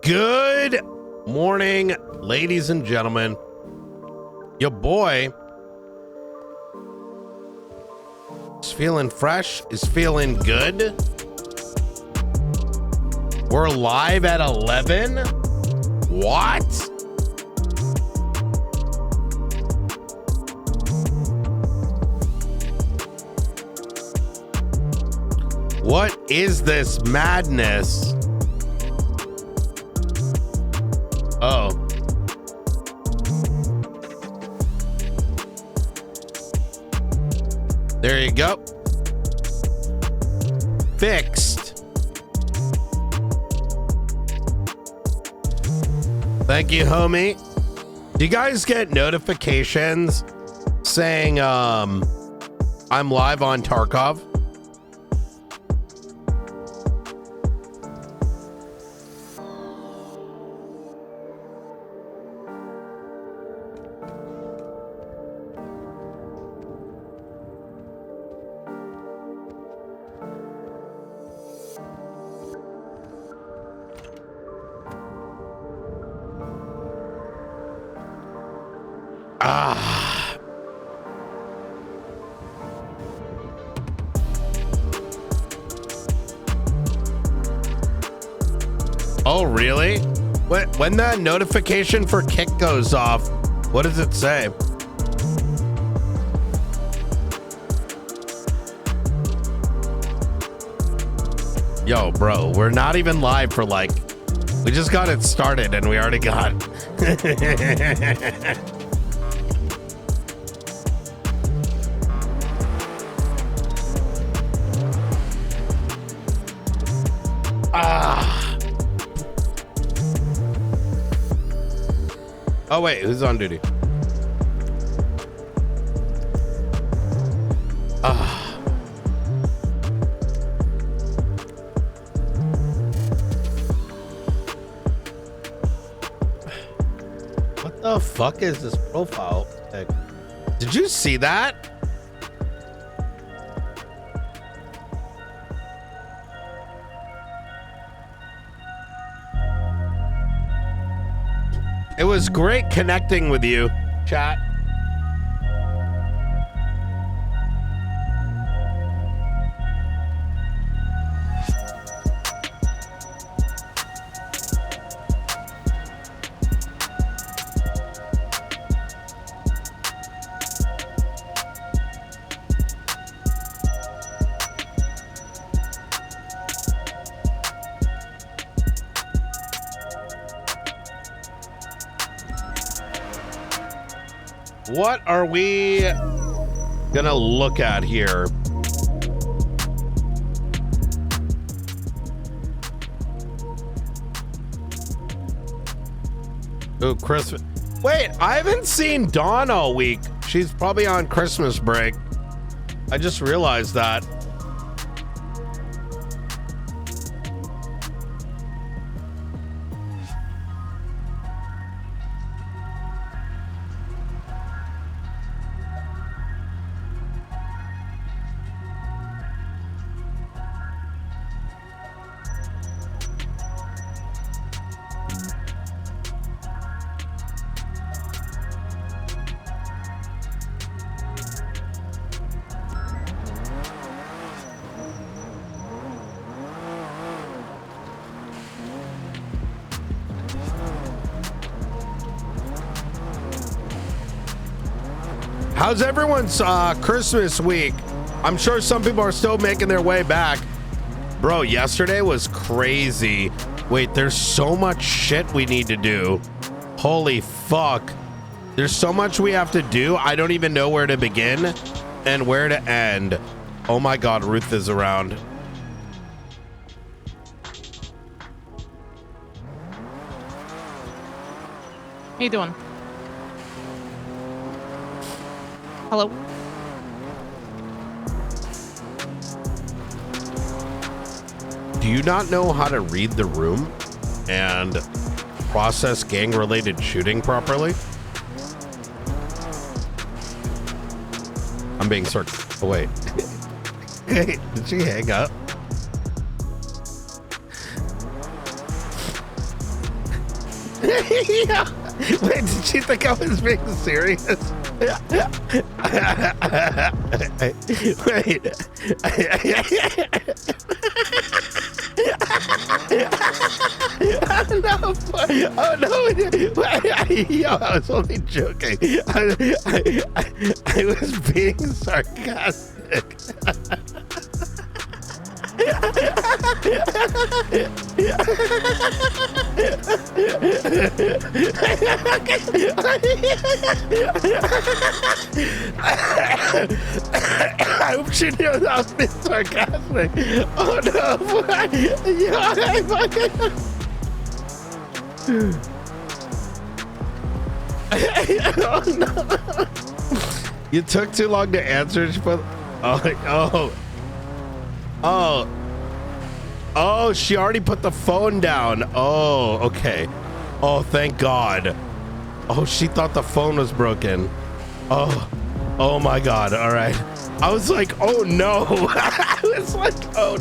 Good morning, ladies and gentlemen. Your boy is feeling fresh, is feeling good. We're live at 11. What? What is this madness? Oh. There you go. Fixed. Thank you, homie. Do you guys get notifications saying I'm live on Tarkov? Oh, really? When that notification for kick goes off, what does it say? Yo, bro, we're not even live for like, we just got it started and we already got Oh wait, who's on duty? What the fuck is this profile pic? Did you see that? It was great connecting with you, chat. What are we gonna look at here? Oh, Christmas. Wait, I haven't seen Dawn all week. She's probably on Christmas break. I just realized that. How's everyone's Christmas week? I'm sure some people are still making their way back. Bro, yesterday was crazy. Wait, there's so much shit we need to do. Holy fuck. There's so much we have to do. I don't even know where to begin and where to end. Oh my God, Ruth is around. How you doing? Hello? Do you not know how to read the room and process gang-related shooting properly? I'm being sarcastic. Oh, wait. Did she hang up? Yeah. Wait, did she think I was being serious? Wait. Oh no! Yo, I was only joking. I was being sarcastic. I hope she knew that I was being sarcastic. Oh no! Oh no! You took too long to answer. Oh, she already put the phone down. Oh, okay. Oh, thank God. Oh, she thought the phone was broken. Oh my God. All right. I was like, oh no. I was like, oh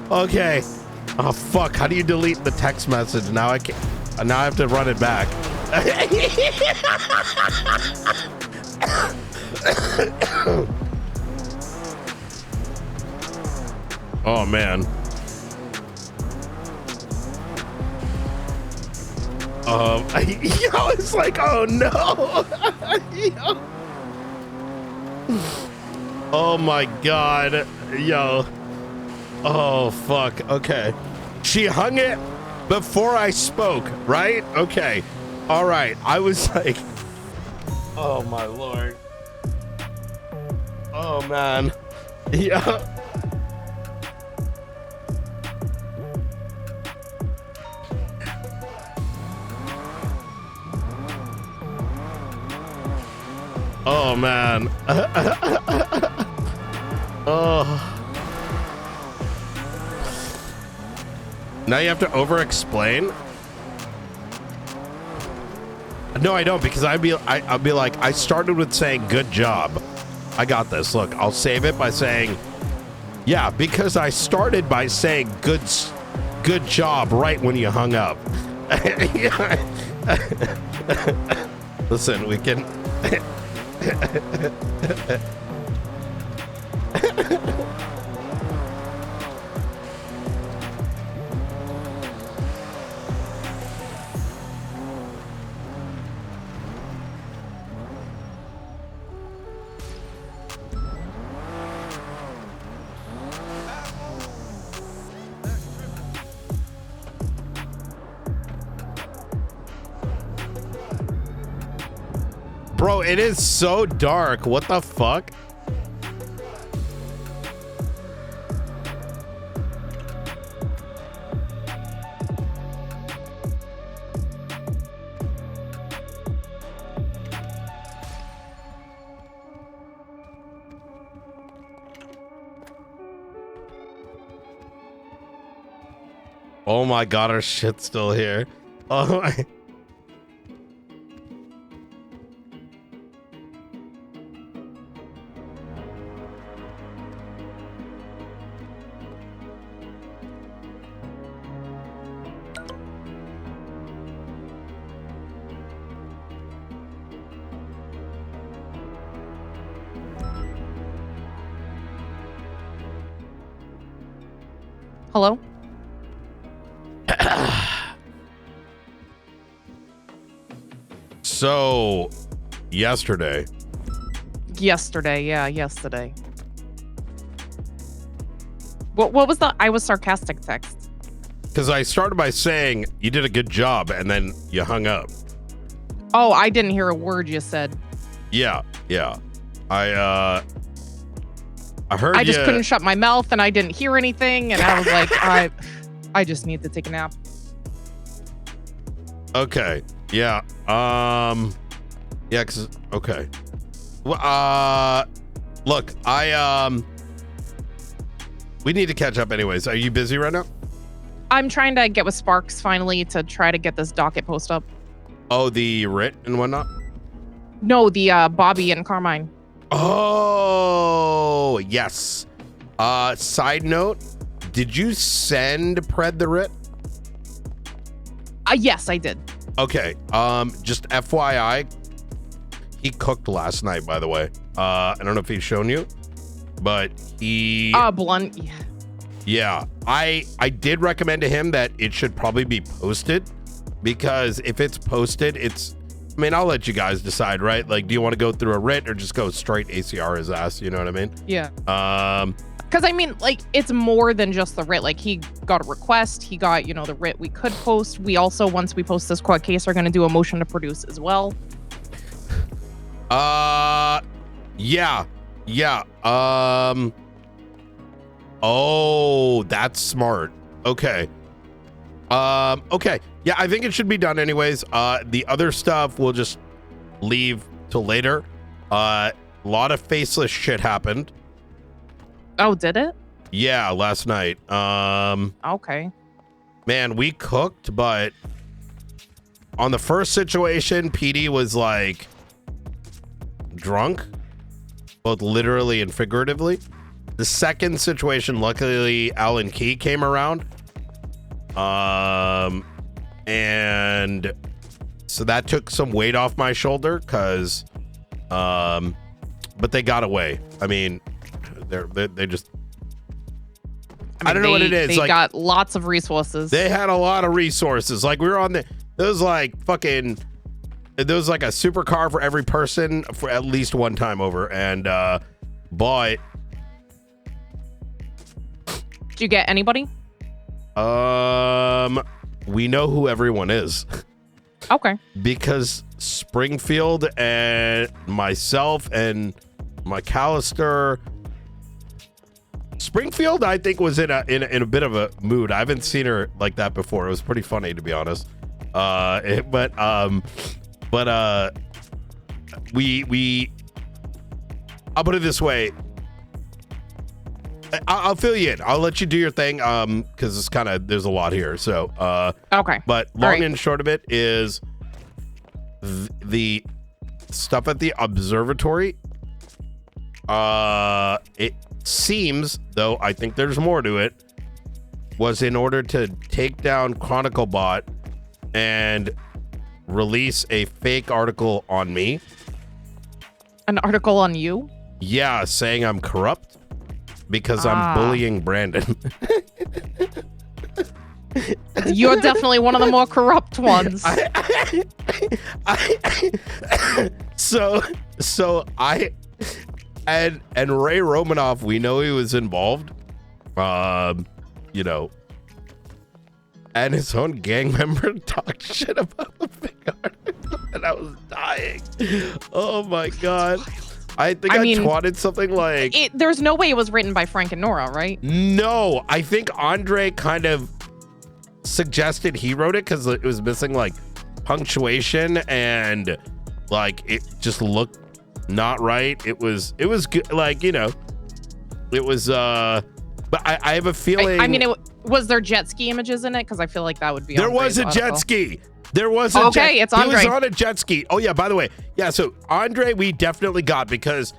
no. Okay. Oh fuck. How do you delete the text message? Now I can't. Now I have to run it back. Oh man. Yo, it's like, oh no. Yo. Oh my God. Yo. Oh fuck. Okay. She hung it before I spoke, right? Okay. All right. I was like, oh my Lord. Oh man. Yeah. Oh man. Oh. Now you have to over-explain? No, I don't, because I'll be like, I started with saying good job. I got this. Look, I'll save it by saying, yeah, because I started by saying good job right when you hung up. Listen, we can Bro, it is so dark. What the fuck? Oh my God, our shit's still here. Oh my. Hello? So, yesterday. Yesterday, yeah, yesterday. What was the I was sarcastic text? Because I started by saying you did a good job and then you hung up. Oh, I didn't hear a word you said. Yeah. I heard I just couldn't shut my mouth and I didn't hear anything and I was like, I just need to take a nap. Okay. Yeah. Yeah, okay. Well, look, we need to catch up anyways. Are you busy right now? I'm trying to get with Sparks finally to try to get this docket post up. Oh, the writ and whatnot? No, the Bobby and Carmine. Oh, yes. Side note, did you send Pred the writ? Yes, I did. Okay. Just FYI, he cooked last night, by the way. I don't know if he's shown you, but he Blunt. yeah. I did recommend to him that it should probably be posted, because if it's posted, I mean, I'll let you guys decide, right? Like, do you want to go through a writ or just go straight ACR his ass? You know what I mean? Yeah. Because I mean, like, it's more than just the writ. Like, he got a request. He got, you know, the writ we could post. We also, once we post this court case, are going to do a motion to produce as well. Yeah. Oh, that's smart. Okay. Okay. Yeah, I think it should be done anyways. The other stuff we'll just leave till later. A lot of faceless shit happened. Oh, did it? Yeah, last night. Okay. Man, we cooked, but on the first situation, PD was like drunk, both literally and figuratively. The second situation, luckily, Alan Key came around. And so that took some weight off my shoulder, because but they got away. I mean, they just, I don't know what it is. They like, got lots of resources. They had a lot of resources. Like, we were on there was like fucking, there was like a supercar for every person for at least one time over. And but did you get anybody? We know who everyone is. Okay. Because Springfield and myself and McAllister. Springfield, I think, was in a bit of a mood. I haven't seen her like that before. It was pretty funny, to be honest. But we I'll put it this way. I'll fill you in. I'll let you do your thing, because it's kind of, there's a lot here. So okay. But long and short of it is the stuff at the observatory. It seems, though I think there's more to it, was in order to take down ChronicleBot and release a fake article on me. An article on you? Yeah, saying I'm corrupt because I'm bullying Brandon. You're definitely one of the more corrupt ones. So I and Ray Romanoff, we know he was involved. You know, and his own gang member talked shit about the fake article, and I was dying. Oh my god. I think I twatted something like... There's no way it was written by Frank and Nora, right? No, I think Andre kind of suggested he wrote it because it was missing like punctuation and like it just looked not right. It was good, like, you know, it was but I have a feeling... I mean, was there jet ski images in it? Because I feel like that would be... There was a jet ski. There was a jet. It's Andre. He was on a jet ski. Oh yeah, by the way. Yeah, so Andre we definitely got because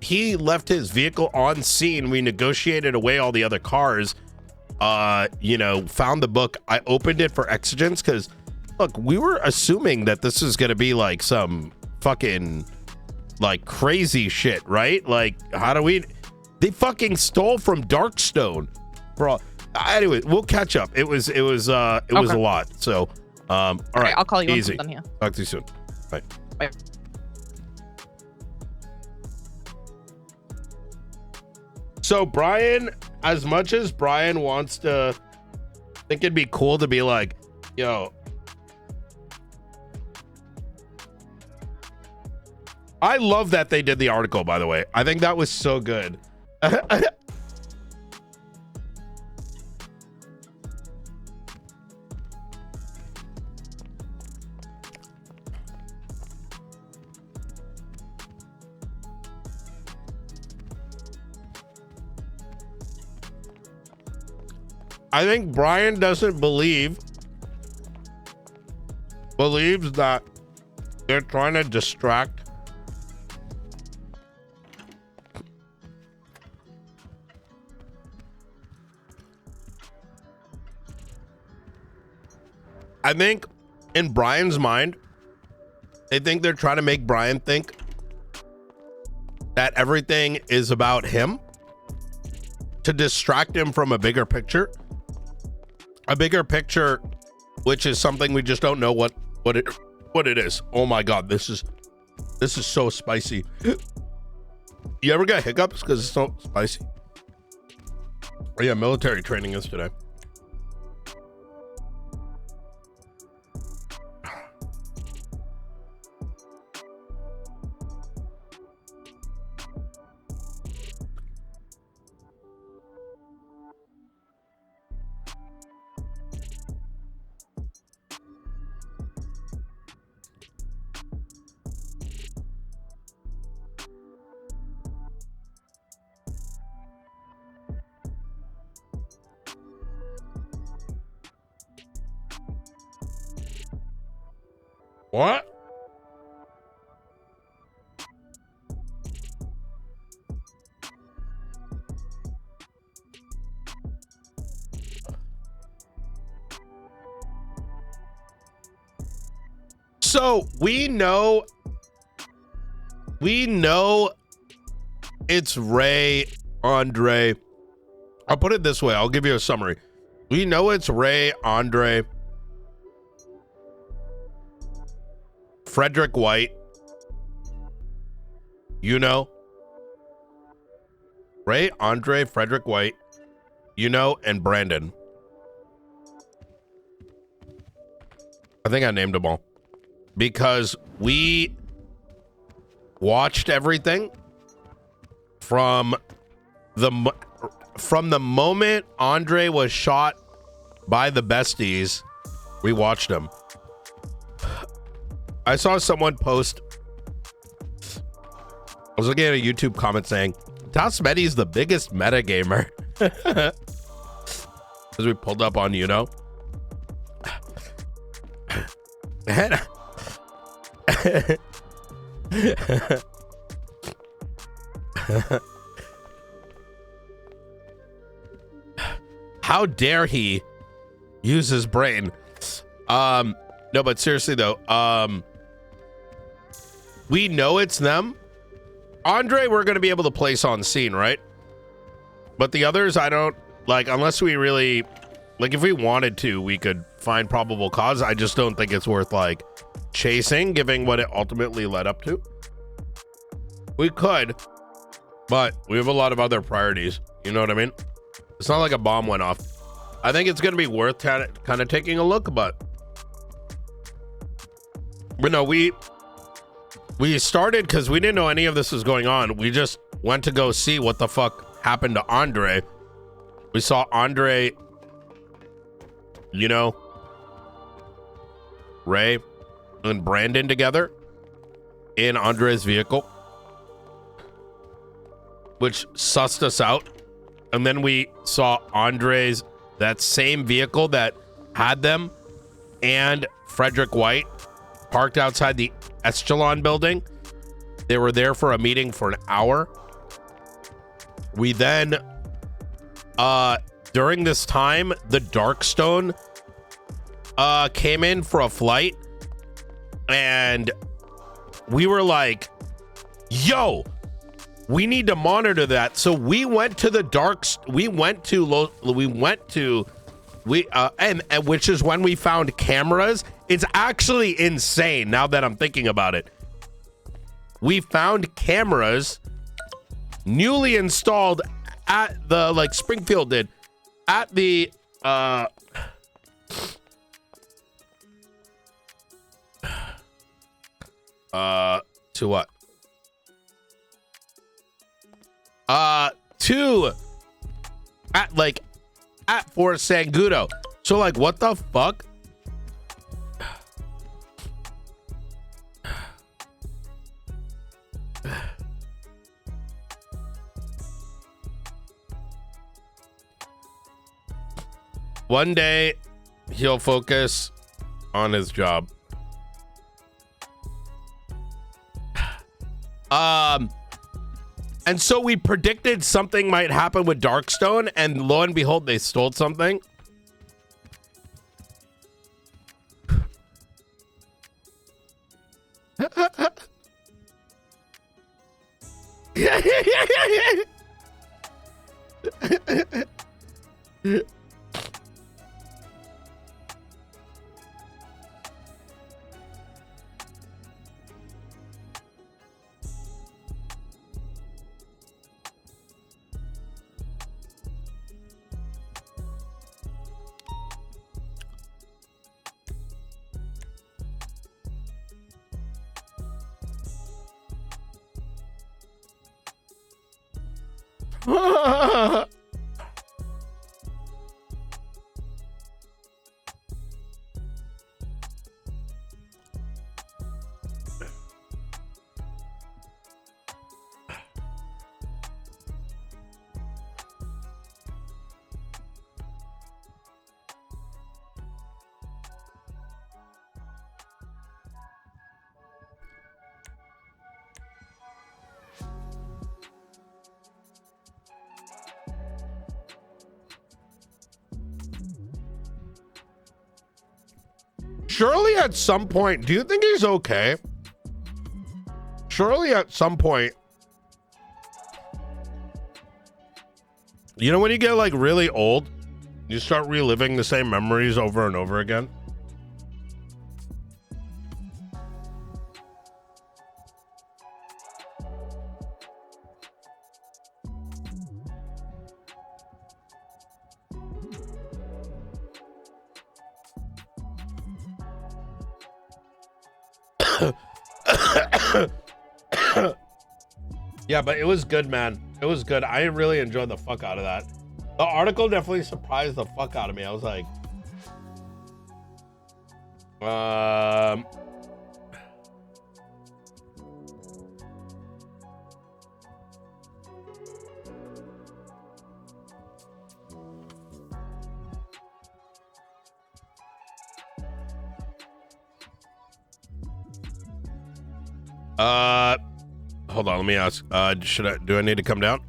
he left his vehicle on scene. We negotiated away all the other cars. You know, found the book. I opened it for exigence because look, we were assuming that this is gonna be like some fucking like crazy shit, right? Like, how do we... They fucking stole from Darkstone. Bro. Anyway, we'll catch up. It was was a lot. So all right, I'll call you easy. Once I'm done here. Talk to you soon. Bye. Bye. So Brian, as much as Brian wants to think it'd be cool to be like, yo, I love that they did the article, by the way. I think that was so good. I think Brian doesn't believes that they're trying to distract I think in Brian's mind, they think they're trying to make Brian think that everything is about him to distract him from a bigger picture. A bigger picture, which is something we just don't know what it is. Oh my God, this is so spicy. You ever get hiccups because it's so spicy? Oh yeah, military training yesterday. What? So we know it's Ray, Andre. I'll put it this way. I'll give you a summary. We know it's Ray, Andre, Frederick White, you know, Ray, Andre, Frederick White, you know, and Brandon. I think I named them all because we watched everything from the moment Andre was shot by the besties. We watched him. I saw someone post, I was looking at a YouTube comment saying, dasMEHDI is the biggest meta gamer. Because we pulled up on, you know. How dare he use his brain? No, but seriously though, we know it's them. Andre, we're going to be able to place on scene, right? But the others, I don't, like, unless we really, like, if we wanted to, we could find probable cause. I just don't think it's worth, like, chasing, given what it ultimately led up to. We could, but we have a lot of other priorities. You know what I mean? It's not like a bomb went off. I think it's going to be worth kind of taking a look, but no, we started because we didn't know any of this was going on. We just went to go see what the fuck happened to Andre. We saw Andre, you know, Ray and Brandon together in Andre's vehicle, which sussed us out. And then we saw Andre's, that same vehicle that had them and Frederick White parked outside the Escalon building. They were there for a meeting for an hour. We then, during this time, the Darkstone came in for a flight, and we were like, yo, we need to monitor that. So we went to the and which is when we found cameras. It's actually insane now that I'm thinking about it. We found cameras newly installed at the, like Springfield did, at the to what? At Fort Sangudo. So like, what the fuck? One day he'll focus on his job. And so we predicted something might happen with Darkstone, and lo and behold, they stole something. Surely at some point, do you think he's okay? Surely at some point, you know, when you get like really old, you start reliving the same memories over and over again. Yeah, but it was good, man. It was good. I really enjoyed the fuck out of that. The article definitely surprised the fuck out of me. I was like, hold on, let me ask. Do I need to come down?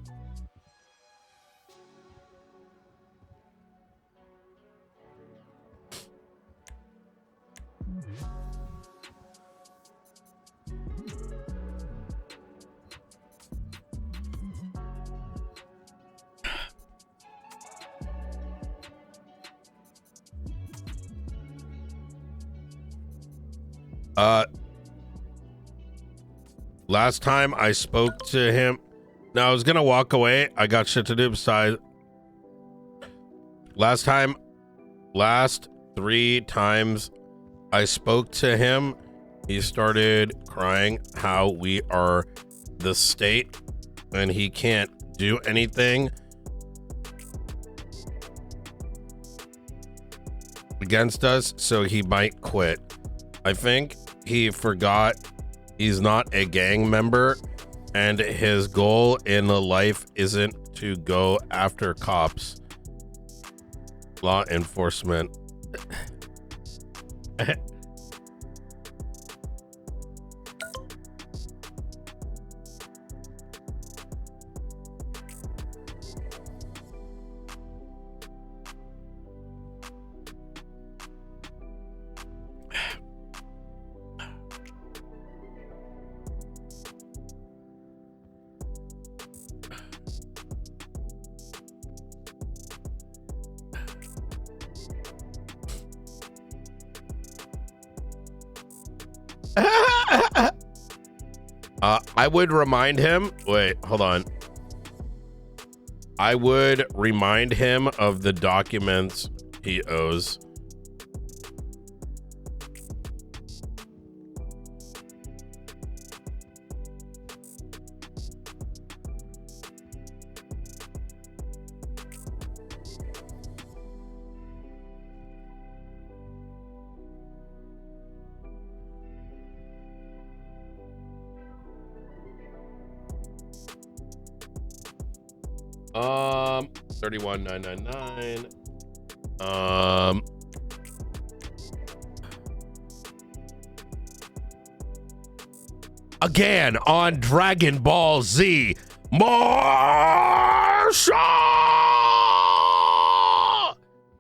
Last time I spoke to him, now I was gonna walk away. I got shit to do besides. Last 3 times I spoke to him, he started crying how we are the state and he can't do anything against us, so he might quit. I think he forgot he's not a gang member and his goal in life isn't to go after cops. Law enforcement. I would remind him. Wait, hold on. I would remind him of the documents he owes. $31,999. Again on Dragon Ball Z, Marsha!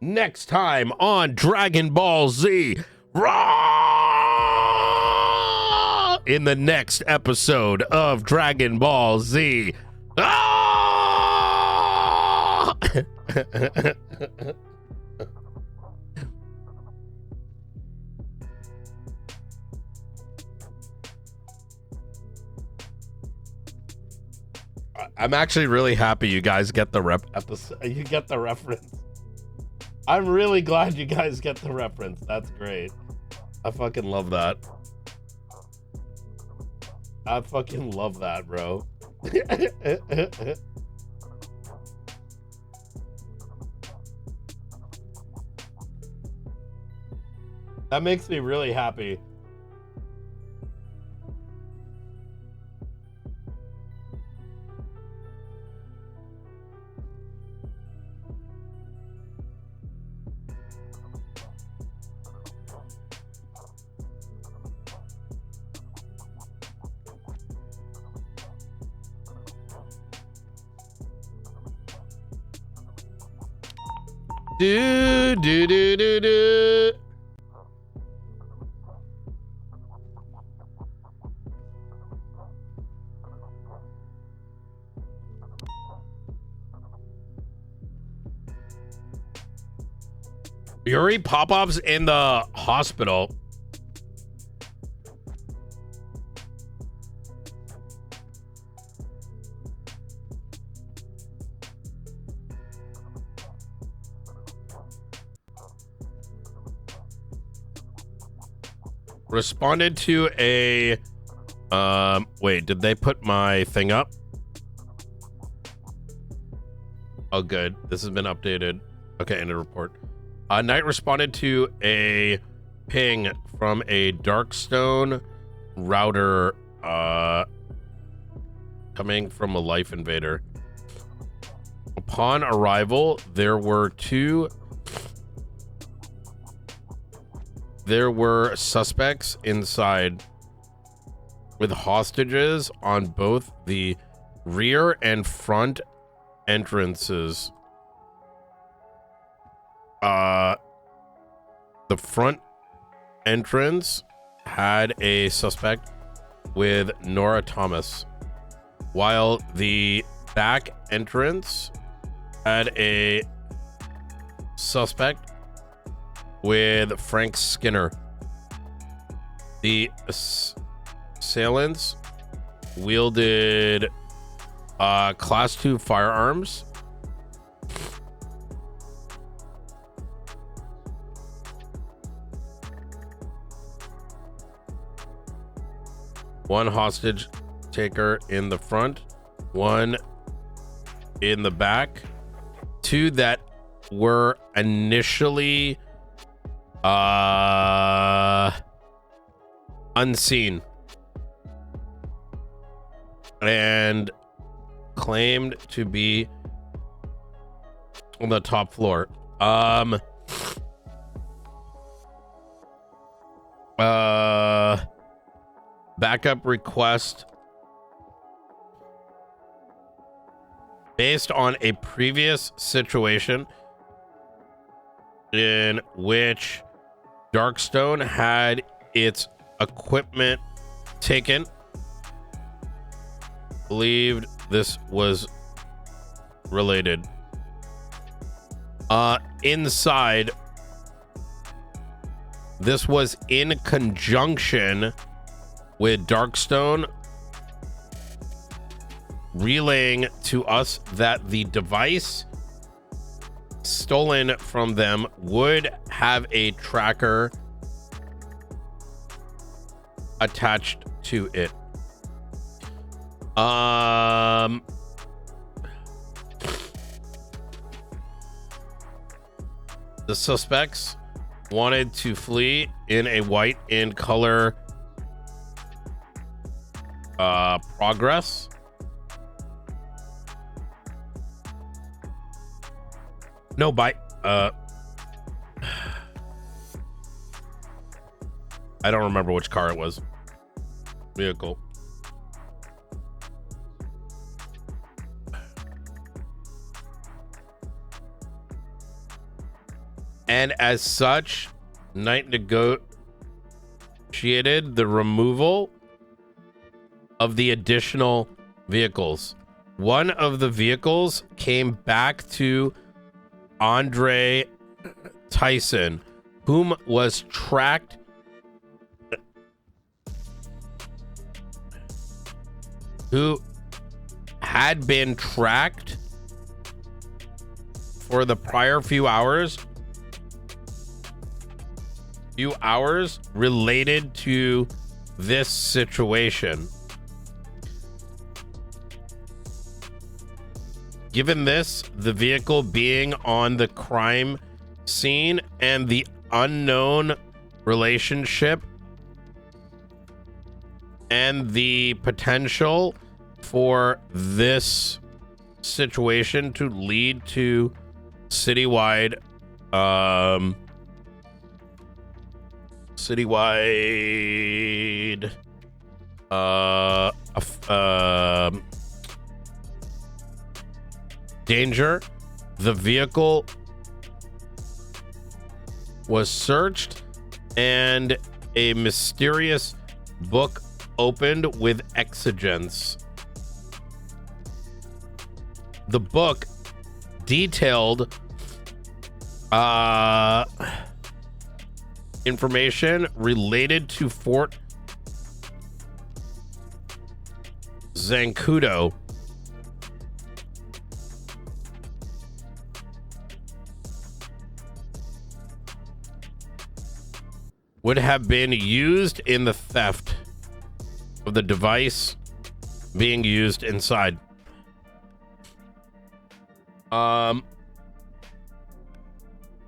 Next time on Dragon Ball Z, Raw! in the next episode of Dragon Ball Z. Ah! I'm actually really happy you guys get the you get the reference. I'm really glad you guys get the reference. That's great. I fucking love that. I fucking love that, bro. That makes me really happy. Do do do do do. Yuri Popov's in the hospital. Responded to a wait, did they put my thing up? Oh good, this has been updated. Okay, end of report. Knight responded to a ping from a Darkstone router coming from a Life Invader. Upon arrival, there were suspects inside with hostages on both the rear and front entrances. The front entrance had a suspect with Nora Thomas, while the back entrance had a suspect with Frank Skinner. The assailants wielded Class 2 firearms. One hostage taker in the front, one in the back, two that were initially unseen and claimed to be on the top floor. Backup request based on a previous situation in which Darkstone had its equipment taken. Believed this was related. Inside, this was in conjunction with Darkstone relaying to us that the device stolen from them would have a tracker attached to it. The suspects wanted to flee in a white in color Progress. No, by I don't remember which car it was. Vehicle. And as such, Knight negotiated the removal of the additional vehicles. One of the vehicles came back to Andre Tyson, whom was tracked who had been tracked for the prior few hours related to this situation. Given this, the vehicle being on the crime scene and the unknown relationship and the potential for this situation to lead to citywide danger, the vehicle was searched and a mysterious book opened with exigence. The book detailed information related to Fort Zancudo. Would have been used in the theft of the device being used inside.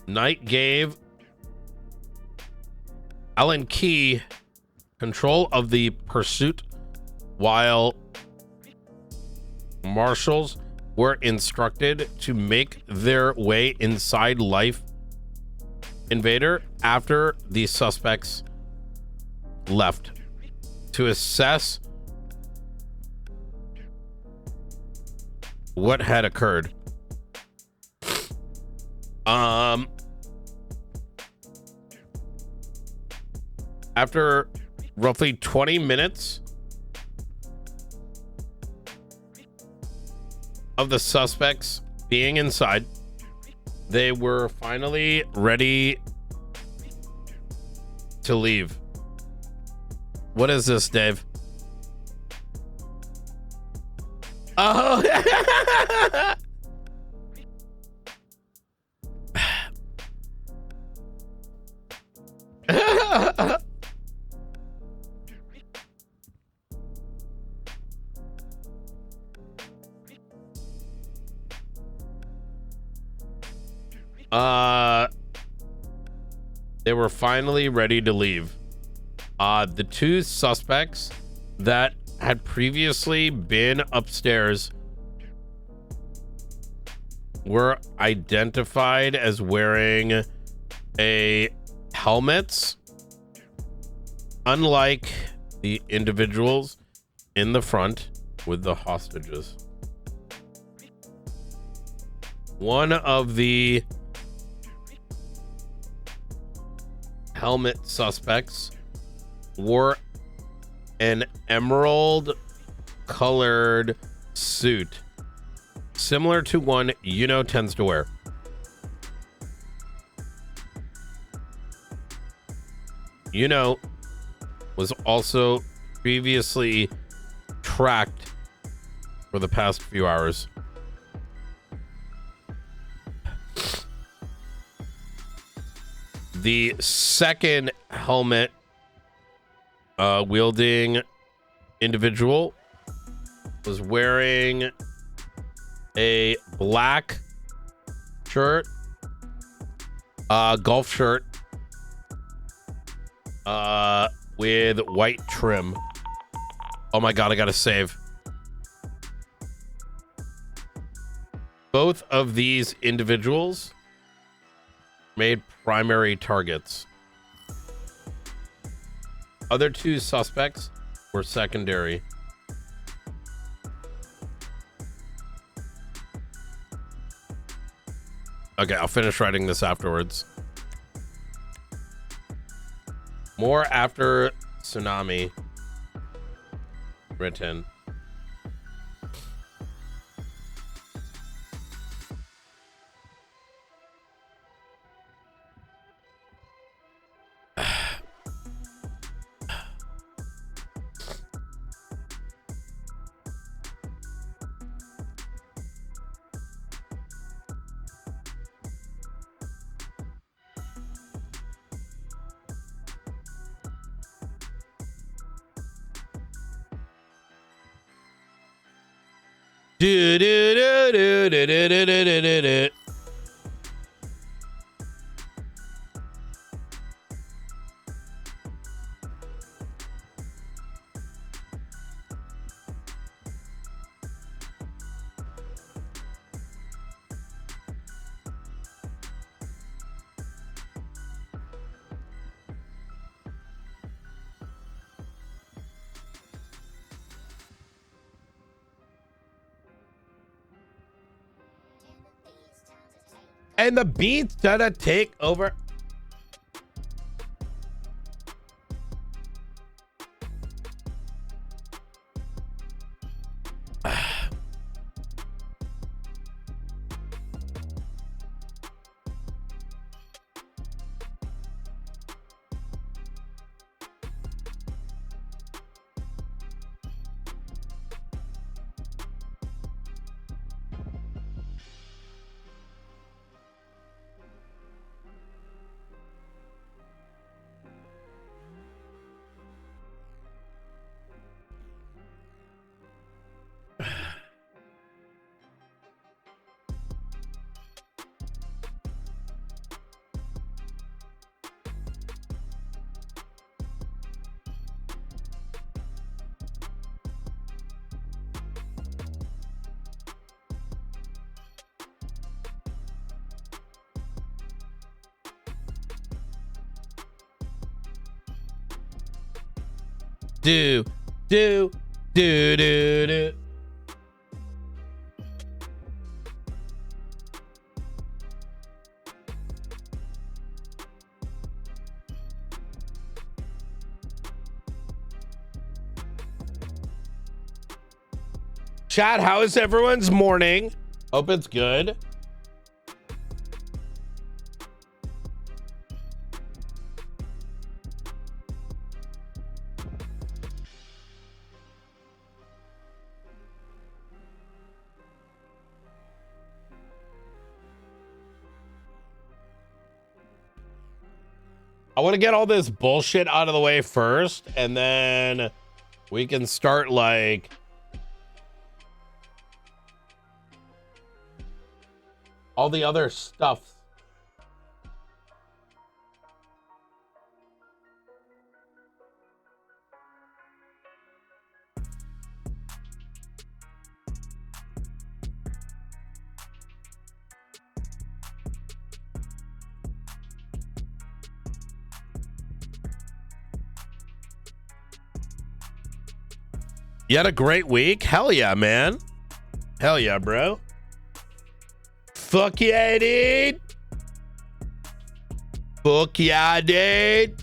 Knight gave Alan Key control of the pursuit while marshals were instructed to make their way inside Life Invader after the suspects left to assess what had occurred. After roughly 20 minutes of the suspects being inside, they were finally ready to leave. What is this, Dave? Oh. They were finally ready to leave. The two suspects that had previously been upstairs were identified as wearing helmets, unlike the individuals in the front with the hostages. One of the helmet suspects wore an emerald colored suit similar to one Nino tends to wear. Nino was also previously tracked for the past few hours. The second helmet wielding individual was wearing a black shirt, golf shirt, with white trim. Oh my God, I gotta save. Both of these individuals made primary targets. Other two suspects were secondary. Okay, I'll finish writing this afterwards. More after tsunami. written. Do, do, do, do, do, do, do, do, do, do. And the beats gonna take over. Do, do, do, do, do. Chat, how is everyone's morning? Hope it's good. I want to get all this bullshit out of the way first, and then we can start like all the other stuff. You had a great week? Hell yeah, man. Hell yeah, bro. Fuck yeah, dude. Fuck yeah, dude.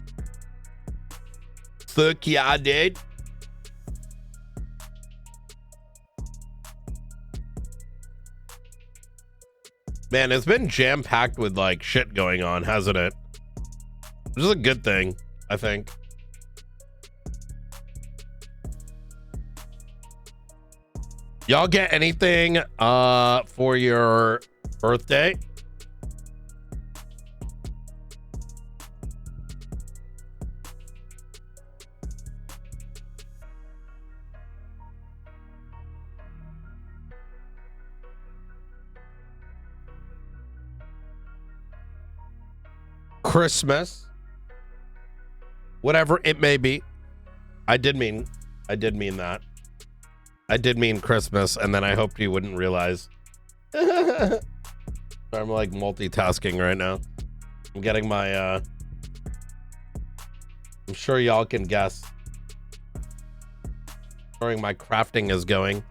Fuck yeah, dude. Man, it's been jam-packed with like shit going on, hasn't it? Which is a good thing, I think. Y'all get anything for your birthday? Christmas, whatever it may be. I did mean that. I did mean Christmas, and then I hoped you wouldn't realize. I'm like multitasking right now. I'm getting my I'm sure y'all can guess. Where my crafting is going.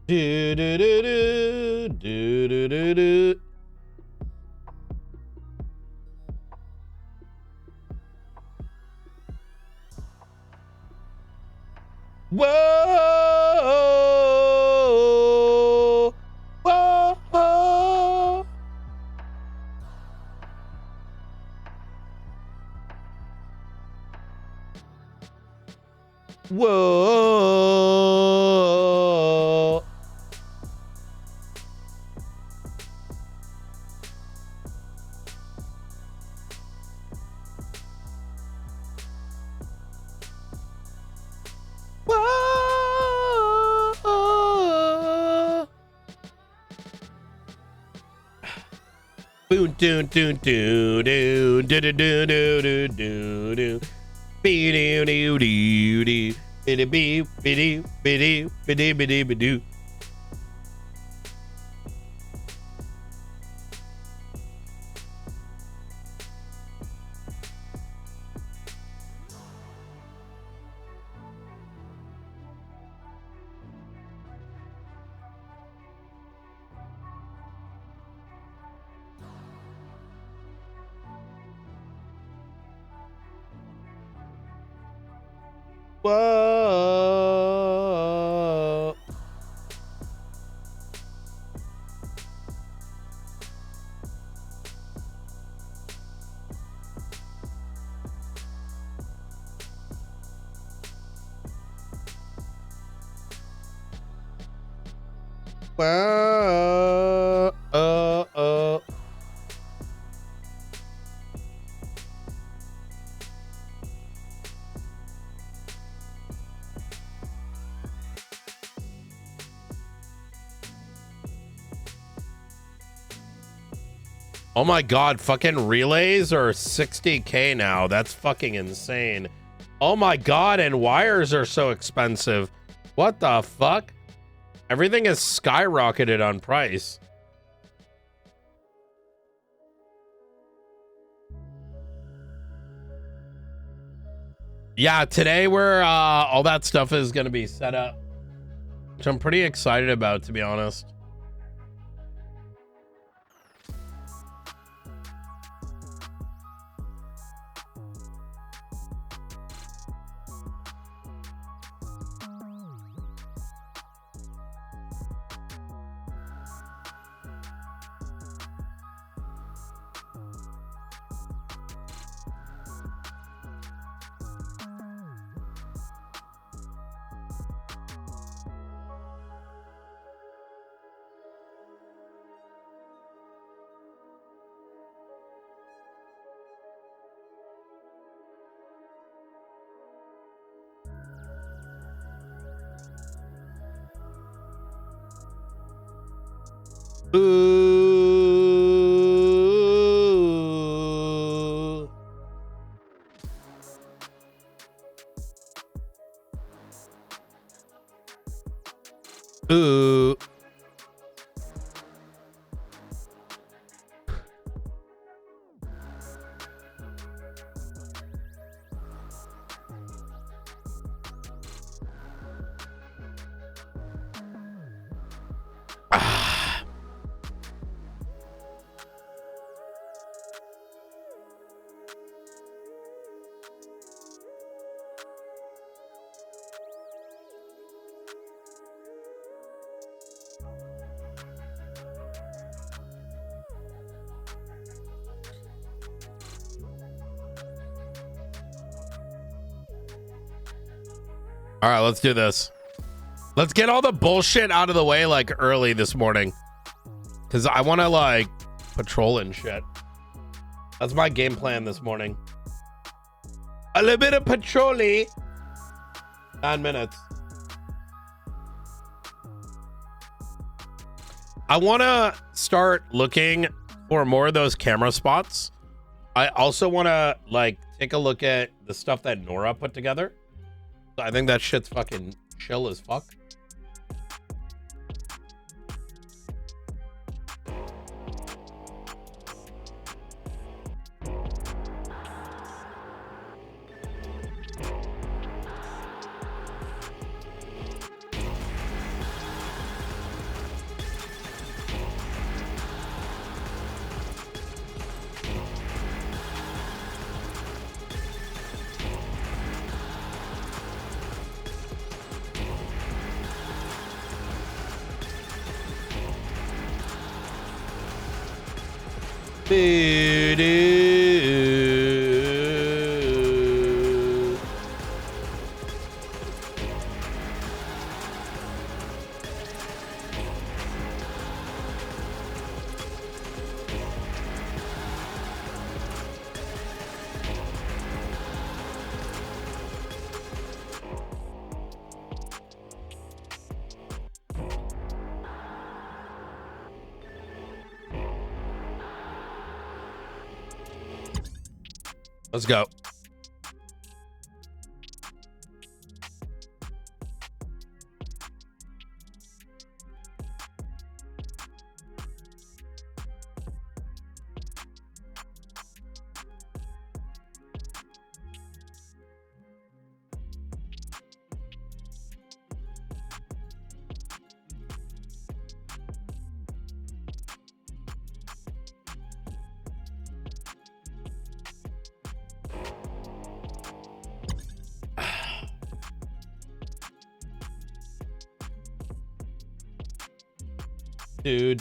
Do do do do do do do do. Whoa, whoa, whoa. Whoa. Whoa. Boom, doon, doon, doon, doon, do, do, do, do, do, do, do. Be do, do, do, do. Biddy, bee, biddy, biddy, biddy, biddy, bidoo. Whoa. Whoa. Oh my god, fucking relays are 60K now. That's fucking insane. Oh my god, and wires are so expensive. What the fuck? Everything has skyrocketed on price. Yeah, today we're all that stuff is gonna be set up, which I'm pretty excited about, to be honest. Ooh. Ooh. All right, let's do this. Let's get all the bullshit out of the way like early this morning, because I want to like patrol and shit. That's my game plan this morning. A little bit of patrol-y. 9 minutes. I want to start looking for more of those camera spots. I also want to like take a look at the stuff that Nora put together. I think that shit's fucking chill as fuck. Let's go. Do.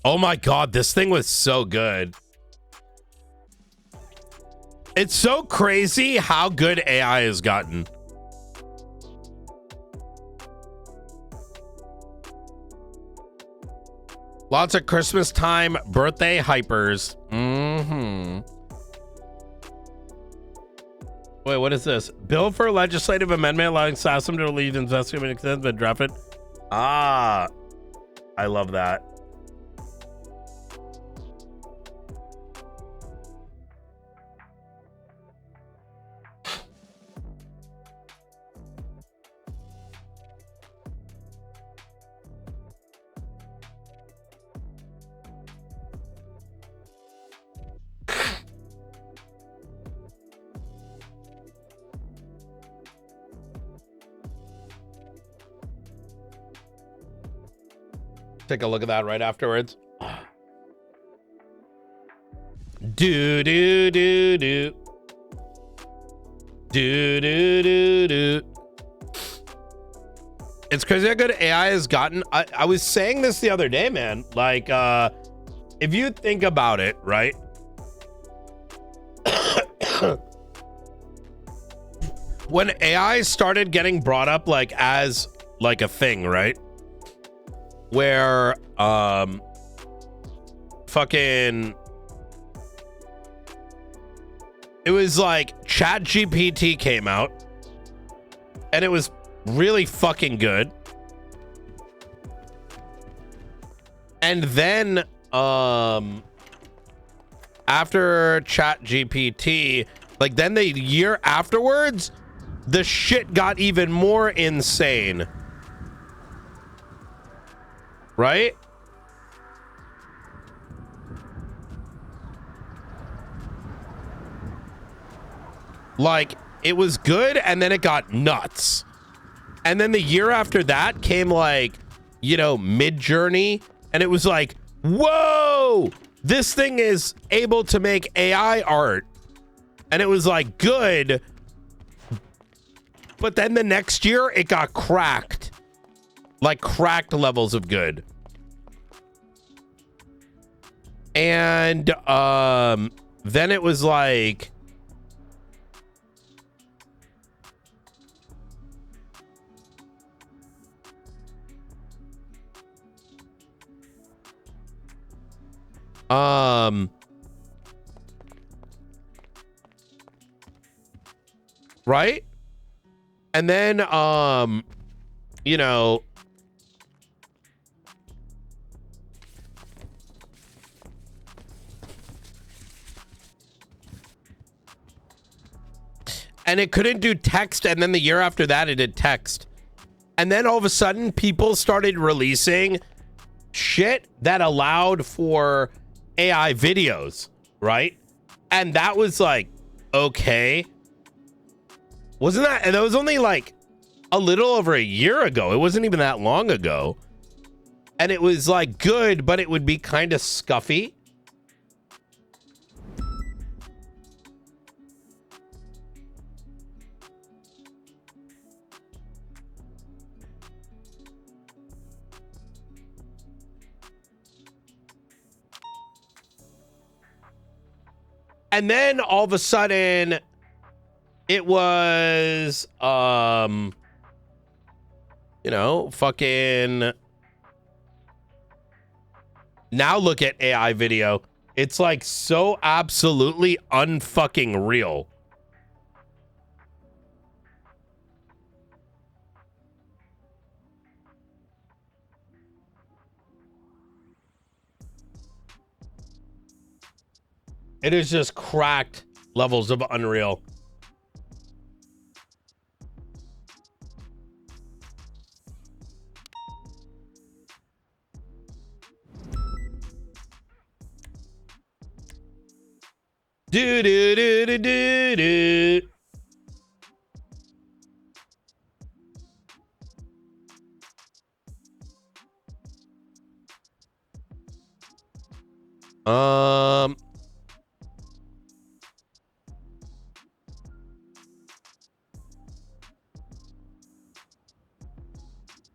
Oh my God, this thing was so good. It's so crazy how good AI has gotten. Lots of Christmas time birthday hypers. Wait, what is this? Bill for legislative amendment allowing SASM to lead investment extend but drop it. Ah, I love that. Take a look at that right afterwards. Do. It's crazy how good AI has gotten. I was saying this the other day, man. Like, if you think about it, right? When AI started getting brought up like as like a thing, right? Where fucking it was like ChatGPT came out and it was really fucking good. And then after ChatGPT, like then the year afterwards, the shit got even more insane. Right? Like, it was good, and then it got nuts. And then the year after that came, like, you know, Mid-Journey, and it was like, whoa! This thing is able to make AI art. And it was, like, good. But then the next year, it got cracked. Like cracked levels of good. And then it was like right? And then you know, and it couldn't do text, and then the year after that it did text. And then all of a sudden people started releasing shit that allowed for AI videos, right? And that was like, okay. Wasn't that, and that was only like a little over a year ago. It wasn't even that long ago. And it was like good, but it would be kind of scuffy. And then all of a sudden it was, you know, fucking. Now look at AI video. It's like so absolutely unfucking real. It is just cracked levels of unreal. Do do do do do do.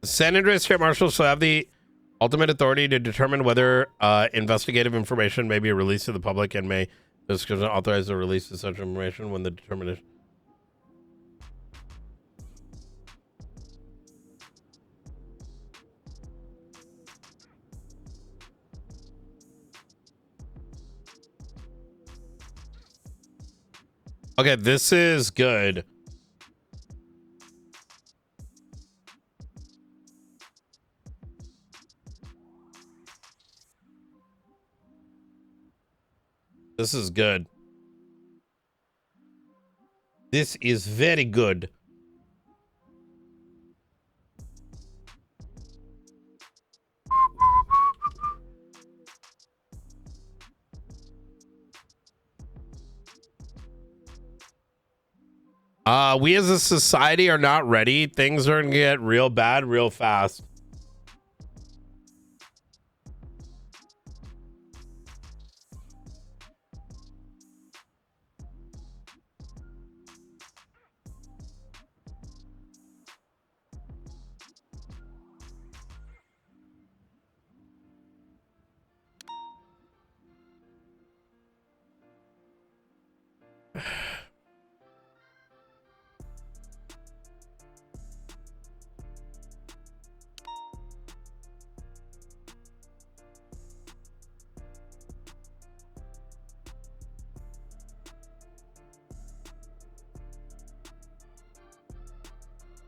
San Andreas State Marshals shall have the ultimate authority to determine whether investigative information may be released to the public and may authorize the release of such information when the determination. Okay, this is good. This is good. This is very good. We as a society are not ready. Things are gonna get real bad real fast.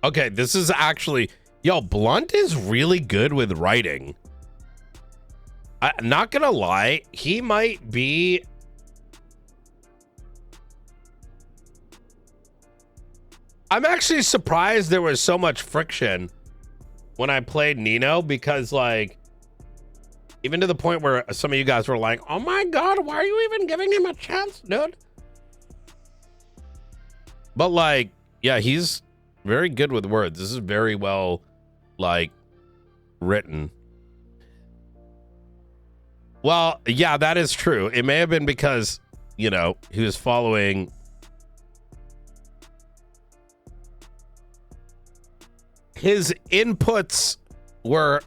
Okay, this is actually, yo, Blunt is really good with writing. Not gonna lie, he might be. I'm actually surprised there was so much friction when I played Nino, because like, even to the point where some of you guys were like, oh my God, why are you even giving him a chance, dude? But like, yeah, he's very good with words. This is very well, like, written. Well, yeah, that is true. It may have been because, you know, he was following. His inputs were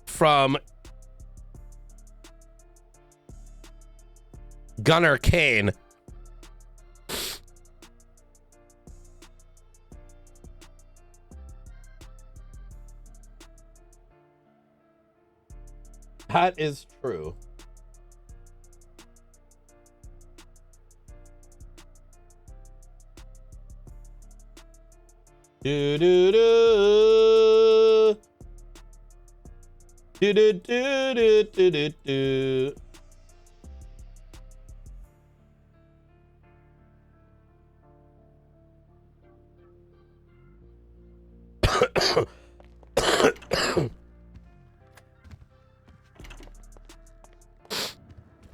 from Gunnar Kane. That is true. Do do do do do do do do do.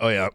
Oh yeah.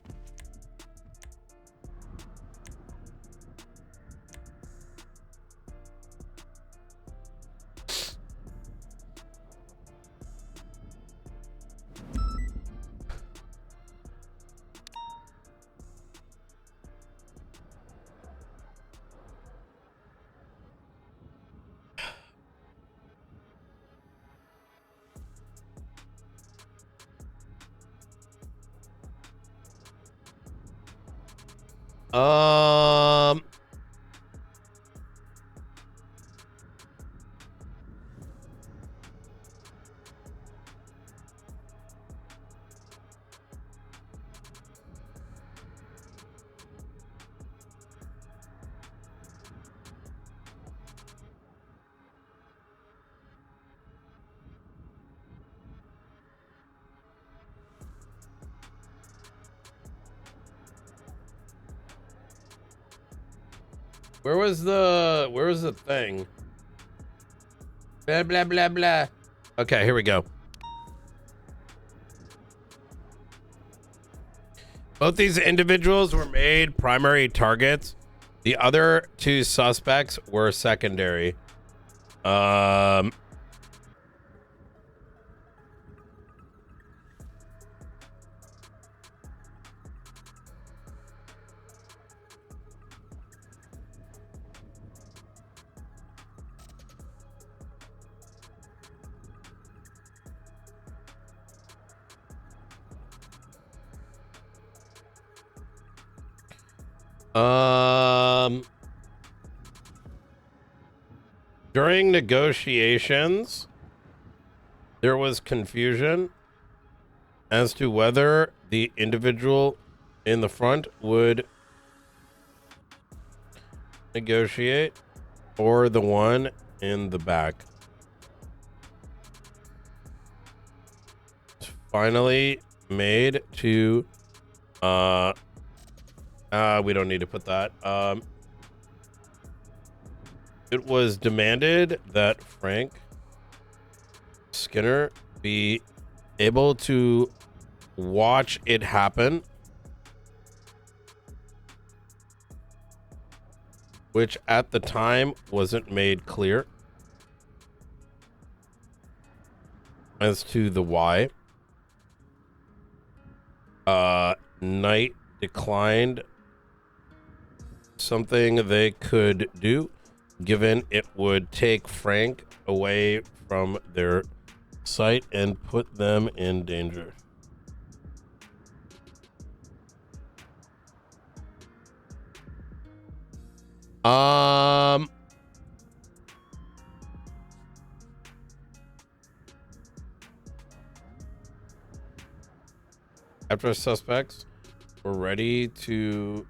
Where was the thing? Blah, blah, blah, blah. Okay, here we go. Both these individuals were made primary targets. The other two suspects were secondary. During negotiations, there was confusion as to whether the individual in the front would negotiate or the one in the back. It's finally made to we don't need to put that. It was demanded that Frank Skinner be able to watch it happen, which at the time wasn't made clear as to the why. Knight declined something they could do, given it would take Frank away from their sight and put them in danger. After suspects were ready to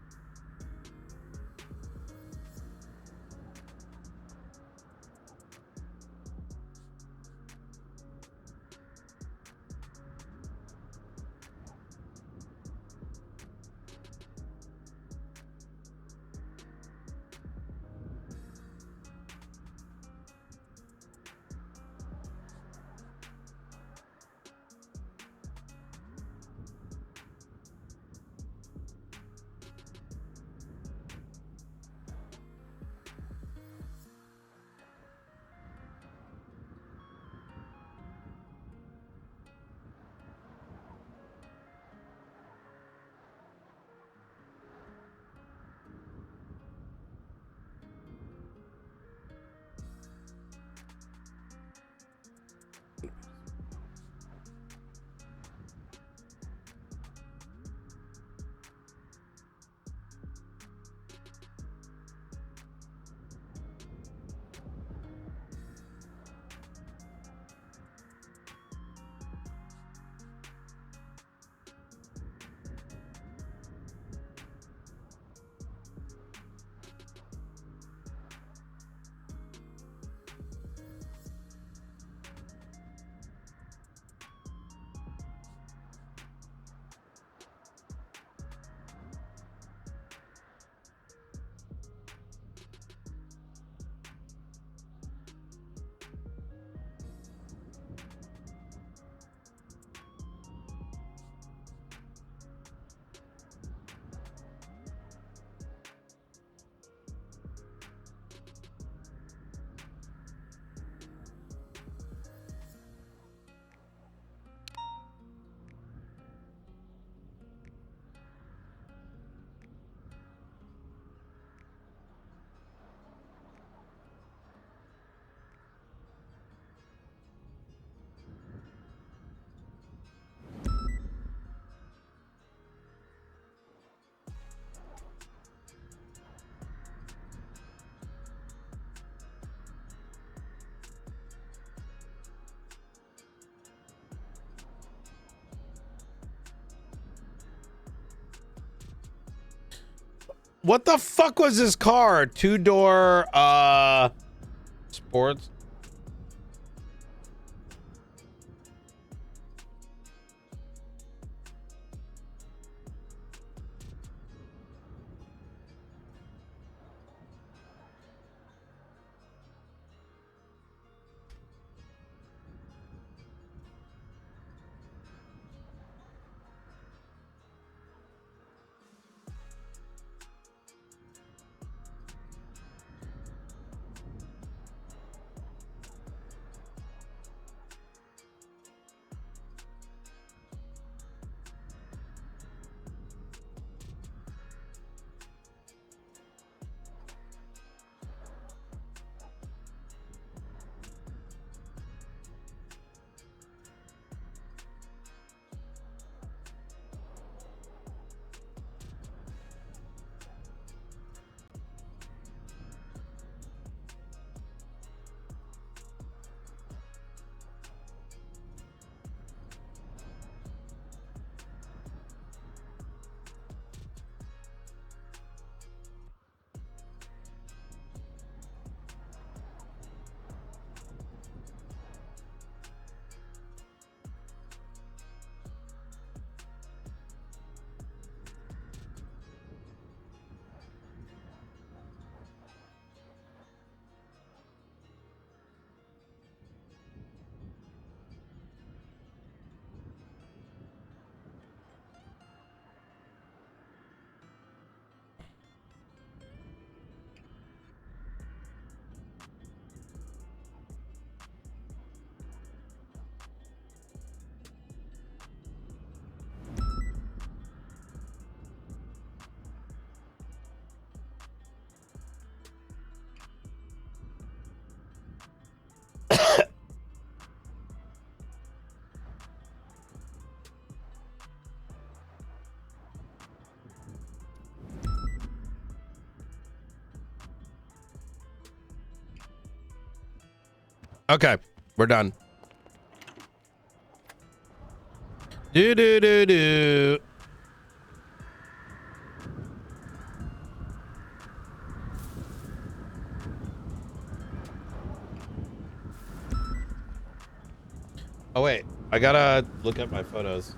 What the fuck was this car? Two-door sports. Okay, we're done. Do do do do. Oh wait, I gotta look at my photos.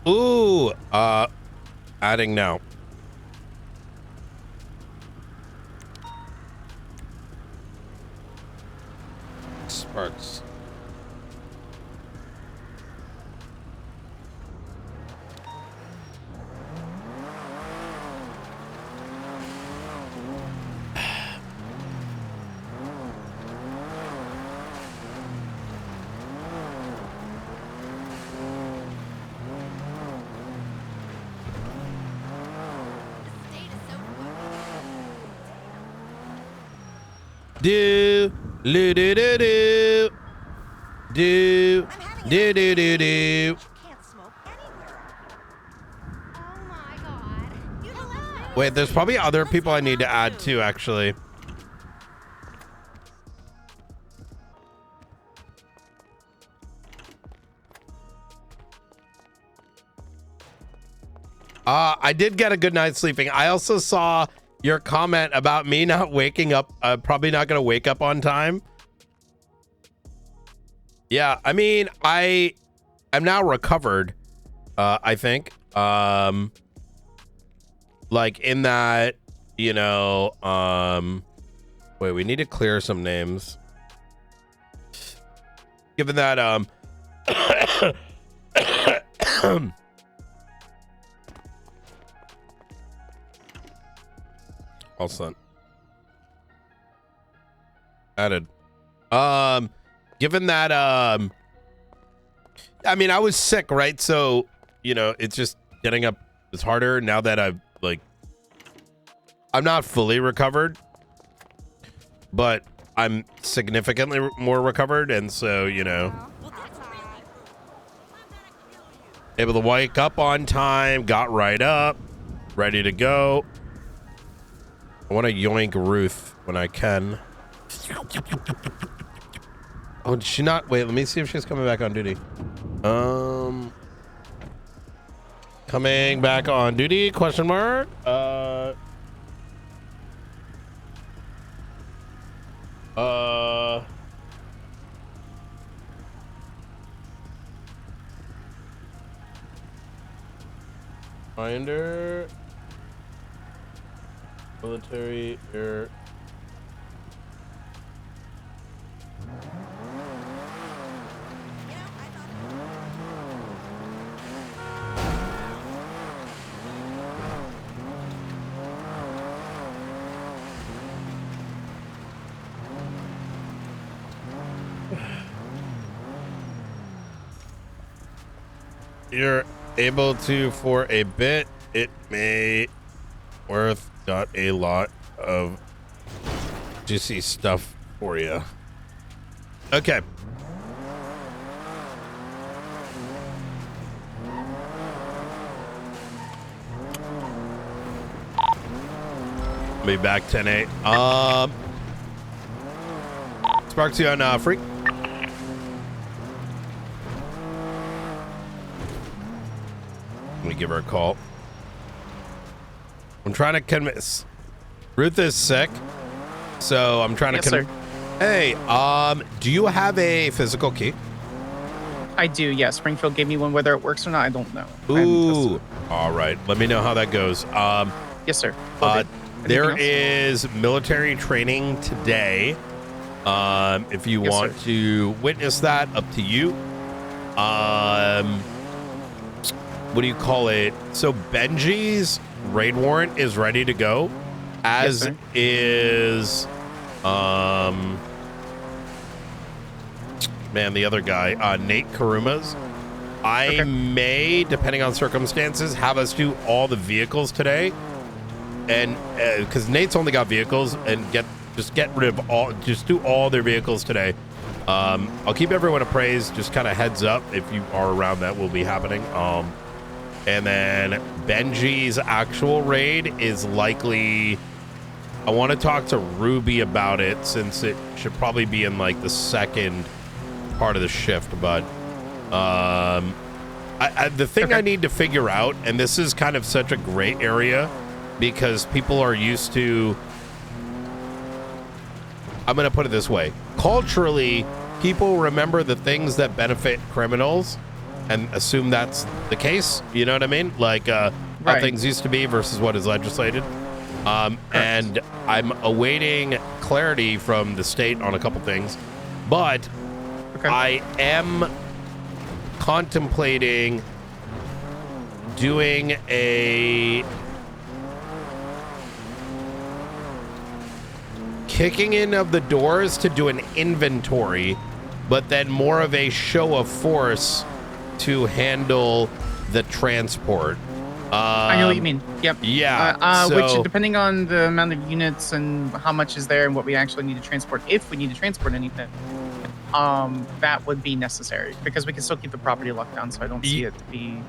Ooh, adding now. Sparks. Do do do do do do do do do do. Wait, there's probably other people I need to add too, actually. I did get a good night's sleeping. I also saw your comment about me not waking up, probably not gonna wake up on time. Yeah, I mean, I'm now recovered, I think. Like in that, you know, wait, we need to clear some names. Given that, all sent. Added. Given that, I mean, I was sick, right? So, you know, it's just getting up is harder now that I'm not fully recovered, but I'm significantly more recovered. And so, you know, able to wake up on time, got right up, ready to go. I want to yoink Ruth when I can. Oh, did she not? Wait, let me see if she's coming back on duty. Coming back on duty? Question mark. Finder. Military air. You're able to for a bit. It may worth got a lot of juicy stuff for you. Okay. Be back 10-8. Sparks you on Freak. Let me give her a call. I'm trying to convince. Ruth is sick, so I'm trying to. Yes, sir. Hey, do you have a physical key? I do. Yeah, Springfield gave me one. Whether it works or not, I don't know. Ooh. All right. Let me know how that goes. Yes, sir. There is military training today. If you want to witness that, up to you. What do you call it? So Benji's raid warrant is ready to go. as sir. is man, the other guy, Nate Karuma's. I may, depending on circumstances, have us do all the vehicles today, and because Nate's only got vehicles, and just get rid of all, just do all their vehicles today. I'll keep everyone appraised. Just kind of heads up if you are around, that will be happening. And then Benji's actual raid is likely. I want to talk to Ruby about it, since it should probably be in like the second part of the shift, but the thing I need to figure out, and this is kind of such a gray area because people are used to, I'm going to put it this way, culturally people remember the things that benefit criminals and assume that's the case, you know what I mean, like how things used to be versus what is legislated. And I'm awaiting clarity from the state on a couple things, but I am contemplating doing a kicking in of the doors to do an inventory, but then more of a show of force to handle the transport. I know what you mean. Yep. Yeah. Which, depending on the amount of units and how much is there and what we actually need to transport, if we need to transport anything, that would be necessary because we can still keep the property locked down. So I don't see it being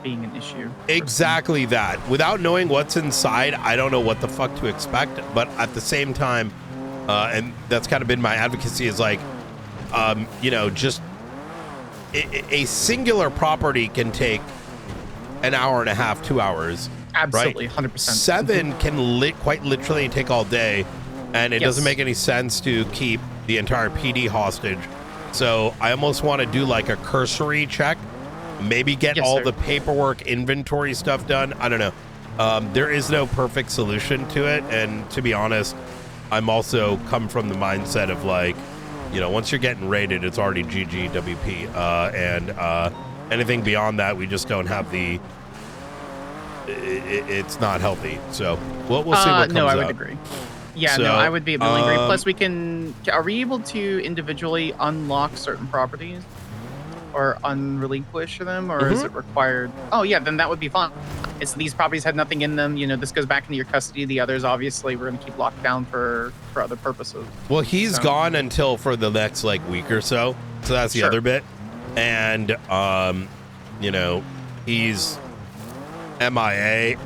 an issue. Exactly that. Without knowing what's inside, I don't know what the fuck to expect. But at the same time, and that's kind of been my advocacy, is like, you know, just a singular property can take an hour and a half, 2 hours. Absolutely, right? 100%. 7 can quite literally take all day, and it doesn't make any sense to keep the entire PD hostage. So I almost want to do like a cursory check, maybe get all the paperwork, inventory stuff done. I don't know. There is no perfect solution to it, and to be honest, I'm also come from the mindset of like, you know, once you're getting raided, it's already GG WP, and anything beyond that, we just don't have the. It's not healthy. So we'll see what comes No, I would out. agree. Yeah, So, no, I would be willing to agree. Plus, we can. Are we able to individually unlock certain properties, or unrelinquish them, or is it required? Oh, yeah, then that would be fine. It's these properties had nothing in them. You know, this goes back into your custody. The others, obviously, we're going to keep locked down for other purposes. Well, he's gone until for the next like week or so. So that's the other bit. And you know, he's MIA.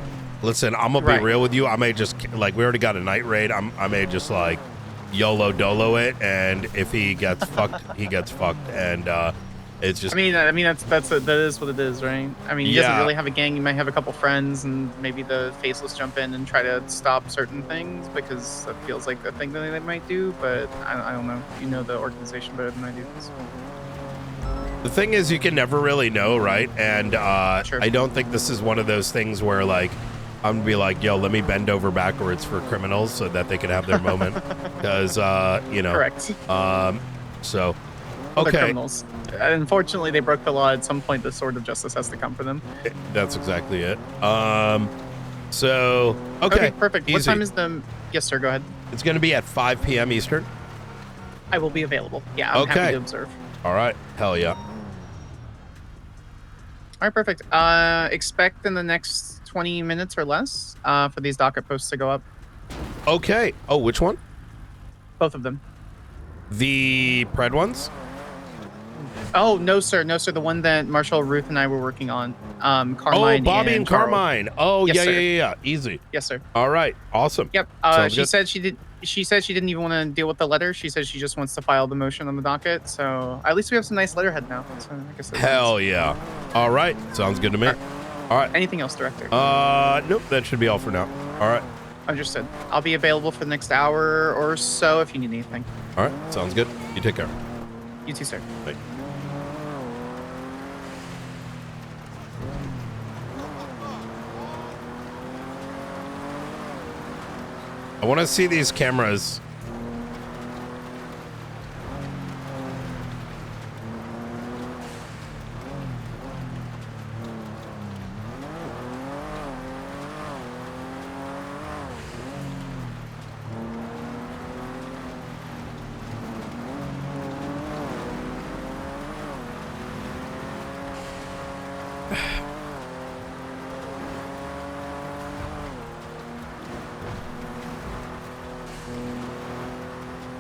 Listen, I'm gonna be real with you. I may just like, we already got a night raid. I may just like YOLO dolo it, and if he gets fucked, he gets fucked. And it's just. I mean that is what it is, right? I mean, he doesn't really have a gang. He might have a couple friends, and maybe the faceless jump in and try to stop certain things because that feels like the thing that they might do. But I don't know. You know the organization better than I do. So. The thing is, you can never really know, right? And I don't think this is one of those things where like I'm gonna be like, yo, let me bend over backwards for criminals so that they can have their moment, because you know. Correct. So. Other criminals. Unfortunately, they broke the law. At some point, the sword of justice has to come for them. That's exactly it. So okay, perfect. Easy. What time is the? Yes, sir. Go ahead. It's going to be at 5 p.m. Eastern. I will be available. Yeah, I'm happy to observe. All right. Hell yeah. All right, perfect. Expect in the next 20 minutes or less for these docket posts to go up. Okay. Oh, which one? Both of them. The Pred ones? Oh, no, sir. No, sir. The one that Marshall, Ruth, and I were working on. Carmine. Oh, Bobby and Charles. Carmine. Oh, Yes, yeah. Easy. Yes, sir. All right. Awesome. Yep. She said she did. She said she didn't even want to deal with the letter. She said she just wants to file the motion on the docket. So at least we have some nice letterhead now. So I guess hell yeah. All right. Sounds good to me. All right. Anything else, Director? Nope. That should be all for now. All right. Understood. I'll be available for the next hour or so if you need anything. All right. Sounds good. You take care. You too, sir. Bye. I want to see these cameras.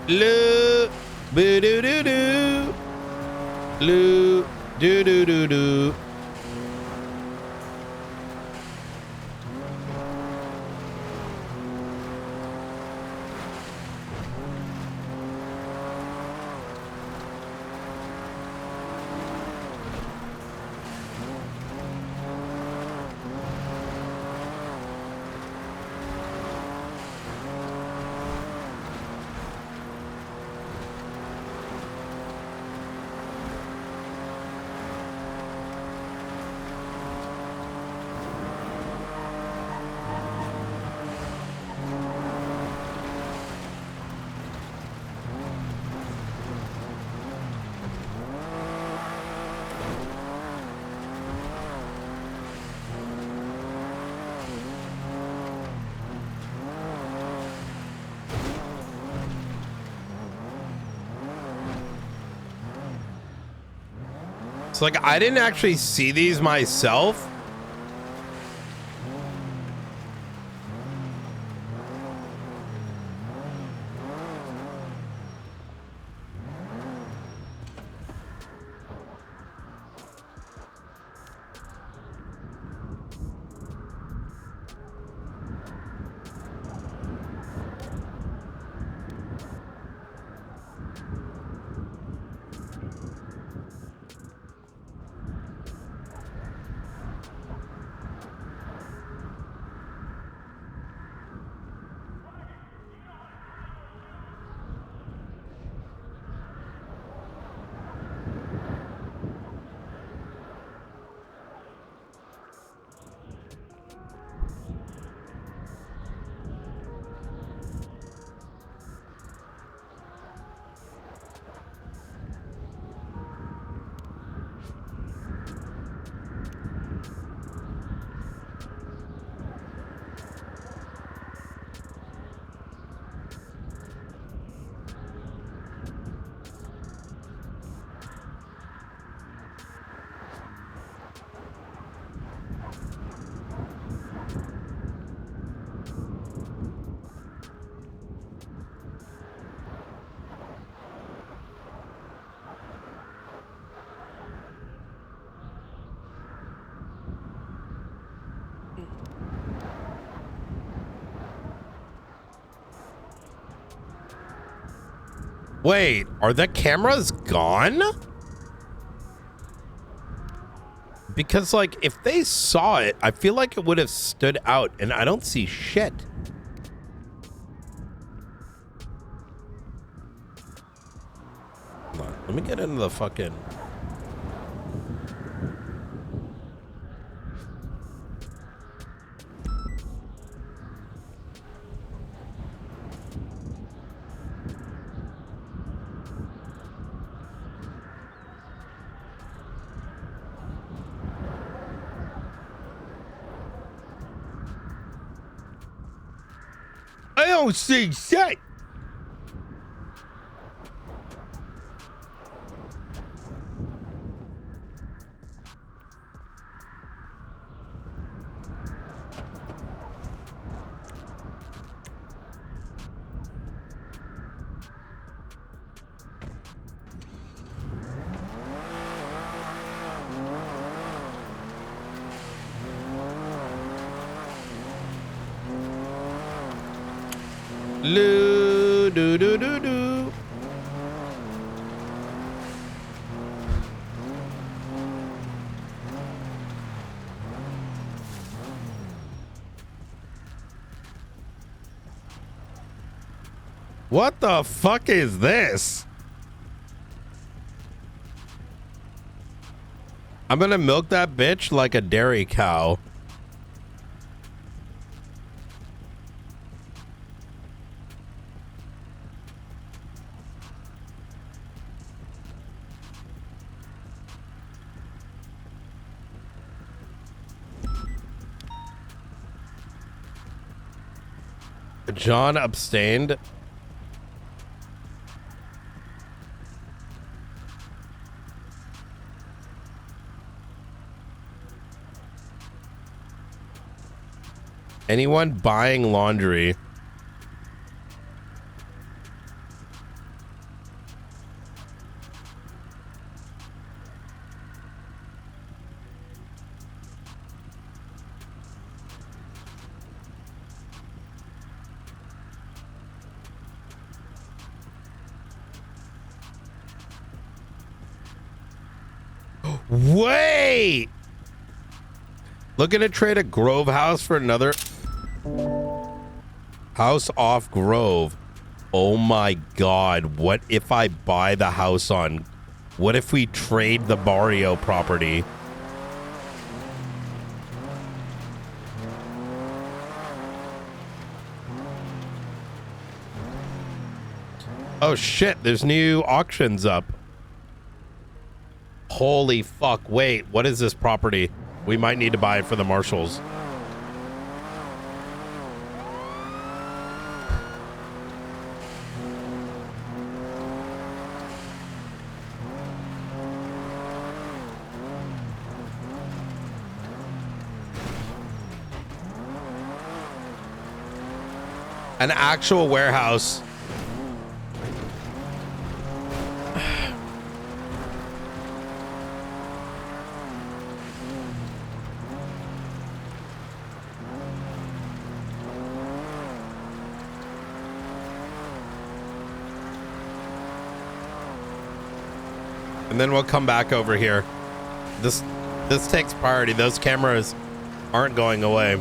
Loo, boo doo doo doo. Loo, doo doo doo doo. It's like I didn't actually see these myself. Wait, are the cameras gone? Because, like, if they saw it, I feel like it would have stood out, and I don't see shit. Hold on, let me get into the fucking... I don't see shit. Loo, doo doo doo doo. What the fuck is this? I'm gonna milk that bitch like a dairy cow. John abstained. Anyone buying laundry? Wait! Looking to trade a Grove house for another house off Grove. Oh my God. What if I buy the house on... What if we trade the Barrio property? Oh shit, there's new auctions up. Holy fuck, wait, what is this property? We might need to buy it for the marshals. An actual warehouse. And then we'll come back over here. This takes priority. Those cameras aren't going away.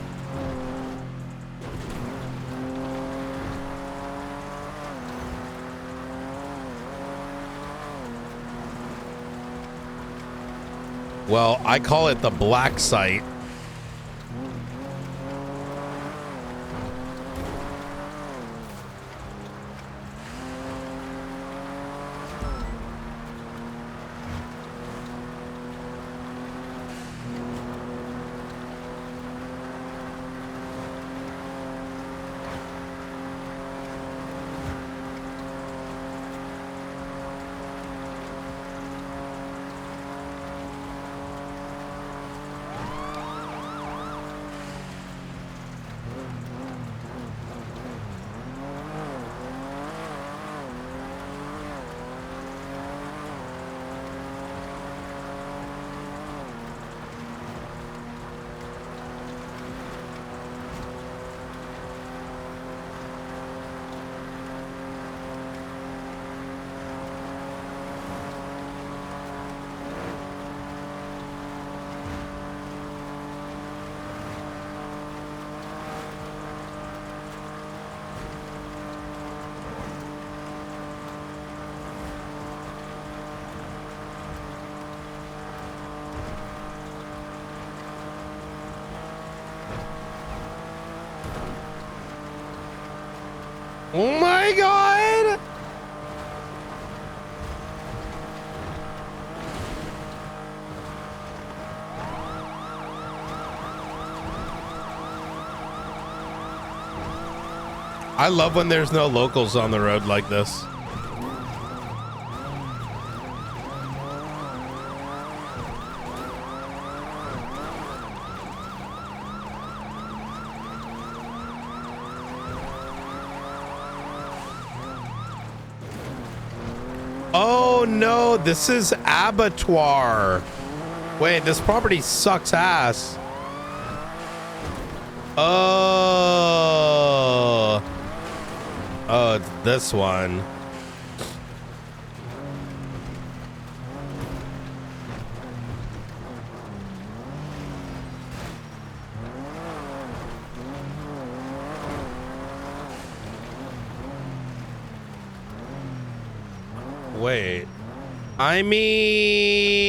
Well, I call it the black site. Oh my God! I love when there's no locals on the road like this. Oh no, this is abattoir. Wait, this property sucks ass. Oh, it's this one. Wait, I mean,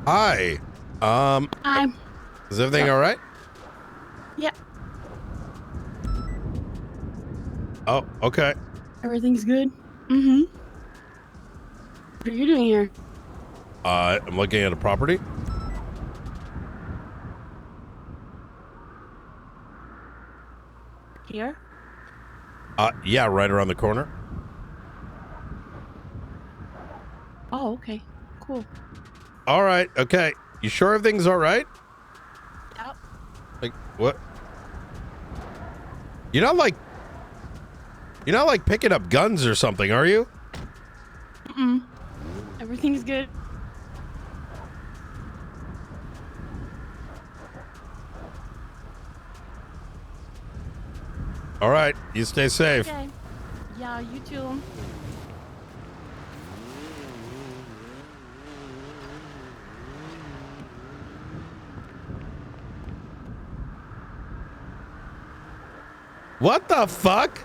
hi. Hi. Is everything all right? Yeah. Oh, okay. Everything's good? Mm-hmm. What are you doing here? I'm looking at a property. Here? Yeah, right around the corner. Oh, okay. Cool. All right, okay. You sure everything's all right? Yep. Like, what? You're not like picking up guns or something, are you? Mm-mm. Everything's good. All right, you stay safe. Okay. Yeah, you too. What the fuck?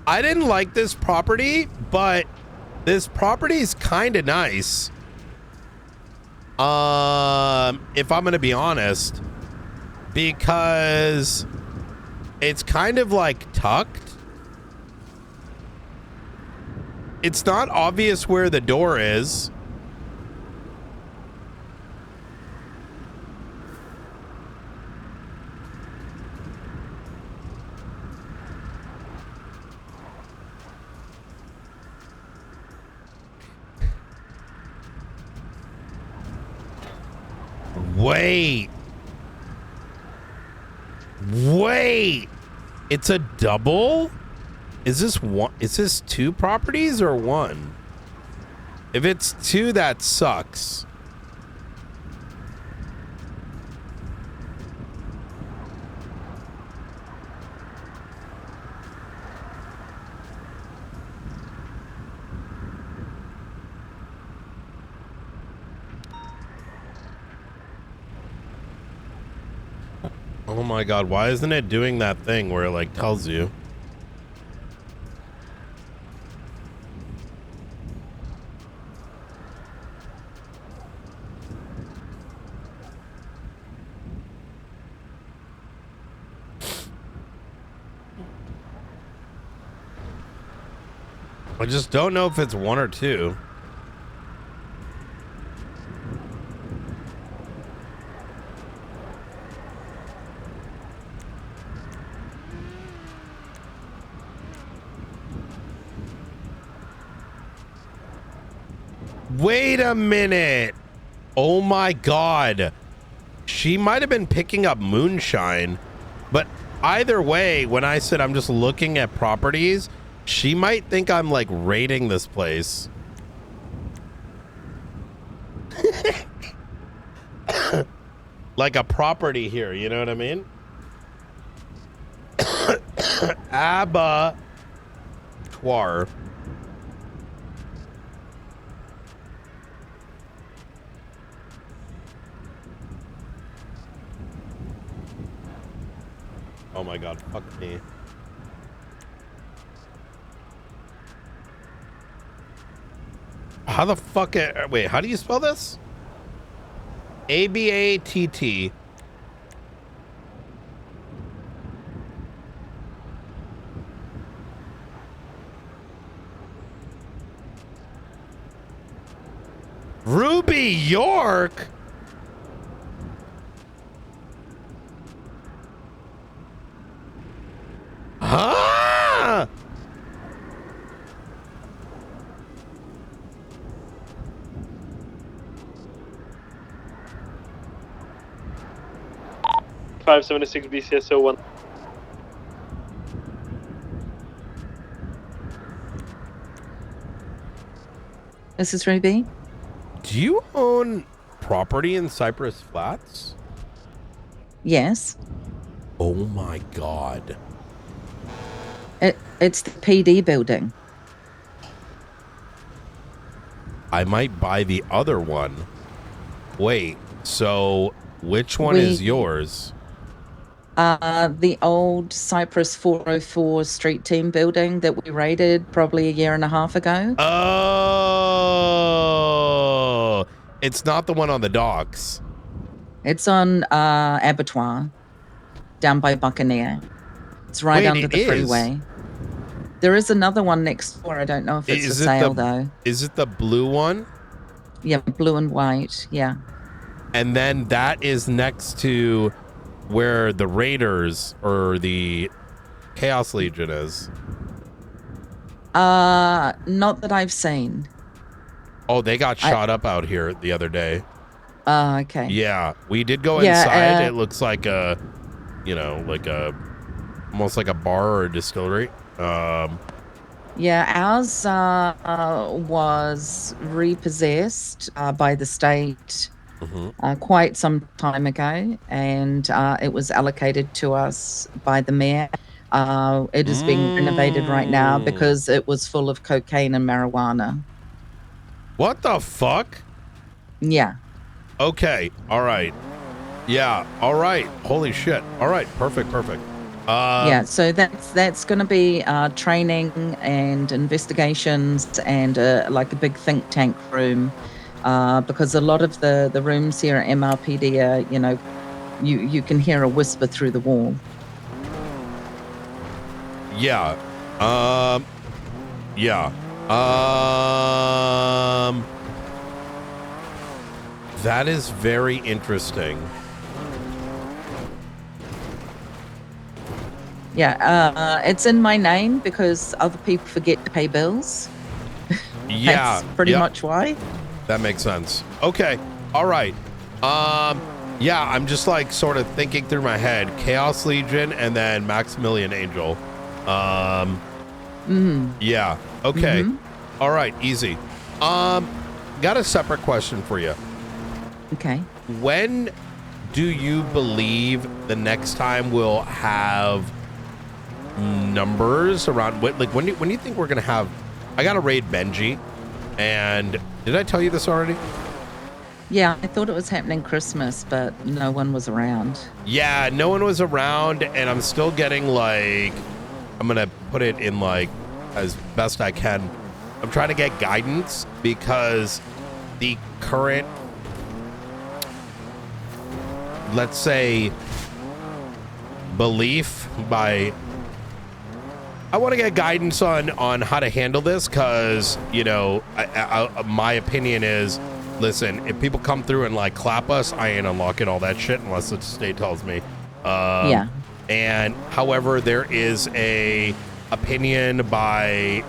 I didn't like this property, but this property is kind of nice. If I'm gonna be honest, because it's kind of like tucked. It's not obvious where the door is. Wait. It's a double? Is this two properties or one? If it's two, that sucks. Oh my god, why isn't it doing that thing where it like tells you? I just don't know if it's one or two. Wait a minute. Oh my god. She might have been picking up moonshine, but either way, when I said I'm just looking at properties, she might think I'm like raiding this place. Like a property here, you know what I mean? Abattoir. Oh my god, fuck me. How the fuck? Wait, how do you spell this? A-B-A-T-T. Ruby York? Huh? .576 BCSO 1. This is Ruby. Do you own property in Cypress Flats? Yes. Oh my god. It's the PD building. I might buy the other one. Wait, so which one is yours? The old Cypress 404 street team building that we raided probably a year and a half ago. Oh, it's not the one on the docks. It's on Abattoir, down by Buccaneer. It's right under the freeway. There is another one next door. I don't know if it's for sale, though. Is it the blue one? Yeah, blue and white. Yeah. And then that is next to where the Raiders or the Chaos Legion is. Not that I've seen. Oh, they got shot up out here the other day. Okay. Yeah, we did go inside. It looks like a, you know, like a, almost like a bar or a distillery. Yeah, ours was repossessed by the state quite some time ago, and it was allocated to us by the mayor. It is being renovated right now because it was full of cocaine and marijuana. What the fuck? Yeah. Okay. All right. Yeah. All right. Holy shit. All right. Perfect. Yeah, so that's going to be training and investigations and like a big think tank room, because a lot of the rooms here at MRPD are, you know, you can hear a whisper through the wall. Yeah. Yeah. That is very interesting. Yeah, it's in my name because other people forget to pay bills. Yeah. That's pretty much why. That makes sense. Okay. All right. Yeah, I'm just like sort of thinking through my head. Chaos Legion and then Maximilian Angel. Yeah. Okay. All right. Easy. Got a separate question for you. Okay. When do you believe the next time we'll have numbers around what, like when do you think we're gonna have? I gotta raid Benji, and did I tell you this already? Yeah, I thought it was happening Christmas, but no one was around. Yeah, no one was around, and I'm still getting like, I'm gonna put it in like as best I can. I'm trying to get guidance because the current, let's say, belief by, I want to get guidance on how to handle this because, you know, my opinion is, listen, if people come through and like clap us, I ain't unlocking all that shit unless the state tells me. Yeah. And however, there is a opinion by,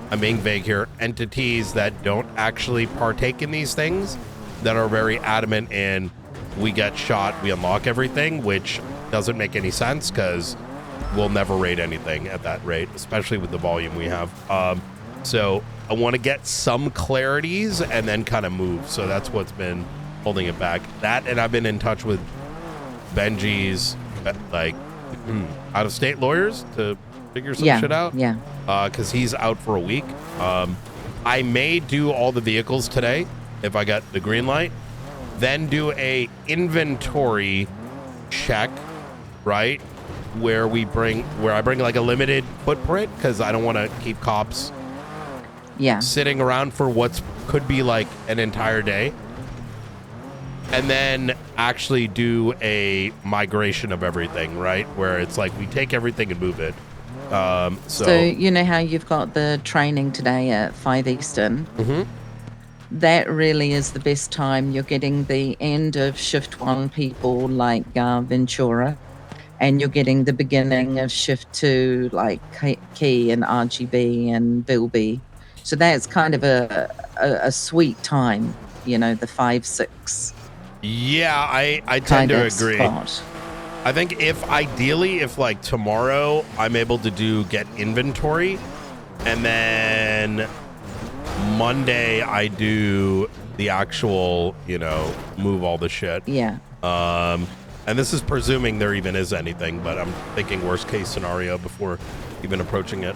I'm being vague here, entities that don't actually partake in these things that are very adamant in, we get shot, we unlock everything, which doesn't make any sense because we'll never raid anything at that rate, especially with the volume we have. So I want to get some clarities and then kind of move. So that's what's been holding it back. That, and I've been in touch with Benji's like out-of-state lawyers to figure some shit out. Yeah. Because he's out for a week. I may do all the vehicles today if I got the green light. Then do a inventory check, right? Where I bring like a limited footprint because I don't want to keep cops sitting around for what's could be like an entire day. And then actually do a migration of everything, right? Where it's like we take everything and move it. So you know how you've got the training today at 5 Eastern? That really is the best time. You're getting the end of shift 1 people like Ventura, and you're getting the beginning of shift 2 like Key and RGB and Bilby. So that's kind of a sweet time, you know, the 5-6. Yeah, I tend to agree. Spot. I think if like tomorrow I'm able to get inventory, and then Monday I do the actual, you know, move all the shit. Yeah. And this is presuming there even is anything, but I'm thinking worst case scenario before even approaching it.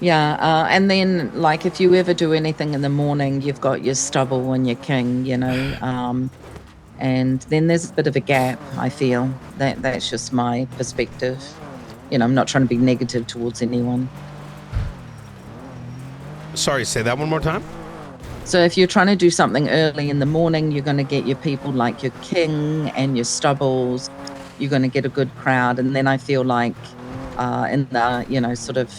Yeah, and then like if you ever do anything in the morning, you've got your stubble and your king, you know, and then there's a bit of a gap. I feel that's just my perspective. You know, I'm not trying to be negative towards anyone. Sorry, say that one more time. So if you're trying to do something early in the morning, you're going to get your people like your king and your stubbles. You're going to get a good crowd, and then I feel like in the, you know, sort of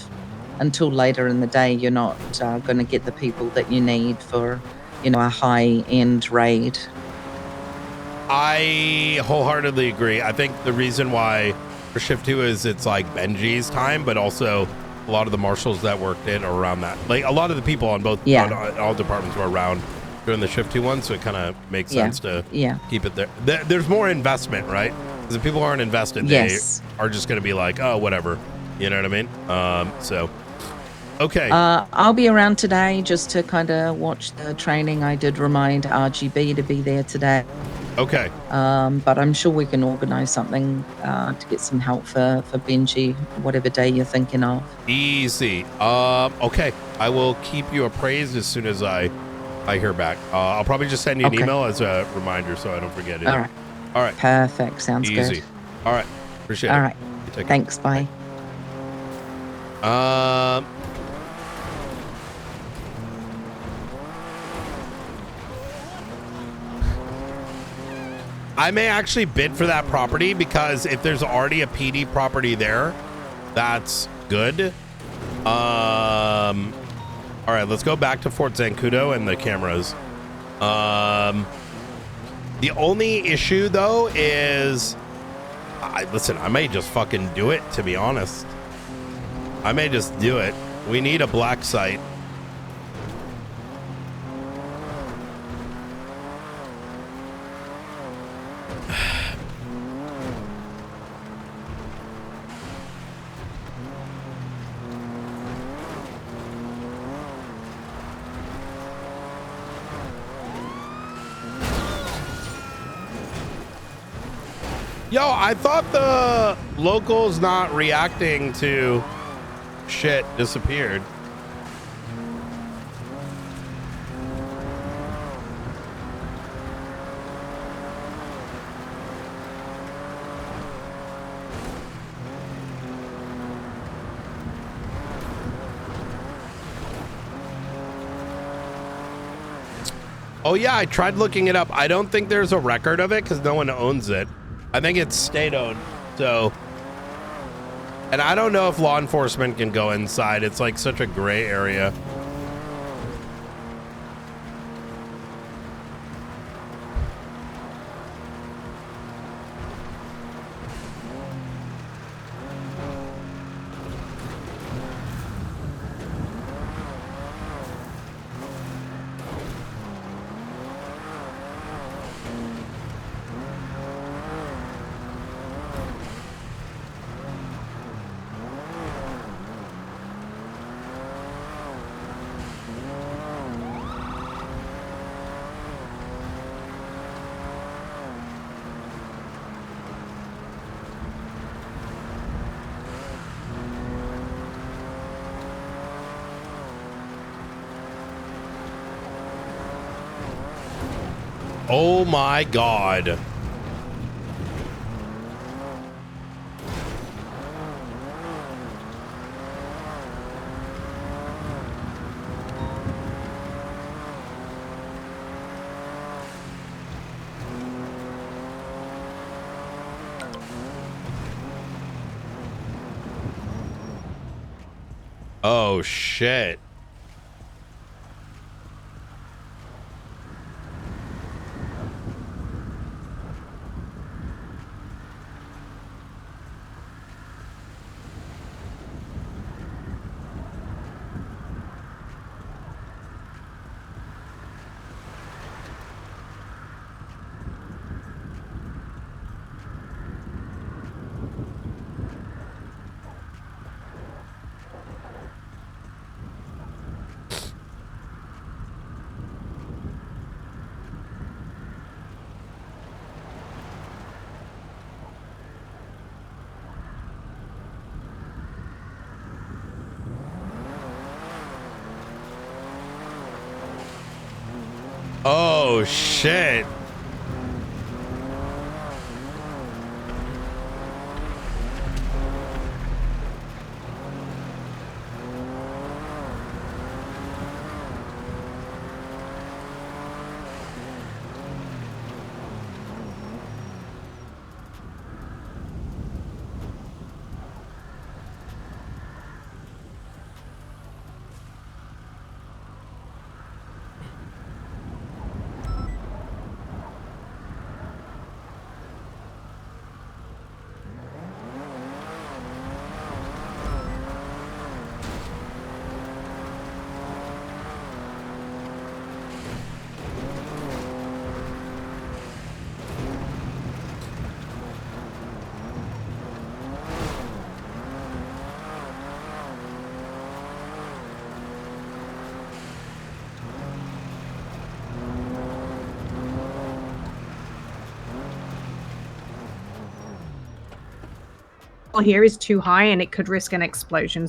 until later in the day, you're not going to get the people that you need for, you know, a high-end raid. I wholeheartedly agree. I think the reason why for shift 2 is it's like Benji's time, but also a lot of the marshals that worked in are around that. Like a lot of the people on both, on all departments were around during the shift 2 one, so it kind of makes sense to keep it there. There's more investment, right? Because if people aren't invested, they are just going to be like, oh, whatever. You know what I mean? So, okay. I'll be around today just to kind of watch the training. I did remind RGB to be there today. Okay. But I'm sure we can organize something to get some help for Benji, whatever day you're thinking of. Easy. Okay. I will keep you appraised as soon as I hear back. I'll probably just send you an email as a reminder so I don't forget it. All right. All right. Perfect. Sounds Easy. good. All right. Appreciate it. All right. Thanks. Bye. I may actually bid for that property because if there's already a PD property there, that's good. All right, let's go back to Fort Zancudo and the cameras. The only issue though is, listen, I may just fucking do it, to be honest. I may just do it. We need a black site. Yo, I thought the locals not reacting to shit disappeared. Oh yeah, I tried looking it up. I don't think there's a record of it because no one owns it. I think it's state-owned, so... And I don't know if law enforcement can go inside. It's like such a gray area. Oh my God. Oh shit. Oh, shit. Here is too high and it could risk an explosion.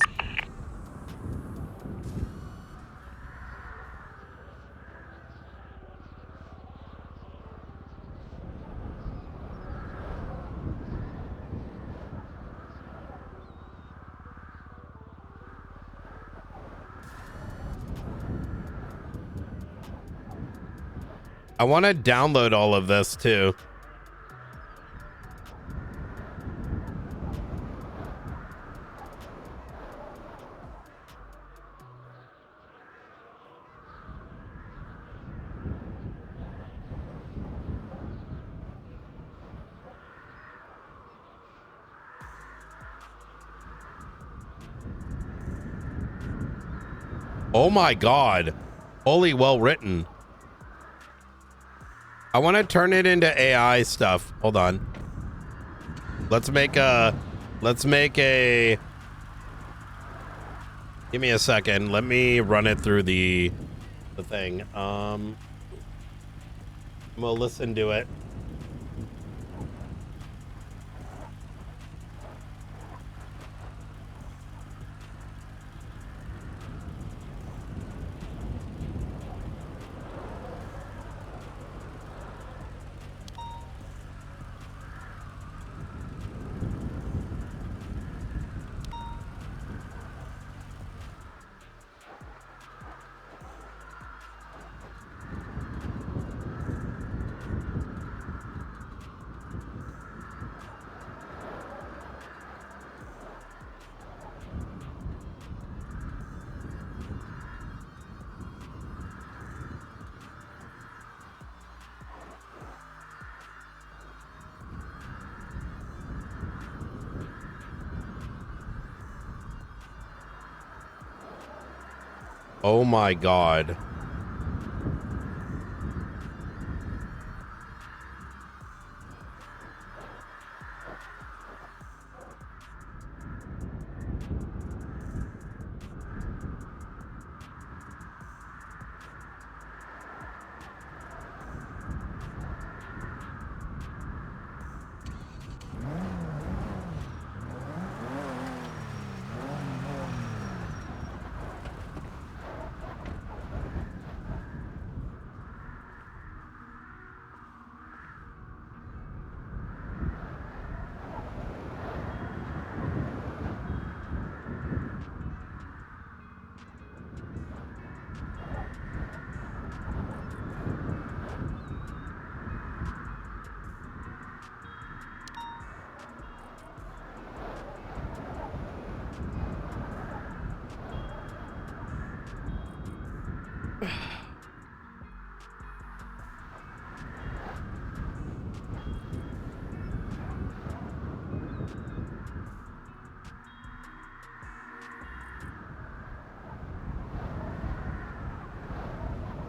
I want to download all of this too. Oh my God. Holy well written. I want to turn it into AI stuff. Hold on. Let's make a give me a second. Let me run it through the thing. We'll listen to it. Oh my God.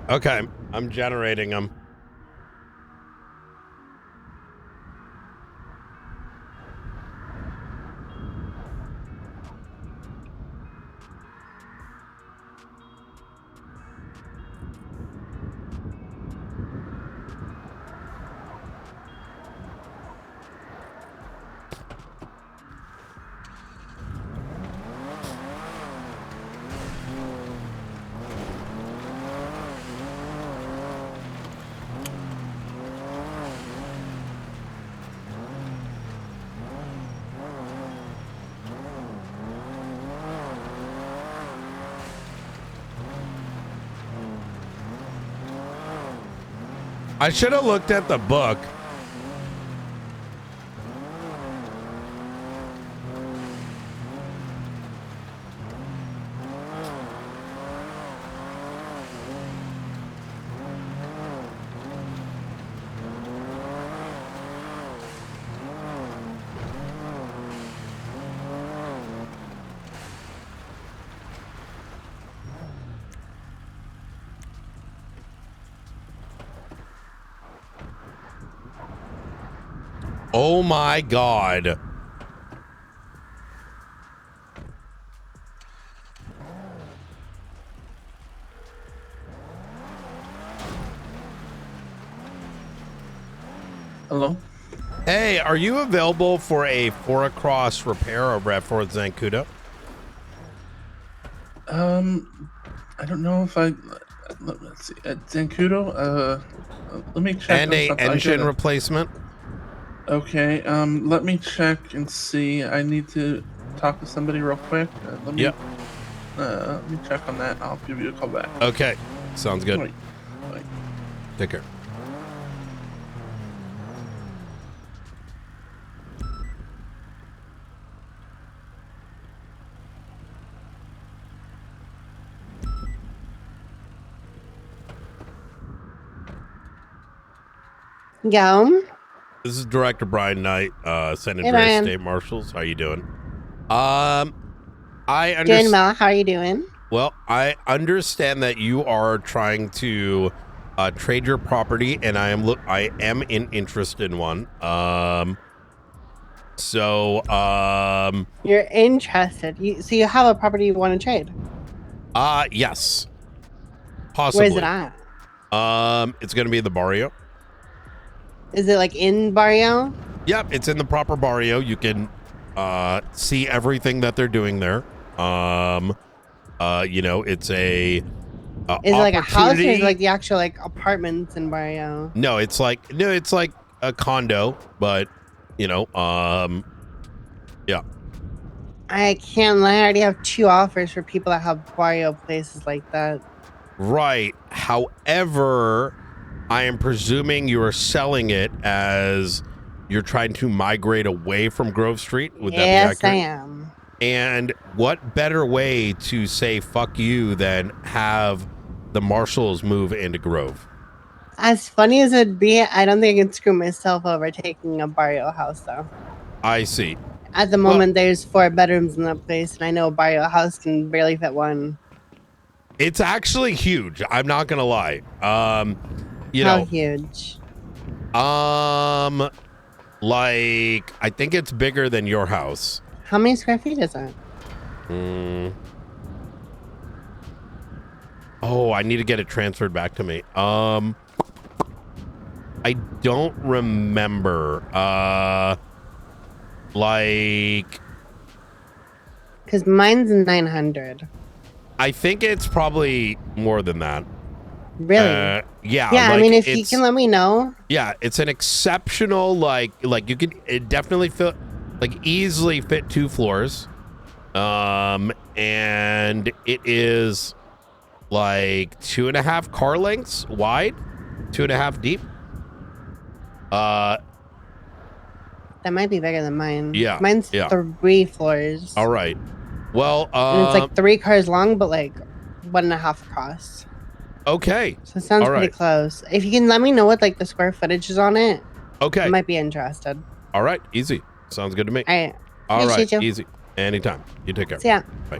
Okay, I'm generating them. I should have looked at the book. Oh my God. Hello? Hey, are you available for a 4 across repair over at Fort Zancudo? I don't know if let's see, at Zancudo, let me check. And a engine replacement? Okay, let me check and see. I need to talk to somebody real quick. Let me check on that. I'll give you a call back. Okay, sounds good. Right. Right. Take care. Go. This is Director Brian Knight, San Hey, Andreas Brian. State Marshals. How you doing? I Doing understand. well. How are you doing? Well, I understand that you are trying to trade your property, and I am in interest in one. You're interested. So you have a property you want to trade? Yes, possibly. Where's it at? It's gonna be the barrio. Is it like in Barrio? Yep, it's in the proper barrio. You can see everything that they're doing there. You know, it's a Is it like a house or is opportunity- it like the actual like apartments in Barrio? No, it's like a condo, but you know, yeah. I can't lie. I already have 2 offers for people that have Barrio places like that. Right. However, I am presuming you are selling it as you're trying to migrate away from Grove Street. Would that be Yes, accurate? I am. And what better way to say fuck you than have the marshals move into Grove? As funny as it'd be, I don't think I can screw myself over taking a Barrio house though. I see. At the moment, there's 4 bedrooms in that place, and I know a Barrio house can barely fit one. It's actually huge. I'm not gonna lie. You How know, huge? like I think it's bigger than your house. How many square feet is it? Oh, I need to get it transferred back to me. I don't remember. Like, Because mine's 900. I think it's probably more than that. Really? Yeah. Yeah, like, I mean, if you it's- can let me know. Yeah, it's an exceptional, like you can it definitely fit, like easily fit 2 floors. And it is like 2.5 car lengths wide, 2.5 deep. That might be bigger than mine. Yeah, Mine's yeah. 3 floors. All right. Well, And it's like 3 cars long, but like 1.5 across. okay. So it sounds All pretty right. close. If you can let me know what like the square footage is on it, Okay. I might be interested. All right. Easy. Sounds good to me. All right. All right. Appreciate you. Easy. Anytime. You take care. See ya. Bye.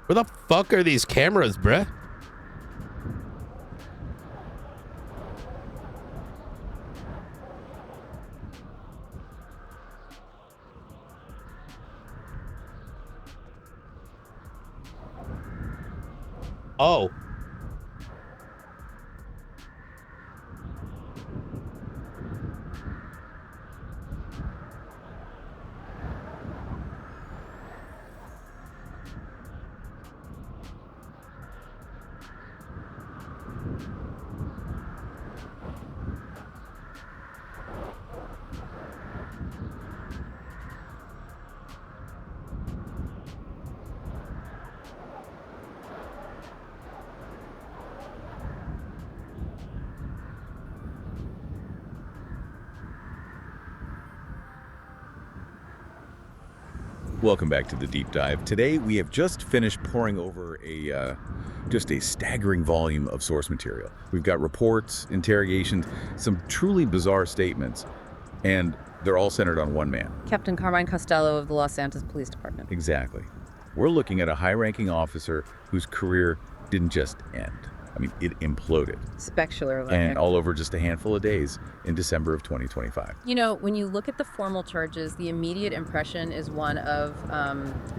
Where the fuck are these cameras, bruh? Oh. Welcome back to the deep dive. Today we have just finished poring over just a staggering volume of source material. We've got reports, interrogations, some truly bizarre statements, and they're all centered on one man. Captain Carmine Costello of the Los Santos Police Department. Exactly. We're looking at a high-ranking officer whose career didn't just end. I mean, it imploded. Spectacularly. And all over just a handful of days in December of 2025. You know, when you look at the formal charges, the immediate impression is one of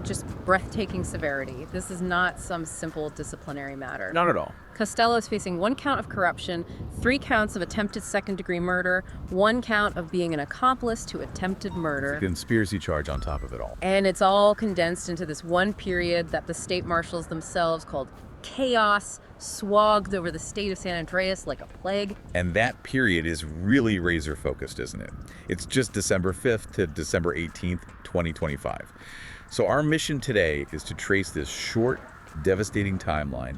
just breathtaking severity. This is not some simple disciplinary matter. Not at all. Costello is facing 1 count of corruption, 3 counts of attempted second-degree murder, 1 count of being an accomplice to attempted murder. It's a conspiracy charge on top of it all. And it's all condensed into this one period that the state marshals themselves called chaos, swagged over the state of San Andreas like a plague. And that period is really razor focused, isn't it? It's just December 5th to December 18th, 2025. So our mission today is to trace this short, devastating timeline.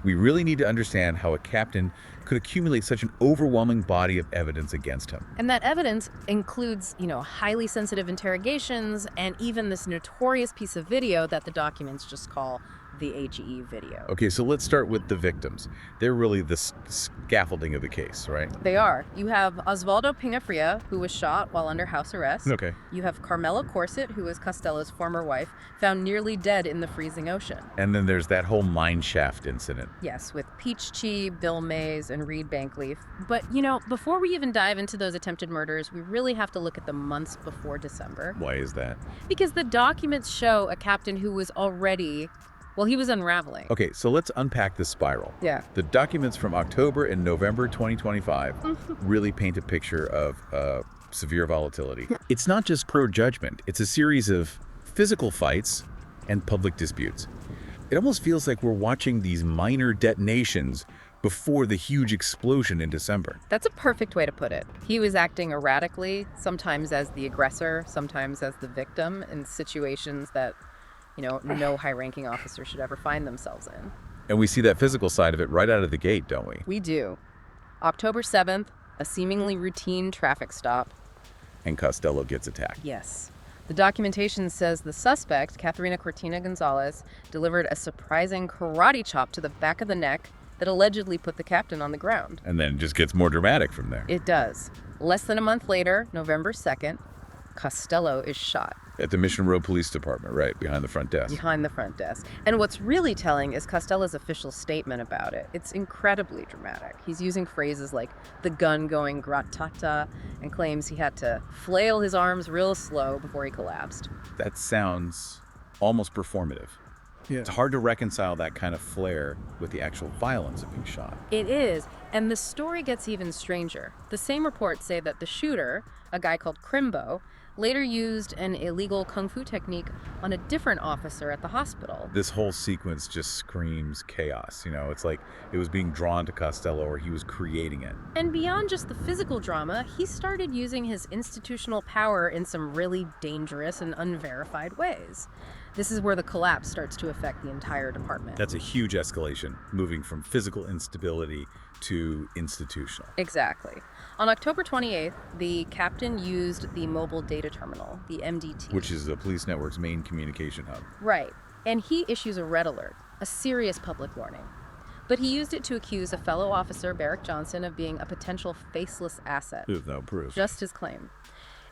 We really need to understand how a captain could accumulate such an overwhelming body of evidence against him. And that evidence includes, highly sensitive interrogations and even this notorious piece of video that the documents just call the HE video. Okay, so let's start with the victims. They're really the scaffolding of the case, right? They are. You have Osvaldo Pinafria, who was shot while under house arrest. Okay. You have Carmela Corset, who is Costello's former wife, found nearly dead in the freezing ocean. And then there's that whole mine shaft incident. Yes, with Peach Chi, Bill Mays, and Reed Bankleaf. But, before we even dive into those attempted murders, we really have to look at the months before December. Why is that? Because the documents show a captain who was already... Well, he was unraveling. Okay, so let's unpack this spiral. Yeah. The documents from October and November 2025 really paint a picture of severe volatility. It's not just poor judgment. It's a series of physical fights and public disputes. It almost feels like we're watching these minor detonations before the huge explosion in December. That's a perfect way to put it. He was acting erratically, sometimes as the aggressor, sometimes as the victim in situations that no high-ranking officer should ever find themselves in. And we see that physical side of it right out of the gate, don't we? We do. October 7th, a seemingly routine traffic stop. And Costello gets attacked. Yes. The documentation says the suspect, Katharina Cortina Gonzalez, delivered a surprising karate chop to the back of the neck that allegedly put the captain on the ground. And then it just gets more dramatic from there. It does. Less than a month later, November 2nd, Costello is shot. At the Mission Road Police Department, right, behind the front desk. Behind the front desk. And what's really telling is Costello's official statement about it. It's incredibly dramatic. He's using phrases like the gun going gratata and claims he had to flail his arms real slow before he collapsed. That sounds almost performative. Yeah. It's hard to reconcile that kind of flair with the actual violence of being shot. It is, and the story gets even stranger. The same reports say that the shooter, a guy called Crimbo, later used an illegal kung fu technique on a different officer at the hospital. This whole sequence just screams chaos. It's like it was being drawn to Costello or he was creating it. And beyond just the physical drama, he started using his institutional power in some really dangerous and unverified ways. This is where the collapse starts to affect the entire department. That's a huge escalation, moving from physical instability to institutional. Exactly. On October 28th, the captain used the mobile data terminal, the MDT. Which is the police network's main communication hub. Right. And he issues a red alert, a serious public warning. But he used it to accuse a fellow officer, Barrick Johnson, of being a potential faceless asset. With no proof. Just his claim.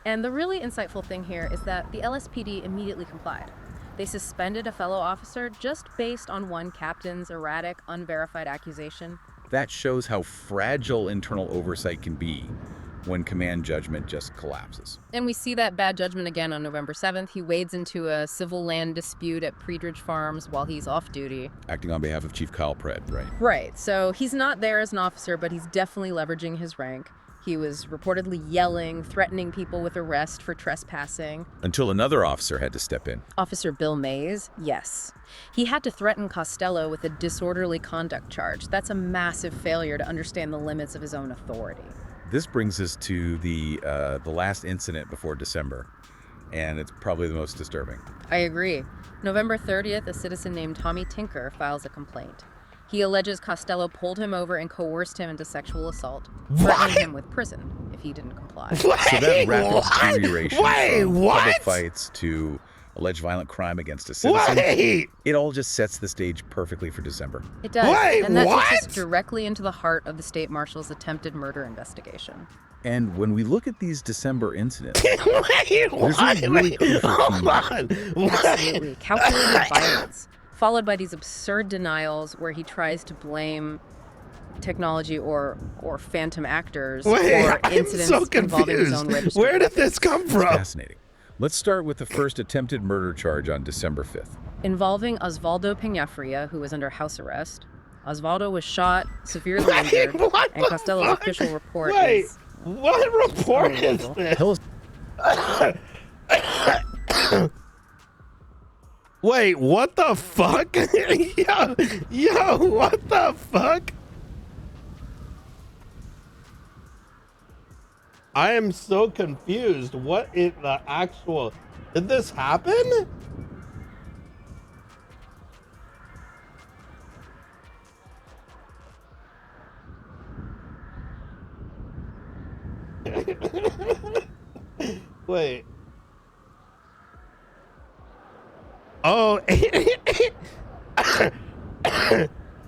And the really insightful thing here is that the LSPD immediately complied. They suspended a fellow officer just based on one captain's erratic, unverified accusation. That shows how fragile internal oversight can be when command judgment just collapses. And we see that bad judgment again on November 7th. He wades into a civil land dispute at Predridge Farms while he's off duty. Acting on behalf of Chief Kyle Pred, right? Right. So he's not there as an officer, but he's definitely leveraging his rank. He was reportedly yelling, threatening people with arrest for trespassing. Until another officer had to step in. Officer Bill Mays, yes. He had to threaten Costello with a disorderly conduct charge. That's a massive failure to understand the limits of his own authority. This brings us to the last incident before December, and it's probably the most disturbing. I agree. November 30th, a citizen named Tommy Tinker files a complaint. He alleges Costello pulled him over and coerced him into sexual assault, threatening him with prison if he didn't comply. So that rapid deterioration from public fights to alleged violent crime against a citizen. Wait! It all just sets the stage perfectly for December. It does. Wait, and that what? takes us directly into the heart of the state marshal's attempted murder investigation. And when we look at these December incidents, Wait, there's a really crucial hold key. on. What? Absolutely. Calculated violence, followed by these absurd denials where he tries to blame technology or phantom actors Wait, for I'm incidents so involving his own confused. registered Where did this come It's from? fascinating. Let's start with the first attempted murder charge on December 5th. involving Osvaldo Peñafria, who was under house arrest. Osvaldo was shot, severely Wait, injured, what and the Costello's fuck? official report Wait, is what report is unbelievable. this? Tell us Wait, what the fuck? yo, what the fuck? I am so confused. What is the actual... Did this happen? Wait. Oh,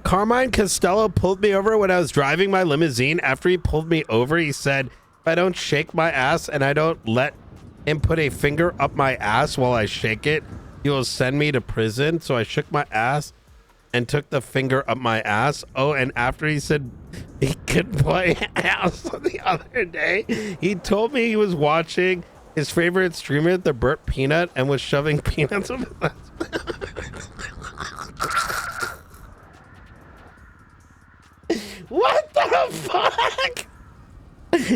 Carmine Costello pulled me over when I was driving my limousine. After he pulled me over, he said, if I don't shake my ass and I don't let him put a finger up my ass while I shake it, he will send me to prison. So I shook my ass and took the finger up my ass. Oh, and after he said he could play ass the other day, he told me he was watching his favorite streamer, the Burt Peanut, and was shoving peanuts up his ass. What the fuck?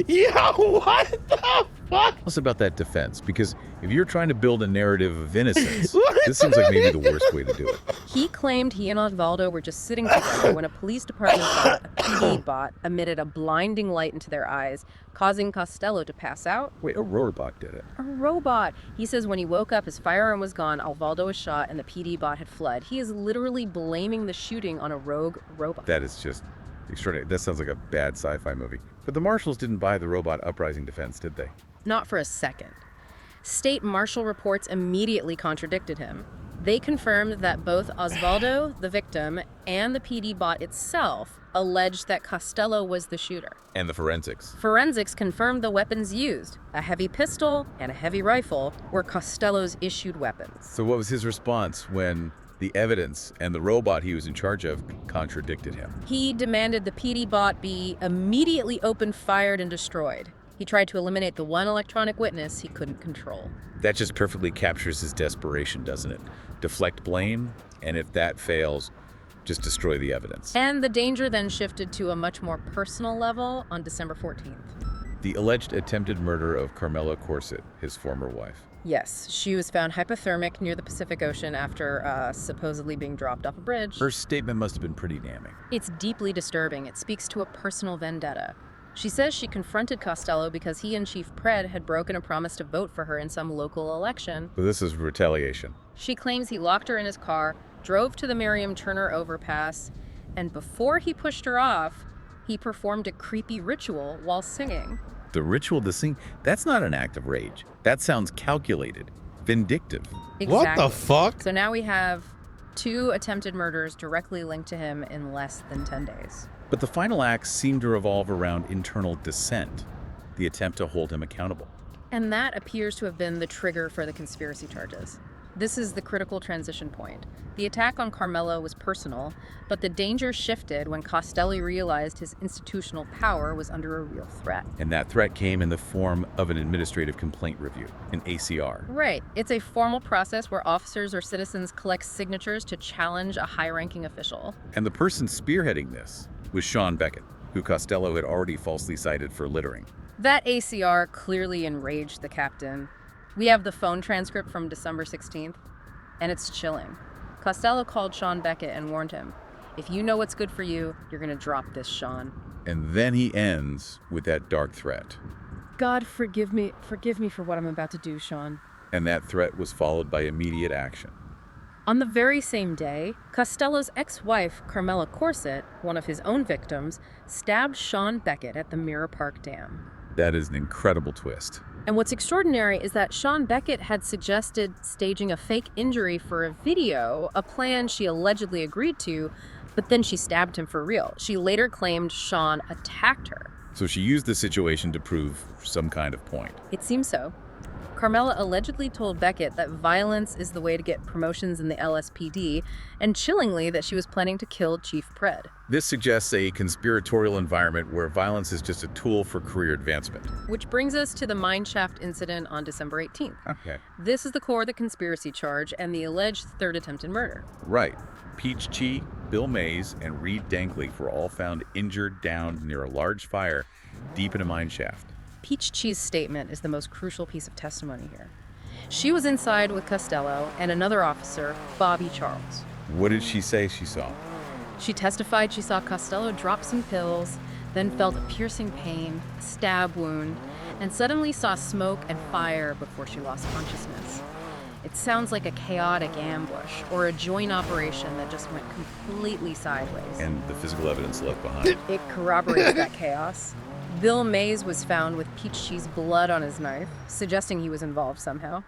Yo, what the fuck? Tell us about that defense, because if you're trying to build a narrative of innocence, What this seems like maybe the worst way to do it. He claimed he and Osvaldo were just sitting together when a police department bot, a PD bot, emitted a blinding light into their eyes, causing Costello to pass out. Wait, a robot did it. A robot. He says when he woke up, his firearm was gone, Osvaldo was shot, and the PD bot had fled. He is literally blaming the shooting on a rogue robot. That is just extraordinary. That sounds like a bad sci-fi movie. But the marshals didn't buy the robot uprising defense, did they? Not for a second. State marshal reports immediately contradicted him. They confirmed that both Osvaldo, the victim, and the PD bot itself alleged that Costello was the shooter. And the forensics. Forensics confirmed the weapons used, a heavy pistol and a heavy rifle, were Costello's issued weapons. So what was his response when the evidence and the robot he was in charge of contradicted him? He demanded the PD bot be immediately opened, fired, and destroyed. He tried to eliminate the one electronic witness he couldn't control. That just perfectly captures his desperation, doesn't it? Deflect blame, and if that fails, just destroy the evidence. And the danger then shifted to a much more personal level on December 14th. The alleged attempted murder of Carmela Corset, his former wife. Yes, she was found hypothermic near the Pacific Ocean after supposedly being dropped off a bridge. Her statement must have been pretty damning. It's deeply disturbing. It speaks to a personal vendetta. She says she confronted Costello because he and Chief Pred had broken a promise to vote for her in some local election. So this is retaliation. She claims he locked her in his car, drove to the Miriam Turner overpass, and before he pushed her off, he performed a creepy ritual while singing. The ritual to sing, that's not an act of rage. That sounds calculated, vindictive. Exactly. What the fuck? So now we have 2 attempted murders directly linked to him in less than 10 days. But the final acts seem to revolve around internal dissent, the attempt to hold him accountable. And that appears to have been the trigger for the conspiracy charges. This is the critical transition point. The attack on Carmelo was personal, but the danger shifted when Costello realized his institutional power was under a real threat. And that threat came in the form of an administrative complaint review, an ACR. Right. It's a formal process where officers or citizens collect signatures to challenge a high-ranking official. And the person spearheading this was Sean Beckett, who Costello had already falsely cited for littering. That ACR clearly enraged the captain. We have the phone transcript from December 16th, and it's chilling. Costello called Sean Beckett and warned him, if you know what's good for you, you're going to drop this, Sean. And then he ends with that dark threat. God, forgive me for what I'm about to do, Sean. And that threat was followed by immediate action. On the very same day, Costello's ex-wife, Carmela Corset, one of his own victims, stabbed Sean Beckett at the Mirror Park Dam. That is an incredible twist. And what's extraordinary is that Sean Beckett had suggested staging a fake injury for a video, a plan she allegedly agreed to, but then she stabbed him for real. She later claimed Sean attacked her. So she used the situation to prove some kind of point. It seems so. Carmela allegedly told Beckett that violence is the way to get promotions in the LSPD, and chillingly that she was planning to kill Chief Pred. This suggests a conspiratorial environment where violence is just a tool for career advancement. Which brings us to the mineshaft incident on December 18th. Okay. This is the core of the conspiracy charge and the alleged third attempted murder. Right. Peach Chi, Bill Mays, and Reed Dankley were all found injured down near a large fire deep in a mine shaft. Peach Chi's statement is the most crucial piece of testimony here. She was inside with Costello and another officer, Bobby Charles. What did she say she saw? She testified she saw Costello drop some pills, then felt a piercing pain, a stab wound, and suddenly saw smoke and fire before she lost consciousness. It sounds like a chaotic ambush or a joint operation that just went completely sideways. And the physical evidence left behind. It corroborates that chaos. Bill Mays was found with Peach Chi's blood on his knife, suggesting he was involved somehow.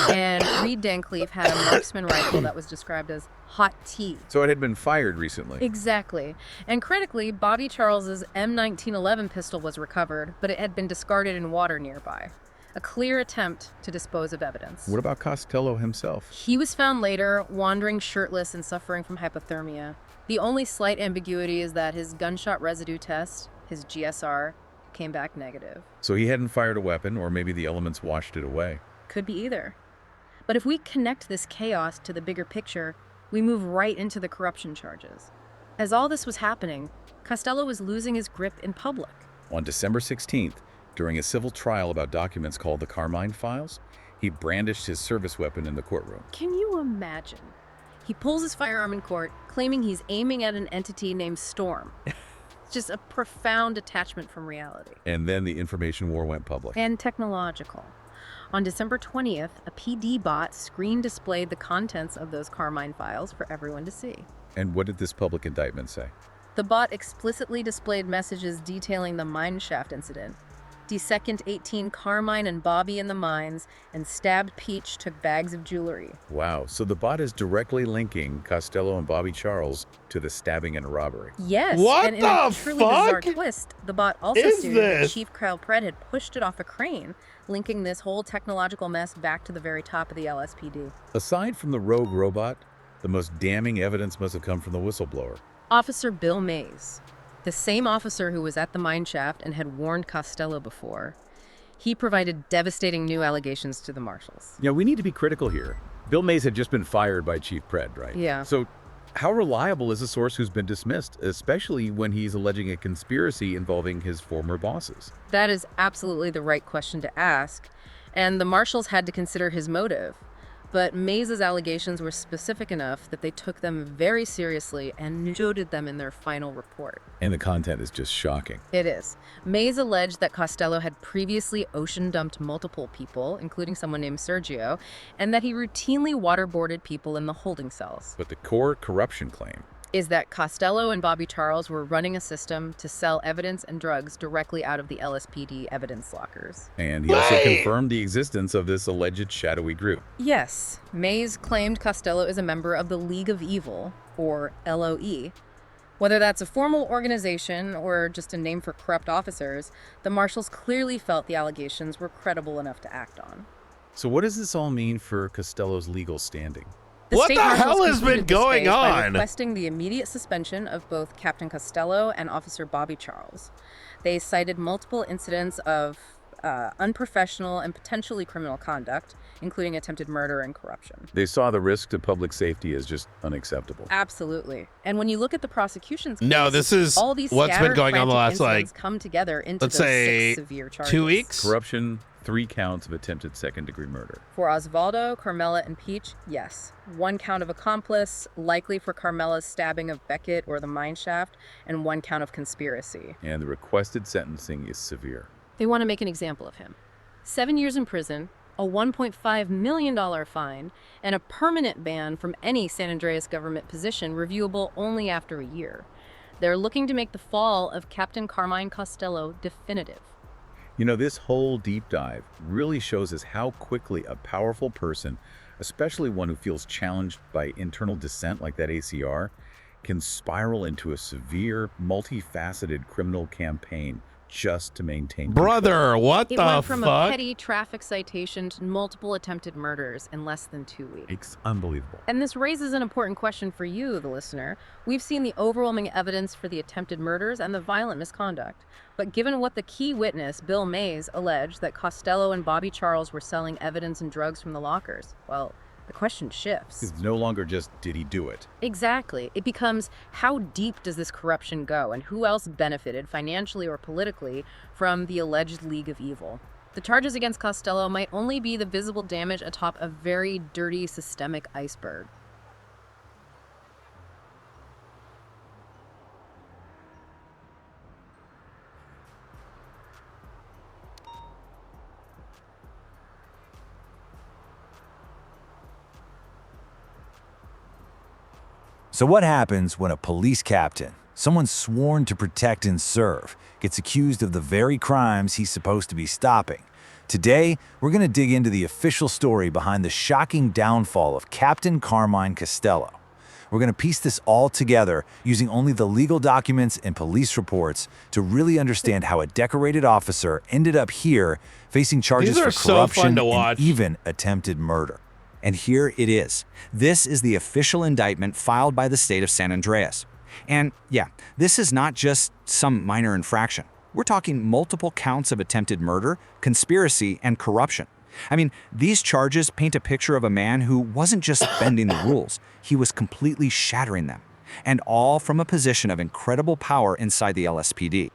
And Reed Dancleave had a marksman rifle that was described as hot tea. So it had been fired recently. Exactly. And critically, Bobby Charles's M1911 pistol was recovered, but it had been discarded in water nearby. A clear attempt to dispose of evidence. What about Costello himself? He was found later, wandering shirtless and suffering from hypothermia. The only slight ambiguity is that his gunshot residue test, his GSR, came back negative. So he hadn't fired a weapon, or maybe the elements washed it away. Could be either. But if we connect this chaos to the bigger picture, we move right into the corruption charges. As all this was happening, Costello was losing his grip in public. On December 16th, during a civil trial about documents called the Carmine Files, he brandished his service weapon in the courtroom. Can you imagine? He pulls his firearm in court, claiming he's aiming at an entity named Storm. Just a profound detachment from reality. And then the information war went public. And technological. On December 20th, a PD bot screen displayed the contents of those Carmine files for everyone to see. And what did this public indictment say? The bot explicitly displayed messages detailing the mine shaft incident. Dessecond 18 Carmine and Bobby in the mines, and stabbed Peach took bags of jewelry. Wow, so the bot is directly linking Costello and Bobby Charles to the stabbing and robbery. Yes, What and in the a truly bizarre fuck twist, the bot also is stated that this? Chief Kyle Pred had pushed it off a crane, linking this whole technological mess back to the very top of the LSPD. Aside from the rogue robot, the most damning evidence must have come from the whistleblower. Officer Bill Mays, the same officer who was at the mine shaft and had warned Costello before. He provided devastating new allegations to the marshals. Yeah, we need to be critical here. Bill Mays had just been fired by Chief Pred, right? Yeah. So how reliable is a source who's been dismissed, especially when he's alleging a conspiracy involving his former bosses? That is absolutely the right question to ask, and the marshals had to consider his motive. But Mays' allegations were specific enough that they took them very seriously and noted them in their final report. And the content is just shocking. It is. Mays alleged that Costello had previously ocean dumped multiple people, including someone named Sergio, and that he routinely waterboarded people in the holding cells. But the core corruption claim Is that Costello and Bobby Charles were running a system to sell evidence and drugs directly out of the LSPD evidence lockers. And he also confirmed the existence of this alleged shadowy group. Yes, Mays claimed Costello is a member of the League of Evil, or LOE. Whether that's a formal organization or just a name for corrupt officers, the marshals clearly felt the allegations were credible enough to act on. So what does this all mean for Costello's legal standing? What state the marshals hell has concluded been this going phase by on? requesting the immediate suspension of both Captain Costello and Officer Bobby Charles. They cited multiple incidents of unprofessional and potentially criminal conduct, including attempted murder and corruption. They saw the risk to public safety as just unacceptable. Absolutely. And when you look at the prosecution's No, case, this is all these what's been scattered, going on the frantic last, incidents come together into let's those say 6 severe charges. 2 weeks? Corruption, 3 counts of attempted second-degree murder. For Osvaldo, Carmela, and Peach, yes. 1 count of accomplice, likely for Carmela's stabbing of Beckett or the mine shaft, and 1 count of conspiracy. And the requested sentencing is severe. They want to make an example of him. 7 years in prison, a $1.5 million fine, and a permanent ban from any San Andreas government position reviewable only after a year. They're looking to make the fall of Captain Carmine Costello definitive. You know, this whole deep dive really shows us how quickly a powerful person, especially one who feels challenged by internal dissent like that ACR, can spiral into a severe, multifaceted criminal campaign just to maintain Brother, what the It went from fuck? a petty traffic citation to multiple attempted murders in less than 2 weeks. It's unbelievable. And this raises an important question for you, the listener. We've seen the overwhelming evidence for the attempted murders and the violent misconduct. But given what the key witness, Bill Mays, alleged that Costello and Bobby Charles were selling evidence and drugs from the lockers, well, the question shifts. It's no longer just, did he do it? Exactly. It becomes, how deep does this corruption go, and who else benefited financially or politically from the alleged League of Evil? The charges against Costello might only be the visible damage atop a very dirty systemic iceberg. So what happens when a police captain, someone sworn to protect and serve, gets accused of the very crimes he's supposed to be stopping? Today, we're going to dig into the official story behind the shocking downfall of Captain Carmine Costello. We're going to piece this all together using only the legal documents and police reports to really understand how a decorated officer ended up here facing charges for corruption and even attempted murder. And here it is. This is the official indictment filed by the state of San Andreas. And yeah, this is not just some minor infraction. We're talking multiple counts of attempted murder, conspiracy, and corruption. I mean, these charges paint a picture of a man who wasn't just bending the rules, he was completely shattering them. And all from a position of incredible power inside the LSPD.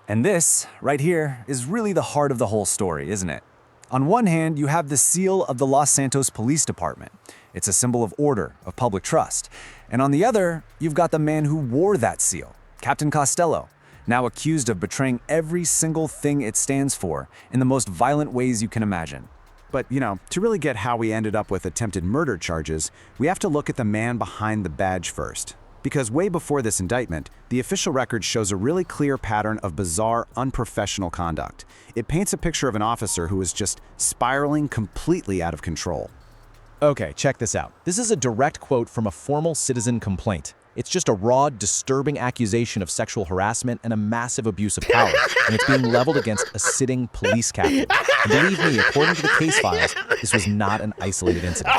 And this, right here, is really the heart of the whole story, isn't it? On one hand, you have the seal of the Los Santos Police Department. It's a symbol of order, of public trust. And on the other, you've got the man who wore that seal, Captain Costello, now accused of betraying every single thing it stands for in the most violent ways you can imagine. But, you know, to really get how we ended up with attempted murder charges, we have to look at the man behind the badge first. Because way before this indictment, the official record shows a really clear pattern of bizarre, unprofessional conduct. It paints a picture of an officer who was just spiraling completely out of control. Okay, check this out. This is a direct quote from a formal citizen complaint. It's just a raw, disturbing accusation of sexual harassment and a massive abuse of power, and it's being leveled against a sitting police captain. And believe me, according to the case files, this was not an isolated incident.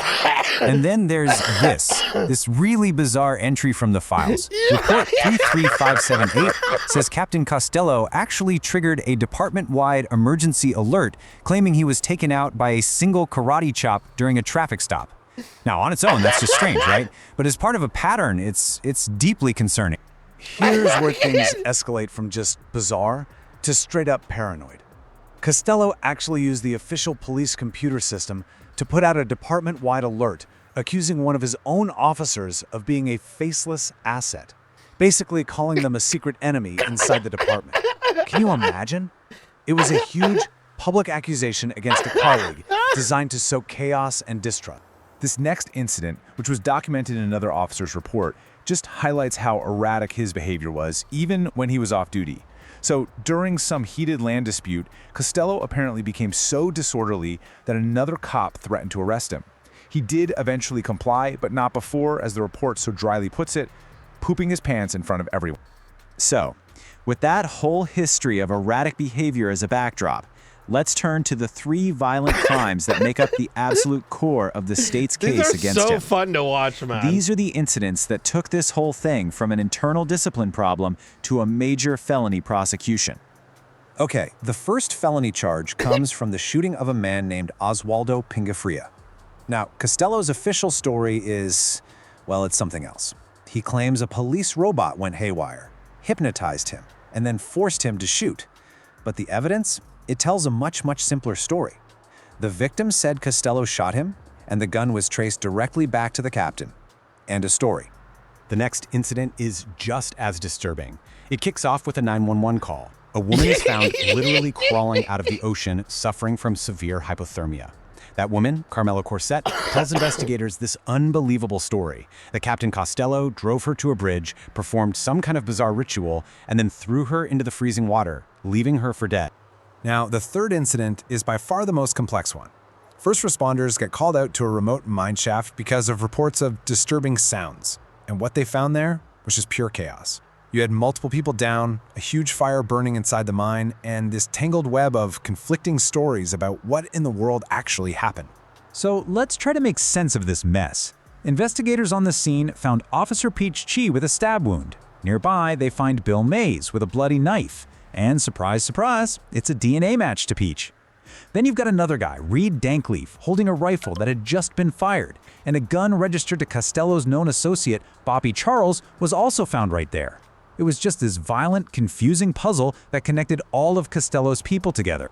And then there's this really bizarre entry from the files. Report 33578 says Captain Costello actually triggered a department-wide emergency alert, claiming he was taken out by a single karate chop during a traffic stop. Now, on its own, that's just strange, right? But as part of a pattern, it's deeply concerning. Here's where things escalate from just bizarre to straight-up paranoid. Costello actually used the official police computer system to put out a department-wide alert accusing one of his own officers of being a faceless asset, basically calling them a secret enemy inside the department. Can you imagine? It was a huge public accusation against a colleague designed to sow chaos and distrust. This next incident, which was documented in another officer's report, just highlights how erratic his behavior was, even when he was off duty. So, during some heated land dispute, Costello apparently became so disorderly that another cop threatened to arrest him. He did eventually comply, but not before, as the report so dryly puts it, pooping his pants in front of everyone. So, with that whole history of erratic behavior as a backdrop, let's turn to the 3 violent crimes that make up the absolute core of the state's case against him. These are so fun to watch, man. These are the incidents that took this whole thing from an internal discipline problem to a major felony prosecution. Okay, the first felony charge comes from the shooting of a man named Oswaldo Pingafria. Now, Costello's official story is, well, it's something else. He claims a police robot went haywire, hypnotized him, and then forced him to shoot. But the evidence? It tells a much simpler story. The victim said Costello shot him, and the gun was traced directly back to the captain. End of story. The next incident is just as disturbing. It kicks off with a 911 call. A woman is found literally crawling out of the ocean, suffering from severe hypothermia. That woman, Carmela Corset, tells investigators this unbelievable story, that Captain Costello drove her to a bridge, performed some kind of bizarre ritual, and then threw her into the freezing water, leaving her for dead. Now, the third incident is by far the most complex one. First responders get called out to a remote mine shaft because of reports of disturbing sounds. And what they found there was just pure chaos. You had multiple people down, a huge fire burning inside the mine, and this tangled web of conflicting stories about what in the world actually happened. So let's try to make sense of this mess. Investigators on the scene found Officer Peach Chi with a stab wound. Nearby, they find Bill Mays with a bloody knife. And surprise, surprise, it's a DNA match to Peach. Then you've got another guy, Reed Dankleaf, holding a rifle that had just been fired, and a gun registered to Costello's known associate, Bobby Charles, was also found right there. It was just this violent, confusing puzzle that connected all of Costello's people together.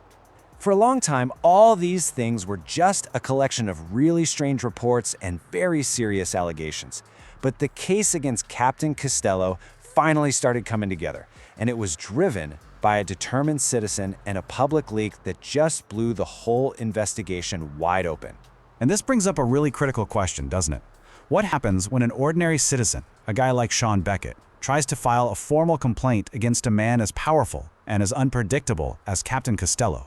For a long time, all these things were just a collection of really strange reports and very serious allegations. But the case against Captain Costello finally started coming together, and it was driven by a determined citizen and a public leak that just blew the whole investigation wide open. And this brings up a really critical question, doesn't it? What happens when an ordinary citizen, a guy like Sean Beckett, tries to file a formal complaint against a man as powerful and as unpredictable as Captain Costello?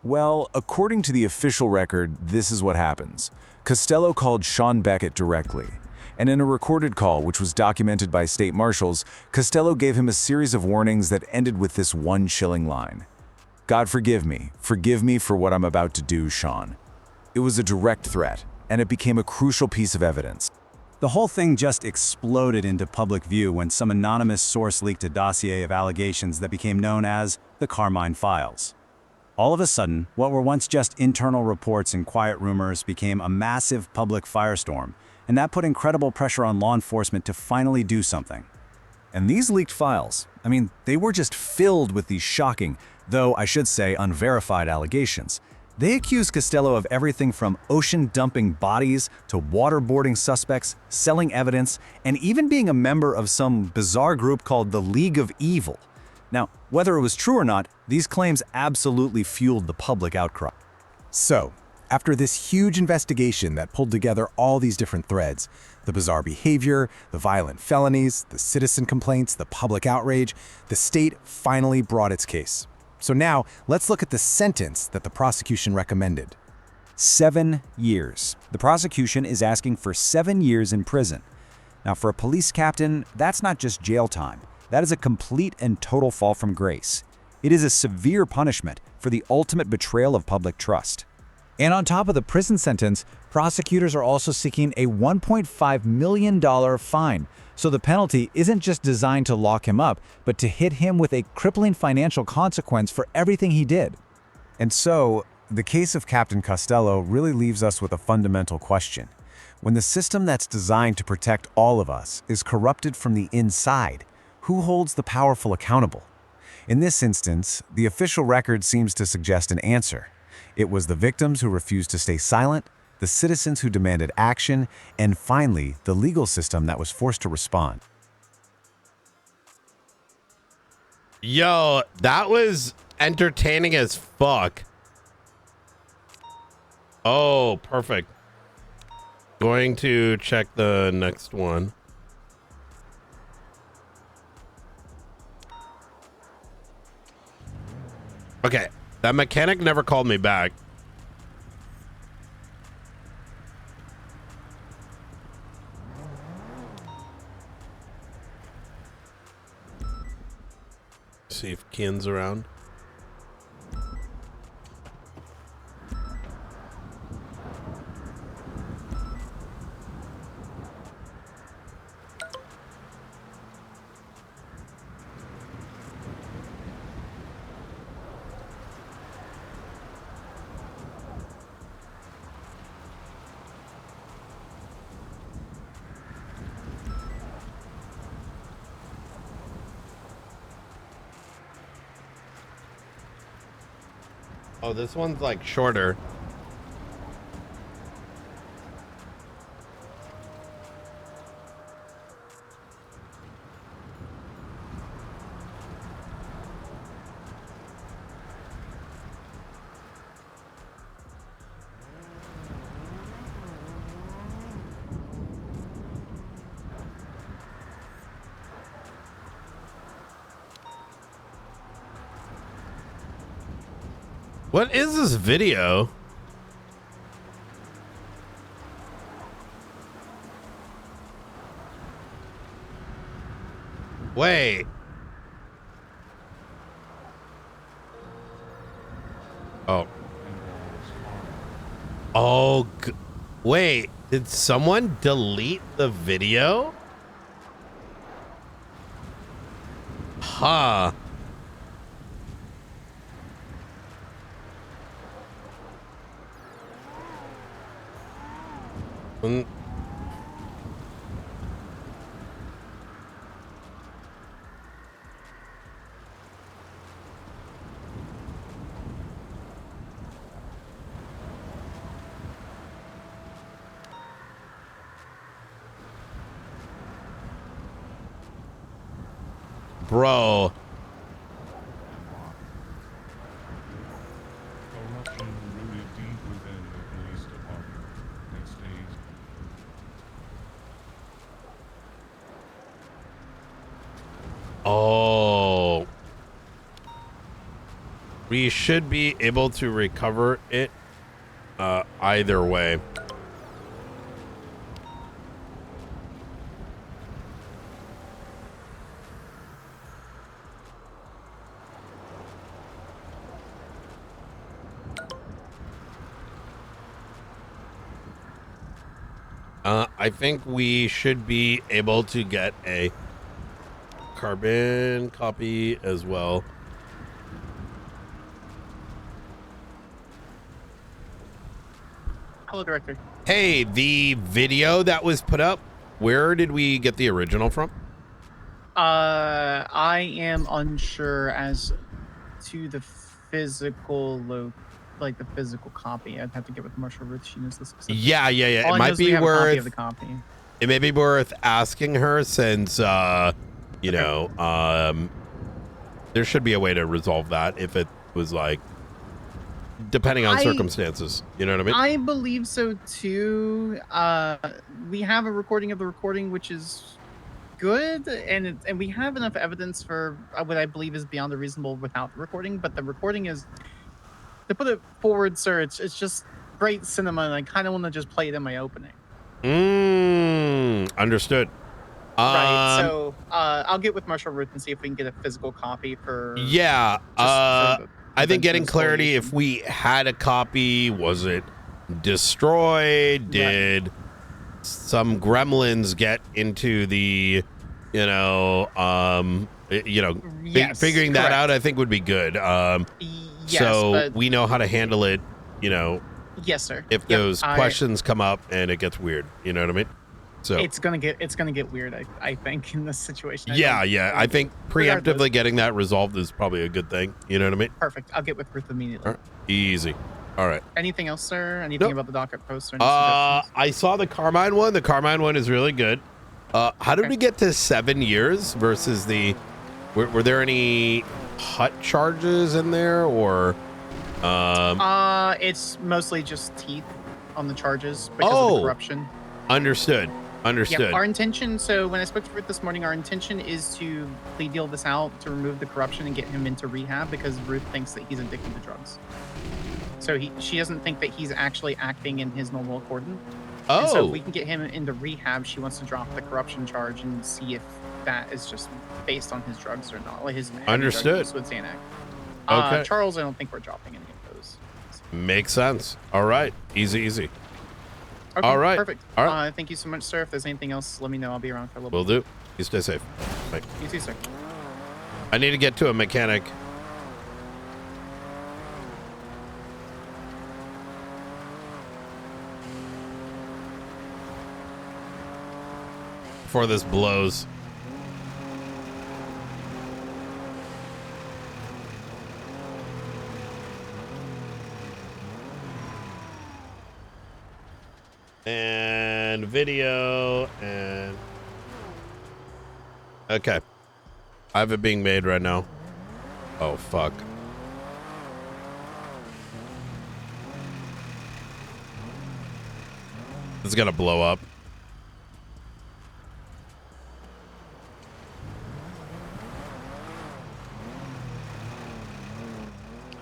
Well, according to the official record, this is what happens. Costello called Sean Beckett directly. And in a recorded call, which was documented by state marshals, Costello gave him a series of warnings that ended with this one chilling line. "God forgive me for what I'm about to do, Sean." It was a direct threat, and it became a crucial piece of evidence. The whole thing just exploded into public view when some anonymous source leaked a dossier of allegations that became known as the Carmine Files. All of a sudden, what were once just internal reports and quiet rumors became a massive public firestorm, and that put incredible pressure on law enforcement to finally do something. And these leaked files, they were just filled with these shocking, though I should say unverified allegations. They accused Costello of everything from ocean dumping bodies to waterboarding suspects, selling evidence, and even being a member of some bizarre group called the League of Evil. Now, whether it was true or not, these claims absolutely fueled the public outcry. So, after this huge investigation that pulled together all these different threads, the bizarre behavior, the violent felonies, the citizen complaints, the public outrage, the state finally brought its case. So now, let's look at the sentence that the prosecution recommended. 7 years. The prosecution is asking for 7 years in prison. Now, for a police captain, that's not just jail time. That is a complete and total fall from grace. It is a severe punishment for the ultimate betrayal of public trust. And on top of the prison sentence, prosecutors are also seeking a $1.5 million fine. So the penalty isn't just designed to lock him up, but to hit him with a crippling financial consequence for everything he did. And so, the case of Captain Costello really leaves us with a fundamental question. When the system that's designed to protect all of us is corrupted from the inside, who holds the powerful accountable? In this instance, the official record seems to suggest an answer. It was the victims who refused to stay silent, the citizens who demanded action, and finally, the legal system that was forced to respond. Yo, that was entertaining as fuck. Oh, perfect. Going to check the next one. Okay, that mechanic never called me back. See if Kian's around. Oh, this one's like shorter. What is this video? Wait. Oh. Oh, wait. Did someone delete the video? Huh. Bro. Oh. We should be able to recover it either way. I think we should be able to get a carbon copy as well. Hello, Director. Hey, the video that was put up, where did we get the original from? I am unsure as to the physical like the physical copy. I'd have to get with Marshall Ruth. She knows the specifics. Yeah. All It I know might is we be have a copy worth of the copy. It may be worth asking her since you know, there should be a way to resolve that if it was like depending on circumstances. You know what I mean? I believe so too. We have a recording of the recording, which is good, and we have enough evidence for what I believe is beyond a reasonable without the recording. But the recording is, to put it forward, sir, it's just great cinema, and I kind of want to just play it in my opening. Understood. Right. So I'll get with Marshall Ruth and see if we can get a physical copy for. Yeah. I think getting clarity if we had a copy, was it destroyed? Did some gremlins get into the, you know, Yes, figuring that correct. out, I think would be good. Yes, so but- we know how to handle it, you know, Yes, sir. if Yep, those questions come up and it gets weird, you know what I mean? So it's gonna get weird. I think in this situation. yeah. I think Regardless. preemptively getting that resolved is probably a good thing. You know what I mean? Perfect. I'll get with Ruth immediately. All right. Easy. All right. Anything else, sir? Anything about the docket post or any I saw the Carmine one. The Carmine one is really good. How did we get to 7 years versus the? Were there any hut charges in there or? It's mostly just teeth on the charges because of the corruption. Understood. Yeah, our intention, so when I spoke to Ruth this morning, our intention is to plea deal this out to remove the corruption and get him into rehab because Ruth thinks that he's addicted to drugs. So she doesn't think that he's actually acting in his normal accordance. And so if we can get him into rehab, she wants to drop the corruption charge and see if that is just based on his drugs or not. Like his Understood. With Xanax. Okay. Charles, I don't think we're dropping any of those. Makes sense. All right. Easy. Okay, All right. Perfect. All right. Thank you so much, sir. If there's anything else, let me know. I'll be around for a little Will bit. do. You stay safe. Bye. You too, sir. I need to get to a mechanic. Before this blows. And video and okay. I have it being made right now. Oh fuck. It's gonna blow up.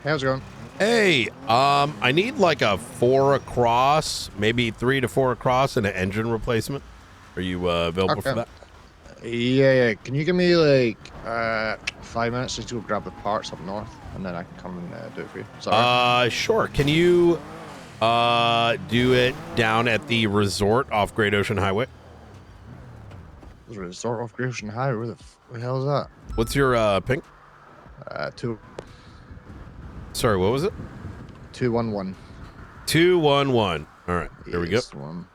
How's it going? Hey, I need like a 4 across, maybe 3 to 4 across, and an engine replacement. Are you available for that? Yeah. Can you give me like 5 minutes just to go grab the parts up north, and then I can come and do it for you? Is that all right? Sure. Can you do it down at the resort off Great Ocean Highway? The resort off Great Ocean Highway. Where the hell is that? What's your ping? 2. Sorry, what was it? 211. 211. All right, here we go. One.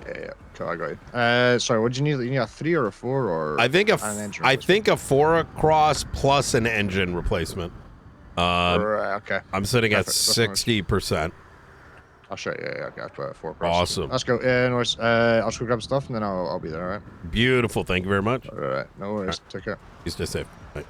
Yeah. Cool, I got you. Sorry, what do you need? You need a 3 or a 4 or? I think an a 4 across plus an engine replacement. Right, okay. I'm sitting at Perfect. 60%. I'll show you. Yeah, okay, I've got 4 across. Awesome. Let's go. Yeah, no worries. I'll just go grab stuff and then I'll be there. All right. Beautiful. Thank you very much. All right. No worries. Take care. You stay safe. Bye.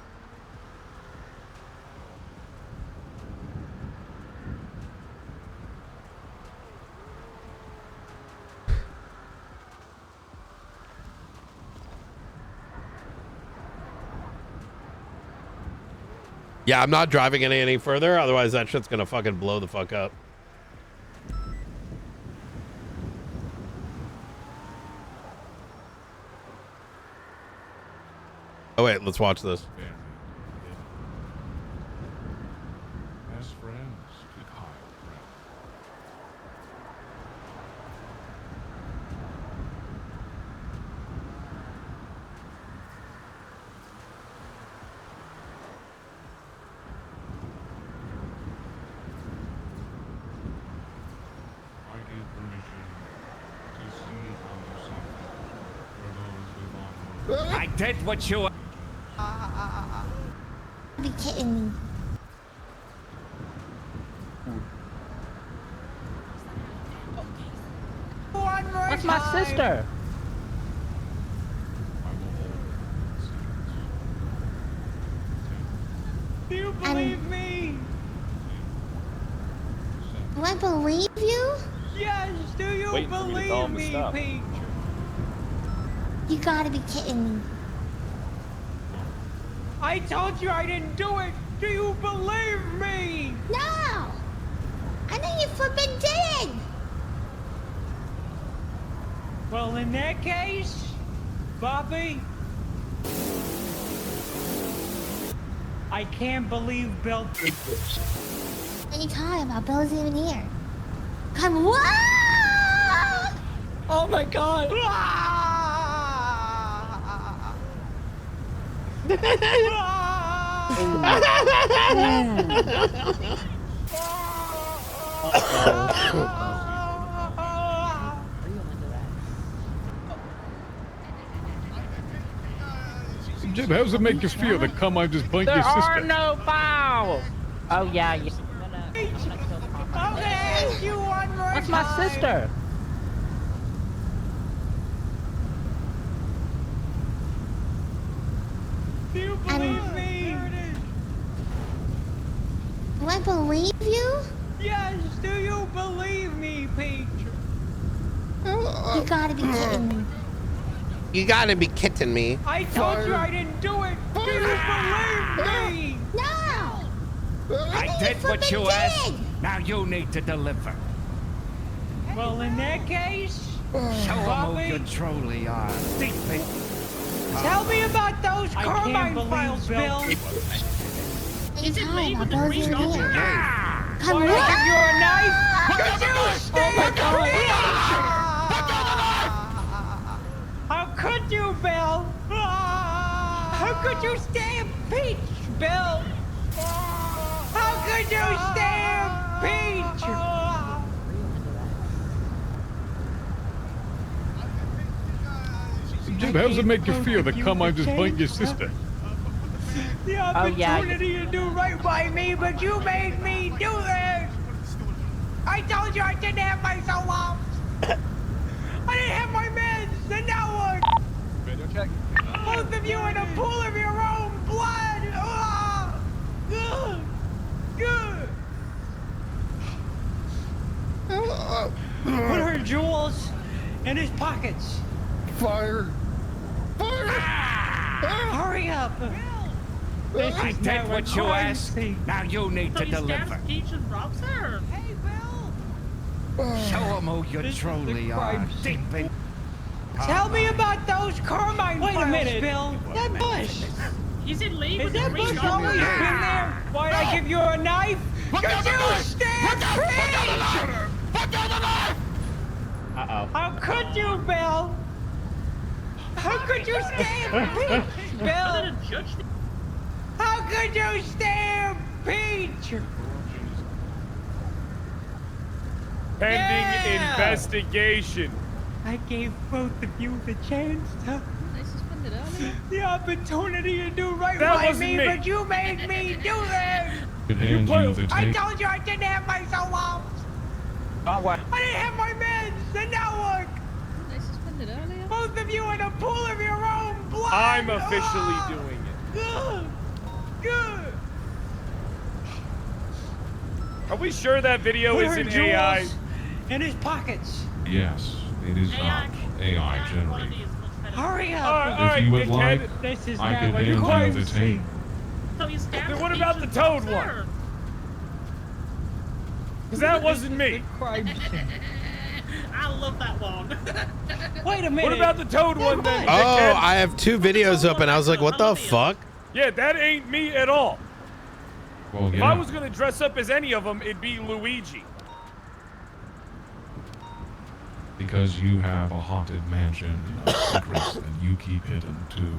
Yeah, I'm not driving any further. Otherwise, that shit's gonna fucking blow the fuck up. Oh wait, let's watch this. Best friends keep high. I give permission to see how you see for those with I did what you. Be kidding me. That's my sister. Do you believe me? Do I believe you? Yes, do you believe me, Peach? You gotta be kidding me. I told you I didn't do it. Do you believe me? No! I know you flippin' did! Well, in that case, Bobby, I can't believe Bill did this. What are you talking about? Bill's even here. Come on! Oh my god! Jim, how does it make you feel to come on just blank There your sister? are no fouls. Oh yeah, you. Okay, you one more That's my sister. Do you believe me? Do I believe you? Yes, do you believe me, Peach? You gotta be kidding me. You gotta be kidding me. I told you I didn't do it. Do you believe me? No! I did what you asked. Now you need to deliver. Well, in that case, show them who you truly are. Tell me about those carbine files, Bill. Is it me with the green Come Come on! on! Give you a knife? Could you stand How could you, Bill? How could you stand Peach, Bill? How could you stand Peach? Jim, how does it make you feel to come on just blank your sister? The opportunity to do right by me, but you made me do this. I told you I didn't have my solo. I didn't have my meds, and now what? Radio check. Both of you in a pool of your own blood. Good. Put her jewels in his pockets. Fire. Fire. Hurry up! I did what you asked. Now you need to deliver. Peach and robs her. Hey, Bill! Show them who you truly are. Deep in. Tell me about those Carmine Wait a files, minute. Bill. That bush. He's in league Is with that the bush Green always been Goblin. there? Why'd I give you a knife? Put down the knife! Stand Put down the knife! Uh-oh. How could you, Bill? How could you stand Peach, Bill? How could you stand Peach? Pending investigation. I gave both of you the chance to... The opportunity to do right That by wasn't me, me. but you made me do this! I told you I didn't have my soul off! Oh, what? I didn't have my meds, and now look! They suspended earlier. Both of you in a pool of your own blood! I'm officially doing it. Good! Good! Are we sure that video Put her isn't AI? jewels in his pockets! Yes, it is not AI generated. Hurry up! All right, If you would dickhead. like, This is I not could what hand you're you the tape. Then what about the Toad one? Because that wasn't me. I love that one. Wait a minute! What about the Toad one then, Oh, dickhead? I have 2 videos open. I was like, what the fuck? Yeah, that ain't me at all. Well, If I yeah. was gonna dress up as any of them, it'd be Luigi. Because you have a haunted mansion of secrets that you keep hidden too.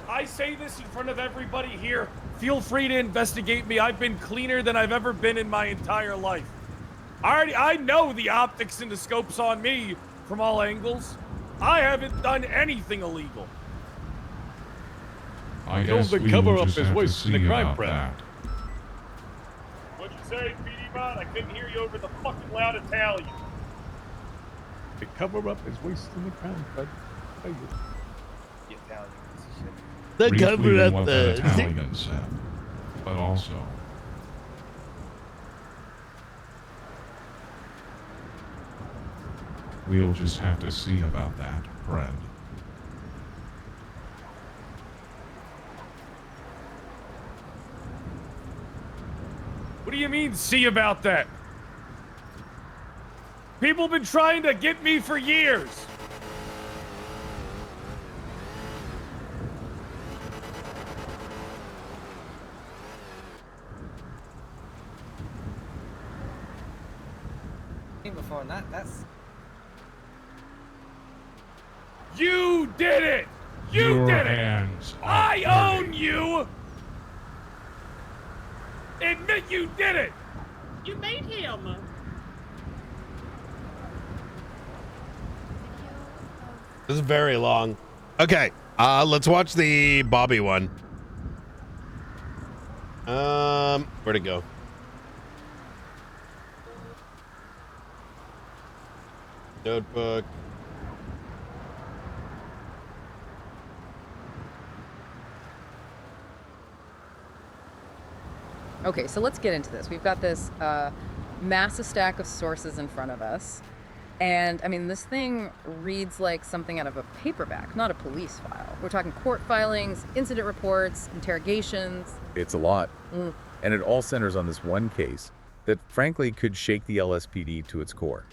I say this in front of everybody here. Feel free to investigate me. I've been cleaner than I've ever been in my entire life. I know the optics and the scopes on me from all angles. I haven't done anything illegal. I guess we will just have to see about that. What'd you say, PD Bot? I couldn't hear you over the fucking loud Italian. The cover-up is wasting the crime, bud. The Italian piece of shit. The Briefly cover up what the... that Italian said, but also we'll just have to see about that, Fred. What do you mean, see about that? People have been trying to get me for years. Before that, that's... You did it! You Your did it! hands I are own you! Admit you did it! You made him. This is very long. Okay, let's watch the Bobby one. Where'd it go? Notebook. Okay, so let's get into this. We've got this massive stack of sources in front of us. And, I mean, this thing reads like something out of a paperback, not a police file. We're talking court filings, incident reports, interrogations. It's a lot. And it all centers on this one case that frankly could shake the LSPD to its core.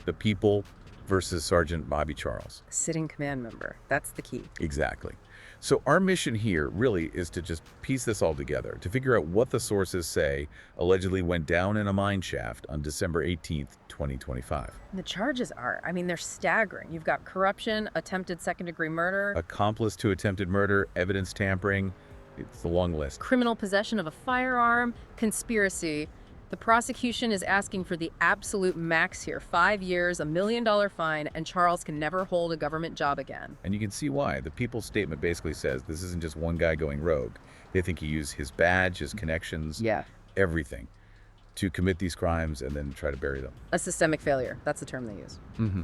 The people versus Sergeant Bobby Charles. Sitting command member. That's the key. Exactly. So our mission here really is to just piece this all together, to figure out what the sources say allegedly went down in a mine shaft on December 18th, 2025. And the charges are, I mean, they're staggering. You've got corruption, attempted second-degree murder, Accomplice to attempted murder, evidence tampering. It's a long list. criminal possession of a firearm, conspiracy. The prosecution is asking for the absolute max here. 5 years, $1 million fine, and Charles can never hold a government job again. And you can see why. The People's Statement basically says this isn't just one guy going rogue. They think he used his badge, his connections, everything to commit these crimes and then try to bury them. A systemic failure. That's the term they use. Mm-hmm.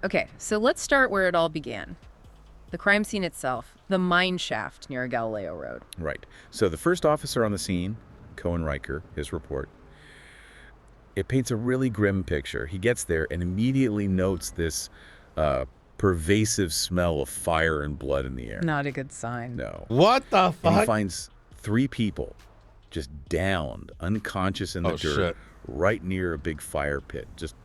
Okay, so let's start where it all began. The crime scene itself, the mine shaft near Galileo Road. Right. So the first officer on the scene, Cohen Riker, his report, it paints a really grim picture. He gets there and immediately notes this pervasive smell of fire and blood in the air. Not a good sign. No. What the fuck? And he finds 3 people just downed, unconscious in the dirt, shit. right near a big fire pit. Just,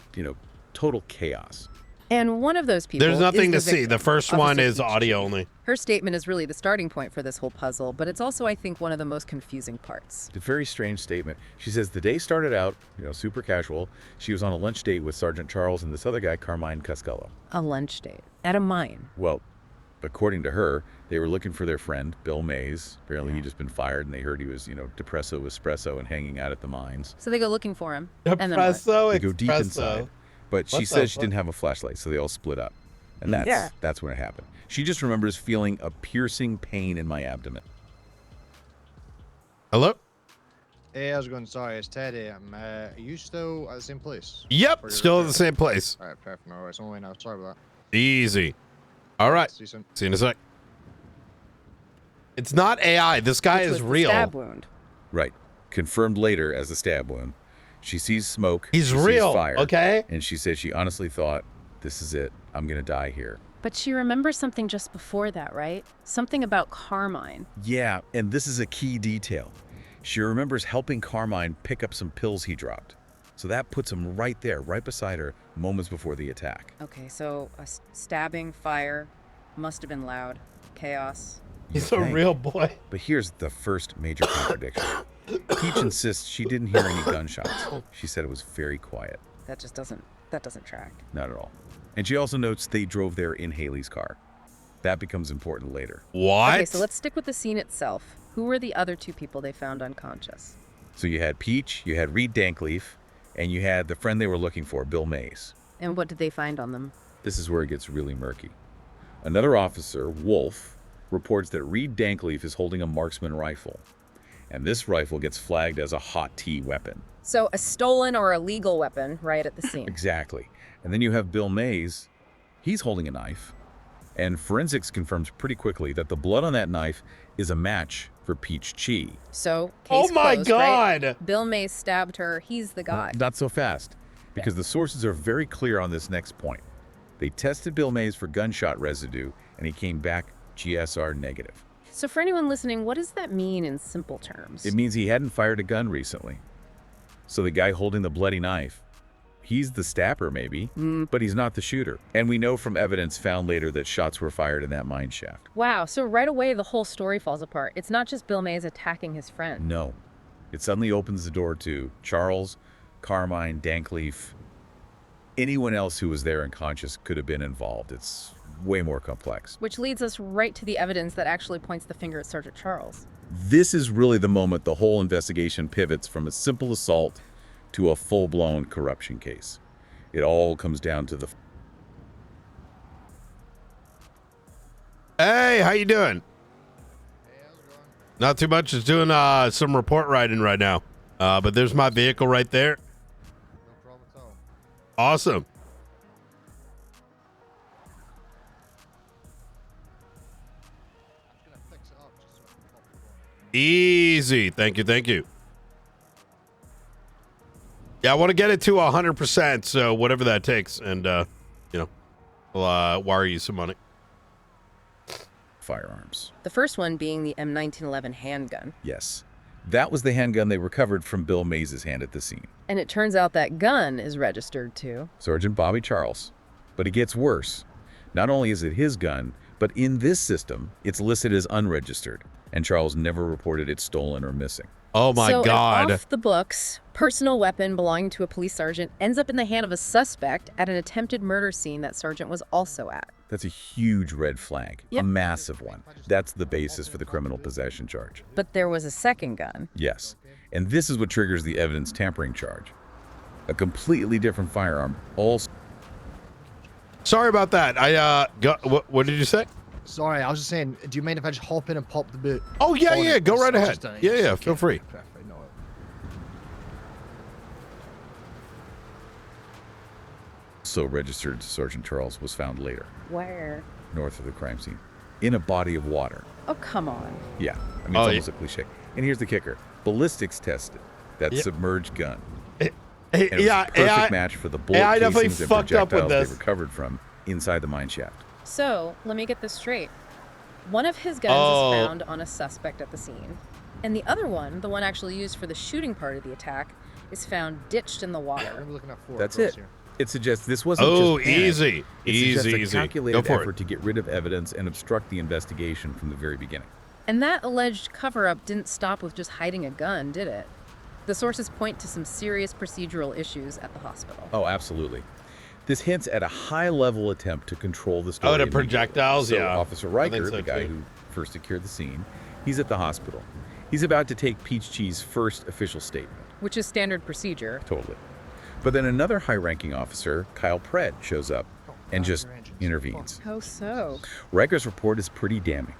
total chaos. And one of those people There's nothing to is the see. victim, The first one Officer is Peach. audio only. Her statement is really the starting point for this whole puzzle, but it's also, I think, one of the most confusing parts. It's a very strange statement. She says the day started out, super casual. She was on a lunch date with Sergeant Charles and this other guy, Carmine Costello. A lunch date at a mine. Well, according to her, they were looking for their friend, Bill Mays. Apparently he'd just been fired and they heard he was, depresso espresso and hanging out at the mines. So they go looking for him. And then what? Depresso, They go deep espresso. inside. But she What the says she fuck? didn't have a flashlight, so they all split up. And Yeah. that's when it happened. She just remembers feeling a piercing pain in my abdomen. Hello? Hey, how's it going? Sorry, it's Teddy. Are you still at the same place? Yep, For your still at repair? the same place. All right, perfect. No worries. Only now. Sorry about that. Easy. All right. See you soon. See you in a sec. It's not AI. This guy Which is was the real. stab wound. Right. Confirmed later as a stab wound. She sees smoke. He's she sees real, fire, okay? And she says she honestly thought, this is it. I'm going to die here. But she remembers something just before that, right? Something about Carmine. Yeah, and this is a key detail. She remembers helping Carmine pick up some pills he dropped. So that puts him right there, right beside her, moments before the attack. Okay, so a stabbing, fire, must have been loud, chaos. He's a real boy. But here's the first major contradiction. Peach insists she didn't hear any gunshots. She said it was very quiet. That doesn't track. Not at all. And she also notes they drove there in Haley's car. That becomes important later. What? Okay, so let's stick with the scene itself. Who were the other 2 people they found unconscious? So you had Peach, you had Reed Dankleaf, and you had the friend they were looking for, Bill Mays. And what did they find on them? This is where it gets really murky. Another officer, Wolf, reports that Reed Dankleaf is holding a marksman rifle. And this rifle gets flagged as a hot T weapon. So a stolen or illegal weapon right at the scene. Exactly. And then you have Bill Mays. He's holding a knife. And forensics confirms pretty quickly that the blood on that knife is a match for Peach Chi. So, case Oh my closed, God! Right? Bill Mays stabbed her. He's the guy. Not so fast, because the sources are very clear on this next point. They tested Bill Mays for gunshot residue, and he came back GSR negative. So for anyone listening, what does that mean in simple terms? It means he hadn't fired a gun recently. So the guy holding the bloody knife, he's the stabber maybe, but he's not the shooter. And we know from evidence found later that shots were fired in that mine shaft. Wow, so right away the whole story falls apart. It's not just Bill Mays attacking his friend. No. It suddenly opens the door to Charles, Carmine, Dankleaf. Anyone else who was there unconscious could have been involved. It's way more complex. Which leads us right to the evidence that actually points the finger at Sergeant Charles. This is really the moment the whole investigation pivots from a simple assault to a full-blown corruption case. It all comes down to the... Hey, how you doing? Not too much. Just doing some report writing right now. But there's my vehicle right there. Awesome. Easy. Thank you. Thank you. Yeah, I want to get it to 100%. So whatever that takes. And, we'll wire you some money. Firearms. The first one being the M1911 handgun. Yes. That was the handgun they recovered from Bill Mays' hand at the scene. And it turns out that gun is registered too. Sergeant Bobby Charles. But it gets worse. Not only is it his gun, but in this system, it's listed as unregistered. And Charles never reported it stolen or missing. Oh my God. An off the books, personal weapon belonging to a police sergeant ends up in the hand of a suspect at an attempted murder scene that sergeant was also at. That's a huge red flag. Yep. A massive one. That's the basis for the criminal possession charge. But there was a second gun. Yes. And this is what triggers the evidence tampering charge. A completely different firearm. Sorry about that. What did you say? Sorry, I was just saying, do you mind if I just hop in and pop the boot? Oh, yeah, on yeah. it? Go Just- right I've ahead. just done it. Yeah, Yes, yeah. okay. Feel free. Perfect. No. Also registered to Sergeant Charles was found later, Where? north of the crime scene, in a body of water. Oh, come on. Yeah, I mean, it's almost a cliche. And here's the kicker. Ballistics tested that submerged gun. And it was a perfect match for the bullet AI definitely casings and fucked up with projectiles this. they recovered from inside the mine shaft. So, let me get this straight. One of his guns is found on a suspect at the scene, and the other one, the one actually used for the shooting part of the attack, is found ditched in the water. That's it. It suggests this wasn't just panic. Easy. It Easy, suggests easy. a calculated Go for effort to get rid of evidence and obstruct the investigation from the very beginning. And that alleged cover-up didn't stop with just hiding a gun, did it? The sources point to some serious procedural issues at the hospital. Oh, absolutely. This hints at a high-level attempt to control the story. Oh, the projectiles, so yeah. Officer I think Riker, so, the guy too. who first secured the scene, he's at the hospital. He's about to take Peach Chee's first official statement. Which is standard procedure. Totally. But then another high-ranking officer, Kyle Pred, shows up and just intervenes. How so? Riker's report is pretty damning.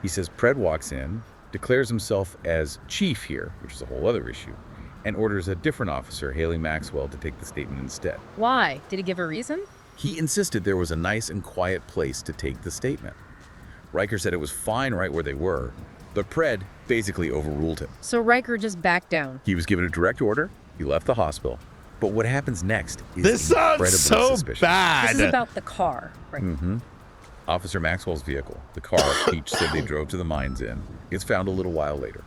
He says Pred walks in, declares himself as chief here, which is a whole other issue, and orders a different officer, Haley Maxwell, to take the statement instead. Why? Did he give a reason? He insisted there was a nice and quiet place to take the statement. Riker said it was fine right where they were, but Pred basically overruled him. So Riker just backed down. He was given a direct order, he left the hospital, but what happens next is This sounds incredibly so suspicious. bad. This is about the car, right? Mm-hmm. Officer Maxwell's vehicle, the car Peach said they drove to the mines in, gets found a little while later,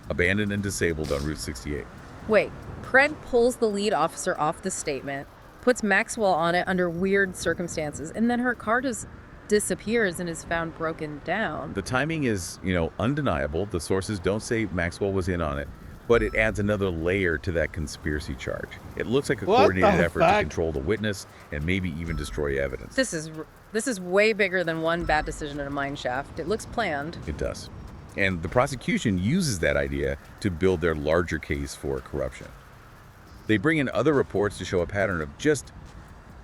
abandoned and disabled on Route 68. Wait, Pred pulls the lead officer off the statement, puts Maxwell on it under weird circumstances, and then her car just disappears and is found broken down. The timing is, undeniable. The sources don't say Maxwell was in on it, but it adds another layer to that conspiracy charge. It looks like a coordinated effort to control the witness and maybe even destroy evidence. This is way bigger than one bad decision in a mine shaft. It looks planned. It does. And the prosecution uses that idea to build their larger case for corruption. They bring in other reports to show a pattern of just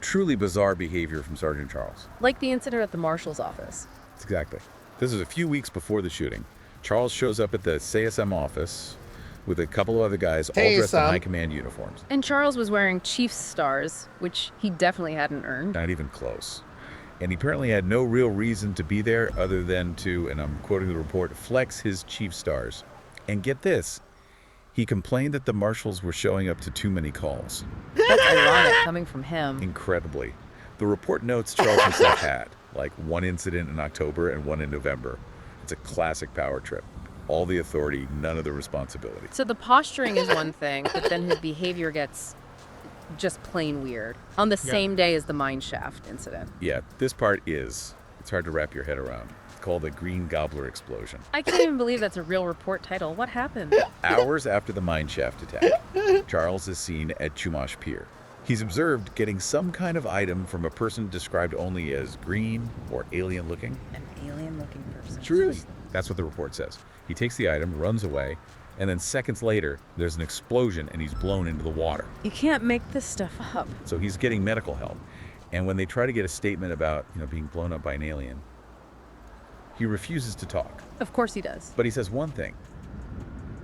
truly bizarre behavior from Sergeant Charles. Like the incident at the marshal's office. Exactly. This is a few weeks before the shooting. Charles shows up at the CSM office with a couple of other guys all dressed in high command uniforms. And Charles was wearing Chief's stars, which he definitely hadn't earned. Not even close. And he apparently had no real reason to be there other than to, and I'm quoting the report, flex his chief stars. And get this, he complained that the marshals were showing up to too many calls. That's ironic coming from him. Incredibly. The report notes Charles himself had, like one incident in October and one in November. It's a classic power trip. All the authority, none of the responsibility. So the posturing is one thing, but then his behavior gets just plain weird. On the same day as the mine shaft incident. Yeah, this part it's hard to wrap your head around. It's called the Green Gobbler explosion. I can't even believe that's a real report title. What happened? Hours after the mine shaft attack, Charles is seen at Chumash Pier. He's observed getting some kind of item from a person described only as green or alien-looking. An alien-looking person. True. That's what the report says. He takes the item, runs away, and then seconds later, there's an explosion and he's blown into the water. You can't make this stuff up. So he's getting medical help. And when they try to get a statement about, being blown up by an alien, he refuses to talk. Of course he does. But he says one thing.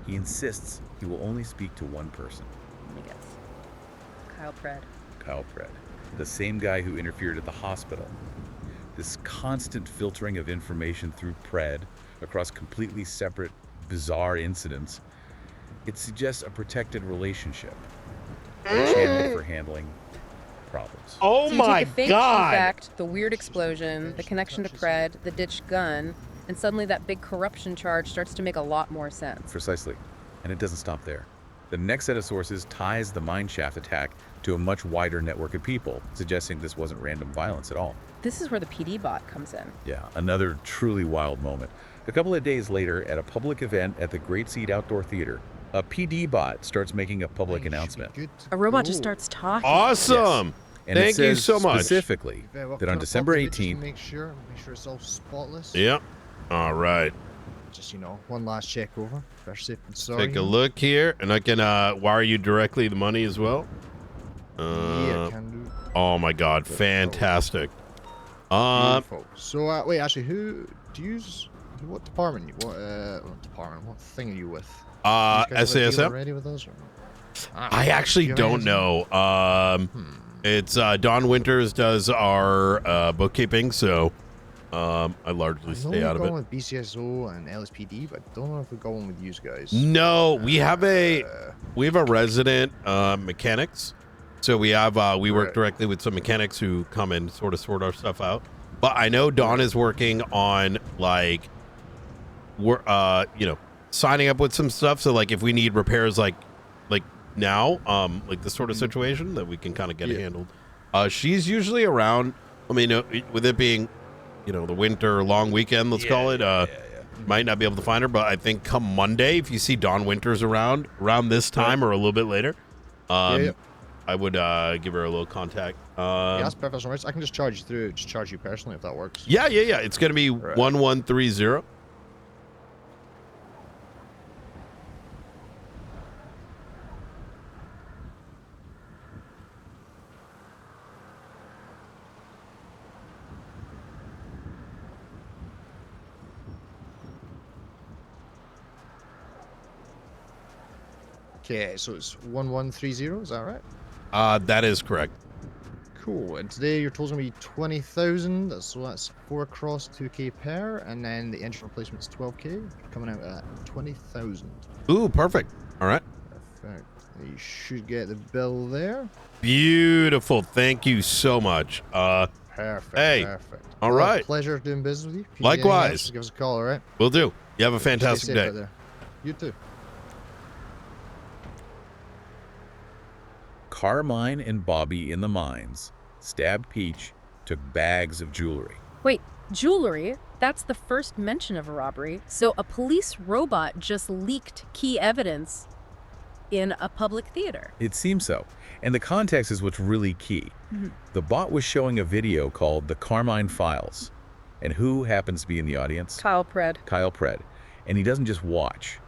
He insists he will only speak to one person. Let me guess. Kyle Pred. Kyle Pred. The same guy who interfered at the hospital. This constant filtering of information through Pred across completely separate, bizarre incidents, it suggests a protected relationship. A channel for handling problems. Oh so my you take a fake God! fact, the weird explosion, the connection to Pred, the ditched gun, and suddenly that big corruption charge starts to make a lot more sense. Precisely. And it doesn't stop there. The next set of sources ties the mine shaft attack to a much wider network of people, suggesting this wasn't random violence at all. This is where the PD bot comes in. Yeah, another truly wild moment. A couple of days later, at a public event at the Great Seat Outdoor Theater, a PD bot starts making a public announcement. A robot just starts talking. Awesome! Yes. And Thank it says you so much. specifically that on December 18th... Make sure it's all spotless. Yep. All right. Just, one last check over. Fresh, safe, and sorry. Take a look here, and I can wire you directly the money as well. Yeah, can do. Oh my God, fantastic. Beautiful. So, wait, actually, what department? What thing are you with? SASM. Already with us, or? I actually don't know. It's Don Winters does our bookkeeping, so I largely stay out of it. We're going with BCSO and LSPD, but I don't know if we're going with you guys. No, we have a resident mechanics So we have we work directly with some mechanics who come and sort of sort our stuff out. But I know Dawn is working on like we're signing up with some stuff. So like if we need repairs like now, like this sort of situation that we can kind of get it handled. She's usually around. I mean, with it being, the winter long weekend, let's call it. Might not be able to find her, but I think come Monday, if you see Dawn Winters around this time or a little bit later, I would give her a little contact. Yeah, that's perfect. I can just charge you personally if that works. Yeah. It's gonna be 1130. Okay, so it's 1130, is that right? That is correct. Cool. And today your total's gonna be 20,000. So that's 4 across, 2k per, and then the engine replacement's 12k, coming out at 20,000. Ooh, perfect. All right. Perfect. You should get the bill there. Beautiful. Thank you so much. Perfect. Hey. Perfect. All right. Pleasure doing business with you. If you need anything Likewise. else, just give us a call, all right? Will do. You have a Stay fantastic safe day. out there. You too. Carmine and Bobby in the mines stabbed Peach, took bags of jewelry. Wait, jewelry? That's the first mention of a robbery. So a police robot just leaked key evidence in a public theater. It seems so. And the context is what's really key. The bot was showing a video called The Carmine Files. And who happens to be in the audience? Kyle Pred. Kyle Pred. And he doesn't just watch.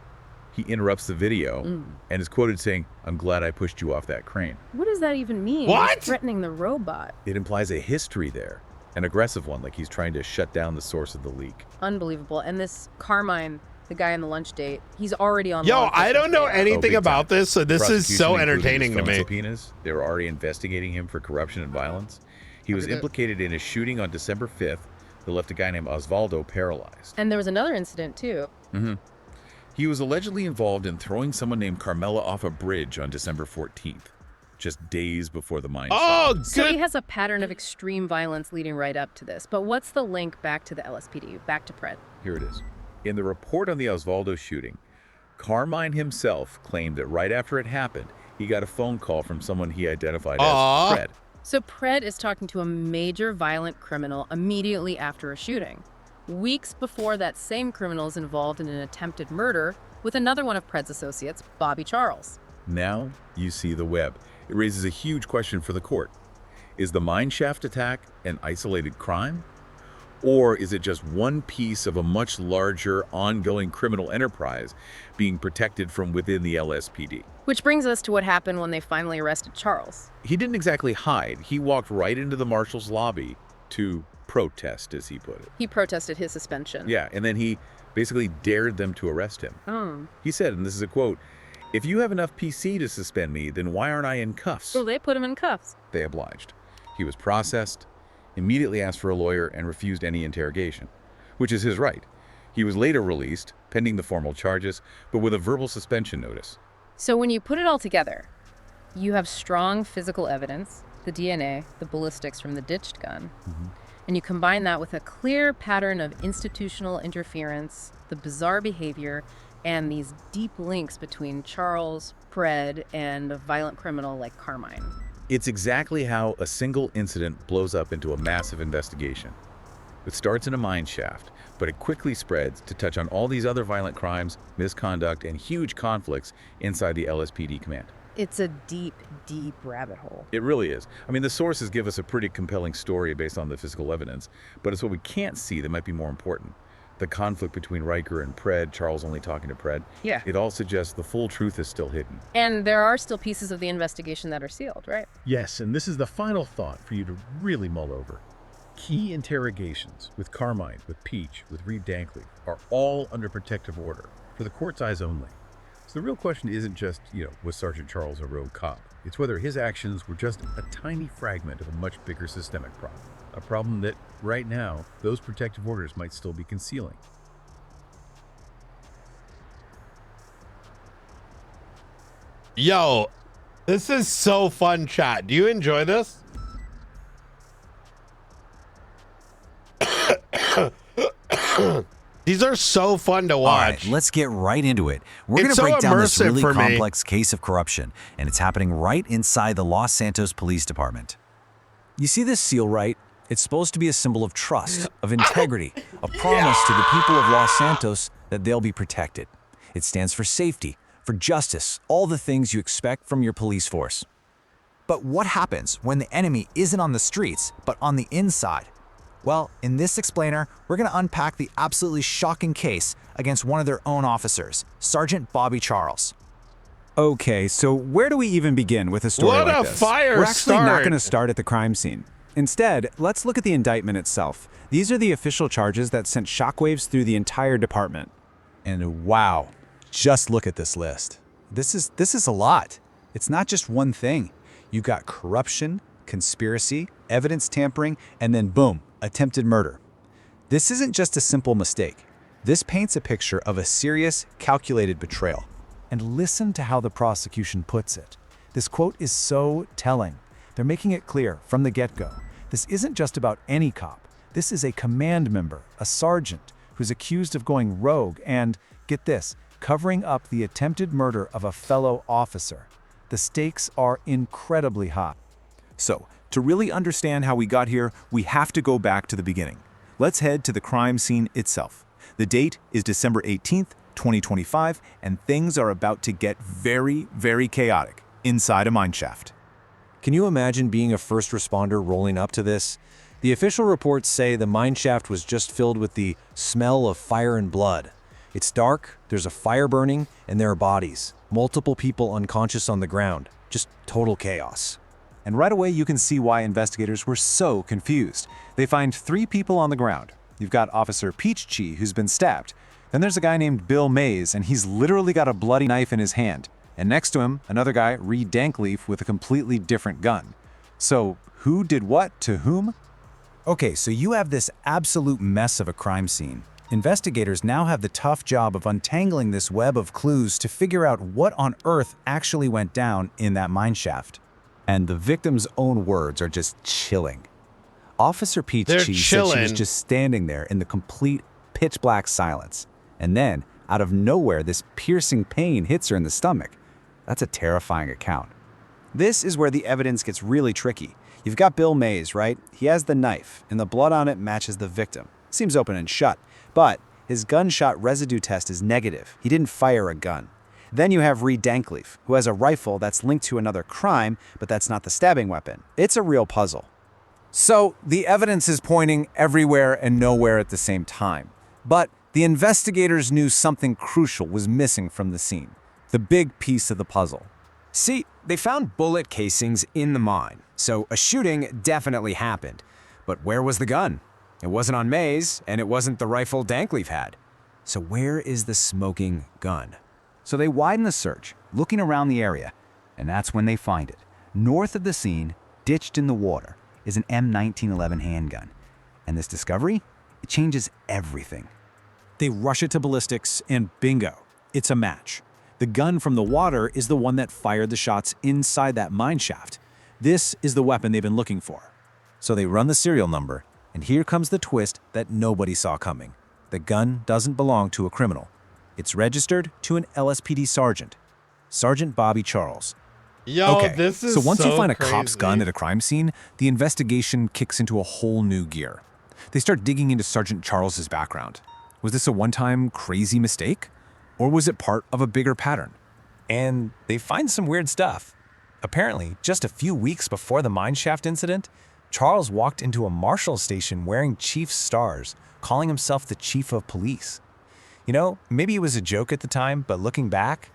He interrupts the video and is quoted saying, "I'm glad I pushed you off that crane." What does that even mean? What? He's threatening the robot. It implies a history there, an aggressive one, like he's trying to shut down the source of the leak. Unbelievable. And this Carmine, the guy on the lunch date, he's already on. Yo, I don't know anything big about time. this, so this is so Prosecution included entertaining his to phone me. Subpoenas. They were already investigating him for corruption and violence. He was implicated in a shooting on December 5th that left a guy named Osvaldo paralyzed. And there was another incident too. He was allegedly involved in throwing someone named Carmela off a bridge on December 14th, just days before the mine shot. So he has a pattern of extreme violence leading right up to this. But what's the link back to the LSPD, back to Pred? Here it is. In the report on the Osvaldo shooting, Carmine himself claimed that right after it happened, he got a phone call from someone he identified as Pred. So Pred is talking to a major violent criminal immediately after a shooting. Weeks before, that same criminal is involved in an attempted murder with another one of Pred's associates, Bobby Charles. Now you see the web. It raises a huge question for the court. Is the mine shaft attack an isolated crime? Or is it just one piece of a much larger, ongoing criminal enterprise being protected from within the LSPD? Which brings us to what happened when they finally arrested Charles. He didn't exactly hide. He walked right into the marshal's lobby to protest, as he put it. He protested his suspension. Yeah, and then he basically dared them to arrest him. He said, and this is a quote, "If you have enough PC to suspend me, then why aren't I in cuffs?" So they put him in cuffs. They obliged. He was processed, immediately asked for a lawyer, and refused any interrogation, which is his right. He was later released, pending the formal charges, but with a verbal suspension notice. So when you put it all together, you have strong physical evidence, the DNA, the ballistics from the ditched gun, and you combine that with a clear pattern of institutional interference, the bizarre behavior, and these deep links between Charles, Pred, and a violent criminal like Carmine. It's exactly how a single incident blows up into a massive investigation. It starts in a mine shaft, but it quickly spreads to touch on all these other violent crimes, misconduct, and huge conflicts inside the LSPD command. It's a deep, deep rabbit hole. It really is. I mean, the sources give us a pretty compelling story based on the physical evidence, but it's what we can't see that might be more important. The conflict between Riker and Pred, Charles only talking to Pred. Yeah. It all suggests the full truth is still hidden. And there are still pieces of the investigation that are sealed, right? Yes, and this is the final thought for you to really mull over. Key interrogations with Carmine, with Peach, with Reed Dankley are all under protective order, for the court's eyes only. So the real question isn't just, was Sergeant Charles a rogue cop? It's whether his actions were just a tiny fragment of a much bigger systemic problem. A problem that, right now, those protective orders might still be concealing. Yo, This is so fun, chat. Do you enjoy this? These are so fun to All watch. right, let's get right into it. We're going It's to break so down this immersive really for me. complex case of corruption, and it's happening right inside the Los Santos Police Department. You see this seal, right? It's supposed to be a symbol of trust, of integrity, a promise to the people of Los Santos that they'll be protected. It stands for safety, for justice, all the things you expect from your police force. But what happens when the enemy isn't on the streets, but on the inside? Well, in this explainer, we're going to unpack the absolutely shocking case against one of their own officers, Sergeant Bobby Charles. Okay, so where do we even begin with a story What like a this? fire We're actually not start. going to start at the crime scene. Instead, let's look at the indictment itself. These are the official charges that sent shockwaves through the entire department. And wow, just look at this list. This is a lot. It's not just one thing. You've got corruption, conspiracy, evidence tampering, and then boom, attempted murder. This isn't just a simple mistake. This paints a picture of a serious, calculated betrayal. And listen to how the prosecution puts it. This quote is so telling. They're making it clear from the get-go. This isn't just about any cop. This is a command member, a sergeant, who's accused of going rogue and, get this, covering up the attempted murder of a fellow officer. The stakes are incredibly high. So, to really understand how we got here, we have to go back to the beginning. Let's head to the crime scene itself. The date is December 18th, 2025, and things are about to get very, very chaotic inside a mine shaft. Can you imagine being a first responder rolling up to this? The official reports say the mine shaft was just filled with the smell of fire and blood. It's dark, there's a fire burning, and there are bodies. Multiple people unconscious on the ground. Just total chaos. And right away you can see why investigators were so confused. They find 3 people on the ground. You've got Officer Peachtree, who's been stabbed. Then there's a guy named Bill Mays, and he's literally got a bloody knife in his hand. And next to him, another guy, Reed Dankleaf, with a completely different gun. So, who did what to whom? Okay, so you have this absolute mess of a crime scene. Investigators now have the tough job of untangling this web of clues to figure out what on earth actually went down in that mine shaft. And the victim's own words are just chilling. Officer Peachtree said she was just standing there in the complete pitch black silence. And then, out of nowhere, this piercing pain hits her in the stomach. That's a terrifying account. This is where the evidence gets really tricky. You've got Bill Mays, right? He has the knife, and the blood on it matches the victim. Seems open and shut. But his gunshot residue test is negative. He didn't fire a gun. Then you have Reed Dankleaf, who has a rifle that's linked to another crime, but that's not the stabbing weapon. It's a real puzzle. So, the evidence is pointing everywhere and nowhere at the same time. But the investigators knew something crucial was missing from the scene. The big piece of the puzzle. See, they found bullet casings in the mine, so a shooting definitely happened. But where was the gun? It wasn't on Mays, and it wasn't the rifle Dankleaf had. So where is the smoking gun? So they widen the search, looking around the area, and that's when they find it. North of the scene, ditched in the water, is an M1911 handgun. And this discovery, it changes everything. They rush it to ballistics, and bingo, it's a match. The gun from the water is the one that fired the shots inside that mine shaft. This is the weapon they've been looking for. So they run the serial number, and here comes the twist that nobody saw coming. The gun doesn't belong to a criminal. It's registered to an LSPD sergeant, Sergeant Bobby Charles. Yo, okay, this is so once you find a crazy. cop's gun at a crime scene, the investigation kicks into a whole new gear. They start digging into Sergeant Charles's background. Was this a one-time crazy mistake? Or was it part of a bigger pattern? And they find some weird stuff. Apparently, just a few weeks before the mineshaft incident, Charles walked into a marshal station wearing chief stars, calling himself the chief of police. You know, maybe it was a joke at the time, but looking back,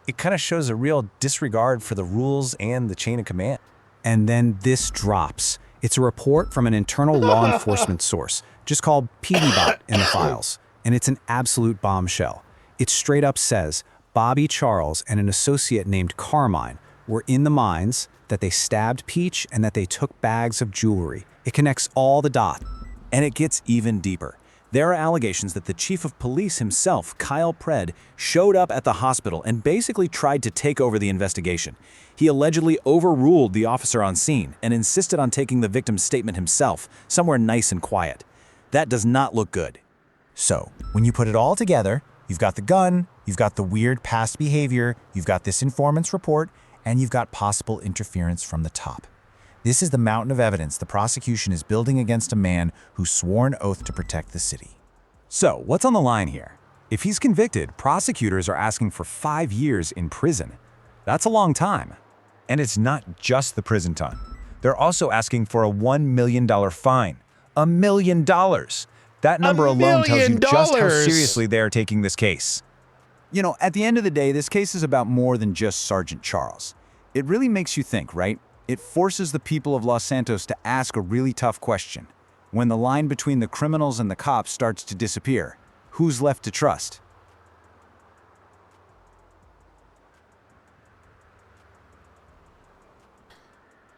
it kind of shows a real disregard for the rules and the chain of command. And then this drops. It's a report from an internal law enforcement source, just called PDBot in the files. And it's an absolute bombshell. It straight up says Bobby Charles and an associate named Carmine were in the mines, that they stabbed Peach, and that they took bags of jewelry. It connects all the dots. And it gets even deeper. There are allegations that the chief of police himself, Kyle Pred, showed up at the hospital and basically tried to take over the investigation. He allegedly overruled the officer on scene and insisted on taking the victim's statement himself, somewhere nice and quiet. That does not look good. So, when you put it all together, you've got the gun, you've got the weird past behavior, you've got this informant's report, and you've got possible interference from the top. This is the mountain of evidence the prosecution is building against a man who swore an oath to protect the city. So, what's on the line here? If he's convicted, prosecutors are asking for 5 years in prison. That's a long time. And it's not just the prison time. They're also asking for a $1 million fine. $1 million! That number alone tells you just how seriously they are taking this case. You know, at the end of the day, this case is about more than just Sergeant Charles. It really makes you think, right? It forces the people of Los Santos to ask a really tough question. When the line between the criminals and the cops starts to disappear, who's left to trust?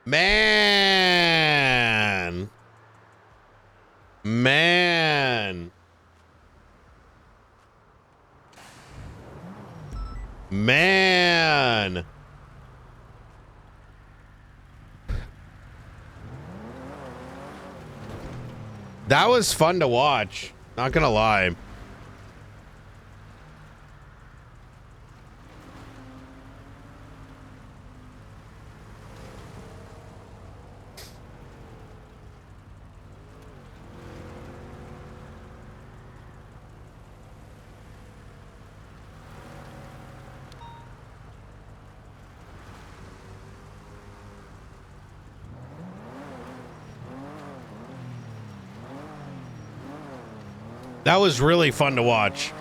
Man. That was fun to watch. Not gonna lie. That was really fun to watch.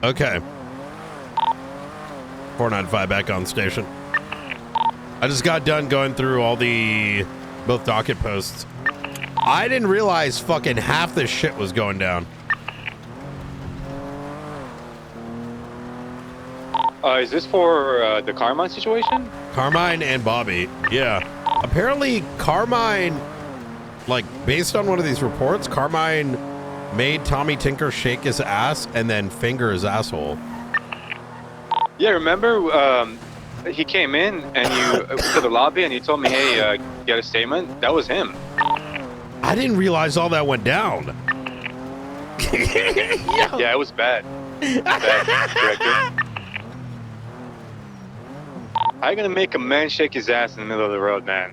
Okay. 495 back on station. I just got done going through all both docket posts. I didn't realize fucking half this shit was going down. Is this for the Carmine situation? Carmine and Bobby, yeah. Apparently Carmine, like based on one of these reports, Carmine made Tommy Tinker shake his ass and then finger his asshole. Yeah, remember he came in and you to the lobby and you told me, hey, get a statement? That was him. I didn't realize all that went down. Yeah, it was bad. Bad, director. How you gonna make a man shake his ass in the middle of the road, man?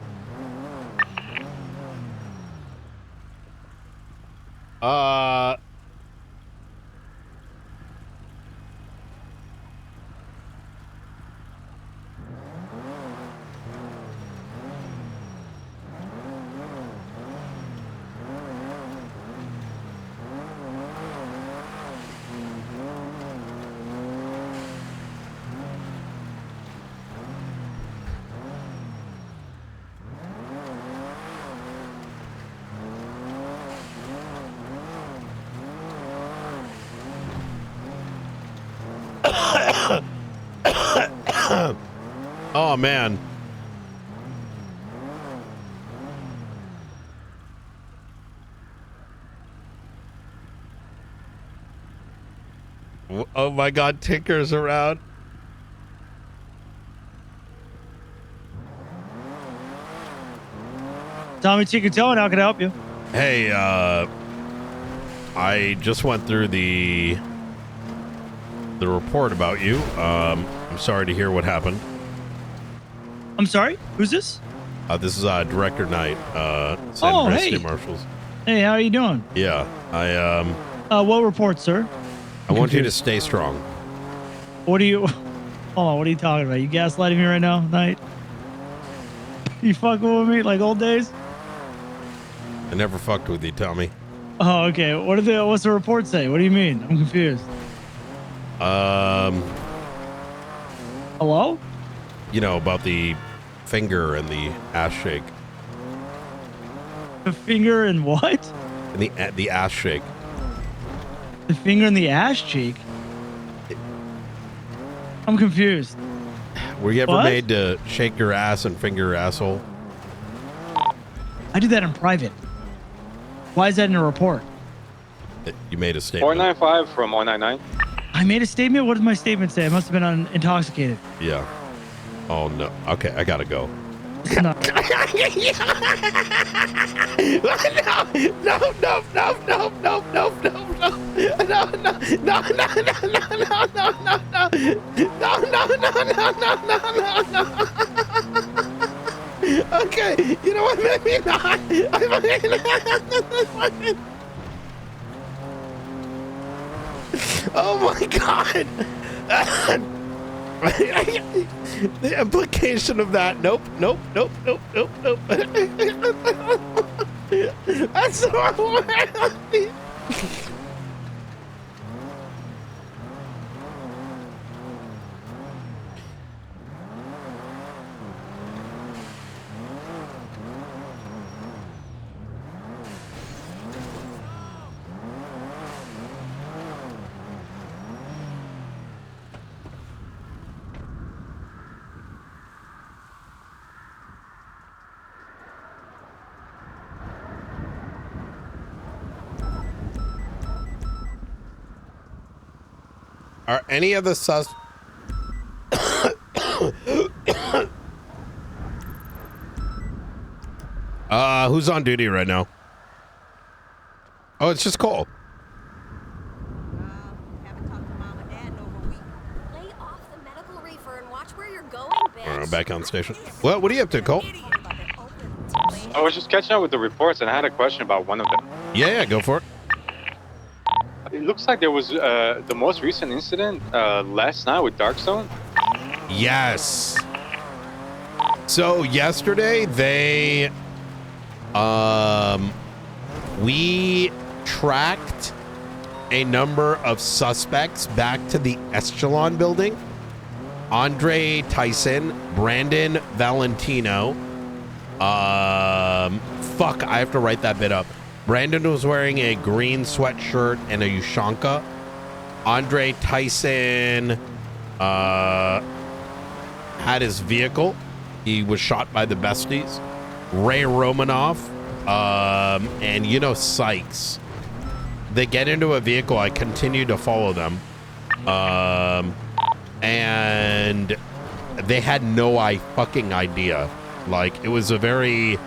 Oh man. Oh my God, Tinker's around. Tommy Chicatone, how can I help you? Hey, I just went through the report about you. I'm sorry to hear what happened. I'm sorry? Who's this? This is Director Knight, San Andreas hey. State Marshals. Hey, how are you doing? Yeah, What report, sir? I want you to stay strong. What are you... Hold on, what are you talking about? You gaslighting me right now, Knight? You fucking with me like old days? I never fucked with you, Tommy. Oh, okay. What's the report say? What do you mean? I'm confused. Hello? You know, about the finger and the ass shake. The finger and what? And the ass shake. The finger in the ass cheek? I'm confused. Were you ever What? made to shake your ass and finger your asshole? I do that in private. Why is that in a report? You made a statement. 495 from 099. I made a statement? What does my statement say? I must have been intoxicated. Yeah. Oh no. Okay, I gotta go. No. Okay, you know what? Maybe not. Oh my god. The implication of that. Nope. That's so unhealthy. Are any of the who's on duty right now? Oh, it's just Cole. Back on station. Well, what are you up to, Cole? I was just catching up with the reports, and I had a question about one of them. Yeah, go for it. It looks like there was the most recent incident last night with Darkstone. Yes. So yesterday we tracked a number of suspects back to the Echelon building. Andre Tyson, Brandon Valentino. Fuck, I have to write that bit up. Brandon was wearing a green sweatshirt and a Ushanka. Andre Tyson had his vehicle. He was shot by the besties. Ray Romanoff and Sykes. They get into a vehicle. I continue to follow them. And they had no fucking idea. Like, it was a very...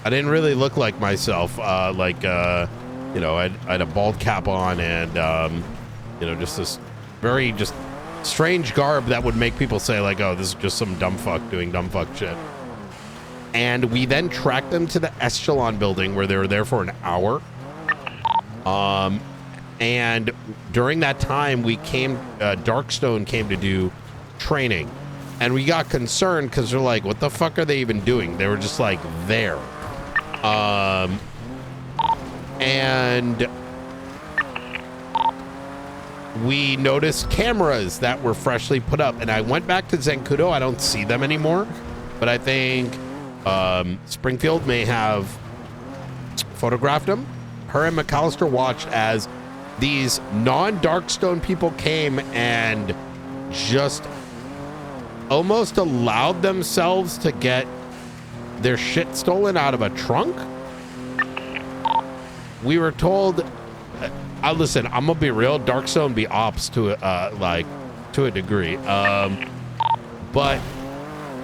I didn't really look like myself. I had a bald cap on and, just this very just strange garb that would make people say like, oh, this is just some dumb fuck doing dumb fuck shit. And we then tracked them to the Echelon building where they were there for an hour. And during that time, Darkstone came to do training. And we got concerned because they're like, what the fuck are they even doing? They were just like there. And we noticed cameras that were freshly put up. And I went back to Zancudo. I don't see them anymore. But I think Springfield may have photographed them. Her and McAllister watched as these non-Darkstone people came and just almost allowed themselves to get their shit stolen out of a trunk. We were told, listen, I'm gonna be real, Darkstone be ops to a degree. But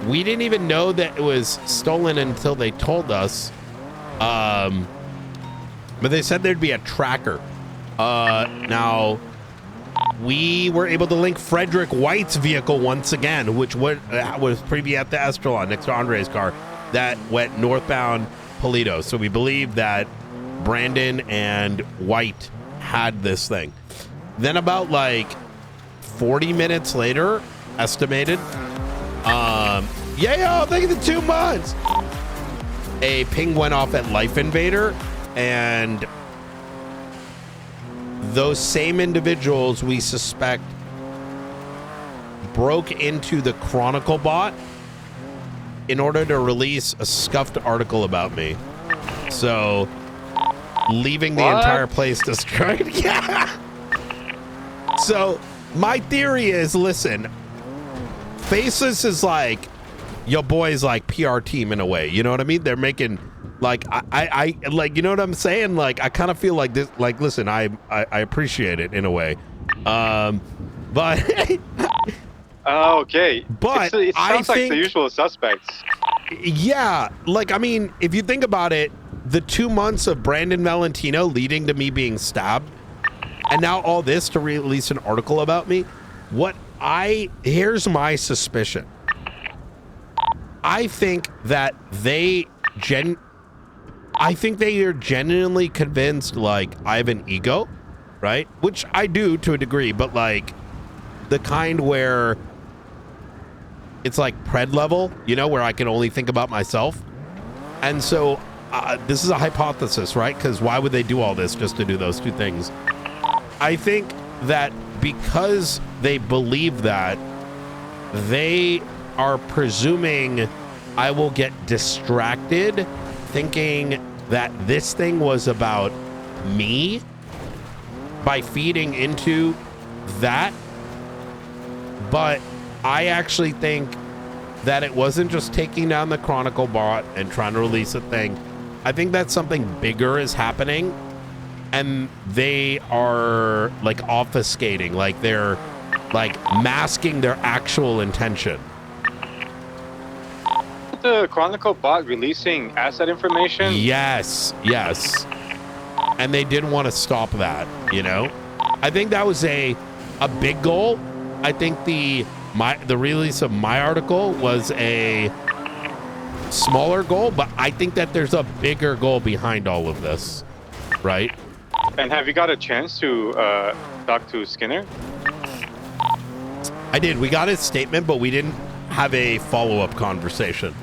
we didn't even know that it was stolen until they told us. But they said there'd be a tracker. Now, we were able to link Frederick White's vehicle once again, which was previously at the Estrelon next to Andre's car, that went northbound Polito. So we believe that Brandon and White had this thing. Then about 40 minutes later, estimated, thank you for 2 months. A ping went off at Life Invader, and those same individuals we suspect broke into the Chronicle bot in order to release a scuffed article about me. So leaving the entire place destroyed. Yeah. So my theory is, listen, Faceless is like your boy's like PR team in a way. You know what I mean? They're making like I like, you know what I'm saying? Like I kind of feel like this. Like, listen, I appreciate it in a way, but. Oh, okay. But it sounds like think, the usual suspects. Yeah, like, I mean, if you think about it, the 2 months of Brandon Valentino leading to me being stabbed, and now all this to release an article about me, here's my suspicion. I think that they are genuinely convinced, like, I have an ego, right? Which I do to a degree, but like the kind where it's like pred level, you know, where I can only think about myself. And so this is a hypothesis, right? Because why would they do all this just to do those two things? I think that because they believe that, they are presuming I will get distracted thinking that this thing was about me by feeding into that. But I actually think that it wasn't just taking down the Chronicle bot and trying to release a thing. I think that something bigger is happening, and they are like obfuscating, like they're like masking their actual intention. The Chronicle bot releasing asset information? Yes. And they didn't want to stop that, you know? I think that was a big goal. I think the release of my article was a smaller goal, but I think that there's a bigger goal behind all of this, right? And have you got a chance to talk to Skinner? I did. We got his statement, but we didn't have a follow-up conversation.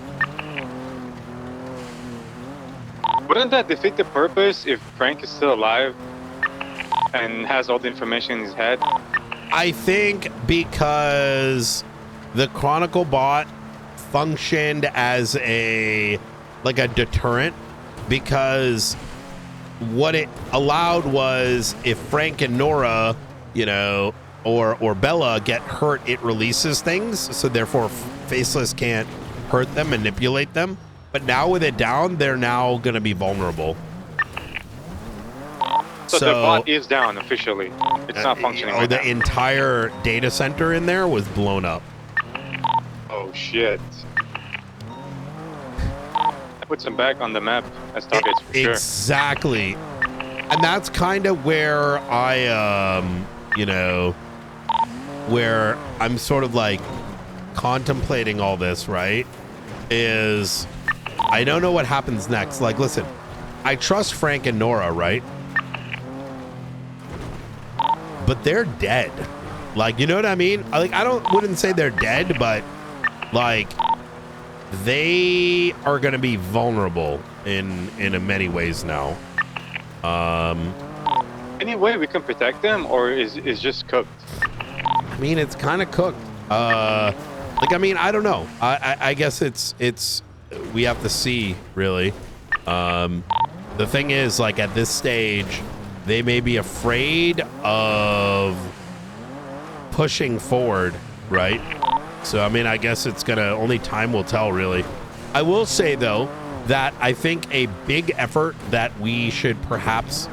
Wouldn't that defeat the purpose if Frank is still alive and has all the information in his head? I think because the Chronicle bot functioned as a deterrent, because what it allowed was if Frank and Nora, you know, or Bella get hurt, it releases things, so therefore Faceless can't hurt them, manipulate them. But now with it down, they're now going to be vulnerable. So the bot is down officially. It's not functioning right the now. entire data center in there was blown up. Oh shit. That puts them back on the map as targets for sure. Exactly. And that's kind of where I, you know, where I'm sort of like contemplating all this, right? Is I don't know what happens next. Like, listen, I trust Frank and Nora, right? But they're dead. Like, you know what I mean? Like, wouldn't say they're dead, but like they are going to be vulnerable in many ways now. Any way we can protect them, or is just cooked? I mean, it's kind of cooked. Like, I mean, I don't know. I guess it's we have to see, really. The thing is, like, at this stage, they may be afraid of pushing forward, right? So, I mean, I guess it's gonna, only time will tell, really. I will say, though, that I think a big effort that we should perhaps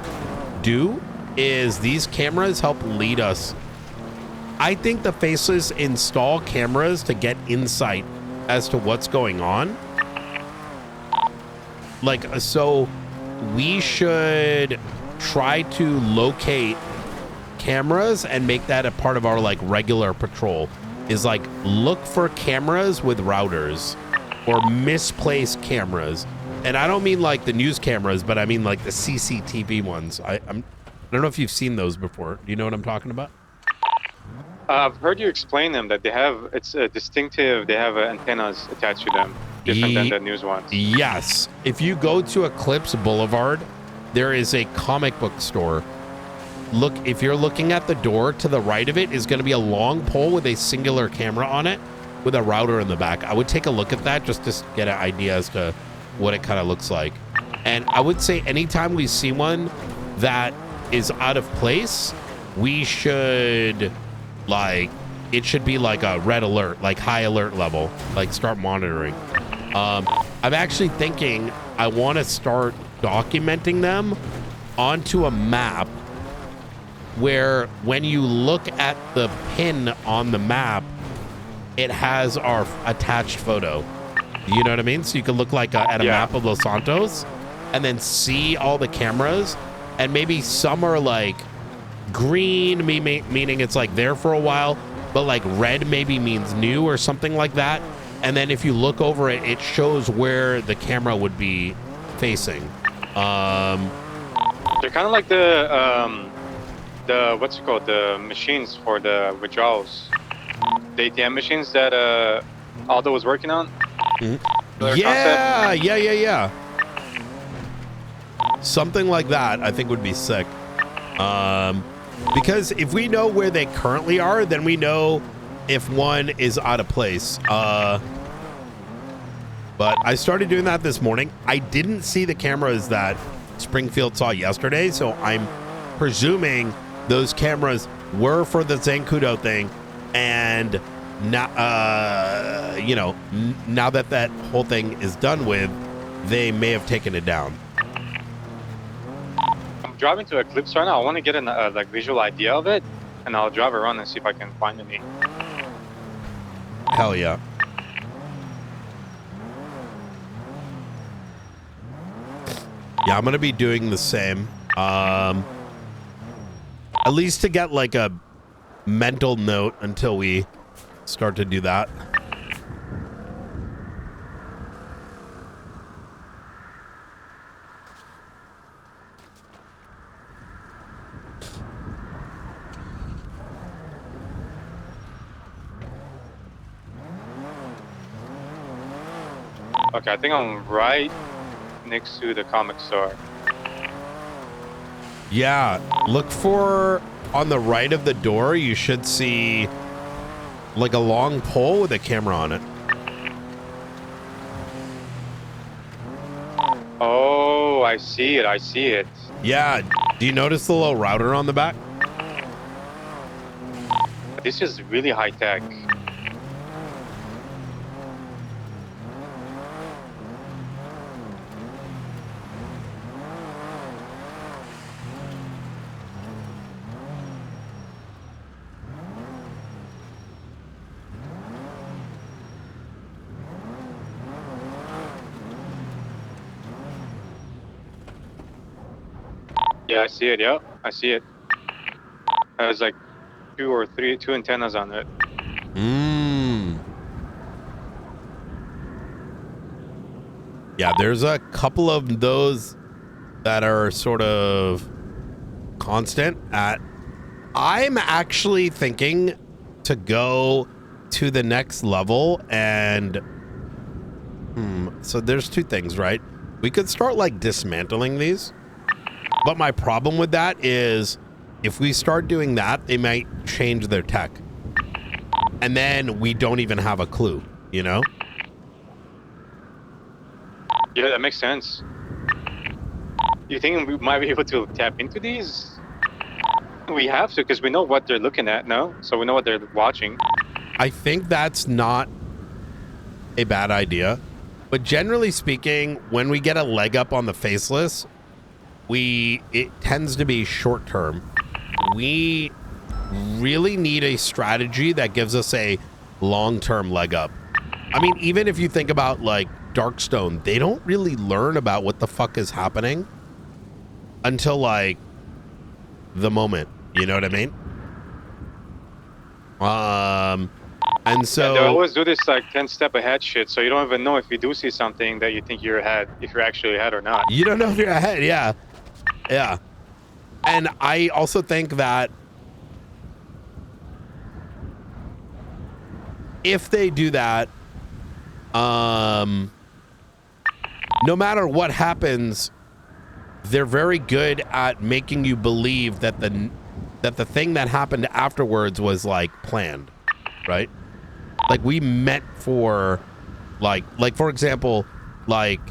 do is these cameras help lead us. I think the Faceless install cameras to get insight as to what's going on. Like, so we should try to locate cameras and make that a part of our like regular patrol, is like look for cameras with routers or misplaced cameras. And I don't mean like the news cameras, but I mean like the CCTV ones. I don't know if you've seen those before. Do you know what I'm talking about? I've heard you explain them, that they have, it's a distinctive, they have antennas attached to them, different than the news ones. Yes. If you go to Eclipse Boulevard, there is a comic book store. Look, if you're looking at the door, to the right of it is going to be a long pole with a singular camera on it with a router in the back. I would take a look at that just to get an idea as to what it kind of looks like. And I would say anytime we see one that is out of place, we should, like, it should be like a red alert, like high alert level, like start monitoring. I'm actually thinking I want to start documenting them onto a map where when you look at the pin on the map, it has our attached photo. You know what I mean? So you can look like at a map of Los Santos and then see all the cameras, and maybe some are like green, meaning it's like there for a while, but like red maybe means new or something like that. And then if you look over it, it shows where the camera would be facing. They're kind of like the what's it called? The machines for the withdrawals. The ATM machines that Aldo was working on. Yeah. Something like that I think would be sick. Because if we know where they currently are, then we know if one is out of place. But I started doing that this morning. I didn't see the cameras that Springfield saw yesterday, so I'm presuming those cameras were for the Zancudo thing, and now, you know, now that that whole thing is done with, they may have taken it down. I'm driving to Eclipse right now. I want to get a like visual idea of it, and I'll drive around and see if I can find any. Hell yeah. Yeah, I'm gonna be doing the same. At least to get like a mental note until we start to do that. Okay, I think I'm right next to the comic store. Yeah, look for on the right of the door. You should see like a long pole with a camera on it. Oh, I see it. I see it. Yeah. Do you notice the little router on the back? This is really high tech. Yeah, I see it. Yep, I see it. There's like two antennas on it. Yeah, there's a couple of those that are sort of constant at. I'm actually thinking to go to the next level and so there's two things, right? We could start like dismantling these. But my problem with that is if we start doing that, they might change their tech. And then we don't even have a clue, you know? Yeah, that makes sense. You think we might be able to tap into these? We have to, because we know what they're looking at, no? So we know what they're watching. I think that's not a bad idea. But generally speaking, when we get a leg up on the faceless, it tends to be short term. We really need a strategy that gives us a long-term leg up. I mean, even if you think about like Darkstone, they don't really learn about what the fuck is happening until like the moment, you know what I mean? And so they always do this like 10-step ahead shit, so you don't even know if you do see something that you think you're ahead, if you're actually ahead or not. You don't know if you're ahead, yeah. Yeah. And I also think that if they do that, no matter what happens, they're very good at making you believe that the thing that happened afterwards was like planned, right? Like we meant for like for example, like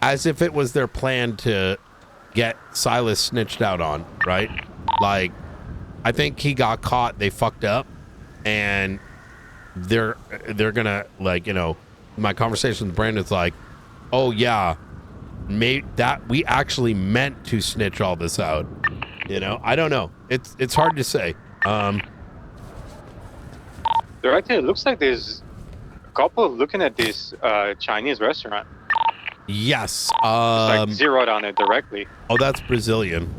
as if it was their plan to get Silas snitched out on, right? Like, I think he got caught, they fucked up, and they're gonna, like, you know, my conversation with Brandon's like, oh yeah, that we actually meant to snitch all this out. You know, I don't know. It's hard to say. There actually looks like there's a couple looking at this Chinese restaurant. Yes. It's like zeroed on it directly. Oh, that's Brazilian.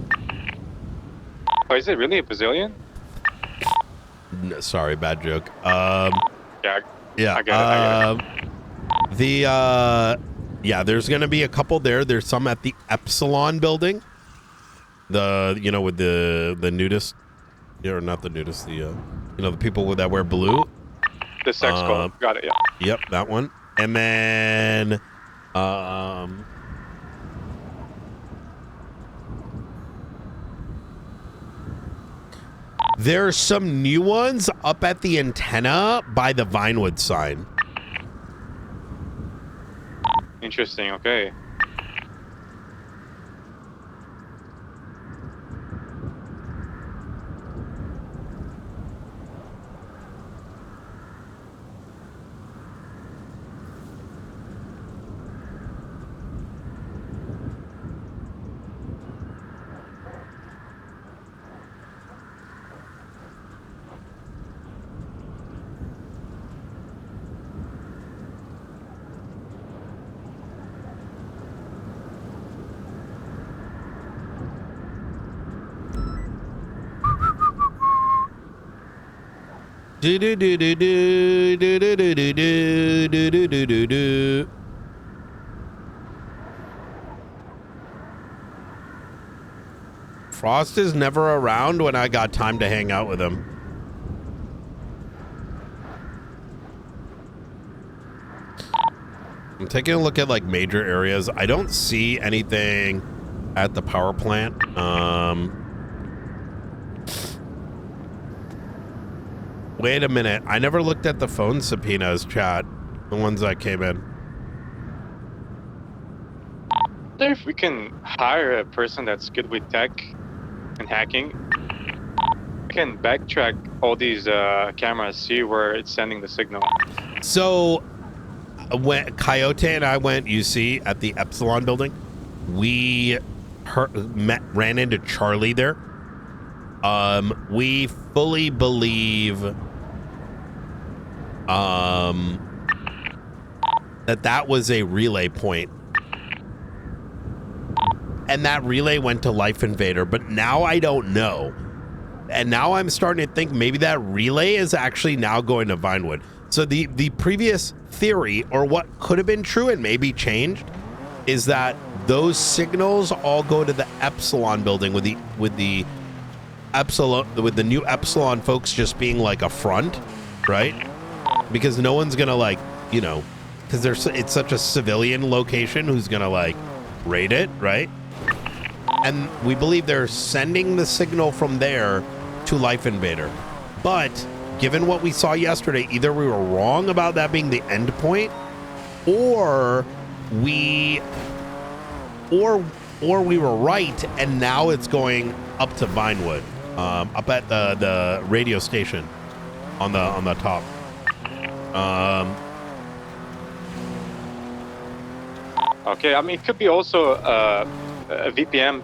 Oh, is it really a Brazilian? No, sorry, bad joke. Yeah. Yeah. I get it. Yeah, there's gonna be a couple there. There's some at the Epsilon building. You know, with the nudist, or not the nudist, the the people that wear blue. The sex cult. Got it. Yeah. Yep, that one. And then there's some new ones up at the antenna by the Vinewood sign. Interesting. Okay. Do do do do do do do do do do do do do do. Frost is never around when I got time to hang out with him. I'm taking a look at like major areas. I don't see anything at the power plant. Wait a minute. I never looked at the phone subpoenas, chat. The ones that came in. I wonder if we can hire a person that's good with tech and hacking. We can backtrack all these cameras, see where it's sending the signal. So when Coyote and I went UC at the Epsilon building, we ran into Charlie there. We fully believe that was a relay point. And that relay went to Life Invader, but now I don't know. And now I'm starting to think maybe that relay is actually now going to Vinewood. So the previous theory, or what could have been true and maybe changed, is that those signals all go to the Epsilon building with the new Epsilon folks just being like a front, right? Because no one's gonna like, you know, because it's such a civilian location who's gonna like raid it, right? And we believe they're sending the signal from there to Life Invader. But given what we saw yesterday, either we were wrong about that being the end point, or we were right, and now it's going up to Vinewood, up at the radio station on the top. Okay, I mean, it could be also a VPN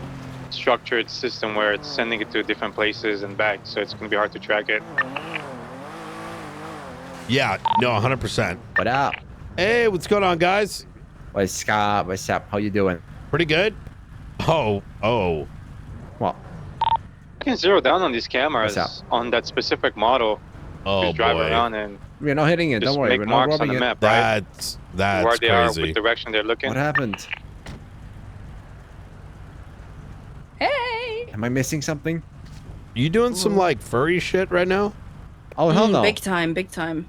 structured system where it's sending it to different places and back, so it's going to be hard to track it. Yeah, no, 100%. What up? Hey, what's going on, guys? What's up? What's up? How you doing? Pretty good. Oh. What? You can zero down on these cameras on that specific model. Oh, just drive boy. around and we're not hitting it. just Don't worry. make We're not marks on robbing the it. map, right? That's where they crazy. are, what direction they're looking. What happened? Hey! Am I missing something? You doing some like furry shit right now? Oh hell no! Big time, big time.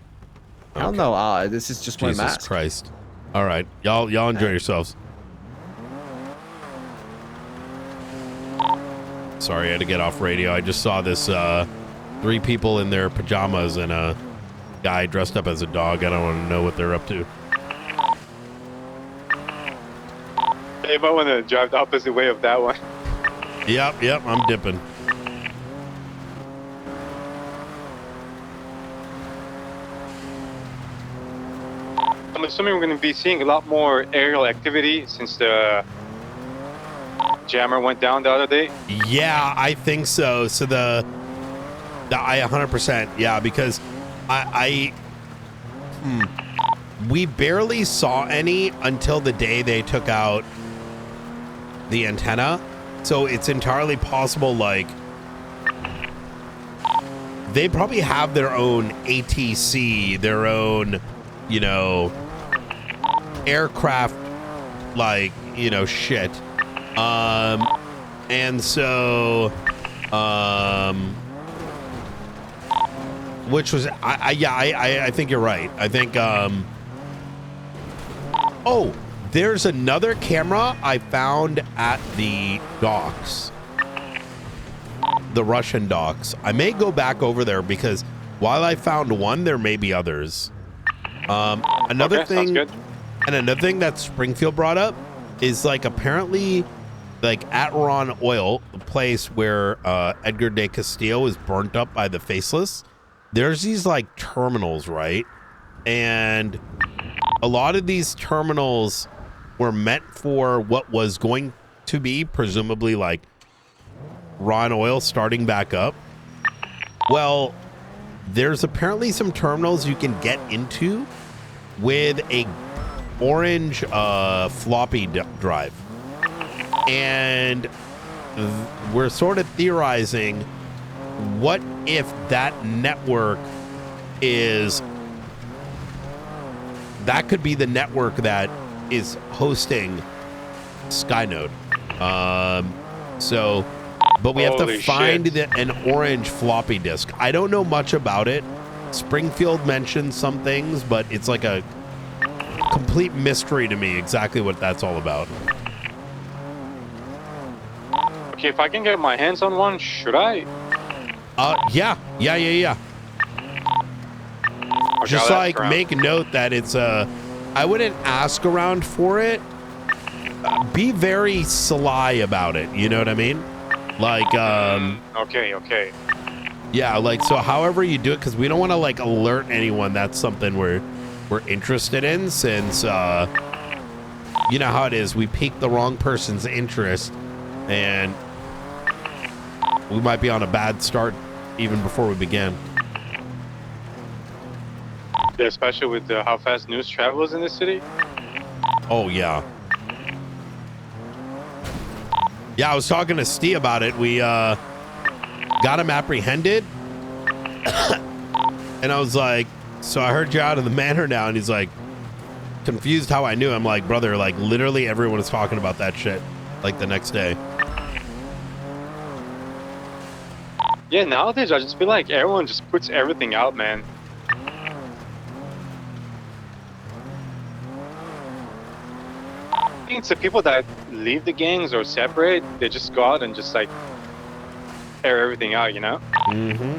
Hell no! This is just my Jesus mask. Christ! All right, y'all enjoy yourselves. Sorry, I had to get off radio. I just saw this 3 people in their pajamas and a guy dressed up as a dog. I don't want to know what they're up to. You might want to drive the opposite way of that one. Yep, I'm dipping. I'm assuming we're going to be seeing a lot more aerial activity since the jammer went down the other day. Yeah, I think so. So the I 100%, yeah, because we barely saw any until the day they took out the antenna. So it's entirely possible, like, they probably have their own ATC, their own, you know, aircraft, like, you know, shit. And so, which was, I think you're right. I think, oh, there's another camera I found at the docks, the Russian docks. I may go back over there because while I found one, there may be others. Another thing that Springfield brought up is, like, apparently, like, at Ron Oil, the place where Edgar de Castillo was burnt up by the Faceless, there's these, like, terminals, right? And a lot of these terminals were meant for what was going to be presumably, like, Ron Oil starting back up. Well, there's apparently some terminals you can get into with a orange floppy drive. And we're sort of theorizing, what if that network is, that could be the network that is hosting Skynode. So, but we have to find an orange floppy disk. I don't know much about it. Springfield mentioned some things, but it's like a complete mystery to me exactly what that's all about. Okay, if I can get my hands on one, should I? Yeah. Okay, Just like make a note that it's I wouldn't ask around for it. Be very sly about it. You know what I mean? Like, okay. Yeah, like, so however you do it, because we don't want to, like, alert anyone that's something we're interested in, since, you know how it is. We pique the wrong person's interest, and we might be on a bad start even before we begin. Yeah, especially with how fast news travels in this city. Oh, yeah. Yeah, I was talking to Steve about it. We got him apprehended. And I was like, so I heard you're out of the manor now. And he's like, confused how I knew. I'm like, brother, like, literally everyone is talking about that shit, like, the next day. Yeah, nowadays I just feel like everyone just puts everything out, man. I think it's the people that leave the gangs or separate, they just go out and just, like, air everything out, you know? Mm-hmm.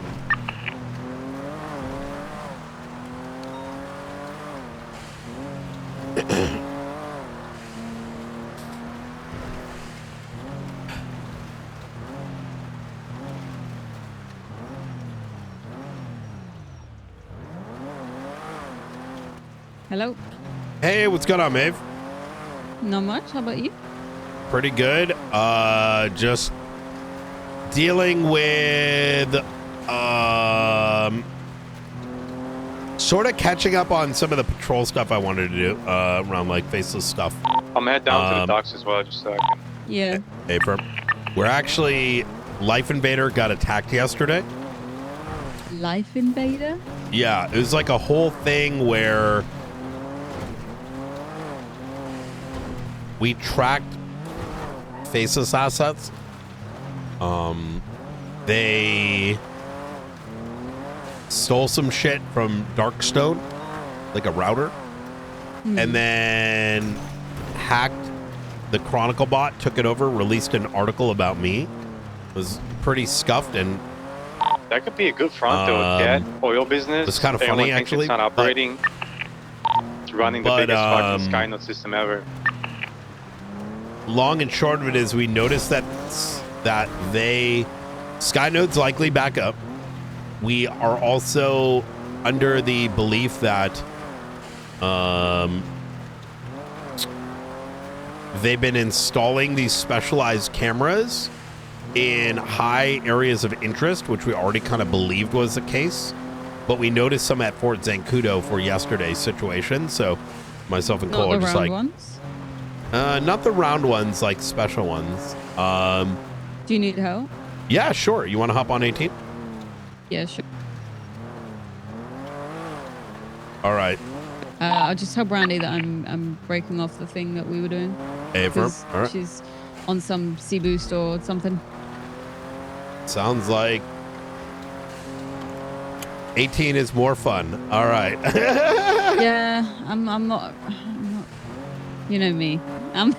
Hello. Hey, what's going on, Maeve? Not much. How about you? Pretty good. Just dealing with sort of catching up on some of the patrol stuff I wanted to do around, like, Faceless stuff. I'm head down to the docks as well, just so I can... Yeah. Hey, we're actually, Life Invader got attacked yesterday. Life Invader? Yeah, it was like a whole thing where we tracked Faceless assets. They stole some shit from Darkstone, like a router, and then hacked the Chronicle bot, took it over, released an article about me. It was pretty scuffed, and that could be a good front though. That oil business. It's kind of funny, actually. It's not operating. It's running the biggest fucking Skynode system ever. long and short of it is we noticed that Skynode's likely back up. We are also under the belief that they've been installing these specialized cameras in high areas of interest, which we already kind of believed was the case. But we noticed some at Fort Zancudo for yesterday's situation. So myself and Cole are just like, ones? not the round ones, like special ones. Do you need help? Yeah, sure. You want to hop on 18? Yeah, sure. All right. I'll just tell Brandy that I'm breaking off the thing that we were doing. Affirm. All right. She's on some C-Boost or something. Sounds like 18 is more fun. All right. Yeah, I'm not. You know me. I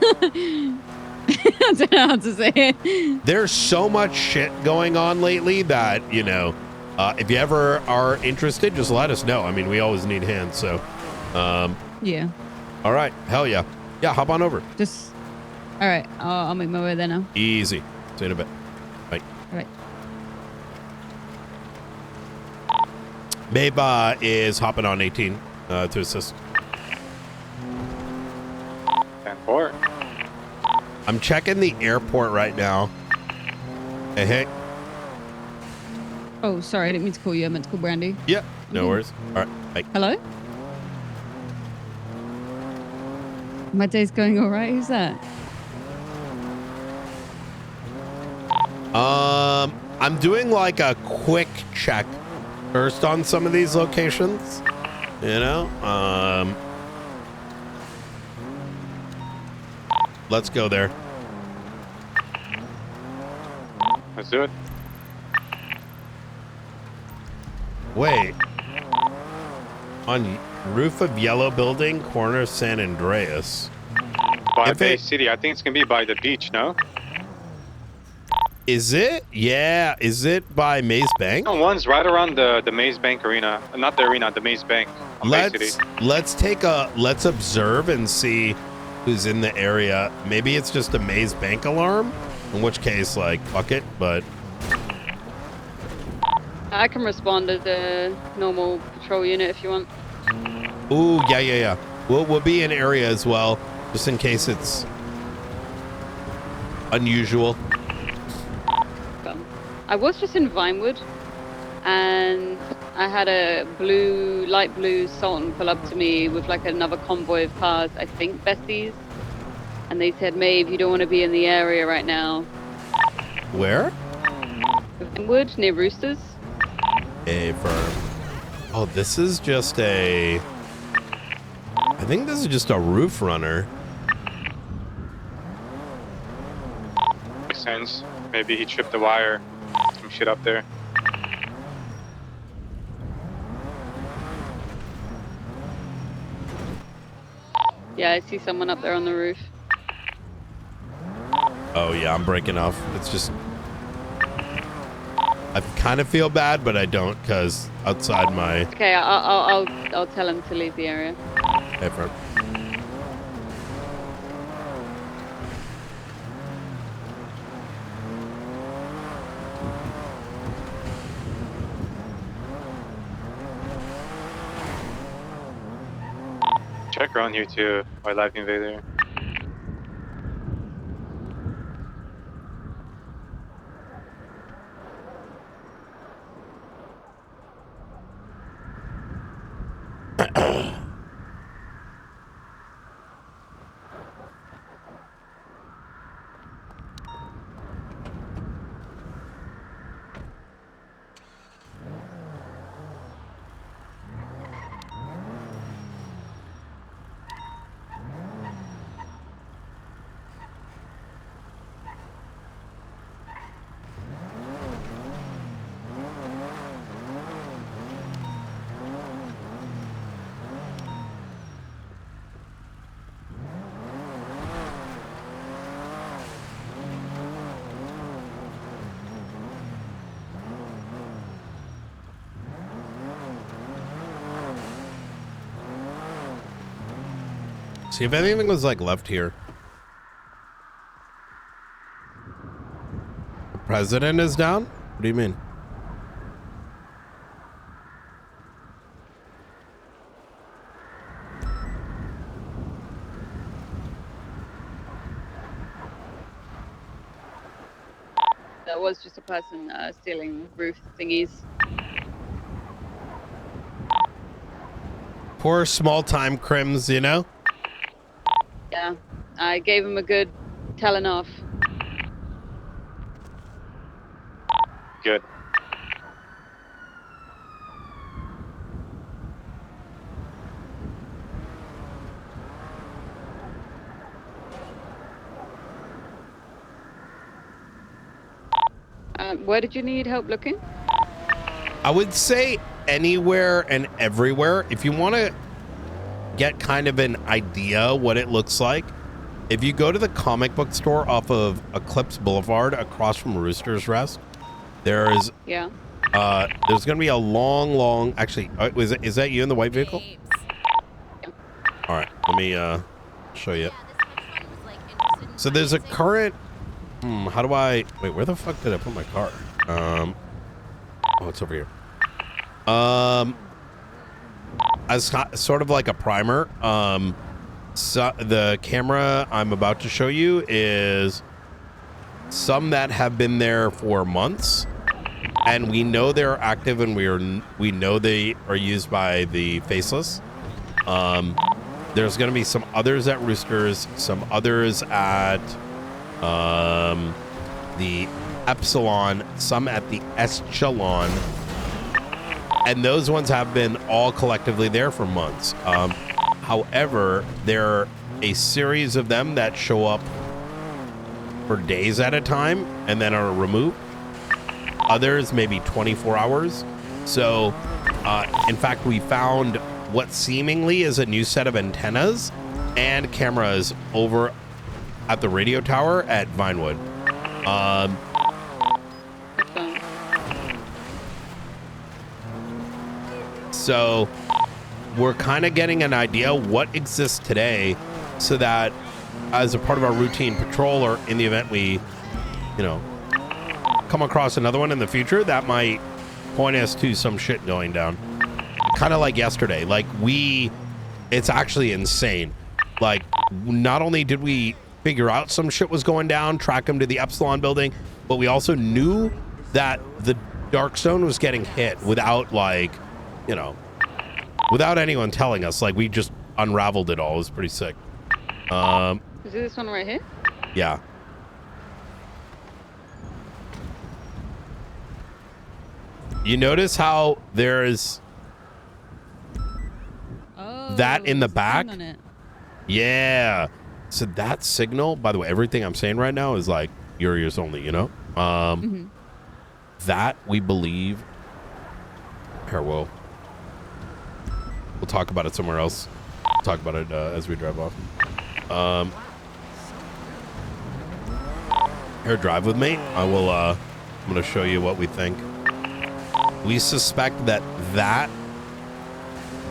don't know how to say it. There's so much shit going on lately that, you know, if you ever are interested, just let us know. I mean, we always need hands. So, yeah. All right. Hell yeah. Yeah. Hop on over. Just. All right. I'll make my way there now. Easy. See you in a bit. Bye. All right. Babe is hopping on 18 to assist. 10-4. I'm checking the airport right now. Hey. Oh, sorry. I didn't mean to call you. I meant to call Brandy. Yeah. No worries. All right. Bye. Hello? My day's going all right. Who's that? I'm doing like a quick check first on some of these locations. You know, let's go there. Let's do it. Wait. On roof of yellow building, corner of San Andreas. By Bay City. I think it's going to be by the beach, no? Is it? Yeah. Is it by Maze Bank? No, one's right around the Maze Bank arena. Not the arena, the Maze Bank. Let's observe and see who's in the area. Maybe it's just a Maze Bank alarm, in which case, like, fuck it, but... I can respond as a normal patrol unit if you want. Ooh, yeah. We'll be in area as well, just in case it's unusual. I was just in Vinewood, and I had a light blue Sultan pull up to me with like another convoy of cars, I think besties, and they said, Maeve, you don't want to be in the area right now. Where? Vinewood, near Roosters. Oh, this is just I think this is just a roof runner. Makes sense. Maybe he tripped the wire. Some shit up there. Yeah, I see someone up there on the roof. Oh yeah, I'm breaking off. It's just I kind of feel bad, but I don't, because outside my... Okay, I'll tell him to leave the area. Effort. Check around here too, by Life Invader. See if anything was like left here. president is down? What do you mean? There was just a person stealing roof thingies. Poor small-time crims, you know? Yeah, I gave him a good telling off. Good. Where did you need help looking? I would say anywhere and everywhere. If you want to get kind of an idea what it looks like, if you go to the comic book store off of Eclipse Boulevard across from Rooster's Rest, there's gonna be a long actually is that you in the white vehicle? All right, let me show you. So there's a current how do I wait, where the fuck did I put my car? Oh, it's over here. As sort of like a primer, so the camera I'm about to show you is some that have been there for months, and we know they're active, and we know they are used by the faceless. There's going to be some others at Roosters, some others at the Epsilon, some at the Eschelon, and those ones have been all collectively there for months. However, there are a series of them that show up for days at a time and then are removed. Others maybe 24 hours. So, in fact, we found what seemingly is a new set of antennas and cameras over at the radio tower at Vinewood. So we're kind of getting an idea what exists today, so that as a part of our routine patrol, or in the event we, come across another one in the future, that might point us to some shit going down. Kind of like yesterday. Like it's actually insane. Like, not only did we figure out some shit was going down, track them to the Epsilon building, but we also knew that the Dark Zone was getting hit without, without anyone telling us. Like, we just unraveled it all. It was pretty sick. Is it this one right here? Yeah. You notice how there's that in the back? Yeah. So that signal, by the way, everything I'm saying right now is like your ears only, That we believe. Here, we'll talk about it somewhere else. We'll talk about it as we drive off. Here, drive with me. I'm going to show you what we think. We suspect that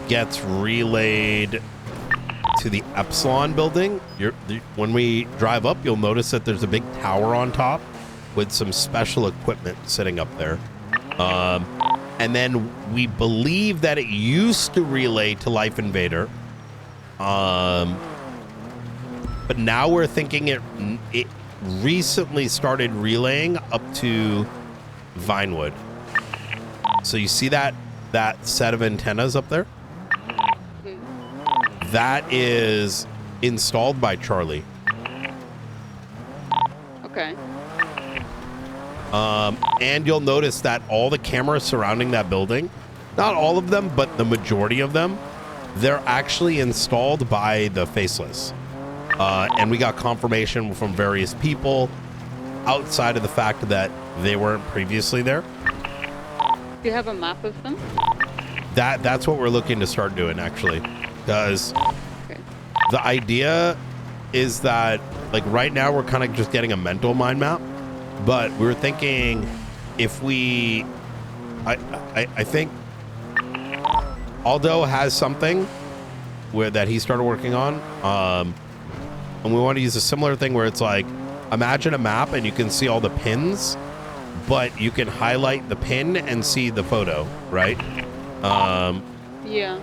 gets relayed to the Epsilon building. When we drive up, you'll notice that there's a big tower on top with some special equipment sitting up there. And then we believe that it used to relay to Life Invader. But now we're thinking it recently started relaying up to Vinewood. So you see that set of antennas up there? That is installed by Charlie. Okay. And you'll notice that all the cameras surrounding that building, not all of them, but the majority of them, they're actually installed by the Faceless. And we got confirmation from various people outside of the fact that they weren't previously there. Do you have a map of them? That's what we're looking to start doing, actually. Because the idea is that, like, right now we're kind of just getting a mental mind map, but we were thinking if we, I think Aldo has something that he started working on, and we want to use a similar thing where it's like, imagine a map and you can see all the pins but you can highlight the pin and see the photo, right? Yeah.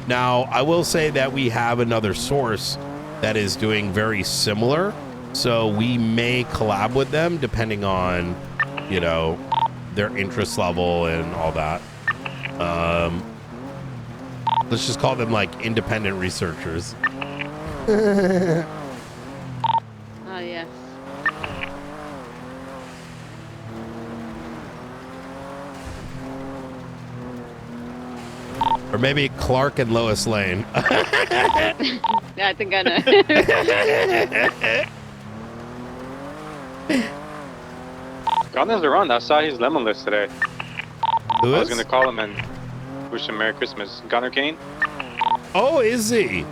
Now, I will say that we have another source that is doing very similar, so we may collab with them depending on, you know, their interest level and all that. Let's just call them like independent researchers. Ah, yes. Or maybe Clark and Lois Lane. Yeah, I think I know. Gunner's around. I saw his lemon list today. Who I was is? gonna call him and wish him Merry Christmas. Gunner Kane. Oh, is he?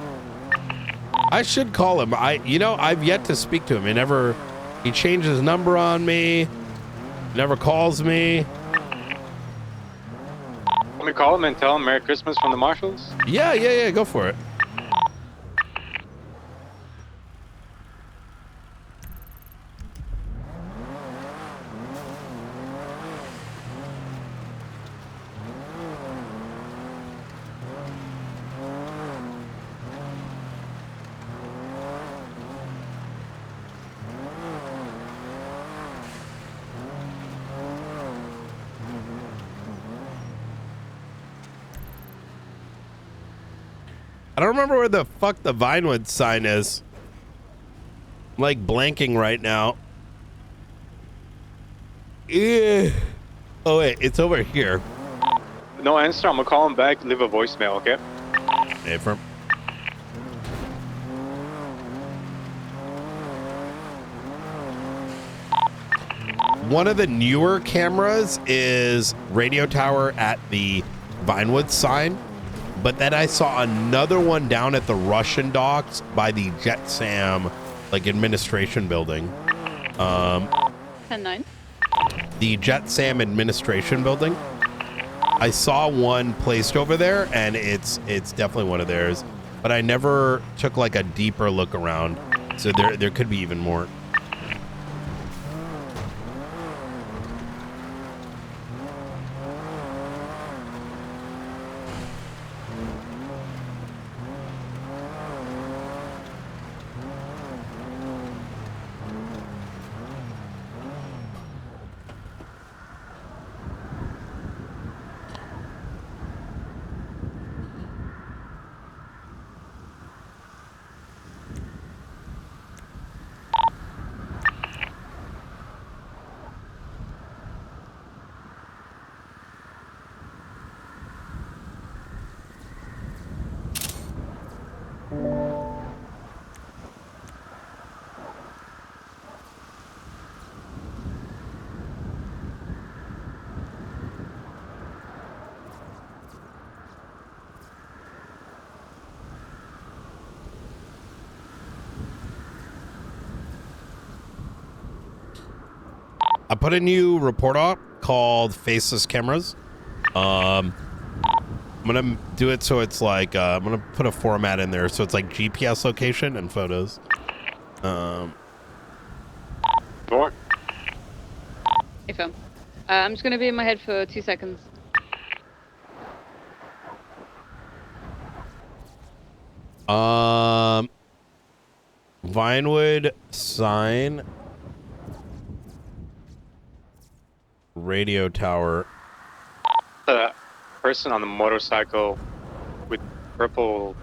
I should call him. I've yet to speak to him. He changed his number on me. Never calls me. Let me call him and tell him Merry Christmas from the Marshals. Yeah, go for it. I don't remember where the fuck the Vinewood sign is. I'm like blanking right now. Yeah. Oh wait, it's over here. No answer. I'm gonna call him back. Leave a voicemail, okay? Hey, firm. One of the newer cameras is radio tower at the Vinewood sign. But then I saw another one down at the Russian docks by the JetSam, like, administration building. 10-9. The JetSam administration building. I saw one placed over there, and it's definitely one of theirs. But I never took like a deeper look around, so there could be even more. I put a new report up called Faceless Cameras. I'm gonna do it so it's like I'm gonna put a format in there so it's like GPS location and photos. Four. If I'm just gonna be in my head for 2 seconds. Vinewood sign. Radio tower. The person on the motorcycle with purple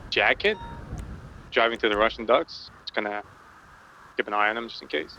jacket driving through the Russian ducks. Just gonna keep an eye on him just in case.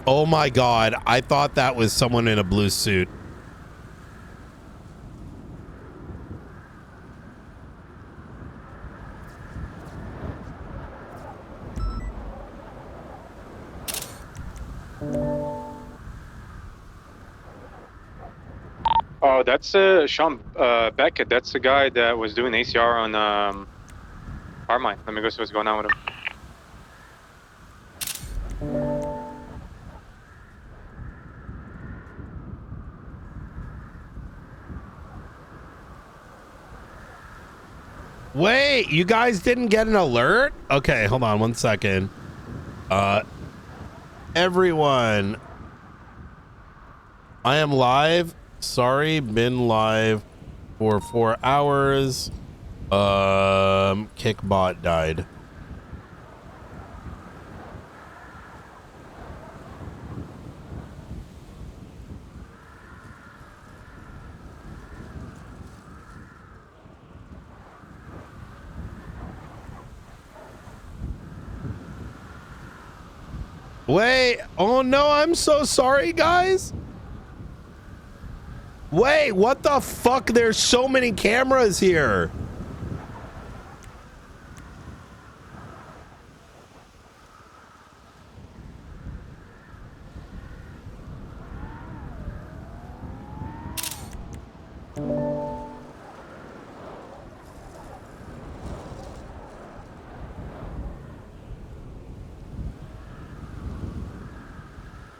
Oh my God. I thought that was someone in a blue suit. Oh, that's Sean Beckett. That's the guy that was doing ACR on Carmine. Let me go see what's going on with him. Wait, you guys didn't get an alert? Okay, hold on 1 second. Everyone, I am live. Sorry, been live for 4 hours. Kickbot died. Wait, oh no, I'm so sorry, guys. Wait, what the fuck? There's so many cameras here.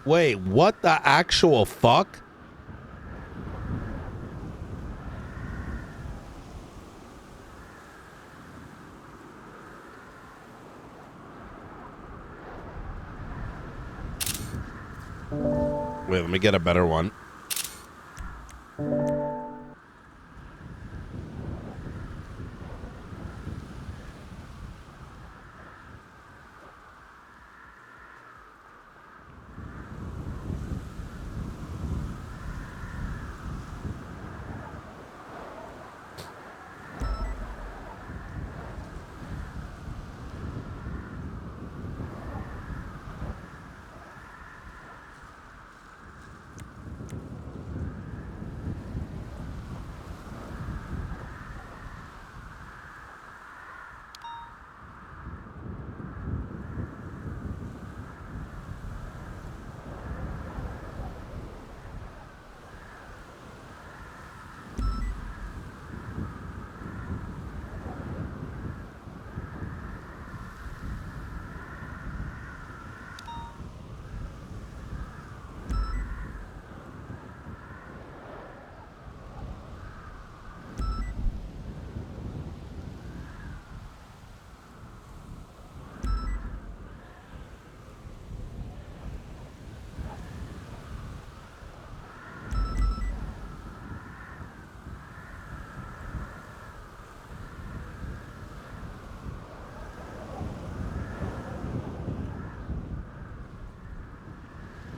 Wait, what the actual fuck? Wait, let me get a better one.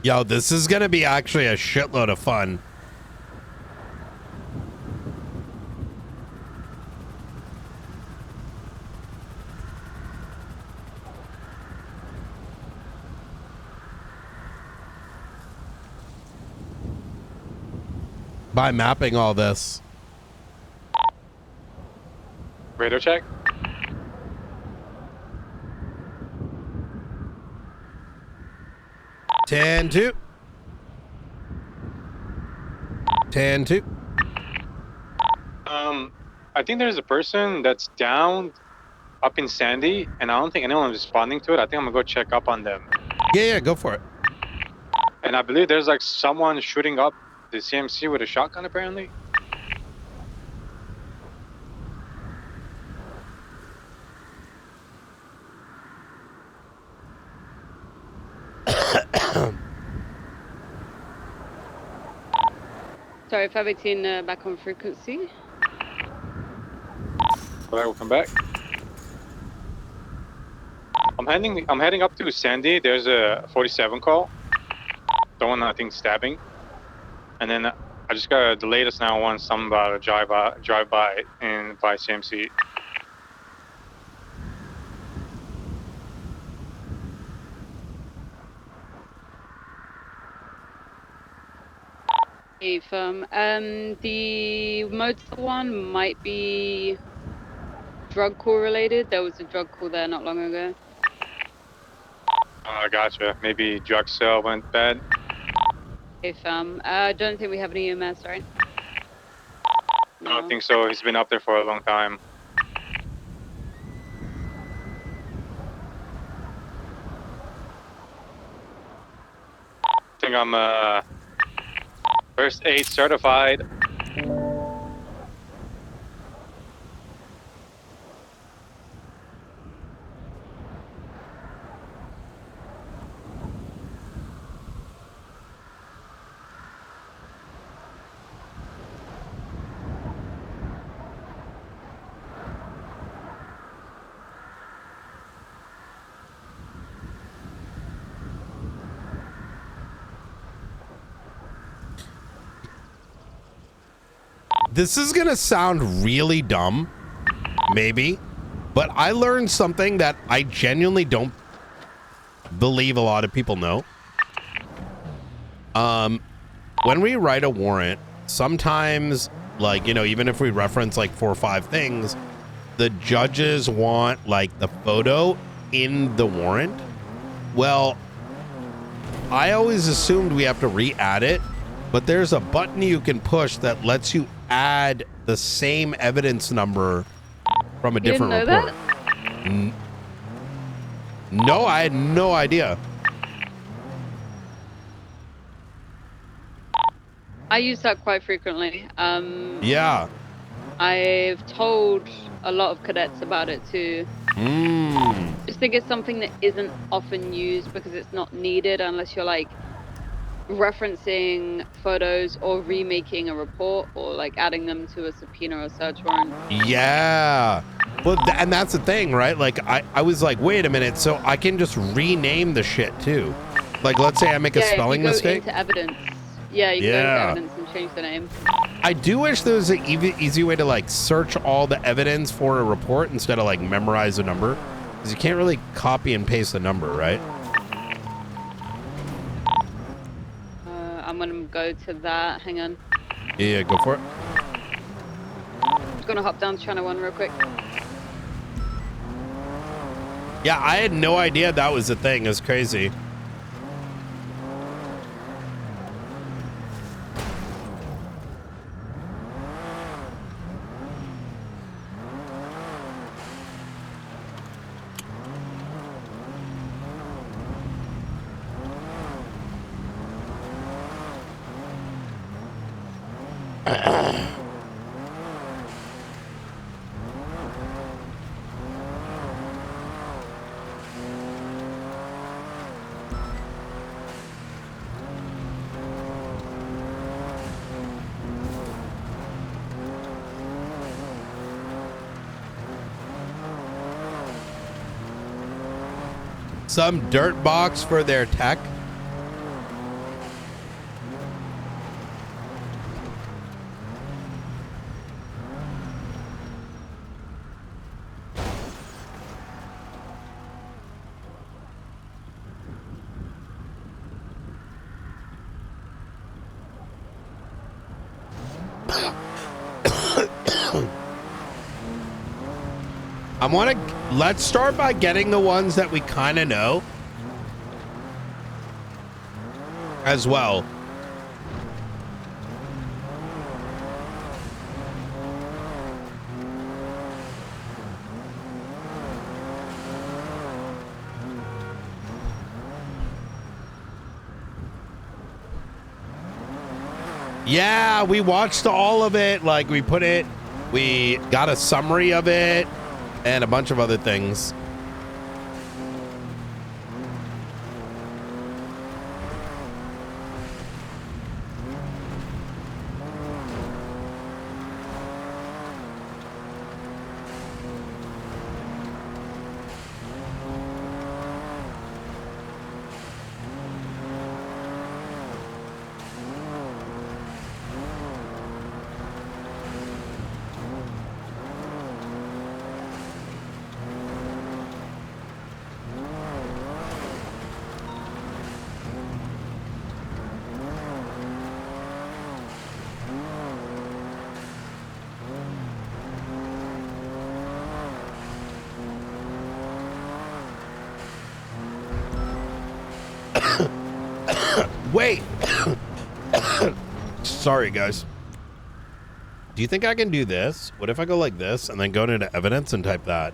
Yo, this is gonna be actually a shitload of fun. By mapping all this. Radar check. Ten two. 10-2. I think there's a person that's down up in Sandy, and I don't think anyone's responding to it. I think I'm gonna go check up on them. Yeah, go for it. And I believe there's like someone shooting up the CMC with a shotgun, apparently. Sorry, 518 back on frequency. Alright, we'll come back. I'm heading up to Sandy. There's a 47 call. Someone, I think, stabbing. And then I just got the latest now one, something about a drive by in by CMC. firm. The motor one might be drug call related. There was a drug call there not long ago. Gotcha. Maybe drug sale went bad. Hey, firm. I don't think we have an EMS, right? I don't think so. He's been up there for a long time. I think I'm first aid certified. This is gonna sound really dumb, maybe, but I learned something that I genuinely don't believe a lot of people know. When we write a warrant, sometimes, like, you know, even if we reference like 4 or 5 things, the judges want like the photo in the warrant. Well, I always assumed we have to re-add it, but there's a button you can push that lets you add the same evidence number from a different report. No, I had no idea. I use that quite frequently. Yeah. I've told a lot of cadets about it too. Just think it's something that isn't often used because it's not needed unless you're like referencing photos or remaking a report or like adding them to a subpoena or search warrant. Yeah. Well, and that's the thing, right? Like, I was like, wait a minute, so I can just rename the shit too. Like, let's say I make a spelling mistake. Into evidence. Yeah, you can go into evidence and change the name. I do wish there was an easy way to like search all the evidence for a report instead of like memorize a number, because you can't really copy and paste the number, right? I'm gonna go to that. Hang on. Yeah, go for it. I'm gonna hop down to channel 1 real quick. Yeah, I had no idea that was a thing. It's crazy. Some dirt box for their tech. Let's start by getting the ones that we kind of know as well. Yeah, we watched all of it. Like, we got a summary of it and a bunch of other things. Wait. Sorry, guys. Do you think I can do this? What if I go like this and then go into evidence and type that?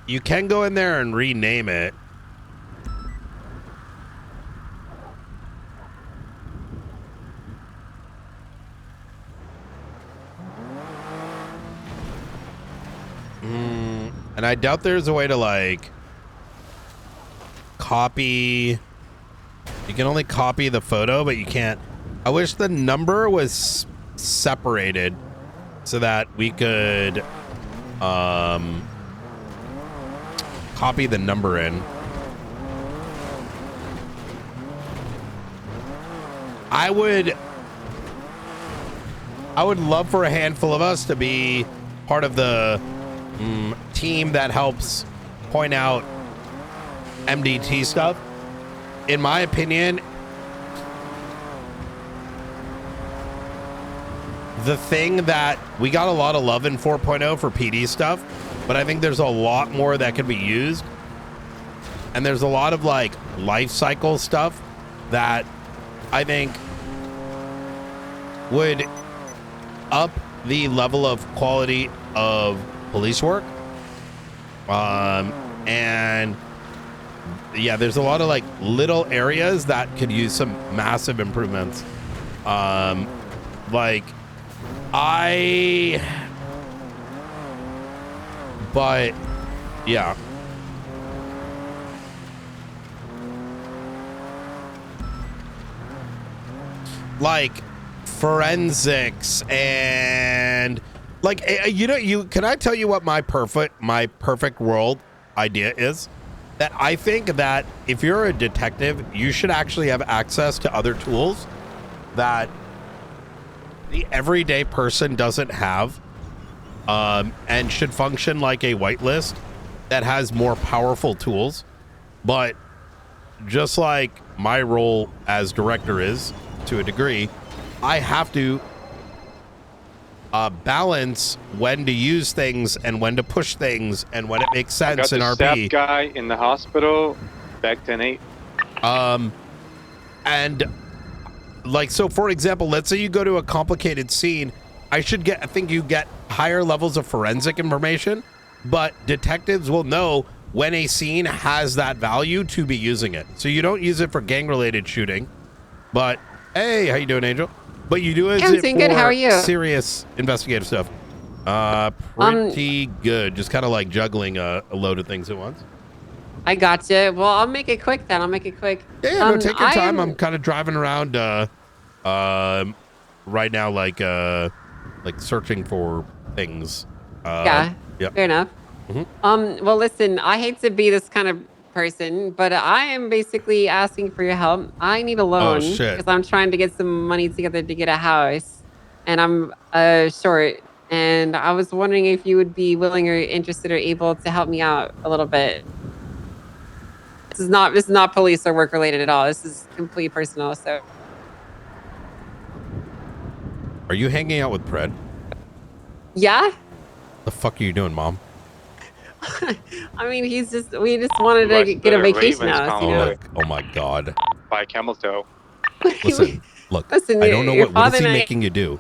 You can go in there and rename it. And I doubt there's a way to like copy. You can only copy the photo, but you can't. I wish the number was separated so that we could copy the number in. I would love for a handful of us to be part of the team that helps point out MDT stuff. In my opinion, the thing that we got a lot of love in 4.0 for PD stuff, but I think there's a lot more that could be used. And there's a lot of like life cycle stuff that I think would up the level of quality of police work. And yeah, there's a lot of like little areas that could use some massive improvements. But yeah. Like forensics and like, can I tell you what my perfect world idea is? That I think that if you're a detective, you should actually have access to other tools that the everyday person doesn't have, and should function like a whitelist that has more powerful tools. But just like my role as director is, to a degree, I have to balance when to use things and when to push things and when it makes sense in RP. I got the staff guy in the hospital, back 10-8. And like, so for example, let's say you go to a complicated scene, I think you get higher levels of forensic information, but detectives will know when a scene has that value to be using it. So you don't use it for gang-related shooting, but hey, how you doing, Angel? But you do it I'm doing good. How are you? Serious investigative stuff. Pretty good. Just kind of like juggling a load of things at once. I gotcha. Well, I'll make it quick then. Yeah, no, take your time. I'm kind of driving around right now, like searching for things. Yeah. Yep. Fair enough. Well, listen, I hate to be this kind of person, but I am basically asking for your help. I need a loan because I'm trying to get some money together to get a house, and I'm short. And I was wondering if you would be willing or interested or able to help me out a little bit. This is not police or work related at all. This is completely personal. So, are you hanging out with Pred? Yeah. The fuck are you doing, Mom? I mean, we just wanted to get a vacation house, you know? Oh my God. By camel toe. Listen, look, Listen, I don't know your what is he father and I- making you do?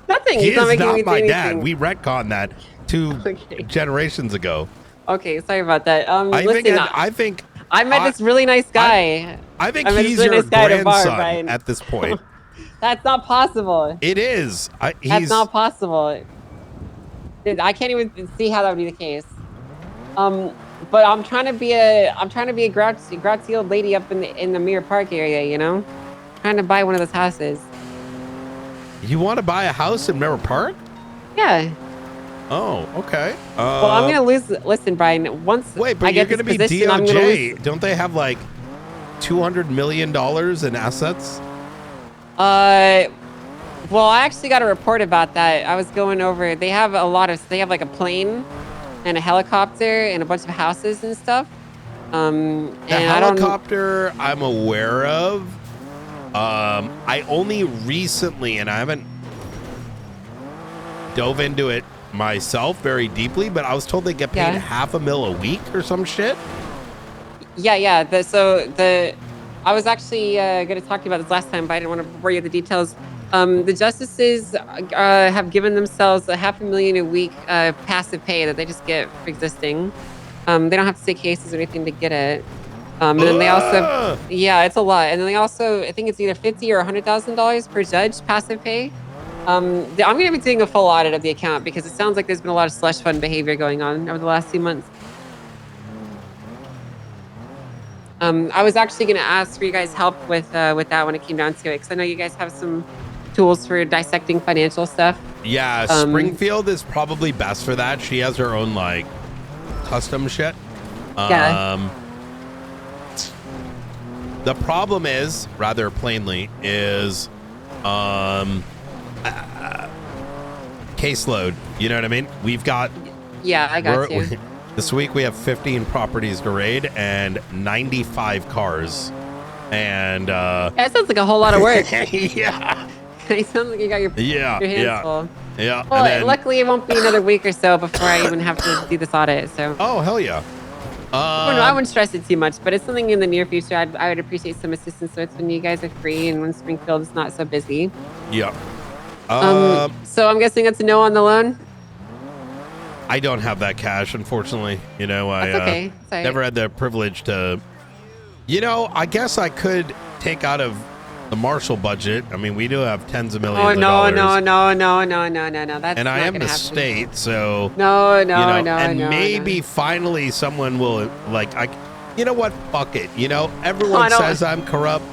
Nothing. He He's not is making not me do my dad. anything. We retconned that 2 generations ago. Okay, sorry about that. I think I met this really nice guy. I think met he's this really your nice guy at a bar, grandson Brian. at this point. That's not possible. It is. That's not possible. I can't even see how that would be the case. But I'm trying to be a grouchy old lady up in the Mirror Park area, you know? Trying to buy one of those houses. You want to buy a house in Mirror Park? Yeah. Oh, okay. Well, I'm gonna listen, Brian. Once wait, but I you're get gonna this be position, I'm gonna lose. DOJ. Don't they have like $200 million in assets? Well, I actually got a report about that. I was going over. They have like a plane and a helicopter and a bunch of houses and stuff. The helicopter I'm aware of. I only recently, and I haven't dove into it myself very deeply, but I was told they get paid $500,000 a week or some shit. Yeah. I was actually going to talk to you about this last time, but I didn't want to bore you with the details. The justices have given themselves $500,000 a week passive pay that they just get for existing. They don't have to take cases or anything to get it. And then they also, it's a lot. And then they also, I think it's either $50,000 or $100,000 per judge passive pay. I'm going to be doing a full audit of the account because it sounds like there's been a lot of slush fund behavior going on over the last few months. I was actually going to ask for you guys' help with that when it came down to it, because I know you guys have some tools for dissecting financial stuff. Yeah, Springfield is probably best for that. She has her own like custom shit. The problem is, rather plainly, is caseload. You know what I mean? We've got. Yeah, I got you. This week we have 15 properties to raid and 95 cars. And that sounds like a whole lot of work. Yeah. It sounds like you got your hands full. Yeah. Well, luckily it won't be another week or so before I even have to do this audit. So. Oh, hell yeah. I wouldn't stress it too much, but it's something in the near future I would appreciate some assistance with when you guys are free and when Springfield is not so busy. Yeah. So I'm guessing that's a no on the loan? I don't have that cash, unfortunately. You know, That's okay. Right. Never had the privilege to. You know, I guess I could take out of the Marshall budget. I mean, we do have tens of millions of dollars. No. That's and I am the happen. state, so no. Maybe finally someone will you know what? Fuck it. You know, everyone says I'm corrupt.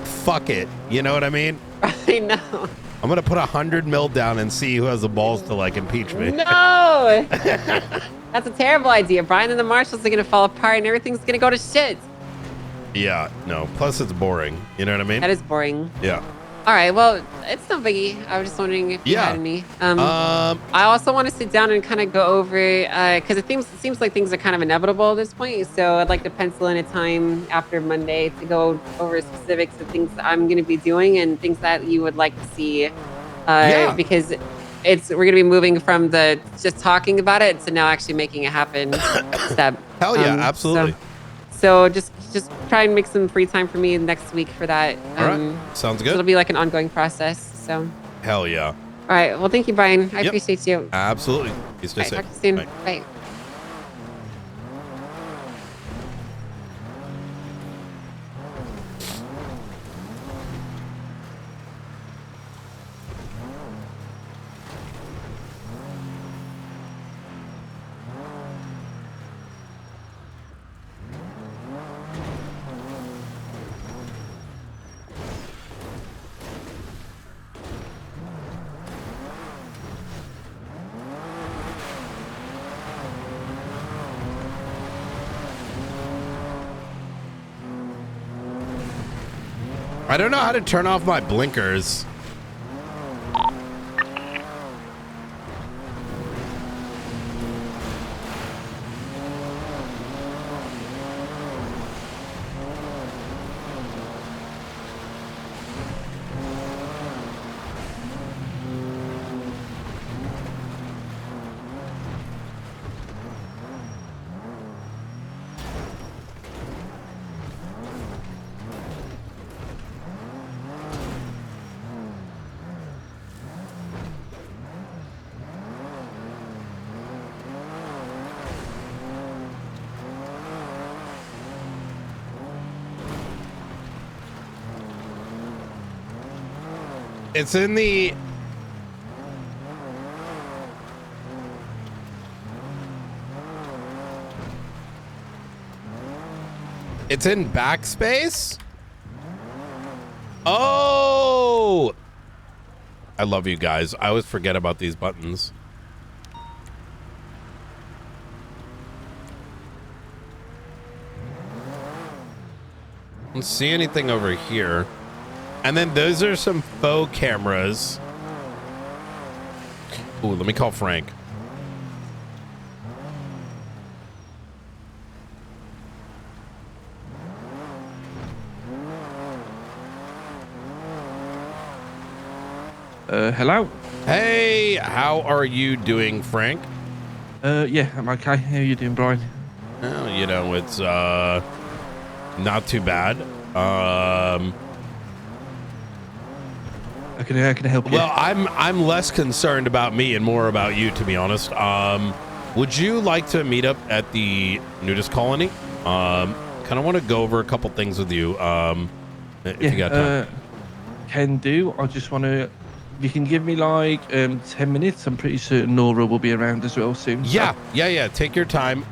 Fuck it. You know what I mean? I know. I'm gonna put $100 million down and see who has the balls to impeach me. No, that's a terrible idea. Brian and the Marshalls are gonna fall apart and everything's gonna go to shit. Yeah, no. Plus, it's boring. You know what I mean? That is boring. Yeah. All right. Well, it's no biggie. I was just wondering if you had any. I also want to sit down and kind of go over because it seems like things are kind of inevitable at this point. So I'd like to pencil in a time after Monday to go over specifics of things that I'm going to be doing and things that you would like to see. Because we're going to be moving from the just talking about it to now actually making it happen step. Hell yeah, absolutely. So just try and make some free time for me next week for that. All right. Sounds good. So it'll be like an ongoing process. So. Hell yeah. All right. Well, thank you, Brian. I appreciate you. Absolutely. You stay safe. Talk to you soon. Bye. I don't know how to turn off my blinkers. It's in the... It's in backspace? Oh! I love you guys. I always forget about these buttons. I don't see anything over here. And then those are some faux cameras. Ooh, let me call Frank. Hello? Hey, how are you doing, Frank? Yeah, I'm okay. How are you doing, Brian? Well, you know, it's not too bad. How can I help you? Well, I'm less concerned about me and more about you, to be honest. Would you like to meet up at the nudist colony? Kind of want to go over a couple things with you. If you got time. Can do. I just want to. You can give me like 10 minutes. I'm pretty certain Nora will be around as well soon. Yeah. Take your time.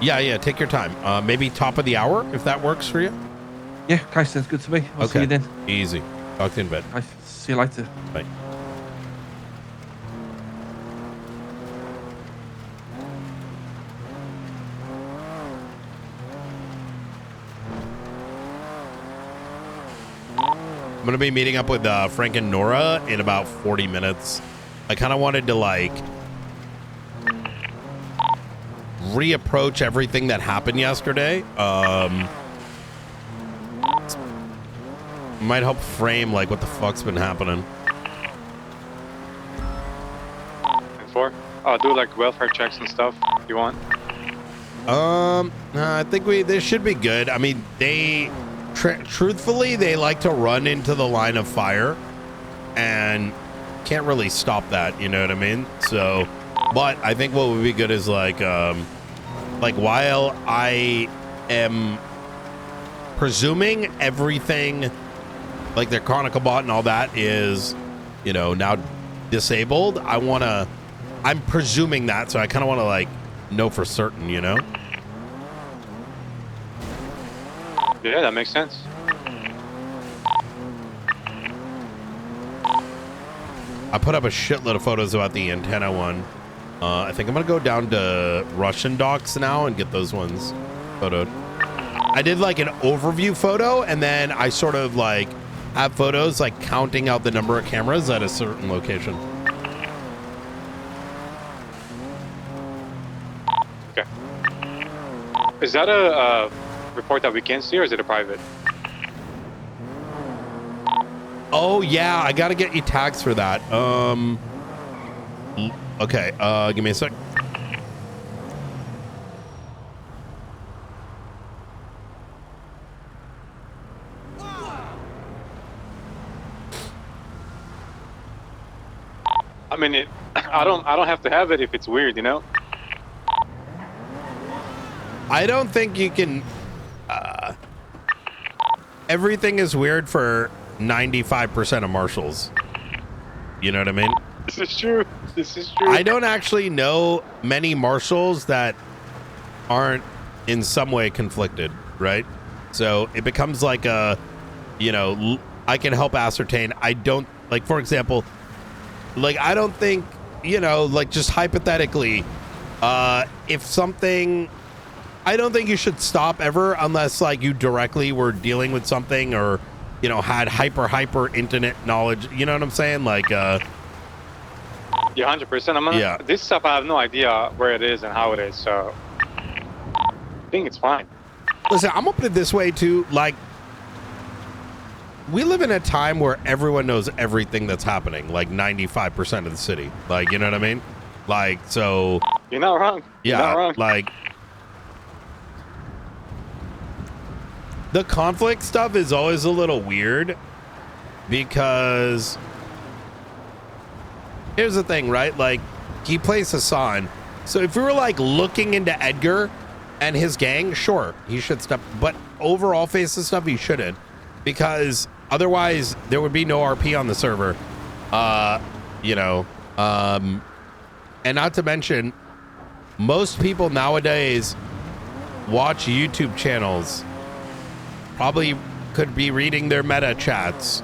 Yeah. Take your time. Maybe top of the hour if that works for you. Yeah. Okay, sounds good to me. I'll see you then. Easy. Talk to you in bed. I'll see you later. Bye. I'm going to be meeting up with Frank and Nora in about 40 minutes. I kind of wanted to like reapproach everything that happened yesterday. Might help frame like what the fuck's been happening. For do like welfare checks and stuff. You want? I think this should be good. I mean, they truthfully they like to run into the line of fire and can't really stop that, you know what I mean? So, but I think what would be good is like while I am presuming everything like their Chronicle bot and all that is, you know, now disabled, I'm presuming that, so I kind of want to like know for certain, you know? Yeah, that makes sense. I put up a shitload of photos about the antenna one. I think I'm gonna go down to Russian docks now and get those ones photoed. I did like an overview photo, and then I sort of like have photos like counting out the number of cameras at a certain location. Okay. Is that a report that we can see, or is it a private? Oh yeah, I gotta get you tags for that. Okay, give me a sec. I mean, I don't have to have it if it's weird, you know. I don't think you can. Everything is weird for 95% of marshals. You know what I mean? This is true. This is true. I don't actually know many marshals that aren't in some way conflicted, right? So it becomes like a, you know, I can help ascertain. I don't, like, for example, like, I don't think, you know, like, just hypothetically, if something, I don't think you should stop ever unless, like, you directly were dealing with something or, you know, had hyper internet knowledge. You know what I'm saying? Like, yeah, 100%. Yeah. This stuff, I have no idea where it is and how it is, so I think it's fine. Listen, I'm gonna put it this way too. Like, we live in a time where everyone knows everything that's happening. Like 95% of the city. Like, you know what I mean? Like, so. You're not wrong. Yeah. You're not wrong. Like, the conflict stuff is always a little weird because here's the thing, right? Like, he plays Hassan. So if we were like looking into Edgar and his gang, sure, he should step. But overall faces stuff, he shouldn't, because otherwise there would be no RP on the server. You know, and not to mention, most people nowadays watch YouTube channels. Probably could be reading their meta chats,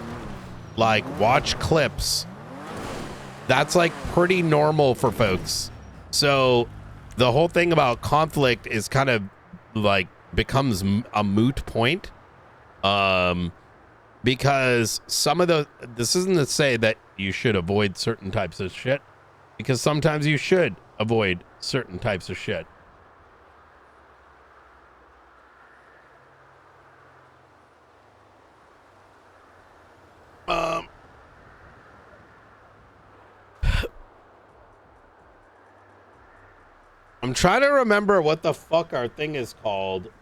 like watch clips. That's like pretty normal for folks. So the whole thing about conflict is kind of like becomes a moot point. Because some of this isn't to say that you should avoid certain types of shit, because sometimes you should avoid certain types of shit. I'm trying to remember what the fuck our thing is called.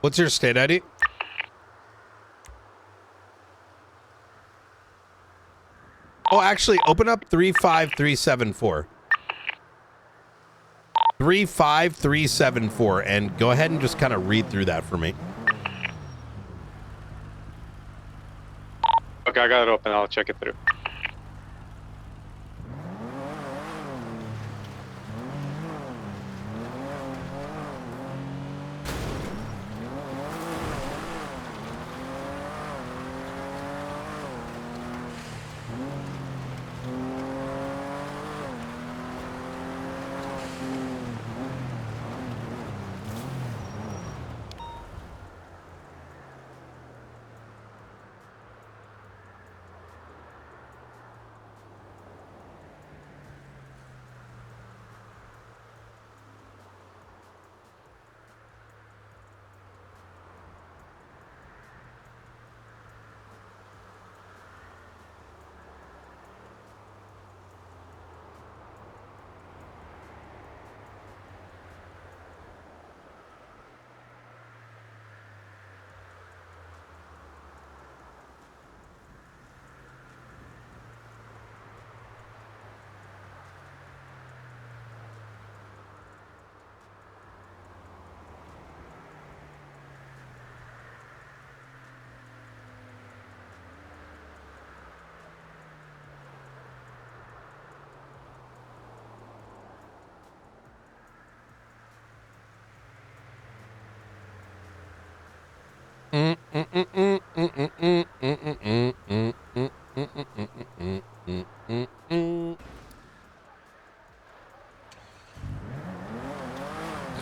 What's your state ID? Oh, actually, open up 35374. 35374, and go ahead and just kind of read through that for me. Okay, I got it open. I'll check it through.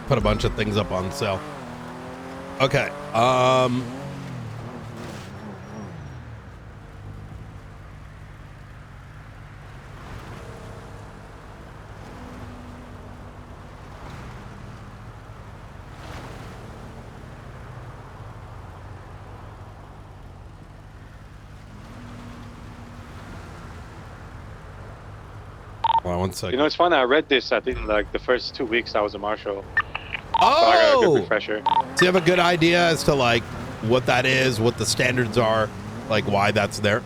Put a bunch of things up on sale. Okay. Hold on one second. You know, it's funny. I read this, I think, like the first 2 weeks I was a marshal. Oh! So I got a good refresher. Do you have a good idea as to like what that is, what the standards are, like why that's there?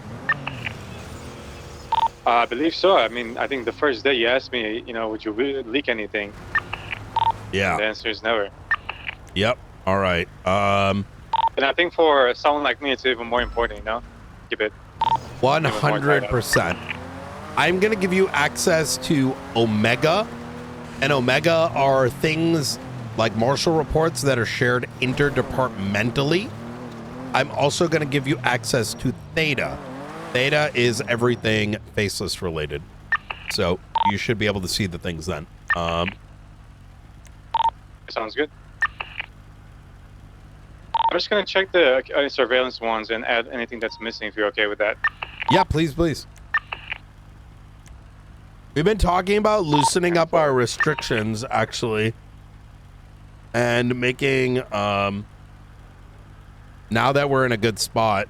I believe so. I mean, I think the first day you asked me, you know, would you leak anything? Yeah. And the answer is never. Yep. All right. And I think for someone like me, it's even more important, you know? Keep it 100%. I'm going to give you access to Omega, and Omega are things like marshal reports that are shared interdepartmentally. I'm also going to give you access to Theta. Theta is everything faceless related. So you should be able to see the things then. Sounds good. I'm just going to check the surveillance ones and add anything that's missing if you're okay with that. Yeah, please, please. We've been talking about loosening up our restrictions, actually, and making, now that we're in a good spot.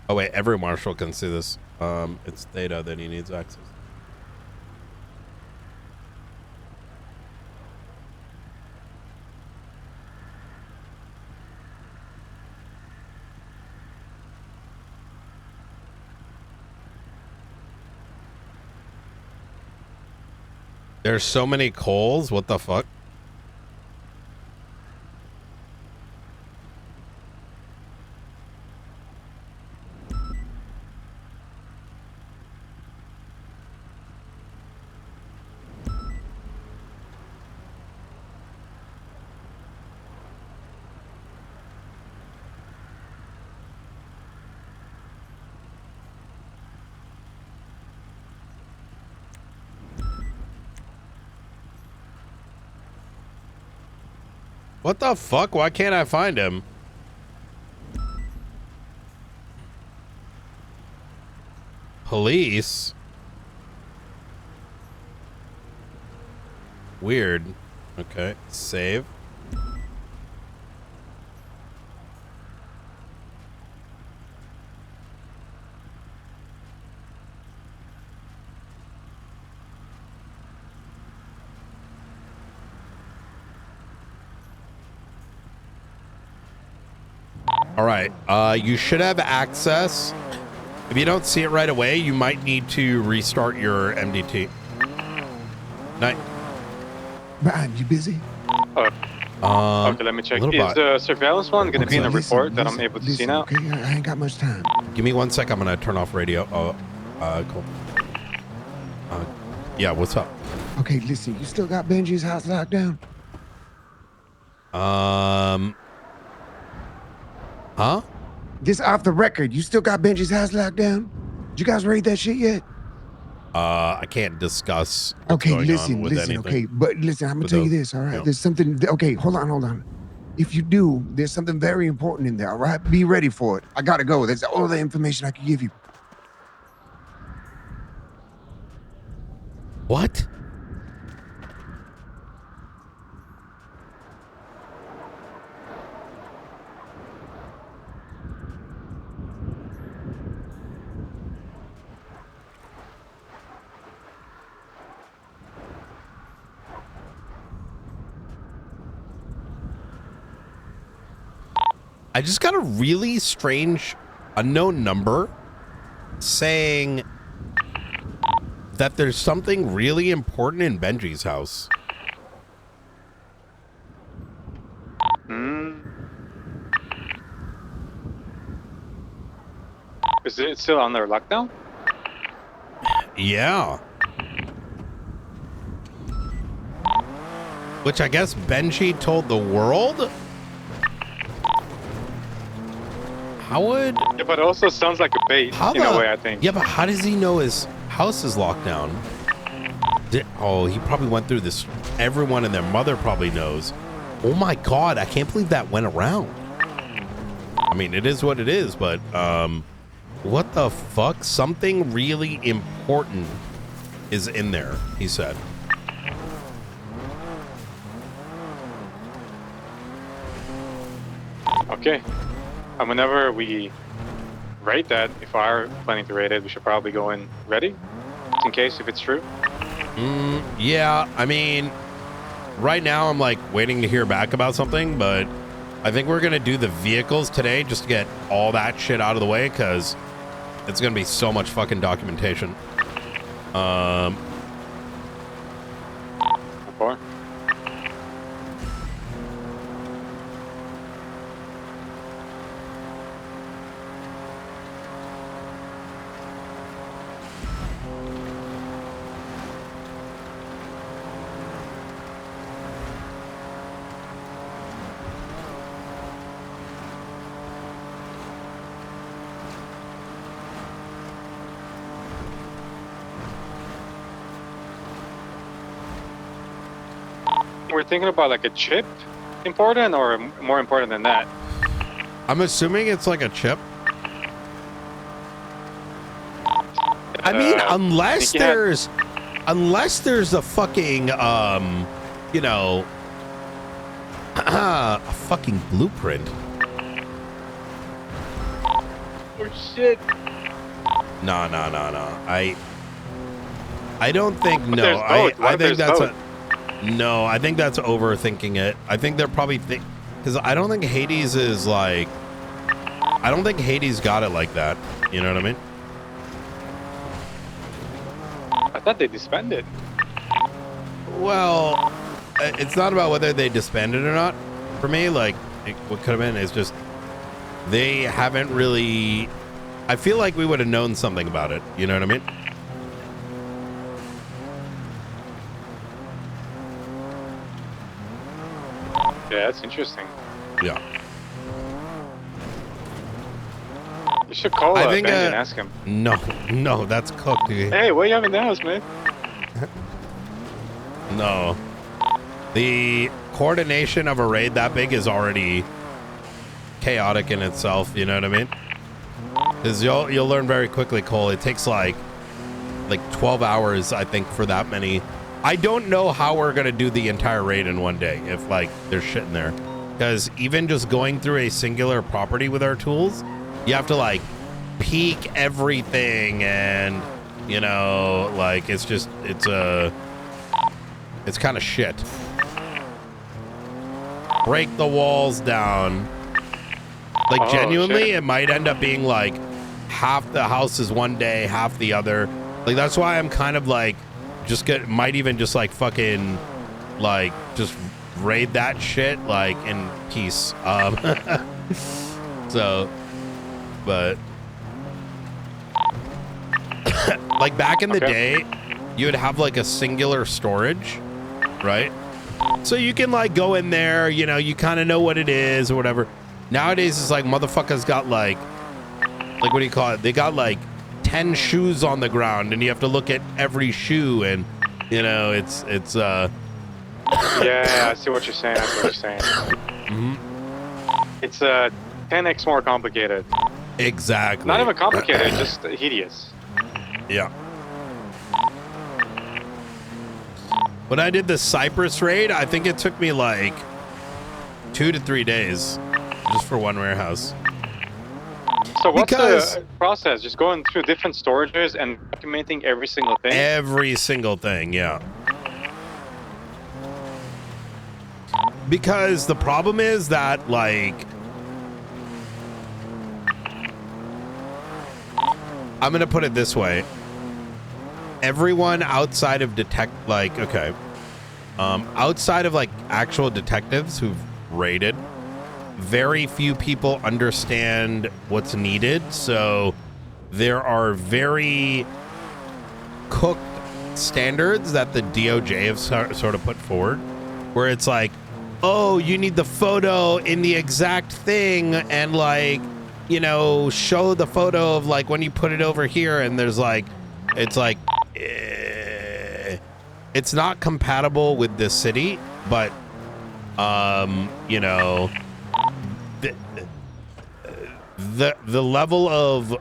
Oh, wait, every marshal can see this. It's Theta that he needs access. There's so many Coles. What the fuck? What the fuck? Why can't I find him? Police? Weird. Okay, save. All right, you should have access. If you don't see it right away, you might need to restart your MDT. Night. Brian, you busy? Okay, let me check. Is the surveillance one going to be in the report that I'm able to see now? Okay, I ain't got much time. Give me 1 sec. I'm gonna turn off radio. Cool. Yeah, what's up? Okay, listen, you still got Benji's house locked down? Huh? Just off the record, you still got Benji's house locked down? Did you guys raid that shit yet? I can't discuss what's Okay, going listen, on with anything. okay, but listen, I'm gonna with tell you the- this, all right? you know. There's something, okay, hold on. If you do, there's something very important in there, all right? Be ready for it. I gotta go. That's all the information I can give you. What? I just got a really strange unknown number saying that there's something really important in Benji's house. Is it still under lockdown? Yeah. Which I guess Benji told the world? How would... Yeah, but it also sounds like a bait in a way, I think. Yeah, but how does he know his house is locked down? Oh, he probably went through this. Everyone and their mother probably knows. Oh my God, I can't believe that went around. I mean, it is what it is, but what the fuck? Something really important is in there, he said. Okay. And whenever we raid that, if we are planning to raid it, we should probably go in ready, just in case if it's true. Yeah, I mean, right now I'm like waiting to hear back about something, but I think we're gonna do the vehicles today just to get all that shit out of the way, because it's gonna be so much fucking documentation. Before. We're thinking about like a chip important or more important than that? I'm assuming it's like a chip. I mean, unless there's a fucking, you know, a fucking blueprint. Oh shit. No. I don't think, But no. there's both. What I if think there's that's both? no, I think that's overthinking it. I think they're probably because I don't think Hades is like, I don't think Hades got it like that. You know what I mean? I thought they disbanded. Well, it's not about whether they disbanded or not. For me, like, what could have been is just they haven't really. I feel like we would have known something about it. You know what I mean? Yeah, that's interesting. Yeah. You should call I Benji think, and ask him. No, that's cooked, dude. Hey, what do you have in the house, man? No. The coordination of a raid that big is already chaotic in itself, you know what I mean? Because you'll learn very quickly, Cole. It takes like 12 hours, I think, for that many. I don't know how we're gonna do the entire raid in one day if like there's shit in there. Because even just going through a singular property with our tools, you have to like peek everything, and you know, like it's kind of shit. Break the walls down. Like genuinely, it might end up being like half the house is one day, half the other. Like that's why I'm kind of like might even just like fucking like just raid that shit like in peace. So, but like back in the day, you would have like a singular storage, right? So you can like go in there, you know, you kind of know what it is or whatever. Nowadays, it's like motherfuckers got like what do you call it? They got like 10 shoes on the ground, and you have to look at every shoe, and you know, it's Yeah, I see what you're saying. Mm-hmm. It's 10x more complicated. Exactly. Not even complicated, just hideous. Yeah. When I did the Cypress raid, I think it took me like 2 to 3 days just for one warehouse. So what's the process? Just going through different storages and documenting every single thing? Every single thing, yeah. Because the problem is that, like, I'm going to put it this way. Everyone outside of outside of like actual detectives who've raided, very few people understand what's needed. So there are very cooked standards that the DOJ have sort of put forward, where it's like, oh, you need the photo in the exact thing, and like, you know, show the photo of like when you put it over here, and there's like, it's like, it's not compatible with this city, but you know, the level of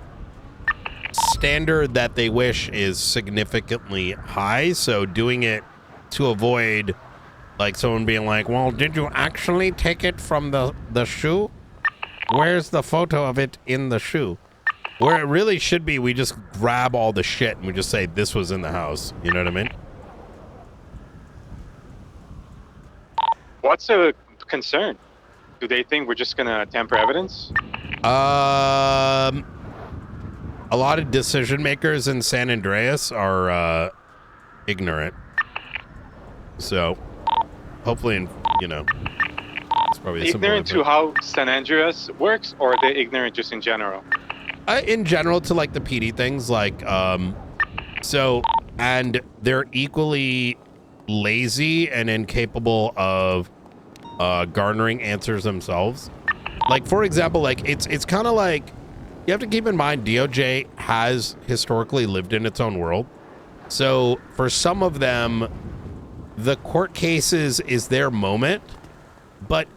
standard that they wish is significantly high. So doing it to avoid like someone being like, well, did you actually take it from the shoe? Where's the photo of it in the shoe? Where it really should be, we just grab all the shit and we just say this was in the house. You know what I mean? What's the concern? Do they think we're just gonna tamper evidence? A lot of decision makers in San Andreas are ignorant. So hopefully, you know, it's probably ignorant to how San Andreas works, or are they ignorant just in general? In general, to like the PD things, like so, and they're equally lazy and incapable of garnering answers themselves. Like, for example, like it's kind of like, you have to keep in mind DOJ has historically lived in its own world. So for some of them, the court cases is their moment, but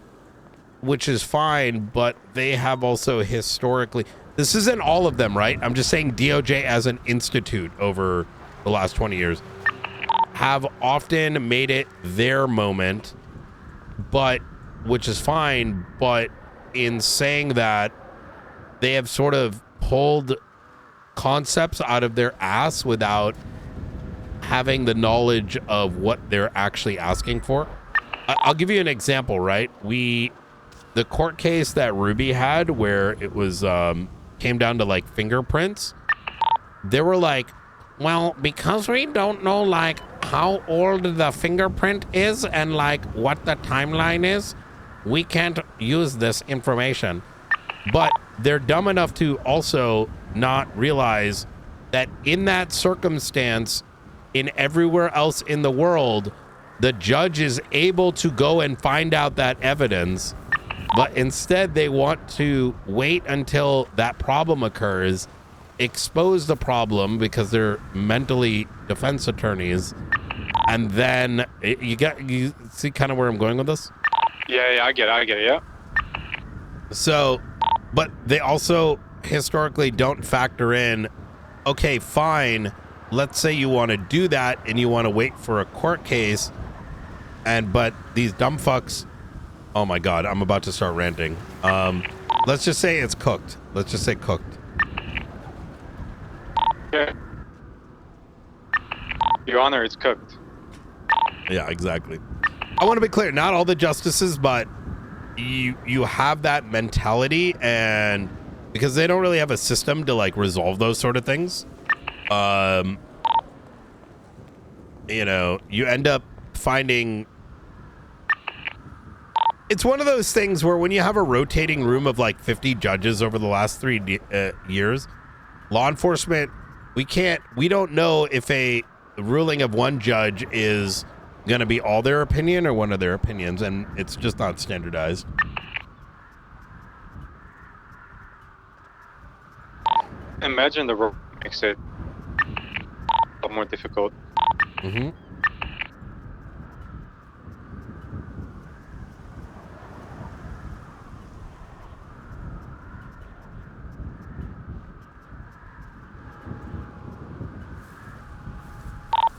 which is fine, but they have also historically, this isn't all of them, right? I'm just saying DOJ as an institute over the last 20 years have often made it their moment, but which is fine, but in saying that, they have sort of pulled concepts out of their ass without having the knowledge of what they're actually asking for. I'll give you an example, right? The court case that Ruby had, where it was came down to like fingerprints, they were like, well, because we don't know like how old the fingerprint is and like what the timeline is, we can't use this information. But they're dumb enough to also not realize that in that circumstance, in everywhere else in the world, the judge is able to go and find out that evidence, but instead they want to wait until that problem occurs, expose the problem because they're mentally defense attorneys, and then you see kind of where I'm going with this? Yeah, I get it, yeah. So, but they also historically don't factor in, okay, fine, let's say you want to do that and you want to wait for a court case, but these dumb fucks, oh my god, I'm about to start ranting. Let's just say it's cooked. Let's just say cooked. Yeah. Your Honor, it's cooked. Yeah, exactly. I want to be clear, not all the justices, but you have that mentality, and because they don't really have a system to like resolve those sort of things, you know, you end up finding it's one of those things where when you have a rotating room of like 50 judges over the last 3 years, law enforcement, we don't know if a ruling of one judge is going to be all their opinion or one of their opinions, and it's just not standardized. Imagine the road makes it a lot more difficult. Mm-hmm.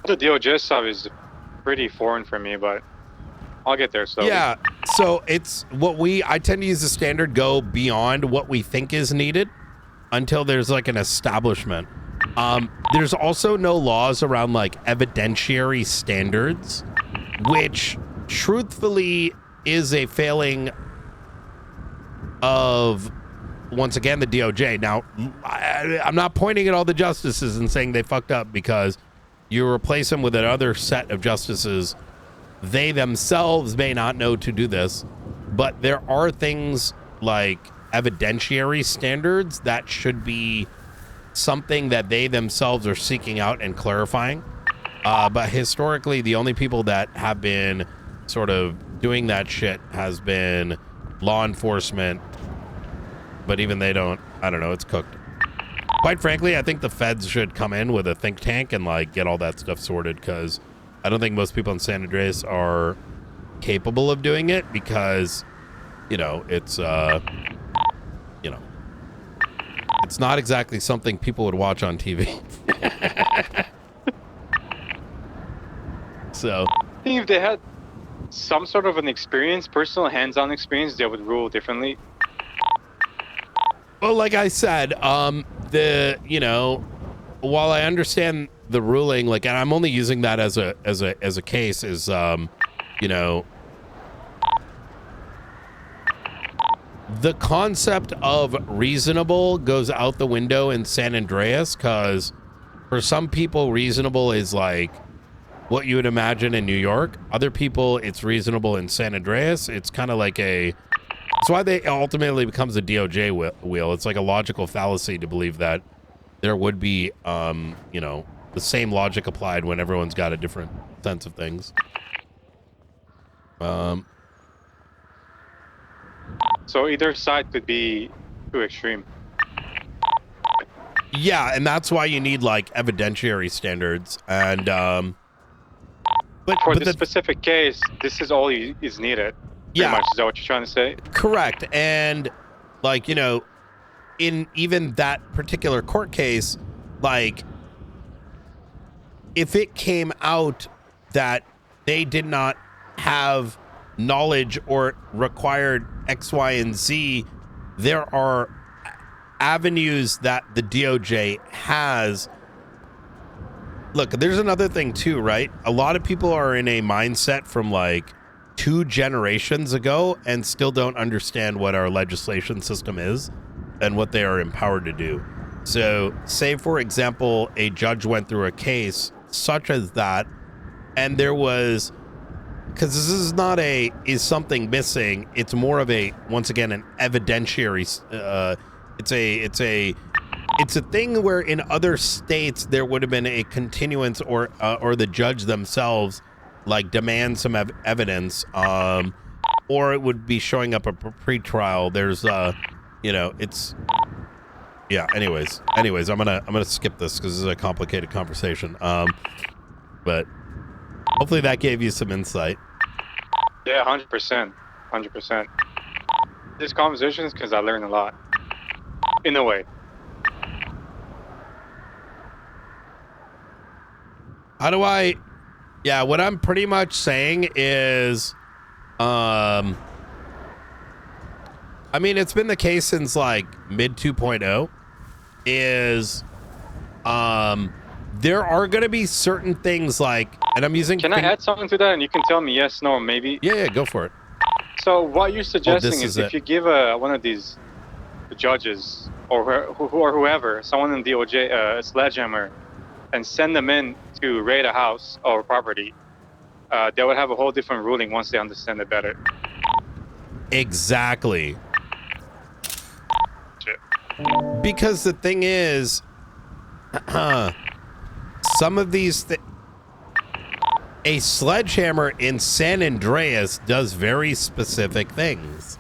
The DOJ stuff is pretty foreign for me, but I'll get there. So yeah, so it's I tend to use the standard go beyond what we think is needed until there's like an establishment. There's also no laws around like evidentiary standards, which truthfully is a failing of, once again, the DOJ. Now, I'm not pointing at all the justices and saying they fucked up, because you replace them with another set of justices. They themselves may not know to do this, but there are things like evidentiary standards that should be something that they themselves are seeking out and clarifying. But historically, the only people that have been sort of doing that shit has been law enforcement. But even they don't, I don't know, it's cooked. Quite frankly, I think the feds should come in with a think tank and like get all that stuff sorted, because I don't think most people in San Andreas are capable of doing it, because, you know, it's, you know, it's not exactly something people would watch on TV. So I think if they had some sort of an experience, personal hands-on experience, they would rule differently. Well, like I said, you know, while I understand the ruling, like, and I'm only using that as a case, is, you know, the concept of reasonable goes out the window in San Andreas, because for some people, reasonable is like what you would imagine in New York. Other people, it's reasonable in San Andreas. It's kind of like that's why they ultimately becomes a DOJ wheel. It's like a logical fallacy to believe that there would be, you know, the same logic applied when everyone's got a different sense of things. So either side could be too extreme. Yeah, and that's why you need like evidentiary standards. And but for this specific case, this is all is needed. Yeah, much. Is that what you're trying to say? Correct. And like, you know, in even that particular court case, like, if it came out that they did not have knowledge or required X, Y, and Z, there are avenues that the DOJ has. Look, there's another thing too, right? A lot of people are in a mindset from like 2 generations ago and still don't understand what our legislation system is and what they are empowered to do. So say, for example, a judge went through a case such as that, and there was, because this is not is something missing, it's more of a, once again, an evidentiary, it's a thing where in other states there would have been a continuance or the judge themselves like demand some evidence, or it would be showing up a pre-trial. There's you know, it's, yeah, anyways, I'm gonna skip this because this is a complicated conversation, but hopefully that gave you some insight. Yeah, 100%. This conversation is because I learned a lot. in a way. How do I? Yeah, what I'm pretty much saying is, I mean, it's been the case since like mid 2.0. Is, there are going to be certain things like, and I'm using. Can I add something to that, and you can tell me yes, no, or maybe? Yeah, go for it. So what you're suggesting is is if you give one of these judges or whoever, someone in DOJ, a sledgehammer, and send them in to raid a house or property, they would have a whole different ruling once they understand it better. Exactly. Because the thing is, some of these a sledgehammer in San Andreas does very specific things.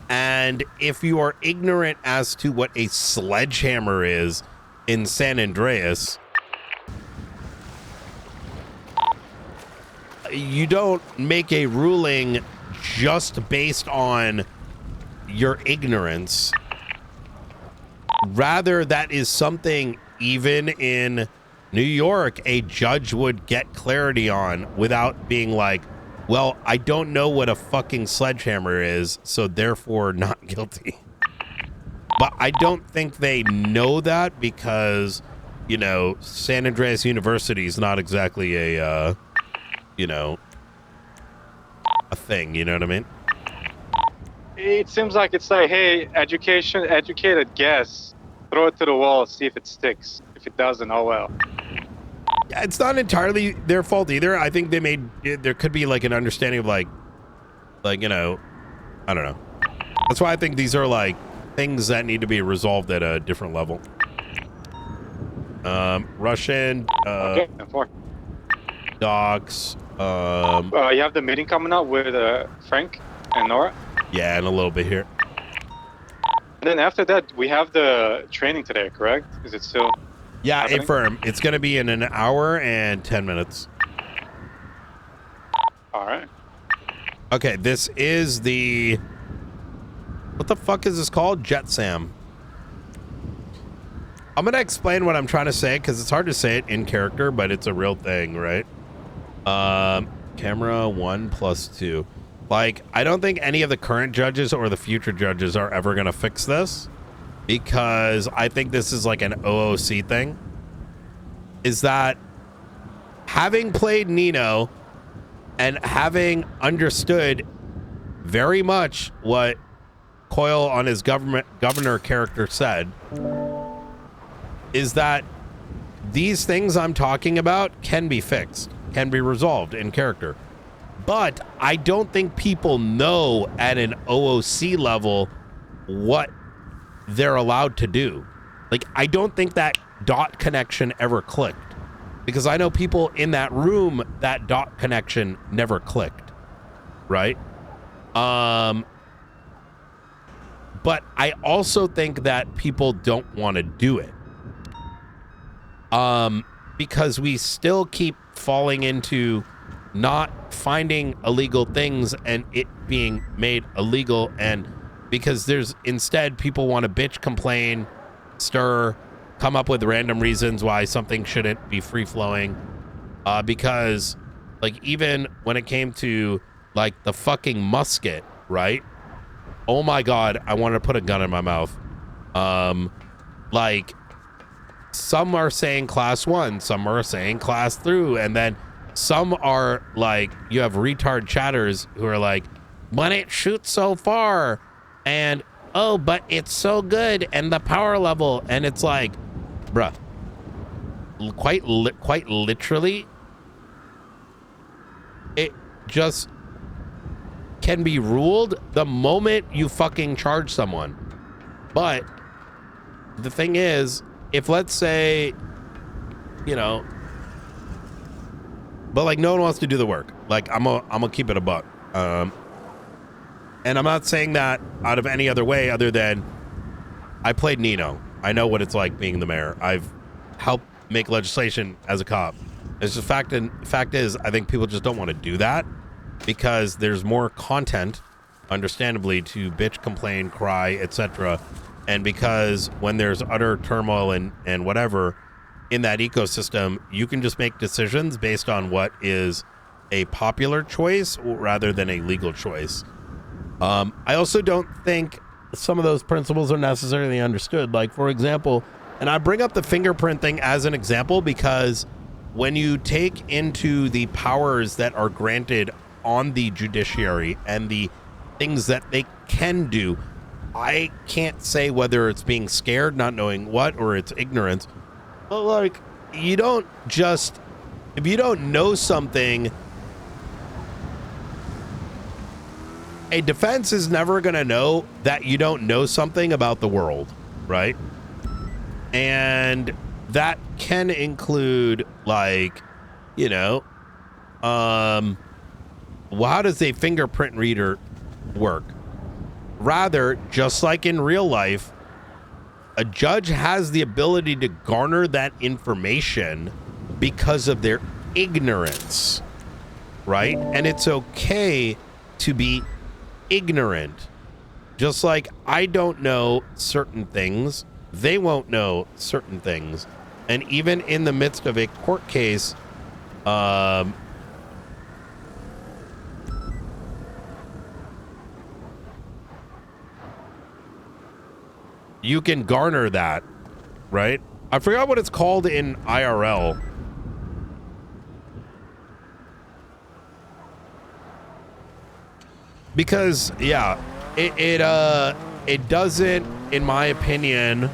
And if you are ignorant as to what a sledgehammer is in San Andreas, you don't make a ruling just based on your ignorance. Rather, that is something even in New York, a judge would get clarity on without being like, well, I don't know what a fucking sledgehammer is, so therefore not guilty. But I don't think they know that because, you know, San Andreas University is not exactly a, you know, a thing, you know what I mean? It seems like it's like, hey, educated guess, throw it to the wall, see if it sticks. If it doesn't, oh well. Yeah, it's not entirely their fault either. I think there could be like an understanding of like, you know, I don't know. That's why I think these are like things that need to be resolved at a different level. Russian, Okay, docs. You have the meeting coming up with Frank and Nora? Yeah, in a little bit here. And then after that, we have the training today, correct? Is it still? Yeah, happening? affirm. It's going to be in an hour and 10 minutes. All right. Okay, this is the... What the fuck is this called? JetSam. I'm going to explain what I'm trying to say because it's hard to say it in character, but it's a real thing, right? Camera 1+2. Like, I don't think any of the current judges or the future judges are ever going to fix this because I think this is like an OOC thing. Is that having played Nino and having understood very much what Coyle on his governor character said, is that these things I'm talking about can be fixed, can be resolved in character. But I don't think people know at an OOC level what they're allowed to do. Like, I don't think that dot connection ever clicked. Because I know people in that room, that dot connection never clicked. Right? But I also think that people don't want to do it. Because we still keep falling into not finding illegal things and it being made illegal, and because there's instead people want to bitch, complain, stir, come up with random reasons why something shouldn't be free flowing, because like even when it came to like the fucking musket, right? Oh my god, I wanted to put a gun in my mouth. Like some are saying class 1, some are saying class 2, and then some are like, you have retard chatters who are like, but it shoots so far, and oh, but it's so good, and the power level, and it's like, bruh, quite literally, it just can be ruled the moment you fucking charge someone. But the thing is, if let's say, you know, but like no one wants to do the work. Like I'm gonna keep it a buck. And I'm not saying that out of any other way other than I played Nino. I know what it's like being the mayor. I've helped make legislation as a cop. It's just fact is I think people just don't want to do that because there's more content, understandably, to bitch, complain, cry, etc. And because when there's utter turmoil and whatever in that ecosystem, you can just make decisions based on what is a popular choice rather than a legal choice. I also don't think some of those principles are necessarily understood. Like, for example, and I bring up the fingerprint thing as an example because when you take into the powers that are granted on the judiciary and the things that they can do, I can't say whether it's being scared, not knowing what, or it's ignorance. But like, you don't just, if you don't know something, a defense is never going to know that you don't know something about the world, right? And that can include, like, you know, well, how does a fingerprint reader work? Rather, just like in real life, a judge has the ability to garner that information because of their ignorance, right? And it's okay to be ignorant. Just like I don't know certain things, they won't know certain things. And even in the midst of a court case, you can garner that, right? I forgot what it's called in IRL. Because, yeah, it doesn't, in my opinion,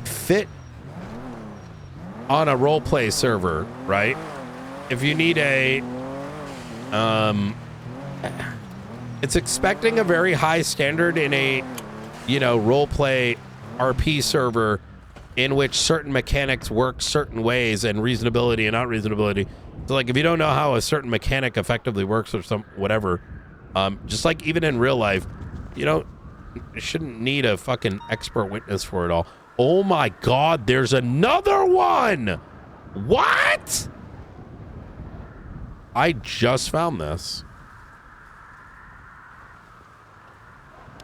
fit on a roleplay server, right? If you need a, it's expecting a very high standard in a, you know, roleplay RP server in which certain mechanics work certain ways and reasonability and not reasonability. So like, if you don't know how a certain mechanic effectively works or some whatever, just like even in real life, you shouldn't need a fucking expert witness for it all. Oh my God, there's another one. What? I just found this.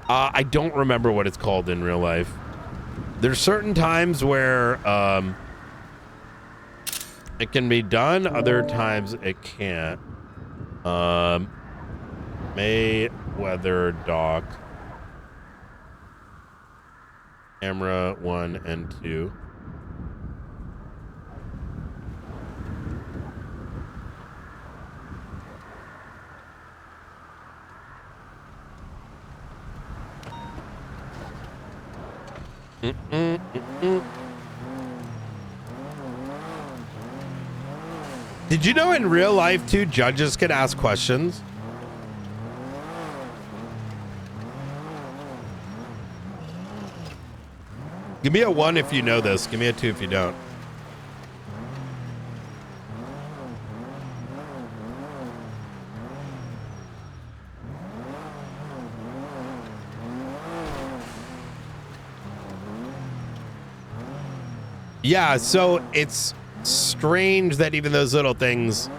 I don't remember what it's called in real life. There's certain times where it can be done, other times it can't. Mayweather dock. Camera 1 and 2. Did you know in real life too, judges can ask questions? Give me a 1 if you know this. Give me a 2 if you don't. Yeah, so it's strange that even those little things.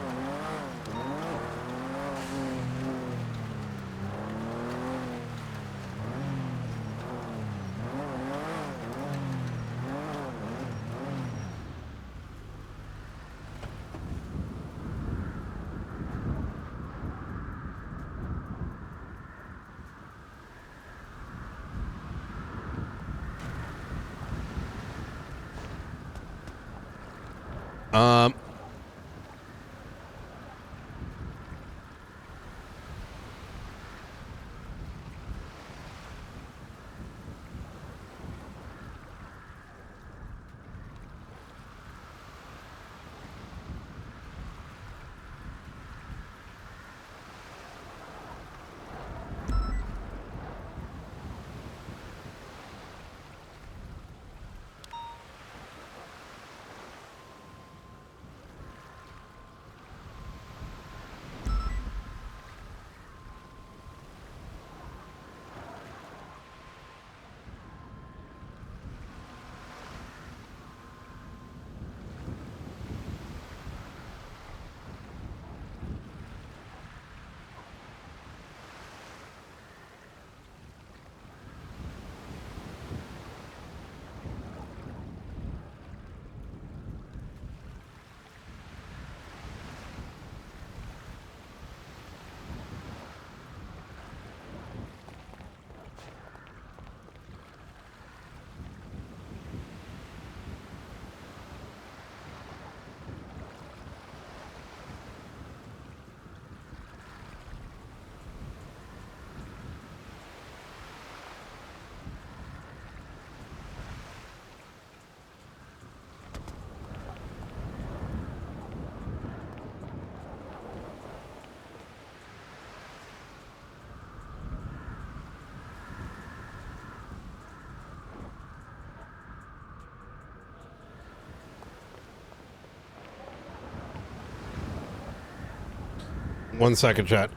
1 second, chat.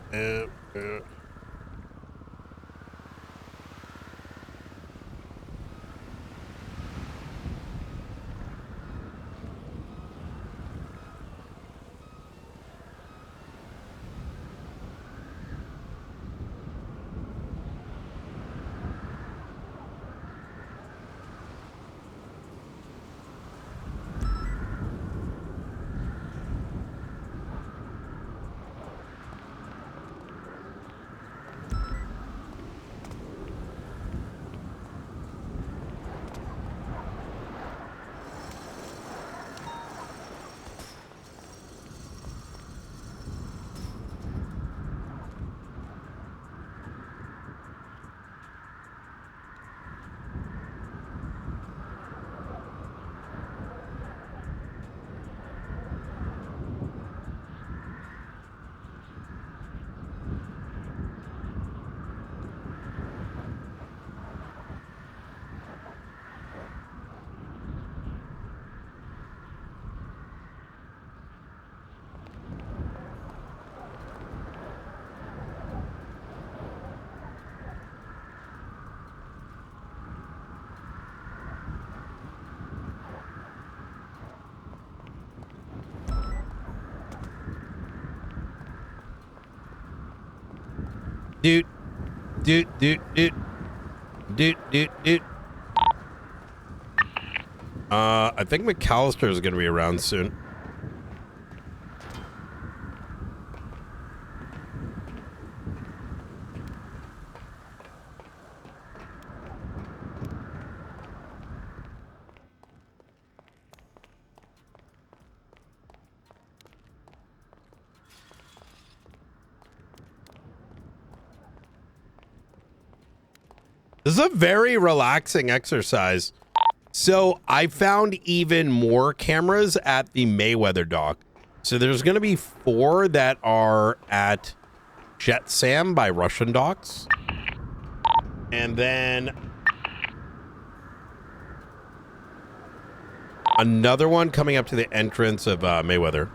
Dude. I think McAllister is going to be around soon. This is a very relaxing exercise. So I found even more cameras at the Mayweather dock. So there's going to be 4 that are at Jet Sam by Russian docks. And then another one coming up to the entrance of Mayweather.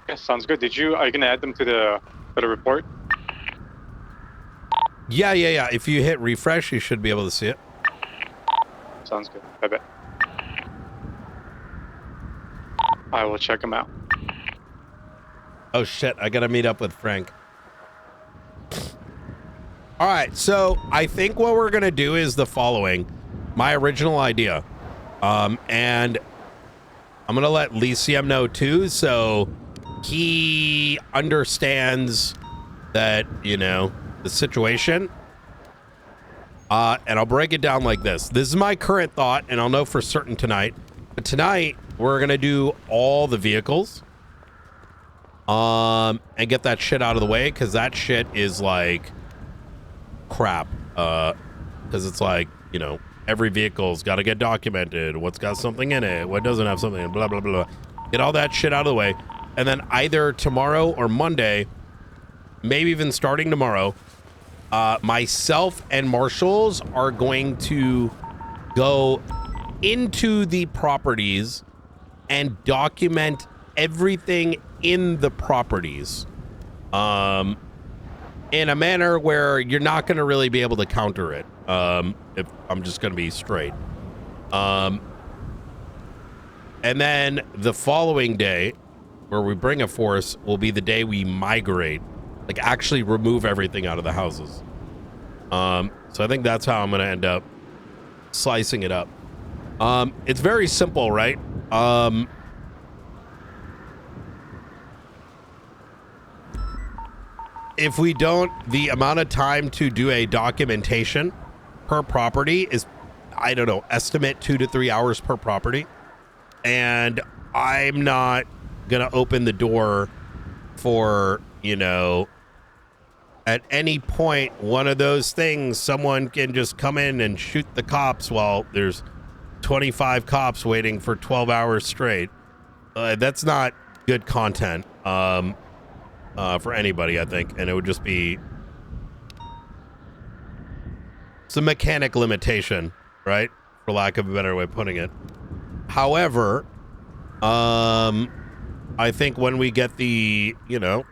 Yeah, sounds good. Are you gonna add them to the report? Yeah. If you hit refresh, you should be able to see it. Sounds good. I bet. I will check them out. Oh shit, I gotta meet up with Frank. All right, so I think what we're gonna do is the following. My original idea. And I'm gonna let Lysium know too, so he understands that, you know, the situation. And I'll break it down like this. This is my current thought, and I'll know for certain tonight. But tonight, we're going to do all the vehicles. And get that shit out of the way, because that shit is like crap. Because it's like, you know, every vehicle's got to get documented. What's got something in it? What doesn't have something in it? Blah, blah, blah. Get all that shit out of the way. And then either tomorrow or Monday, maybe even starting tomorrow, myself and Marshals are going to go into the properties and document everything in the properties in a manner where you're not going to really be able to counter it, if I'm just going to be straight. And then the following day, where we bring a force, will be the day we migrate, like actually remove everything out of the houses. So I think that's how I'm going to end up slicing it up. It's very simple, right? If we don't, the amount of time to do a documentation per property is, I don't know, estimate 2 to 3 hours per property. And I'm not going to open the door for, you know, at any point, one of those things, someone can just come in and shoot the cops while there's 25 cops waiting for 12 hours straight. That's not good content for anybody, I think. And it would just be some mechanic limitation, right? For lack of a better way of putting it. However, I think when we get the, you know,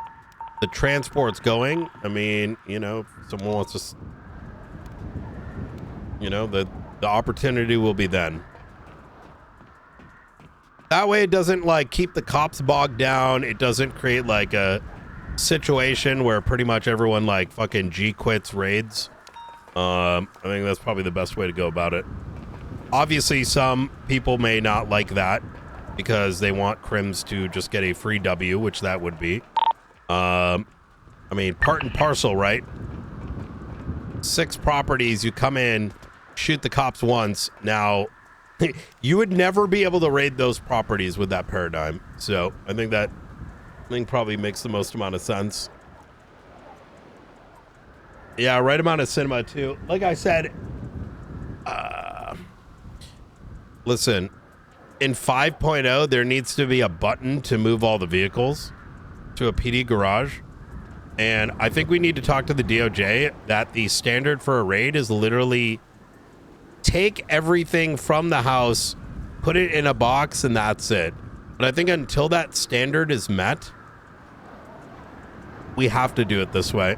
the transports going, I mean, you know, if someone wants to, you know, the opportunity will be then. That way it doesn't like keep the cops bogged down. It doesn't create like a situation where pretty much everyone like fucking G quits raids. I think that's probably the best way to go about it. Obviously, some people may not like that because they want crims to just get a free W, which that would be. I mean, part and parcel, right? 6 properties, you come in, shoot the cops once. Now, you would never be able to raid those properties with that paradigm. So I think that probably makes the most amount of sense. Yeah, right amount of cinema too. Like I said, listen, in 5.0, there needs to be a button to move all the vehicles to a PD garage. And I think we need to talk to the DOJ that the standard for a raid is literally take everything from the house, put it in a box, and that's it. But I think until that standard is met, we have to do it this way.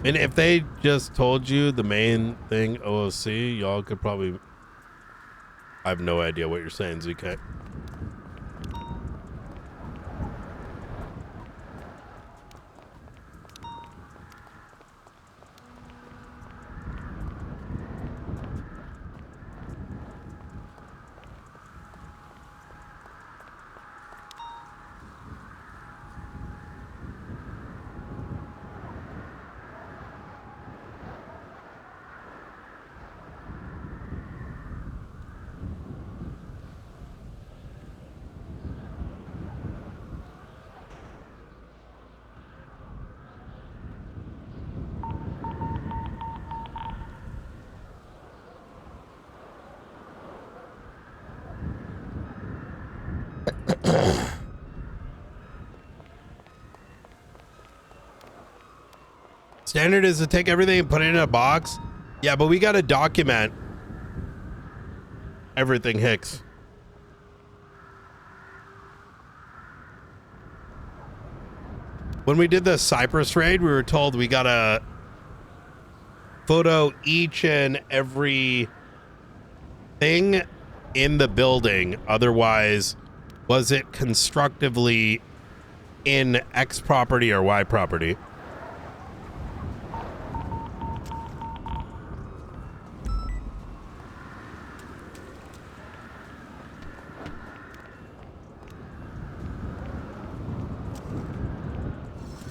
And if they just told you the main thing, OOC, y'all could probably... I have no idea what you're saying, ZK. Standard is to take everything and put it in a box. Yeah, but we got to document everything, Hicks. When we did the Cypress raid, we were told we got to photo each and every thing in the building. Otherwise, was it constructively in X property or Y property?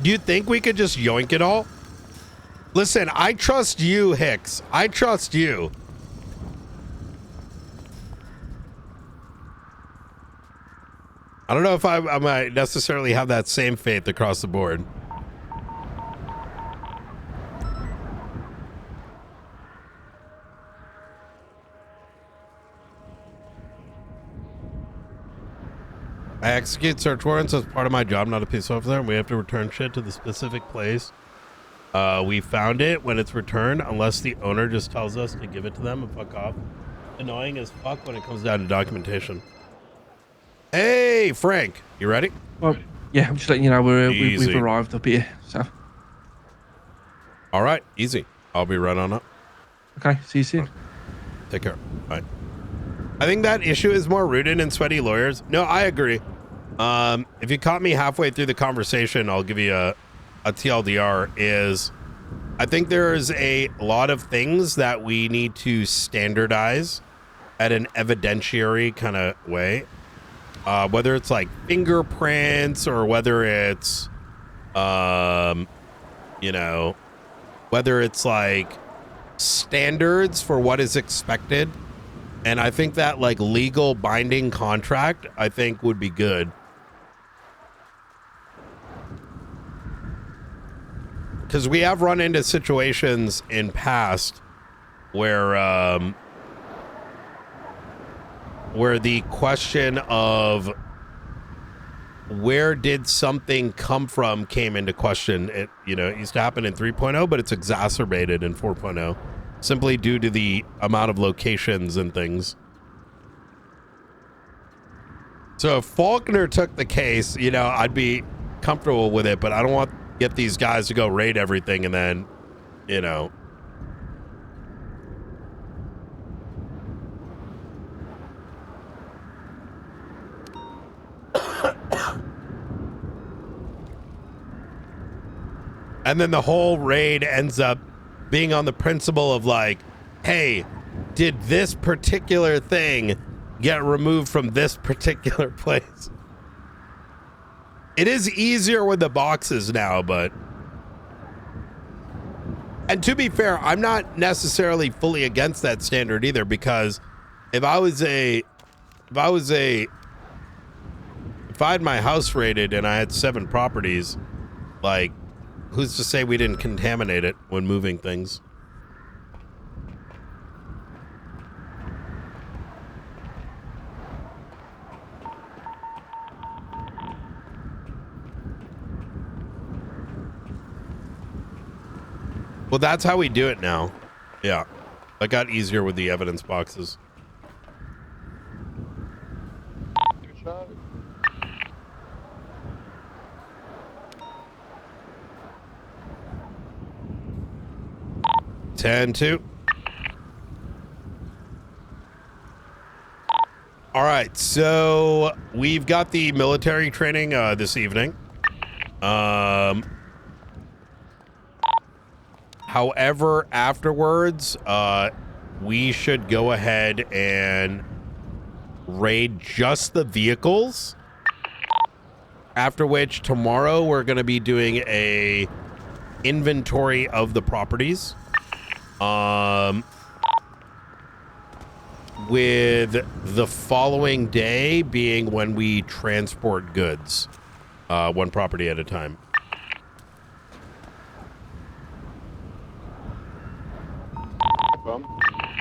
Do you think we could just yoink it all? Listen, I trust you, Hicks. I trust you. I don't know if I might necessarily have that same faith across the board. I execute search warrants as part of my job, not a peace officer, and we have to return shit to the specific place. We found it when it's returned, unless the owner just tells us to give it to them and fuck off. Annoying as fuck when it comes down to documentation. Hey, Frank, you ready? Well, yeah, I'm just letting you know we've arrived up here. So. All right, easy. I'll be right on up. Okay, see you soon. Take care. Bye. I think that issue is more rooted in sweaty lawyers. No, I agree. If you caught me halfway through the conversation, I'll give you a TLDR is I think there's a lot of things that we need to standardize at an evidentiary kind of way. Whether it's like fingerprints or whether it's, you know, whether it's like standards for what is expected. And I think that like legal binding contract, I think would be good. Because we have run into situations in past where the question of where did something come from came into question. It, you know, it used to happen in 3.0, but it's exacerbated in 4.0 simply due to the amount of locations and things. So if Faulkner took the case, you know, I'd be comfortable with it, but I don't want to get these guys to go raid everything and then, you know. And then the whole raid ends up being on the principle of like, hey, did this particular thing get removed from this particular place? It is easier with the boxes now, but... And to be fair, I'm not necessarily fully against that standard either, because if I had my house raided and I had 7 properties, like, who's to say we didn't contaminate it when moving things? Well, that's how we do it now. Yeah. That got easier with the evidence boxes. Good shot. Ten two. All right, so we've got the military training this evening. However, afterwards, we should go ahead and raid just the vehicles. After which, tomorrow we're going to be doing a inventory of the properties. With the following day being when we transport goods, one property at a time.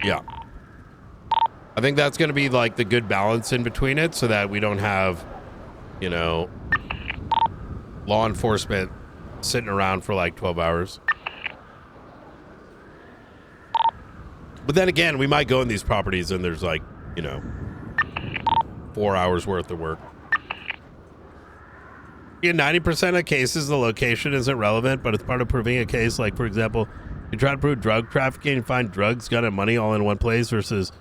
Yeah. I think that's going to be like the good balance in between it so that we don't have, you know, law enforcement sitting around for like 12 hours. But then again, we might go in these properties and there's like, you know, 4 hours worth of work. In 90% of cases, the location isn't relevant, but it's part of proving a case. Like, for example, you try to prove drug trafficking and find drugs, gun, and money all in one place versus...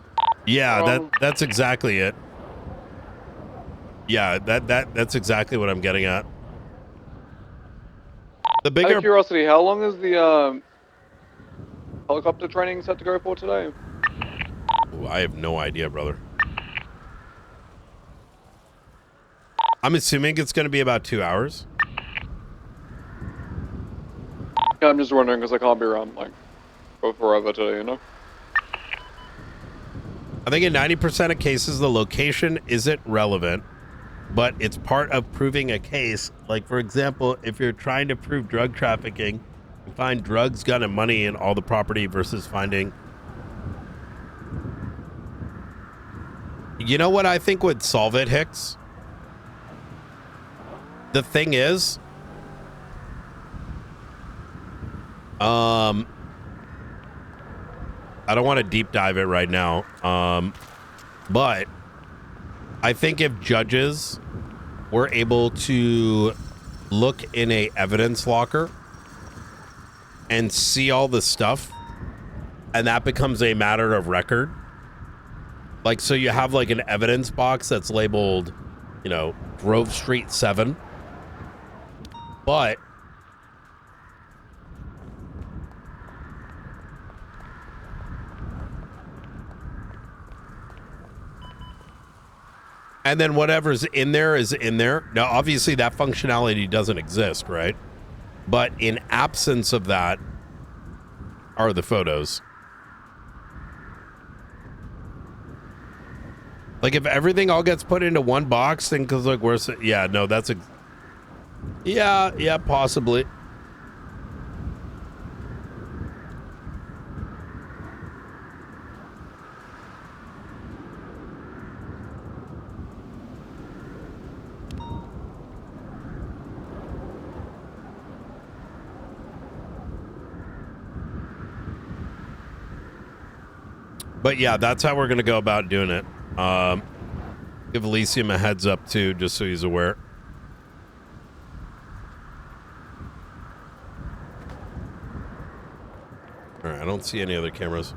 Yeah, that's exactly it. Yeah, that's exactly what I'm getting at. The bigger... Out of curiosity, how long is the helicopter training set to go for today? Ooh, I have no idea, brother. I'm assuming it's going to be about 2 hours. Yeah, I'm just wondering because I can't be around like go forever today, you know? I think in 90% of cases, the location isn't relevant, but it's part of proving a case. Like, for example, if you're trying to prove drug trafficking, you find drugs, gun, and money in all the property versus finding... You know what I think would solve it, Hicks? The thing is... I don't want to deep dive it right now, but I think if judges were able to look in a evidence locker and see all the stuff, and that becomes a matter of record, like, so you have like an evidence box that's labeled, you know, Grove Street 7, but and then whatever's in there is in there. Now, obviously, that functionality doesn't exist, right? But in absence of that are the photos. Like, if everything all gets put into one box, then because, like, where's it? Yeah, no, that's a... Yeah, possibly. But yeah, that's how we're going to go about doing it. Give Elysium a heads up too, just so he's aware. All right, I don't see any other cameras.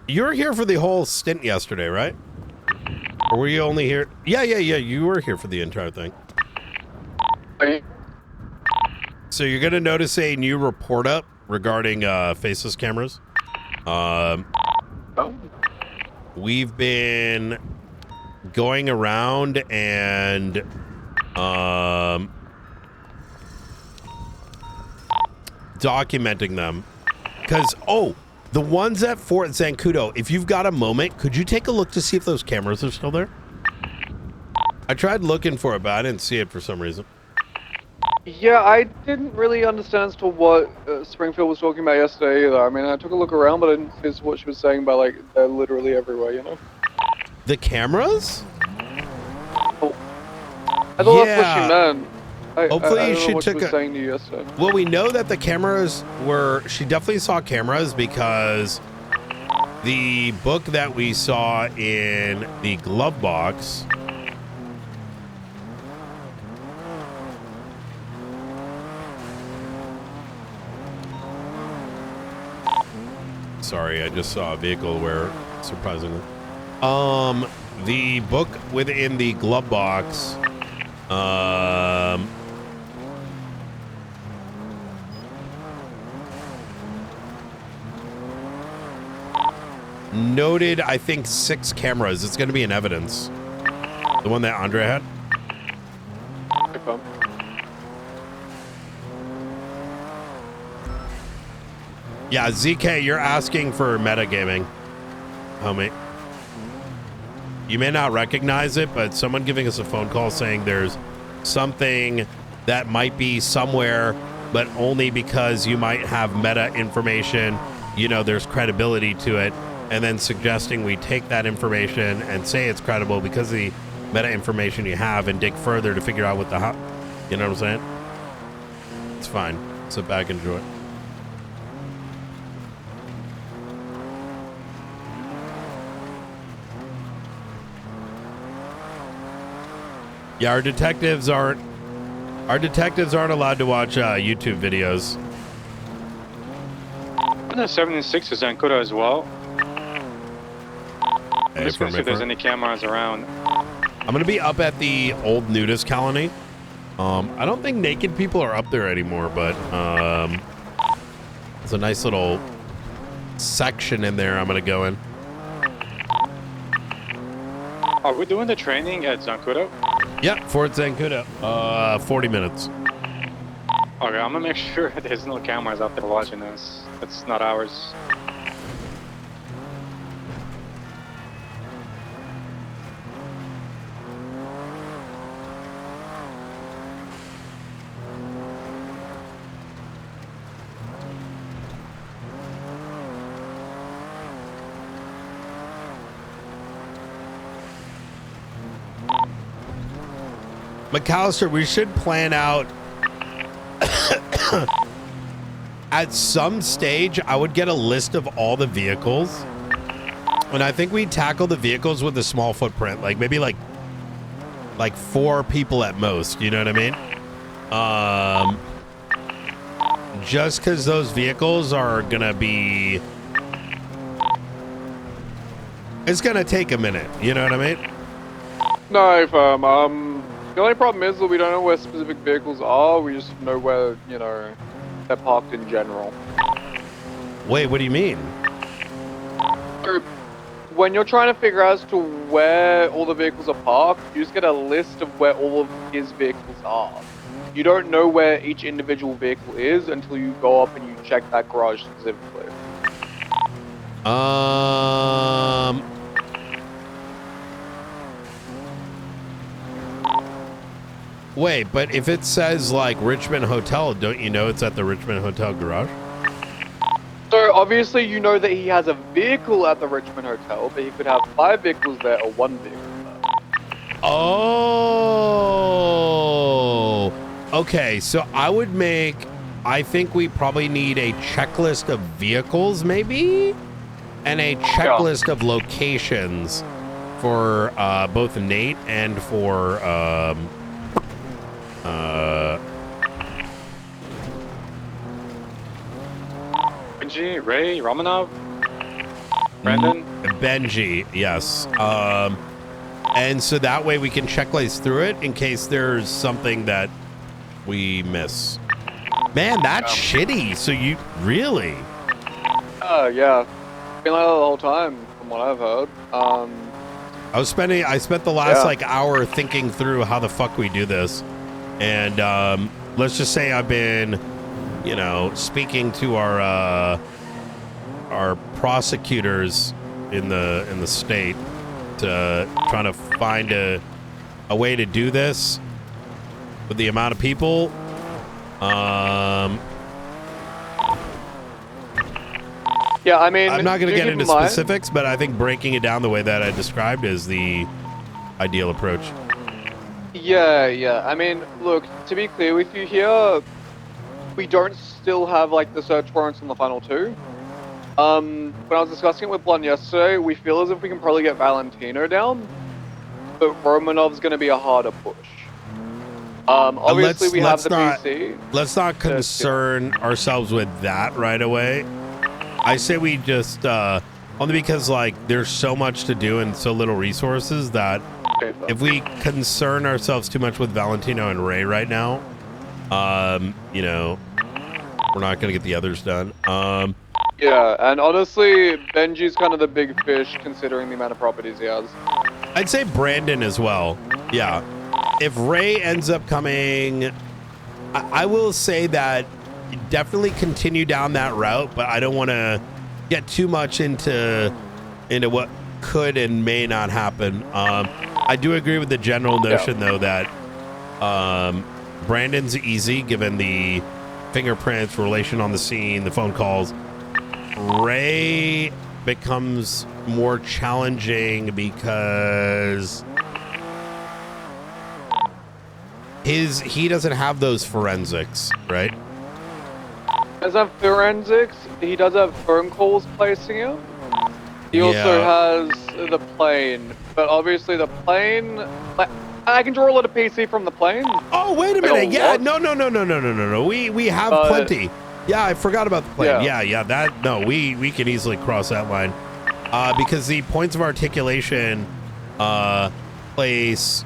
You were here for the whole stint yesterday, right? Or were you only here? Yeah. You were here for the entire thing. So you're going to notice a new report up regarding faceless cameras. We've been going around and documenting them. Because, the ones at Fort Zancudo, if you've got a moment, could you take a look to see if those cameras are still there? I tried looking for it, but I didn't see it for some reason. Yeah, I didn't really understand as to what Springfield was talking about yesterday either. I mean, I took a look around, but I didn't see what she was saying about, like, they're literally everywhere, you know? The cameras? Oh. I thought that's what she meant. Hopefully she took she was saying to you yesterday. Well, we know that the cameras were... She definitely saw cameras because the book that we saw in the glove box... Sorry, I just saw a vehicle where, surprisingly... the book within the glove box... noted, I think, 6 cameras. It's going to be in evidence. The one that Andre had. Yeah, ZK, you're asking for metagaming, homie. You may not recognize it, but someone giving us a phone call saying there's something that might be somewhere, but only because you might have meta information, you know, there's credibility to it, and then suggesting we take that information and say it's credible because of the meta information you have and dig further to figure out what the you know what I'm saying? It's fine. Sit back and enjoy it. Yeah, our detectives aren't allowed to watch YouTube videos. And the 76 is Zancudo as well. I'm just gonna see if there's any cameras around. I'm gonna be up at the old nudist colony. I don't think naked people are up there anymore, but there's a nice little section in there I'm gonna go in. Are we doing the training at Zancudo? Yeah, Fort Zancudo. 40 minutes. Okay, I'm gonna make sure there's no cameras out there watching us. That's not ours. McAllister, we should plan out at some stage. I would get a list of all the vehicles, and I think we tackle the vehicles with a small footprint, like maybe like 4 people at most. You know what I mean? Just because those vehicles are gonna be, it's gonna take a minute. You know what I mean? No, the only problem is that we don't know where specific vehicles are. We just know where, you know, they're parked in general. Wait, what do you mean? When you're trying to figure out as to where all the vehicles are parked, you just get a list of where all of his vehicles are. You don't know where each individual vehicle is until you go up and you check that garage specifically. Wait, but if it says like Richmond Hotel, don't you know it's at the Richmond Hotel garage? So obviously you know that he has a vehicle at the Richmond Hotel, but he could have 5 vehicles there or 1 vehicle there. Oh, okay. So I would make I think we probably need a checklist of vehicles, maybe, and a checklist of locations for both Nate and for Benji, Ray, Romanov, Brandon, Benji. Yes. And so that way we can checklist through it in case there's something that we miss. Man, that's shitty. So you really? Yeah. Been like that the whole time, from what I've heard. I spent the last like hour thinking through how the fuck we do this, and let's just say I've been, you know, speaking to our prosecutors in the state to trying to find a way to do this with the amount of people. Yeah, I mean, I'm not going to do get keep into in mind- specifics, but I think breaking it down the way that I described is the ideal approach. Yeah. I mean, look, to be clear with you here, we don't still have like the search warrants on the final two. When I was discussing it with Blonde yesterday, we feel as if we can probably get Valentino down, but Romanov's going to be a harder push. Obviously we have the PC. Let's not concern ourselves with that right away. I say we just only because like there's so much to do and so little resources that if we concern ourselves too much with Valentino and Ray right now, you know, we're not gonna get the others done. Yeah, and honestly, Benji's kind of the big fish considering the amount of properties he has. I'd say Brandon as well. Yeah. If Ray ends up coming, I will say that definitely continue down that route, but I don't want to get too much into what could and may not happen. I do agree with the general notion though that Brandon's easy given the fingerprints, relation on the scene, the phone calls. Ray becomes more challenging because he doesn't have those forensics, right? He does have forensics, he does have phone calls placing him. He also has the plane, but obviously the plane, like, I can draw a lot of PC from the plane. Oh, wait a minute. Yeah, no. We have plenty. Yeah, I forgot about the plane. Yeah, that, no, we can easily cross that line. Because the points of articulation place,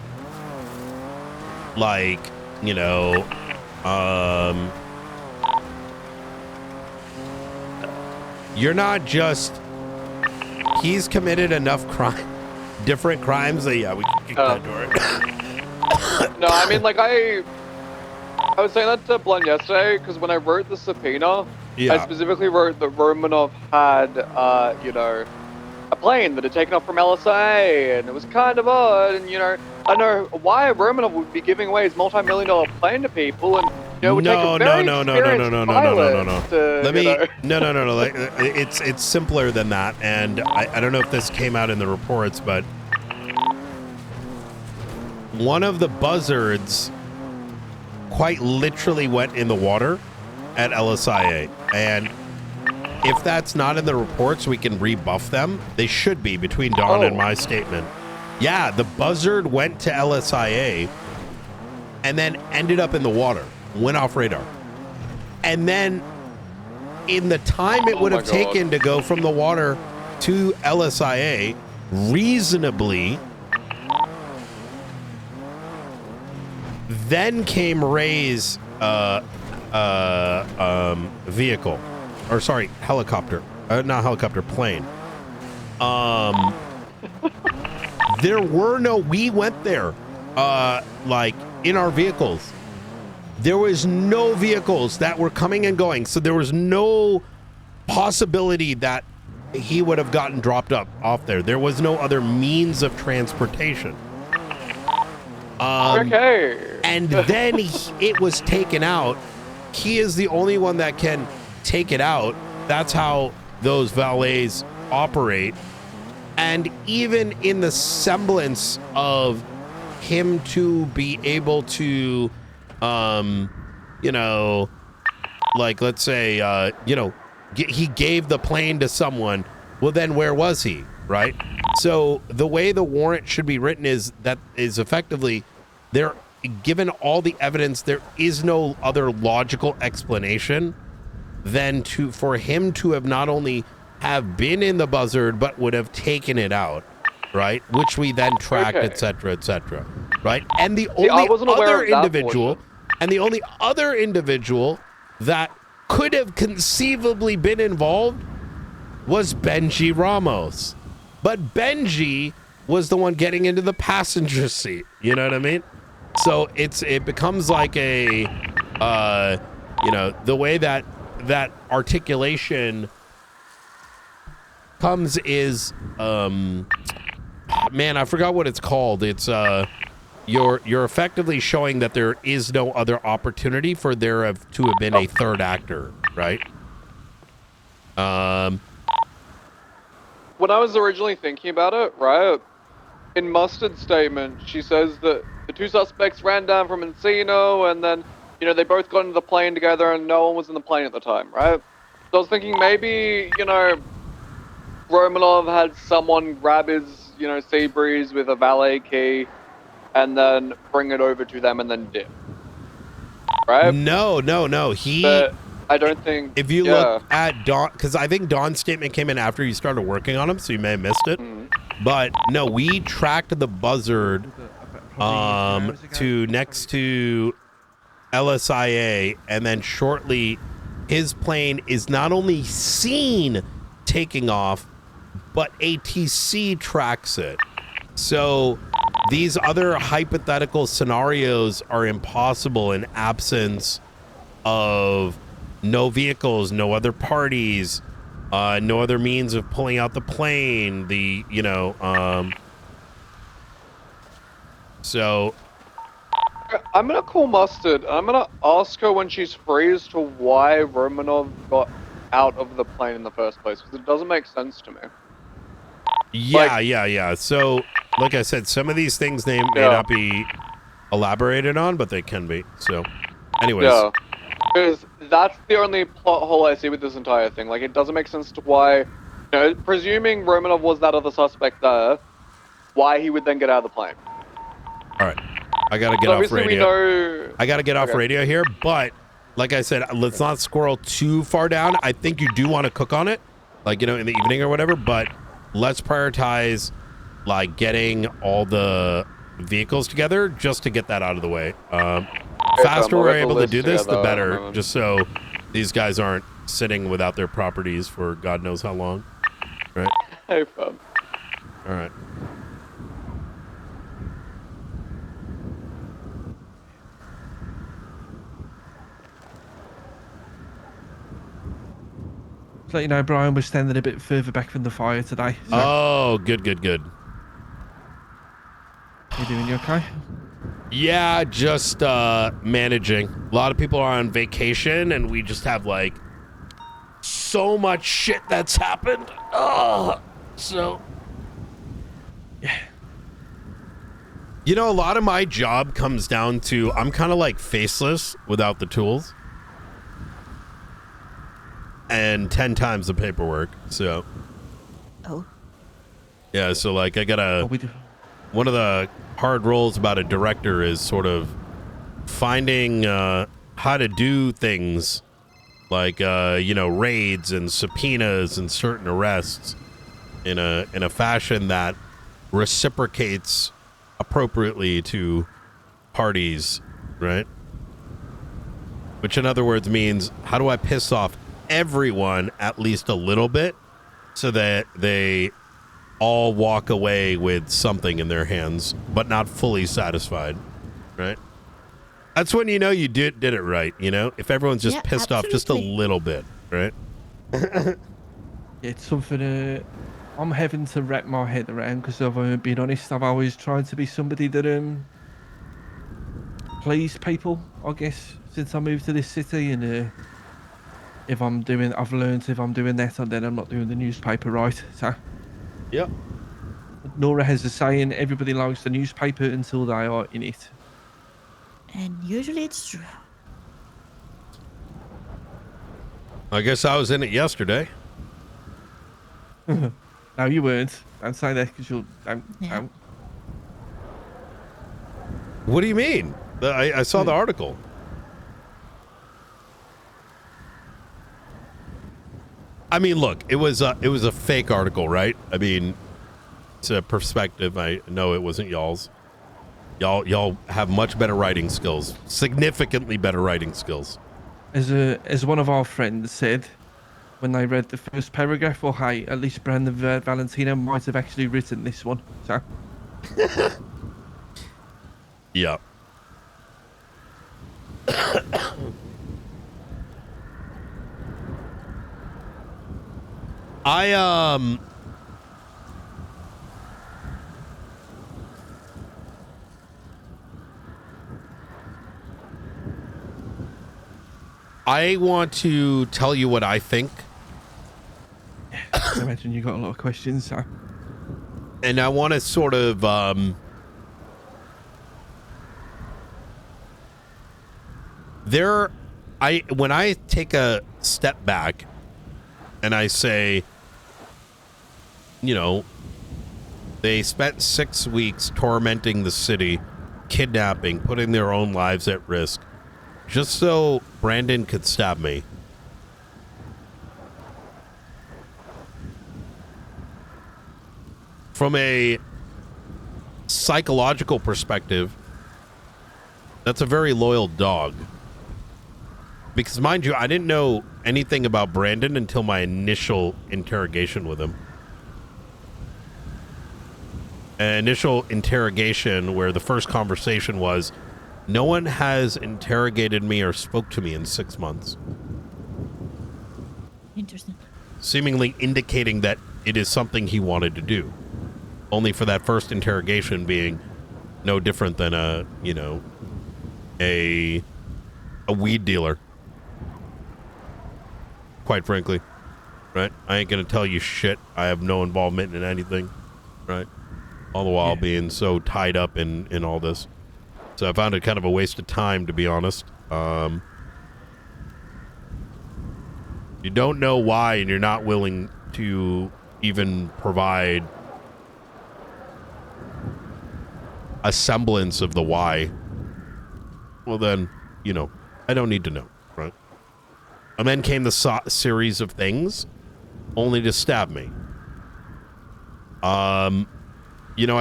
like, you know, you're not just, he's committed enough different crimes that, yeah, we can kick that door. No, I mean, like, I was saying that to Blonde yesterday, because when I wrote the subpoena, I specifically wrote that Romanov had, you know, a plane that had taken off from LSA, and it was kind of odd, and, you know, I know why Romanov would be giving away his multi-million-dollar plane to people, and, you know, would take a very experienced pilot to, Let me, you know. no. Like, it's simpler than that, and I don't know if this came out in the reports, but one of the buzzards quite literally went in the water at LSIA, and if that's not in the reports, we can rebuff them. They should be between Dawn and my statement. Yeah, the buzzard went to LSIA and then ended up in the water, went off radar. And then in the time it would have taken to go from the water to LSIA, reasonably, then came Ray's vehicle. Or sorry, helicopter. Not helicopter, plane. We went there, like, in our vehicles. There was no vehicles that were coming and going, so there was no possibility that he would have gotten dropped off there. There was no other means of transportation. Okay. And then it was taken out. He is the only one that can take it out. That's how those valets operate. And even in the semblance of him to be able to, you know, like let's say, he gave the plane to someone. Well, then where was he, right? So the way the warrant should be written is effectively, given all the evidence, there is no other logical explanation than for him to have not only have been in the buzzard, but would have taken it out, right? Which we then tracked, et cetera, right? And the only other individual that could have conceivably been involved was Benji Ramos. But Benji was the one getting into the passenger seat. You know what I mean? So it becomes like a, the way that articulation comes is, man, I forgot what it's called. It's, you're effectively showing that there is no other opportunity for there to have been a third actor, right? When I was originally thinking about it, right, in Mustard's statement, she says that the two suspects ran down from Encino, and then, they both got into the plane together, and no one was in the plane at the time, right? So I was thinking maybe, Romanov had someone grab his, Sea Breeze with a valet key, and then bring it over to them and then dip. Right? No. But I don't think... If you look at Don... Because I think Don's statement came in after you started working on him, so you may have missed it. But, no, we tracked the buzzard to next to LSIA, and then shortly his plane is not only seen taking off, but ATC tracks it. So these other hypothetical scenarios are impossible in absence of no vehicles, no other parties, no other means of pulling out the plane, so I'm gonna call Mustard. I'm gonna ask her when she's free as to why Romanov got out of the plane in the first place, because it doesn't make sense to me. Yeah. So, like I said, some of these things may not be elaborated on, but they can be. So, anyways. Yeah, because that's the only plot hole I see with this entire thing. Like, it doesn't make sense to why, presuming Romanov was that other suspect there, why he would then get out of the plane. All right. I got to get off radio. I got to get off radio here, but like I said, let's not squirrel too far down. I think you do want to cook on it, like, in the evening or whatever, but let's prioritize, like, getting all the vehicles together just to get that out of the way. Faster we're able to do this, the better, just so these guys aren't sitting without their properties for God knows how long. Right? Hey, fam. All right. To let you know, Brian, we're standing a bit further back from the fire today. So. Oh, good. You doing okay? Yeah, just managing. A lot of people are on vacation, and we just have, like, so much shit that's happened. So... Yeah. A lot of my job comes down to I'm kind of like faceless without the tools. And 10 times the paperwork, so. Oh. Yeah, so, like, I gotta... One of the hard roles about a director is sort of finding how to do things like, raids and subpoenas and certain arrests in a fashion that reciprocates appropriately to parties, right? Which, in other words, means how do I piss off everyone at least a little bit so that they all walk away with something in their hands but not fully satisfied, right? That's when you did it right, if everyone's just pissed off just a little bit, right? It's something I'm having to wrap my head around, because I've been honest, I've always tried to be somebody that please people, I guess, since I moved to this city, and I've learned if I'm doing that, then I'm not doing the newspaper right. So, yep. Nora has a saying: everybody likes the newspaper until they are in it. And usually it's true. I guess I was in it yesterday. No, you weren't. Don't say that because you'll. Don't. What do you mean? I saw the article. I mean, look, it was a fake article, right? I mean, it's a perspective. I know it wasn't y'all's. Y'all have much better writing skills, significantly better writing skills. As one of our friends said, when they read the first paragraph, well, hey, at least Brandon Valentino might have actually written this one. So. Yeah. I want to tell you what I think. I imagine you got a lot of questions, so. And I want to sort of when I take a step back and I say, you know, they spent 6 weeks tormenting the city, kidnapping, putting their own lives at risk, just so Brandon could stab me. From a psychological perspective, that's a very loyal dog. Because mind you, I didn't know anything about Brandon until my initial interrogation with him. An initial interrogation where the first conversation was, no one has interrogated me or spoke to me in 6 months. Interesting. Seemingly indicating that it is something he wanted to do. Only for that first interrogation being no different than a weed dealer. Quite frankly. Right? I ain't gonna tell you shit. I have no involvement in anything. Right? All the while being so tied up in all this. So I found it kind of a waste of time, to be honest. You don't know why, and you're not willing to even provide a semblance of the why. Well, then, I don't need to know, right? And then came the series of things, only to stab me. I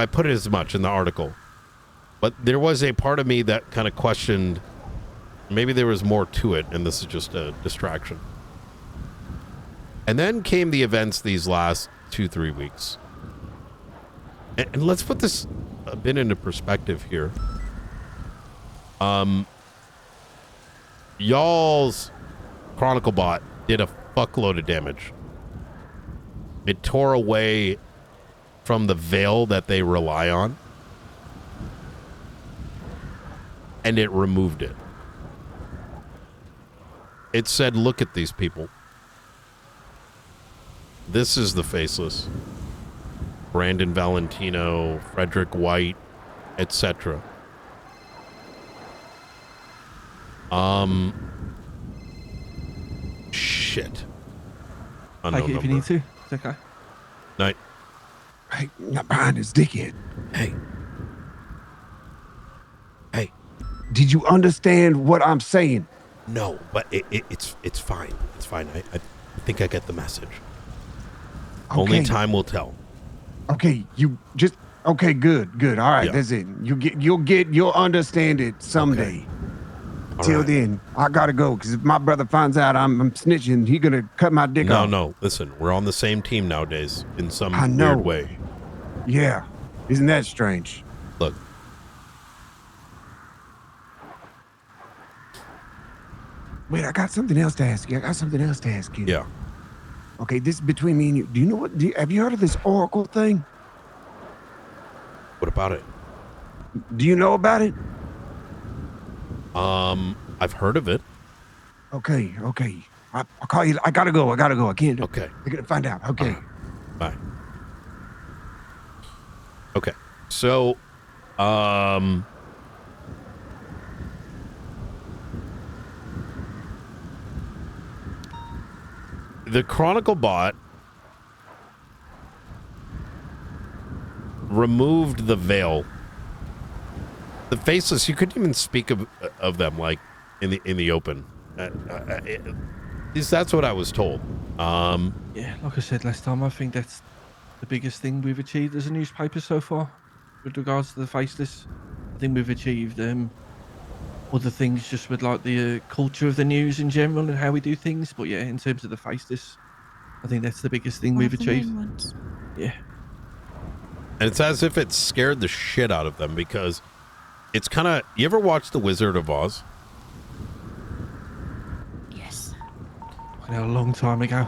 put it as much in the article. But there was a part of me that kind of questioned, maybe there was more to it, and this is just a distraction. And then came the events these last 2-3 weeks. And let's put this a bit into perspective here. Y'all's Chronicle bot did a fuckload of damage. It tore away from the veil that they rely on. And it removed it. It said, look at these people. This is the faceless. Brandon Valentino, Frederick White, etc. Shit. Take it if you need to. It's okay. Night. Hey, not behind this dickhead. Hey. Did you understand what I'm saying? No, but it's fine. It's fine. I think I get the message. Okay. Only time will tell. Okay, okay, good. All right, that's it. You'll understand it someday. Okay. Till then, I gotta go, because if my brother finds out I'm snitching, he gonna cut my dick off. No, listen, we're on the same team nowadays in some I know. weird way. Yeah, isn't that strange? Look. Wait, I got something else to ask you. Yeah. Okay, this is between me and you. Do you know what? Have you heard of this Oracle thing? What about it? Do you know about it? I've heard of it. Okay. I'll call you. I gotta go. I can't do it. Okay. I gotta find out. Okay. Bye. Okay. So, the Chronicle bot removed the veil. The faceless, you couldn't even speak of them like in the open. At least that's what I was told. Yeah, like I said last time, I think that's the biggest thing we've achieved as a newspaper so far with regards to the faceless. I think we've achieved other things just with like the culture of the news in general and how we do things. But yeah, in terms of the faceless, I think that's the biggest thing we've achieved. Yeah. And it's as if it scared the shit out of them because it's kind of... You ever watch The Wizard of Oz? Yes. A long time ago.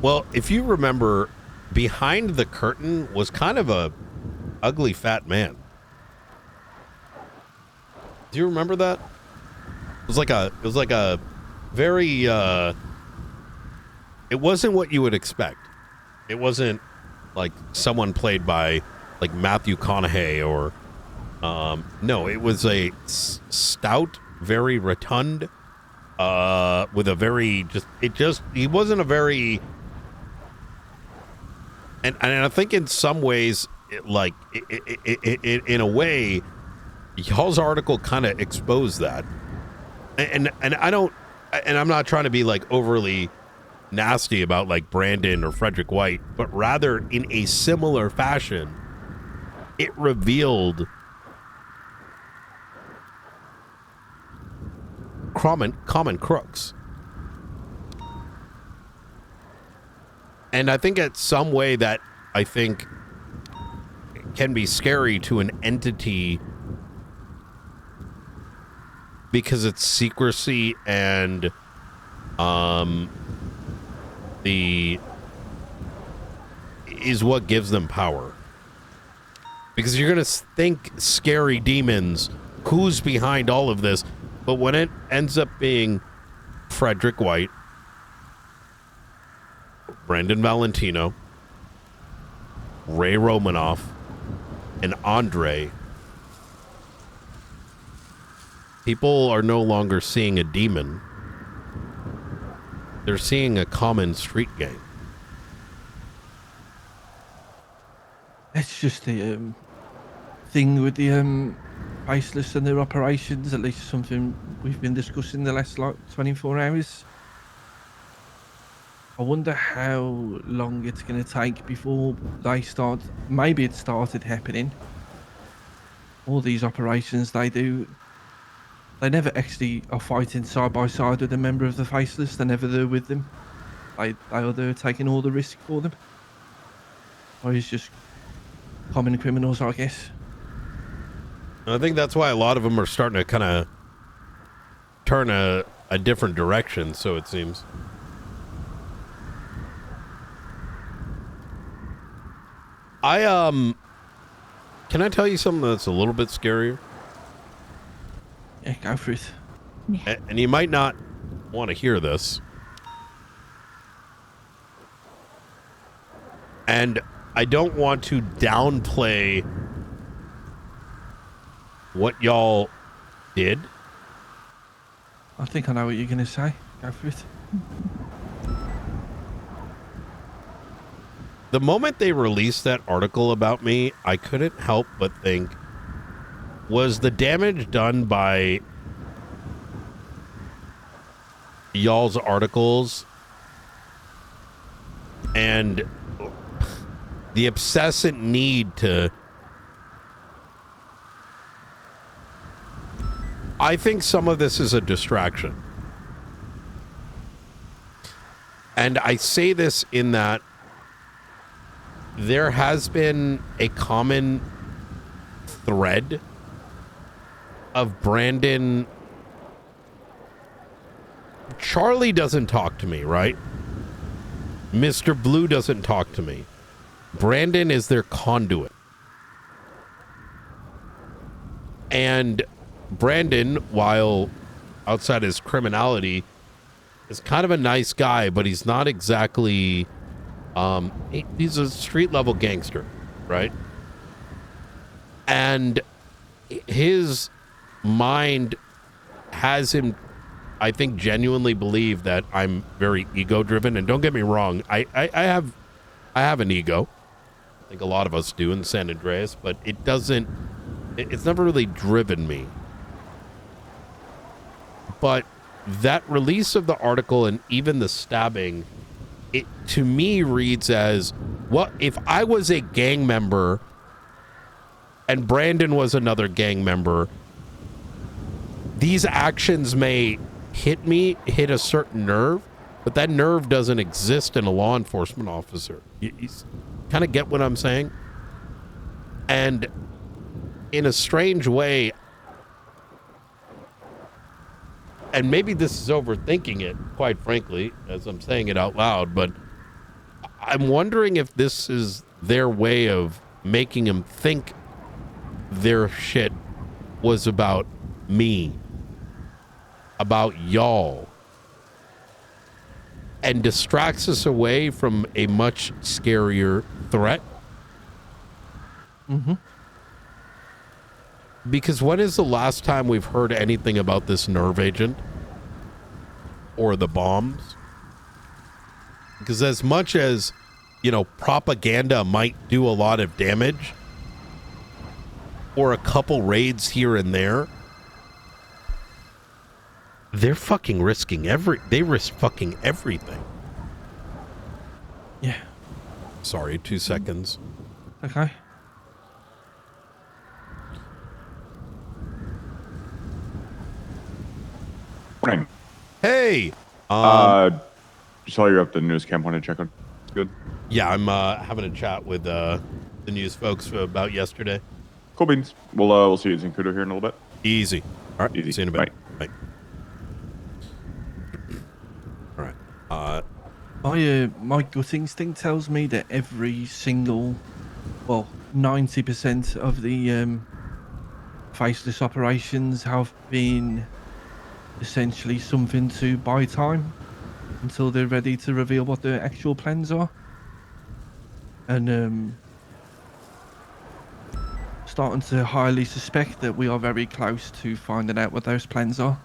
Well, if you remember, behind the curtain was kind of a ugly fat man. Do you remember that? It was like a very it wasn't what you would expect. It wasn't like someone played by like Matthew McConaughey or no, it was a stout, very rotund with a very he wasn't a very... And I think in some ways, in a way, y'all's article kind of exposed that. And I don't, and I'm not trying to be like overly nasty about like Brandon or Frederick White, but rather in a similar fashion, it revealed common crooks. And I think it's some way that I think can be scary to an entity because it's secrecy and is what gives them power. Because you're going to think scary demons, who's behind all of this? But when it ends up being Frederick White, Brandon Valentino, Ray Romanoff, and Andre, people are no longer seeing a demon. They're seeing a common street gang. That's just the thing with the faceless and their operations, at least something we've been discussing the last like 24 hours. I wonder how long it's going to take before they start. Maybe it started happening. All these operations they do, they never actually are fighting side by side with a member of the faceless. They're never there with them. They are there taking all the risk for them. Or it's just common criminals, I guess. I think that's why a lot of them are starting to kind of turn a different direction, so it seems. Can I tell you something that's a little bit scarier? Yeah, go for it. Yeah. And you might not want to hear this. And I don't want to downplay what y'all did. I think I know what you're going to say. Go for it. The moment they released that article about me, I couldn't help but think, was the damage done by y'all's articles and the obsessive need to... I think some of this is a distraction. And I say this in that there has been a common thread of Brandon. Charlie doesn't talk to me, right? Mr. Blue doesn't talk to me. Brandon is their conduit. And Brandon, while outside his criminality, is kind of a nice guy, but he's not exactly... he's a street level gangster, right? And his mind has him I think genuinely believe that I'm very ego driven, and don't get me wrong, I have an ego. I think a lot of us do in San Andreas, but it's never really driven me. But that release of the article and even the stabbing, it to me reads as, what if I was a gang member and Brandon was another gang member, these actions may hit a certain nerve, but that nerve doesn't exist in a law enforcement officer. You kind of get what I'm saying? And in a strange way, and maybe this is overthinking it, quite frankly, as I'm saying it out loud, but I'm wondering if this is their way of making him think their shit was about me, about y'all, and distracts us away from a much scarier threat. Mm-hmm. Because when is the last time we've heard anything about this nerve agent or the bombs? Because as much as, propaganda might do a lot of damage, or a couple raids here and there, they're fucking risking they risk fucking everything. Yeah. Sorry, 2 seconds. Okay. Morning. Hey. Just saw you're up the news camp. Want to check on? It's good. Yeah, I'm having a chat with the news folks about yesterday. Cool beans. We'll see you at Zincudo here in a little bit. Easy. All right. Easy. See you in a bit. Bye. All right. My gut instinct tells me that every single, 90% of the faceless operations have been essentially something to buy time until they're ready to reveal what their actual plans are. And starting to highly suspect that we are very close to finding out what those plans are.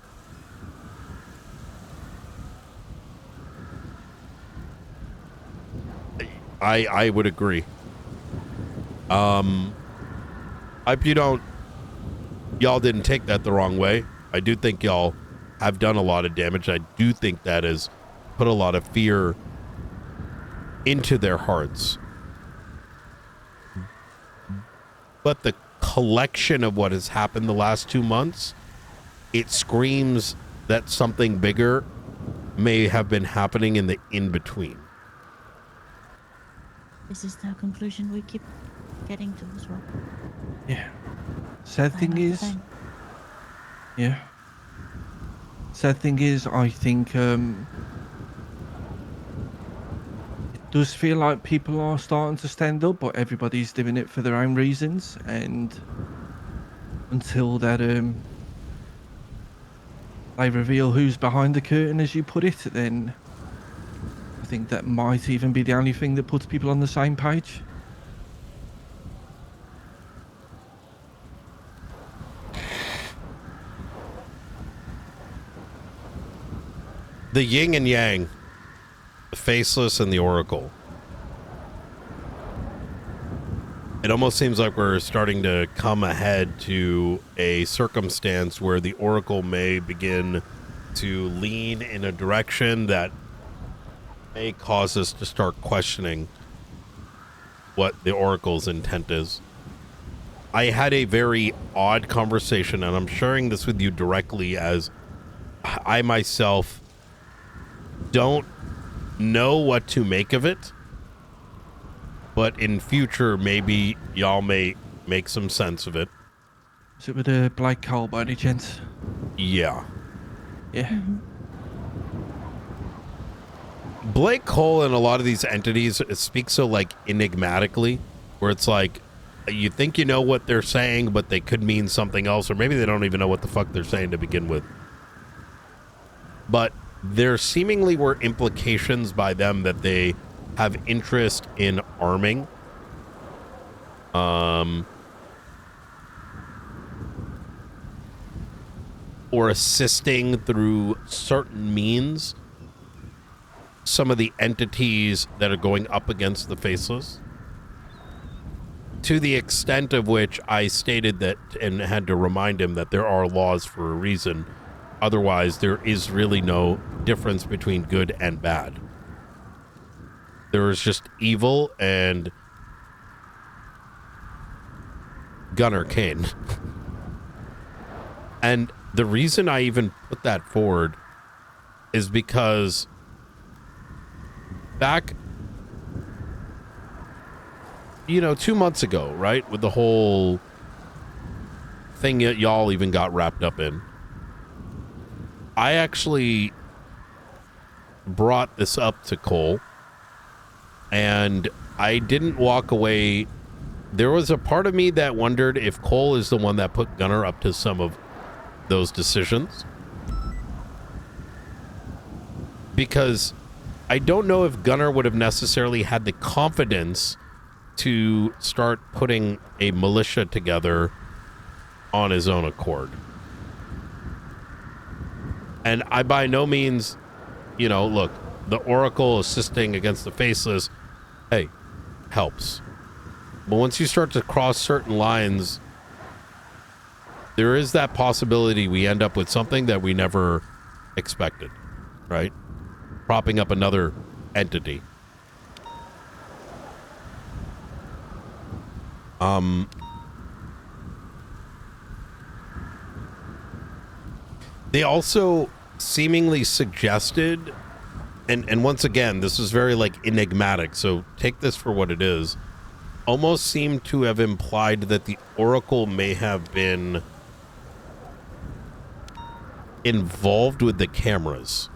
I would agree. I hope y'all didn't take that the wrong way. I do think y'all have done a lot of damage. I do think that has put a lot of fear into their hearts. But the collection of what has happened the last 2 months, it screams that something bigger may have been happening in the in-between. This is the conclusion we keep getting to as well. Yeah. Sad thing is, I think it does feel like people are starting to stand up, but everybody's doing it for their own reasons, and until that they reveal who's behind the curtain, as you put it, then I think that might even be the only thing that puts people on the same page. The yin and yang, the faceless and the oracle. It almost seems like we're starting to come ahead to a circumstance where the oracle may begin to lean in a direction that may cause us to start questioning what the oracle's intent is. I had a very odd conversation, and I'm sharing this with you directly as I myself don't know what to make of it, but in future maybe y'all may make some sense of it. Is it with a Blake Cole by any chance? Yeah. Yeah. Blake Cole and a lot of these entities speak so like enigmatically, where it's like you think you know what they're saying, but they could mean something else, or maybe they don't even know what the fuck they're saying to begin with. But there seemingly were implications by them that they have interest in arming. or assisting through certain means some of the entities that are going up against the Faceless, to the extent of which I stated that and had to remind him that there are laws for a reason. Otherwise, there is really no difference between good and bad. There is just evil and Gunner Kane. And the reason I even put that forward is because back, 2 months ago, right, with the whole thing that y'all even got wrapped up in, I actually brought this up to Cole, and I didn't walk away. There was a part of me that wondered if Cole is the one that put Gunner up to some of those decisions, because I don't know if Gunner would have necessarily had the confidence to start putting a militia together on his own accord. And I by no means, look, the Oracle assisting against the Faceless, hey, helps. But once you start to cross certain lines, there is that possibility we end up with something that we never expected, right? Propping up another entity. They also seemingly suggested, and once again, this is very enigmatic, so take this for what it is, almost seemed to have implied that the Oracle may have been involved with the cameras.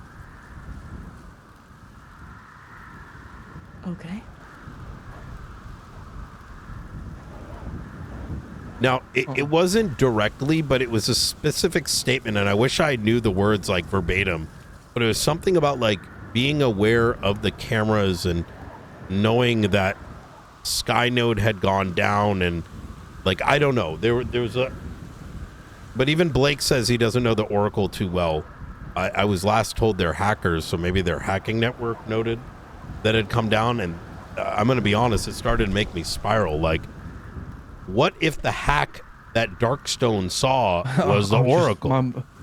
Okay. Now, it wasn't directly, but it was a specific statement, and I wish I knew the words verbatim, but it was something about being aware of the cameras and knowing that Skynode had gone down, and I don't know. There was a, but even Blake says he doesn't know the Oracle too well. I was last told they're hackers, so maybe their hacking network noted that had come down, and I'm going to be honest, it started to make me spiral. What if the hack that Darkstone saw was the Oracle?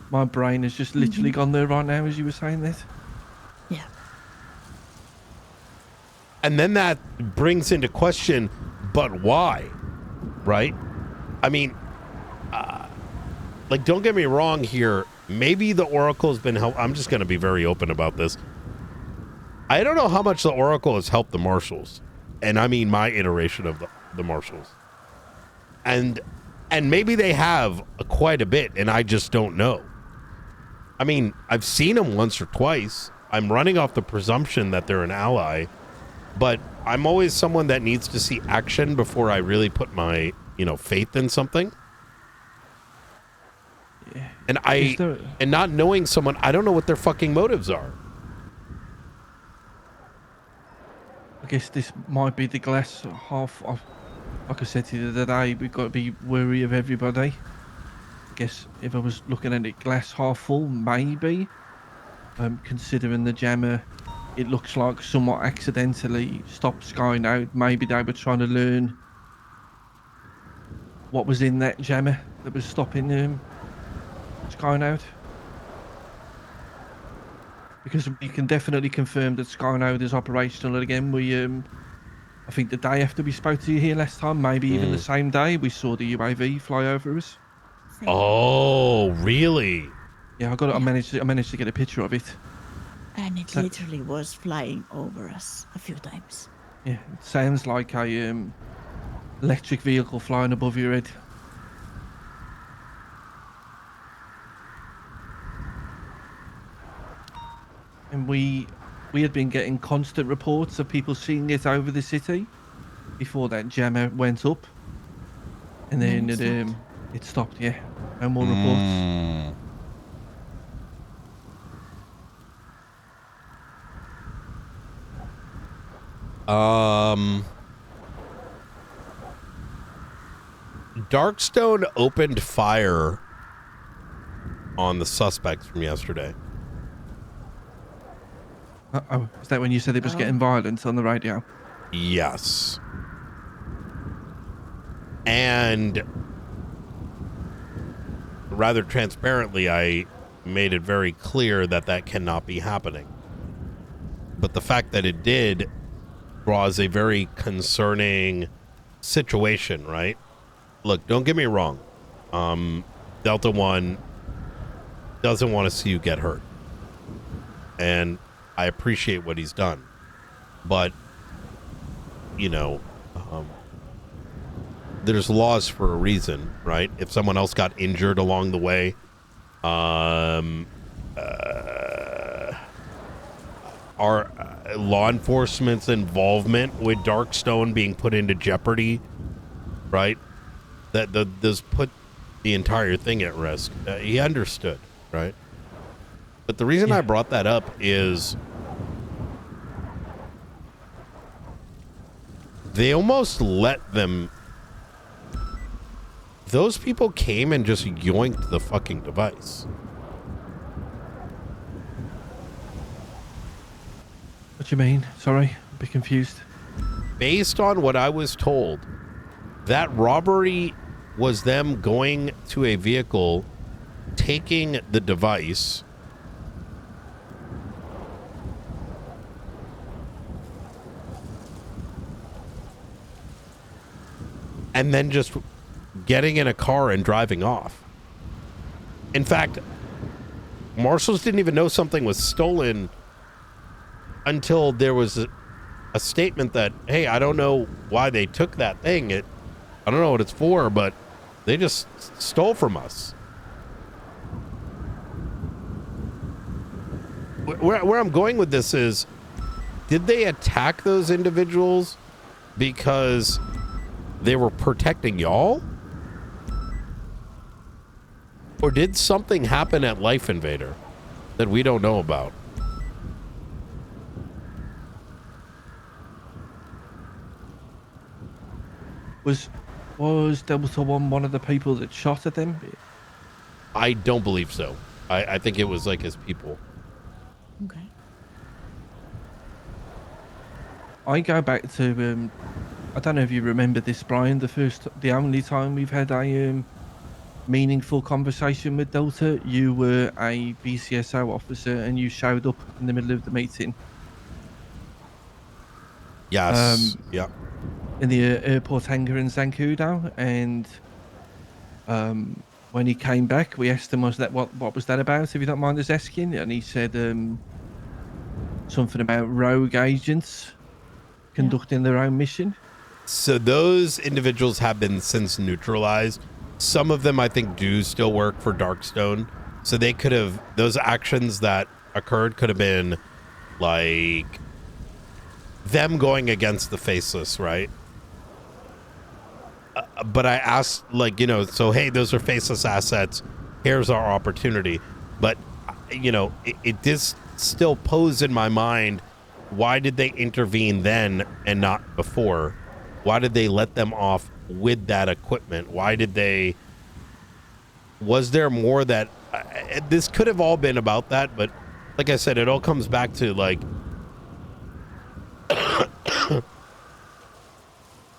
My brain has just literally gone there right now as you were saying this. Yeah. And then that brings into question, but why? Right? I mean, don't get me wrong here. Maybe the Oracle's been I'm just going to be very open about this. I don't know how much the Oracle has helped the Marshals. And I mean my iteration of the Marshals. And maybe they have quite a bit, and I just don't know. I mean, I've seen them once or twice. I'm running off the presumption that they're an ally, but I'm always someone that needs to see action before I really put my, faith in something. Yeah. And not knowing someone, I don't know what their fucking motives are. I guess this might be the glass half off. Like I said to you the other day, we've got to be wary of everybody. I guess if I was looking at it glass half full, maybe. Considering the jammer, it looks like somewhat accidentally stopped Skynode. Maybe they were trying to learn what was in that jammer that was stopping Skynode. Because we can definitely confirm that Skynode is operational again. I think the day after we spoke to you here last time, maybe even the same day, we saw the UAV fly over us. Oh, really? Yeah, I managed to get a picture of it. And it literally was flying over us a few times. Yeah, it sounds like a electric vehicle flying above your head. And we had been getting constant reports of people seeing it over the city before that jammer went up, and then it stopped. Yeah, no more reports. Darkstone opened fire on the suspects from yesterday. Oh, is that when you said it was getting violent on the radio? Yes. And rather transparently, I made it very clear that that cannot be happening. But the fact that it did draws a very concerning situation, right? Look, don't get me wrong. Delta One doesn't want to see you get hurt. And I appreciate what he's done. But, you know, there's laws for a reason, right? If someone else got injured along the way, our law enforcement's involvement with Darkstone being put into jeopardy, right? That does put the entire thing at risk. He understood, right? But the reason I brought that up is they almost let them. Those people came and just yoinked the fucking device. What do you mean? Sorry, I'm a bit confused. Based on what I was told, that robbery was them going to a vehicle, taking the device, and then just getting in a car and driving off. In fact, marshals didn't even know something was stolen until there was a statement that, hey, I don't know why they took that thing. I don't know what it's for, but they just stole from us. Where I'm going with this is, did they attack those individuals because they were protecting y'all? Or did something happen at Life Invader that we don't know about? Was Delta one of the people that shot at them? I don't believe so. I think it was like his people. Okay. I go back to I don't know if you remember this, Brian. The only time we've had a meaningful conversation with Delta, you were a BCSO officer and you showed up in the middle of the meeting. Yes. Yeah. In the airport hangar in Zancudo, and when he came back, we asked him, what was that about, if you don't mind us asking? And he said something about rogue agents conducting their own mission. So those individuals have been since neutralized. Some of them, I think, do still work for Darkstone. So they could have, those actions that occurred could have been like them going against the Faceless, right? But I asked, like, you know, so, hey, those are Faceless assets. Here's our opportunity. But, you know, it does still pose in my mind, why did they intervene then and not before? Why did they let them off with that equipment? Why did they... Was there more that... this could have all been about that, but like I said, it all comes back to, like...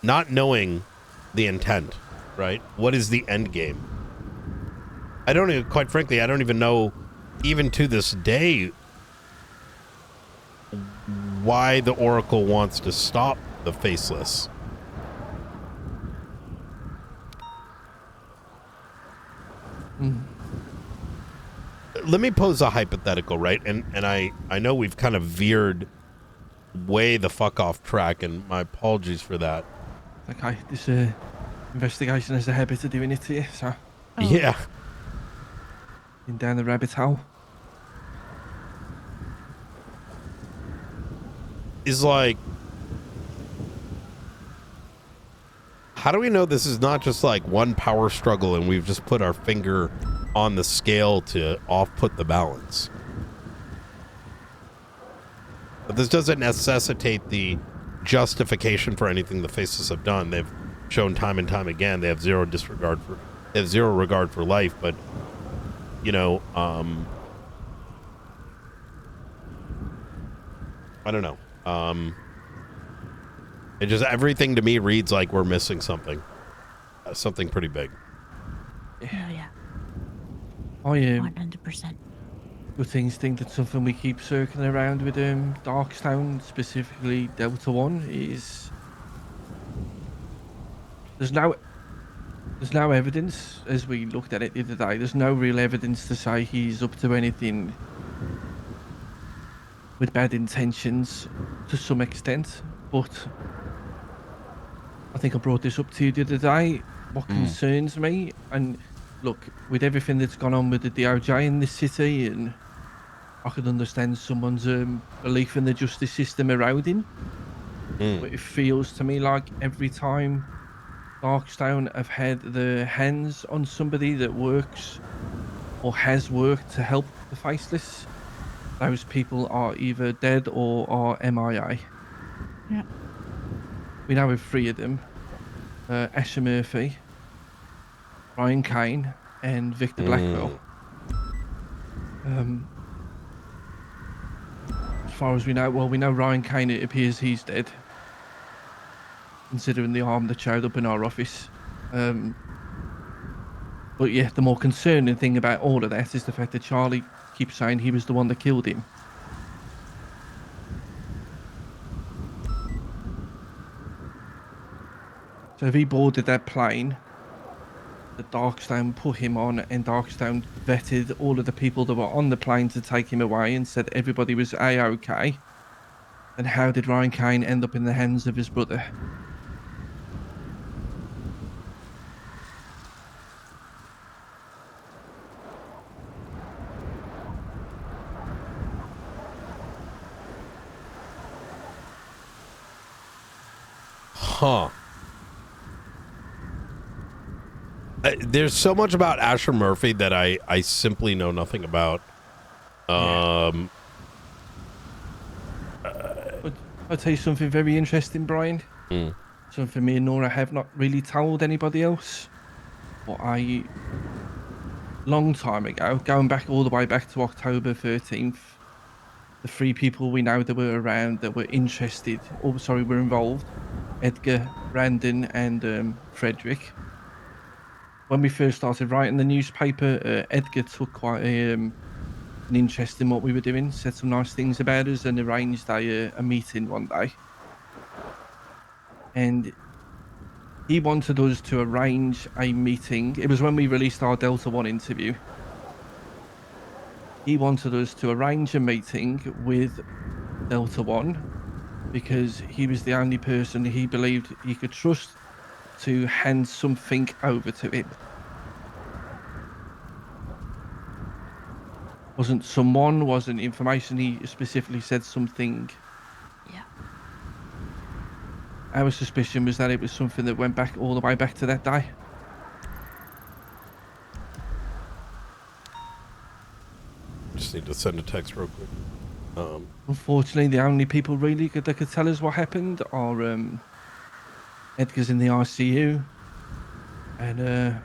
not knowing the intent, right? What is the end game? I don't even, quite frankly, I don't even know, even to this day, why the Oracle wants to stop the Faceless. Let me pose a hypothetical, right? And I know we've kind of veered way the fuck off track, and my apologies for that. Okay, this investigation has a habit of doing it to you, so... Yeah. In down the rabbit hole. Is like... How do we know this is not just like one power struggle and we've just put our finger on the scale to off-put the balance? But this doesn't necessitate the justification for anything the Faceless have done. They've shown time and time again they have zero regard for life, but you know, I don't know. It just, everything to me reads like we're missing something. Something pretty big. Yeah. I 100%. good things think that something we keep circling around with Darkstown, specifically Delta One, is there's no evidence, as we looked at it the other day. There's no real evidence to say he's up to anything with bad intentions, to some extent. But I think I brought this up to you the other day. What concerns me, and look, with everything that's gone on with the DOJ in this city, and I could understand someone's belief in the justice system eroding. But it feels to me like every time Darkstown have had their hands on somebody that works or has worked to help the faceless, those people are either dead or are MIA. Yeah. We know of 3 of them. Asher Murphy, Ryan Kane, and Victor Blackwell. As far as we know, well, we know Ryan Kane, it appears he's dead, considering the arm that showed up in our office. But yeah, the more concerning thing about all of that is the fact that Charlie keeps saying he was the one that killed him. So if he boarded that plane that Darkstown put him on, and Darkstown vetted all of the people that were on the plane to take him away and said everybody was A-OK, then how did Ryan Kane end up in the hands of his brother? Huh. There's so much about Asher Murphy that I simply know nothing about. I'll tell you something very interesting, Brian. Something me and Nora have not really told anybody else. But long time ago, going back all the way back to October 13th, the 3 people we know that were around that were interested, were involved, Edgar, Brandon, and Frederick. When we first started writing the newspaper, Edgar took quite an interest in what we were doing, said some nice things about us, and arranged a meeting one day. And he wanted us to arrange a meeting. It was when we released our Delta One interview. He wanted us to arrange a meeting with Delta One because he was the only person he believed he could trust to hand something over to him. Wasn't someone, wasn't information, he specifically said something. Yeah. Our suspicion was that it was something that went back all the way back to that day. Just need to send a text real quick. Unfortunately, the only people really that could tell us what happened are Edgar's in the ICU, and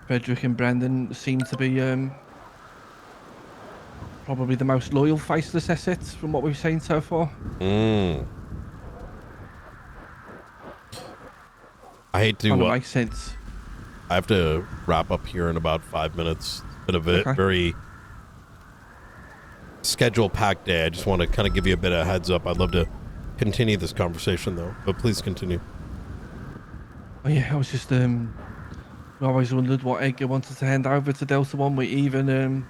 Frederick and Brandon seem to be probably the most loyal faceless assets from what we've seen so far. I hate to makes sense. I have to wrap up here in about 5 minutes. It's been a very schedule packed day. I just want to kind of give you a bit of a heads up. I'd love to continue this conversation though, but please continue. Oh yeah, I was just we always wondered what Edgar wanted to hand over to Delta One. We even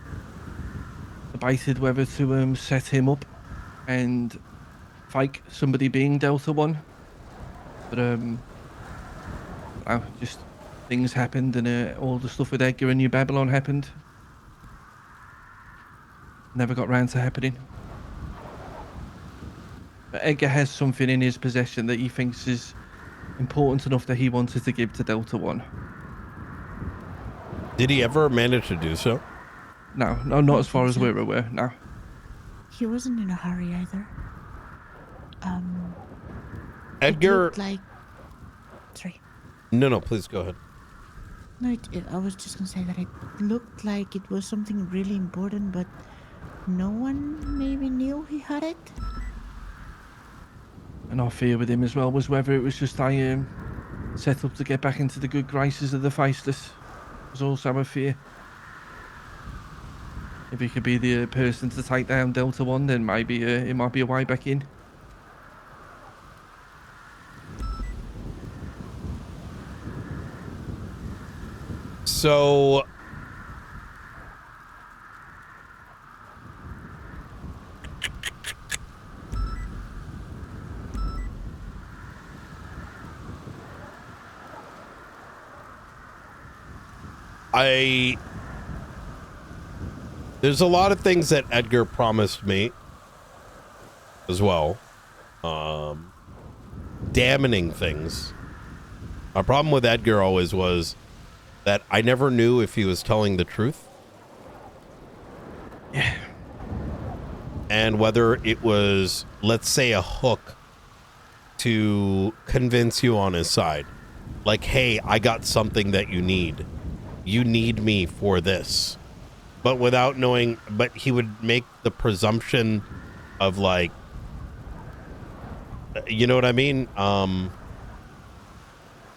debated whether to set him up and fake somebody being Delta One, but just things happened, and all the stuff with Edgar and New Babylon happened. Never got round to happening. But Edgar has something in his possession that he thinks is important enough that he wanted to give to Delta One. Did he ever manage to do so? No, not as far as we're aware, no. He wasn't in a hurry either. Edgar... Sorry. No, please go ahead. No, I was just gonna say that it looked like it was something really important, but no one maybe knew he had it. And our fear with him as well was whether it was just a set up to get back into the good graces of the faceless. Was also a fear. If he could be the person to take down Delta One, then maybe it might be a way back in. So there's a lot of things that Edgar promised me as well. Damning things. My problem with Edgar always was that I never knew if he was telling the truth. Yeah. And whether it was, let's say, a hook to convince you on his side. Like, hey, I got something that you need. You need me for this. But without knowing, but he would make the presumption of like, you know what I mean?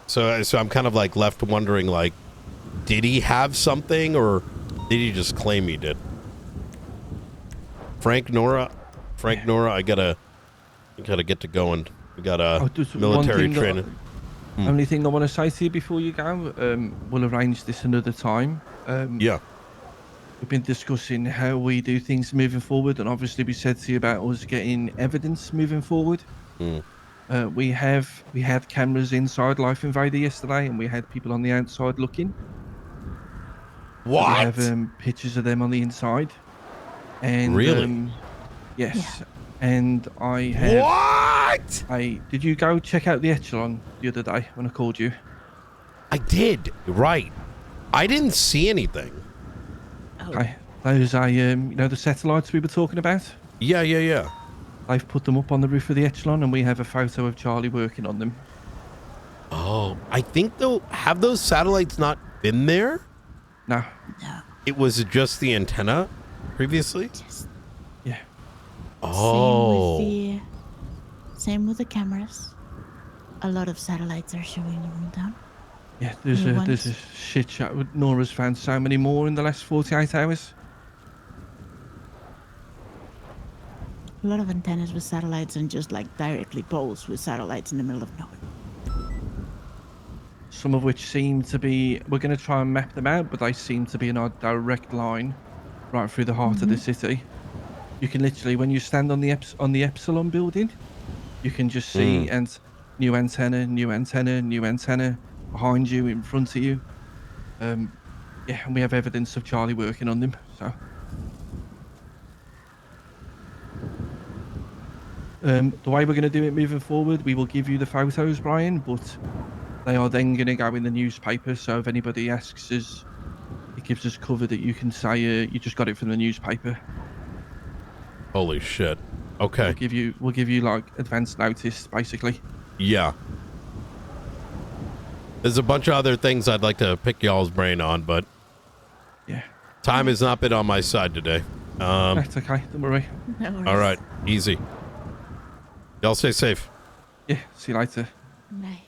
So I'm kind of like left wondering, like, did he have something or did he just claim he did? Frank Nora, I gotta get to going. We got a military training. Only thing I want to say to you before you go, we'll arrange this another time. Yeah. We've been discussing how we do things moving forward, and obviously we said to you about us getting evidence moving forward. We had cameras inside Life Invader yesterday, and we had people on the outside looking. What? We have pictures of them on the inside. And really? Yes. Yeah. And I have. What? Did you go check out the Echelon the other day when I called you? I did. Right. I didn't see anything. Okay. Those are you know, the satellites we were talking about? Yeah. They've put them up on the roof of the Echelon, and we have a photo of Charlie working on them. Oh, I think though, have those satellites not been there? No. It was just the antenna previously? Yeah. Oh. Same with the cameras. A lot of satellites are showing around town. Yeah, there's a shit chat. Nora's found so many more in the last 48 hours. A lot of antennas with satellites and just like directly poles with satellites in the middle of nowhere. Some of which seem to be, we're going to try and map them out, but they seem to be in our direct line right through the heart of the city. You can literally, when you stand on the Epsilon building, you can just see and new antenna, new antenna, new antenna behind you, in front of you. Yeah, and we have evidence of Charlie working on them. So, the way we're going to do it moving forward, we will give you the photos, Brian, but they are then going to go in the newspaper. So if anybody asks us, it gives us cover that you can say you just got it from the newspaper. Holy shit. Okay. We'll give you like advance notice, basically. Yeah. There's a bunch of other things I'd like to pick y'all's brain on, but yeah, time has not been on my side today. That's okay. Don't worry. No worries. All right. Easy. Y'all stay safe. Yeah. See you later. Bye.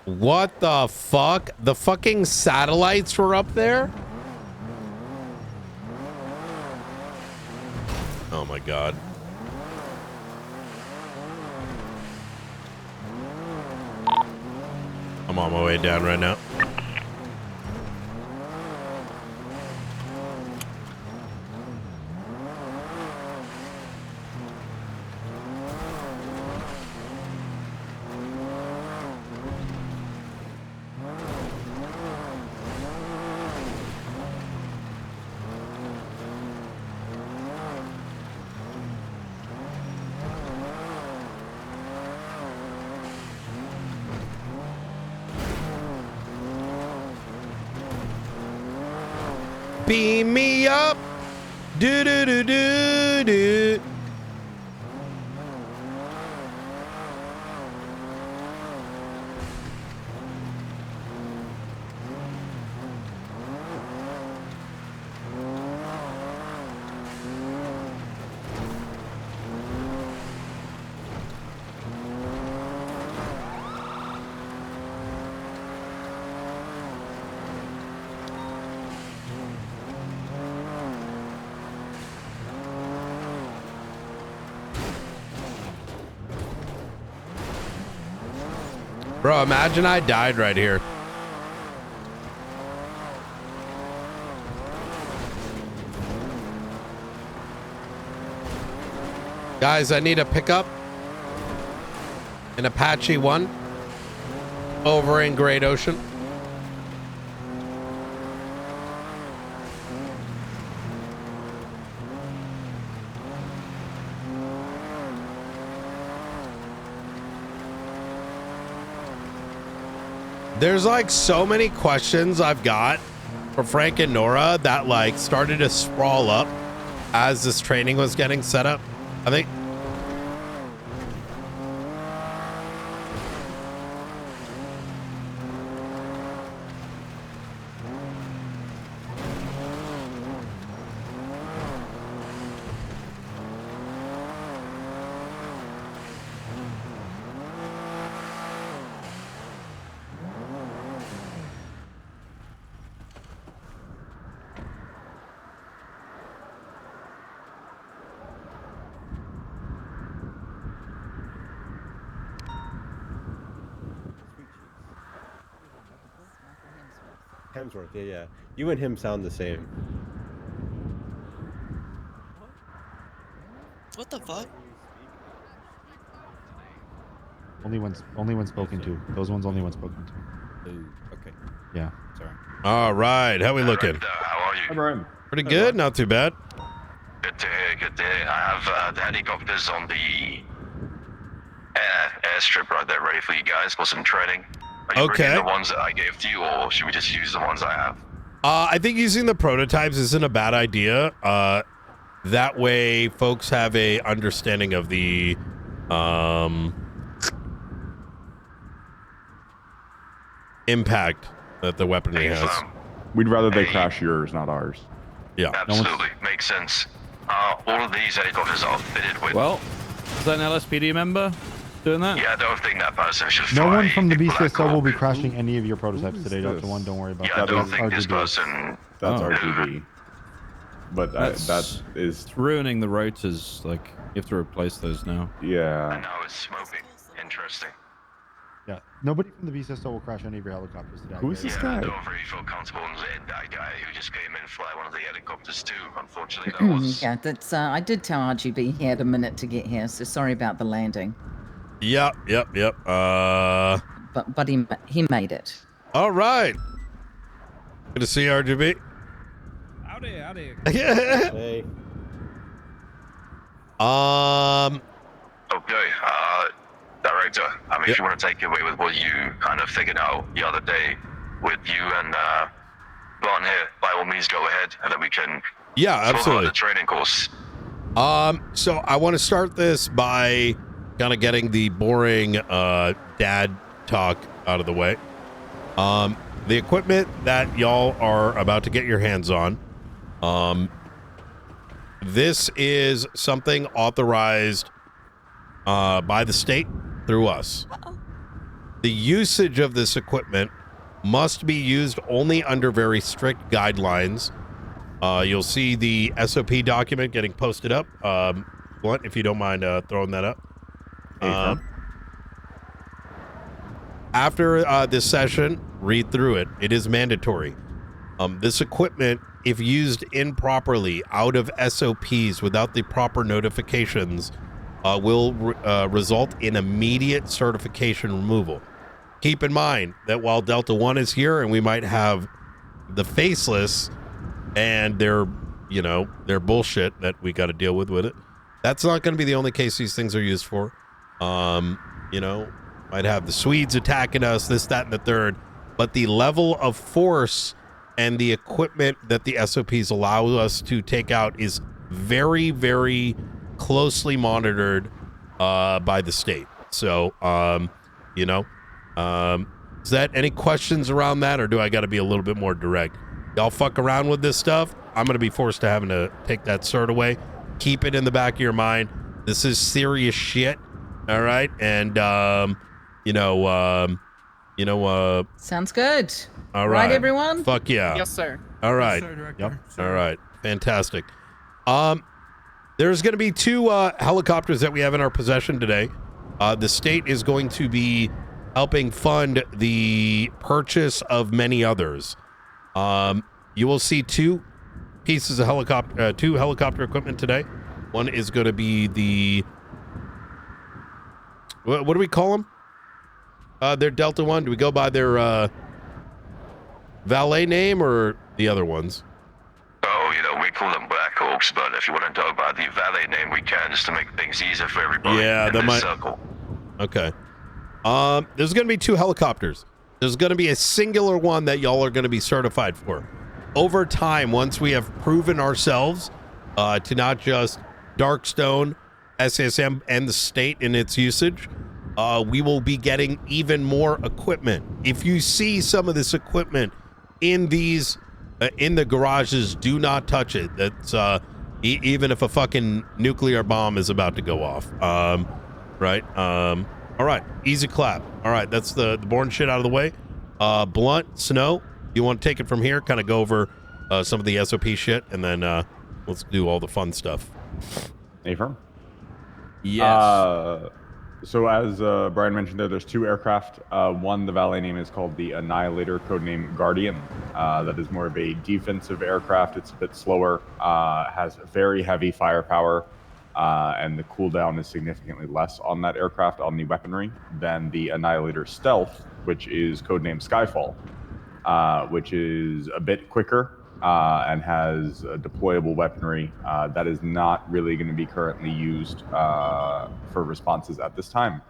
What the fuck? The fucking satellites were up there? Oh my god. I'm on my way down right now. Beam me up. Do do do do do. Bro, imagine I died right here. Guys, I need a pickup. An Apache 1 over in Great Ocean. There's like so many questions I've got for Frank and Nora that like started to sprawl up as this training was getting set up. I think Hemsworth, yeah. You and him sound the same. What the fuck? Only when spoken to. Those ones only when spoken to. Ooh, okay. Yeah. Sorry. all right. How we looking? How are you? Hi, Brian. Pretty good. Not too bad. Good to hear, good to hear. I have the helicopters on the airstrip right there ready for you guys for some training. Are you bringing the ones that I gave to you, or should we just use the ones I have? I think using the prototypes isn't a bad idea. That way folks have a understanding of the impact that the weaponry has. We'd rather they crash yours, not ours. Yeah. Absolutely. Makes sense. All of these helicopters are fitted with... Well, is that an LSPD member doing that? Yeah, I don't think that person should No fly one from the a Black BCSO will Hawk. be crashing any of your prototypes today, Dr. One. Don't worry about Yeah, I that. don't That's think this RGB. person... That's Oh. RGB. But that is... It's ruining the rotors. Like, you have to replace those now. Yeah. And now it's smoking. Interesting. Yeah. Nobody from the BCSO will crash any of your helicopters today. Who is this I guy? don't really feel comfortable in letting that guy who just came in fly one of the helicopters too. Unfortunately, that was... Yeah, that's. I did tell RGB he had a minute to get here, so sorry about the landing. Yep. But he made it. All right. Good to see you, RGB. Howdy. Hey. Okay, Director, I mean, if you want to take it away with what you kind of figured out the other day with you and Blonde here, by all means go ahead, and then we can Yeah, talk about absolutely. the training course. So I want to start this by kind of getting the boring dad talk out of the way. The equipment that y'all are about to get your hands on, this is something authorized by the state through us. The usage of this equipment must be used only under very strict guidelines. You'll see the SOP document getting posted up. Blunt, if you don't mind throwing that up. After this session, read through it. It is mandatory. This equipment, if used improperly out of SOPs without the proper notifications, will result in immediate certification removal. Keep in mind that while Delta One is here and we might have the faceless and their bullshit that we got to deal with it, that's not going to be the only case these things are used for. Might have the Swedes attacking us, this, that, and the third, but the level of force and the equipment that the SOPs allow us to take out is very, very closely monitored by the state. So, is that any questions around that, or do I got to be a little bit more direct? Y'all fuck around with this stuff, I'm going to be forced to having to take that cert away. Keep it in the back of your mind. This is serious shit. All right. And, Sounds good. all right. Everyone? Fuck yeah. Yes, sir. All right. Yes, sir, Director. Yep. All right. Fantastic. There's going to be two helicopters that we have in our possession today. The state is going to be helping fund the purchase of many others. You will see two pieces of two helicopter equipment today. One is going to be the, what do we call them? Their Delta One. Do we go by their valet name or the other ones? Oh, we call them Black Hawks, but if you want to go by the valet name, we can, just to make things easier for everybody in this circle. Okay. There's going to be two helicopters. There's going to be a singular one that y'all are going to be certified for. Over time, once we have proven ourselves to not just Darkstone, SSM, and the state in its usage, we will be getting even more equipment. If you see some of this equipment in these in the garages, do not touch it. That's even if a fucking nuclear bomb is about to go off. Right. All right. Easy clap. All right. That's the boring shit out of the way. Blunt, Snow, you want to take it from here? Kind of go over some of the SOP shit, and then let's do all the fun stuff. Affirm. Yes. So as Brian mentioned there's two aircraft. One, the valet name is called the Annihilator, codename Guardian. That is more of a defensive aircraft. It's a bit slower, has very heavy firepower, and the cooldown is significantly less on that aircraft on the weaponry than the Annihilator Stealth, which is codename Skyfall, which is a bit quicker and has deployable weaponry that is not really going to be currently used for responses at this time.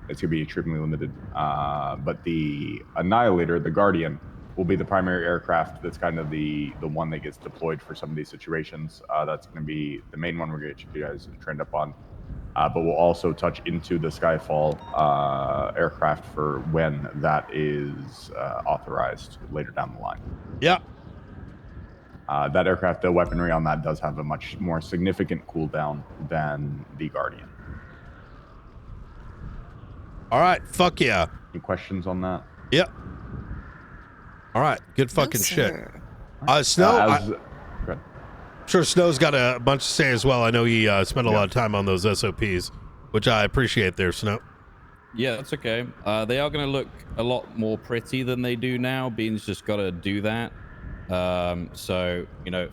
It's going to be extremely limited. But the Annihilator, the Guardian, will be the primary aircraft that's kind of the one that gets deployed for some of these situations. That's going to be the main one we're going to get you guys trained up on. But we'll also touch into the Skyfall aircraft for when that is authorized later down the line. Yeah. That aircraft, the weaponry on that does have a much more significant cooldown than the Guardian. All right. Fuck yeah. Any questions on that? Yep. All right. Good fucking shit. Snow, sure Snow's got a bunch to say as well. I know he spent a lot of time on those SOPs, which I appreciate there, Snow. Yeah, that's okay. They are going to look a lot more pretty than they do now. Bean's just got to do that. So,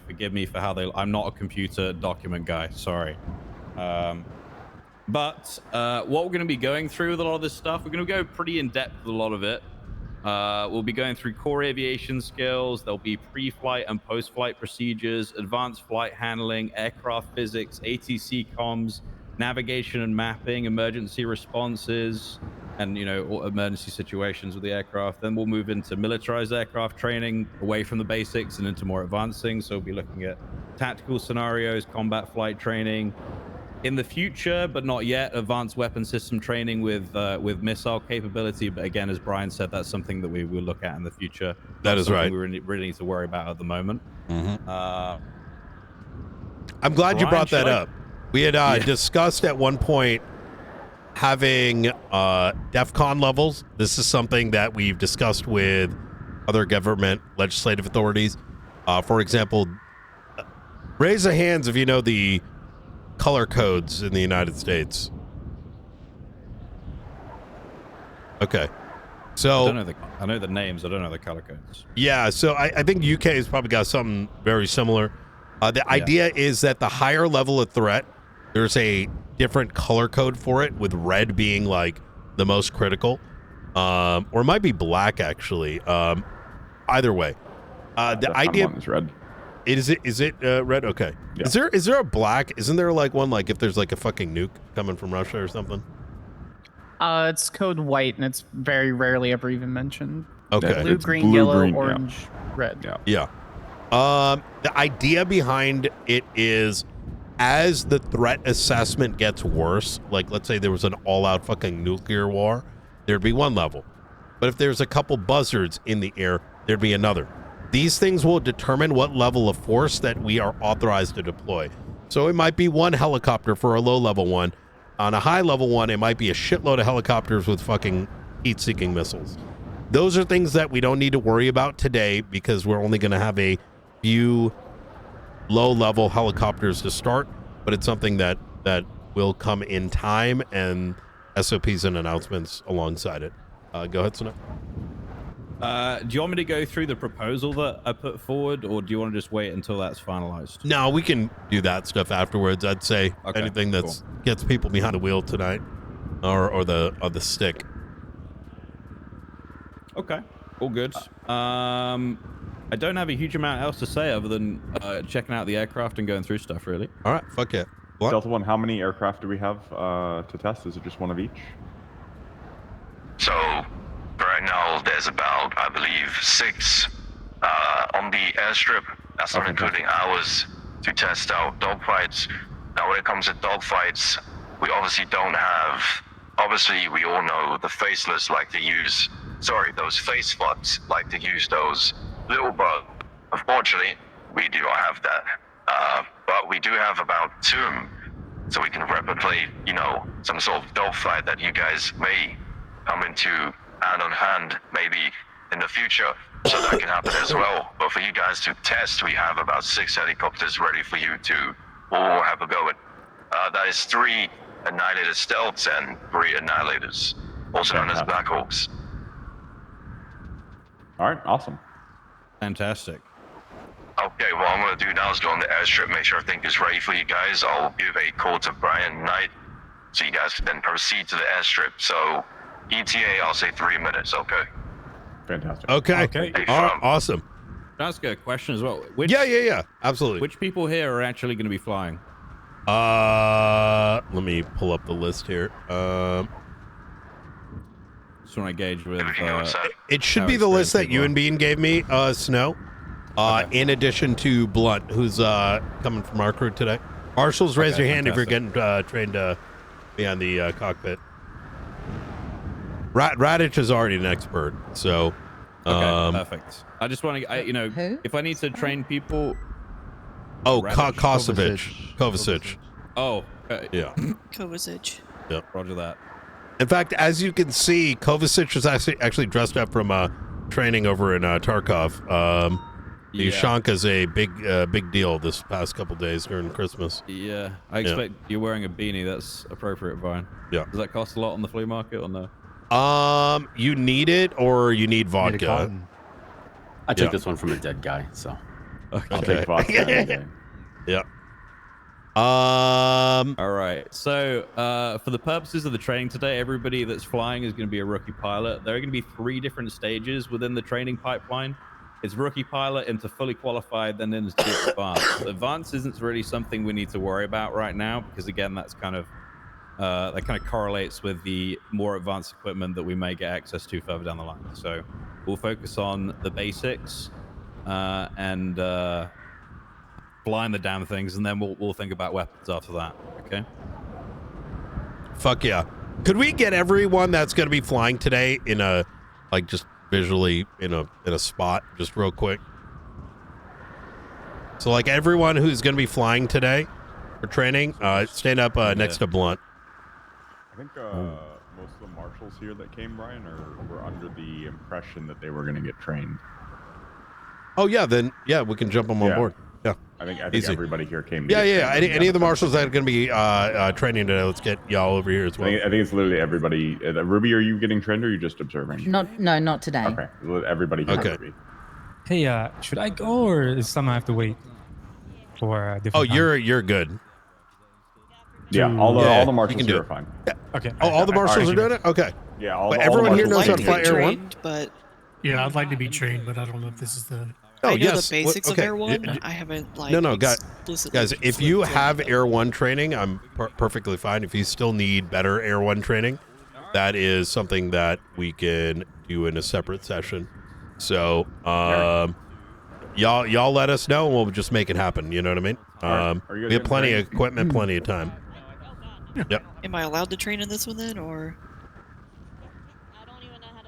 forgive me for how I'm not a computer document guy. Sorry. But what we're going to be going through with a lot of this stuff, we're going to go pretty in depth with a lot of it. We'll be going through core aviation skills. There'll be pre-flight and post-flight procedures, advanced flight handling, aircraft physics, ATC comms, navigation and mapping, emergency responses, and emergency situations with the aircraft. Then we'll move into militarized aircraft training, away from the basics and into more advanced things. So we'll be looking at tactical scenarios, combat flight training. In the future, but not yet, advanced weapon system training with missile capability. But again, as Brian said, that's something that we will look at in the future. That is right. We really need to worry about at the moment. Mm-hmm. I'm glad you brought that up. We had discussed at one point having DEFCON levels. This is something that we've discussed with other government legislative authorities. For example, raise the hands if you know the color codes in the United States. Okay. So I know the names. I don't know the color codes. Yeah. So I think UK has probably got something very similar. The idea is that the higher level of threat, there's a different color code for it, with red being like the most critical, or it might be black actually. Either way, the idea is red. Is it red? Okay. Yeah. Is there a black? Isn't there like one, like if there's like a fucking nuke coming from Russia or something? It's code white, and it's very rarely ever even mentioned. Okay. Blue, green, yellow, orange, red. Yeah. The idea behind it is, as the threat assessment gets worse, like let's say there was an all-out fucking nuclear war, there'd be one level. But if there's a couple buzzards in the air, there'd be another. These things will determine what level of force that we are authorized to deploy. So it might be one helicopter for a low-level one. On a high-level one, it might be a shitload of helicopters with fucking heat-seeking missiles. Those are things that we don't need to worry about today, because we're only going to have a few low-level helicopters to start, but it's something that will come in time, and SOPs and announcements alongside it. Go ahead, Snow. Do you want me to go through the proposal that I put forward, or do you want to just wait until that's finalized? No, we can do that stuff afterwards. I'd say anything that gets people behind the wheel tonight, or the stick. Okay, all good. I don't have a huge amount else to say other than checking out the aircraft and going through stuff, really. All right, fuck it. Delta One, how many aircraft do we have to test? Is it just one of each? So, right now, there's about, I believe, 6 on the airstrip. That's not including ours to test out dogfights. Now, when it comes to dogfights, we obviously don't have... Obviously, we all know the faceless like to use... Sorry, those face fucks like to use those little bugs. Unfortunately, we do not have that. But we do have about 2, so we can replicate, you know, some sort of dogfight that you guys may come into hand-on-hand maybe in the future, so that can happen as well. But for you guys to test, we have about 6 helicopters ready for you to all have a go at. That is 3 Annihilator Stealths and 3 Annihilators, also known as Black Hawks. All right, awesome. Fantastic. Okay, what I'm going to do now is go on the airstrip, make sure everything is ready for you guys. I'll give a call to Brian Knight, so you guys can then proceed to the airstrip. So, ETA, I'll say 3 minutes, okay? Fantastic. Okay. All right, awesome. Can I ask a question as well? Yeah, absolutely. Which people here are actually going to be flying? Let me pull up the list here. Just want to gauge with. It should be the list that you and Bean gave me, Snow. In addition to Blunt, who's coming from our crew today. Marshals, raise your hand if you're getting trained to be on the cockpit. Radich is already an expert, so. Okay, perfect. I just want to, if I need to train people. Oh, Kovacic. Oh, yeah. Kovacic. Yep. Roger that. In fact, as you can see, Kovacic was actually dressed up from training over in Tarkov. The Shanka's a big deal this past couple days during Christmas. Yeah, I expect you're wearing a beanie. That's appropriate, Brian. Yeah. Does that cost a lot on the flea market or no? You need it or you need vodka? I took this one from a dead guy, so I'll take vodka. Yeah. All right. So, for the purposes of the training today, everybody that's flying is going to be a rookie pilot. There are going to be 3 different stages within the training pipeline. It's rookie pilot into fully qualified, then into advanced. Advanced isn't really something we need to worry about right now because, again, that's kind of that kind of correlates with the more advanced equipment that we may get access to further down the line. So, we'll focus on the basics and flying the damn things, and then we'll think about weapons after that. Okay. Fuck yeah! Could we get everyone that's going to be flying today in a just visually in a spot just real quick? So like everyone who's going to be flying today for training, stand up next to Blunt. I think most of the marshals here that came, Brian, were under the impression that they were going to get trained. Oh yeah, then we can jump them on board. Yeah, I think Easy. everybody here came. Yeah. Any of the marshals that are going to be training today, let's get y'all over here as well. I think it's literally everybody. Ruby, are you getting trained or are you just observing? Not today. Okay, everybody here. Okay. Ruby. Hey, should I go or is someone have to wait for a different time? You're good. Yeah, all the marshals here are fine. Yeah. Okay. all the marshals are doing it. Okay. Yeah, everyone here knows how to fly Air 1. But yeah, I'd like to be trained, but I don't know if this is the. I know the basics of Air 1. I haven't guys. If you have Air 1 training, I'm perfectly fine. If you still need better Air 1 training, that is something that we can do in a separate session. So, y'all let us know, and we'll just make it happen. You know what I mean? We have plenty of equipment, plenty of time. Yep. Am I allowed to train in this one then, or?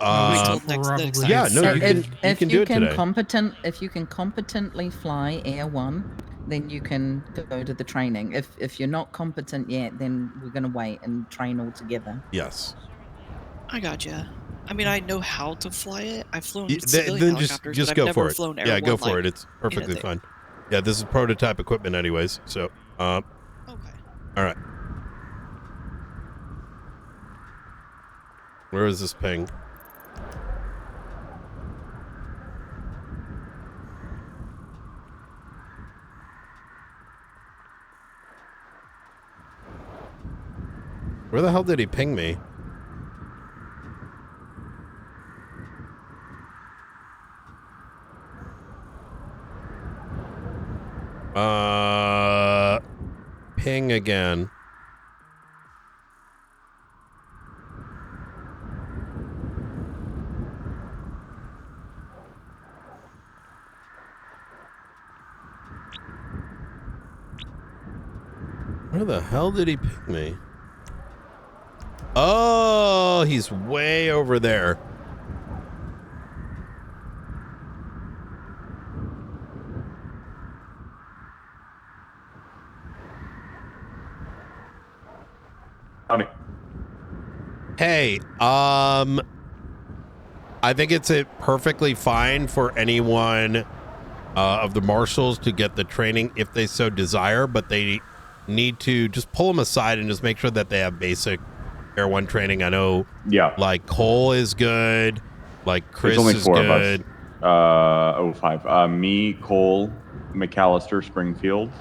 Yeah, no, you can do it today. If you can competently fly Air 1, then you can go to the training. If you're not competent yet, then we're going to wait and train all together. Yes. I gotcha. I mean, I know how to fly it. I've flown Then civilian helicopters, just but go I've never for it. flown Air Yeah, 1, go for it. It's perfectly fine. Yeah, this is prototype equipment anyways. So, Okay. All right. Where is this ping? Where the hell did he ping me? Ping again. Where the hell did he ping me? Oh, he's way over there. Howdy. Hey, I think it's perfectly fine for anyone of the marshals to get the training if they so desire, but they need to just pull them aside and just make sure that they have basic Air 1 training. I know, like Cole is good, like Chris There's only is 4 good. of us. 5. Me, Cole, McAllister, Springfield,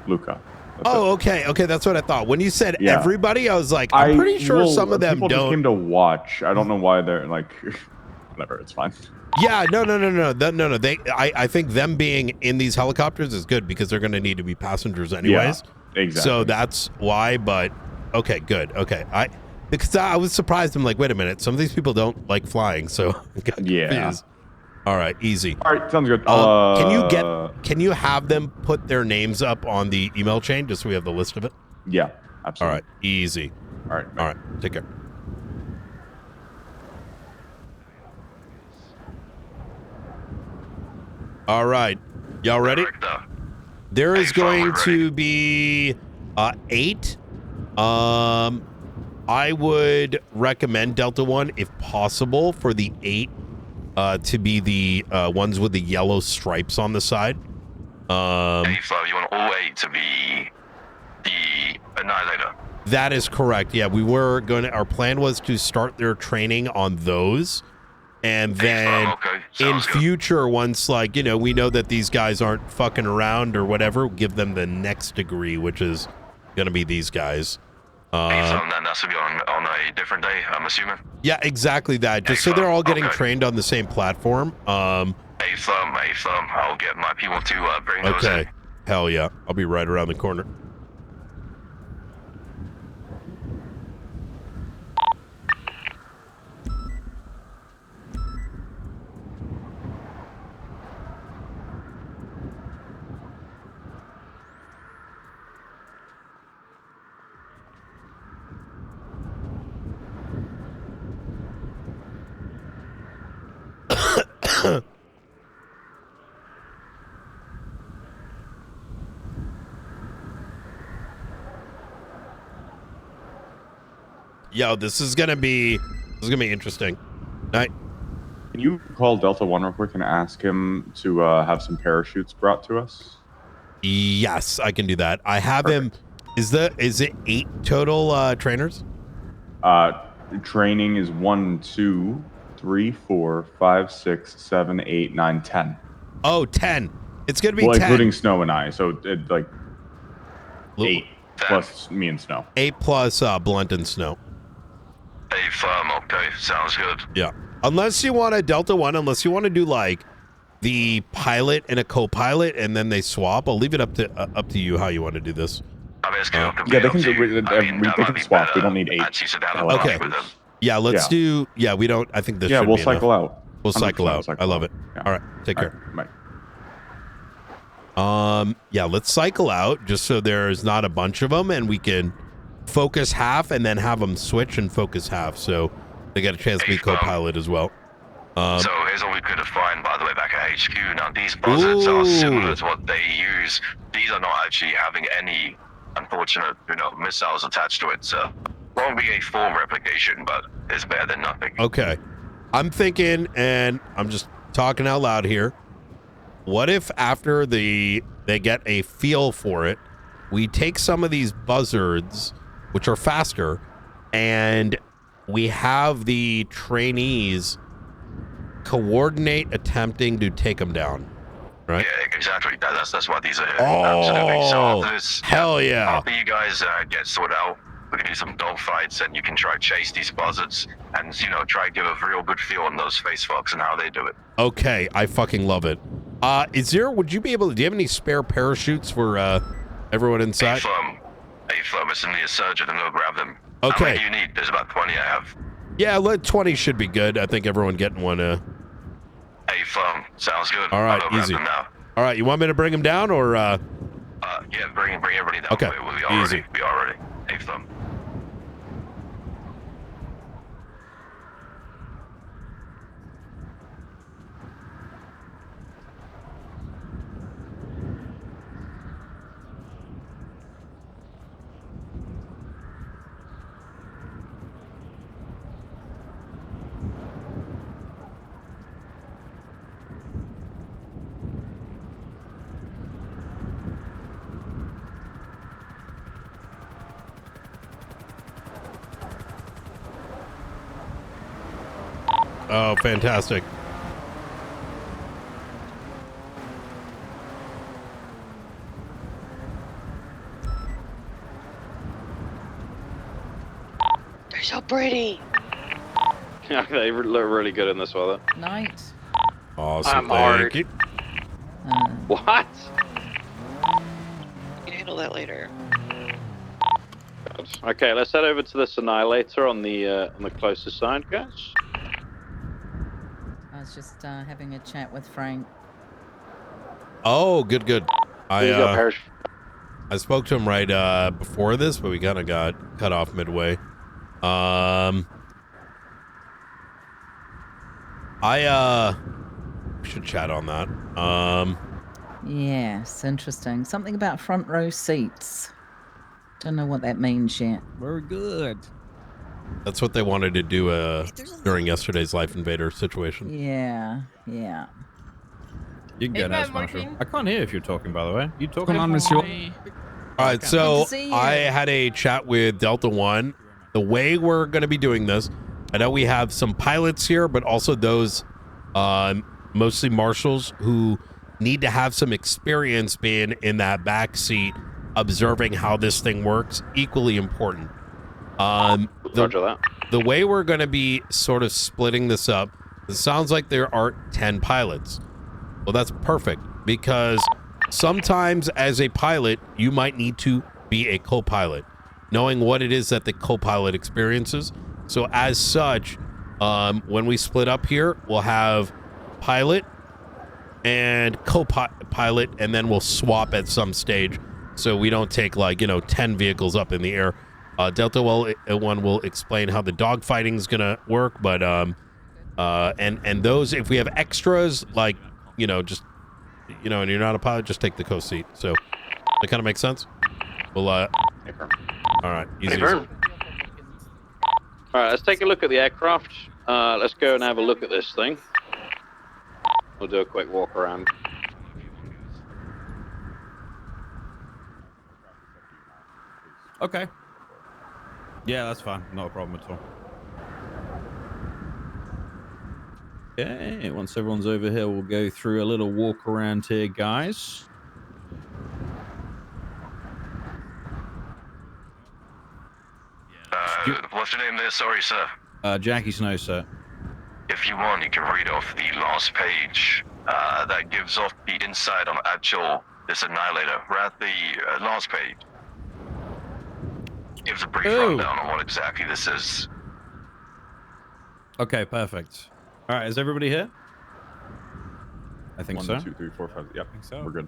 Luca. Okay, that's what I thought. When you said everybody, I was like, I'm pretty sure some of them people don't. just came to watch. I don't know why they're like, whatever. It's fine. Yeah, no. No. I think them being in these helicopters is good because they're going to need to be passengers anyways. Yeah, exactly. So that's why. But okay, good. Okay, because I was surprised. I'm like, wait a minute. Some of these people don't like flying, so I got confused. All right, easy. All right, sounds good. Can you have them put their names up on the email chain just so we have the list of it? Yeah, absolutely. All right, easy. All right, take care. All right, y'all ready? There is going to be 8. I would recommend Delta One, if possible, for the 8 to be the ones with the yellow stripes on the side. You want all 8 to be the Annihilator. That is correct. Yeah, we were going to. Our plan was to start their training on those, and then in future, once we know that these guys aren't fucking around or whatever, give them the next degree, which is going to be these guys. Then that's to be on a different day, I'm assuming. Yeah, exactly that. Just so they're all getting trained on the same platform. A firm. I'll get my people to bring those in. Okay. Hell yeah. I'll be right around the corner. Yo, this is gonna be interesting. Night. Can you call Delta One real quick and ask him to have some parachutes brought to us? Yes, I can do that. I have him. Is it 8 total trainers? Training is 1, 2, 3, 4, 5, 6, 7, 8, 9, 10. Oh, 10. It's gonna be 10, including Snow and I. So 8 plus me and Snow. 8 plus Blunt and Snow. A firm. Okay, sounds good. Yeah. Unless you want a Delta One, unless you want to do like the pilot and a co-pilot, and then they swap. I'll leave it up to you how you want to do this. Yeah, they can swap. We don't need 8. Okay. Yeah, let's do. Yeah, we don't. I think this. Yeah, should we'll be cycle enough. out. We'll cycle out. I love it. Yeah. All right, take care. Bye. Yeah, let's cycle out just so there's not a bunch of them, and we can focus half and then have them switch and focus half, so they get a chance to be co-pilot as well. So here's what we could find, by the way, back at HQ. Now, these buzzards are similar to what they use. These are not actually having any unfortunate, missiles attached to it. So won't be a full replication, but it's better than nothing. Okay. I'm thinking, and I'm just talking out loud here, what if after they get a feel for it, we take some of these buzzards, which are faster, and we have the trainees coordinate attempting to take them down, right? Yeah, exactly. That's why these are here. Oh, absolutely. So after this, hell yeah. After you guys get sorted out, we can do some dogfights, and you can try chase these buzzards, and try to give a real good feel on those face fucks and how they do it. Okay, I fucking love it. Would you be able to, do you have any spare parachutes for everyone inside? A-firm, it's in the surgeon, and go grab them. Okay. How many do you need? There's about 20 I have. Yeah, 20 should be good. I think everyone getting one. A-firm, sounds good. All right, I'll go grab easy. them now. All right, you want me to bring them down or? Yeah, bring everybody down. Okay, easy. We are ready. A-firm. Oh, fantastic. They're so pretty. Yeah, they look really good in this weather. Night. Awesome. I'm Thank you. What? You can handle that later. God. Okay, let's head over to this annihilator on the closest side, guys. I was just having a chat with Frank. Oh, good. He's got parachute. I spoke to him right before this, but we kind of got cut off midway. We should chat on that. Yes, interesting. Something about front row seats. Don't know what that means yet. Very good. That's what they wanted to do during yesterday's Life Invader situation. Yeah. You can go now, Marshall. I can't hear if you're talking, by the way. You talking? Come on, Monsieur. All right, so I had a chat with Delta One. The way we're going to be doing this, I know we have some pilots here, but also those mostly marshals who need to have some experience being in that back seat, observing how this thing works. Equally important. Roger that. The way we're going to be sort of splitting this up, it sounds like there are 10 pilots. Well, that's perfect, because sometimes as a pilot, you might need to be a co-pilot, knowing what it is that the co-pilot experiences. So as such, when we split up here, we'll have pilot and co-pilot, and then we'll swap at some stage, so we don't take 10 vehicles up in the air. Delta One will explain how the dogfighting is gonna work, but and those, if we have extras, and you're not a pilot, just take the co-seat. So that kind of makes sense. We'll all right, easy. All right, let's take a look at the aircraft. Let's go and have a look at this thing. We'll do a quick walk around. Okay. Yeah, that's fine. Not a problem at all. Okay, once everyone's over here, we'll go through a little walk around here, guys. What's your name there? Sorry, sir. Jackie Snow, sir. If you want, you can read off the last page. That gives off the insight on this annihilator. We're at the last page. Gives a brief rundown on what exactly this is. Okay, perfect. All right, is everybody here? I think so. 1, 2, 3, 4, 5. Yep, I think so. We're good.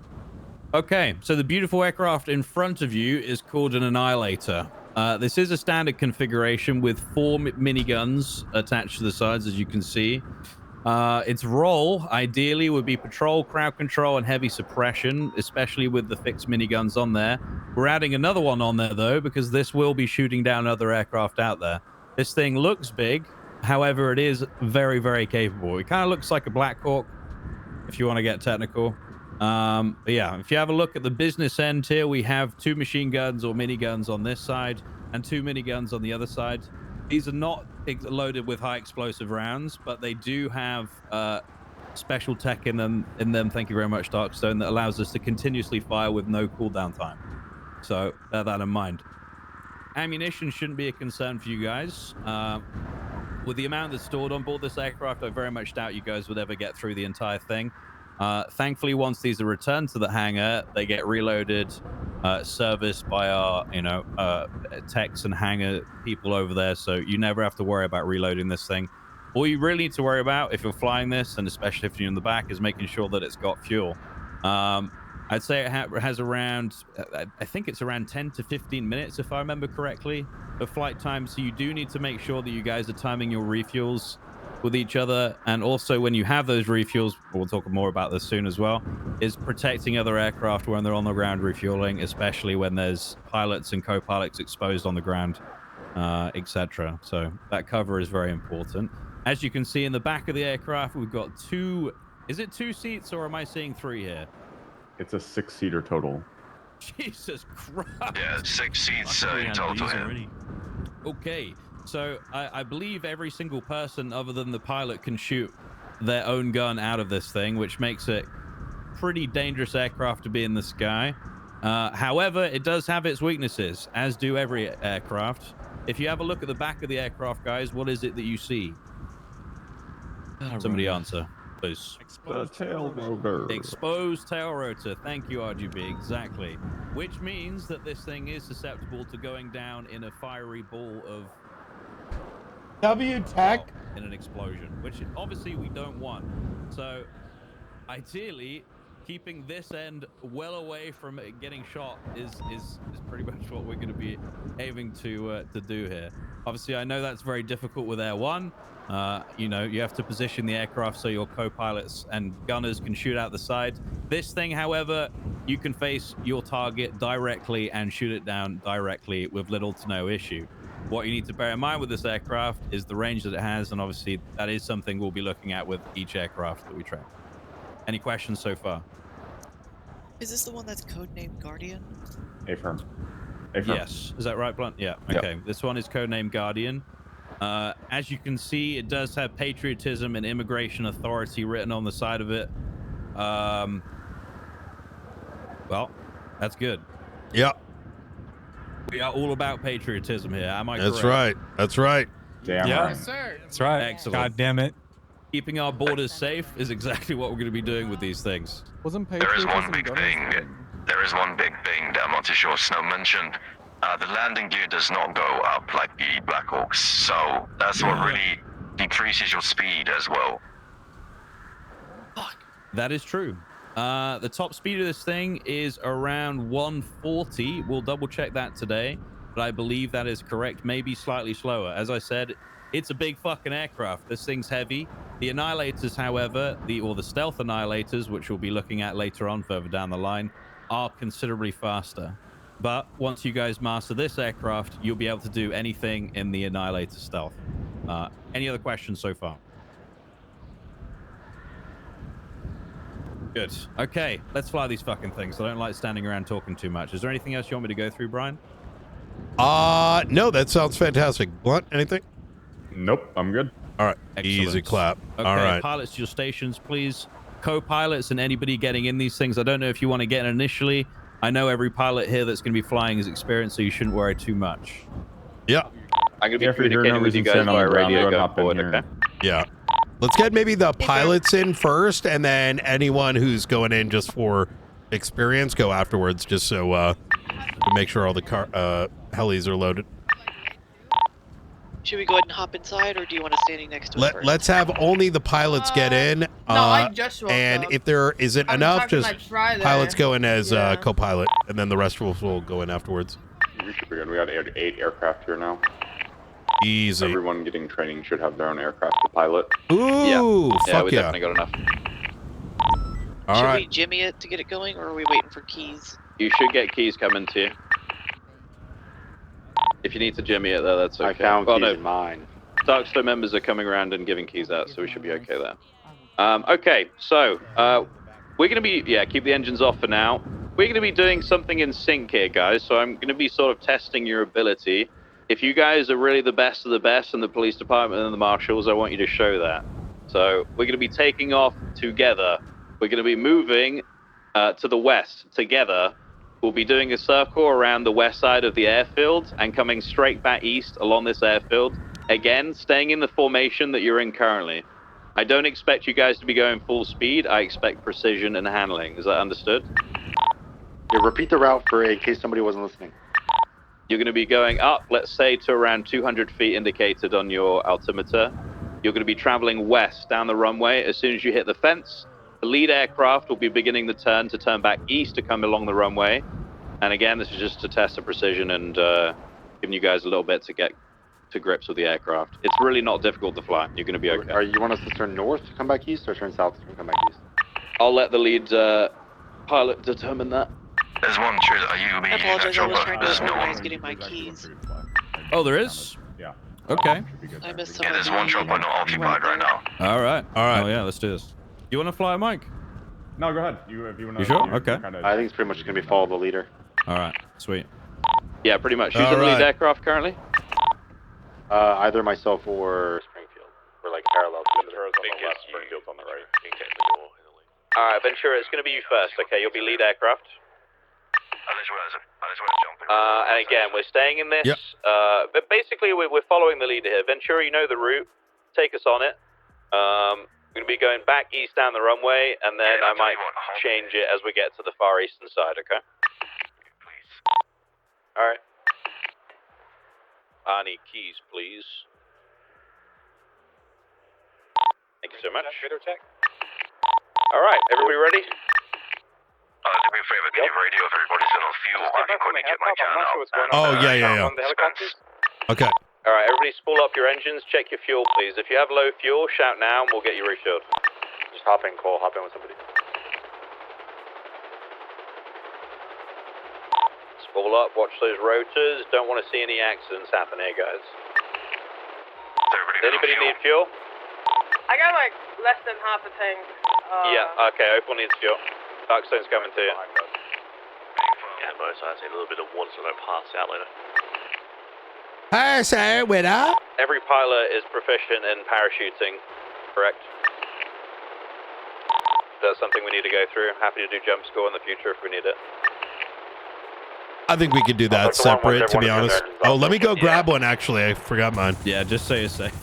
Okay, so the beautiful aircraft in front of you is called an Annihilator. This is a standard configuration with 4 miniguns attached to the sides, as you can see. Its role, ideally, would be patrol, crowd control, and heavy suppression, especially with the fixed miniguns on there. We're adding another one on there, though, because this will be shooting down other aircraft out there. This thing looks big. However, it is very, very capable. It kind of looks like a Black Hawk, if you want to get technical. But yeah, if you have a look at the business end here, we have 2 machine guns or miniguns on this side and 2 miniguns on the other side. These are not loaded with high explosive rounds, but they do have special tech in them. Thank you very much, Darkstone, that allows us to continuously fire with no cooldown time. So bear that in mind. Ammunition shouldn't be a concern for you guys. With the amount that's stored on board this aircraft, I very much doubt you guys would ever get through the entire thing. Thankfully, once these are returned to the hangar, they get reloaded, serviced by our, techs and hangar people over there. So you never have to worry about reloading this thing. All you really need to worry about if you're flying this, and especially if you're in the back, is making sure that it's got fuel. I'd say it has around, I think it's around 10 to 15 minutes, if I remember correctly, of flight time. So you do need to make sure that you guys are timing your refuels with each other. And also when you have those refuels, we'll talk more about this soon as well, is protecting other aircraft when they're on the ground refueling, especially when there's pilots and co-pilots exposed on the ground, etc. So that cover is very important. As you can see in the back of the aircraft, we've got is it 2 seats or am I seeing 3 here? It's a 6-seater total. Jesus Christ. Yeah, 6 seats in total here. Okay, so I believe every single person other than the pilot can shoot their own gun out of this thing, which makes it pretty dangerous aircraft to be in the sky. However, it does have its weaknesses, as do every aircraft. If you have a look at the back of the aircraft, guys, what is it that you see? Somebody answer, please. Exposed tail rotor. Exposed tail rotor. Thank you, RGB. Exactly. Which means that this thing is susceptible to going down in a fiery ball of W-Tech in an explosion, which obviously we don't want. So ideally, keeping this end well away from it getting shot is pretty much what we're going to be aiming to do here. Obviously, I know that's very difficult with Air 1. You have to position the aircraft so your co-pilots and gunners can shoot out the side. This thing, however, you can face your target directly and shoot it down directly with little to no issue. What you need to bear in mind with this aircraft is the range that it has, and obviously that is something we'll be looking at with each aircraft that we train. Any questions so far? Is this the one that's codenamed Guardian? Affirm. Yes. Is that right, Blunt? Yeah. Okay. Yep. This one is codenamed Guardian. As you can see, it does have patriotism and immigration authority written on the side of it. Well, that's good. Yep. We are all about patriotism here. Am I correct? That's right. That's right. Damn yeah. right. Sir. That's right. Excellent. God damn it. Keeping our borders safe is exactly what we're going to be doing with these things. There is one big thing. There is one big thing that I'm not too sure Snow mentioned. The landing gear does not go up like the Black Hawks, so that's what really decreases your speed as well. That is true. The top speed of this thing is around 140. We'll double check that today, but I believe that is correct. Maybe slightly slower. As I said, it's a big fucking aircraft. This thing's heavy. The Annihilators, however, the Stealth Annihilators, which we'll be looking at later on further down the line, are considerably faster. But once you guys master this aircraft, you'll be able to do anything in the Annihilator stealth. Any other questions so far? Good. Okay, let's fly these fucking things. I don't like standing around talking too much. Is there anything else you want me to go through, Brian? No, that sounds fantastic. Blunt, anything? Nope, I'm good. All right. Excellent. Easy clap. Okay, all right. Pilots to your stations, please. Co-pilots and anybody getting in these things. I don't know if you want to get in initially. I know every pilot here that's going to be flying is experienced, so you shouldn't worry too much. Yeah. I'm going to be communicating with you guys via radio going forward, okay? Yeah. Let's get maybe the pilots in first, and then anyone who's going in just for experience go afterwards, just so to make sure all the helis are loaded. Should we go ahead and hop inside, or do you want us standing next to it first? Let's have only the pilots get in. I just woke and up. if there isn't enough, just pilots go in as Yeah. co-pilot, and then the rest of us will go in afterwards. We should be good. We got 8 aircraft here now. Easy. Everyone getting training should have their own aircraft to pilot. Ooh, fuck we definitely got enough. Should we jimmy it to get it going, or are we waiting for keys? You should get keys coming to you. If you need to jimmy it, though, that's okay. I found keys in mine. Darkstone members are coming around and giving keys out, so we should be okay there. Okay, so we're going to be, keep the engines off for now. We're going to be doing something in sync here, guys, so I'm going to be sort of testing your ability. If you guys are really the best of the best in the police department and the marshals, I want you to show that. So we're going to be taking off together. We're going to be moving to the west together. We'll be doing a circle around the west side of the airfield and coming straight back east along this airfield. Again, staying in the formation that you're in currently. I don't expect you guys to be going full speed. I expect precision and handling. Is that understood? Yeah, repeat the route in case somebody wasn't listening. You're going to be going up, let's say, to around 200 feet indicated on your altimeter. You're going to be traveling west down the runway. As soon as you hit the fence, the lead aircraft will be beginning the turn to turn back east to come along the runway. And again, this is just to test the precision and giving you guys a little bit to get to grips with the aircraft. It's really not difficult to fly. You're going to be okay. You want us to turn north to come back east or turn south to come back east? I'll let the lead pilot determine that. There's one true. Are you being I apologize, I was trying to There's no organize one. getting my keys. Oh, there is? Yeah. Okay. I missed some Yeah, of there's the one chopper not occupied right now. All right. Oh, yeah, let's do this. You want to fly, Mike? No, go ahead. If you want to. You sure? Okay. I think it's pretty much going to be follow the leader. All right. Sweet. Yeah, pretty much. Who's in the lead aircraft currently? Either myself or Springfield. We're like parallel. Ventura's on the left, Springfield's on the right. All right, Ventura, it's going to be you first. Okay, you'll be lead aircraft. And again, we're staying in this. Yep. But basically, we're following the leader here. Ventura, you know the route. Take us on it. We're going to be going back east down the runway, and then I might change it as we get to the far eastern side, okay? Please. All right. I need keys, please. Thank you so much. All right, everybody ready? Do me a favor, can you radio if everybody's in on fuel? I can quickly get my can out. Oh, yeah. Okay. All right, everybody spool up your engines, check your fuel, please. If you have low fuel, shout now and we'll get you refilled. Just hop in, Cole. Hop in with somebody. Spool up, watch those rotors. Don't want to see any accidents happen here, guys. Does anybody need fuel? I got like less than half a tank. Yeah, okay, Opal needs fuel. Darkstone's coming to you. Yeah, both sides need a little bit of water so I don't pass out later. Hi, sir, winner. Every pilot is proficient in parachuting, correct? That's something we need to go through. Happy to do jump school in the future if we need it. I think we could do that separate, to be honest. Oh, let me go grab one, actually. I forgot mine. Yeah, just so you're safe.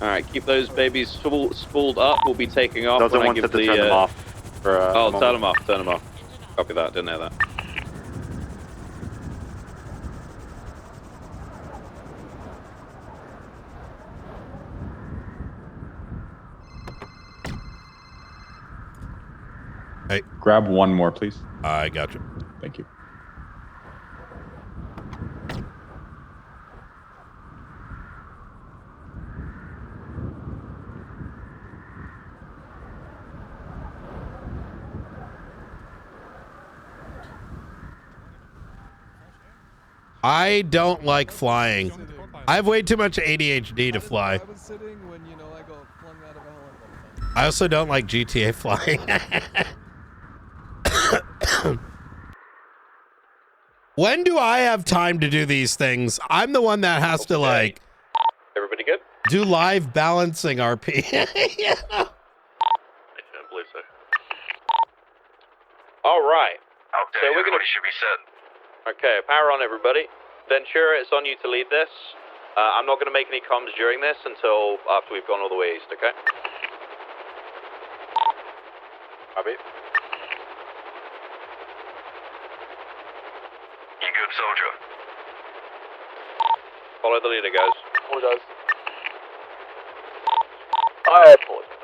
All right, keep those babies spooled up. We'll be taking off. Doesn't when want I give to the, turn them off. For, oh, turn them off. Turn them off. Copy that. Didn't know that. Hey, grab one more, please. I got you. Thank you. I don't like flying. I have way too much ADHD to fly. I also don't like GTA flying. When do I have time to do these things? I'm the one that has to like Everybody good? do live balancing RP. I don't believe so. All right. Okay, so we're gonna should be set. Okay, power on, everybody. Ventura, it's on you to lead this. I'm not going to make any comms during this until after we've gone all the way east, okay? Copy. You good, soldier? Follow the leader, guys. Apologize. I apologize.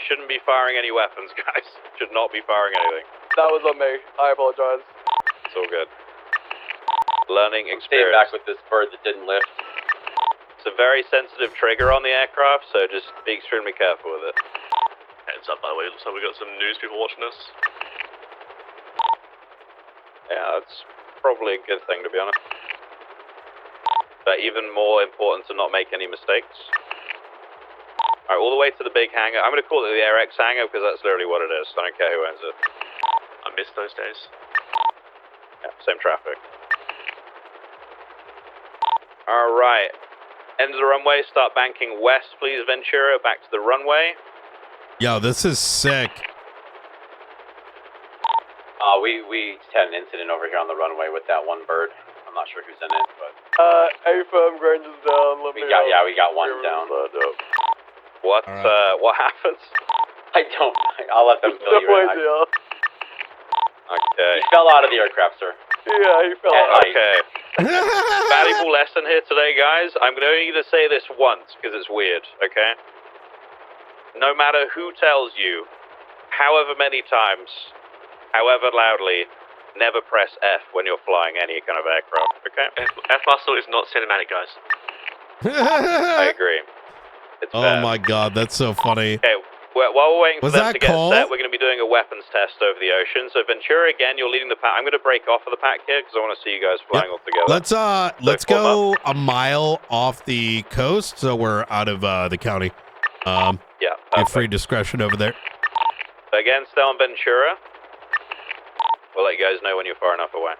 Shouldn't be firing any weapons, guys. Should not be firing anything. That was on me. I apologize. It's all good. Learning experience. Stay back with this bird that didn't lift. It's a very sensitive trigger on the aircraft, so just be extremely careful with it. Heads up, by the way. Looks like we've got some news people watching us. Yeah, that's probably a good thing, to be honest. But even more important to not make any mistakes. Alright, all the way to the big hangar. I'm going to call it the AirX hangar because that's literally what it is. I don't care who owns it. I miss those days. same traffic. All right. End of the runway. Start banking west, please, Ventura. Back to the runway. Yo, this is sick. We had an incident over here on the runway with that one bird. I'm not sure who's in it, but A-firm Granger's down. Let we me got one down. What happens? I don't. I'll let them fill you in. Okay. He fell out of the aircraft, sir. Yeah, he fell out. Okay. Valuable lesson here today, guys. I'm only going to say this once because it's weird, okay? No matter who tells you, however many times, however loudly, never press F when you're flying any kind of aircraft, okay? F muscle is not cinematic, guys. I agree. It's Oh bad. my god, that's so funny. Okay, while we're waiting for Was them that to get Cole? set, we're going to be doing a weapons test over the ocean. So Ventura, again, you're leading the pack. I'm going to break off of the pack here because I want to see you guys flying all together. Let's go a mile off the coast, so we're out of the county. Yeah, Get free discretion over there. Again, stay on Ventura. We'll let you guys know when you're far enough away.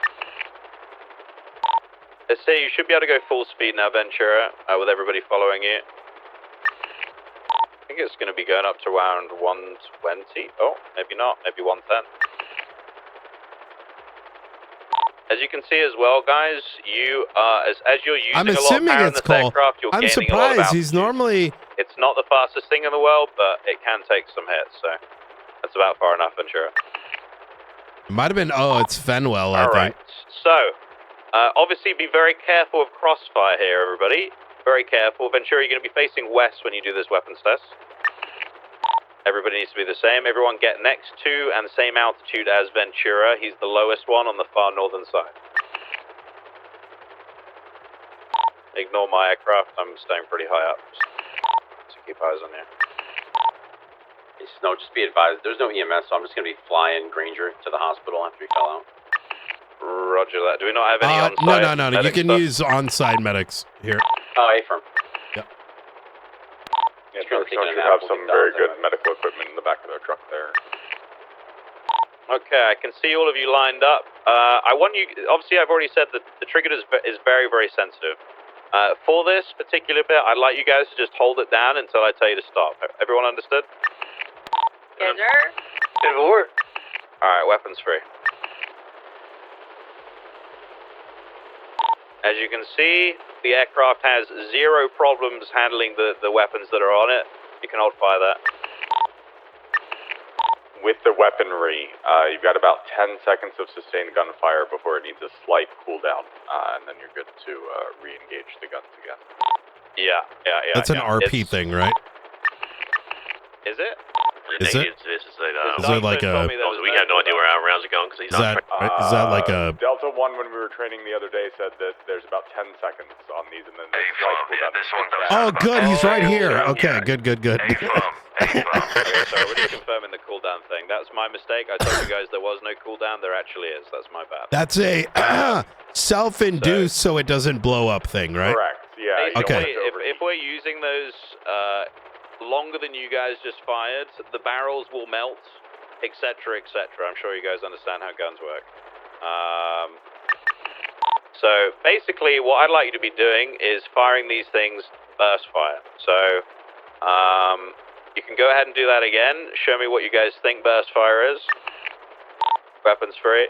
Let's see, you should be able to go full speed now, Ventura, with everybody following you. I think it's going to be going up to around 120. Oh, maybe not. Maybe 110. As you can see as well, guys, you as you're using I'm a lot of assuming power in it's this Cole. aircraft, you're I'm gaining a lot of surprised. He's normally. It's not the fastest thing in the world, but it can take some hits, so that's about far enough, Ventura. It might have been. Oh, it's Fenwell, I All think. right. So, obviously, be very careful of crossfire here, everybody. Very careful. Ventura, you're going to be facing west when you do this weapons test. Everybody needs to be the same. Everyone get next to and same altitude as Ventura. He's the lowest one on the far northern side. Ignore my aircraft. I'm staying pretty high up. So keep eyes on you. Hey, Snow, just be advised, there's no EMS, so I'm just going to be flying Granger to the hospital after he fell out. Roger that. Do we not have any on-site? No. You medic can stuff? use on-site medics here. Oh, A-firm. Yep. Yeah, don't you have some very good medical equipment in the back of their truck there. Okay, I can see all of you lined up. I want you, obviously I've already said that the trigger is very, very sensitive. For this particular bit, I'd like you guys to just hold it down until I tell you to stop. Everyone understood? Yes, sir. Alright, weapons free. As you can see, the aircraft has zero problems handling the weapons that are on it. You can hold fire there. With the weaponry, you've got about 10 seconds of sustained gunfire before it needs a slight cooldown, and then you're good to re-engage the guns again. Yeah. That's an RP thing, right? Is it? Is it? Is there like a? We have no idea where our rounds are going because he's Is that like a? Delta 1, when we were training the other day, said that there's about 10 seconds on these, and then there's a slight cooldown. Oh, good. He's right here. Okay, good. Sorry, we're just confirming the cooldown thing. That's my mistake. I told you guys there was no cooldown. There actually is. That's my bad. That's a self-induced, so it doesn't blow up thing, right? Correct. Yeah. Okay. If we're using those longer than you guys just fired, the barrels will melt, etc., etc. I'm sure you guys understand how guns work. So basically, what I'd like you to be doing is firing these things burst fire. So you can go ahead and do that again. Show me what you guys think burst fire is. Weapons free.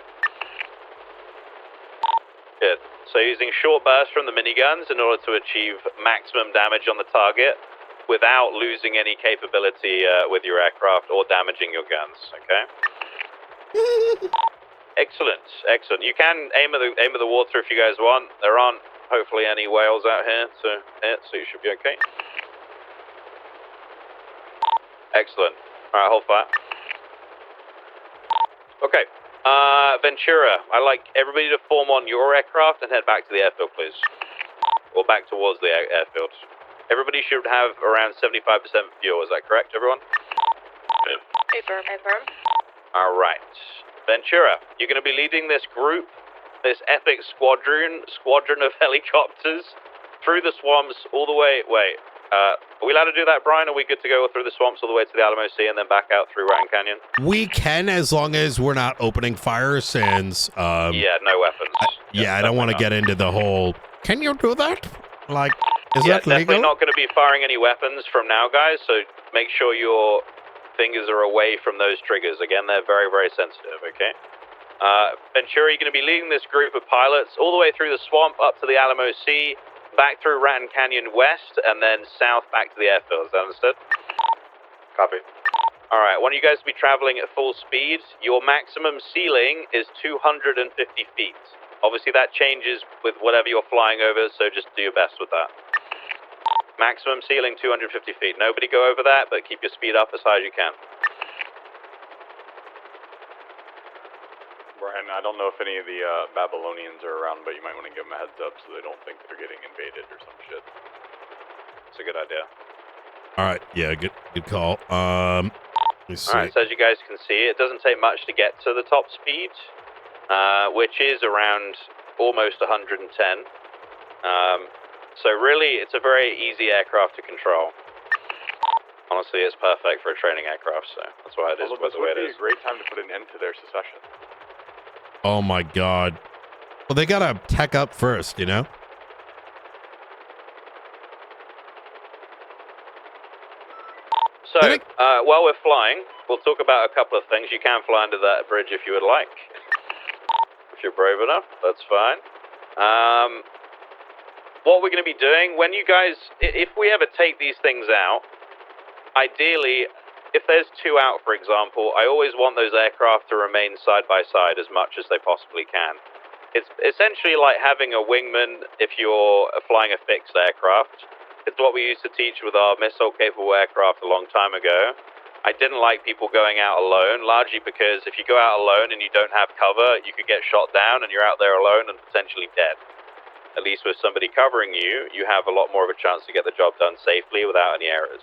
Good. So using short bursts from the miniguns in order to achieve maximum damage on the target without losing any capability with your aircraft or damaging your guns, okay? Excellent. You can aim at the water if you guys want. There aren't hopefully any whales out here to hit, so you should be okay. Excellent. Alright, hold fire. Okay. Ventura, I'd like everybody to form on your aircraft and head back to the airfield, please. Or back towards the airfield. Everybody should have around 75% fuel, is that correct, everyone? A-firm. Alright. Ventura, you're going to be leading this group, this epic squadron of helicopters, through the swamps all the way, Are we allowed to do that, Brian? Are we good to go through the swamps all the way to the Alamo Sea and then back out through Ratton Canyon? We can, as long as we're not opening fire, since Yeah, no weapons. I don't want to get into the whole. Can you do that? Like, is Yeah, that legal? definitely not going to be firing any weapons from now, guys. So make sure your fingers are away from those triggers. Again, they're very, very sensitive. Okay. Ventura, you're going to be leading this group of pilots all the way through the swamp up to the Alamo Sea, back through Ratton Canyon West, and then south back to the airfield. Is that understood? Copy. All right. I want you guys to be traveling at full speed. Your maximum ceiling is 250 feet. Obviously, that changes with whatever you're flying over, so just do your best with that. Maximum ceiling 250 feet. Nobody go over that, but keep your speed up as high as you can. Brian, I don't know if any of the Babylonians are around, but you might want to give them a heads up so they don't think they're getting invaded or some shit. It's a good idea. All right. Yeah. Good call. Let me see. All right. So as you guys can see, it doesn't take much to get to the top speed, which is around almost 110. So really, it's a very easy aircraft to control. Honestly, it's perfect for a training aircraft, so that's why it is the way it is. It's a great time to put an end to their secession. Oh my God. Well, they gotta tech up first, you know. So, while we're flying, we'll talk about a couple of things. You can fly under that bridge if you would like. If you're brave enough, that's fine. What we're going to be doing, when you guys, if we ever take these things out, ideally, if there's two out, for example, I always want those aircraft to remain side by side as much as they possibly can. It's essentially like having a wingman if you're flying a fixed aircraft. It's what we used to teach with our missile-capable aircraft a long time ago. I didn't like people going out alone, largely because if you go out alone and you don't have cover, you could get shot down and you're out there alone and potentially dead. At least with somebody covering you, you have a lot more of a chance to get the job done safely without any errors.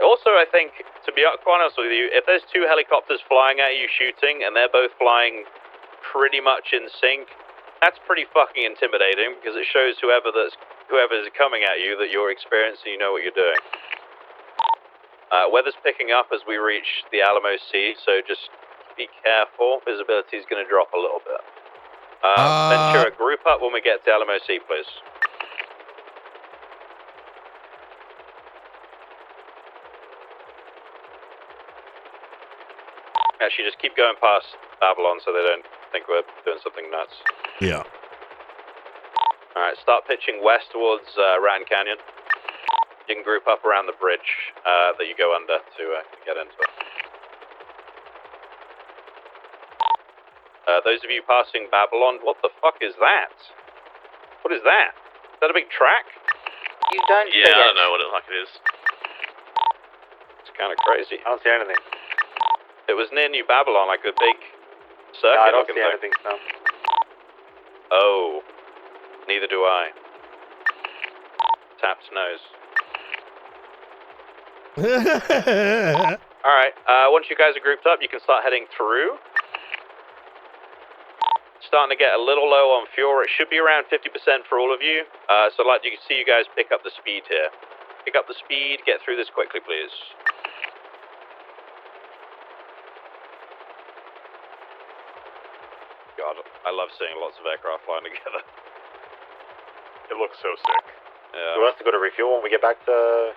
Also, I think, to be quite honest with you, if there's two helicopters flying at you shooting and they're both flying pretty much in sync, that's pretty fucking intimidating because it shows whoever's coming at you that you're experienced and you know what you're doing. Weather's picking up as we reach the Alamo Sea, so just be careful. Visibility is going to drop a little bit. Ventura, group up when we get to Alamo Sea, please. Actually, just keep going past Babylon so they don't think we're doing something nuts. Yeah. Alright, start pitching west towards Ratton Canyon. You can group up around the bridge that you go under to get into it. Those of you passing Babylon, what the fuck is that? What is that? Is that a big track? You don't Yeah, I don't know what it like it is. It's kind of crazy. I don't see anything. It was near New Babylon, like a big circuit. No, I don't looking see thing. anything, no. Oh, neither do I. Tapped nose. Alright, once you guys are grouped up, you can start heading through. Starting to get a little low on fuel. It should be around 50% for all of you. So like you can see you guys pick up the speed here. Pick up the speed, get through this quickly, please. God, I love seeing lots of aircraft flying together. It looks so sick. Yeah. Do we have to go to refuel when we get back to...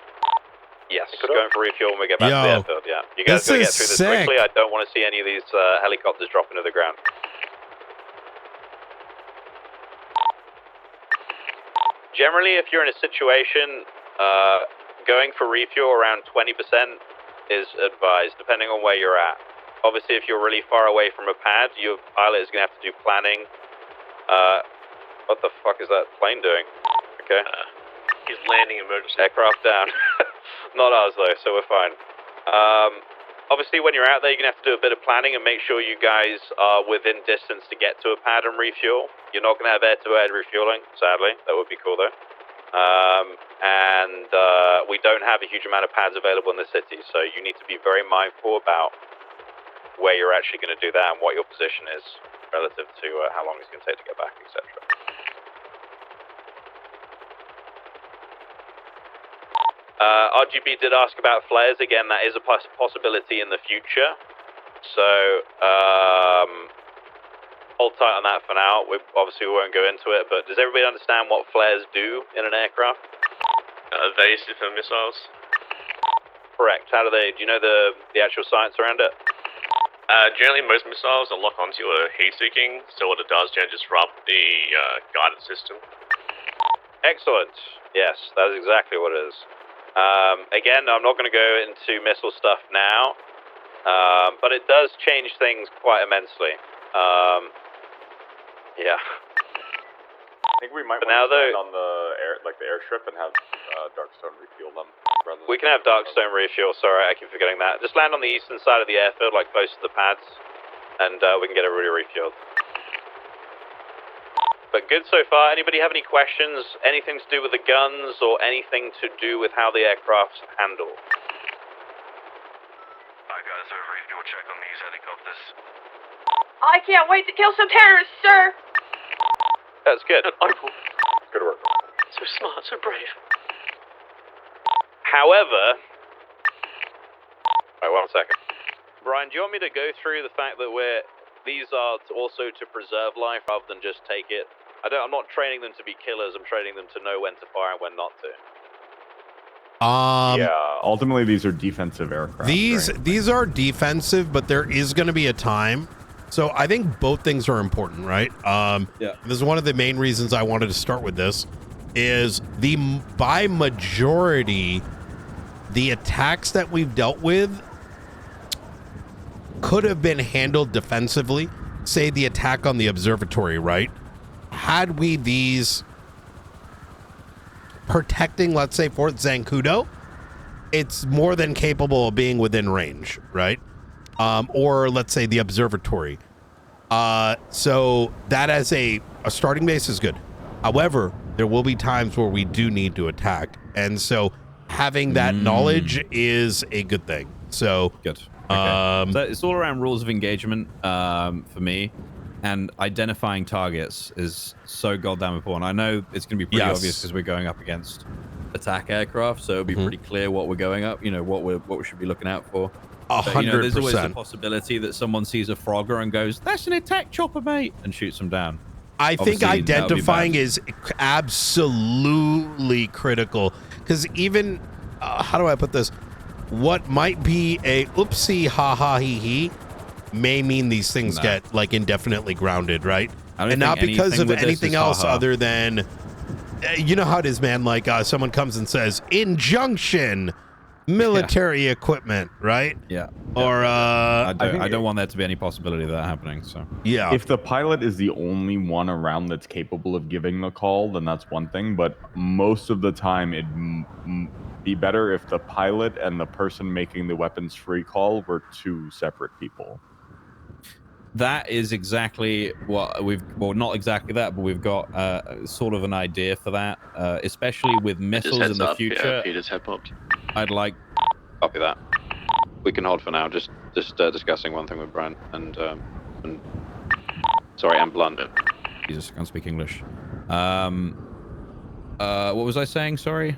Yes, going for refuel when we get back to the airfield, yeah. You guys gotta get through this quickly. I don't want to see any of these helicopters dropping to the ground. Generally, if you're in a situation, going for refuel around 20% is advised, depending on where you're at. Obviously, if you're really far away from a pad, your pilot is going to have to do planning. What the fuck is that plane doing? Okay. He's landing emergency. Aircraft down. Not ours, though, so we're fine. Obviously, when you're out there, you're going to have to do a bit of planning and make sure you guys are within distance to get to a pad and refuel. You're not going to have air-to-air refueling, sadly. That would be cool, though. We don't have a huge amount of pads available in the city, so you need to be very mindful about where you're actually going to do that and what your position is relative to how long it's going to take to get back, etc. RGB did ask about flares. Again, that is a possibility in the future. So, hold tight on that for now. We won't go into it, but does everybody understand what flares do in an aircraft? Evasive missiles. Correct. How do they? Do you know the actual science around it? Generally, most missiles are locked onto a heat-seeking, so what it does, disrupt the guidance system. Excellent. Yes, that is exactly what it is. Again, I'm not going to go into missile stuff now, but it does change things quite immensely. Yeah. I think we might want to stand on the airstrip and have Darkstone refuel them. We can have Darkstone refuel, sorry, I keep forgetting that. Just land on the eastern side of the airfield, like close to the pads, and we can get everybody refueled. But good so far. Anybody have any questions? Anything to do with the guns or anything to do with how the aircraft's handled? I got a refuel check on these helicopters. I can't wait to kill some terrorists, sir. That's good. Good work. So smart, so brave. However, wait 1 second. Brian, do you want me to go through the fact that these are also to preserve life rather than just take it? I'm not training them to be killers. I'm training them to know when to fire and when not to. Yeah. Ultimately, these are defensive aircraft. These are defensive, but there is going to be a time. So I think both things are important, right? Yeah. This is one of the main reasons I wanted to start with this. Is by majority, the attacks that we've dealt with could have been handled defensively. Say the attack on the observatory, right? Had we these protecting, let's say, Fort Zancudo, it's more than capable of being within range, right? Or let's say the observatory. So that as a starting base is good. However, there will be times where we do need to attack. And so having that knowledge is a good thing. So good. Okay. So it's all around rules of engagement for me. And identifying targets is so goddamn important. I know it's going to be pretty obvious because we're going up against attack aircraft, so it'll be pretty clear what we're going up. You know what we should be looking out for. 100%. There's always a possibility that someone sees a Frogger and goes, "That's an attack chopper, mate," and shoots them down. I think identifying is absolutely critical because even how do I put this? What might be a oopsie ha ha he he may mean these things get like indefinitely grounded, right? And not because of anything else other than you know how it is, man. Like someone comes and says injunction, military equipment, right? Yeah. Or I don't want there to be any possibility of that happening. So yeah, if the pilot is the only one around that's capable of giving the call, then that's one thing. But most of the time, it'd be better if the pilot and the person making the weapons free call were two separate people. That is exactly what well, not exactly that, but we've got sort of an idea for that, especially with missiles in the future. Yeah, Peter's head popped. I'd like. Copy that. We can hold for now. Just discussing one thing with Brian and Blunt. Jesus, I can't speak English. What was I saying? Sorry,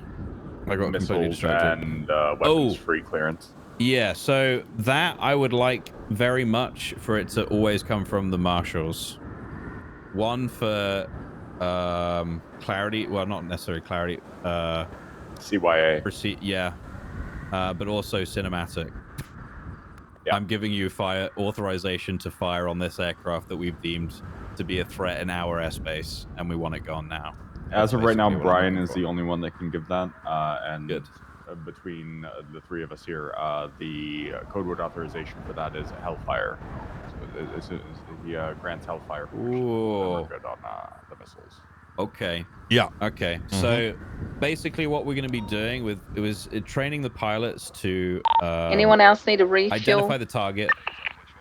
I got completely distracted. And weapons free clearance. Yeah, so that I would like very much for it to always come from the marshals. One for clarity, well, not necessarily clarity. CYA. But also cinematic. Yeah. I'm giving you fire authorization to fire on this aircraft that we've deemed to be a threat in our airspace, and we want it gone now. As of right now, Brian is the only one that can give that, and good. Between the three of us here, the code word authorization for that is Hellfire. So he grants Hellfire. Ooh. Good on the missiles. Okay. Yeah. Okay. So basically, what we're going to be doing was training the pilots to. Anyone else need a refuel? Identify the target.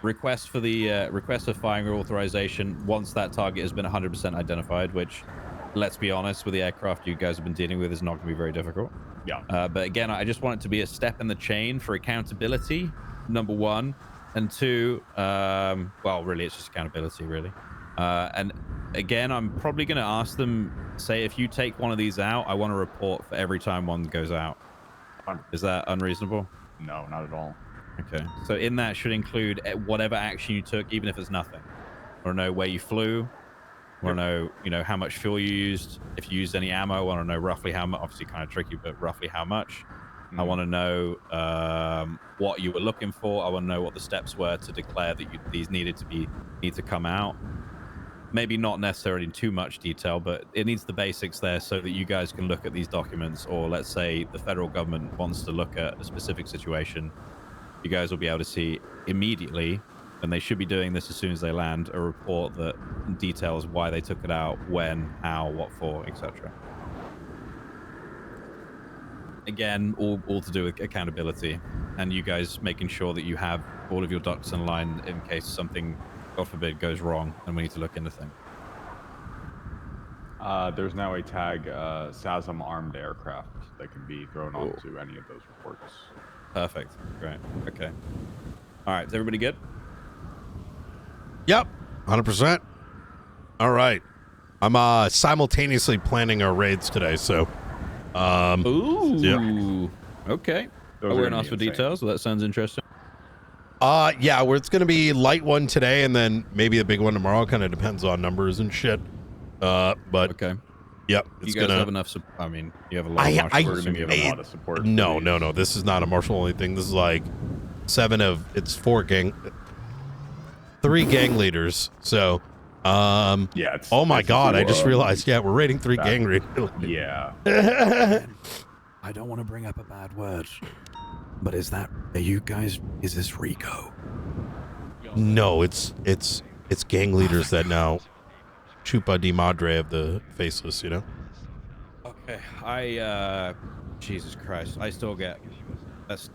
Request for the request for firing authorization once that target has been 100% identified, which, let's be honest, with the aircraft you guys have been dealing with is not going to be very difficult. Yeah. But again, I just want it to be a step in the chain for accountability, number one. And two, well, really, it's just accountability, really. And again, I'm probably going to ask them, say, if you take one of these out, I want a report for every time one goes out. Is that unreasonable? No, not at all. Okay. So in that should include whatever action you took, even if it's nothing. I want to know where you flew. I want to know, how much fuel you used. If you used any ammo, I want to know roughly how much. Obviously, kind of tricky, but roughly how much. I want to know what you were looking for. I want to know what the steps were to declare that these need to come out. Maybe not necessarily in too much detail, but it needs the basics there so that you guys can look at these documents. Or let's say the federal government wants to look at a specific situation, you guys will be able to see immediately, and they should be doing this as soon as they land, a report that details why they took it out, when, how, what for, etc. Again, all to do with accountability, and you guys making sure that you have all of your ducks in line in case something, God forbid, goes wrong and we need to look into things. There's now a tag, SASM armed aircraft, that can be thrown onto any of those reports. Perfect. Great. Okay. All right. Is everybody good? Yep. 100%. All right. I'm simultaneously planning our raids today, so. Ooh. Yep. Okay. Those We're are gonna ask for details. So that sounds interesting. Yeah, where it's gonna be light one today, and then maybe a big one tomorrow. Kind of depends on numbers and shit. But okay. Yep. You guys have enough. I mean, you have a lot of a lot of support. No. This is not a martial only thing. This is like 3 gang leaders. So, yeah. Oh my God! I just realized. Yeah, we're raiding 3 gang leaders. Yeah. I don't want to bring up a bad word, but is this Rico? No, it's gang leaders that now Chupa di Madre of the Faceless, Okay. Jesus Christ, I still get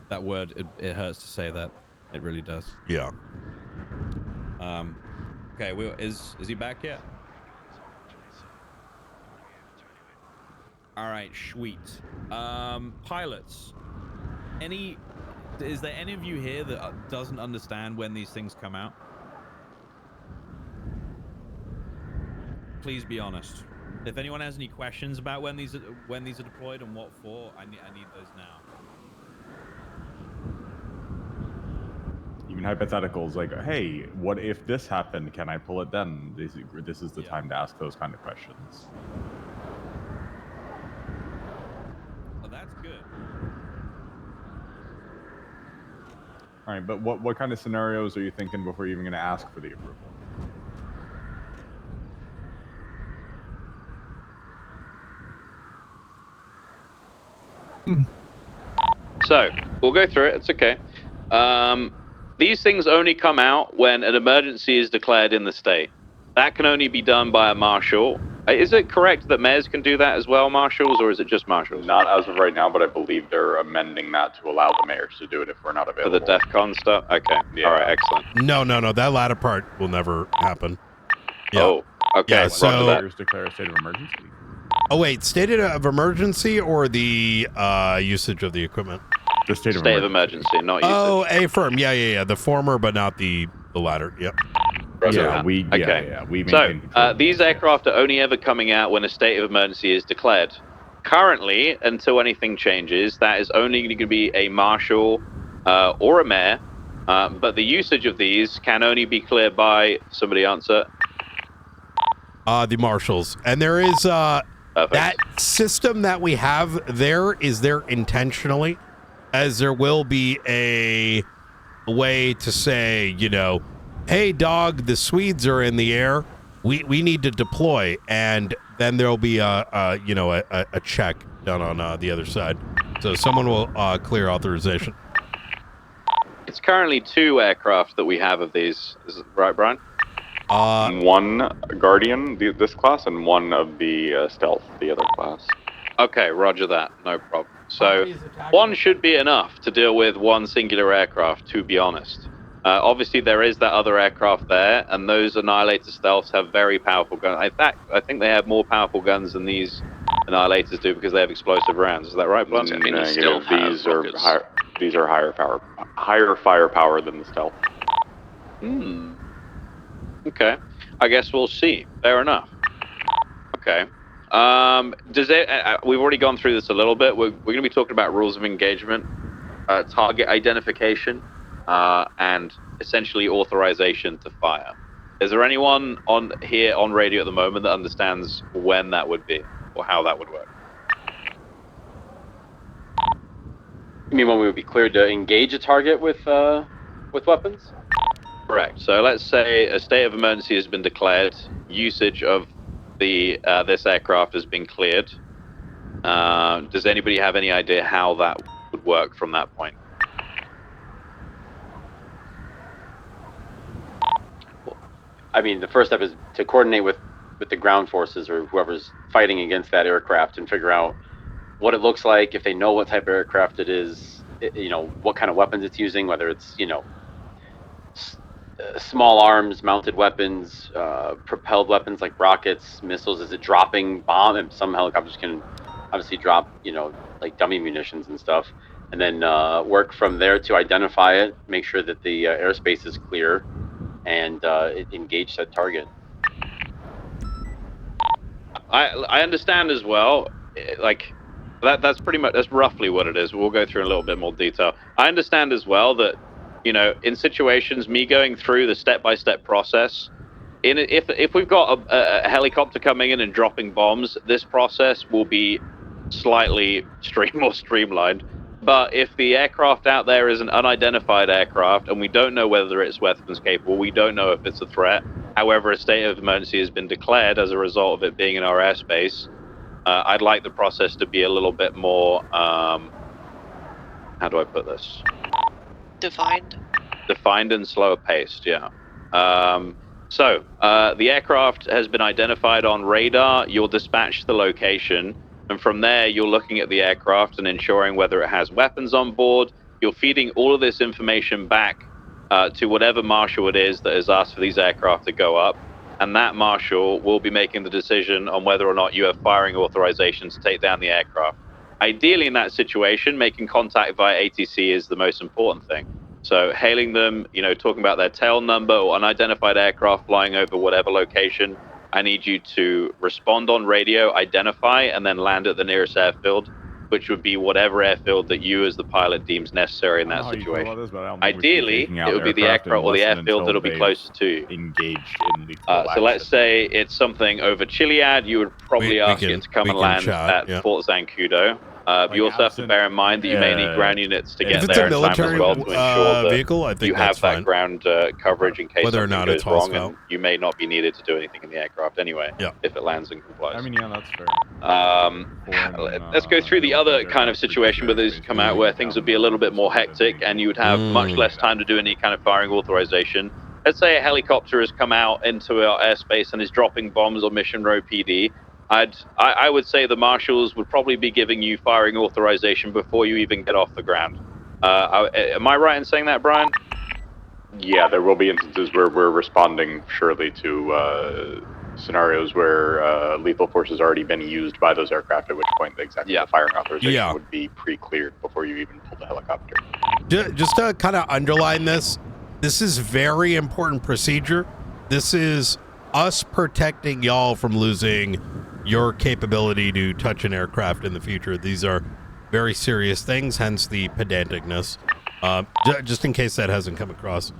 that word. It hurts to say that. It really does. Yeah. Okay. Is he back yet? All right. Sweet. Pilots. Is there any of you here that doesn't understand when these things come out? Please be honest. If anyone has any questions about when these are deployed and what for, I need those now. Even hypotheticals like, hey, what if this happened? Can I pull it then? This is the time to ask those kind of questions. Oh, that's good. All right, but what kind of scenarios are you thinking before you're even going to ask for the approval? So, we'll go through it. It's okay. These things only come out when an emergency is declared in the state. That can only be done by a marshal. Is it correct that mayors can do that as well, marshals, or is it just marshals? Not as of right now, but I believe they're amending that to allow the mayors to do it if we're not available. For the DEFCON stuff? Okay. Yeah. All right, excellent. No. That latter part will never happen. Yeah. Oh, okay. Yeah, so Mayors declare a state of emergency. Oh wait, state of emergency or the usage of the equipment? The state of emergency, not usage. Oh, affirm. Yeah. The former, but not the latter. Yep. Yeah, we maintain So, these aircraft are only ever coming out when a state of emergency is declared. Currently, until anything changes, that is only going to be a marshal or a mayor, but the usage of these can only be cleared by, somebody answer. The marshals. And there is that system that we have there is there intentionally, as there will be a way to say, hey dog, the Swedes are in the air, we need to deploy, and then there'll be a check done on the other side, so someone will clear authorization. It's currently 2 aircraft that we have of these. Is it right, Brian? One Guardian, this class, and one of the Stealth, the other class. Okay, roger that. No problem. So, one should be enough to deal with one singular aircraft, to be honest. Obviously, there is that other aircraft there, and those Annihilator Stealths have very powerful guns. In fact, I think they have more powerful guns than these Annihilators do because they have explosive rounds. Is that right, Blunt? These are higher firepower than the Stealth. Okay. I guess we'll see. Fair enough. Okay. Does it? We've already gone through this a little bit. We're going to be talking about rules of engagement, target identification, and essentially authorization to fire. Is there anyone on here on radio at the moment that understands when that would be or how that would work? You mean when we would be cleared to engage a target with weapons? Correct. So let's say a state of emergency has been declared. Usage of this aircraft has been cleared. Does anybody have any idea how that would work from that point? I mean, the first step is to coordinate with the ground forces or whoever's fighting against that aircraft and figure out what it looks like, if they know what type of aircraft it is, what kind of weapons it's using, whether it's, small arms, mounted weapons, propelled weapons like rockets, missiles. Is it dropping bomb? And some helicopters can obviously drop, like dummy munitions and stuff. And then work from there to identify it, make sure that the airspace is clear, and engage that target. I understand as well. Like that's roughly what it is. We'll go through in a little bit more detail. I understand as well that, in situations, me going through the step-by-step process, if we've got a helicopter coming in and dropping bombs, this process will be slightly more streamlined. But if the aircraft out there is an unidentified aircraft and we don't know whether it's weapons capable, we don't know if it's a threat. However, a state of emergency has been declared as a result of it being in our airspace. I'd like the process to be a little bit more, how do I put this? Defined and slower paced, yeah. So the aircraft has been identified on radar. You'll dispatch the location. And from there, you're looking at the aircraft and ensuring whether it has weapons on board. You're feeding all of this information back to whatever marshal it is that has asked for these aircraft to go up. And that marshal will be making the decision on whether or not you have firing authorization to take down the aircraft. Ideally, in that situation, making contact via ATC is the most important thing. So hailing them, talking about their tail number or unidentified aircraft flying over whatever location, I need you to respond on radio, identify, and then land at the nearest airfield, which would be whatever airfield that you as the pilot deems necessary in that situation. Ideally, it would be the aircraft or the airfield that'll be closest to you. Engaged in lethal So action. let's say it's something over Chiliad, you would probably ask it to come and land at Fort Zancudo. You also have to bear in mind that you may need ground units to get there in time as well to ensure that vehicle, I think you have that's that ground coverage in case Whether or something not goes it's wrong, hostile. and you may not be needed to do anything in the aircraft anyway, if it lands and complies. I mean, yeah, that's fair. Let's go through the other kind of situation where these come out where things would be a little bit more hectic and you would have much less time to do any kind of firing authorization. Let's say a helicopter has come out into our airspace and is dropping bombs on Mission Row PD. I would say the marshals would probably be giving you firing authorization before you even get off the ground. Am I right in saying that, Brian? Yeah, there will be instances where we're responding surely to scenarios where lethal force has already been used by those aircraft, at which point the firing authorization would be pre-cleared before you even pull the helicopter. Just to kind of underline this is very important procedure. This is us protecting y'all from losing your capability to touch an aircraft in the future. These are very serious things, hence the pedanticness. Just in case that hasn't come across.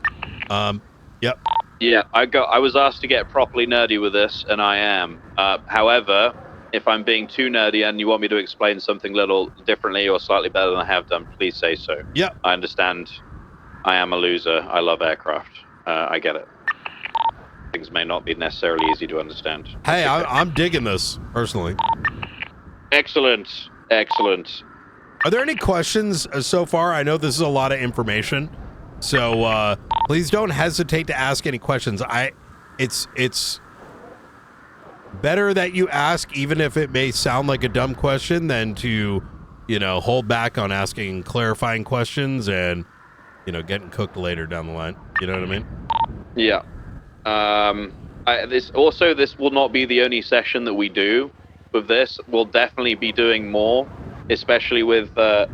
Yep. Yeah, I was asked to get properly nerdy with this, and I am. However, if I'm being too nerdy and you want me to explain something a little differently or slightly better than I have done, please say so. Yeah. I understand. I am a loser. I love aircraft. I get it. Things may not be necessarily easy to understand. Hey, I'm digging this, personally. Excellent. Are there any questions so far? I know this is a lot of information, so please don't hesitate to ask any questions. It's better that you ask, even if it may sound like a dumb question, than to, hold back on asking clarifying questions and, getting cooked later down the line. You know what I mean? Yeah. This will not be the only session that we do with this. We'll definitely be doing more, especially with the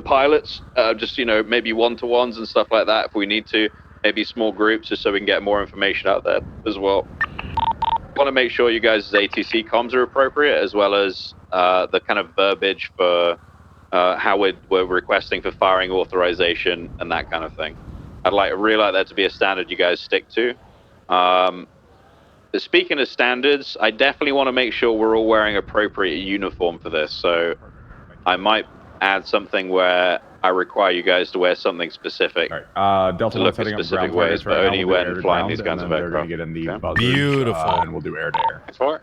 pilots, just maybe one-to-ones and stuff like that if we need to, maybe small groups, just so we can get more information out there as well. want to make sure you guys' ATC comms are appropriate, as well as the kind of verbiage for how we're requesting for firing authorization and that kind of thing. I'd really like that to be a standard you guys stick to. Speaking of standards, I definitely want to make sure we're all wearing appropriate uniform for this. So I might add something where I require you guys to wear something specific. Delta to look setting at up specific ground ways, targets but right now. only We'll do air when to flying ground, these kinds and of then they're aircraft. going to get in the buzzers, Beautiful. and we'll do air to air. For it.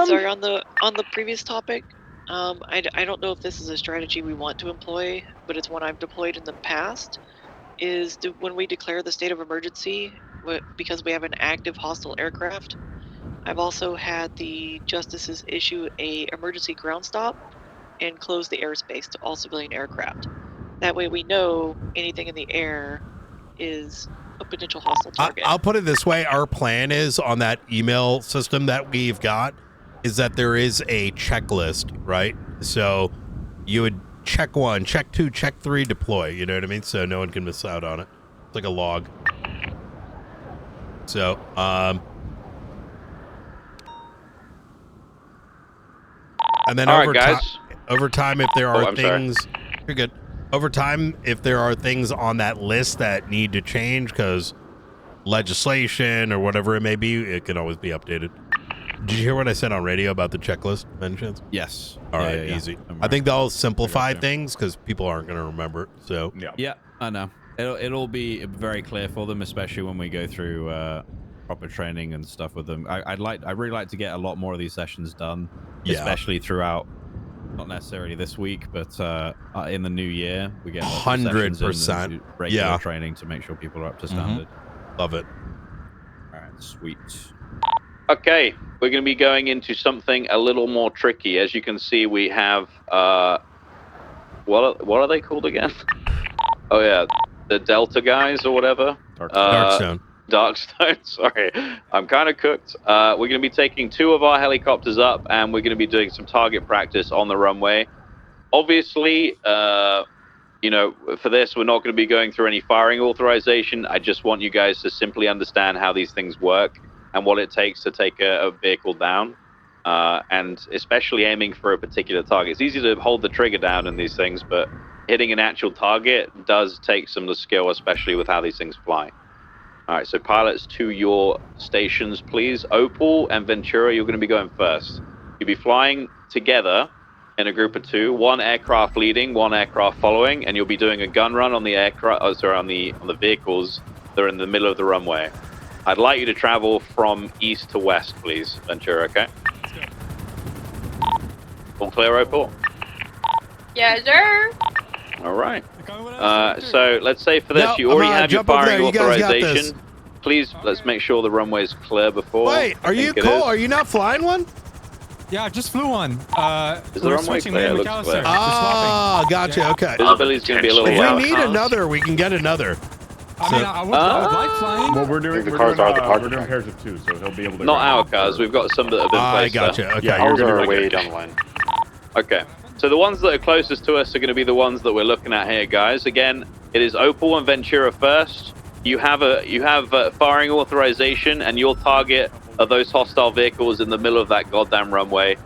Sorry, on the previous topic, I don't know if this is a strategy we want to employ, but it's one I've deployed in the past. Is when we declare the state of emergency, because we have an active hostile aircraft, I've also had the justices issue a emergency ground stop and close the airspace to all civilian aircraft. That way we know anything in the air is a potential hostile target. I'll put it this way. Our plan is on that email system that we've got is that there is a checklist, right? So you would check 1, check 2, check 3, deploy. You know what I mean? So no one can miss out on it. It's like a log. So, and then All over, right, guys. over time, if there are I'm sorry. things, you're good. Over time, if there are things on that list that need to change because legislation or whatever it may be, it can always be updated. Did you hear what I said on radio about the checklist, by any chance? Yes. All Yeah, right, yeah, easy. yeah. I think they'll simplify things because people aren't going to remember it. So Yeah, I know. It'll be very clear for them, especially when we go through proper training and stuff with them. I'd really like to get a lot more of these sessions done, especially throughout. Not necessarily this week, but in the new year, we get 100%. regular training to make sure people are up to standard. Love it. All right, sweet. Okay, we're going to be going into something a little more tricky. As you can see, we have what are they called again? Oh yeah, the Delta guys or whatever. Darkstone. Darkstone. Sorry, I'm kind of cooked. We're going to be taking 2 of our helicopters up, and we're going to be doing some target practice on the runway. Obviously, you know, for this, we're not going to be going through any firing authorization. I just want you guys to simply understand how these things work and what it takes to take a vehicle down, and especially aiming for a particular target. It's easy to hold the trigger down in these things, but hitting an actual target does take some of the skill, especially with how these things fly. All right, so pilots to your stations, please. Opal and Ventura, you're going to be going first. You'll be flying together in a group of 2, 1 aircraft leading, 1 aircraft following, and you'll be doing a gun run on the aircraft. Oh, sorry, on the vehicles that are in the middle of the runway. I'd like you to travel from east to west, please, Ventura. Okay. All clear, Opal? Yes, sir. All right. So let's say for this, you already have your firing authorization. Please, let's make sure the runway is clear before. Wait, are you Cole? Are you not flying one? Yeah, I just flew one. Is the we're runway switching clear? me and Looks McAllister. clear. Ah, gotcha. Yeah. Okay. Visibility's going to be a little If low. we need another, we can get another. I mean, I would like flying. Well, we're doing pairs of 2, so he'll be able to. Not our cars. We've got some that have been placed I gotcha. there. Okay. Yeah, You're ours are gonna- way down the line. Okay. So the ones that are closest to us are going to be the ones that we're looking at here, guys. Again, it is Opal and Ventura first. You have firing authorization, and your target are those hostile vehicles in the middle of that goddamn runway.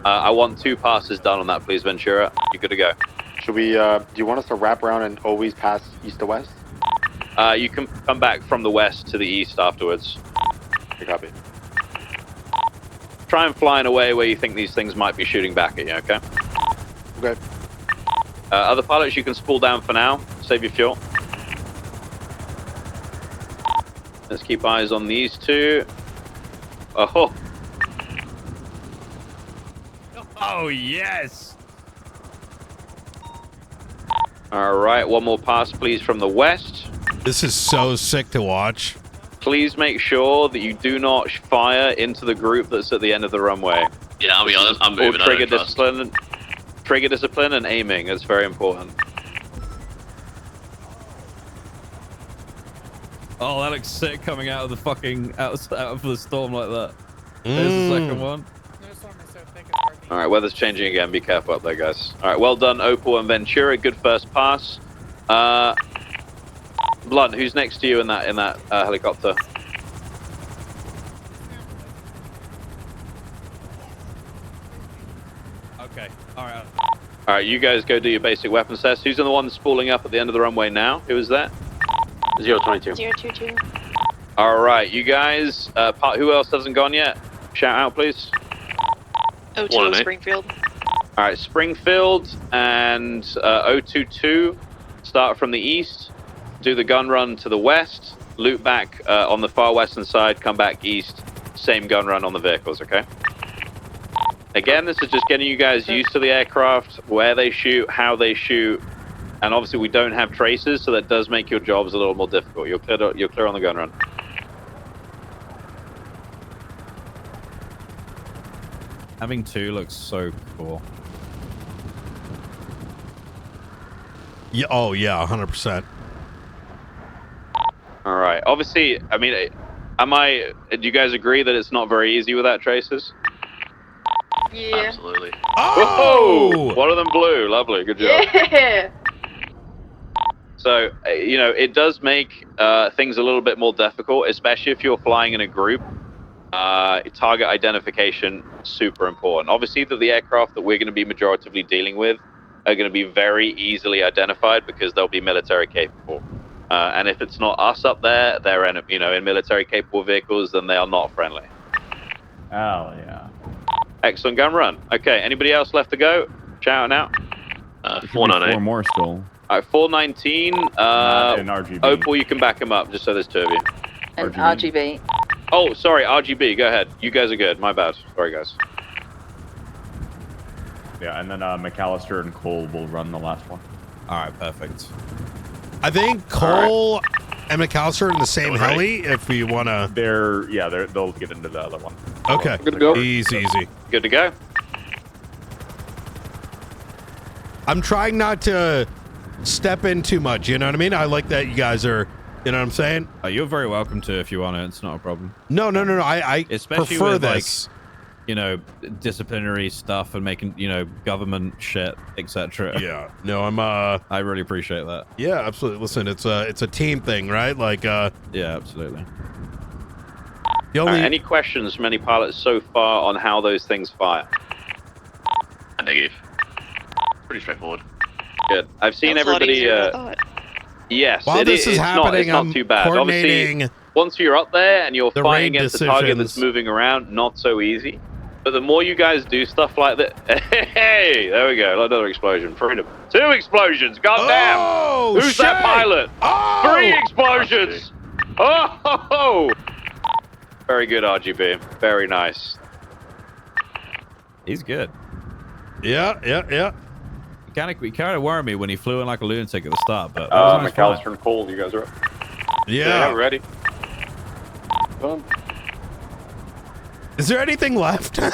I want 2 passes done on that, please, Ventura. You're good to go. Should we, do you want us to wrap around and always pass east to west? You can come back from the west to the east afterwards. Okay, copy. Try and fly in a way where you think these things might be shooting back at you, okay? Okay. Other pilots, you can spool down for now. Save your fuel. Let's keep eyes on these 2. Oh. Oh, yes. All right, one more pass, please, from the west. This is so sick to watch. Please make sure that you do not fire into the group that's at the end of the runway. Yeah, I'll be honest, I'm moving trigger out fast. discipline and aiming. It's very important. Oh, that looks sick coming out of the fucking out of the storm like that. There's the second one. All right, weather's changing again. Be careful up there, guys. All right, well done, Opal and Ventura. Good first pass. Blunt, who's next to you in that helicopter? All right, you guys go do your basic weapons test. Who's the one spooling up at the end of the runway now? Who is that? 022. 022. All right, you guys. Who else hasn't gone yet? Shout out, please. 02 Springfield. All right, Springfield and 022 start from the east, do the gun run to the west, loop back on the far western side, come back east, same gun run on the vehicles, okay? Again, this is just getting you guys used to the aircraft, where they shoot, how they shoot, and obviously we don't have traces, so that does make your jobs a little more difficult. You're clear on the gun run. Having 2 looks so cool. Yeah. Oh yeah, 100%. All right. Obviously, I mean, do you guys agree that it's not very easy without traces? Yeah. Absolutely. Oh! One of them blue. Lovely. Good job. Yeah. So, it does make things a little bit more difficult, especially if you're flying in a group. Target identification, super important. Obviously, the aircraft that we're going to be majoritively dealing with are going to be very easily identified because they'll be military capable. And if it's not us up there, they're in military capable vehicles, then they are not friendly. Oh yeah. Excellent gun run. Okay, anybody else left to go? Shout out. 498. 4 more still. All right, 419. In RGB. Opal, you can back him up just so there's 2 of you. And RGB. Oh, sorry, RGB. Go ahead. You guys are good. My bad. Sorry, guys. Yeah, and then McAllister and Cole will run the last one. All right, perfect. I think Cole and McAllister are in the same heli. If we want to, they'll get into the other one. Okay, Good to go. Easy. Good to go. I'm trying not to step in too much. You know what I mean? I like that you guys are. You know what I'm saying? You're very welcome to if you want it. It's not a problem. No. I Especially prefer with, this. Disciplinary stuff and making, government shit, etc. Yeah. No, I'm I really appreciate that. Yeah, absolutely. Listen, it's a team thing, right? Like yeah, absolutely. The only... any questions from any pilots so far on how those things fire? Negative. Pretty straightforward. Good. I've seen That's a lot everybody. easier than I thought. Yes. While this is happening, it's not too bad. coordinating Obviously, once you're up there and you're the fighting raid against a target that's decisions. moving around, not so easy. But the more you guys do stuff like that, hey, there we go, another explosion. Freedom. 2 explosions. Goddamn. Oh, Who's that shit. pilot? Oh! 3 explosions. Oh. Very good, RGB. Very nice. He's good. Yeah. He kind of worried me when he flew in like a lunatic at the start, but that was a nice McAllister flight. and Cole, you guys are up. Yeah. ready. Is there anything left? I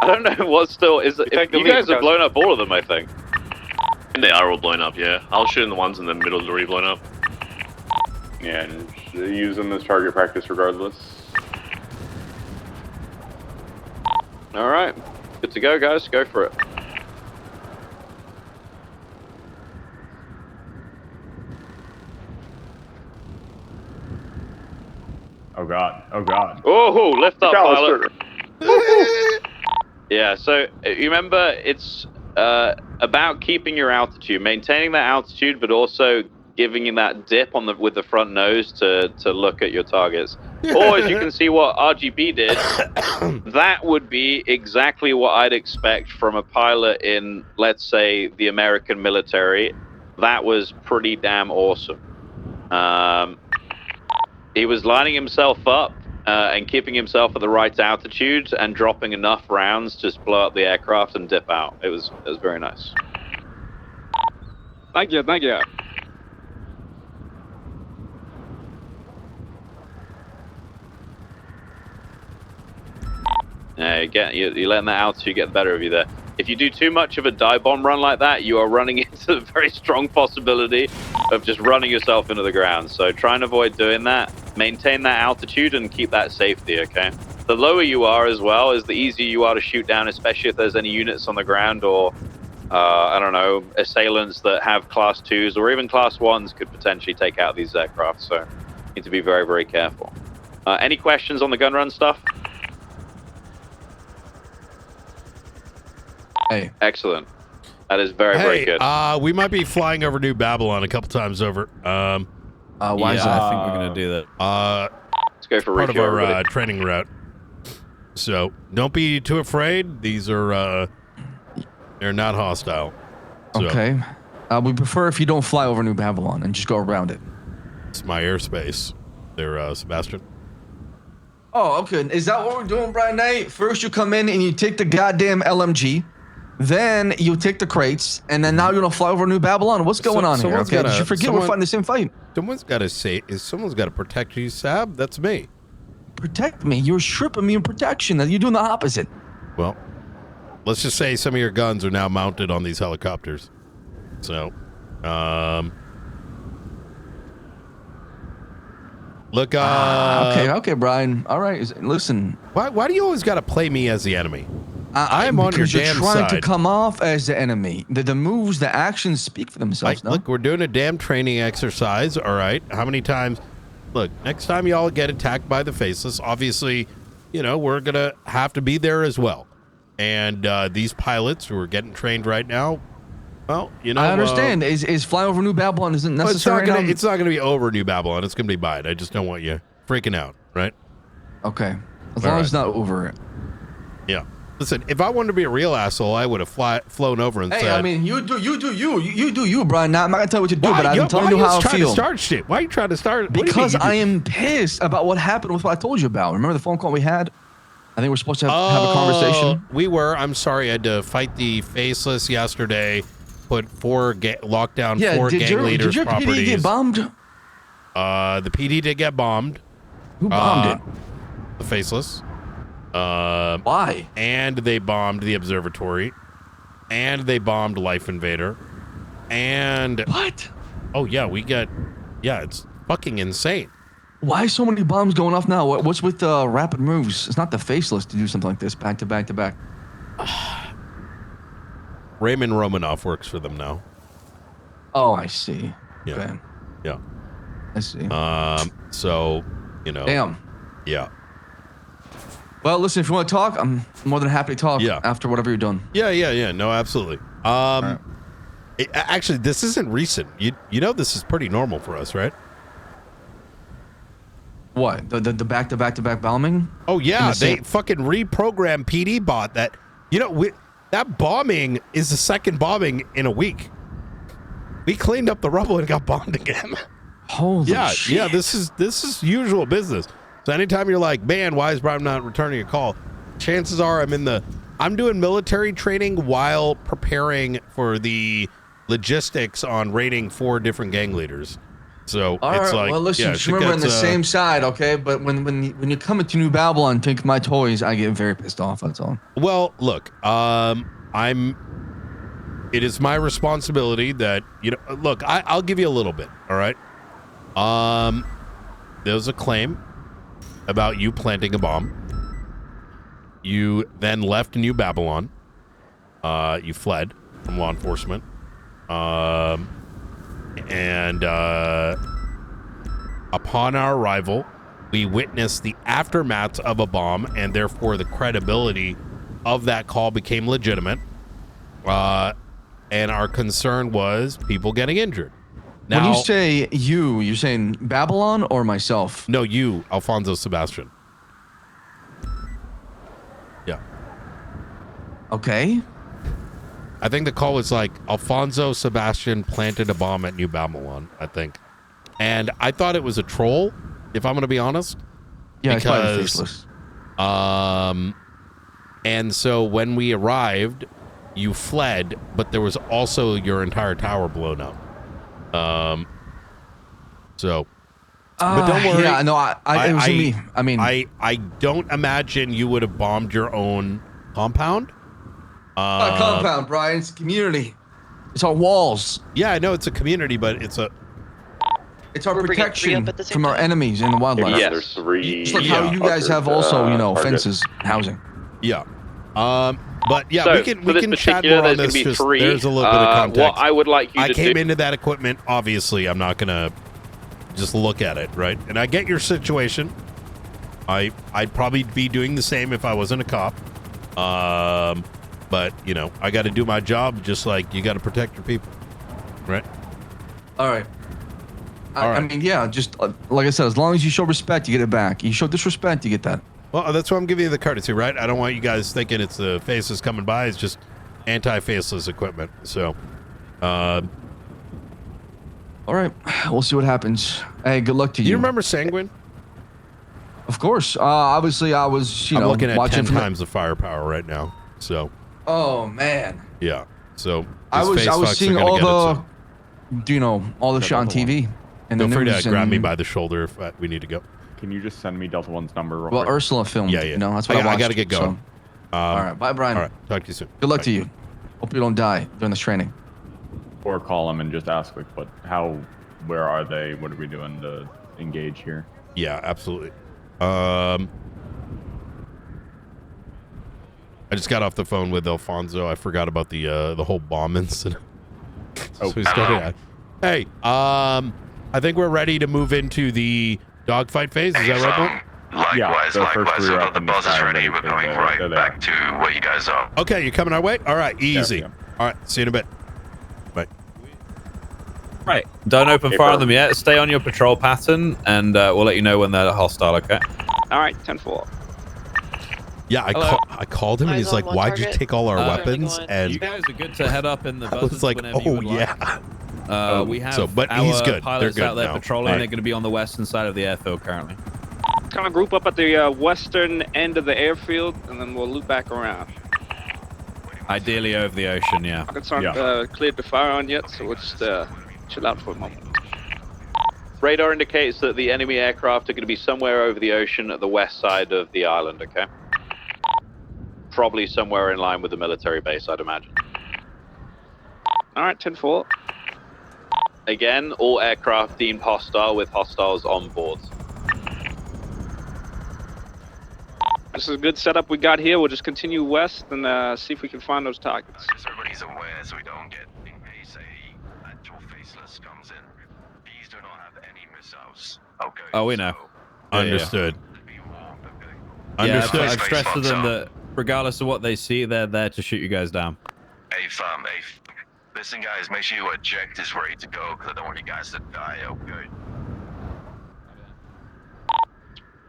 don't know what's still is. take the You lead, guys have guys. blown up all of them, I think. And they are all blown up, yeah. I'll shoot in the ones in the middle that are already blown up. Yeah, and use them as target practice regardless. All right, good to go, guys. Go for it. Oh god. Oh god. Oh, lift up, McAllister. pilot. Yeah, so you remember it's about keeping your altitude, maintaining that altitude, but also giving you that dip on with the front nose to look at your targets. Or as you can see what RGB did, that would be exactly what I'd expect from a pilot in, let's say, the American military. That was pretty damn awesome. He was lining himself up and keeping himself at the right altitude and dropping enough rounds to just blow up the aircraft and dip out. It was very nice. Thank you. Yeah, you're letting that altitude get the better of you there. If you do too much of a dive bomb run like that, you are running into the very strong possibility of just running yourself into the ground. So try and avoid doing that. Maintain that altitude and keep that safety, okay? The lower you are as well, is the easier you are to shoot down, especially if there's any units on the ground or, I don't know, assailants that have class 2s or even class 1s could potentially take out these aircraft. So you need to be very, very careful. Any questions on the gun run stuff? Hey. Excellent. That is very, very good. We might be flying over New Babylon a couple times over. Why is that? I think we're gonna do that. Let's go for part of ratio, our everybody. training route. So don't be too afraid. These are they're not hostile. So, Okay. We prefer if you don't fly over New Babylon and just go around it. It's my airspace. There, Sebastian. Oh, okay. Is that what we're doing, Brian Knight? First you come in and you take the goddamn LMG. Then you take the crates, and then now you're gonna fly over New Babylon. What's going on here? Okay, did you forget we're fighting the same fight? Someone's got to protect you, Sab. That's me. Protect me? You're stripping me of protection. You're doing the opposite. Well, let's just say some of your guns are now mounted on these helicopters. So, look. Okay, Brian. All right. Listen. Why do you always got to play me as the enemy? I am on your Because you're damn trying side. to come off as the enemy. The moves, the actions speak for themselves. No? Look, we're doing a damn training exercise. All right. How many times? Look, next time y'all get attacked by the Faceless, obviously, we're gonna have to be there as well. And these pilots who are getting trained right now, well, I understand. Is flying over New Babylon isn't necessary? It's not gonna be over New Babylon. It's gonna be by it. I just don't want you freaking out, right? Okay. As long as it's not over it. Yeah. Listen, if I wanted to be a real asshole, I would have flown over and said. Hey, I mean, you do you, Brian. Now, I'm not gonna tell you what to do, but I'm telling you how I feel. Why are you trying to start shit? Why are you trying to start? Because I am pissed about what happened with what I told you about. Remember the phone call we had? I think we're supposed to have a conversation. We were. I'm sorry. I had to fight the Faceless yesterday. Put lock down 4 gang leaders' did your properties. PD get bombed? The PD did get bombed. Who bombed it? The Faceless. Why? And they bombed the observatory, and they bombed Life Invader, and what? Oh yeah, it's fucking insane. Why so many bombs going off now? What's with the rapid moves? It's not the Faceless to do something like this back to back to back. Raymond Romanoff works for them now. Oh, I see. Yeah. Okay. Yeah. I see. So, Damn. Yeah. Well, listen, if you want to talk, I'm more than happy to talk after whatever you're done. Yeah. No, absolutely. Actually, this isn't recent. You know this is pretty normal for us, right? What? The back to back to back bombing? Oh yeah, they fucking reprogrammed PD bot that. That bombing is the second bombing in a week. We cleaned up the rubble and got bombed again. Holy shit. Yeah. This is usual business. So anytime you're like, man, why is Brian not returning a call? Chances are I'm doing military training while preparing for the logistics on raiding 4 different gang leaders. So All it's right, like, well, listen, just remember on the same side, okay? But when you come into New Babylon and take my toys, I get very pissed off. That's all. Well, look, it is my responsibility that, look, I'll give you a little bit. All right. There's a claim about you planting a bomb. You then left New Babylon. You fled from law enforcement. And upon our arrival, we witnessed the aftermath of a bomb, and therefore the credibility of that call became legitimate. And our concern was people getting injured. Now, when you say you're saying Babylon or myself? No, you, Alfonso Sebastian. Yeah. Okay. I think the call was like Alfonso Sebastian planted a bomb at New Babylon, I think. And I thought it was a troll, if I'm going to be honest. Yeah, because, it's faceless. And so when we arrived, you fled, but there was also your entire tower blown up. So, but don't worry. Yeah, no, it was me. I mean, I don't imagine you would have bombed your own compound. Not a compound, Brian. It's a community. It's our walls. Yeah, I know it's a community, but it's our protection from our enemies and the wildlife. Yes. There's 3. Just like how you guys have also, fences, housing. Yeah. But yeah, So, we can chat more on this. Just, there's a little bit of context. What I would like you to do. I came into that equipment. Obviously, I'm not gonna just look at it, right? And I get your situation. I'd probably be doing the same if I wasn't a cop. But, you know, I got to do my job just like you got to protect your people. Right? All right. I mean, yeah, just like I said, as long as you show respect, you get it back. You show disrespect, you get that. Well, that's why I'm giving you the courtesy, right? I don't want you guys thinking it's the faceless coming by. It's just anti-faceless equipment. So, all right, we'll see what happens. Hey, good luck to you. You remember Sanguine? Of course. Obviously, I was, I'm looking at watching 10 times the firepower right now. So, oh man. yeah. So I these was face fucks seeing are gonna all get it, the, you know, all the shit on TV. And Feel the free news to grab me and- by the shoulder if we need to go. Can you just send me Delta One's number? Real Well, quick? Ursula filmed. Yeah. You know, that's what I I watched. got to get going. All right, bye, Brian. All right, talk to you soon. Good luck to you. Hope you don't die during this training. Or call them and just ask, like, where are they? What are we doing to engage here? Yeah, absolutely. I just got off the phone with Alfonso. I forgot about the whole bomb incident. Oh, he's still Hey, I think we're ready to move into the dogfight phase. Is that right, Bill? Likewise, so the bus is ready. We're going right back to where you guys are. Okay, you're coming our way? All right, easy. All right, see you in a bit. Bye. Right, don't open fire on them yet. Stay on your patrol pattern, and we'll let you know when they're hostile, okay? All right, 10-4. Yeah, I called him and he's like, "Why'd you take all our weapons?" And you guys are good to head up in the I buses was like, whenever you "Oh would like. yeah." We have but our he's good. pilots They're good out there now. patrolling. Right. They're going to be on the western side of the airfield currently. Kind of group up at the western end of the airfield, and then we'll loop back around. Ideally over the ocean, yeah. Rockets aren't cleared to fire on yet, so we'll just chill out for a moment. Radar indicates that the enemy aircraft are going to be somewhere over the ocean at the west side of the island, okay? Probably somewhere in line with the military base, I'd imagine. All right, 10-4. Again, all aircraft deemed hostile with hostiles on board. This is a good setup we got here. We'll just continue west and see if we can find those targets. Just everybody's aware so we don't get in case a actual faceless comes in. These do not have any missiles. Okay. Oh, we know. Understood. Understood. I've stressed to them that regardless of what they see, they're there to shoot you guys down. Hey, fam, listen, guys, make sure your eject is ready to go because I don't want you guys to die, okay?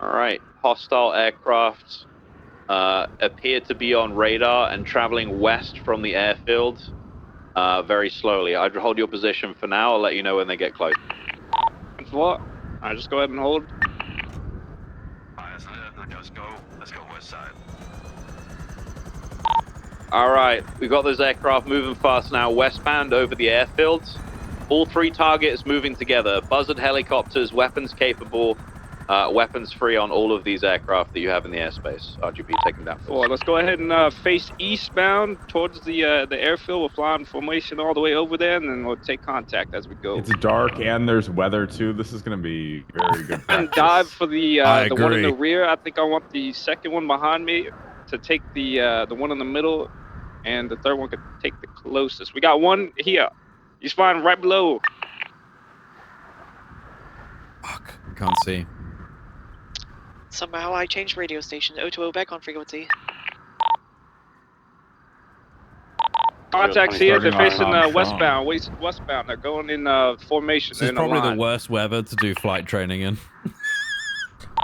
All right, hostile aircraft appear to be on radar and traveling west from the airfield very slowly. I'd hold your position for now. I'll let you know when they get close. What? All right, just go ahead and hold. Let's go west side. All right, we've got those aircraft moving fast now, westbound over the airfield. All three targets moving together. Buzzard helicopters, weapons capable, weapons free on all of these aircraft that you have in the airspace. RGB taking down. Well, let's go ahead and face eastbound towards the airfield. We'll fly in formation all the way over there, and then we'll take contact as we go. It's dark and there's weather too. This is going to be very good. And dive for the one in the agree. rear. I think I want the second one behind me to take the one in the middle, and the third one could take the closest. We got one here. He's flying right below. Can't see. Somehow I changed radio station. 020 back on frequency. Contacts here. They're Starting facing on westbound. Westbound. They're going in formation. This is probably the worst weather to do flight training in.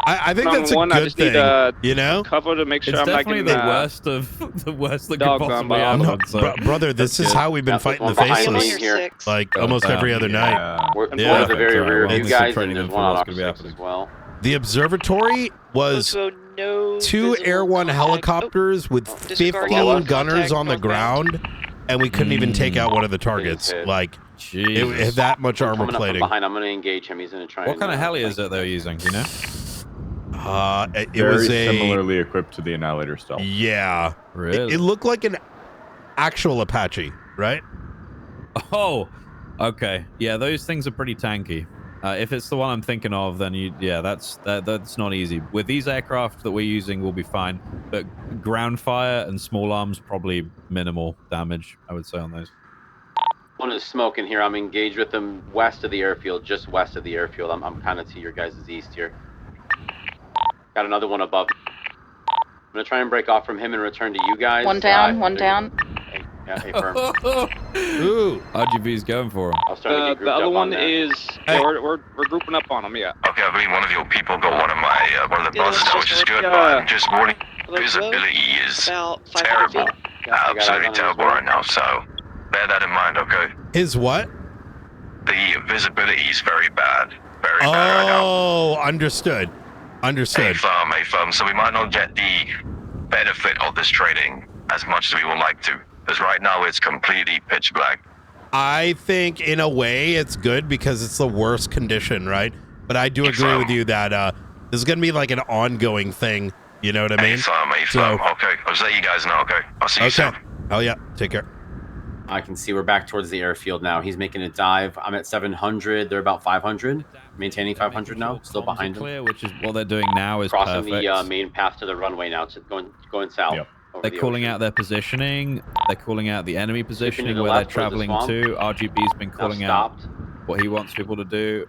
I think that's a I good just need, thing. You know, cover to make sure It's I'm not definitely getting the worst of the worst that could dog possibly gone happen. by. So brother, this is how we've been fighting the faceless like almost every other night. We're at the very rear of you It's guys, training and there's info one on that's our gonna be 6 as well. The observatory was two Air One helicopters with 15 gunners on the ground, and we couldn't even take out one of the targets. Like, it had that much armor Coming up from plating. behind, I'm going to engage him. He's going to try. What kind of heli is it they're using? Do you know? It Very was a similarly equipped to the Annihilator stealth. Yeah, Really? it looked like an actual Apache, right? Oh, okay. Yeah, those things are pretty tanky. If it's the one I'm thinking of, then that's not easy. With these aircraft that we're using, we'll be fine. But ground fire and small arms, probably minimal damage, I would say, on those. One is smoking here. I'm engaged with them west of the airfield, just west of the airfield. I'm kind of to your guys' east here. Got another one above. gonna try and break off from him and return to you guys. One down, one down. Hey, firm. Ooh. RGB's going for him. I was trying to get The grouped other up one on that. is yeah, we're grouping up on him. Yeah. Okay, I believe one of your people got one of the buses, which is good, but just warning, visibility is terrible. Absolutely terrible right now, so bear that in mind, okay? His what? The visibility is very bad. Very bad right now. Oh, understood. Understood. A firm, so we might not get the benefit of this training as much as we would like to. Because right now it's completely pitch black. I think in a way it's good because it's the worst condition, right? But I do agree with you that this is going to be like an ongoing thing. You know what I mean? A-firm. Okay, I'll just let you guys know, okay? I'll see you soon. Oh, yeah. Take care. I can see we're back towards the airfield now. He's making a dive. I'm at 700. They're about 500. Maintaining 500 now. Still behind clear, him. which is what they're doing now is crossing perfect. the main path to the runway now. To going south. Yep. They're calling out their positioning. They're calling out the enemy positioning where they're traveling to. RGB's been calling out what he wants people to do.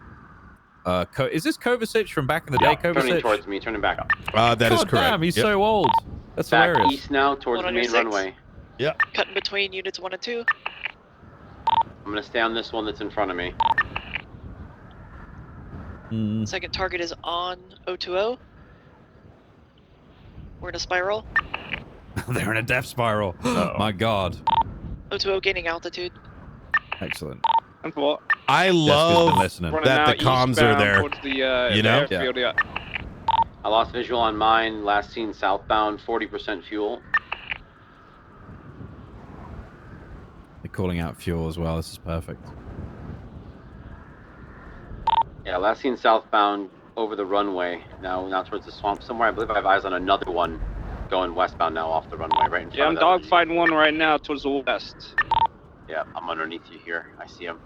Is this Kovacic from back in the day? Kovacic? Turning towards me. Turning back up. That is correct. Damn, he's so old. That's back hilarious. east now towards the main runway. Yeah. Cutting between units 1 and 2. I'm gonna stay on this one that's in front of me. Second target is on 020. We're in a spiral. They're in a death spiral. My God. 020 gaining altitude. Excellent. I love listening. that the comms are there. You know? Yeah. I lost visual on mine. Last seen southbound, 40% fuel. They're calling out fuel as well. This is perfect. Yeah, last seen southbound over the runway. Now towards the swamp somewhere. I believe I have eyes on another one going westbound now off the runway, right in front Yeah, I'm of that. dogfighting one right now towards the west. Yeah, I'm underneath you here. I see him.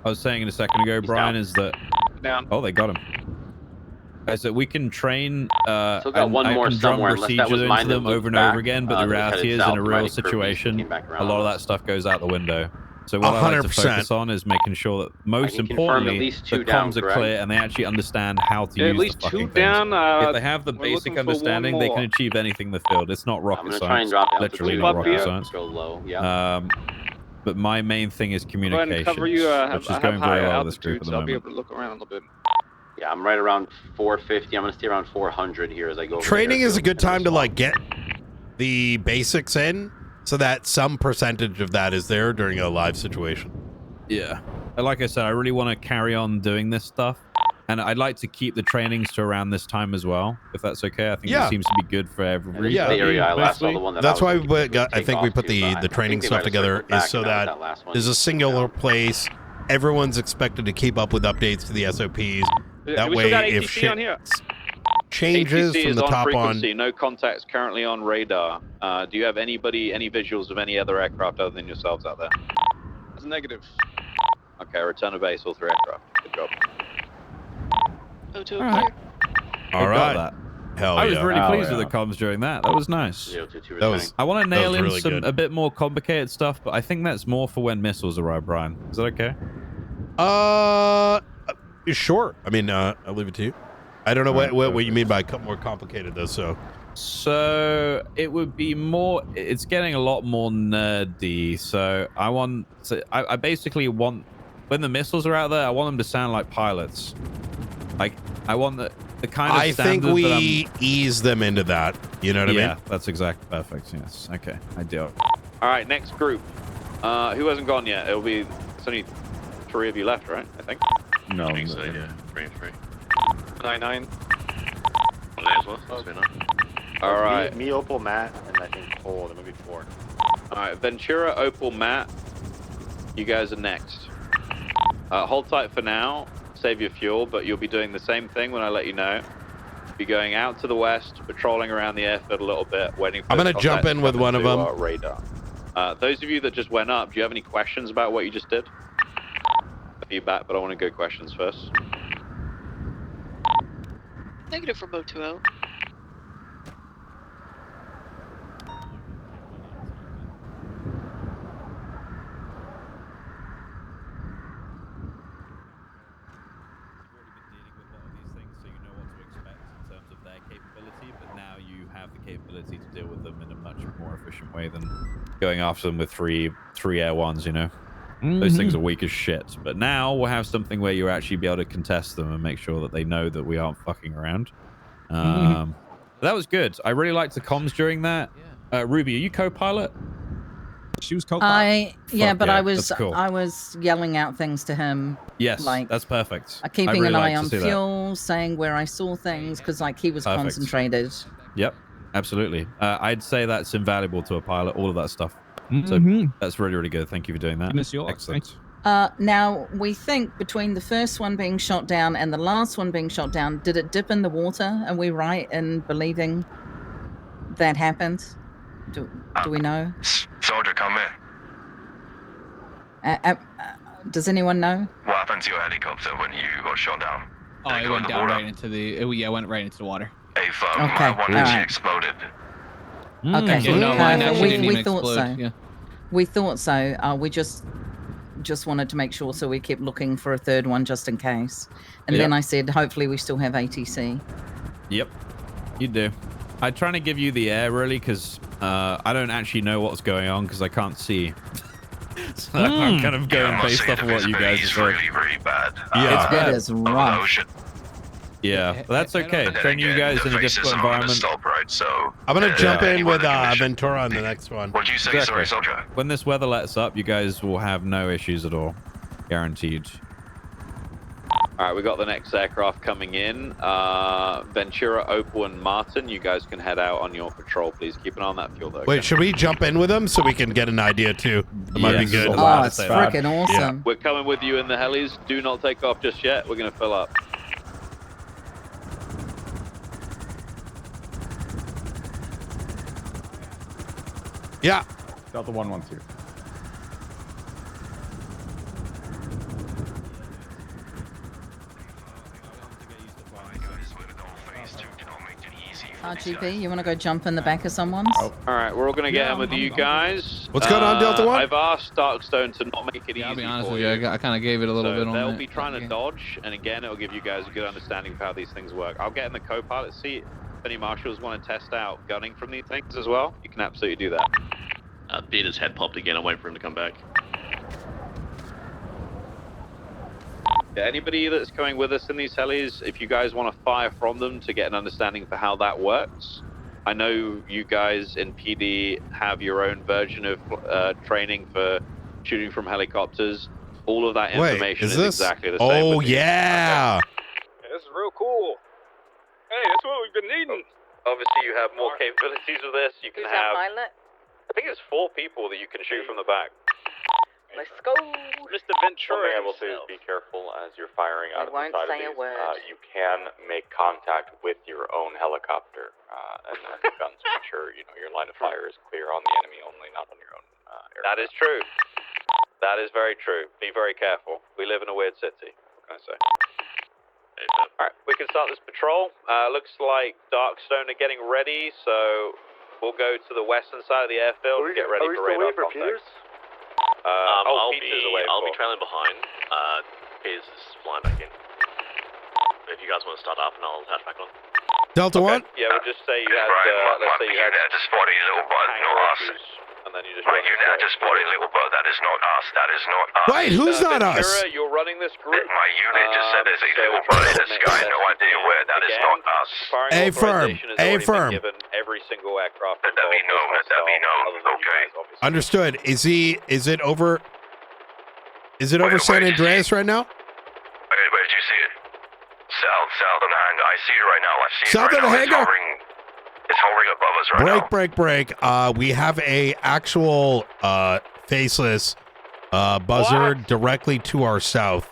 I was saying a second ago, Brian, is that... Down. Oh, they got him. Is that we can train Still got one more drum somewhere, unless that was procedure mine into that them looped over and back, over again, but the that was reality headed is, south, in a might real have curved east, situation, came back a around lot of on that stuff goes out the window. So what I like to 100%. focus on is making sure that, most can confirm importantly, at least the 2 down, comms are correct? clear and they actually understand how to Yeah, use at least the fucking 2 down. things. If they have the we're basic looking for one understanding, they can more. achieve anything in the field. It's not I'm rocket gonna try science. and drop Literally altitude. not rocket here. science. Go low. Yeah. But my main thing is Go ahead and communication, cover you. which is I have going very higher well with this group altitude, at the so I'll be moment. able to look around a little bit. Yeah, I'm right around 450. I'm gonna stay around 400 here as I go. over Training the is a good airfield. time to like get the basics in so that some percentage of that is there during a live situation. Yeah. Like I said, I really want to carry on doing this stuff. And I'd like to keep the trainings to around this time as well, if that's okay. I think it seems to be good for everybody. Yeah. Area, I last saw the one that That's I why was we gonna I think we put the training stuff together is so that there's a singular place. Everyone's expected to keep up with updates to the SOPs. That we way, still got if ATC shit on here. changes ATC from is the on top frequency. on. No contacts currently on radar. Do you have any visuals of any other aircraft other than yourselves out there? That's negative. Okay, return to base, all 3 aircraft. Good job. 020 All clear. right. All I got right. that. Hell I was yeah. really Oh, pleased yeah. with the comms during that. That was nice. 022 That was. I want to nail was in really some good. a bit more complicated stuff, but I think that's more for when missiles arrive, Brian. Is that okay? Sure. I mean, I'll leave it to you. I don't know what you mean by more complicated though. So it would be more. It's getting a lot more nerdy. So I basically want, when the missiles are out there, I want them to sound like pilots. Like I want the kind of. I think standard that we ease them into that. You know what I mean? Yeah, that's exactly perfect. Yes. Okay, I do. All right, next group. Who hasn't gone yet? It'll be. It's only 3 of you left, right? I think. No. I think so, yeah. 3 and 3. 9-9. Well, as well. That's been up. All right. Me, Opal, Matt, and I think Cole. There may be 4. All right, Ventura, Opal, Matt. You guys are next. Hold tight for now. Save your fuel, but you'll be doing the same thing when I let you know. Be going out to the west, patrolling around the airfield a little bit, waiting for. I'm gonna jump in with one of them. Radar. Those of you that just went up, do you have any questions about what you just did? Feedback, but I want to go questions first. Negative from 020. ability to deal with them in a much more efficient way than going after them with three Air 1s, you know? Those things are weak as shit. But now we'll have something where you actually be able to contest them and make sure that they know that we aren't fucking around. That was good. I really liked the comms during that. Ruby, are you co-pilot? She was co-pilot. I that's cool. I was yelling out things to him. Yes, like that's perfect. Keeping really an like eye to on see that. fuel, saying where I saw things, because like he was Perfect. concentrated. Yep, absolutely. I'd say that's invaluable to a pilot, all of that stuff. So that's really, really good. Thank you for doing that. Excellent. Now, we think between the first one being shot down and the last one being shot down, did it dip in the water? Are we right in believing that happened? Do we know? Soldier, come in. Does anyone know? What happened to your helicopter when you got shot down? Oh, it went down right into the. It went right into the water. Hey, Okay, my one all engine right. exploded. Okay, Yeah, no, mine actually didn't we even thought explode. so. Yeah. We thought so. We just wanted to make sure, so we kept looking for a third one just in case. And then I said, hopefully we still have ATC. Yep, you do. I'm trying to give you the air, really, because I don't actually know what's going on because I can't see. So I'm kind of going based off of what you guys are saying. Really, really bad. It is rough. Yeah, but that's okay. Train you guys in a difficult environment. Stop, right? So I'm gonna jump in with Ventura on the next one. What'd you say? Exactly. Sorry, soldier. When this weather lets up, you guys will have no issues at all. Guaranteed. All right, we got the next aircraft coming in. Ventura, Opal, and Martin, you guys can head out on your patrol. Please keep an eye on that fuel, though. Wait, should we jump in with them so we can get an idea too? It might be good. Oh, it's freaking awesome. We're coming with you in the helis. Do not take off just yet. We're going to fill up. Yeah. Delta 112. RGB, you want to go jump in the back of someone's? All right, we're all going to get in with you guys. What's going on, Delta 1? I've asked Darkstone to not make it easy. I'll be honest for with you. I kind of gave it a little bit on they'll that. be trying to dodge, and again, it'll give you guys a good understanding of how these things work. I'll get in the co-pilot seat. If any marshals want to test out gunning from these things as well, you can absolutely do that. Peter's head popped again. I'm waiting for him to come back. Yeah, anybody that's coming with us in these helis, if you guys want to fire from them to get an understanding for how that works, I know you guys in PD have your own version of training for shooting from helicopters. All of that information is exactly the same. Oh, yeah. This is real cool. Hey, that's what we've been needing. Obviously, you have more capabilities with this. You can Who's have. that pilot? I think it's 4 people that you can shoot from the back. Let's go. Mr. Ventura. Something I will say is be careful as you're firing out of the won't side say a of these. word. You can make contact with your own helicopter, and the guns make sure your line of fire is clear on the enemy only, not on your own aircraft. That is true. That is very true. Be very careful. We live in a weird city. What can I say? All right, we can start this patrol. Looks like Darkstone are getting ready, so we'll go to the western side of the airfield and get ready for radar contact. I'll be away. trailing behind. Peters is flying back in. If you guys want to start up, and I'll attach back on. Delta 1? Yeah, we'll just say you had, let's say you had just spotted little bud, not us. and then you just My unit had just spotted little bud, that is not us, that is not us. Wait, who's not us? Ventura, you're running this group. My unit just said there's a little bud in the sky, no idea where, that is not us. A firm, A firm. Given every single aircraft. Let that be known, okay. Understood. Is it over San Andreas right now? Okay, where did you see it? South of the hangar. I see it right now. I see South it right of the now. hangar? It's hovering above us right now. Break. We have a actual faceless buzzard directly to our south.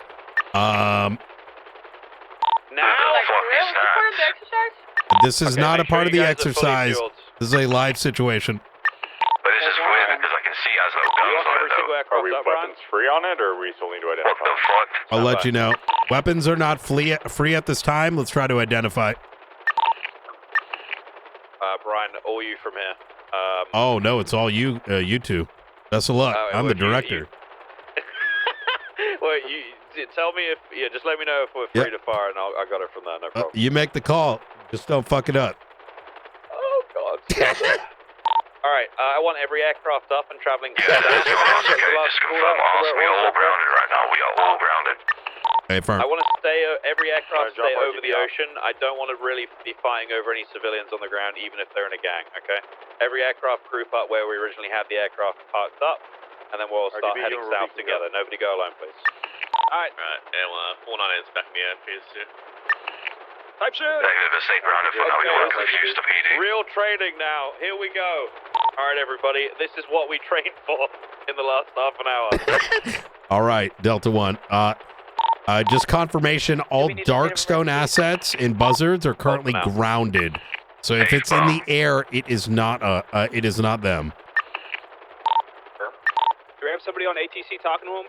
This is not a part of the exercise. This is a live situation. But this is weird because I can see as no guns on it though. Are we weapons free on it, or we still need to identify? What the fuck? I'll let you know. Weapons are not free at this time. Let's try to identify. Brian, all you from here. Oh no, it's all you two. Best of luck. I'm the director. Well, you tell me if just let me know if we're free to fire, and I got it from there. No problem. You make the call. Just don't fuck it up. Oh God. All right, I want every aircraft up and traveling. Yeah, that's going on. Okay, just confirm us. We are all grounded right now. We are all grounded. Hey, firm. I want to stay, every aircraft stay over the ocean. I don't want to really be fighting over any civilians on the ground, even if they're in a gang, okay? Every aircraft group up where we originally had the aircraft parked up, and then we'll start heading south together. Nobody go alone, please. Alright, yeah, well, 49 is back in the air, please, too. Type shit! Negative, stay grounded for now. We don't have to refuse the PD. Real training now. Here we go. All right, everybody. This is what we trained for in the last half an hour. All right, Delta 1. Just confirmation, all Darkstone assets in Buzzards are currently grounded. So if it's in the air, it is not them. Do we have somebody on ATC talking to him?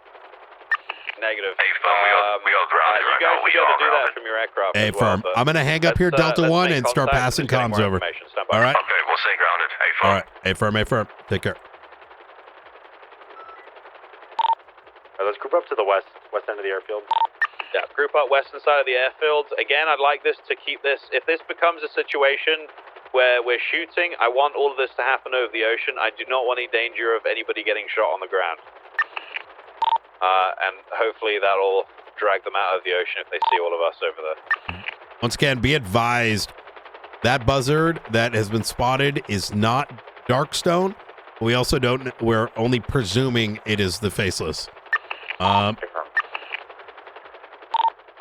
Negative. Hey, firm, we are grounded you right guys now. We should be able are to do that grounded. from your aircraft. Hey, as well, firm. but I'm going to hang up here, Delta 1, make and start contact passing and just get comms more over. information. Stand by. All right? Okay, we'll stay grounded. Hey, firm. All right. Hey, firm. Take care. Let's group up to the west end of the airfield. Yeah, group up western side of the airfield. Again, I'd like this to keep this. If this becomes a situation where we're shooting, I want all of this to happen over the ocean. I do not want any danger of anybody getting shot on the ground. And hopefully that'll drag them out of the ocean if they see all of us over there. Once again, be advised, that Buzzard that has been spotted is not Darkstone. We also we're only presuming it is the Faceless.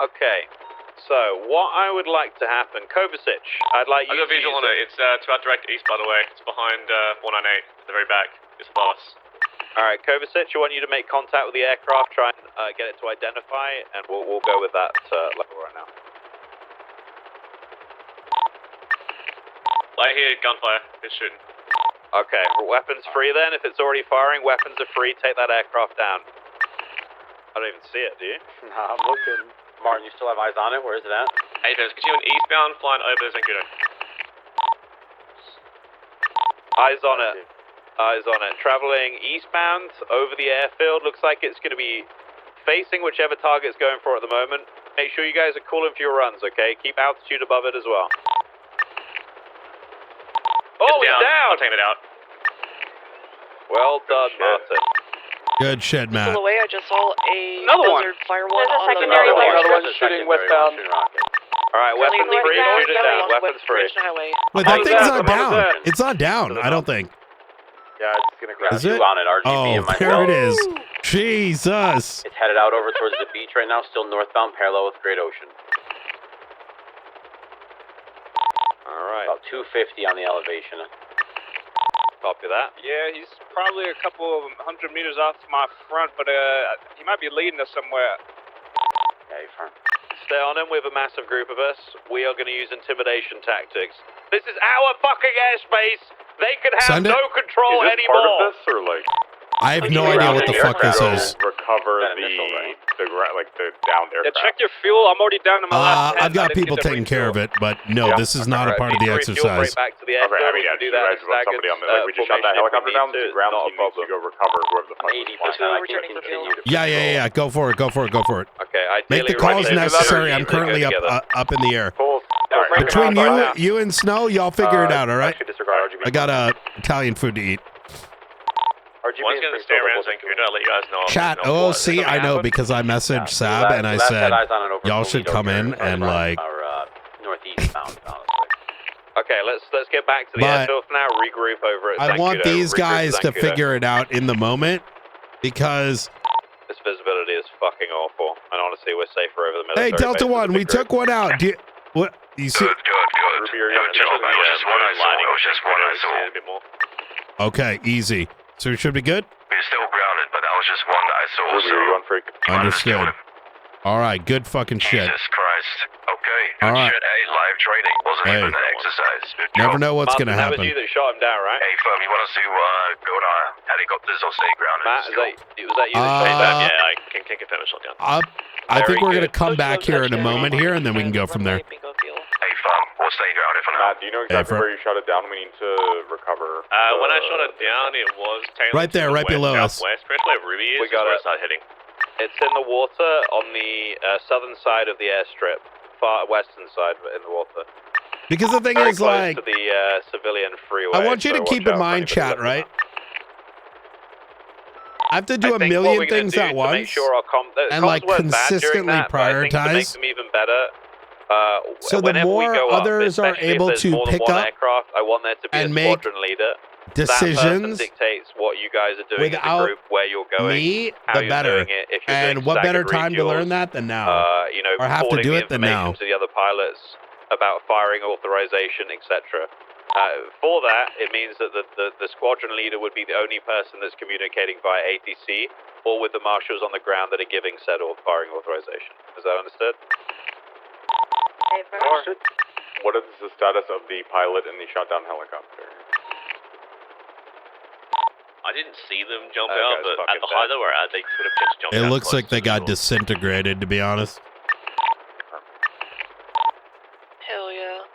Okay, so what I would like to happen, Kovacic, I'd like you I got to visual on it. It's to our direct east, by the way. It's behind 498 at the very back. It's above us. All right, Kovacic, I want you to make contact with the aircraft, try and get it to identify, and we'll go with that level right now. Light here, gunfire. It's shooting. Okay, weapons free then. If it's already firing, weapons are free. Take that aircraft down. I don't even see it, do you? Nah, I'm looking. Martin, you still have eyes on it? Where is it at? Hey, there's continuing eastbound, flying over Zancudo. Eyes on it. Eyes on it. Traveling eastbound over the airfield. Looks like it's going to be facing whichever target it's going for at the moment. Make sure you guys are cooling for your runs, okay? Keep altitude above it as well. Oh, it's down! I'll take it out. Well done, Martin. Good shit, Pull Matt. away, I just saw Another one. Buzzard fire one There's a on secondary the launch. Another one's shooting westbound. All right, weapons free. Shoot it down. Weapons free. Wait, that thing's not down. It's not down, I don't think. Yeah, it's gonna crash. Is it? On it, RGB Oh, and myself. there it is. Jesus. It's headed out over towards the beach right now, still northbound, parallel with Great Ocean. All right. About 250 on the elevation. Copy that. Yeah, he's probably a couple of 100 meters off my front, but he might be leading us somewhere. Yeah, you're fine. Stay on him. We have a massive group of us. We are going to use intimidation tactics. This is our fucking airspace. They can have Send it. no control Is this anymore. part of this, or like? I have no idea what the fuck this is. Recover the downed Yeah, aircraft. check your fuel. I'm already down to my last 10. I've got I didn't people get to taking refuel. care of it, but no, this is not a part of the exercise. Back to the airfield. Okay, I mean, yeah, do you that guys want somebody on the, like, we just shot that helicopter down, the ground team needs to go recover whoever the fuck is flying. I can continue to Yeah. Go for it. Okay, Make the calls necessary. I'm currently up in the air. Between you and Snow, y'all figure it out, all right? I got Italian food to eat. One's going to stay around Zancudo. I'll let you guys know. Chat. Oh, see, I know because I messaged Sab and I said y'all should come in and like. northeast bound, honestly. Okay, let's get back to the But airfield for now. Regroup over at I want Zancudo. these Regroup guys at to Zancudo. figure it out in the moment because. This visibility is fucking awful, and honestly, we're safer over the military. Hey, Delta base One, with we the group. took one out. Do you, what you see? Good. No joke. It was just one I saw. It was just one I saw. A bit more. Okay, easy. So it should be good. We're still grounded, but that was just one that I saw. So Understood. All right, good fucking shit. Jesus Christ. Okay. All Good right. shit. Hey, live training wasn't Hey. even an exercise. Good Never job. know what's Martin, gonna that was happen. you that shot him down, right? Hey, firm, you want us to go to our helicopters or stay grounded? Matt, was that you that shot him down? Yeah, I can confirm a shot down. I think Very we're gonna good. come back here in a moment here, and then we can go from there. Hey, firm, we'll stay grounded for now. Matt, do you know exactly where you shot it down? We need to recover. When I shot it down, it was tailing Right there, to the right below us. southwest, pretty where Ruby is. We got where it. I started hitting. It's in the water on the southern side of the airstrip, far western side in the water. Because the thing Very is, close like, to the civilian freeway. I want you to so keep watch in out for mind, anybody chat, looking right? up. I have to do I a think what million we're gonna things do at to once make sure our and like comms weren't bad during consistently that, but I think to make prioritize. them even better. So the whenever we more go others up, are especially if able there's to more than pick one up aircraft, I want there to be a and make squadron leader. That person decisions dictates what you guys are doing as a without group, where you're going, me, how the you're better. doing it, if you're And doing what better staggered time to learn refuels, that than now? you know, Or have to reporting do the it than information now. to the other pilots about firing authorization, etc. For that, it means that the squadron leader would be the only person that's communicating via ATC or with the marshals on the ground that are giving said firing authorization. Is that understood? What is the status of the pilot in the shot down helicopter? I didn't see them jump That out, guy's but at fucking the height they were at, they could have just jumped It out looks close like they to the got door. disintegrated, to be honest. Hell yeah.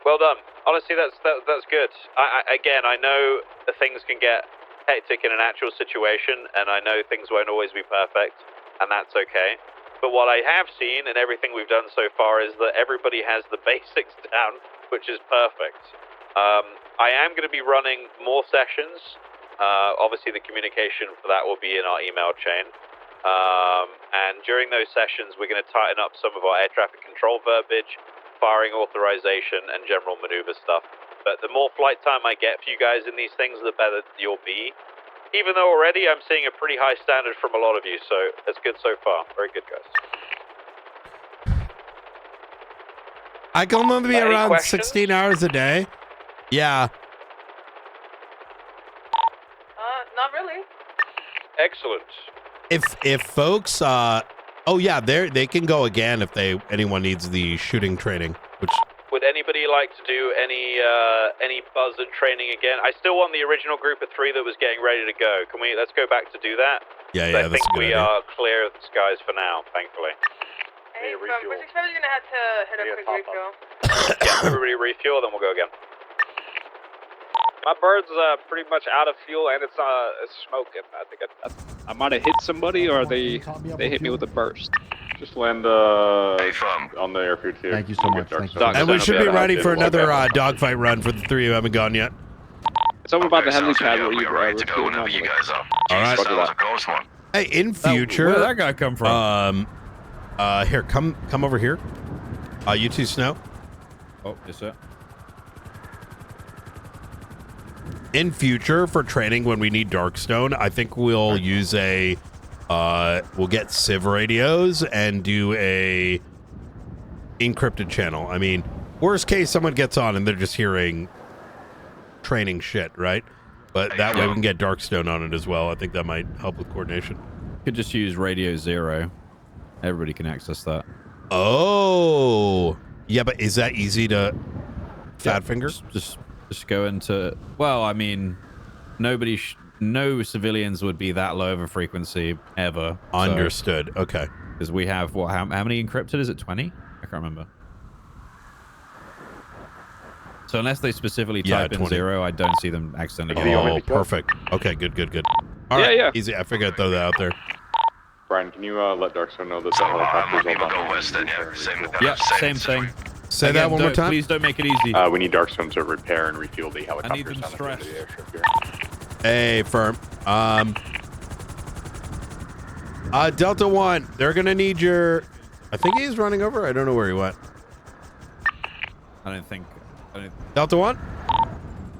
Well done. Honestly, that's good. Again, I know that things can get hectic in an actual situation, and I know things won't always be perfect, and that's okay. But what I have seen in everything we've done so far is that everybody has the basics down, which is perfect. I am going to be running more sessions. Obviously, the communication for that will be in our email chain. And during those sessions, we're going to tighten up some of our air traffic control verbiage, firing authorization, and general maneuver stuff. But the more flight time I get for you guys in these things, the better you'll be. Even though already I'm seeing a pretty high standard from a lot of you, so it's good so far. Very good, guys. I can only be Any around questions? 16 hours a day. Yeah. Not really. Excellent. If folks, oh yeah, they can go again if anyone needs the shooting training. Which Would anybody like to do any buzzard training again? I still want the original group of 3 that was getting ready to go. Let's go back to do that? yeah, I that's think a good we idea. are clear of the skies for now, thankfully. Hey, we're just probably gonna have to hit a quick refill. Yeah, everybody refuel, then we'll go again. My bird's pretty much out of fuel and it's smoking. I think I might have hit somebody or they hit me with a burst. Just land on the airfield here. Thank you so much. Thank you. And we should be ready for another dogfight run for the 3 who haven't gone yet. It's over about the helipad where we are ready to go whenever you guys are. All right. Jesus, that was a close one. Hey, in future, Where did that guy come from? Here, come over here. You two, Snow. Oh, yes, sir. In future, for training when we need Darkstone, I think we'll use we'll get Civ radios and do a encrypted channel. I mean, worst case, someone gets on and they're just hearing training shit, right? But that way we can get Darkstone on it as well. I think that might help with coordination. Could just use Radio 0. Everybody can access that. Oh, yeah, but is that easy to fat finger? Just go into. Well, I mean, no civilians would be that low of a frequency ever. Understood. Okay. Because we have what? How many encrypted? Is it 20? I can't remember. So unless they specifically type in 20. 0, I don't see them accidentally. Oh, perfect. Okay, good. All right, yeah. Easy. I figured I'd throw that out there. Brian, can you let Darkstone know that So, the helicopter's we'll all go done? west then, yeah. Same thing. Say that one more time. Please don't make it easy. We need Darkstone to repair and refuel the helicopter. I need them stressed. Hey, firm. Delta 1, they're gonna need your. I think he's running over. I don't know where he went. I don't think. Delta 1.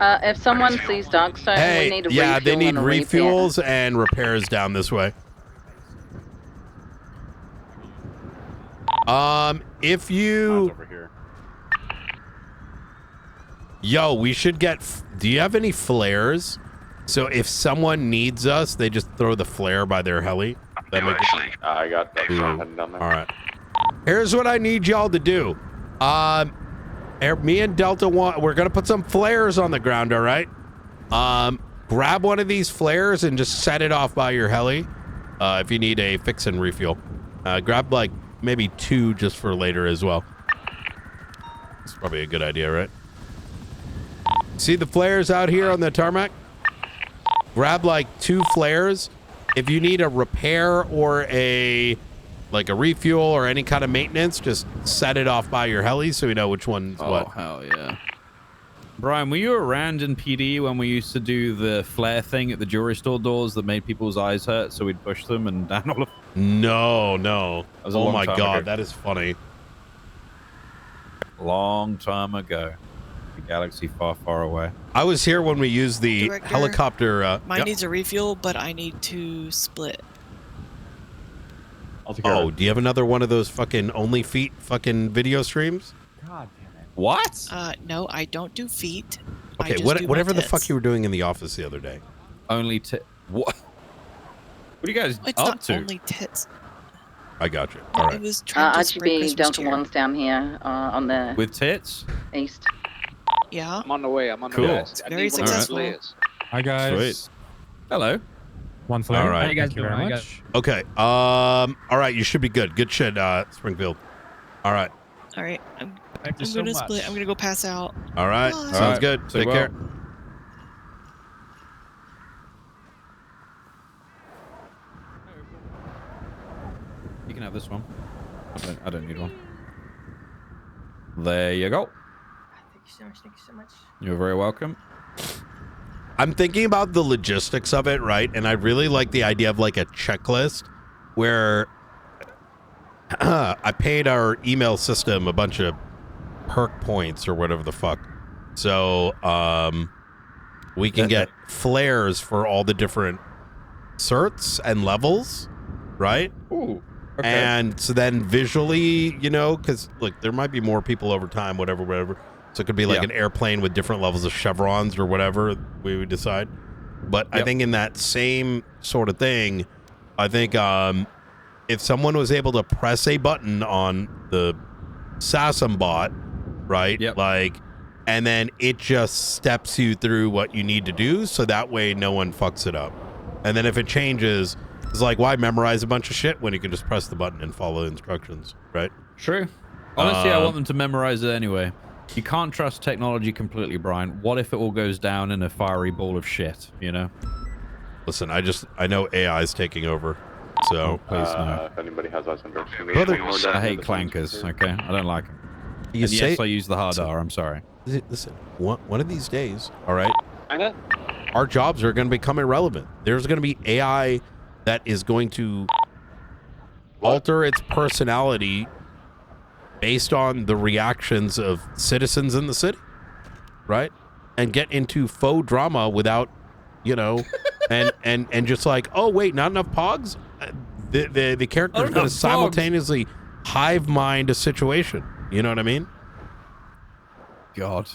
If someone sees Darkstone, Hey, we need a yeah, refuel they need and a repair. refuels and repairs down this way. If you. Over here. Yo, we should get. Do you have any flares? So if someone needs us, they just throw the flare by their heli. That make Actually, I got Darkstone heading down there. All right. Here's what I need y'all to do. Me and Delta 1, we're gonna put some flares on the ground. All right. Grab one of these flares and just set it off by your heli. If you need a fix and refuel, grab like maybe 2 just for later as well. It's probably a good idea, right? See the flares out here on the tarmac? Grab like 2 flares. If you need a repair or a like a refuel or any kind of maintenance, just set it off by your heli so we know which one's what. Oh, hell yeah. Brian, were you around in PD when we used to do the flare thing at the jewelry store doors that made people's eyes hurt, so we'd push them and down all of them? No. That was a Oh long my time God, ago. that is funny. Long time ago. A galaxy far, far away. I was here when we used the Director, helicopter. Mine Yep. needs a refuel, but I need to split. Oh, do you have another one of those fucking only feet fucking video streams? God damn it. What? No, I don't do feet. I Okay, just do my whatever the tits. fuck you were doing in the office the other day. Only what? What are you guys It's up not to? only tits. I got you. All It right. was trying to spread RGB Christmas Delta cheer. 1's down here on the With tits? east. Yeah. I'm on the way. I'm on the Cool. way. It's I very need one of those successful. layers. Hi guys. Sweet. Hello. One flare. All right. How you Thank you very much. Okay. All right. You should be good. Good shit, Springfield. All right. All right. I'm Thank you so gonna much. split. I'm gonna go pass out. All right. Bye. Sounds All right. good. Stay Take well. care. You can have this one. I don't need one. There you go. Thank you so much. Thank you so much. You're very welcome. I'm thinking about the logistics of it, right? And I really like the idea of like a checklist where I paid our email system a bunch of perk points or whatever the fuck. So we can get flares for all the different certs and levels, right? Ooh. Okay. And so then visually, you know, because look, there might be more people over time, whatever. So it could be like an airplane with different levels of chevrons or whatever we would decide. But I think in that same sort of thing, I think if someone was able to press a button on the SASM bot, right? Like, and then it just steps you through what you need to do. So that way no one fucks it up. And then if it changes, it's like, why memorize a bunch of shit when you can just press the button and follow instructions, right? True. Honestly, I want them to memorize it anyway. You can't trust technology completely, Brian. What if it all goes down in a fiery ball of shit, you know? Listen, I know AI is taking over, so please no. If anybody has eyes on drugs, I hate clankers, okay? I don't like them. You And say- yes, I use the hard R, I'm sorry. Listen, one of these days, all right, Kinda. our jobs are going to become irrelevant. There's going to be AI that is going to alter its personality based on the reactions of citizens in the city, right? And get into faux drama without, you know, and just like, oh wait, not enough pogs. The character is going to simultaneously hive mind a situation. You know what I mean? God,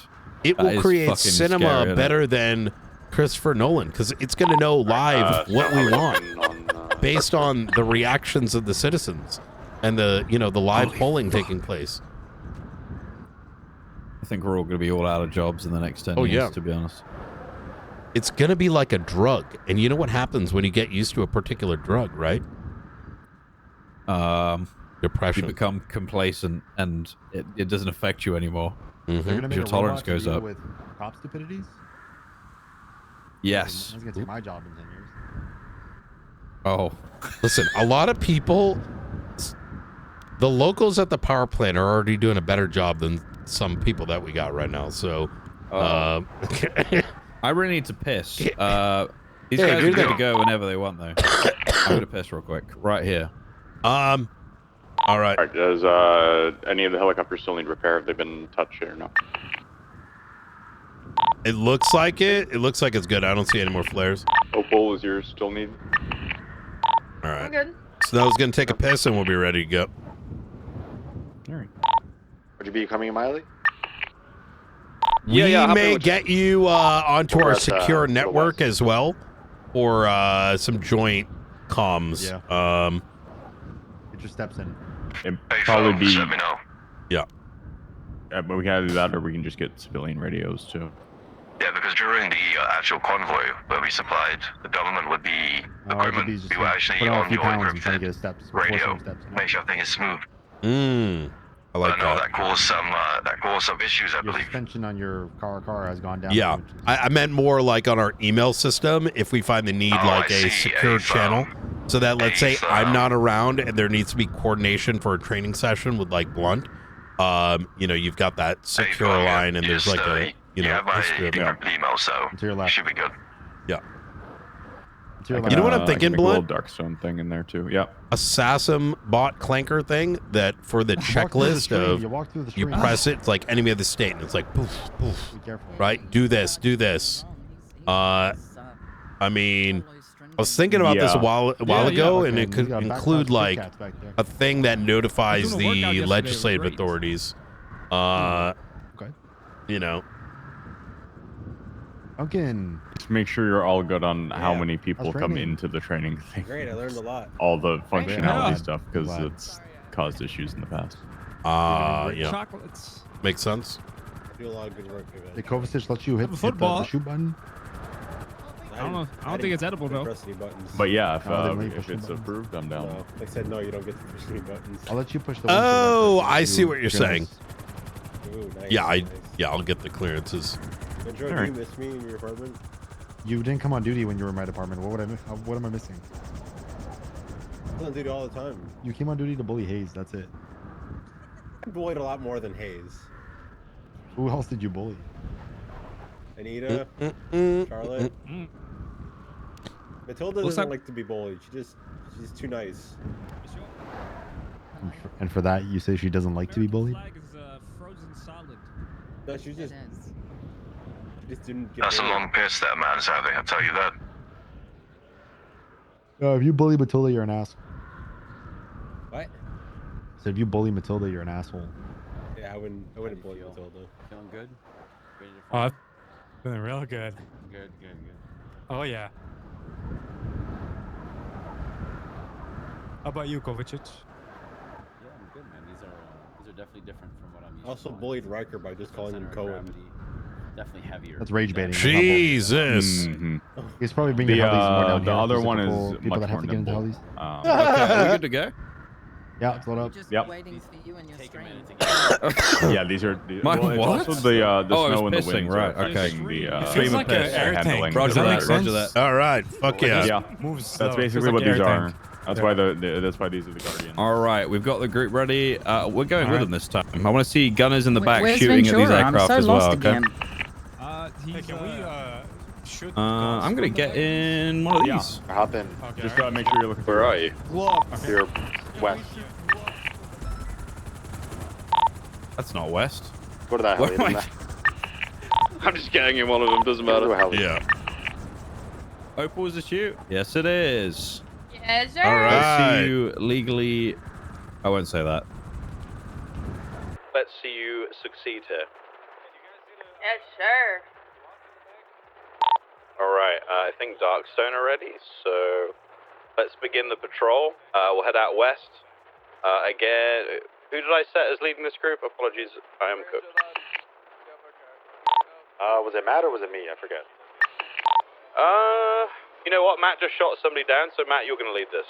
it that will is create fucking cinema scary, isn't it? better than Christopher Nolan because it's going to know live what we want based on the reactions of the citizens and the live polling taking place. I think we're all going to be all out of jobs in the next 10 Oh, years, yeah. to be honest. It's going to be like a drug, and you know what happens when you get used to a particular drug, right? Depression. You become complacent, and it doesn't affect you anymore. Mhm. They're gonna make Your a tolerance robot to goes deal up. with cop stupidities. Yes. That's gonna take my job in 10 years. Oh, listen, a lot of people, the locals at the power plant are already doing a better job than some people that we got right now. So, I really need to piss. These Yeah, guys do are good that. to go whenever they want, though. I'm going to piss real quick. Right here. All right. Does any of the helicopters still need repair? Have they been touched or not? It looks like it. It looks like it's good. I don't see any more flares. Opal, is yours still need? All right. I'm good. Snow's gonna take a piss and we'll be ready to go. Would you be coming in, Miley? We I'll be may with get you onto Or our at, secure the network as well, or some joint comms. Yeah. Get your steps in. It'd probably be. Let me know. Yeah. But we can either do that, or we can just get civilian radios too. Yeah, because during the actual convoy where we supplied the government with the equipment, RGB's just we were actually put on a on few the pounds oil and try to get his steps. radio, Steps. make sure everything is smooth. I like I know that. that caused some issues, I Your believe. suspension on your car has gone down. Yeah, I meant more like on our email system. If we find the need, Oh, like I a see. secure channel, so that let's say I'm not around and there needs to be coordination for a training session with like Blunt. You know, you've got that secure line, and there's like a history of Limo, so to your left. Should be good. Yeah. You know what I'm thinking, A little Blunt? Darkstone thing in there too. Yep. A SASM bot clanker thing that for the checklist of you press it, it's like enemy of the state, and it's like poof, poof. Right? Do this, do this. I mean, I was thinking about this a while ago, and it could include like a thing that notifies the legislative authorities. You know. Just make sure you're all good on how many people come into the training thing. Great, I learned a lot. All the functionality Yeah. stuff, because it's caused issues in the past. Yeah. Chocolates. Makes sense. I do a lot of good work. The Kovacic lets you hit football. the shoot button. I don't know. I don't think it's edible though. Press any buttons. But yeah, they if it's approved, I'm down. No, they said no, you don't get to push any buttons. I'll let you push the. Oh, I see what you're saying. Ooh, nice, Yeah, nice. I'll get the clearances. Joe, do you miss me in your apartment? You didn't come on duty when you were in my department. What am I missing? I'm on duty all the time. You came on duty to bully Hayes. That's it. I bullied a lot more than Hayes. Who else did you bully? Anita, Charlotte. Matilda What's doesn't that? like to be bullied. She's too nice. And for that, you say she doesn't like to be bullied? No, she just didn't get That's a bullied. long piss that man's having, I'll tell you that. If you bully Matilda, you're an asshole. What? So if you bully Matilda, you're an asshole. Yeah, I wouldn't bully Matilda. Feeling good? Oh, I'm feeling real good. Good. Oh yeah. How about you, Kovacic? Yeah, I'm good, man. These are definitely different from what I'm used I also to. bullied Riker by just calling him Cohen. Definitely heavier. That's rage baiting. Jesus. He's probably being held these more down the here other for one typical is people much that have more to get into nimble. hellies. Okay, are we good to go? Yeah, it's load up. Yep. Waiting for you and your stream. Yeah, these are. My well, it's what? also the Oh, it snow was and the pissing, winds right, are okay. affecting the feels like an air tank. handling. Roger Does that that, make roger sense? that. All right, fuck yeah. Yeah, Moves slow. that's Feels basically like what air these are. tank. That's why these are the Guardians. All right, we've got the group ready. We're going All with right. them this time. I want to see gunners in the back Where's shooting at these Ventura? I'm aircraft so as well. lost Okay. again. Hey, can we shoot? I'm gonna get in one of these. Hop in. Okay, Just alright. make sure you're looking for. Where are you? You're west. That's not west. Go to that Where heli. am I? I'm just getting in one of them. Doesn't matter. Yeah. Opal is a shoot. Yes, it is. Yes, sir. All I right. see you legally. I won't say that. Let's see you succeed here. Yes, sir. All right, I think Darkstone are ready, so let's begin the patrol. We'll head out west. Again, who did I set as leading this group? Apologies, I am cooked. Was it Matt or was it me? I forget. You know what? Matt just shot somebody down, so Matt, you're going to lead this.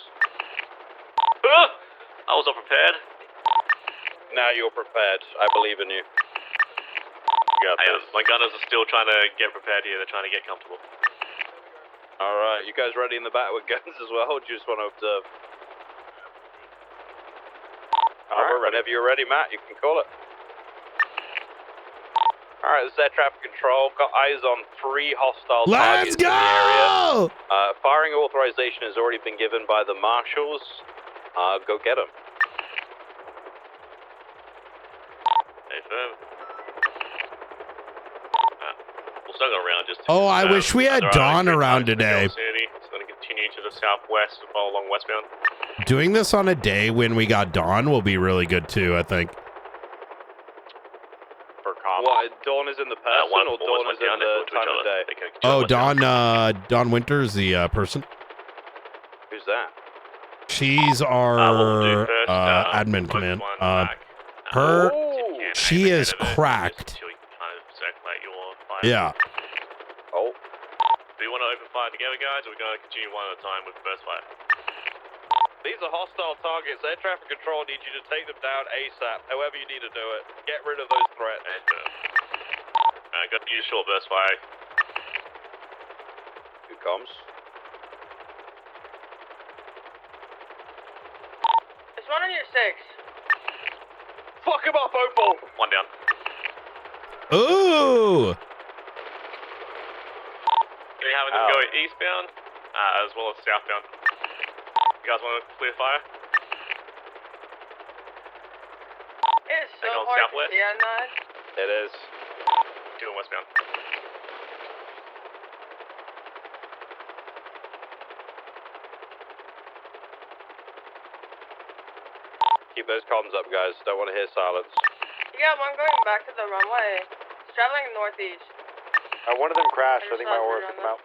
I was unprepared. Now you're prepared. I believe in you. You got this. My gunners are still trying to get prepared here. They're trying to get comfortable. All right, you guys ready in the back with guns as well? Or do you just want to observe? All right, whenever you're ready, Matt, you can call it. All right, this is air traffic control. Got eyes on 3 hostile Let's targets in the area. go! Firing authorization has already been given by the marshals. Go get them. Hey, firm. We'll still go around just. Oh, I wish we had there are Dawn good around targets in the today. vicinity. It's going to continue to the southwest and follow along westbound. Doing this on a day when we got Dawn will be really good too, I think. For what? Dawn is in the person or Dawn is in the time of day? Oh, Dawn Winters, the person. Who's that? She's our admin command. She is cracked. Yeah. Oh. Do you want to open fire together, guys, or are we going to continue one at a time with burst fire? These are hostile targets. Air traffic control needs you to take them down ASAP. However you need to do it. Get rid of those threats. Got to use short burst fire. Who comes? one on your 6. Fuck him up, Opal! One down. Ooh! Can we have them go eastbound, as well as southbound? You guys want to clear fire? It's so Hang on, hard southwest. to see at night. It is. Do it westbound. Keep those comms up, guys. Don't want to hear silence. You got one going back to the runway. It's traveling northeast. One of them crashed. I think my aura took him out.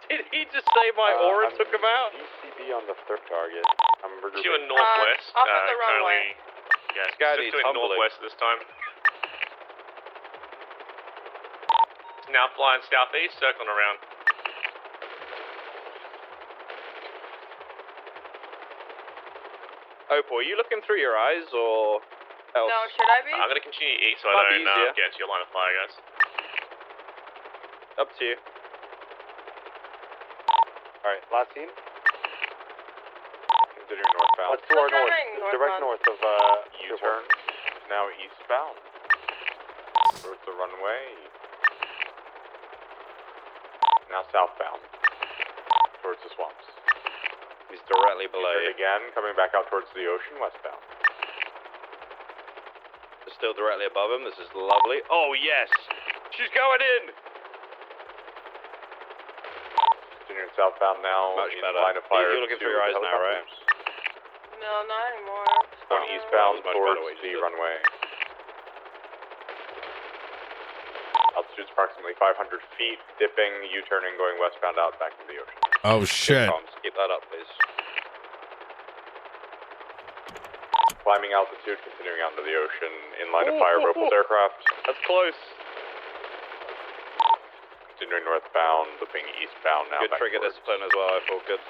Did he just say my aura took him out? DCB on the third target. I'm Pursuing northwest. Off of the runway. Yeah, This guy just needs doing humbling. northwest this time. It's now flying southeast, circling around. Opal, are you looking through your eyes or else? No, should I be? I'm gonna continue east so I Might be don't easier. get into your line of fire, guys. Up to you. Alright, last scene. Continuing northbound. Let's to our north. Traveling Direct northbound. north of, U-turn. Now eastbound. Towards the runway. Now southbound. Towards the swamps. He's directly below U-turn you. again, coming back out towards the ocean, westbound. We're still directly above him. This is lovely. Oh, yes! She's going in! Continuing southbound now. Much in better. line of fire. You're looking through to your eyes now, right? helicopters. No, not anymore. Going eastbound Much towards better what you the did. runway. Altitude's approximately 500 feet, dipping, U-turning, going westbound out back to the ocean. Oh, shit. Comms, keep that up, please. Climbing altitude, continuing onto the ocean, in line of fire of Opal's aircraft. That's close. Continuing northbound, looping eastbound now. Good back trigger towards- discipline as well. I feel good.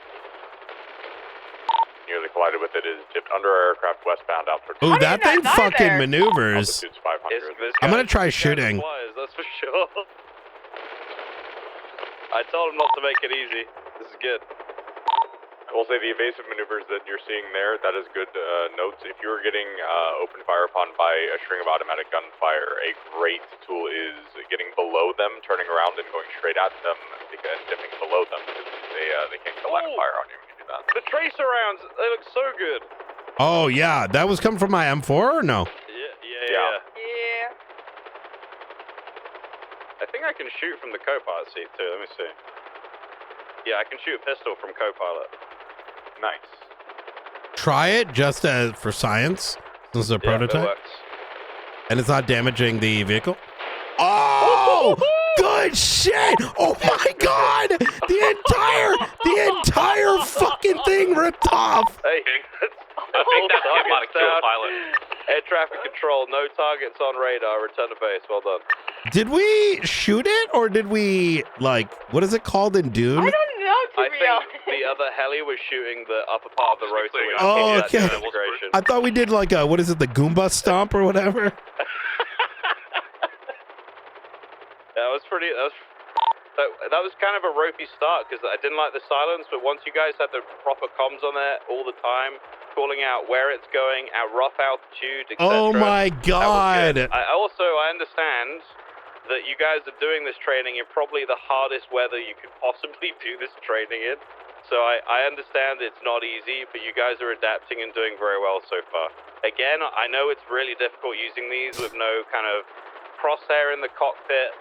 Nearly collided with it, is dipped under our aircraft westbound out towards. Ooh, that thing fucking maneuvers. Altitude's 500. I'm gonna try shooting. Flies, that's for sure. I told him not to make it easy. This is good. I will say the evasive maneuvers that you're seeing there, that is good notes. If you were getting open fire upon by a string of automatic gunfire, a great tool is getting below them, turning around and going straight at them, and dipping below them because they can't get a line of fire on you when you do that. The tracer rounds, they look so good. Oh, yeah. That was coming from my M4 or no? Yeah. Yeah. I think I can shoot from the co-pilot seat too. Let me see. Yeah, I can shoot a pistol from co-pilot. Nice. Try it just for science. This is a Yeah, it prototype. works. And it's not damaging the vehicle. Oh, good shit. Oh my God. The entire fucking thing ripped off. Hey, I think that's all him on a targets kill down. pilot. Air traffic control, no targets on radar. Return to base. Well done. Did we shoot it or did we, like, what is it called in Dune? I don't know, to I be think honest. the other heli was shooting the upper part of the rotor. Which Oh, that okay. disintegration. I thought we did like a, what is it, the Goomba stomp or whatever? That was pretty. That was kind of a ropey start because I didn't like the silence. But once you guys had the proper comms on there all the time, calling out where it's going at rough altitude, etc. Oh my God. I understand that you guys are doing this training in probably the hardest weather you could possibly do this training in. So I understand it's not easy, but you guys are adapting and doing very well so far. Again, I know it's really difficult using these with no kind of crosshair in the cockpit.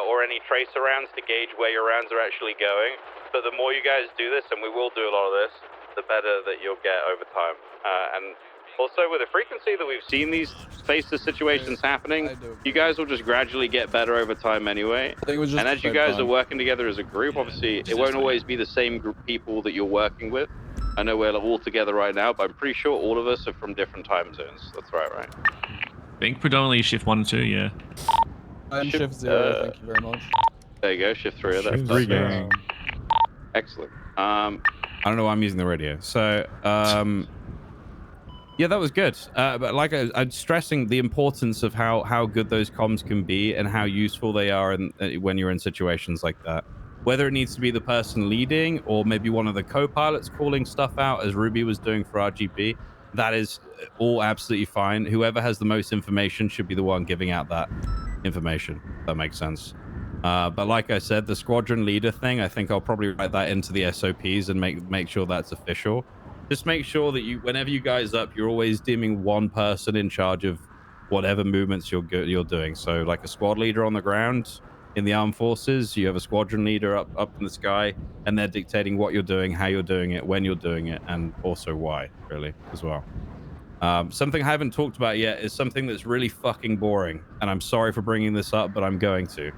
Or any tracer rounds to gauge where your rounds are actually going. But the more you guys do this, and we will do a lot of this, the better that you'll get over time. And also with the frequency that we've seen these face the situations happening, you guys will just gradually get better over time anyway. And as you guys are working together as a group, obviously it won't always be the same group of people that you're working with. I know we're all together right now, but I'm pretty sure all of us are from different time zones. That's right? I think predominantly shift 1 and 2, yeah. I'm shift 0, thank you very much. There you go, shift 3 of that. Shift 3 gang. Excellent. I don't know why I'm using the radio. So, yeah, that was good. But like I'm stressing the importance of how good those comms can be and how useful they are when you're in situations like that. whether it needs to be the person leading or maybe one of the co-pilots calling stuff out as Ruby was doing for RGB, that is all absolutely fine. Whoever has the most information should be the one giving out that information. If that makes sense. But like I said, the squadron leader thing, I think I'll probably write that into the SOPs and make sure that's official. Just make sure that whenever you guys up, you're always deeming one person in charge of whatever movements you're doing. So like a squad leader on the ground in the armed forces, you have a squadron leader up in the sky, and they're dictating what you're doing, how you're doing it, when you're doing it, and also why, really, as well. Something I haven't talked about yet is something that's really fucking boring, and I'm sorry for bringing this up, but I'm going to.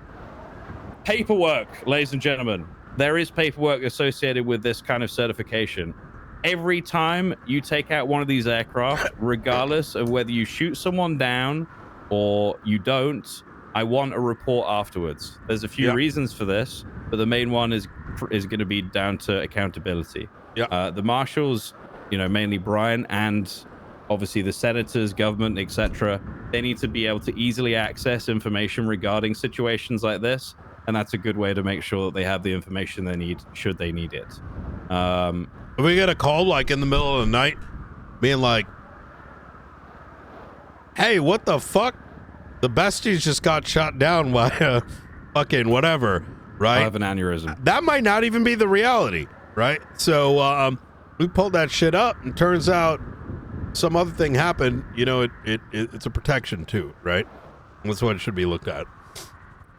Paperwork, ladies and gentlemen. There is paperwork associated with this kind of certification. Every time you take out one of these aircraft, regardless of whether you shoot someone down or you don't, I want a report afterwards. There's a few reasons for this, but the main one is going to be down to accountability. The marshals, mainly Brian, and obviously the senators, government, etc., they need to be able to easily access information regarding situations like this, and that's a good way to make sure that they have the information they need should they need it. We get a call like in the middle of the night being like, hey, what the fuck? The besties just got shot down by a fucking whatever, right? I have an aneurysm. That might not even be the reality, right? So we pulled that shit up, and turns out some other thing happened. It's a protection too, right? That's what it should be looked at.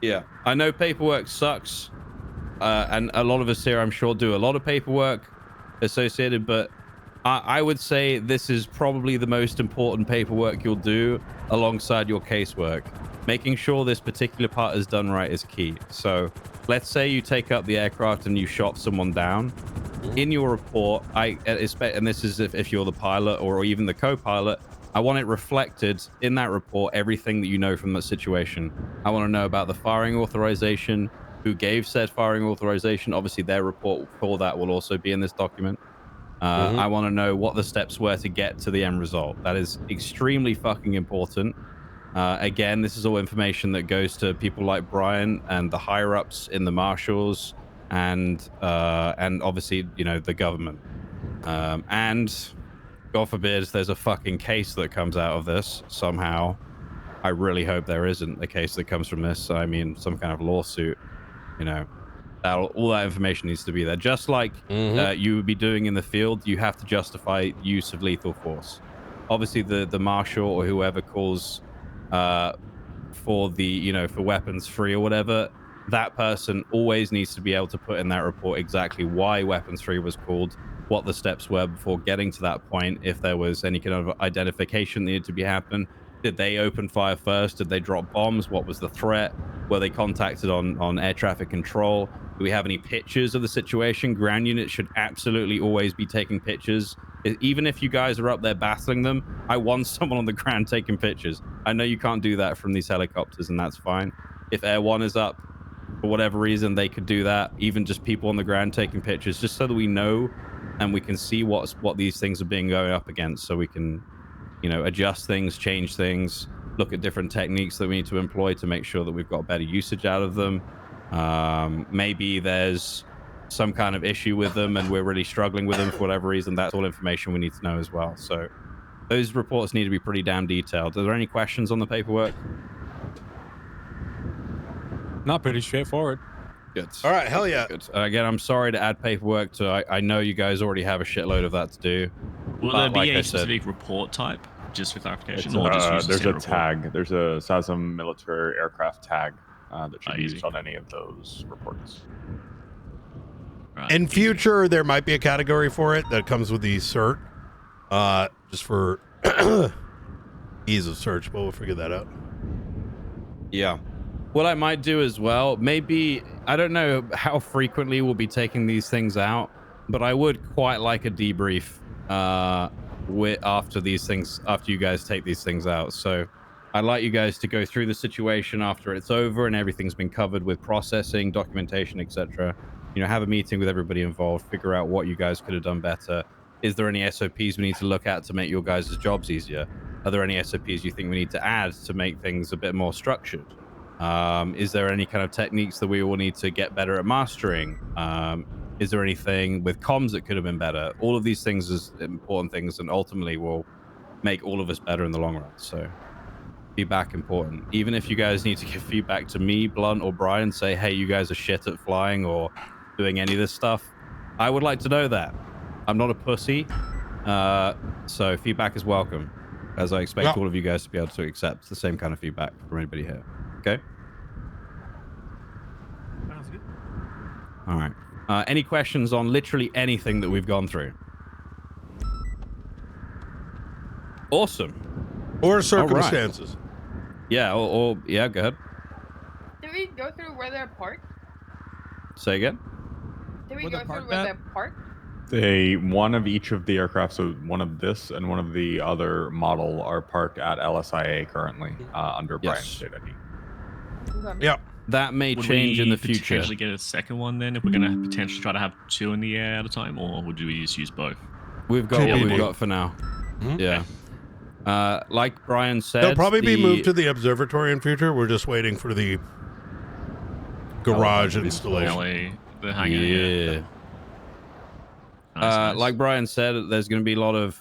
Yeah, I know paperwork sucks, and a lot of us here, I'm sure, do a lot of paperwork associated, but I would say this is probably the most important paperwork you'll do alongside your casework. Making sure this particular part is done right is key. So let's say you take up the aircraft and you shot someone down. In your report, and this is if you're the pilot or even the co-pilot, I want it reflected in that report, everything that you know from that situation. I want to know about the firing authorization, who gave said firing authorization. Obviously, their report for that will also be in this document. I want to know what the steps were to get to the end result. That is extremely fucking important. Again, this is all information that goes to people like Brian and the higher-ups in the marshals and obviously, the government. And God forbid there's a fucking case that comes out of this somehow. I really hope there isn't a case that comes from this. I mean, some kind of lawsuit, all that information needs to be there. Just like you would be doing in the field, you have to justify use of lethal force. Obviously, the marshal or whoever calls for the, for weapons free or whatever, that person always needs to be able to put in that report exactly why weapons free was called, what the steps were before getting to that point, if there was any kind of identification that needed to be happen. Did they open fire first? Did they drop bombs? What was the threat? Were they contacted on air traffic control? Do we have any pictures of the situation? Ground units should absolutely always be taking pictures. Even if you guys are up there battling them, I want someone on the ground taking pictures. I know you can't do that from these helicopters, and that's fine. If Air 1 is up, for whatever reason, they could do that. Even just people on the ground taking pictures, just so that we know and we can see what these things are being going up against, so we can, adjust things, change things, look at different techniques that we need to employ to make sure that we've got better usage out of them. Maybe there's some kind of issue with them and we're really struggling with them for whatever reason. That's all information we need to know as well. So those reports need to be pretty damn detailed. Are there any questions on the paperwork? Not pretty straightforward. Good. All right, hell yeah. Good. Again, I'm sorry to add paperwork to. I know you guys already have a shitload of that to do. Will there be a specific report type, just for clarification, or just use there's a a tag. There's a SASM military aircraft tag that should be used on any of those reports. Right. In future, there might be a category for it that comes with the cert, just for ease of search, but we'll figure that out. Yeah. What I might do as well, maybe, I don't know how frequently we'll be taking these things out, but I would quite like a debrief after you guys take these things out. So I'd like you guys to go through the situation after it's over and everything's been covered with processing, documentation, etc. Have a meeting with everybody involved, figure out what you guys could have done better. Is there any SOPs we need to look at to make your guys' jobs easier? Are there any SOPs you think we need to add to make things a bit more structured? Is there any kind of techniques that we all need to get better at mastering? Is there anything with comms that could have been better? All of these things is important things, and ultimately will make all of us better in the long run. So feedback important. Even if you guys need to give feedback to me, Blunt, or Brian, say, hey, you guys are shit at flying or doing any of this stuff, I would like to know that. I'm not a pussy. So feedback is welcome, as I expect all of you guys to be able to accept the same kind of feedback from anybody here. Okay? Sounds good. All right. Any questions on literally anything that we've gone through? Awesome. Or circumstances. Yeah, or yeah, go ahead. Did we go through where they're parked? Say again? Did we go through where they're parked? One of each of the aircraft, so one of this and one of the other model, are parked at LSIA currently under Brian's state ID. Yep. That may Would change in we the future. potentially get a second one then if we're going to potentially try to have 2 in the air at a time, or would we just use both? We've got what we've got for now. Yeah. Like Brian said, They'll probably be moved to the observatory in future. We're just waiting for the garage installation. The hangar, yeah. Nice. Like Brian said, there's going to be a lot of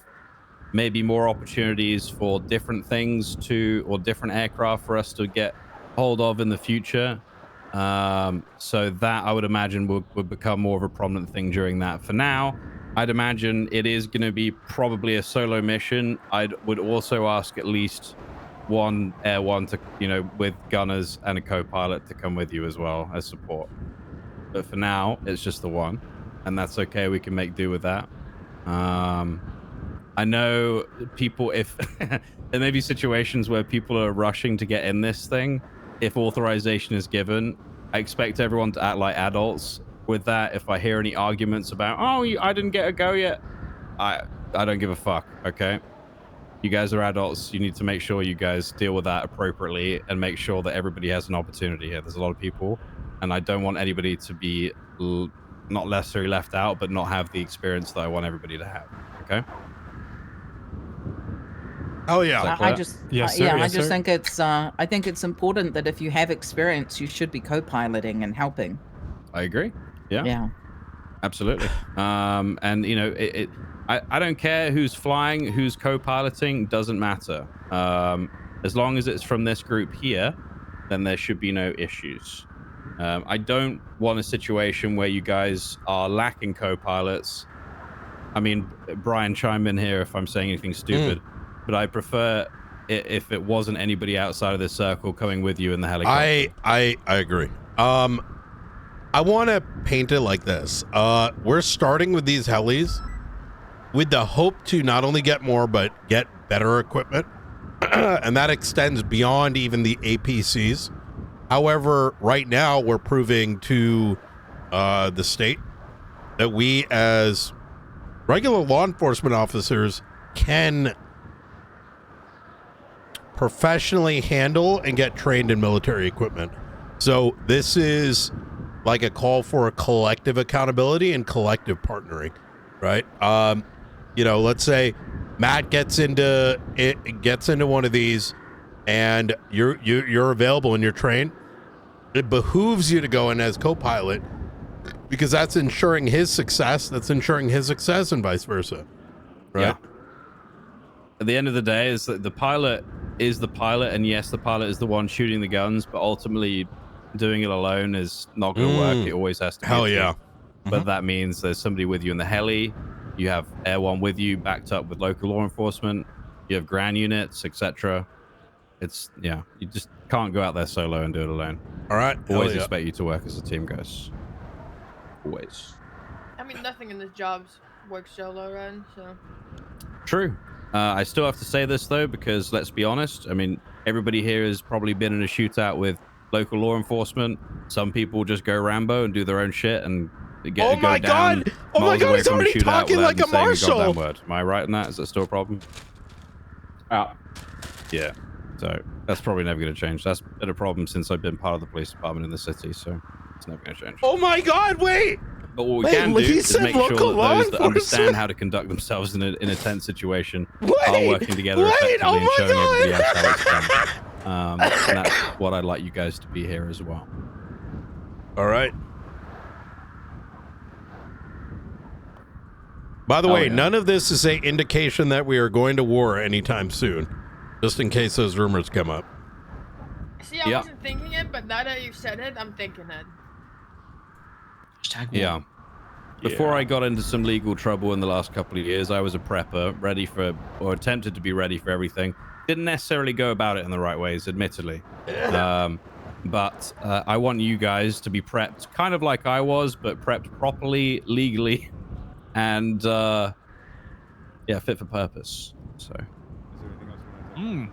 maybe more opportunities for different things or different aircraft for us to get hold of in the future. So that I would imagine would become more of a prominent thing during that. For now, I'd imagine it is going to be probably a solo mission. I would also ask at least one Air 1 to, with gunners and a co-pilot to come with you as well as support. But for now, it's just the one, and that's okay. We can make do with that. I know people, if there may be situations where people are rushing to get in this thing. If authorization is given, I expect everyone to act like adults with that. If I hear any arguments about, I didn't get a go yet, I don't give a fuck, okay? You guys are adults. You need to make sure you guys deal with that appropriately and make sure that everybody has an opportunity here. There's a lot of people, and I don't want anybody to be not necessarily left out, but not have the experience that I want everybody to have, okay? Oh yeah. I just think it's I think it's important that if you have experience, you should be co-piloting and helping. I agree. Yeah. Yeah. Absolutely. And I don't care who's flying, who's co-piloting, doesn't matter. As long as it's from this group here, then there should be no issues. I don't want a situation where you guys are lacking co-pilots. I mean, Brian, chime in here if I'm saying anything stupid. But I prefer if it wasn't anybody outside of this circle coming with you in the helicopter. I agree. I want to paint it like this. We're starting with these helis with the hope to not only get more, but get better equipment. And that extends beyond even the APCs. However, right now we're proving to the state that we as regular law enforcement officers can professionally handle and get trained in military equipment. So this is like a call for a collective accountability and collective partnering, right? Let's say Matt gets into one of these and you're available and you're trained. It behooves you to go in as co-pilot because that's ensuring his success. That's ensuring his success and vice versa, right? Yeah. At the end of the day, is that the pilot is the pilot, and yes, the pilot is the one shooting the guns, but ultimately doing it alone is not going to work. It always has to be hell a team. yeah. But that means there's somebody with you in the heli, you have Air 1 with you, backed up with local law enforcement, you have ground units, etc. You just can't go out there solo and do it alone. All right. Always expect you to work as a team, guys. Always. I mean, nothing in this job works solo, right? So. True. I still have to say this though, because let's be honest. I mean, everybody here has probably been in a shootout with local law enforcement. Some people just go Rambo and do their own shit and go down. Oh my God! He's already talking like a marshal. Am I right in that? Is that still a problem? Yeah. So that's probably never going to change. That's been a problem since I've been part of the police department in the city. So it's never going to change. Oh my God! Wait. But what we can do is make sure that those that understand how to conduct themselves in a tense situation are working together effectively and showing everybody else how it's done. And that's what I'd like you guys to be here as well. All right. By the way, none of this is an indication that we are going to war anytime soon, just in case those rumors come up. See, I wasn't thinking it, but now that you said it, I'm thinking it. Yeah. Before I got into some legal trouble in the last couple of years, I was a prepper, ready for, or attempted to be ready for everything. Didn't necessarily go about it in the right ways, admittedly. But I want you guys to be prepped kind of like I was, but prepped properly, legally, and yeah, fit for purpose. So. Can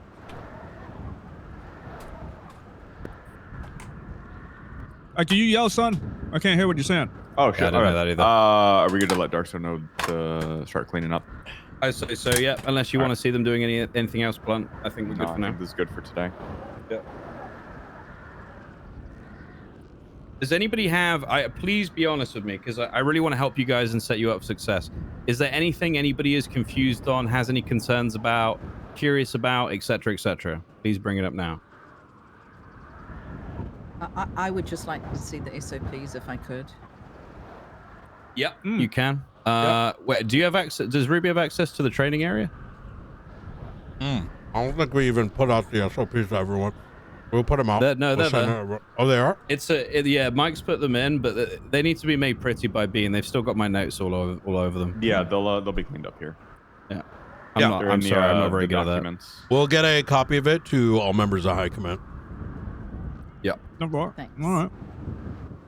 you yell, son? I can't hear what you're saying. Oh, shit. I don't know that either. Are we going to let Darkstone know to start cleaning up? I say so, yeah. Unless you want to see them doing anything else, Blunt. I think we're good for now. I think this is good for today. Yeah. Does anybody have... please be honest with me, because I really want to help you guys and set you up for success. Is there anything anybody is confused on, has any concerns about, curious about, etc., etc.? Please bring it up now. I would just like to see the SOPs if I could. Yep, you can. Wait, do you have access? Does Ruby have access to the training area? I don't think we even put out the SOPs to everyone. We'll put them out. They're there. Oh, they are? Yeah, Mike's put them in, but they need to be made pretty by Bean. They've still got my notes all over them. Yeah, they'll be cleaned up here. Yeah. I'm sorry, I'm not very good at that. We'll get a copy of it to all members of High Command. Yeah. Thanks. All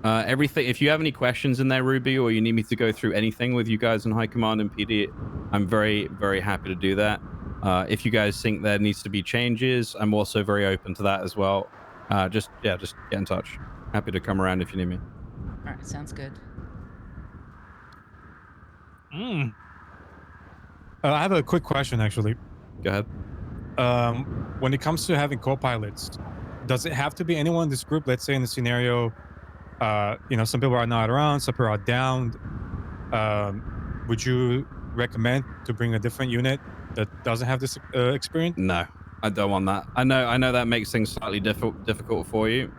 right. Everything. If you have any questions in there, Ruby, or you need me to go through anything with you guys in High Command and PD, I'm very, very happy to do that. If you guys think there needs to be changes, I'm also very open to that as well. Just get in touch. Happy to come around if you need me. All right, sounds good. I have a quick question, actually. Go ahead. When it comes to having co-pilots, does it have to be anyone in this group? Let's say in the scenario, some people are not around, some people are down. Would you recommend to bring a different unit that doesn't have this experience? No, I don't want that. I know that makes things slightly difficult for you,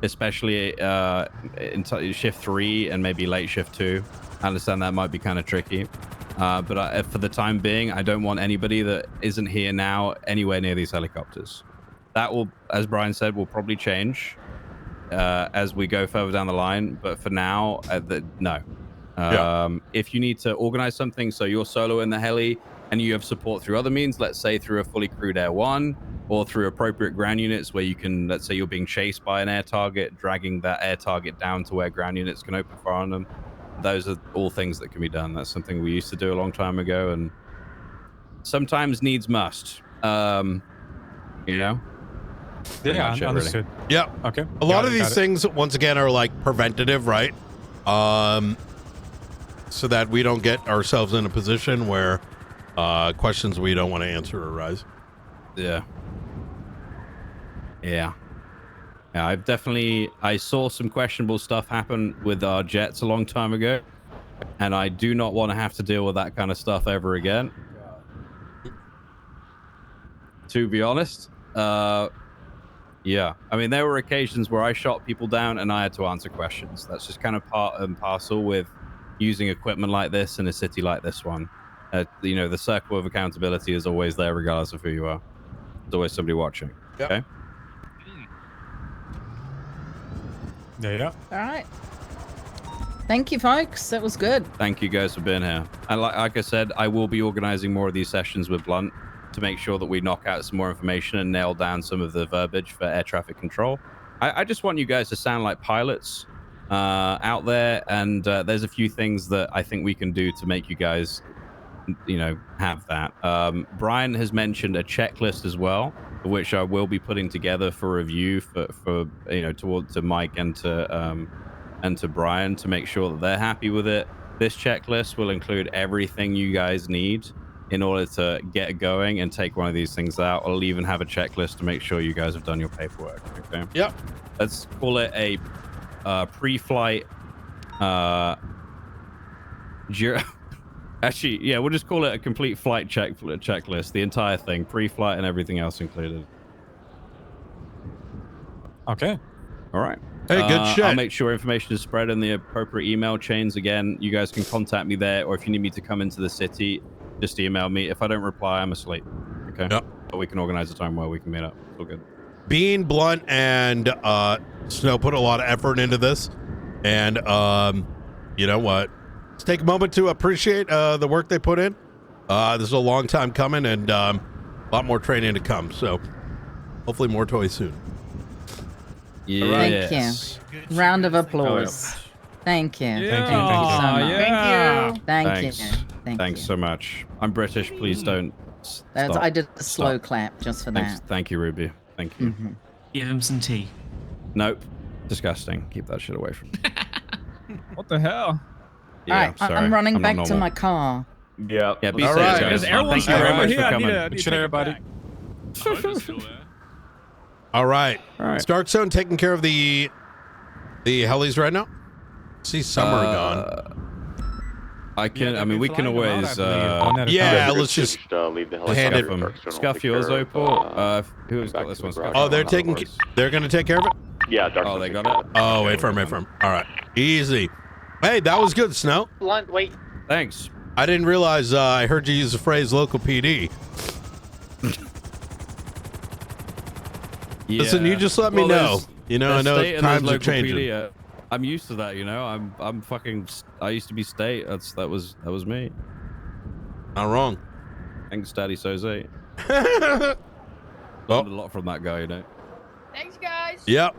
especially in shift 3 and maybe late shift 2. I understand that might be kind of tricky. But for the time being, I don't want anybody that isn't here now anywhere near these helicopters. That will, as Brian said, will probably change as we go further down the line. But for now, no. If you need to organize something so you're solo in the heli and you have support through other means, let's say through a fully crewed Air 1 or through appropriate ground units where you can, let's say you're being chased by an air target, dragging that air target down to where ground units can open fire on them. Those are all things that can be done. That's something we used to do a long time ago, and sometimes needs must. Yeah, understood. Really. Yeah. Okay. A lot of these things, once again, are like preventative, right? So that we don't get ourselves in a position where questions we don't want to answer arise. Yeah. I saw some questionable stuff happen with our jets a long time ago, and I do not want to have to deal with that kind of stuff ever again. To be honest. Yeah, I mean, there were occasions where I shot people down and I had to answer questions. That's just kind of part and parcel with using equipment like this in a city like this one. The circle of accountability is always there regardless of who you are. There's always somebody watching. Yep. Okay? Yeah. All right. Thank you, folks. That was good. Thank you guys for being here. And like I said, I will be organizing more of these sessions with Blunt to make sure that we knock out some more information and nail down some of the verbiage for air traffic control. I just want you guys to sound like pilots out there, and there's a few things that I think we can do to make you guys, have that. Brian has mentioned a checklist as well, which I will be putting together for review for to Mike and to Brian to make sure that they're happy with it. This checklist will include everything you guys need in order to get going and take one of these things out. I'll even have a checklist to make sure you guys have done your paperwork. Okay. Yep. Let's call it a pre-flight. Actually, yeah, we'll just call it a complete flight checklist. The entire thing, pre-flight and everything else included. Okay. All right. Hey, good shit. I'll make sure information is spread in the appropriate email chains. Again, you guys can contact me there, or if you need me to come into the city, just email me. If I don't reply, I'm asleep. Okay. Yep. But we can organize a time where we can meet up. It's all good. Bean, Blunt, and Snow put a lot of effort into this, and you know what? Let's take a moment to appreciate the work they put in. This is a long time coming, and a lot more training to come. So, hopefully, more toys soon. Thank you. Round of applause. Thank you. Yeah. Thank you so much. Yeah. Thank Thanks. you. Thanks so much. I'm British. Please don't. That's, stop. I did a slow Stop. clap just for Thanks. that. Thank you, Ruby. Thank you. Give him some tea. Nope. Disgusting. Keep that shit away from me. What the hell? Yeah, All right, sorry. I'm running I'm not back to normal. my car. Yeah. Yeah, be All safe, right. guys. Everyone's Thank you very over much here. for I coming. need to Good shit, take it everybody. back. All right. All right. Stark Zone taking care of the helis right now. See Summer gone. I can. Yeah, I mean, we can flying them out, always. I believe, one at a Yeah, time. let's just leave the hand it. helicopter. Scuff yours, Opal. Who's got this one? Scuff. Oh, they're taking. They're gonna take care of it. Yeah, Dark Oh, they got it. Oh, wait for him. All right, easy. Hey, that was good, Snow. Blunt, wait. Thanks. I didn't realize I heard you use the phrase local PD. Listen, you just let me know. You know, I know times are changing. PD, I'm used to that. You know, I'm fucking. I used to be state. That was me. Not wrong. Thanks, Daddy Soze. Well, Learned a lot from that guy, you know. Thanks, guys. Yep.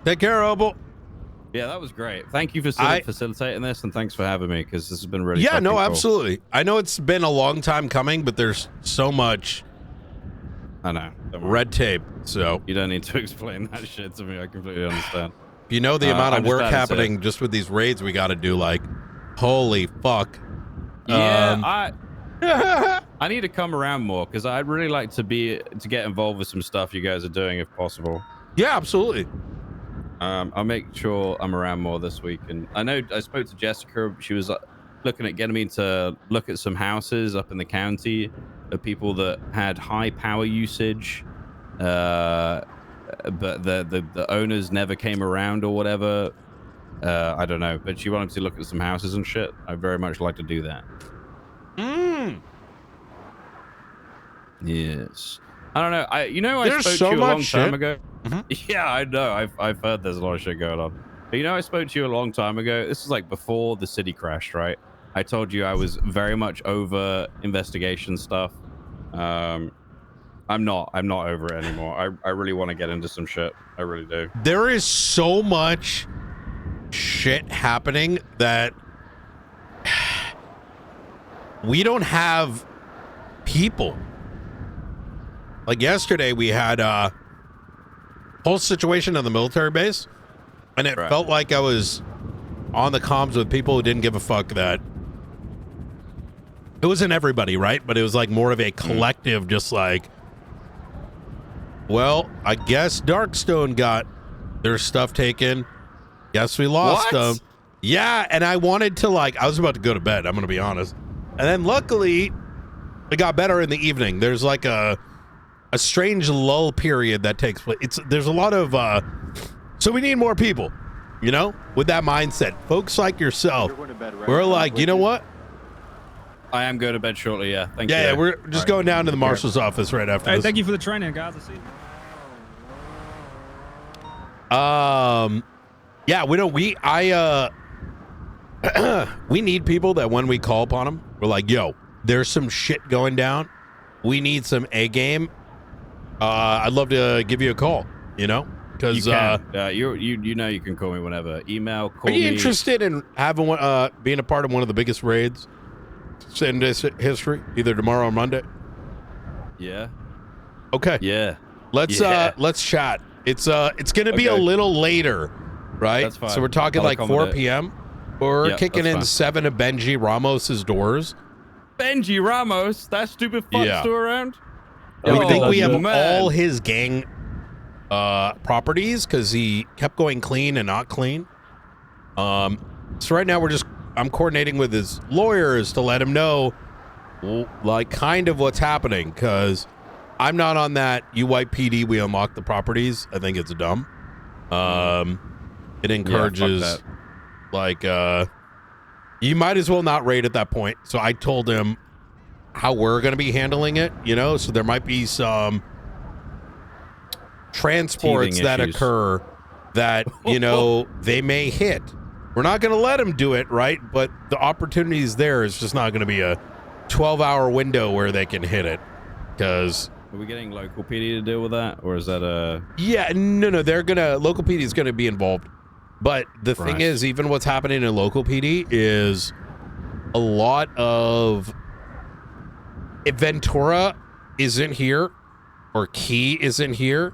Take care, Opal. Yeah, that was great. Thank you for facilitating this, and thanks for having me, because this has been really Yeah, no, cool. absolutely. I know it's been a long time coming, but there's so much. I know. Red tape. So you don't need to explain that shit to me. I completely understand. You know the amount I'm of just work glad it's happening just with these raids we got to do. Like, holy fuck. Yeah, I need to come around more, because I'd really like to get involved with some stuff you guys are doing if possible. Yeah, absolutely. I'll make sure I'm around more this week. And I know I spoke to Jessica. She was looking at getting me to look at some houses up in the county of people that had high power usage, but the owners never came around or whatever. I don't know, but she wanted to look at some houses and shit. I'd very much like to do that. Yes. I don't know. I spoke to you a long time ago. Yeah, I know. I've heard there's a lot of shit going on. But I spoke to you a long time ago. This is like before the city crashed, right? I told you I was very much over investigation stuff. I'm not over it anymore. I really want to get into some shit. I really do. There is so much shit happening that we don't have people. Like yesterday, we had a whole situation on the military base, and it felt like I was on the comms with people who didn't give a fuck. That it wasn't everybody, right? But it was like more of a collective, just like, well, I guess Darkstone got their stuff taken. Guess we lost them. Yeah, and I wanted to, like, I was about to go to bed, I'm gonna be honest. And then luckily, it got better in the evening. There's like a strange lull period that takes place. There's a lot of so we need more people, you know, with that mindset. Folks like yourself, we're like, you know what? I am going to bed shortly. Yeah, thank you. Yeah, we're just going down to the marshal's office right after Hey, this. thank you for the training, guys. I'll see you. Yeah, we need people that when we call upon them, we're like, yo, there's some shit going down. We need some A game. I'd love to give you a call, you know, because you know you can call me whenever. Email, call me. Are you interested in having being a part of one of the biggest raids in history, either tomorrow or Monday? Yeah. Okay. Yeah. Let's chat. It's gonna be a little later, right? That's fine. So we're talking I'll like 4 accommodate. p.m. We're kicking in 7 of Benji Ramos's doors. Benji Ramos, that stupid fuck still around? We think we have man. all his gang properties because he kept going clean and not clean. So right now I'm coordinating with his lawyers to let him know, like, kind of what's happening, because I'm not on that. You white PD, we unlock the properties. I think it's dumb. It encourages you might as well not raid at that point. So I told him how we're going to be handling it, so there might be some transports that occur that, they may hit. We're not going to let them do it, right? But the opportunity is there. It's just not going to be a 12-hour window where they can hit it. Because are we getting local PD to deal with that, or is that a? Yeah, no. Local PD is going to be involved. But the thing is, even what's happening in local PD is a lot of. If Ventura isn't here, or Key isn't here.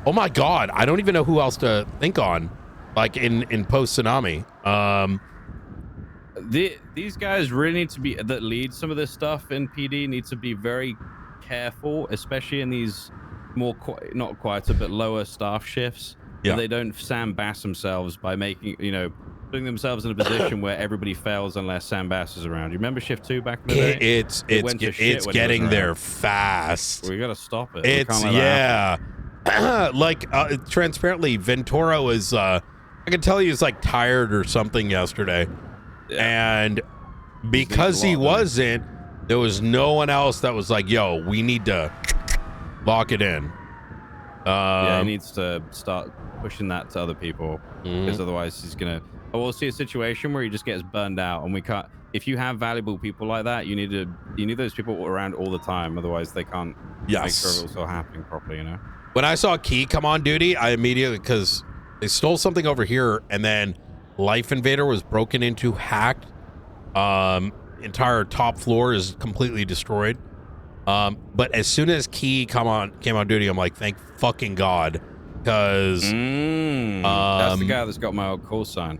Oh my God, I don't even know who else to think on, like in post tsunami. These guys really need to be that lead some of this stuff in PD need to be very careful, especially in these more not quite a bit lower staff shifts. Yeah, they don't Sam Bass themselves by making putting themselves in a position where everybody fails unless Sam Bass is around. You remember Shift 2 back in the day? It's getting there fast. We gotta stop it. It's transparently, Ventura was I can tell he was like tired or something yesterday. Yeah. And because he wasn't, there was no one else that was like, yo, we need to lock it in. He needs to start pushing that to other people, because otherwise he's gonna we'll see a situation where he just gets burned out, and we can't. If you have valuable people like that, you need those people around all the time, otherwise they can't make sure it's all happening properly, When I saw Key come on duty, I immediately, because they stole something over here, and then Life Invader was broken into, hacked. Entire top floor is completely destroyed. But as soon as Key came on duty, I'm like, thank fucking God, because that's the guy that's got my old call sign.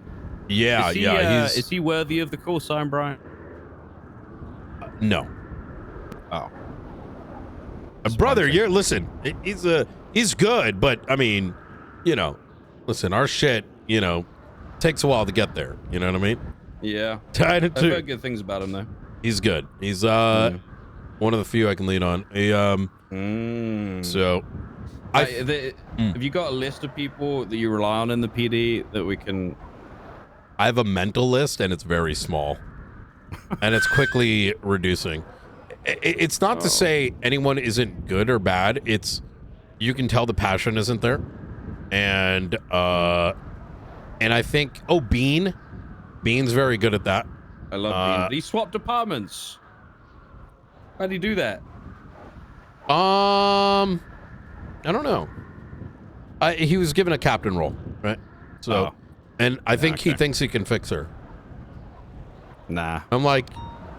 Yeah, is he worthy of the call sign, Brian? No. Oh. Brother, listen. He's good, but I mean, listen, our shit, takes a while to get there. You know what I mean? Yeah. I've heard good things about him though. He's good. He's one of the few I can lean on. So, have you got a list of people that you rely on in the PD that we can? I have a mental list, and it's very small, and it's quickly reducing. It's not to say anyone isn't good or bad. It's you can tell the passion isn't there, and I think Bean's very good at that. I love Bean. He swapped departments. How'd he do that? I don't know. He was given a captain role, right? So, and I think he thinks he can fix her. Nah. I'm like,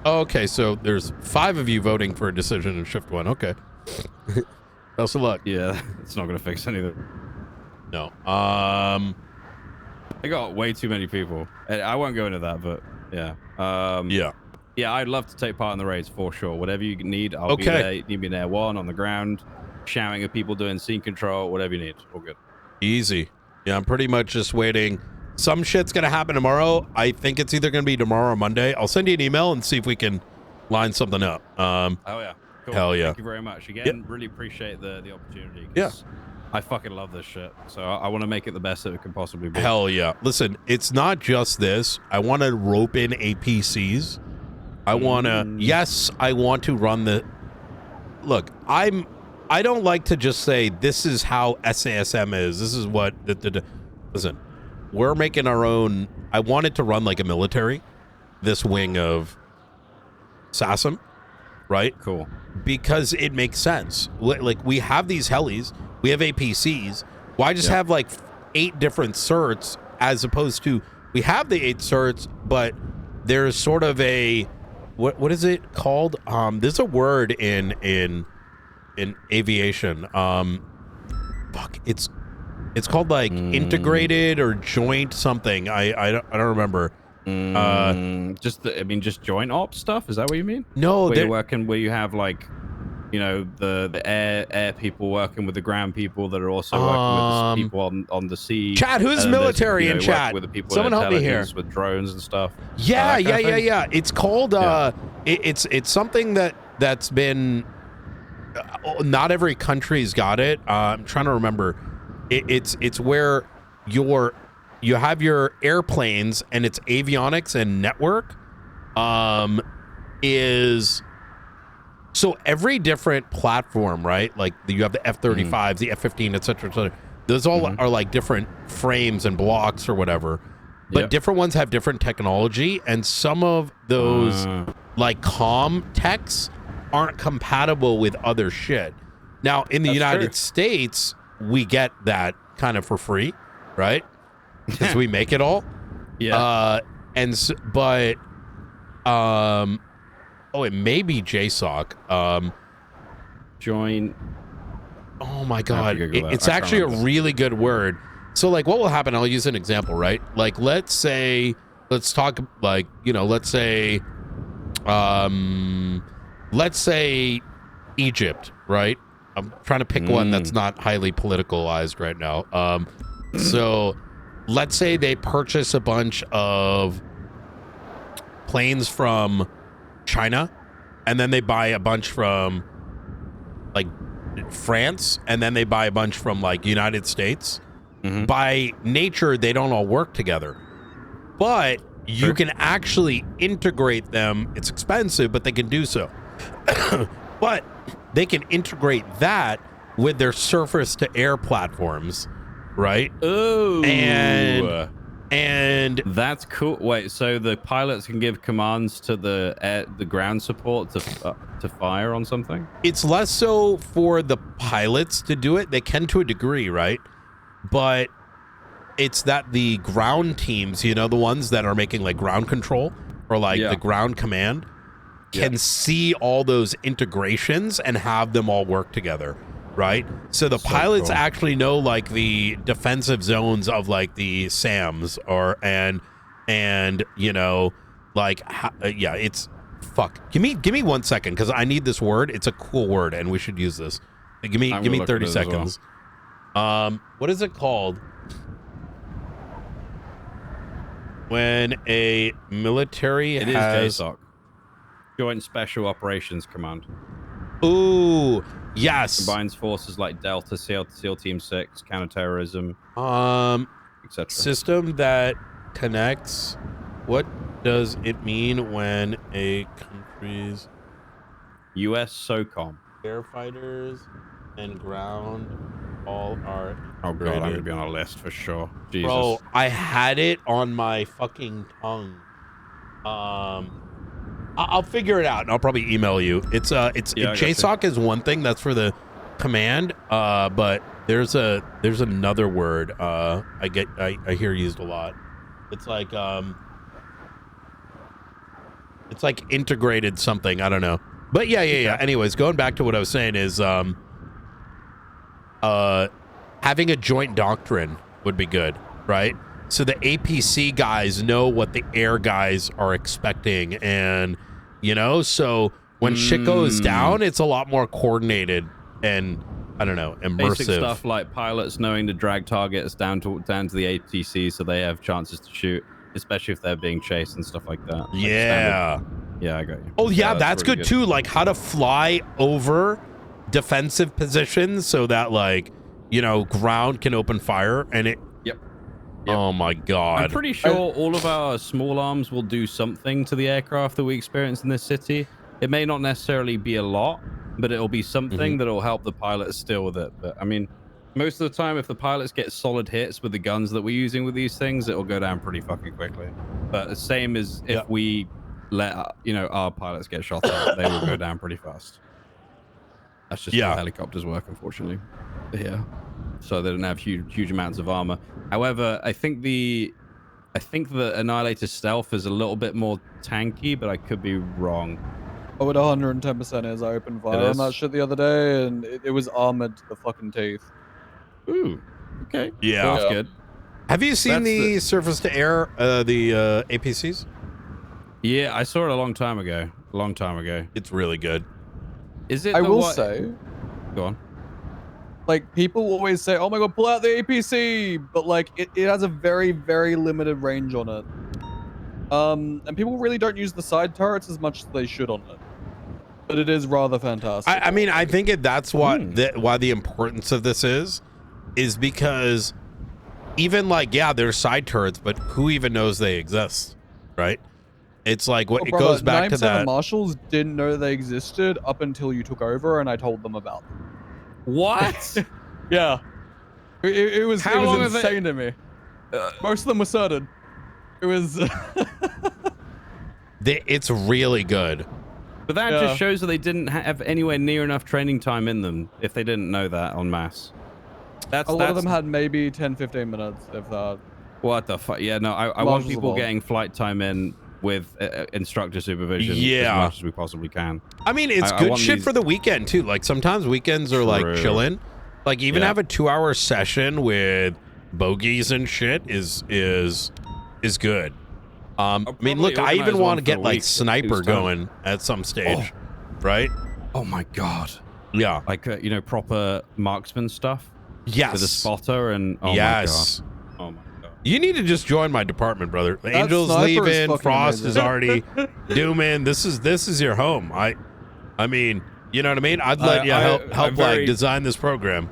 oh, okay, so there's 5 of you voting for a decision in shift 1. Okay. Best of luck. Yeah, it's not gonna fix anything. No. I got way too many people. I won't go into that, but yeah. Yeah, I'd love to take part in the raids for sure. Whatever you need, I'll be there. You need me there, on the ground, shouting at people, doing scene control, whatever you need. All good. Easy. Yeah, I'm pretty much just waiting. Some shit's gonna happen tomorrow. I think it's either gonna be tomorrow or Monday. I'll send you an email and see if we can line something up. Oh yeah. Cool. Hell yeah. Thank you very much. Again, really appreciate the opportunity. Yeah. I fucking love this shit. So I want to make it the best that it can possibly be. Hell yeah. Listen, it's not just this. I want to rope in APCs. I want to run the... Look, I don't like to just say, this is how SASM is. This is what... Listen, we're making our own... I want it to run like a military. This wing of SASM, right? Cool. Because it makes sense. Like, we have these helis. We have APCs. Why just have like 8 different certs as opposed to we have the 8 certs, but there's sort of a what is it called? There's a word in aviation. It's called like integrated or joint something. I don't remember. Just joint ops stuff. Is that what you mean? No, where you're working, where you have like, the air people working with the ground people that are also working with the people on the sea. Chat, who's military in chat? With the people Someone help me here with drones and stuff. Yeah. It's called it's something that's been not every country's got it. I'm trying to remember. It's where you have your airplanes and its avionics and network is so every different platform, right? Like you have the F-35s, the F-15, etc., etc. Those all are like different frames and blocks or whatever. But different ones have different technology, and some of those like comm techs aren't compatible with other shit. Now, in the United States, we get that kind of for free, right? Because we make it all. Yeah. Oh, it may be JSOC. Join. Oh my God. It's actually a really good word. So like what will happen, I'll use an example, right? Like let's say Egypt, right? I'm trying to pick one that's not highly politicalized right now. So let's say they purchase a bunch of planes from China, and then they buy a bunch from like France, and then they buy a bunch from like United States. By nature, they don't all work together, but you can actually integrate them. It's expensive, but they can do so. But they can integrate that with their surface-to-air platforms, right? Oh, and that's cool. Wait, so the pilots can give commands to the ground support to fire on something? It's less so for the pilots to do it. They can to a degree, right? But it's that the ground teams, you know, the ones that are making like ground control or like the ground command can see all those integrations and have them all work together, right? So the pilots actually know like the defensive zones of like the SAMs and you know, like it's fuck. Give me 1 second because I need this word. It's a cool word and we should use this. Give me 30 seconds. What is it called when a military has... is JSOC. Joint Special Operations Command. Ooh, yes. Combines forces like Delta, SEAL Team 6, counterterrorism, etc. System that connects. What does it mean when a country's U.S. SOCOM air fighters and ground all are... Oh god, I'm gonna be on a list for sure. Jesus. Bro, I had it on my fucking tongue. I'll figure it out and I'll probably email you. JSOC is one thing that's for the command, but there's another word I hear used a lot. It's like integrated something, I don't know. But yeah. Anyways, going back to what I was saying is having a joint doctrine would be good, right? So the APC guys know what the air guys are expecting, and you know, so when shit goes down, it's a lot more coordinated and I don't know, immersive. Basic stuff like pilots knowing to drag targets down to the APC so they have chances to shoot, especially if they're being chased and stuff like that. Yeah. Yeah, I got you. Oh yeah, that's good too. Like how to fly over defensive positions so that like, you know, ground can open fire and it... Yep. Oh my god. I'm pretty sure all of our small arms will do something to the aircraft that we experience in this city. It may not necessarily be a lot, but it'll be something that'll help the pilots deal with it. But I mean, most of the time, if the pilots get solid hits with the guns that we're using with these things, it'll go down pretty fucking quickly. But the same as if we let, you know, our pilots get shot at, they will go down pretty fast. That's just how helicopters work, unfortunately. Yeah. So they don't have huge amounts of armor. However, I think the Annihilator stealth is a little bit more tanky, but I could be wrong. Oh, it 110% is. I opened fire on that shit the other day, and it was armored to the fucking teeth. Ooh. Okay. Yeah. That's good. Have you seen the surface-to-air, the APCs? Yeah, I saw it a long time ago. It's really good. Is it? I will say. Go on. Like, people always say, oh my god, pull out the APC! But, like, it has a very, very limited range on it. And people really don't use the side turrets as much as they should on it. But it is rather fantastic. I mean, I think that's what why the importance of this is because even like, yeah, there's side turrets, but who even knows they exist, right? It's like what it goes back to that. Marshals didn't know they existed up until you took over, and I told them about them. What? Yeah, it was insane to me. Most of them were certain. It was. It's really good. But that just shows that they didn't have anywhere near enough training time in them if they didn't know that en masse. A lot of them had maybe 10-15 minutes, if that. What the fuck? Yeah, no, I want people getting flight time in with instructor supervision as much as we possibly can. I mean, it's good shit for the weekend too. Like sometimes weekends are like chilling. Like even have a 2-hour session with bogeys and shit is good. I mean, look, I even want to get like sniper going at some stage, right? Oh my god. Yeah. Like you know, proper marksman stuff. Yes. With a spotter and my god. Oh my god. You need to just join my department, brother. The Angel's leaving. Frost is already dooming. This is your home. I mean, you know what I mean? I'd let you help like design this program.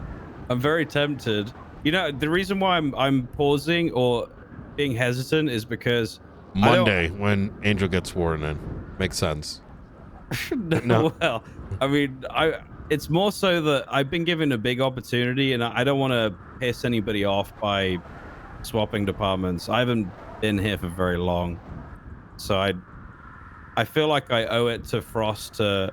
I'm very tempted. You know, the reason why I'm pausing or being hesitant is because Monday when Angel gets sworn in. Makes sense. No. Well, I mean, it's more so that I've been given a big opportunity and I don't want to piss anybody off by swapping departments. I haven't been here for very long. So I feel like I owe it to Frost to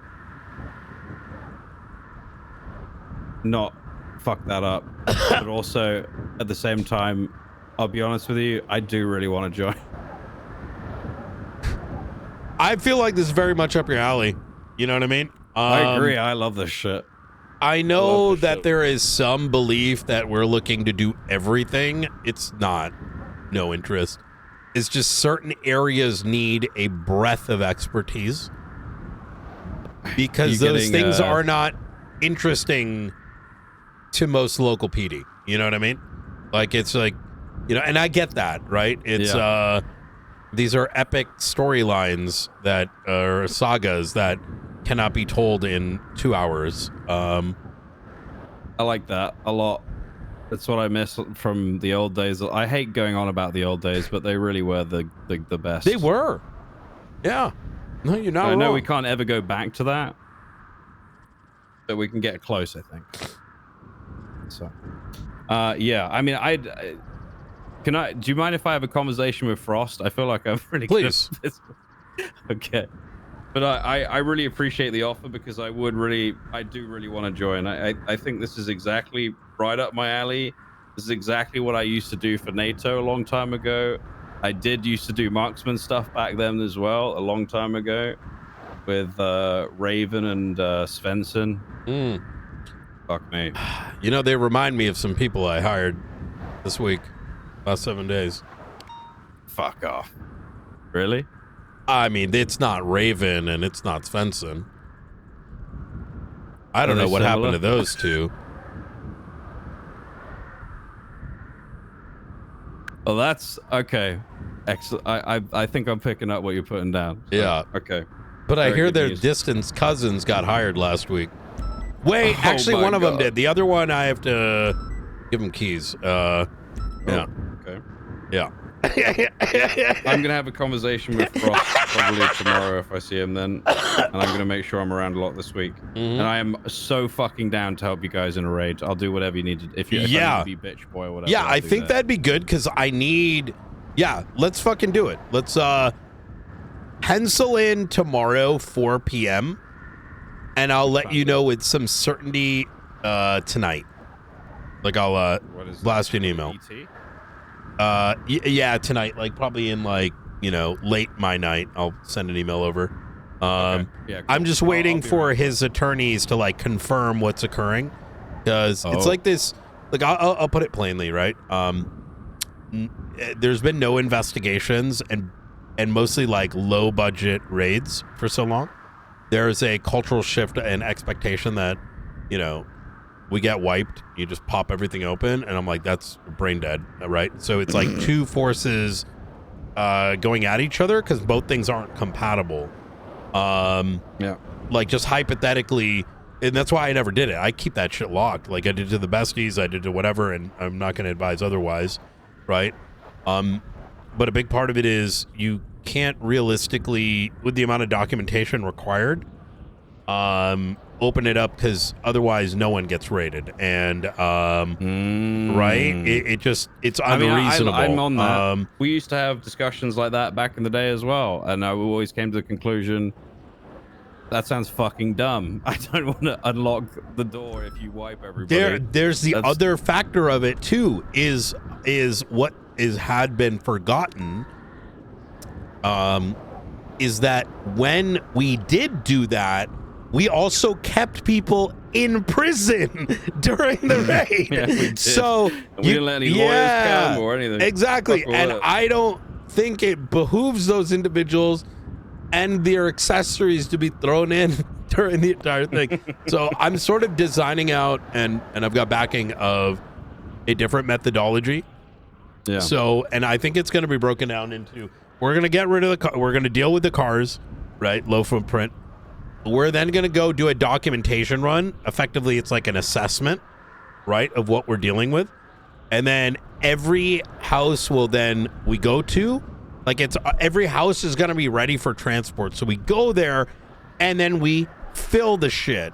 not fuck that up. But also, at the same time, I'll be honest with you, I do really want to join. I feel like this is very much up your alley. You know what I mean? I agree. I love this shit. I know that there is some belief that we're looking to do everything. It's not. No interest. It's just certain areas need a breadth of expertise because those things are not interesting to most local PD. You know what I mean? Like, it's like, you know, and I get that, right? It's, these are epic storylines that are sagas that cannot be told in 2 hours. I like that a lot. That's what I miss from the old days. I hate going on about the old days, but they really were the best. They were. Yeah. No, you're not wrong. I know we can't ever go back to that, but we can get close, I think. So, yeah. I mean, do you mind if I have a conversation with Frost? I feel like I'm really Please. good at this. Okay. But I really appreciate the offer because I do really want to join. I think this is exactly right up my alley. This is exactly what I used to do for NATO a long time ago. I did used to do marksman stuff back then as well, a long time ago, with Raven and Svensson. Fuck me. You know, they remind me of some people I hired this week, last 7 days. Fuck off. Really? I mean, it's not Raven and it's not Svensson. I don't know what happened to those two. Oh, that's okay. Excellent. I think I'm picking up what you're putting down. So, yeah. Okay. But I hear their distant cousins got hired last week. Wait, actually, one of them did. The other one, I have to give him keys. Yeah. Okay. Yeah. I'm gonna have a conversation with Frost probably tomorrow if I see him then, and I'm gonna make sure I'm around a lot this week. And I am so fucking down to help you guys in a raid. I'll do whatever you need to. If I need to be bitch boy or whatever. Yeah, I think that'd be good because I need. Yeah, let's fucking do it. Let's pencil in tomorrow 4 p.m. and I'll let you know with some certainty tonight. Like I'll blast you an email. Yeah, tonight, like probably in like, you know, late my night, I'll send an email over. Yeah, cool. I'm just waiting for his attorneys to like confirm what's occurring because it's like this, like I'll put it plainly, right? There's been no investigations and mostly like low budget raids for so long. There's a cultural shift and expectation that, you know, we get wiped, you just pop everything open, and I'm like, that's brain dead, right? So it's like two forces going at each other because both things aren't compatible. Yeah. Like just hypothetically, and that's why I never did it. I keep that shit locked. Like I did to the besties, I did to whatever, and I'm not going to advise otherwise, right? But a big part of it is you can't realistically, with the amount of documentation required, open it up because otherwise no one gets raided, and right? It's unreasonable. I'm on that. We used to have discussions like that back in the day as well, and I always came to the conclusion that sounds fucking dumb. I don't want to unlock the door if you wipe everybody. There's the other factor of it too. Is what had been forgotten. Is that when we did do that, we also kept people in prison during the raid. Yeah, we did. So we didn't let any lawyers come or anything. Exactly. And I don't think it behooves those individuals and their accessories to be thrown in during the entire thing. So I'm sort of designing out, and I've got backing of a different methodology. Yeah. So, and I think it's going to be broken down into, we're going to get rid of the car, we're going to deal with the cars, right? Low footprint. We're then going to go do a documentation run. Effectively, it's like an assessment, right, of what we're dealing with. And then every house we go to, like every house is going to be ready for transport. So we go there and then we fill the shit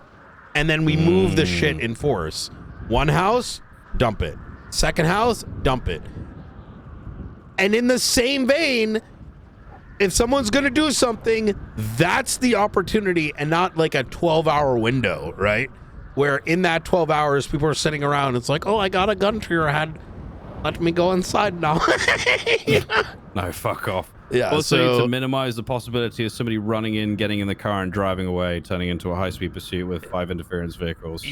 and then we move the shit in force. One house, dump it. Second house, dump it. And in the same vein, if someone's going to do something, that's the opportunity and not like a 12-hour window, right? Where in that 12 hours, people are sitting around. It's like, oh, I got a gun to your head. Let me go inside now. No, fuck off. Yeah. Also, to minimize the possibility of somebody running in, getting in the car and driving away, turning into a high-speed pursuit with 5 interference vehicles.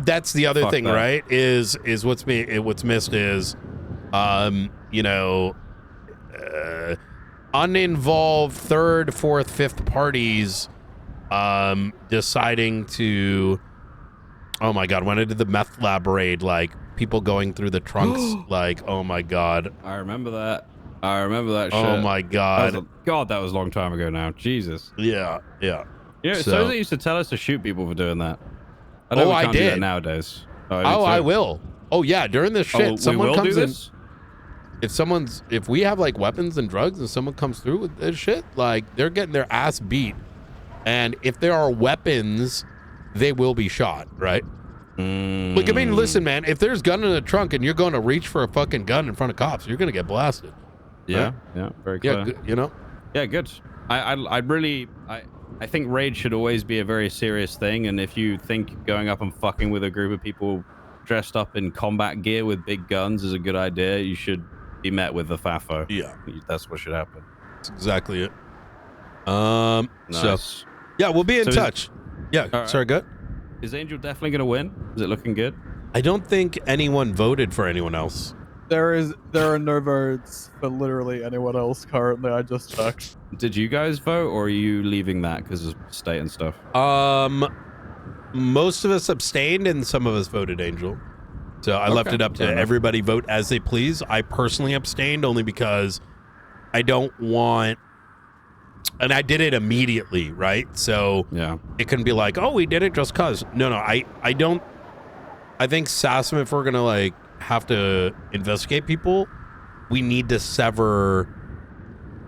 That's the other thing, right? Is what's missed is, uninvolved third, fourth, fifth parties deciding to, oh my god, when I did the meth lab raid, like people going through the trunks, like, oh my god. I remember that shit. Oh my god. That was a long time ago now. Jesus. Yeah. You know, Sosa used to tell us to shoot people for doing that. I know we can't do that nowadays. I will. Oh yeah, during this shit, someone comes in. This? If we have like weapons and drugs and someone comes through with this shit, like they're getting their ass beat. And if there are weapons, they will be shot, right? Like, I mean, listen, man, if there's a gun in the trunk and you're going to reach for a fucking gun in front of cops, you're going to get blasted. Yeah, right? yeah, very clear. Yeah, you know? Yeah, good. I think raid should always be a very serious thing, and if you think going up and fucking with a group of people dressed up in combat gear with big guns is a good idea, you should be met with the FAFO. Yeah. That's what should happen. That's exactly it. Nice. So, yeah, we'll be in touch. Sorry, good. Is Angel definitely going to win? Is it looking good? I don't think anyone voted for anyone else. There are no votes for literally anyone else currently. I just checked. Did you guys vote, or are you leaving that because of state and stuff? Most of us abstained, and some of us voted Angel. So I left it up to everybody vote as they please. I personally abstained only because I don't want, and I did it immediately, right? So yeah, it can be like, oh, we did it just cause. No, I don't. I think SASM, if we're gonna like have to investigate people, we need to sever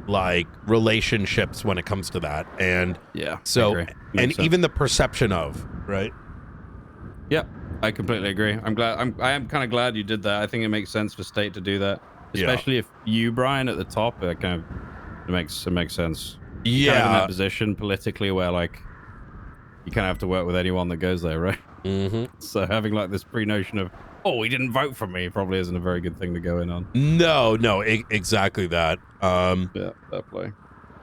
like relationships when it comes to that, and so and even the perception of, right? Yep, I completely agree. I am kind of glad you did that. I think it makes sense for state to do that, especially if you, Brian, at the top. It makes sense. Yeah, kind of in that position politically where like you kind of have to work with anyone that goes there, right? Mm-hmm. So having like this pre-notion of, oh, he didn't vote for me, probably isn't a very good thing to go in on. No, exactly that. Yeah, fair play.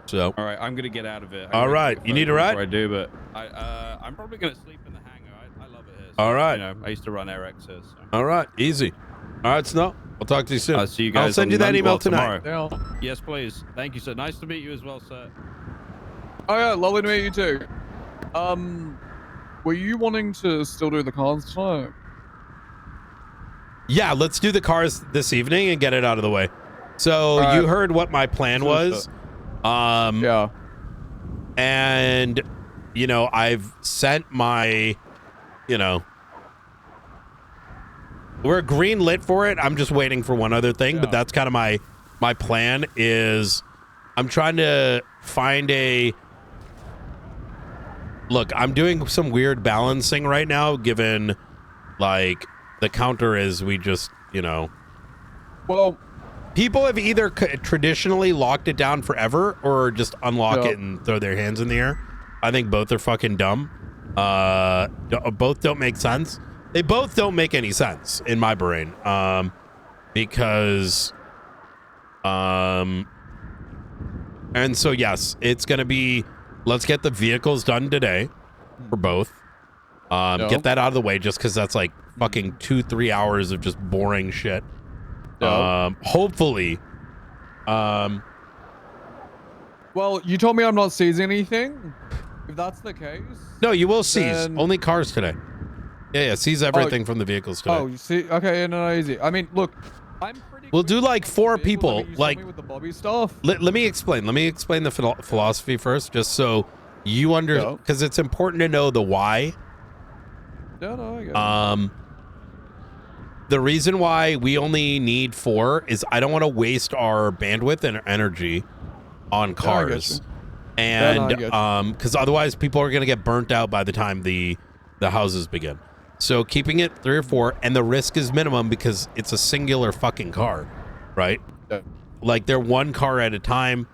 So all right, I'm gonna get out of it. All right, you need a ride? I do, but I'm probably gonna sleep in the hangar. I love it here. So, all right. You know, I used to run Airx here. So. All right, easy. All right, Snow. I'll talk to you soon. I'll see you guys. I'll send you that email tonight. Tomorrow. Yes, please. Thank you, sir. Nice to meet you as well, sir. Oh yeah, lovely to meet you too. Were you wanting to still do the cars tonight? Yeah, let's do the cars this evening and get it out of the way. So All you right. heard what my plan was. Yeah. And, you know, I've sent my, you know, we're green lit for it. I'm just waiting for one other thing, but that's kind of my plan is I'm trying to find a, look, I'm doing some weird balancing right now, given like the counter is we just, you know, well, people have either traditionally locked it down forever or just unlock it and throw their hands in the air. I think both are fucking dumb. Both don't make sense. They both don't make any sense in my brain. Because and so yes, it's gonna be, let's get the vehicles done today for both. Get that out of the way just because that's like fucking 2-3 hours of just boring shit. Hopefully. Well, you told me I'm not seizing anything. If that's the case, no, you will seize only cars today. Yeah, seize everything from the vehicles today. Oh, you see? Okay, no, easy. I mean, look, we'll do like 4 people. Like, with the Bobby stuff. Let me explain. Let me explain the philosophy first, just so you understand, because it's important to know the why. No, I get it. The reason why we only need 4 is I don't want to waste our bandwidth and energy on cars. And because otherwise people are going to get burnt out by the time the houses begin. So keeping it 3 or 4, and the risk is minimum because it's a singular fucking car, right? Like they're one car at a time.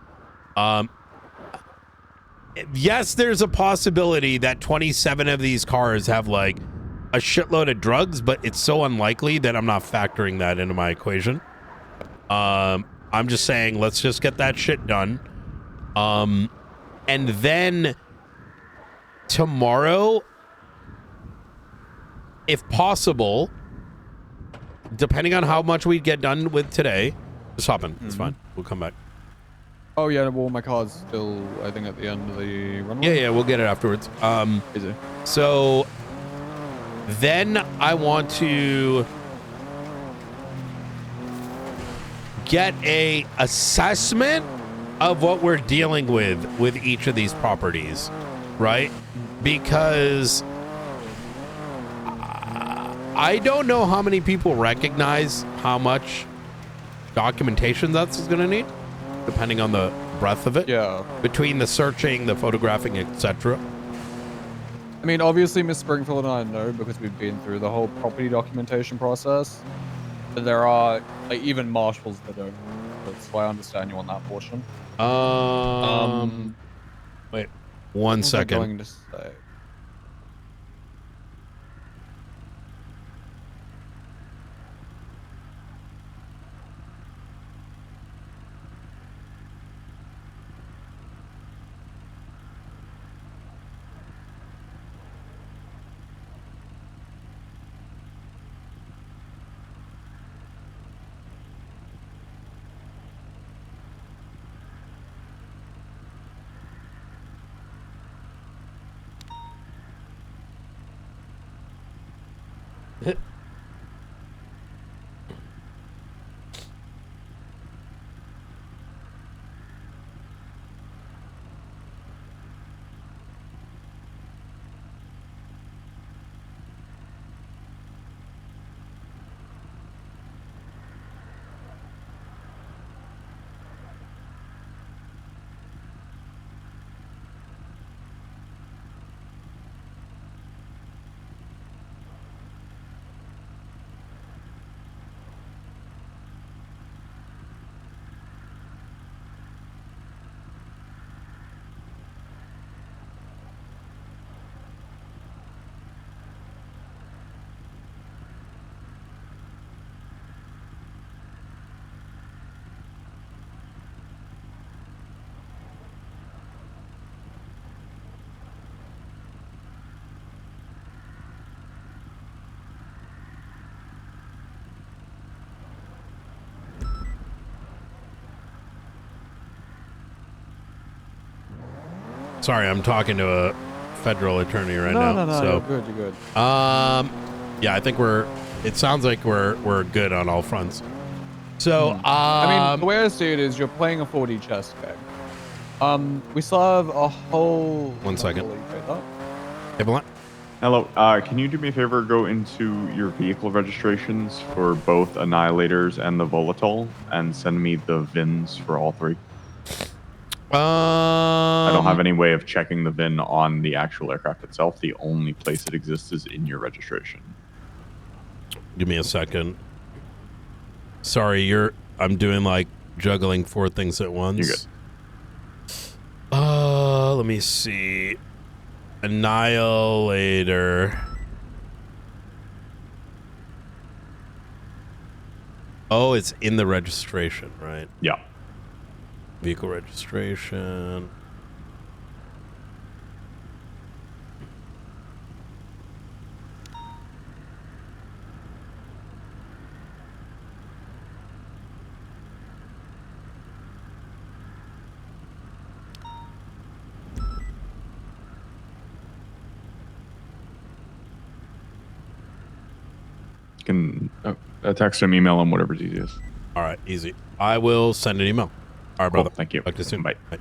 Yes, there's a possibility that 27 of these cars have like a shitload of drugs, but it's so unlikely that I'm not factoring that into my equation. I'm just saying, let's just get that shit done. And then tomorrow, if possible, depending on how much we get done with today, just hop in. It's fine. We'll come back. Oh yeah, well my car's still, I think, at the end of the runway. Yeah, we'll get it afterwards. Easy. So then I want to get a assessment of what we're dealing with each of these properties, right? Because I don't know how many people recognize how much documentation that's going to need, depending on the breadth of it. Yeah. Between the searching, the photographing, etc. I mean, obviously, Miss Springfield and I know because we've been through the whole property documentation process. But there are like even marshals that don't. That's why I understand you on that portion. Wait, 1 second. Going to say? Sorry, I'm talking to a federal attorney right now. No, so, you're good, you're good. Yeah, I think it sounds like we're good on all fronts. So, I mean, the way I see it is you're playing a 4D chess game. We still have a whole... 1 second. Wait, Hey, Blunt. Hello. Can you do me a favor? Go into your vehicle registrations for both Annihilators and the Volatile and send me the VINs for all three. I don't have any way of checking the VIN on the actual aircraft itself. The only place it exists is in your registration. Give me a second. Sorry, I'm doing like juggling 4 things at once. You're good. Let me see. Annihilator. Oh, it's in the registration, right? Yeah. Vehicle registration. You can text him, email him, whatever's easiest. All right, easy. I will send an email. All right, Cool, brother. thank you. Talk to you soon. Bye. Bye.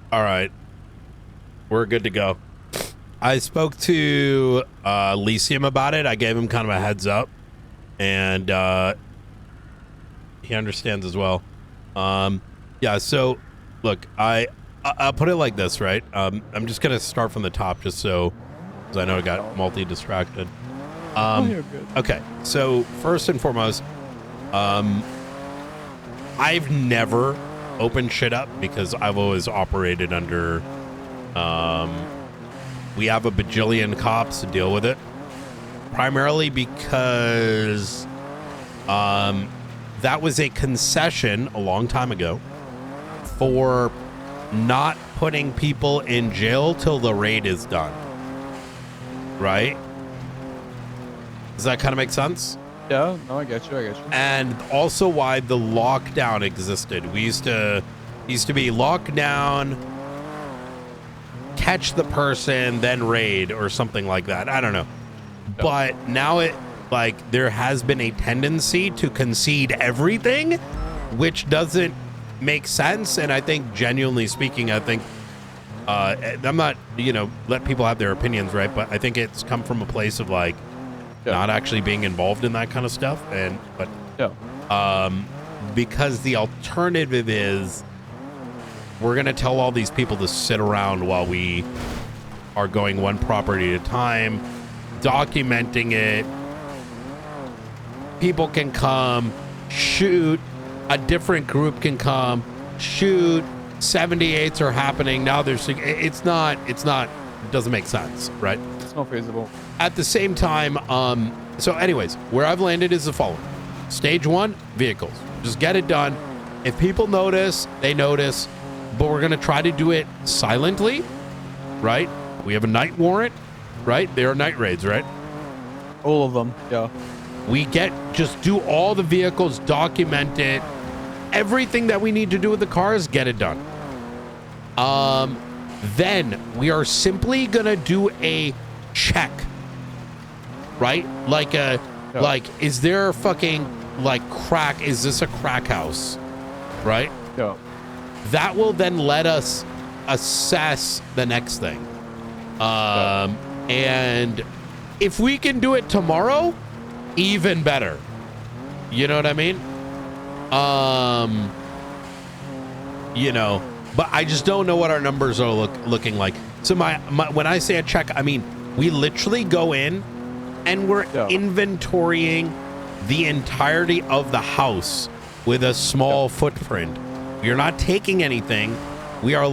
All right. We're good to go. I spoke to Lyceum about it. I gave him kind of a heads up, and he understands as well. Yeah, so look, I'll put it like this, right? I'm just going to start from the top just so, because I know I got multi-distracted. you're good. Okay, so first and foremost, I've never opened shit up because I've always operated under, we have a bajillion cops to deal with it, primarily because that was a concession a long time ago for not putting people in jail till the raid is done, right? Does that kind of make sense? Yeah, no, I get you. And also why the lockdown existed. We used to be locked down, catch the person, then raid or something like that. I don't know. Yeah. But now there has been a tendency to concede everything, which doesn't make sense. And I think, genuinely speaking, I'm not, let people have their opinions, right? But I think it's come from a place of not actually being involved in that kind of stuff, because the alternative is we're gonna tell all these people to sit around while we are going one property at a time, documenting it. People can come, shoot, a different group can come, shoot, 78s are happening now. It doesn't make sense, right? It's not feasible. At the same time, so anyways, where I've landed is the following. Stage 1, vehicles. Just get it done. If people notice, they notice, but we're gonna try to do it silently, right? We have a night warrant, right? They are night raids, right? All of them, yeah. Just do all the vehicles, document it. Everything that we need to do with the cars, get it done. Then we are simply gonna do a check, right? Is there fucking crack? Is this a crack house, right? Yeah. That will then let us assess the next thing. And if we can do it tomorrow, even better. You know what I mean? But I just don't know what our numbers are looking like. So when I say a check, I mean, we literally go in and we're inventorying the entirety of the house with a small footprint. We are not taking anything. We are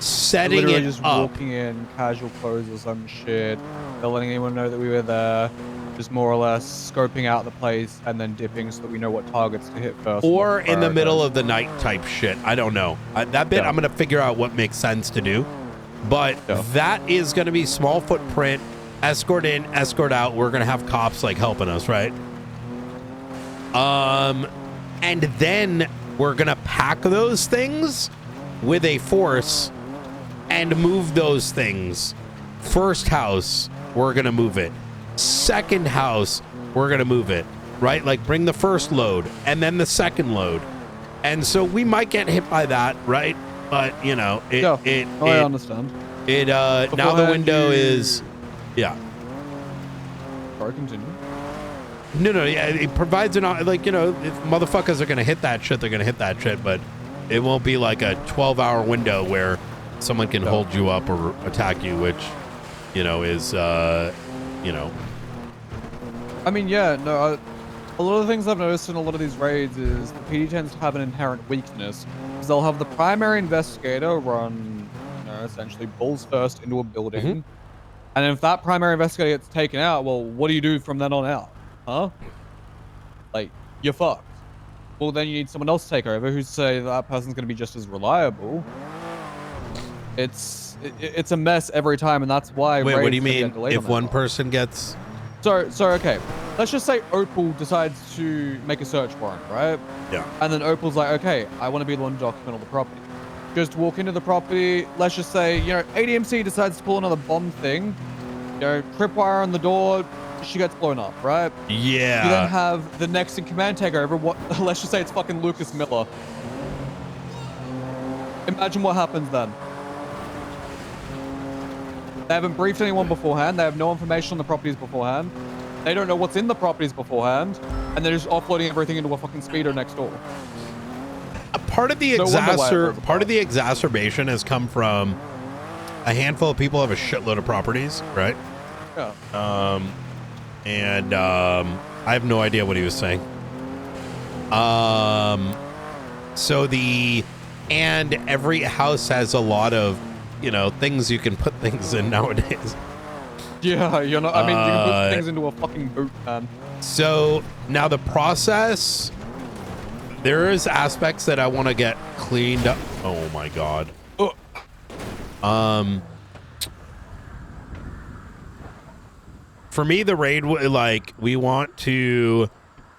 setting literally it just up. walking in, casual clothes or some shit, not letting anyone know that we were there, just more or less scoping out the place and then dipping so that we know what targets to hit first. Or in the middle of the night type shit. I don't know. That bit, I'm going to figure out what makes sense to do. But that is going to be small footprint, escort in, escort out. We're going to have cops like helping us, right? And then we're going to pack those things with a force and move those things. First house, we're going to move it. Second house, we're going to move it, right? Like bring the first load and then the second load. And so we might get hit by that, right? But you know, I understand. Now the window is, yeah. Sorry, continue. No, yeah, it provides an, like, you know, if motherfuckers are going to hit that shit, they're going to hit that shit, but it won't be like a 12-hour window where someone can hold you up or attack you, which, you know, is, you know. I mean, yeah, no, a lot of the things I've noticed in a lot of these raids is the PD tends to have an inherent weakness, because they'll have the primary investigator run, you know, essentially balls first into a building, and if that primary investigator gets taken out, well, what do you do from then on out? Huh? Like, you're fucked. Well, then you need someone else to take over who's say that person's going to be just as reliable. It's a mess every time, and that's why. Wait, what do you mean? If one person gets? So okay. Let's just say Opal decides to make a search warrant, right? Yeah. And then Opal's like, okay, I want to be the one to document all the property. Just walk into the property. Let's just say, you know, ADMC decides to pull another bomb thing. You know, tripwire on the door. She gets blown up, right? Yeah. You then have the next in command take over. What? Let's just say it's fucking Lucas Miller. Imagine what happens then. They haven't briefed anyone beforehand. They have no information on the properties beforehand. They don't know what's in the properties beforehand, and they're just offloading everything into a fucking speeder next door. Part of the exacerbation has come from a handful of people have a shitload of properties, right? Yeah. I have no idea what he was saying. And every house has a lot of, you know, things you can put things in nowadays. Yeah, you're not. I mean, you can put things into a fucking boot, man. So now the process, there is aspects that I want to get cleaned up. Oh my god. For me, the raid, like, we want to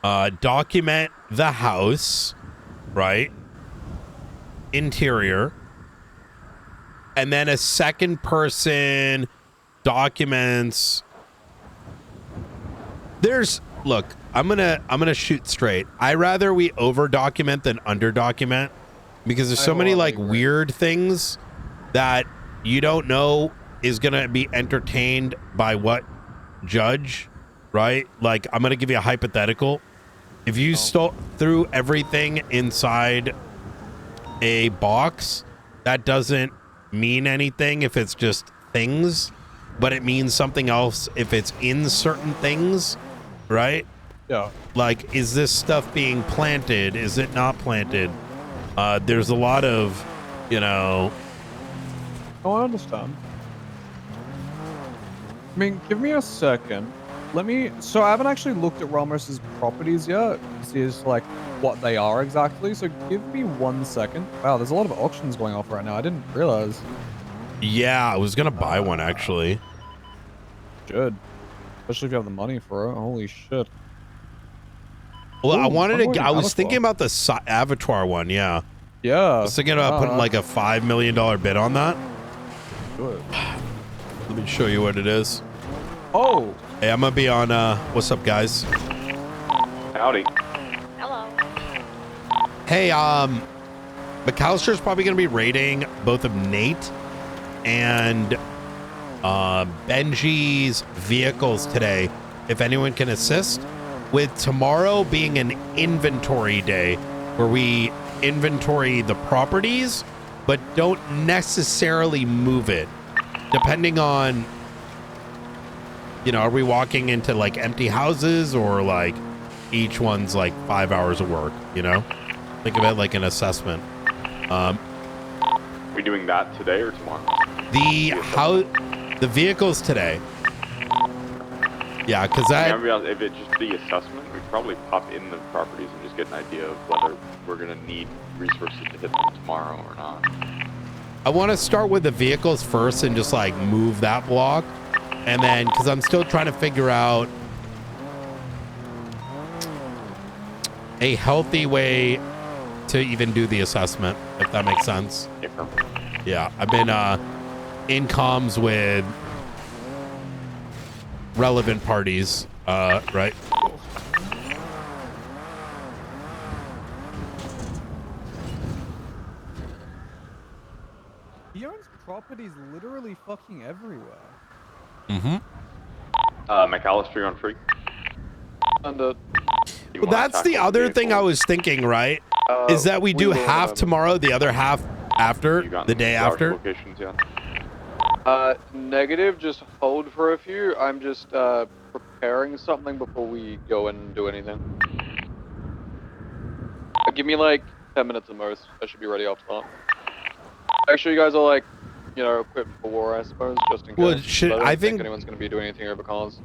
document the house, right? Interior. And then a second person documents. Look, I'm gonna shoot straight. I rather we over document than under document, because there's so many like weird things that you don't know is gonna be entertained by what judge, right? Like, I'm gonna give you a hypothetical. If you threw everything inside a box, that doesn't mean anything if it's just things, but it means something else if it's in certain things, right? Yeah. Like, is this stuff being planted? Is it not planted? There's a lot of, you know. Oh, I understand. I mean, give me a second. So I haven't actually looked at Ramos's properties yet to see as like what they are exactly. So give me 1 second. Wow, there's a lot of auctions going off right now. I didn't realize. Yeah, I was gonna buy one actually. Good. Especially if you have the money for it. Holy shit. Well, Ooh, I was thinking about the Avatar one, yeah. Yeah. I was thinking about putting like a $5 million bid on that. Good. Let me show you what it is. Oh. Hey, I'm gonna be on, what's up, guys? Howdy. Hello. Hey, McAllister's probably gonna be raiding both of Nate and Benji's vehicles today, if anyone can assist, with tomorrow being an inventory day where we inventory the properties but don't necessarily move it, depending on, you know, are we walking into like empty houses, or like each one's like 5 hours of work, you know? Think of it like an assessment. we doing that today or tomorrow? The vehicles today. Yeah, because that. I mean, I'll be honest, if it's just the assessment, we'd probably pop in the properties and just get an idea of whether we're gonna need resources to hit them tomorrow or not. I want to start with the vehicles first and just like move that block, and then because I'm still trying to figure out a healthy way to even do the assessment, if that makes sense. Yeah, I've been in comms with relevant parties, right? He owns properties literally fucking everywhere. Mm-hmm. McAllister, you're on free. Under. Well, that's the other thing I was thinking, right? Is that we do half tomorrow, the other half after, the day after? Locations, yeah. Negative, just hold for a few. I'm just preparing something before we go and do anything. Give me like 10 minutes at most. I should be ready after that. Make sure you guys are like, you know, equipped for war, I suppose, just in case. Well, I don't think anyone's going to be doing anything over cars.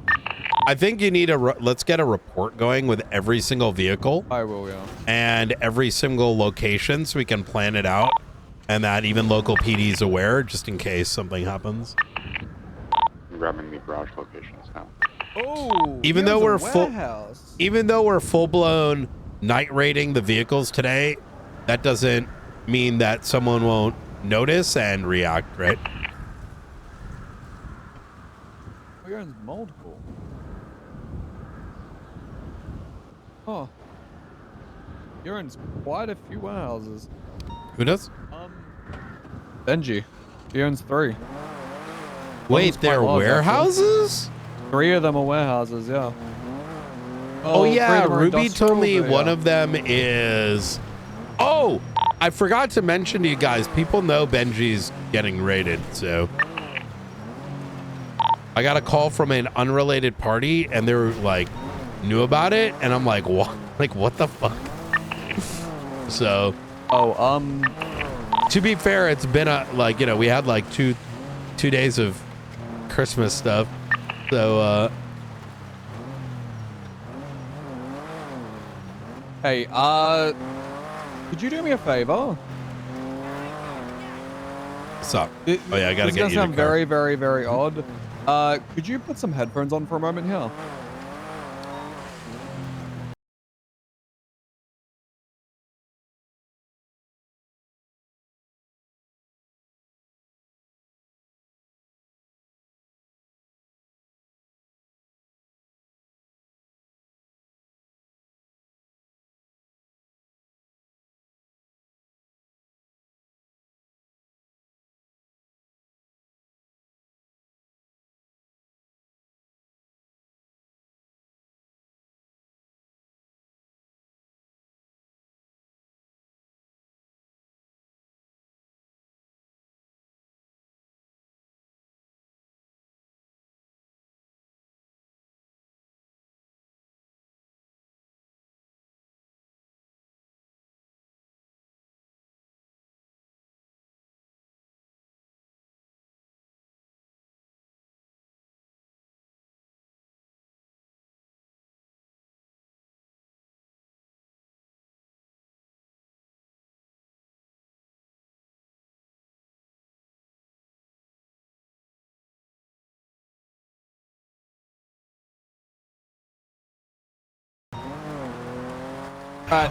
I think you need let's get a report going with every single vehicle. I will, yeah. And every single location so we can plan it out. And that even local PD's aware, just in case something happens. I'm grabbing the garage locations now. Oh, even though we're full blown night raiding the vehicles today, that doesn't mean that someone won't notice and react, right? He owns multiple. Oh. He owns quite a few warehouses. Who does? Benji. He owns 3. Wait, they're warehouses? 3 of them are warehouses, yeah. Oh yeah, 3 of them are Ruby told me industrial, one of them is... Oh, I forgot to mention to you guys, people know Benji's getting raided, so... I got a call from an unrelated party, and they were like, knew about it, and I'm like, what? Like, what the fuck? So... To be fair, it's been like, you know, we had like two days of Christmas stuff, so Hey, could you do me a favor? What's up? Oh yeah, I gotta This get is you gonna the sound car. very, very, very odd. Could you put some headphones on for a moment here?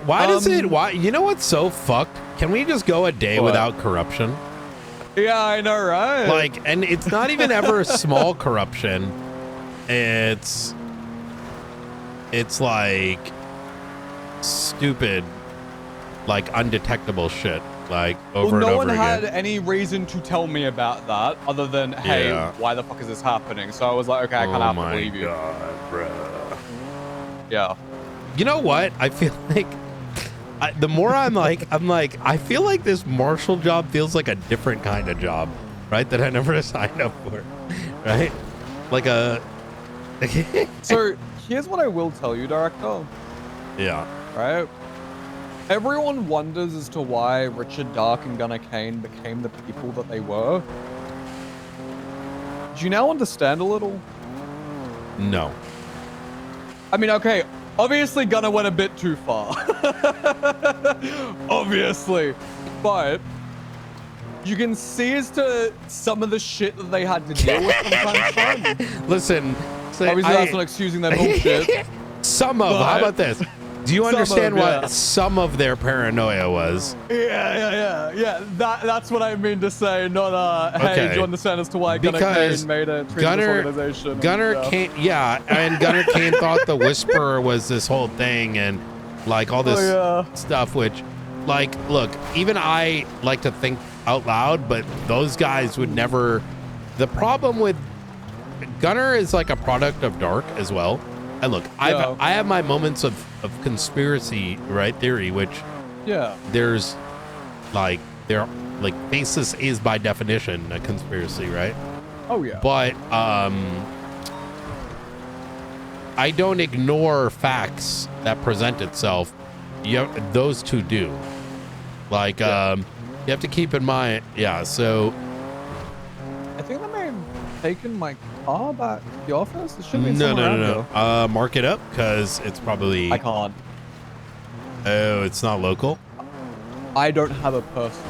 Why does it? Why? You know what's so fucked? Can we just go a day without corruption? Yeah, I know, right? Like, and it's not even ever a small corruption. It's like stupid, like undetectable shit. Like over and no over one again. had any reason to tell me about that other than, hey, Yeah. why the fuck is this happening? So I was like, okay, I kind of have to believe you. Bruh. Yeah. You know what? I feel like the more I'm like, I feel like this marshal job feels like a different kind of job, right? That I never signed up for, right? Like a. So here's what I will tell you, Director. Yeah. Right? everyone wonders as to why Richard Dark and Gunnar Kane became the people that they were. Do you now understand a little? No. I mean, okay, obviously Gunnar went a bit too far. Obviously. But you can see as to some of the shit that they had to deal with from time to time. Listen, obviously that's not excusing their bullshit. Some of, how about this? Do you understand what yeah. some of their paranoia was? Yeah. That's what I mean to say. Not hey, Okay. do you understand as to why Gunnar Because Kane made a treasonous organization? Gunnar Kane, and Gunnar Kane thought the Whisperer was this whole thing and like all this stuff, which, like, look, even I like to think out loud, but those guys would never. The problem with Gunnar is like a product of Dark as well. And look, I have my moments of conspiracy theory, which there's like basis is by definition a conspiracy, right? Oh yeah. But I don't ignore facts that present itself. Those two do. Like you have to keep in mind, so I think they may have taken my car back to the office. There should be someone around no. Mark it up because it's probably. I can't. Oh, it's not local. I don't have a person.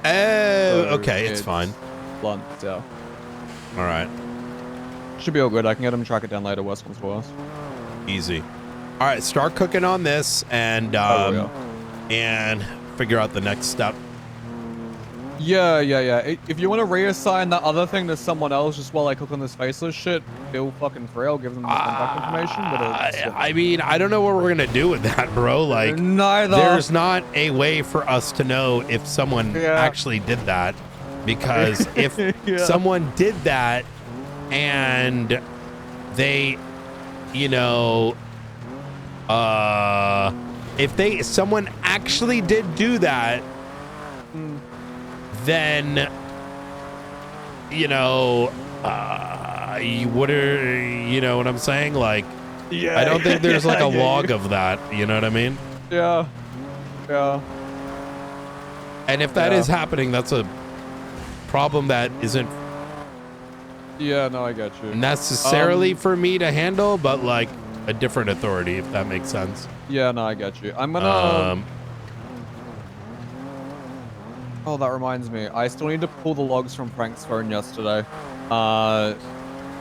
Oh, okay, it's fine. Blunt, so. All right. Should be all good. I can get him, track it down later. Worst comes to worst. Easy. All right, start cooking on this and and figure out the next step. Yeah. If you want to reassign that other thing to someone else just while I cook on this faceless shit, feel fucking free. I'll give them the contact information. But I mean, I don't know what we're gonna do with that, bro. Like, neither. There's not a way for us to know if someone actually did that, because if someone did that and they, if someone actually did do that. Then, what what I'm saying? Like, I don't think there's like a log of that. You know what I mean? Yeah. And if that is happening, that's a problem that isn't Yeah, no, I got you. necessarily for me to handle, but like a different authority, if that makes sense. Yeah, no, I got you. I'm gonna. Oh, that reminds me. I still need to pull the logs from Frank's phone yesterday.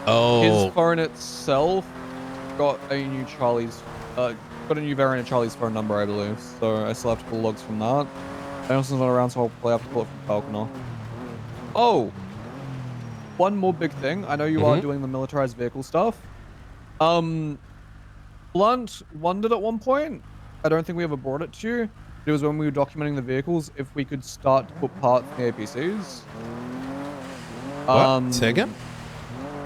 His phone itself got a new variant of Charlie's phone number, I believe. So I still have to pull logs from that. Anderson's not around, so I'll probably have to pull it from Falconer. Oh! One more big thing. I know you are doing the militarized vehicle stuff. Blunt wondered at one point, I don't think we ever brought it to you, it was when we were documenting the vehicles, if we could start to put parts in the APCs. What? Say again?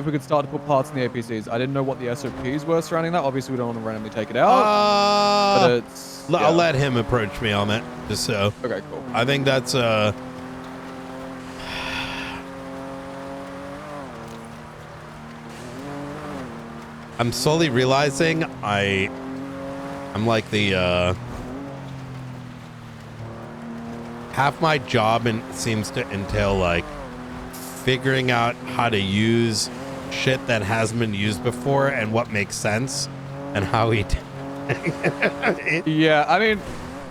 If we could start to put parts in the APCs. I didn't know what the SOPs were surrounding that. Obviously, we don't want to randomly take it out. But it's... I'll let him approach me on it, just so. Okay, cool. I think that's I'm slowly realizing I'm like the half my job seems to entail like figuring out how to use shit that hasn't been used before and what makes sense and how we Yeah, I mean,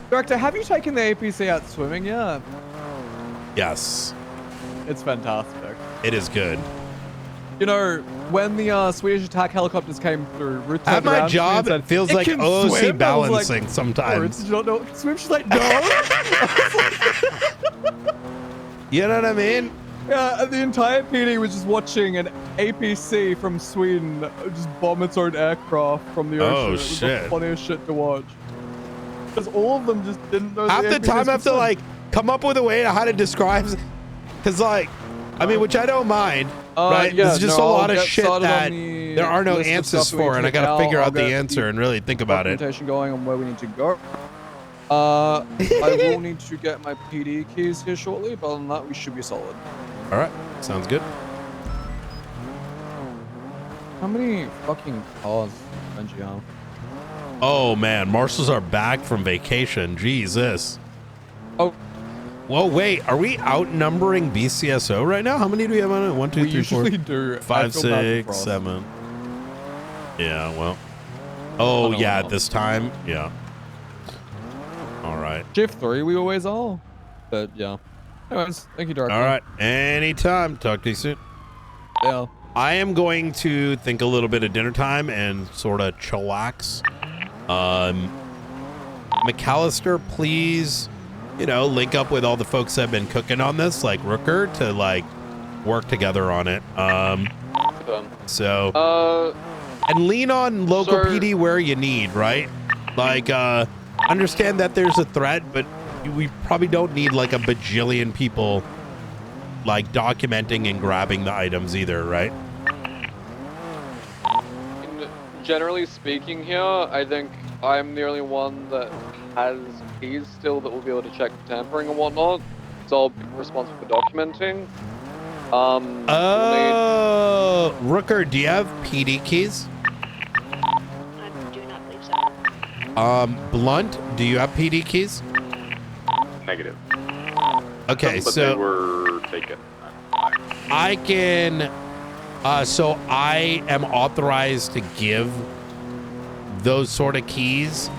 Director, have you taken the APC out swimming yet? Yes. It's fantastic. It is good. You know, when the Swedish attack helicopters came through, Ruth At turned my around to me job, and said, it feels "It like can OC swim." I was balancing like, sometimes. "Oh, you don't know it can swim?" She's like, "No." You know what I mean? Yeah, and the entire PD was just watching an APC from Sweden just bomb its own aircraft from the ocean. Oh, It was shit. the funniest shit to watch. Because all of them just didn't know. Half the time I have to like come up with a way to how to describe, because like, I mean, which I don't mind, right? Yeah, There's just no, a lot I'll of get shit started on that the there are no list of answers stuff we for, and I take gotta figure I'll out the get answer and really think about it. Documentation going on where we need to go. I will need to get my PD keys here shortly, but other than that, we should be solid. All right, sounds good. How many fucking cars does Benji have? Oh man, marshals are back from vacation. Jesus. Oh. Whoa, wait. Are we outnumbering BCSO right now? How many do we have on it? 1, 2, We 3, 4, usually do. 5, I feel bad for 6, Frost. 7. Yeah, well. Oh, no, yeah, no. at this time. Yeah. All right. Shift 3, we always are. But yeah. Anyways, thank you, Director. All right. Anytime. Talk to you soon. Yeah. I am going to think a little bit of dinner time and sort of chillax. McAllister, please, link up with all the folks that have been cooking on this, like Rooker, to like work together on it. And lean on local PD where you need, right? Like, understand that there's a threat, but we probably don't need like a bajillion people like documenting and grabbing the items either, right? Generally speaking here, I think I'm the only one that has keys still that will be able to check for tampering and whatnot. So I'll be responsible for documenting. Rooker, do you have PD keys? I do not believe so. Blunt, do you have PD keys? Negative. Okay, but so they were taken. I can. So I am authorized to give those sort of keys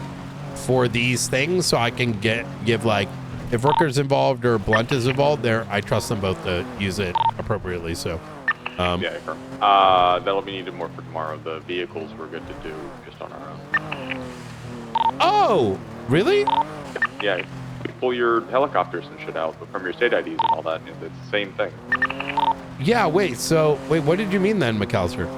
for these things, so I can give like if Rooker's involved or Blunt is involved. There, I trust them both to use it appropriately. So, yeah, sure. That'll be needed more for tomorrow. The vehicles we're good to do just on our own. Oh, really? Yeah, you pull your helicopters and shit out from your state IDs and all that. It's the same thing. Yeah. Wait. What did you mean then, McAllister?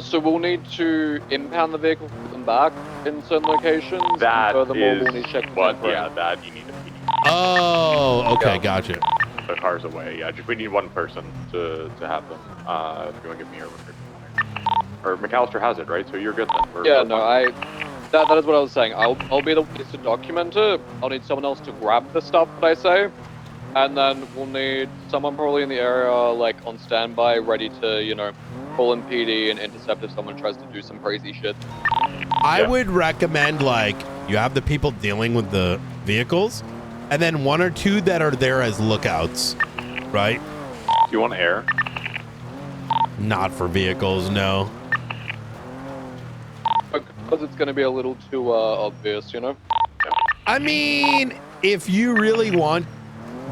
So we'll need to impound the vehicle, put them back in certain locations. That and furthermore, is we'll need to check for what. tampering. Yeah, that you need a PD. Oh, okay, Yeah. Gotcha. The car's away. Yeah, we need one person to have them. If you want to give me a record. Or McAllister has it, right? So you're good then. Yeah, no, that is what I was saying. I'll be the one to document it. I'll need someone else to grab the stuff that I say. And then we'll need someone probably in the area, like, on standby, ready to, call in PD and intercept if someone tries to do some crazy shit. I would recommend like you have the people dealing with the vehicles, and then 1 or 2 that are there as lookouts, right? Do you want air? Not for vehicles, no. Because it's going to be a little too obvious, I mean, if you really want,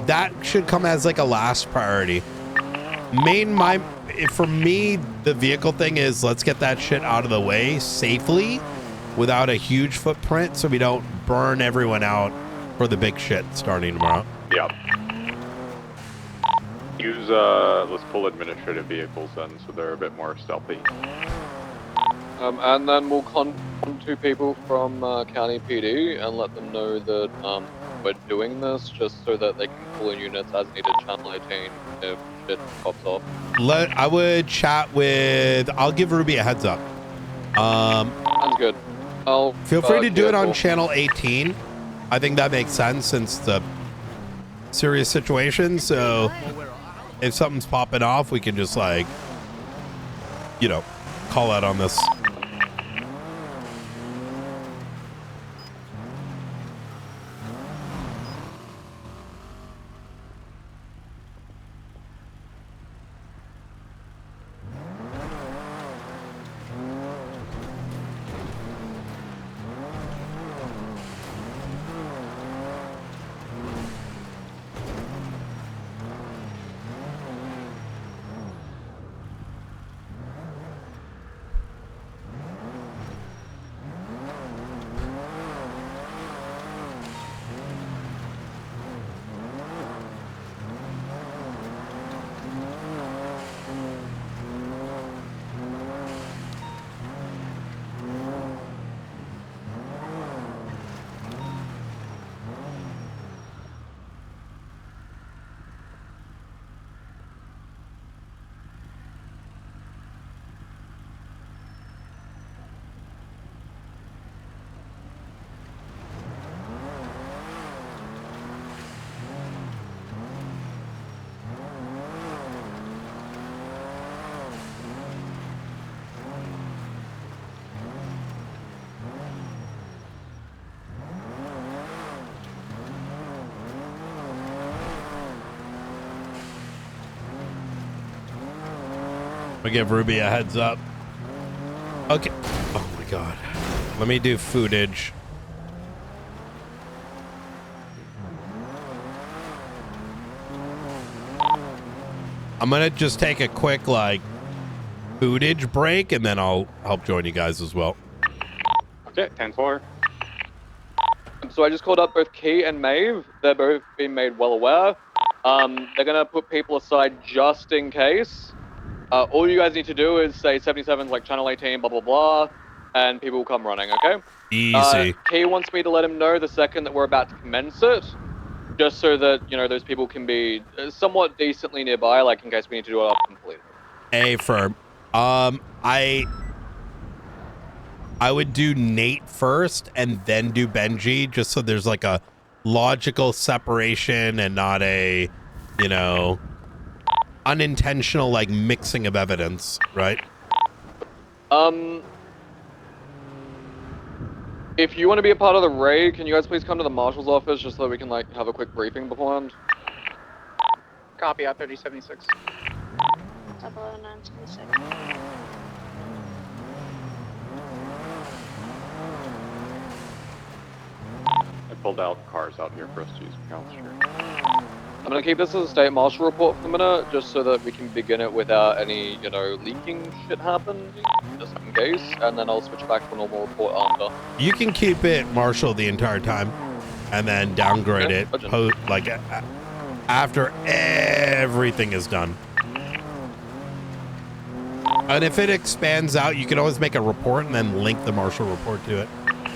that should come as like a last priority. For me, the vehicle thing is let's get that shit out of the way safely without a huge footprint so we don't burn everyone out for the big shit starting tomorrow. Yeah. Use, let's pull administrative vehicles then so they're a bit more stealthy. And then we'll contact 2 people from County PD and let them know that we're doing this just so that they can pull in units as needed, channel 18 if shit pops off. I would chat with, I'll give Ruby a heads up. Sounds good. Feel free to do it on channel 18. I think that makes sense since the serious situation. So if something's popping off, we can just like, call out on this. I'll give Ruby a heads up. Okay. Oh my god. Let me do footage. I'm gonna just take a quick like footage break and then I'll help join you guys as well. Okay, 10-4. So I just called up both Key and Maeve. They're both being made well aware. They're gonna put people aside just in case. All you guys need to do is say 77's like channel 18, blah blah blah, and people will come running. Okay. Easy. Key wants me to let him know the second that we're about to commence it, just so that those people can be somewhat decently nearby, like in case we need to do it up completely. Firm. I would do Nate first and then do Benji, just so there's like a logical separation and not a, unintentional like mixing of evidence, right? If you want to be a part of the raid, can you guys please come to the marshal's office just so that we can like have a quick briefing beforehand? Copy, I-3076. 00926. I pulled out cars out here for us to use accounts here. I'm gonna keep this as a state marshal report for the minute, just so that we can begin it without any, leaking shit happening, just in case, and then I'll switch back to a normal report after. You can keep it marshal the entire time and then downgrade it after everything is done. And if it expands out, you can always make a report and then link the marshal report to it.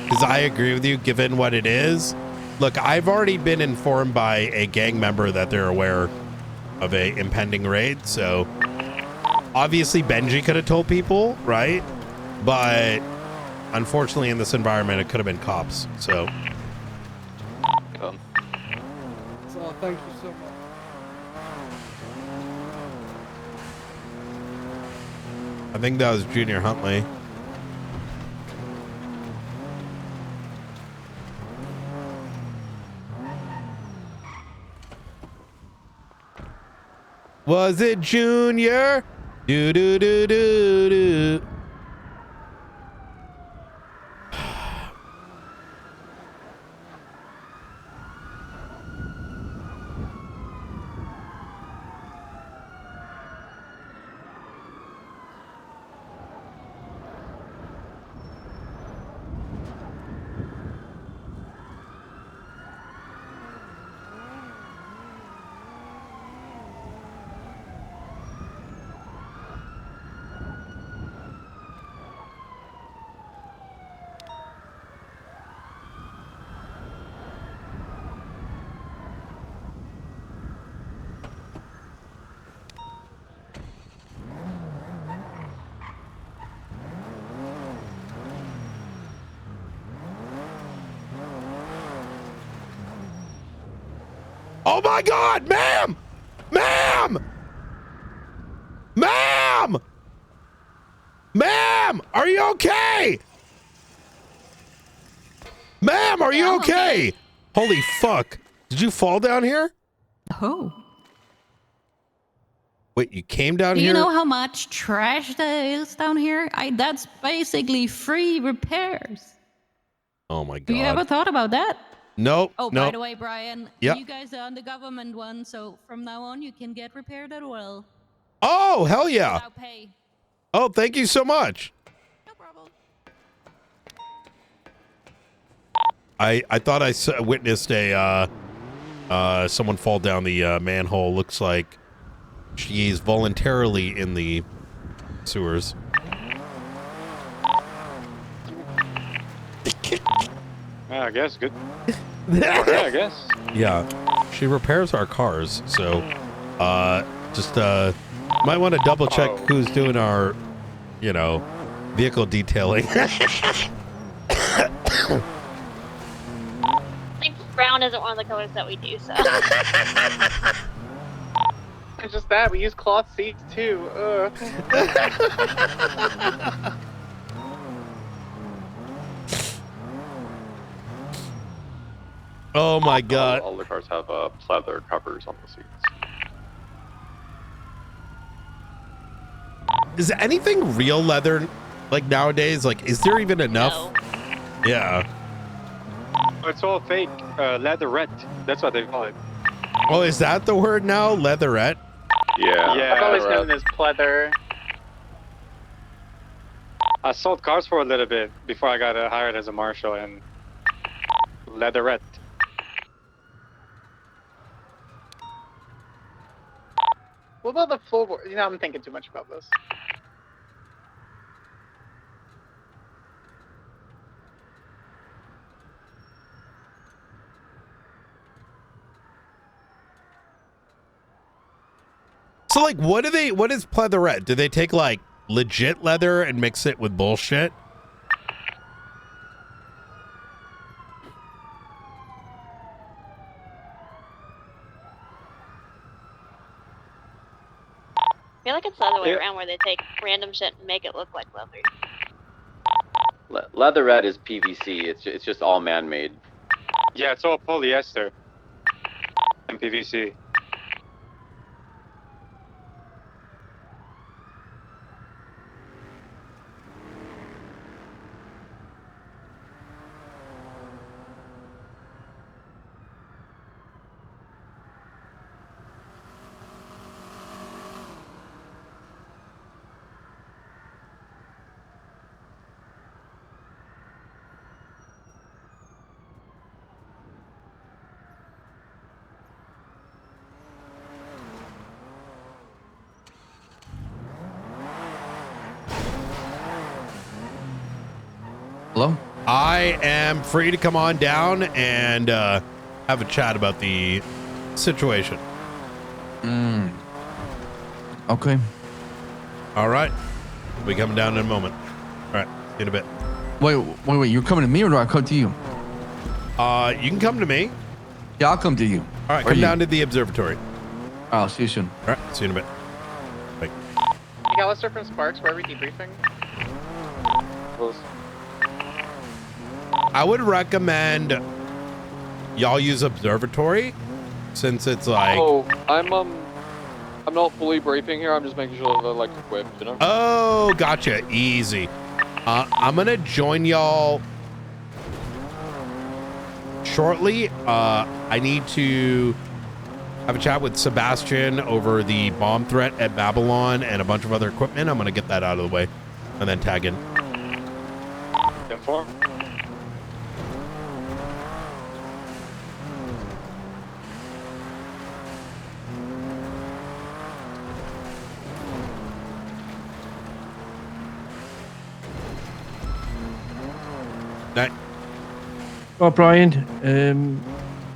Because I agree with you, given what it is. Look, I've already been informed by a gang member that they're aware of a impending raid. So obviously Benji could have told people, right? But unfortunately in this environment, it could have been cops. So. So thank you so much. I think that was Junior Huntley. Was it Junior? Do do do do do. Oh my God, ma'am! Ma'am! Ma'am! Ma'am! Are you okay? Ma'am, are you okay? Holy fuck. Did you fall down here? Oh. Wait, you came down Do here? you know how much trash there is down here? That's basically free repairs. Oh my God. Have you ever thought about that? Nope. Oh, nope. by the way, Brian, Yep. you guys are on the government one, so from now on you can get repaired as well. Oh, hell yeah. Without pay. Oh, thank you so much. No problem. I thought I witnessed a someone fall down the manhole. Looks like she's voluntarily in the sewers. I guess good. Yeah, I guess. Yeah, she repairs our cars, so just might want to double check who's doing our, vehicle detailing. I think brown isn't one of the colors that we do, so. It's just that we use cloth seats too. Oh my God. All the cars have pleather covers on the seats. is anything real leather like nowadays? Like, is there even enough? No. Yeah. It's all fake. Leatherette. That's what they call it. Oh, is that the word now? Leatherette? Yeah. I've always known it as pleather. I sold cars for a little bit before I got hired as a marshal, and leatherette. What about the floorboard? You know, I'm thinking too much about this. So like, what is pleatherette? Do they take like legit leather and mix it with bullshit? I feel like it's the other way around, where they take random shit and make it look like leather. Leatherette is PVC. It's just all man-made. Yeah, it's all polyester and PVC. Hello? I am free to come on down and have a chat about the situation. Okay. All right. We coming down in a moment. All right. See you in a bit. Wait. You're coming to me or do I come to you? You can come to me. Yeah, I'll come to you. All right. Come down to the observatory. I'll see you soon. All right. See you in a bit. Bye. McAllister from Sparks, where are we debriefing? I would recommend y'all use observatory since it's like. Oh, I'm not fully briefing here. I'm just making sure that they're like equipped, you know. Oh, gotcha. Easy. I'm gonna join y'all shortly. I need to have a chat with Sebastian over the bomb threat at Babylon and a bunch of other equipment. I'm gonna get that out of the way and then tag in. Inform. Well, Brian,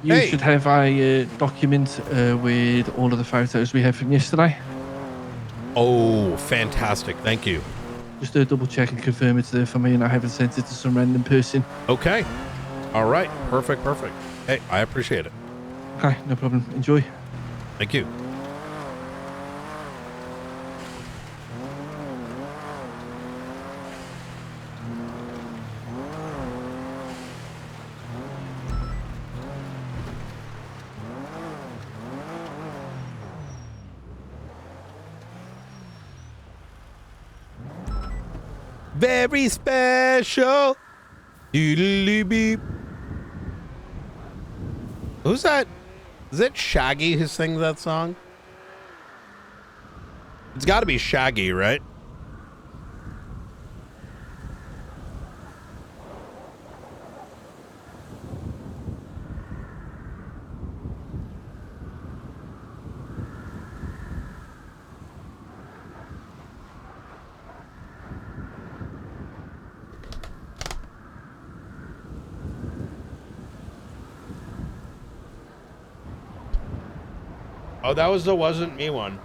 you Hey. should have a document with all of the photos we have from yesterday. Oh, fantastic. Thank you. Just double check and confirm it's there for me, and I haven't sent it to some random person. Okay. All right. Perfect. Hey, I appreciate it. Okay, no problem. Enjoy. Thank you. Very special. Doodly beep. Who's that? Is it Shaggy who sings that song? It's got to be Shaggy, right? Oh, that was the wasn't me one.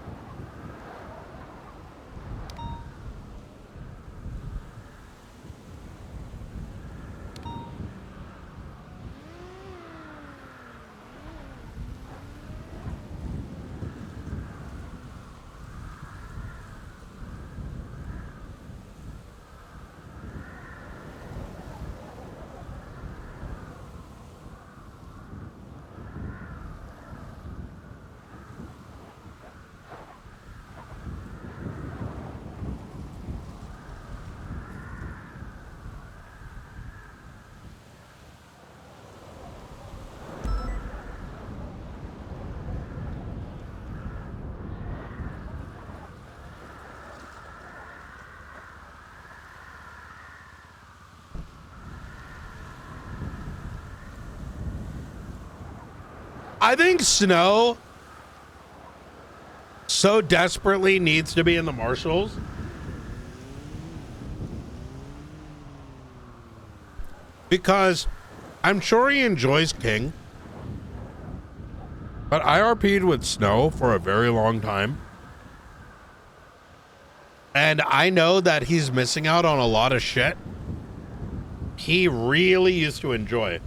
I think Snow so desperately needs to be in the marshals. Because I'm sure he enjoys King. But I RP'd with Snow for a very long time. And I know that he's missing out on a lot of shit he really used to enjoy.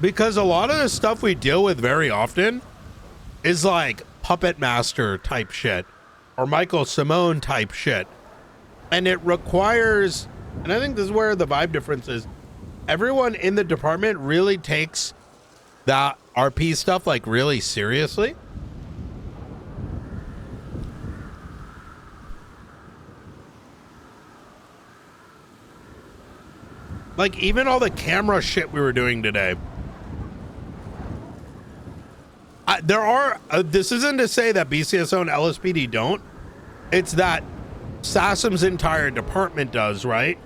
Because a lot of the stuff we deal with very often is like Puppet Master type shit or Michael Simone type shit. And it requires, and I think this is where the vibe difference is, everyone in the department really takes that RP stuff like really seriously. Like even all the camera shit we were doing today. There are, this isn't to say that BCSO and LSPD don't. It's that SASM's entire department does, right?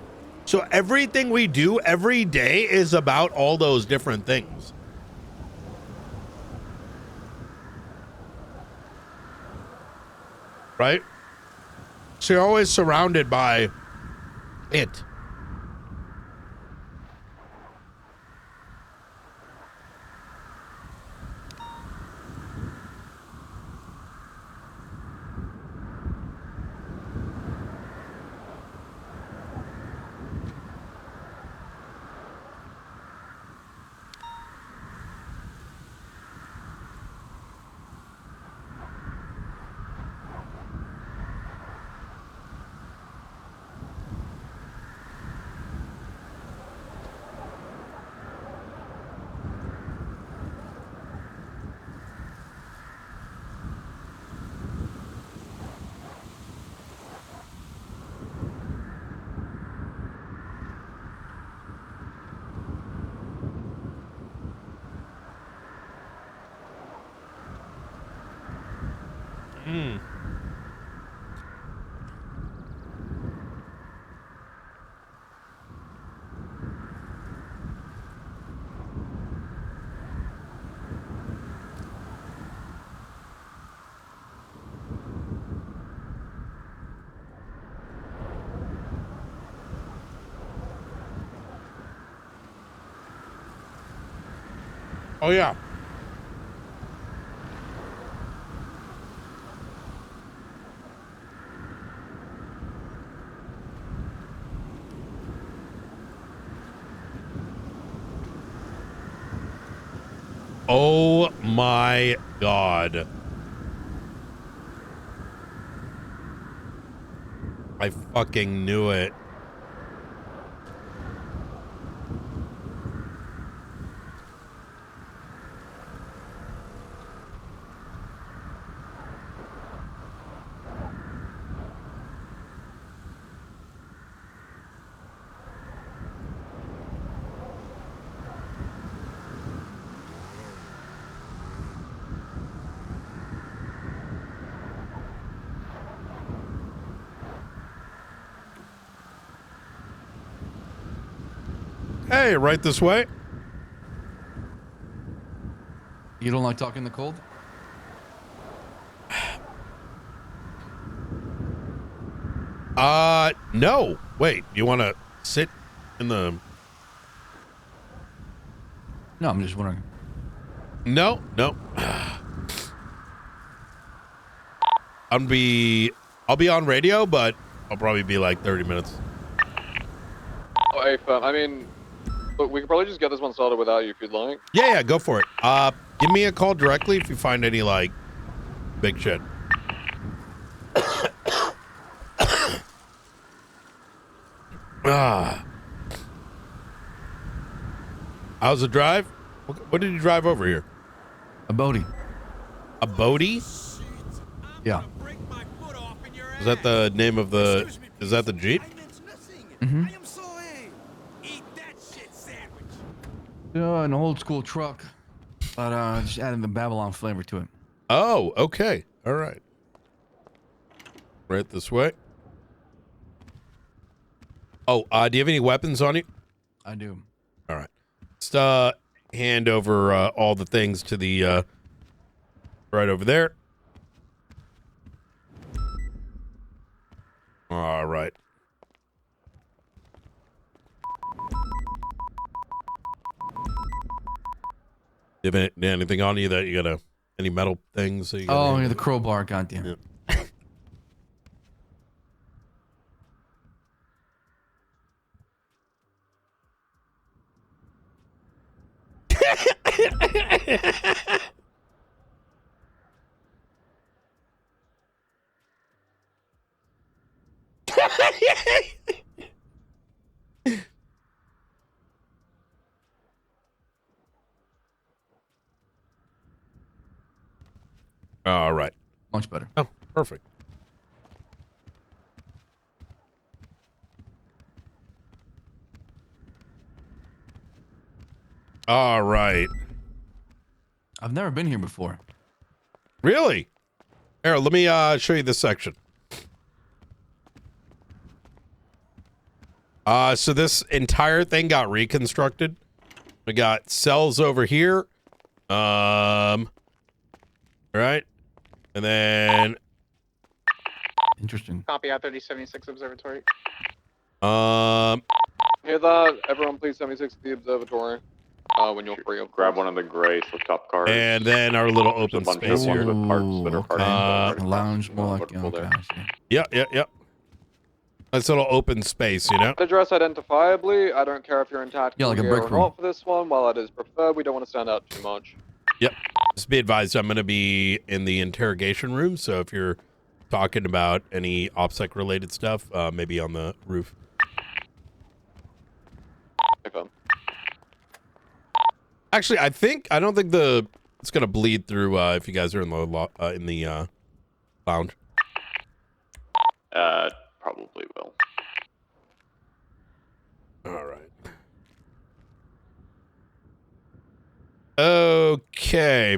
So everything we do every day is about all those different things. Right? So you're always surrounded by it. Oh yeah. Oh my God. I fucking knew it. Hey, right this way. You don't like talking in the cold? No. Wait, you want to sit in the... No, I'm just wondering. No. I'll be on radio, but I'll probably be like 30 minutes. Oh, hey, fam, I mean, look, we could probably just get this one started without you if you'd like. Yeah, go for it. Give me a call directly if you find any, like, big shit. How's the drive? What did you drive over here? A Bodie. A Bodie? Yeah. Is that the name of the... Is that the Jeep? Mm-hmm. An old school truck, but just adding the Babylon flavor to it. Oh, okay. All right. Right this way. Oh, do you have any weapons on you? I do. All right. Just hand over all the things to the right over there. All right. You have anything on you that you got any metal things? That you Oh, yeah, the crowbar. Goddamn. Yeah. All right. Much better. Oh, perfect. All right. I've never been here before. Really? Here, let me show you this section. So this entire thing got reconstructed. We got cells over here. Right? And then interesting. Copy I-3076 Observatory. Hear that? Everyone please 76 to the observatory. When you're free, of Grab one of the gray flip-top cars. and then our little open There's a bunch space of here. ones with parts that are parts that are Lounge, more like Yep. Nice little open space, you know? Address identifiably. I don't care if you're in tactical Yeah, like a gear break or room. not for this one. While it is preferred, we don't want to stand out too much. Yep. Just be advised, I'm going to be in the interrogation room, so if you're talking about any OPSEC related stuff, maybe on the roof. Okay. Actually, I don't think it's going to bleed through if you guys are in the lounge. Probably will. All right. Okay.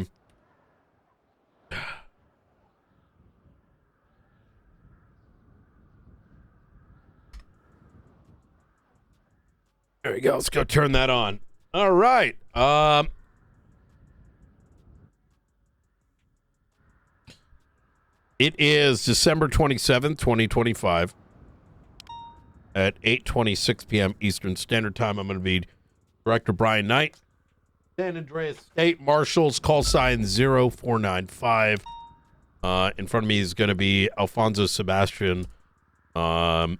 There we go. Let's go turn that on. All right. It is December 27th, 2025 at 8:26 p.m. Eastern Standard Time. I'm going to be Director Brian Knight. San Andreas State Marshals, call sign 0495. In front of me is going to be Alfonso Sebastian. I'm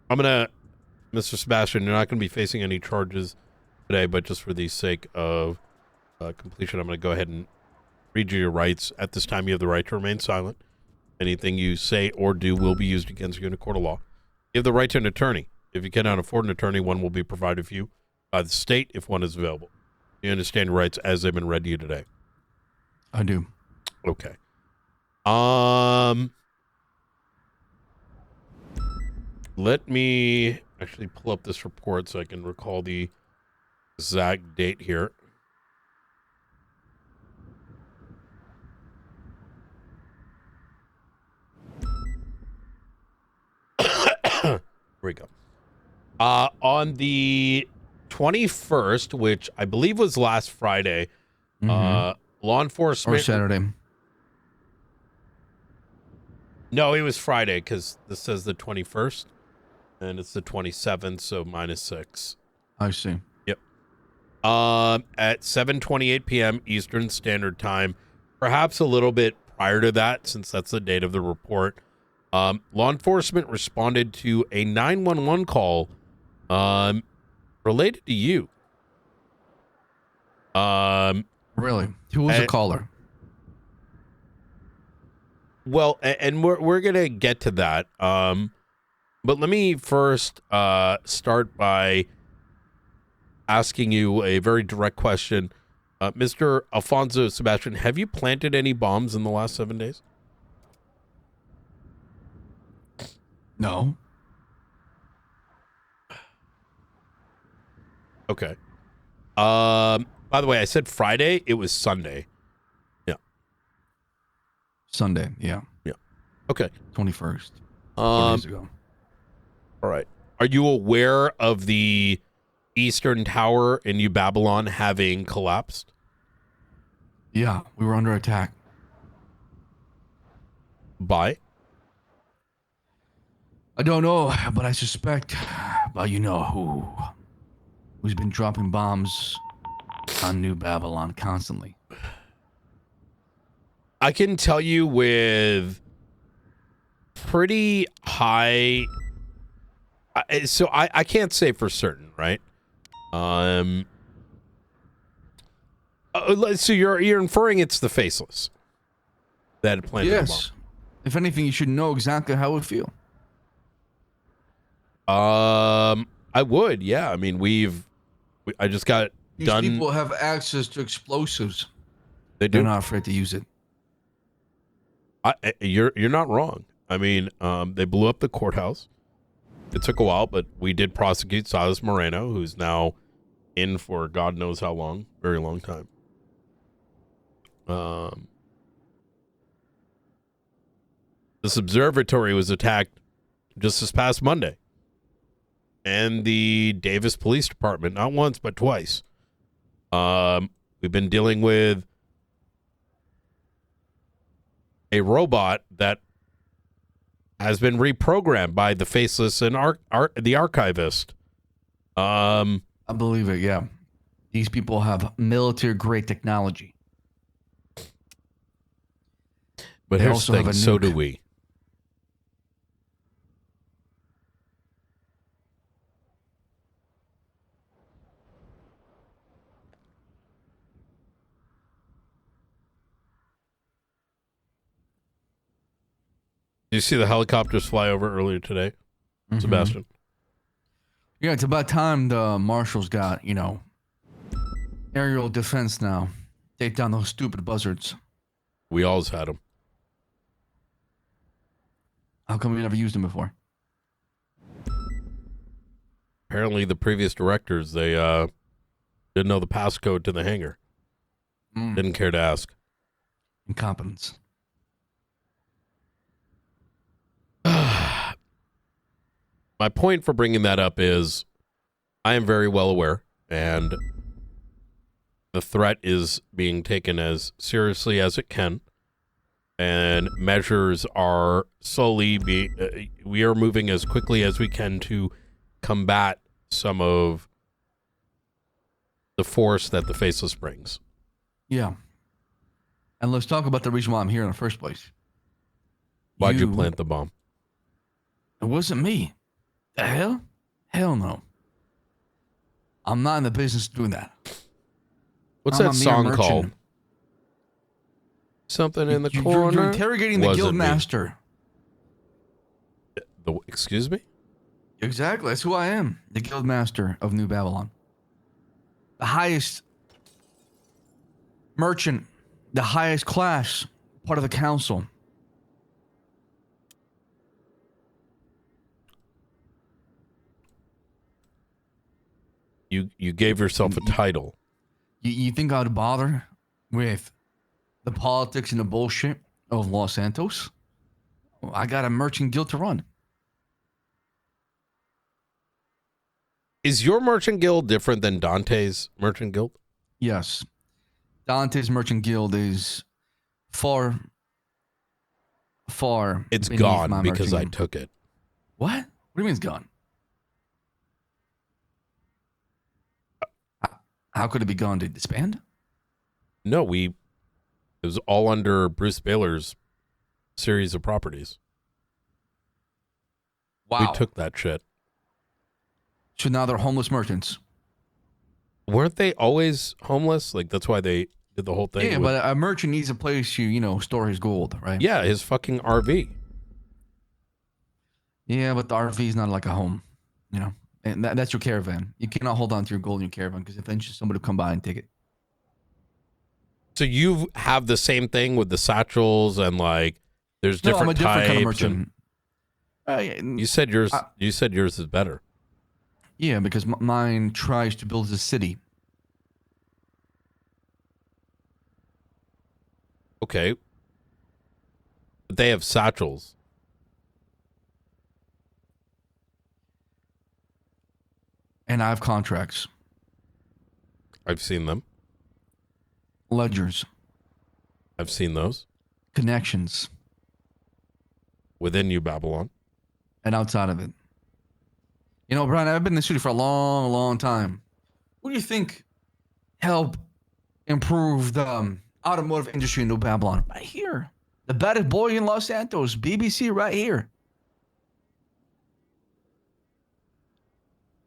going to, Mr. Sebastian, you're not going to be facing any charges today, but just for the sake of completion, I'm going to go ahead and read you your rights. At this time, you have the right to remain silent. Anything you say or do will be used against you in a court of law. You have the right to an attorney. If you cannot afford an attorney, one will be provided for you by the state if one is available. You understand your rights as they've been read to you today? I do. Okay. Let me actually pull up this report so I can recall the exact date here. Here we go. On the 21st, which I believe was last Friday, law enforcement... Or Saturday. No, it was Friday because this says the 21st, and it's the 27th, so -6. I see. Yep. At 7:28 p.m. Eastern Standard Time, perhaps a little bit prior to that, since that's the date of the report, law enforcement responded to a 911 call related to you. Really? Who was the caller? Well, and we're gonna get to that. But let me first start by asking you a very direct question. Mr. Alfonso Sebastian, have you planted any bombs in the last 7 days? No. Okay. By the way, I said Friday. It was Sunday. Yeah. Sunday. Yeah. Yeah. Okay. 21st. 4 days ago. All right. Are you aware of the Eastern Tower in New Babylon having collapsed? Yeah, we were under attack. By? I don't know, but I suspect, well, you know who's been dropping bombs on New Babylon constantly. I can tell you with pretty high. So I can't say for certain, right? So you're inferring it's the Faceless that planted the bomb. Yes. If anything, you should know exactly how it feel. I would, yeah. I mean, I just got These done. people have access to explosives. They do. They're not afraid to use it. You're not wrong. I mean, they blew up the courthouse. It took a while, but we did prosecute Chavez Moreno, who's now in for God knows how long, very long time. This observatory was attacked just this past Monday. And the Davis Police Department, not once, but twice. We've been dealing with a robot that has been reprogrammed by the Faceless and the Archivist. I believe it, yeah. These people have military-grade technology. But They here's the also have thing, a so nuke. do we. Did you see the helicopters fly over earlier today, Sebastian? Yeah, it's about time the marshals got, aerial defense now. Take down those stupid buzzards. We always had them. How come we never used them before? Apparently, the previous directors, they didn't know the passcode to the hangar. Didn't care to ask. Incompetence. My point for bringing that up is I am very well aware, and the threat is being taken as seriously as it can, and measures are we are moving as quickly as we can to combat some of the force that the Faceless brings. Yeah. And let's talk about the reason why I'm here in the first place. Why'd you plant the bomb? It wasn't me. The hell? Hell no. I'm not in the business of doing that. What's I'm that a mere song merchant. called? Something in the corner? You're interrogating the Wasn't guild me. master. Excuse me? Exactly. That's who I am. The guild master of New Babylon. The highest merchant. The highest class. Part of the council. You gave yourself a title. You think I'd bother with the politics and the bullshit of Los Santos? Well, I got a merchant guild to run. Is your merchant guild different than Dante's merchant guild? Yes. Dante's merchant guild is far It's beneath gone my because I merchant guild. took it. What? What do you mean it's gone? How could it be gone? Did it disband? No, it was all under Bruce Baylor's series of properties. Wow. We took that shit. So now they're homeless merchants. Weren't they always homeless? Like, that's why they did the whole thing. Yeah, with- but a merchant needs a place to, store his gold, right? yeah, his fucking RV. Yeah, but the RV is not like a home, and that's your caravan. You cannot hold on to your gold in your caravan because eventually somebody will come by and take it. So you have the same thing with the satchels and like there's No, different I'm a different kind of types merchant. You said yours. You said yours is better. Yeah, because mine tries to build a city. Okay, but they have satchels. And I have contracts. I've seen them. Ledgers. I've seen those. Connections. Within New Babylon. And outside of it. You know, Brian, I've been in the city for a long, long time. What do you think helped improve the automotive industry in New Babylon? Right here. The baddest boy in Los Santos. BBC right here.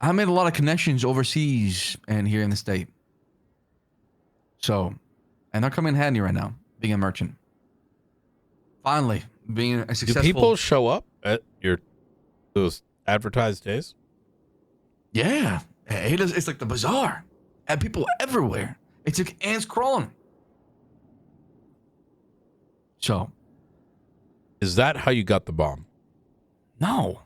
I made a lot of connections overseas and here in the state. So, and they're coming in handy right now, being a merchant. Finally, being a successful... Do people show up at those advertised days? Yeah. It's like the bazaar. And people everywhere. It's like ants crawling. So. Is that how you got the bomb? No.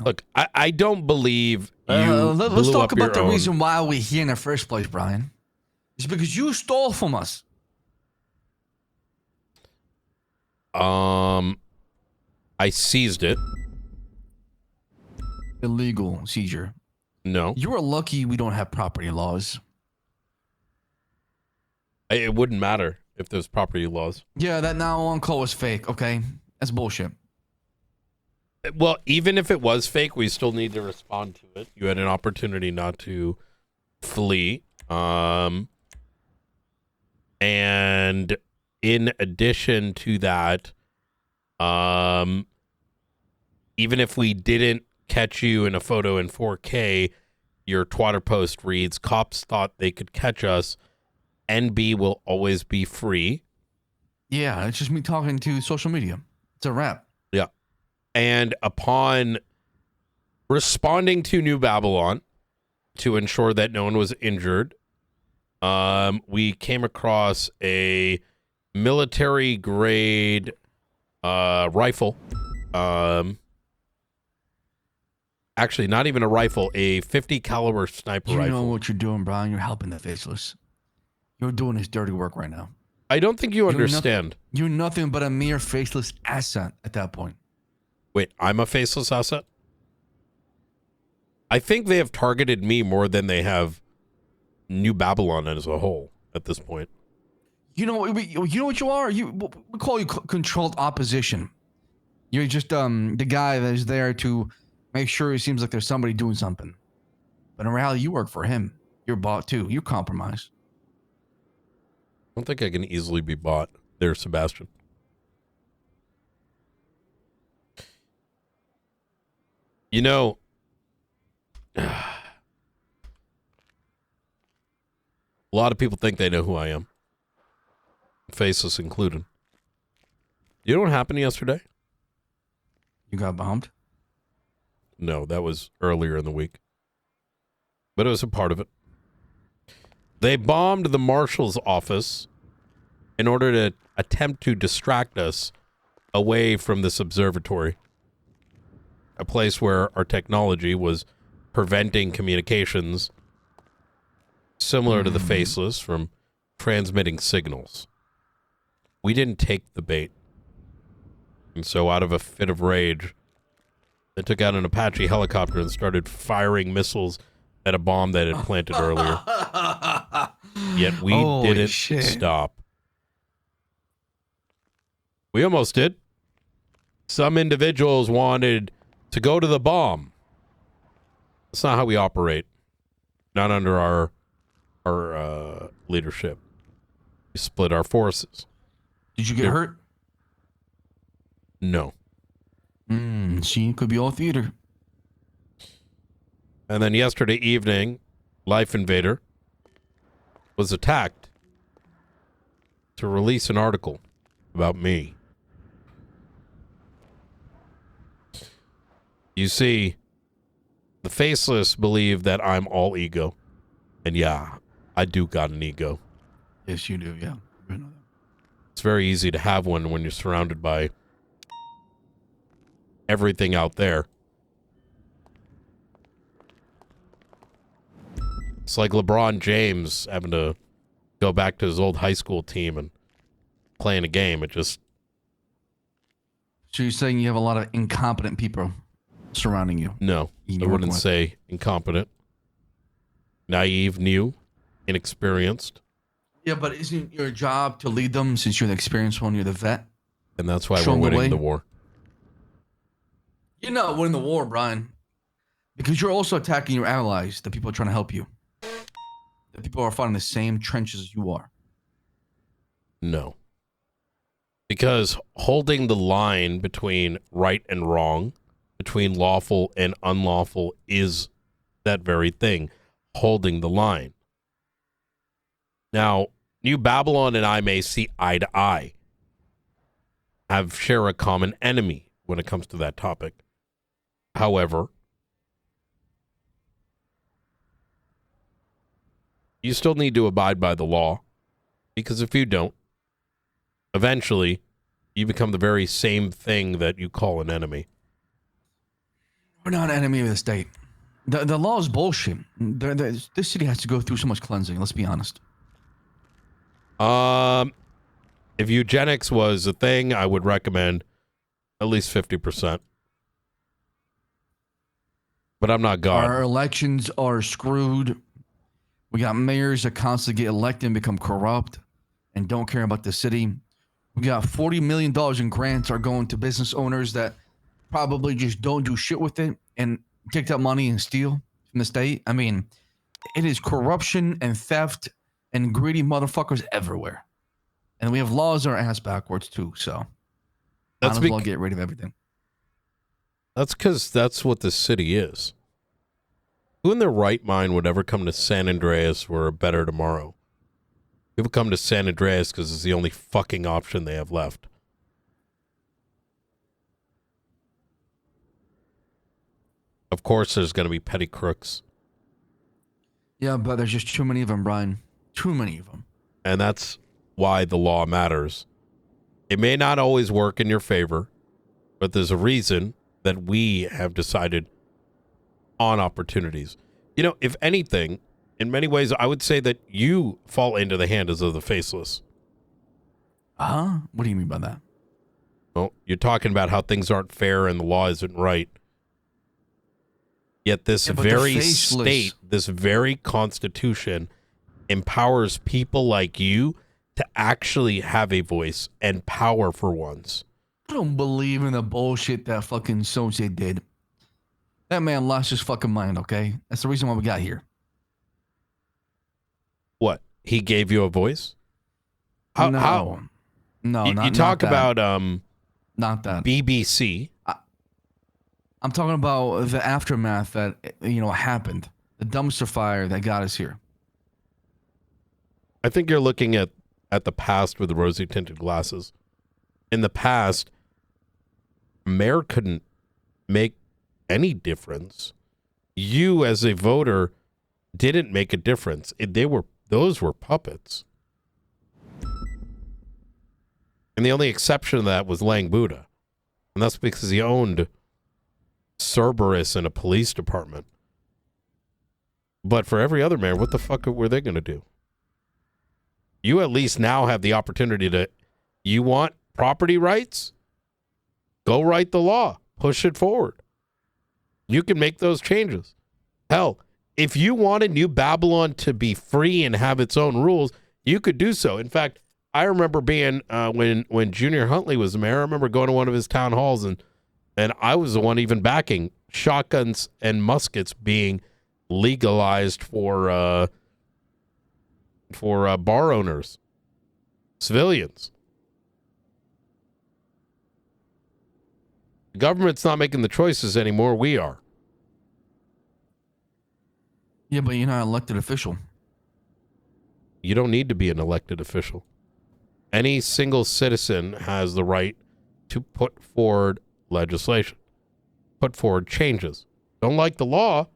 Look, I don't believe you let's blew talk up your about the own. reason why we're here in the first place, Brian. It's because you stole from us. I seized it. Illegal seizure. No. You are lucky we don't have property laws. It wouldn't matter if there's property laws. Yeah, that 911 call was fake, okay? That's bullshit. Well, even if it was fake, we still need to respond to it. You had an opportunity not to flee. And in addition to that, even if we didn't catch you in a photo in 4K, your Twitter post reads, cops thought they could catch us. NB will always be free. Yeah, it's just me talking to social media. It's a wrap. Yeah. And upon responding to New Babylon to ensure that no one was injured, we came across a military grade rifle. Actually, not even a rifle, a 50 caliber sniper rifle. You know what you're doing, Brian. You're helping the faceless. You're doing his dirty work right now. I don't think you understand. You're nothing but a mere faceless asset at that point. Wait, I'm a faceless asset? I think they have targeted me more than they have New Babylon as a whole at this point. You know what you are? We call you controlled opposition. You're just the guy that is there to make sure it seems like there's somebody doing something. But in reality, you work for him. You're bought too. You're compromised. I don't think I can easily be bought there, Sebastian. You know, a lot of people think they know who I am. Faceless included. You know what happened yesterday? You got bombed? No, that was earlier in the week. But it was a part of it. They bombed the marshal's office in order to attempt to distract us away from this observatory. A place where our technology was preventing communications similar to the faceless from transmitting signals. We didn't take the bait. And so out of a fit of rage, they took out an Apache helicopter and started firing missiles at a bomb that had planted earlier. Yet we didn't stop. We almost did. Some individuals wanted to go to the bomb. That's not how we operate. Not under our leadership. We split our forces. Did you get hurt? No. See, it could be all theater. And then yesterday evening, Life Invader was attacked to release an article about me. You see, the faceless believe that I'm all ego. And yeah, I do got an ego. Yes, you do, yeah. It's very easy to have one when you're surrounded by everything out there. It's like LeBron James having to go back to his old high school team and playing a game. It just... So you're saying you have a lot of incompetent people surrounding you. No, I wouldn't say incompetent. Naive, new, inexperienced. Yeah, but isn't your job to lead them since you're the experienced one, you're the vet? And that's why Show we're 'em the winning way? the war. You're not winning the war, Brian. Because you're also attacking your allies, the people trying to help you. The people are fighting the same trenches as you are. No. Because holding the line between right and wrong, between lawful and unlawful, is that very thing. Holding the line. Now, New Babylon and I may see eye to eye. Share a common enemy when it comes to that topic. However, you still need to abide by the law, because if you don't, eventually you become the very same thing that you call an enemy. We're not an enemy of the state. The law is bullshit. This city has to go through so much cleansing, let's be honest. If eugenics was a thing, I would recommend at least 50%. But I'm not God. Our elections are screwed. We got mayors that constantly get elected and become corrupt and don't care about the city. We got $40 million in grants are going to business owners that probably just don't do shit with it and take that money and steal from the state. I mean, it is corruption and theft and greedy motherfuckers everywhere. And we have laws our ass backwards too, so might as well get rid of everything. That's because that's what the city is. Who in their right mind would ever come to San Andreas for a better tomorrow? People come to San Andreas because it's the only fucking option they have left. Of course, there's going to be petty crooks. Yeah, but there's just too many of them, Brian. Too many of them. And that's why the law matters. It may not always work in your favor, but there's a reason that we have decided on opportunities. You know, if anything, in many ways, I would say that you fall into the hands of the faceless. Huh? What do you mean by that? Well, you're talking about how things aren't fair and the law isn't right. Yet this very state, this very constitution empowers people like you to actually have a voice and power for once. I don't believe in the bullshit that fucking Soze did. That man lost his fucking mind, okay? That's the reason why we got here. What? He gave you a voice? No, You not talk that. about Not that. BBC. I'm talking about the aftermath that, happened. The dumpster fire that got us here. I think you're looking at the past with rosy tinted glasses. In the past, mayor couldn't make any difference. You as a voter didn't make a difference. Those were puppets. And the only exception to that was Lang Buddha. And that's because he owned Cerberus and a police department. But for every other mayor, what the fuck were they going to do? You at least now have the opportunity to, you want property rights? Go write the law. Push it forward. You can make those changes. Hell, if you wanted New Babylon to be free and have its own rules, you could do so. In fact, I remember being, when Junior Huntley was the mayor, I remember going to one of his town halls and I was the one even backing shotguns and muskets being legalized for bar owners, civilians. The government's not making the choices anymore. We are. Yeah, but you're not an elected official. You don't need to be an elected official. Any single citizen has the right to put forward legislation, put forward changes. Don't like the law?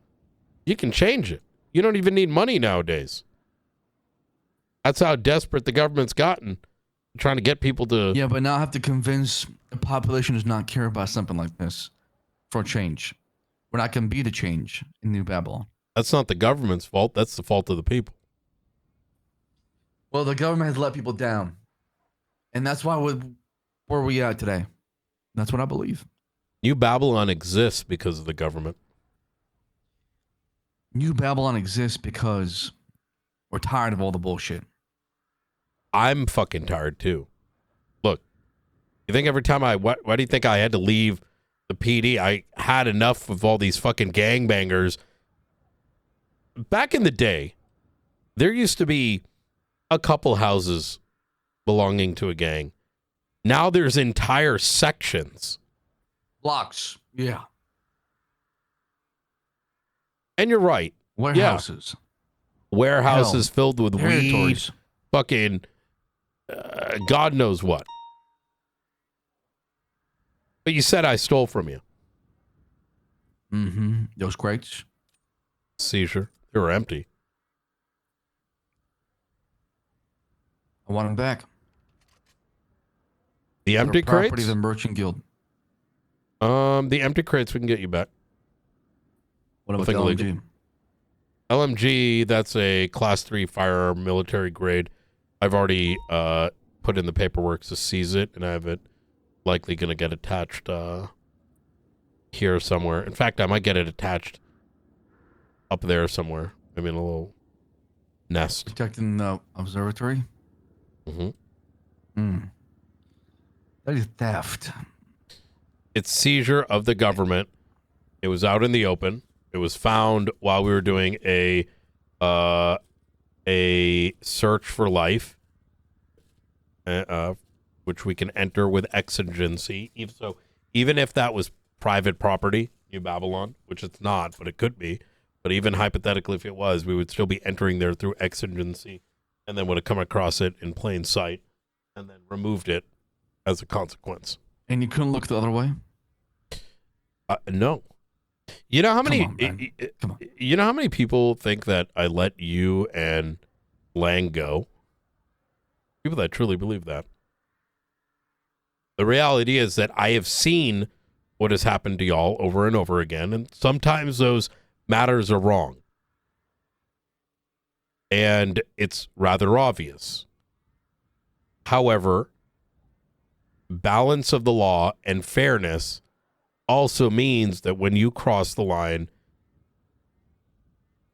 You can change it. You don't even need money nowadays. That's how desperate the government's gotten, trying to get people to... Yeah, but now I have to convince the population does not care about something like this for a change. We're not going to be the change in New Babylon. That's not the government's fault. That's the fault of the people. Well, the government has let people down. And that's why where we at today. That's what I believe. New Babylon exists because of the government. New Babylon exists because we're tired of all the bullshit. I'm fucking tired too. Look, you think every time why do you think I had to leave the PD? I had enough of all these fucking gangbangers. Back in the day, there used to be a couple houses belonging to a gang. Now there's entire sections. Blocks. Yeah. And you're right. Warehouses. Yeah. Warehouses Hell. filled with weed. Territories. Fucking God knows what. But you said I stole from you. Mm-hmm. Those crates. Seizure. They were empty. I want them back. The empty property crates? of the Merchant Guild. The empty crates we can get you back. What about the LMG? LMG, that's a class 3 firearm, military grade. I've already put in the paperwork to seize it, and I have it likely going to get attached here somewhere. In fact, I might get it attached up there somewhere. Maybe in a little nest. Protecting the observatory? Mm-hmm. That is theft. It's seizure of the government. It was out in the open. It was found while we were doing a search for life, which we can enter with exigency. So even if that was private property, New Babylon, which it's not, but it could be. But even hypothetically, if it was, we would still be entering there through exigency, and then would have come across it in plain sight, and then removed it as a consequence. And you couldn't look the other way? No. You know how many? Come on. You know how many people think that I let you and Lang go? People that truly believe that. The reality is that I have seen what has happened to y'all over and over again, and sometimes those matters are wrong. And it's rather obvious. However, balance of the law and fairness also means that when you cross the line,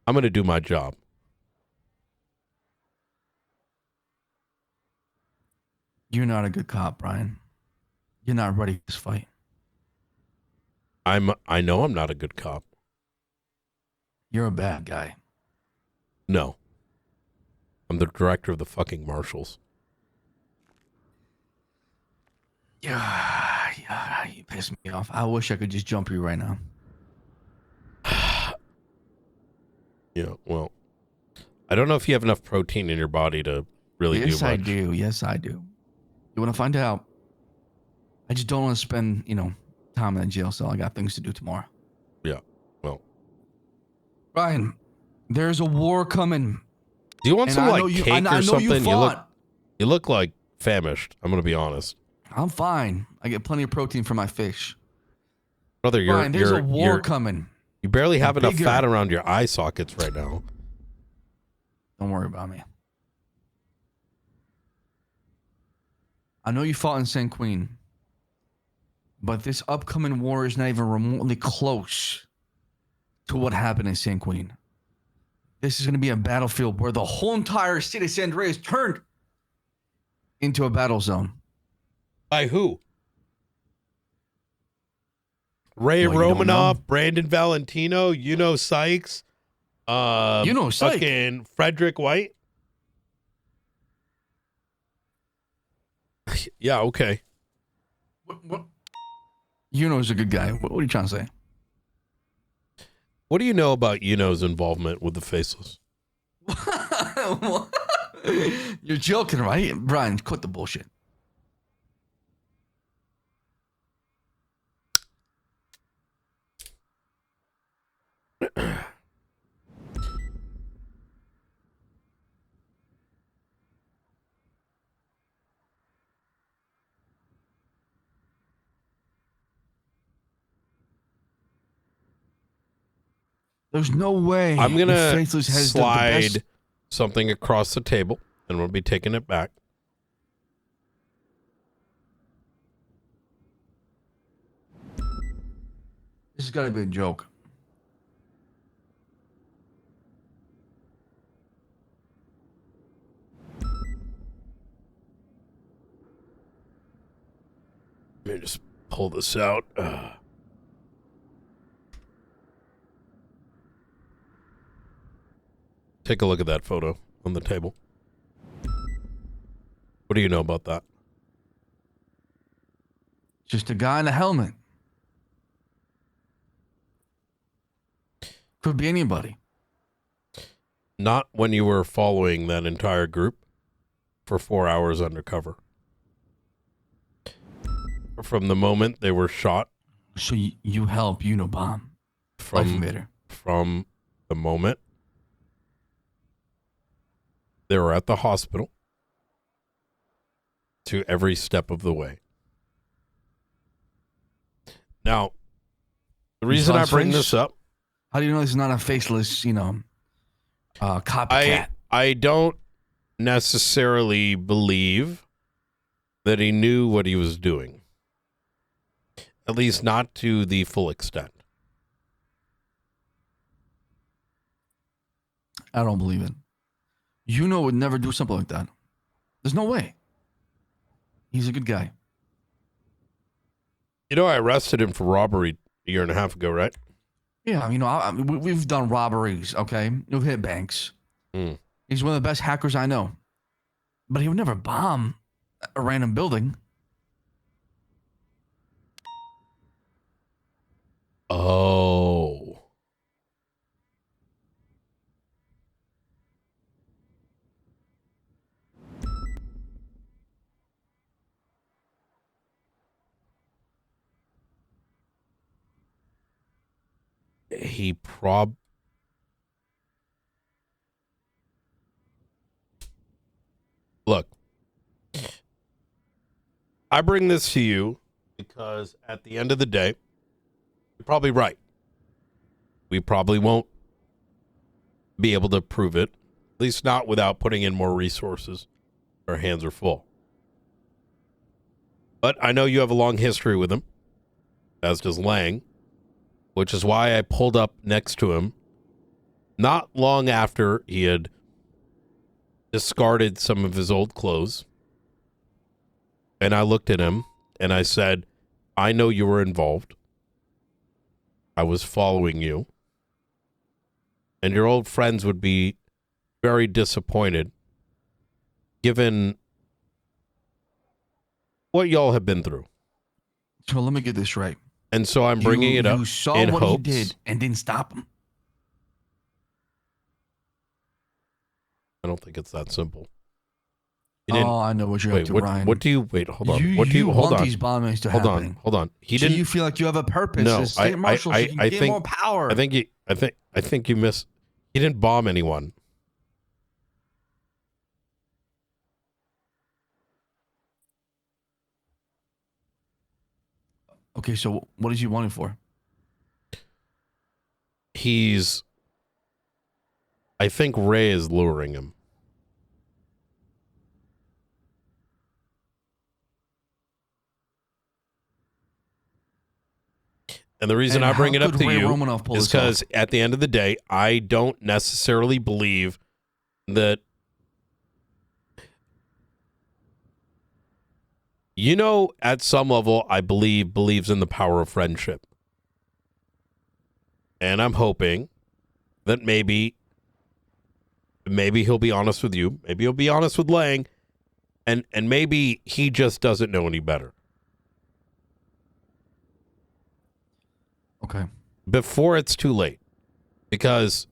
I'm going to do my job. You're not a good cop, Brian. You're not ready for this fight. I know I'm not a good cop. You're a bad guy. No. I'm the director of the fucking marshals. Yeah, you piss me off. I wish I could just jump you right now. Yeah, well, I don't know if you have enough protein in your body to really do much. Yes, I do. Yes, I do. You want to find out? I just don't want to spend, time in that jail cell. I got things to do tomorrow. Yeah, well. Brian, there's a war coming. Do you want some, cake or something? You look like famished, I'm going to be honest. I'm fine. I get plenty of protein from my fish. Brother, Brian, there's a war coming. You barely have enough fat around your eye sockets right now. Don't worry about me. I know you fought in St. Queen, but this upcoming war is not even remotely close to what happened in St. Queen. This is going to be a battlefield where the whole entire city of San Andreas turned into a battle zone. By who? Ray Romanoff, Brandon Valentino, Sykes, Sykes, fucking Frederick White. Yeah, okay. What? Yuno's a good guy. What are you trying to say? What do you know about Yuno's involvement with the Faceless? You're joking, right? Brian, quit the bullshit. There's no way. I'm going to slide something across the table, and we'll be taking it back. has got to be a joke. Let me just pull this out. Take a look at that photo on the table. What do you know about that? Just a guy in a helmet. Could be anybody. Not when you were following that entire group for 4 hours undercover. From the moment they were shot. So you help Unabomb. From the moment they were at the hospital to every step of the way. Now, the reason I bring this up. How do you know this is not a faceless, copycat? I don't necessarily believe that he knew what he was doing. At least not to the full extent. I don't believe it. Would never do something like that. There's no way. He's a good guy. I arrested him for robbery a year and a half ago, right? Yeah, we've done robberies, okay? We've hit banks. He's one of the best hackers I know. But he would never bomb a random building. Oh. He Look, I bring this to you because at the end of the day, you're probably right. We probably won't be able to prove it, at least not without putting in more resources. Our hands are full. But I know you have a long history with him, as does Lang, which is why I pulled up next to him not long after he had discarded some of his old clothes. And I looked at him and I said, I know you were involved. I was following you. And your old friends would be very disappointed given what y'all have been through. So let me get this right. And so I'm bringing it up You saw in what hopes. he did and didn't stop him. I don't think it's that simple. I know what you're up to, Ryan. What do you hold on? You hold want on? these bombings to hold happen. Hold on. He so didn't. You feel like you have a purpose No, as state marshal, so you can get more power. I think you miss. He didn't bomb anyone. Okay, so what is he wanting for? I think Ray is luring him. And the reason I bring it up to you is because at the end of the day, I don't necessarily believe that, at some level, I believes in the power of friendship. And I'm hoping that maybe he'll be honest with you. Maybe he'll be honest with Lang. And maybe he just doesn't know any better. Okay. Before it's too late. Because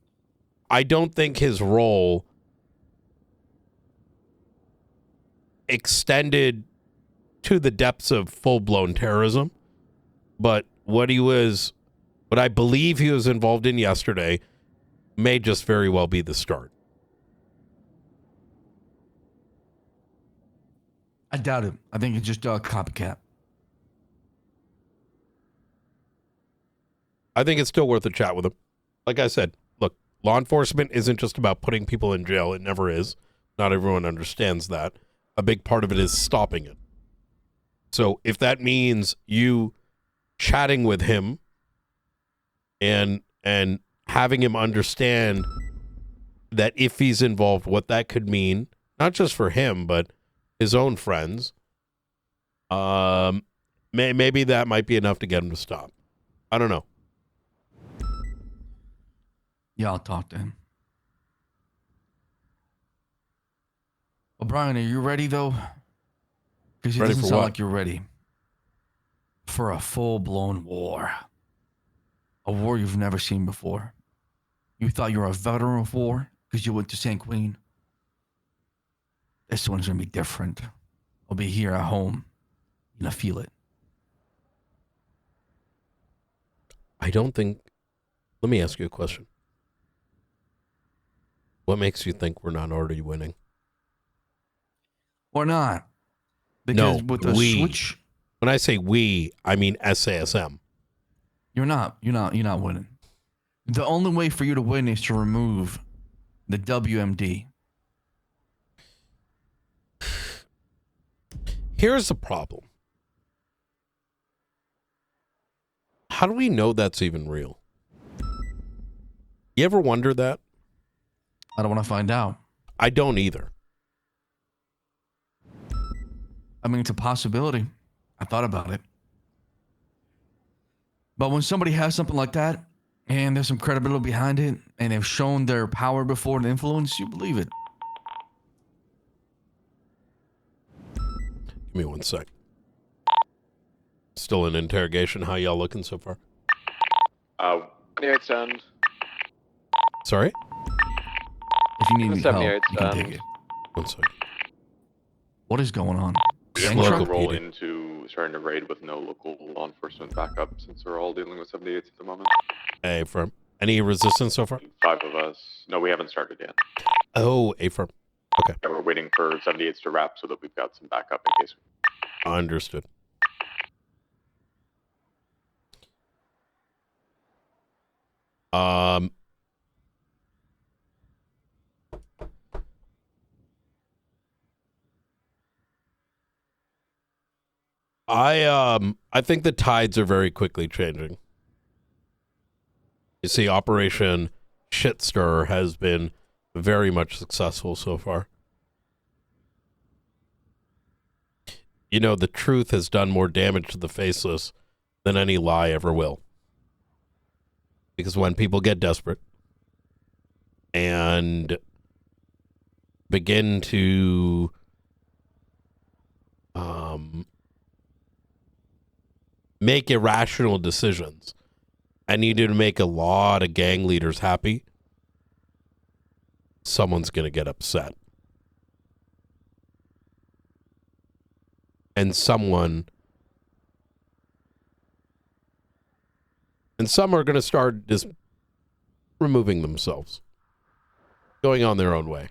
I don't think his role extended to the depths of full-blown terrorism. But what I believe he was involved in yesterday may just very well be the start. I doubt it. I think it's just a copycat. I think it's still worth a chat with him. Like I said, look, law enforcement isn't just about putting people in jail. It never is. Not everyone understands that. A big part of it is stopping it. So if that means you chatting with him and having him understand that if he's involved, what that could mean, not just for him, but his own friends. Maybe that might be enough to get him to stop. I don't know. Yeah, I'll talk to him. Well, Brian, are you ready though? Because it Ready doesn't for sound what? like you're ready for a full-blown war. A war you've never seen before. You thought you were a veteran of war because you went to St. Queen. This one's gonna be different. I'll be here at home. You're gonna feel it. I don't think. Let me ask you a question. What makes you think we're not already winning? Or not? No, Because with the we. switch, When I say we, I mean SASM. you're not winning. The only way for you to win is to remove the WMD. Here's the problem. How do we know that's even real? You ever wonder that? I don't want to find out. I don't either. I mean, it's a possibility. I thought about it. But when somebody has something like that, and there's some credibility behind it, and they've shown their power before and influence, you believe it. Give me 1 sec. Still in interrogation. How y'all looking so far? 78 end. Sorry? If you need help, 78 you can stand. take it. 1 sec. What is going on? We Gang have to truck? roll into starting to raid with no local law enforcement backup since we're all dealing with 78s at the moment. Hey, firm. Any resistance so far? 5 of us. No, we haven't started yet. Oh, A firm. Okay. Yeah, we're waiting for 78s to wrap so that we've got some backup in case. Understood. I think the tides are very quickly changing. You see, Operation Shitstir has been very much successful so far. You know, the truth has done more damage to the faceless than any lie ever will. Because when people get desperate and begin to make irrational decisions, I needed to make a lot of gang leaders happy. Someone's going to get upset. And some are going to start just removing themselves, going on their own way.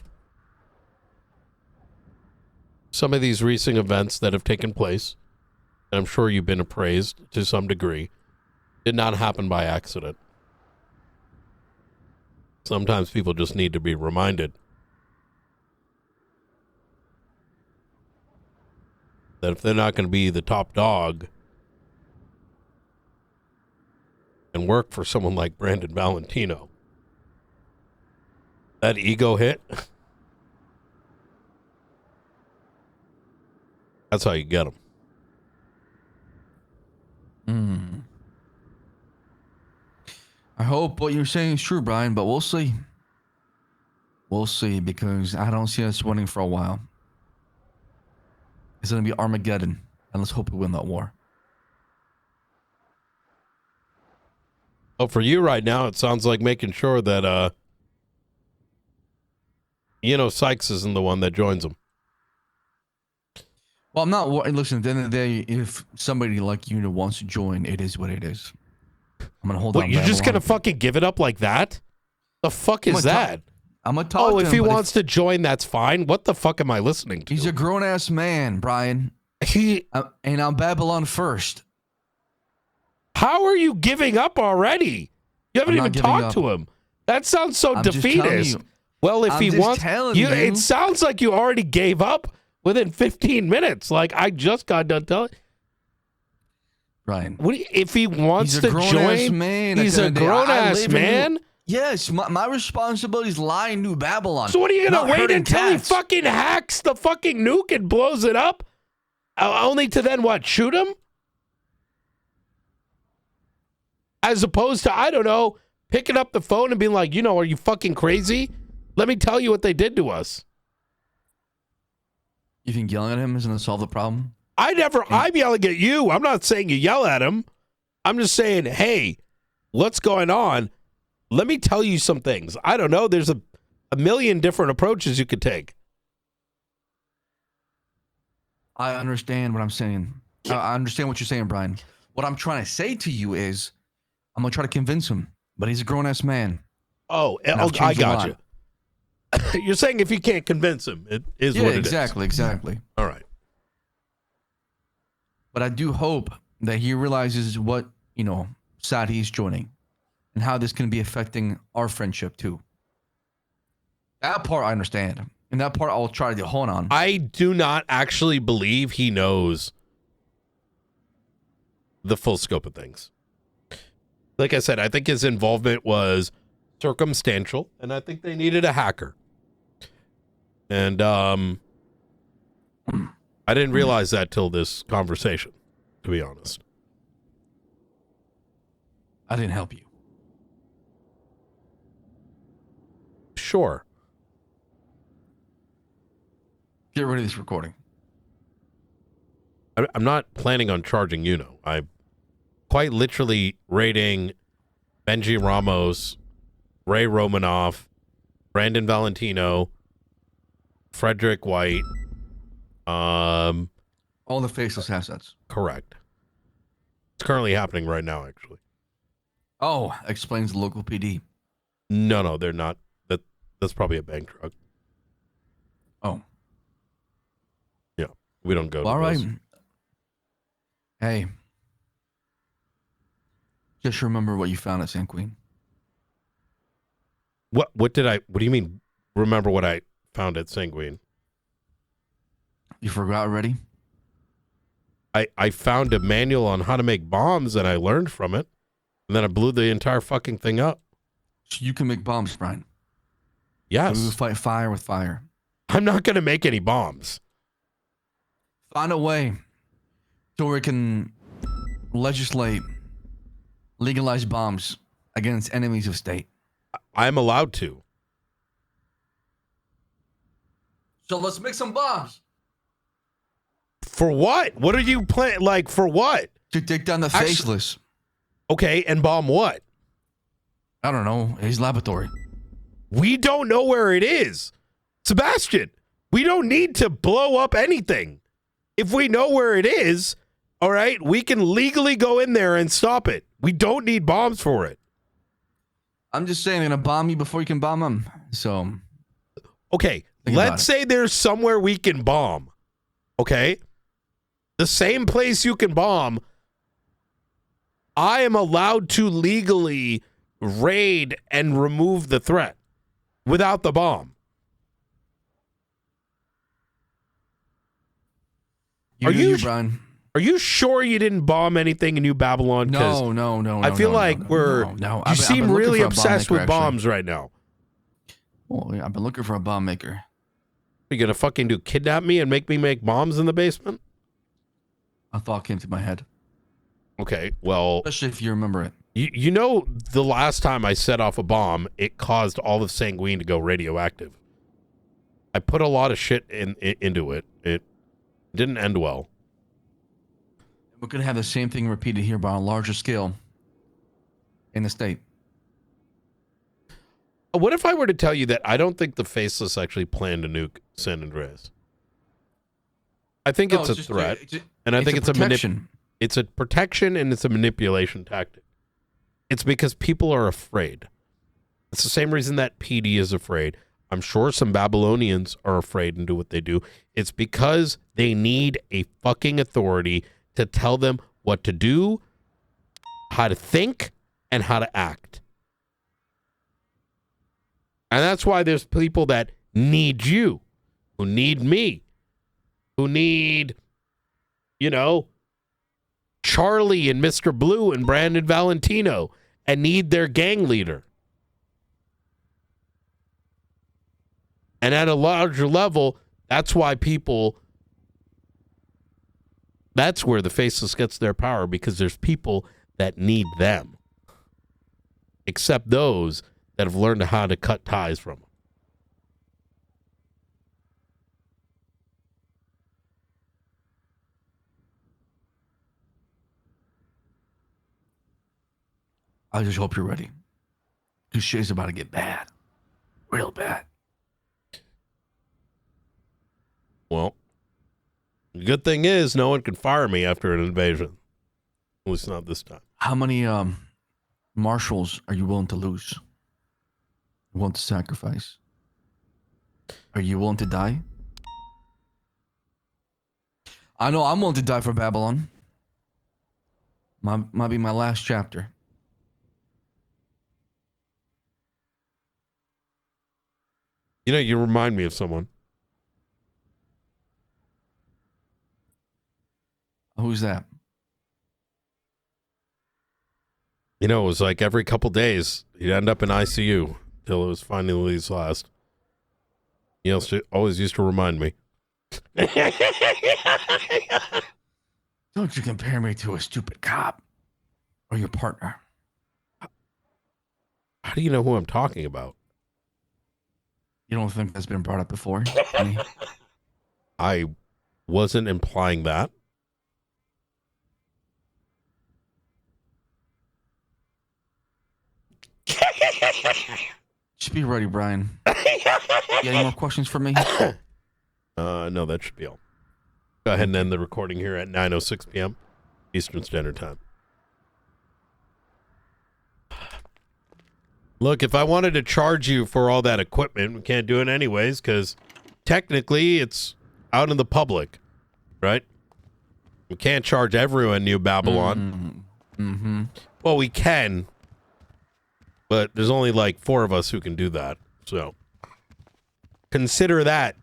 Some of these recent events that have taken place, and I'm sure you've been appraised to some degree, did not happen by accident. Sometimes people just need to be reminded that if they're not going to be the top dog and work for someone like Brandon Valentino, that ego hit, that's how you get them. I hope what you're saying is true, Brian, but we'll see. We'll see, because I don't see us winning for a while. It's going to be Armageddon, and let's hope we win that war. Oh, for you right now, it sounds like making sure that, Sykes isn't the one that joins them. Well, I'm not. Listen, at the end of the day, if somebody like you wants to join, it is what it is. I'm gonna hold on. You're just gonna fucking give it up like that? The fuck is that? I'm gonna talk. Oh, to if him, he but wants to join, that's fine. What the fuck am I listening to? he's a grown ass man, Brian. And I'm Babylon first. How are you giving up already? You haven't I'm not even giving talked up. to him. That sounds so I'm just telling defeatist. you. Well, if I'm he just wants, telling you. it sounds like you already gave up within 15 minutes. Like I just got done telling. Brian. If he wants He's to a grown-ass join, man. he's a grown-ass man? Yes, my responsibility is lie in New Babylon. So what are you going to wait until he cats. fucking hacks the fucking nuke and blows it up? Only to then, what, shoot him? As opposed to, I don't know, picking up the phone and being like, are you fucking crazy? Let me tell you what they did to us. You think yelling at him is going to solve the problem? I'm yelling at you. I'm not saying you yell at him. I'm just saying, hey, what's going on? Let me tell you some things. I don't know. There's a million different approaches you could take. I understand what I'm saying. I understand what you're saying, Brian. What I'm trying to say to you is I'm going to try to convince him, but he's a grown-ass man. Oh, I got you. You're saying if you can't convince him, it is what it is. Exactly. All right. But I do hope that he realizes what, side he's joining and how this can be affecting our friendship too. That part I understand. And that part I'll try to hone on. I do not actually believe he knows the full scope of things. Like I said, I think his involvement was circumstantial, and I think they needed a hacker. And I didn't realize that till this conversation, to be honest. I didn't help you. Sure. Get rid of this recording. I'm not planning on charging I'm quite literally rating Benji Ramos, Ray Romanoff, Brandon Valentino, Frederick White. All the faceless assets. Correct. It's currently happening right now, actually. Oh, explains the local PD. No, they're not. That's probably a bank truck. Oh. Yeah, we don't go to all right. those. Hey. Just remember what you found at St. Queen. What do you mean, remember what I found at Sanguine? You forgot already? I found a manual on how to make bombs and I learned from it. And then I blew the entire fucking thing up. So you can make bombs, Brian. Yes. We will fight fire with fire. I'm not going to make any bombs. Find a way so we can legislate, legalize bombs against enemies of state. I'm allowed to. So let's make some bombs. For what? What are you planning? Like, for what? To take down the faceless. Okay, and bomb what? I don't know. His laboratory. We don't know where it is. Sebastian, we don't need to blow up anything. If we know where it is, all right, we can legally go in there and stop it. We don't need bombs for it. I'm just saying, they're going to bomb you before you can bomb them. So. Okay, let's say there's somewhere we can bomb. Okay? The same place you can bomb, I am allowed to legally raid and remove the threat without the bomb. Brian. Are you sure you didn't bomb anything in New Babylon? No. I feel like you seem really obsessed with bombs right now. Well, yeah, I've been looking for a bomb maker. Are you gonna fucking kidnap me and make me make bombs in the basement? A thought came to my head. Okay, well, especially if you remember it. You know, the last time I set off a bomb, it caused all of Sanguine to go radioactive. I put a lot of shit into it. It didn't end well. We're going to have the same thing repeated here, but on a larger scale in the state. What if I were to tell you that I don't think the Faceless actually planned to nuke San Andreas? I think it's a threat, and I think it's a protection. It's a protection, and it's a manipulation tactic. It's because people are afraid. It's the same reason that PD is afraid. I'm sure some Babylonians are afraid and do what they do. It's because they need a fucking authority to tell them what to do, how to think, and how to act. And that's why there's people that need you, who need me, who need, Charlie and Mr. Blue and Brandon Valentino and need their gang leader. And at a larger level, that's why that's where the Faceless gets their power, because there's people that need them. Except those that have learned how to cut ties from them. I just hope you're ready. Because shit's about to get bad. Real bad. Well, the good thing is no one can fire me after an invasion. At least not this time. How many marshals are you willing to lose? You willing to sacrifice? Are you willing to die? I know I'm willing to die for Babylon. Might be my last chapter. You know, you remind me of someone. Who's that? You know, it was like every couple days, he'd end up in ICU till it was finally his last. He always used to remind me. Don't you compare me to a stupid cop or your partner. How do you know who I'm talking about? You don't think that's been brought up before? Honey? I wasn't implying that. Just be ready, Brian. You got any more questions for me? No, that should be all. Go ahead and end the recording here at 9:06 p.m. Eastern Standard Time. Look, if I wanted to charge you for all that equipment, we can't do it anyways, because technically it's out in the public, right? We can't charge everyone New Babylon. Mm-hmm. Well, we can, but there's only like 4 of us who can do that. So consider that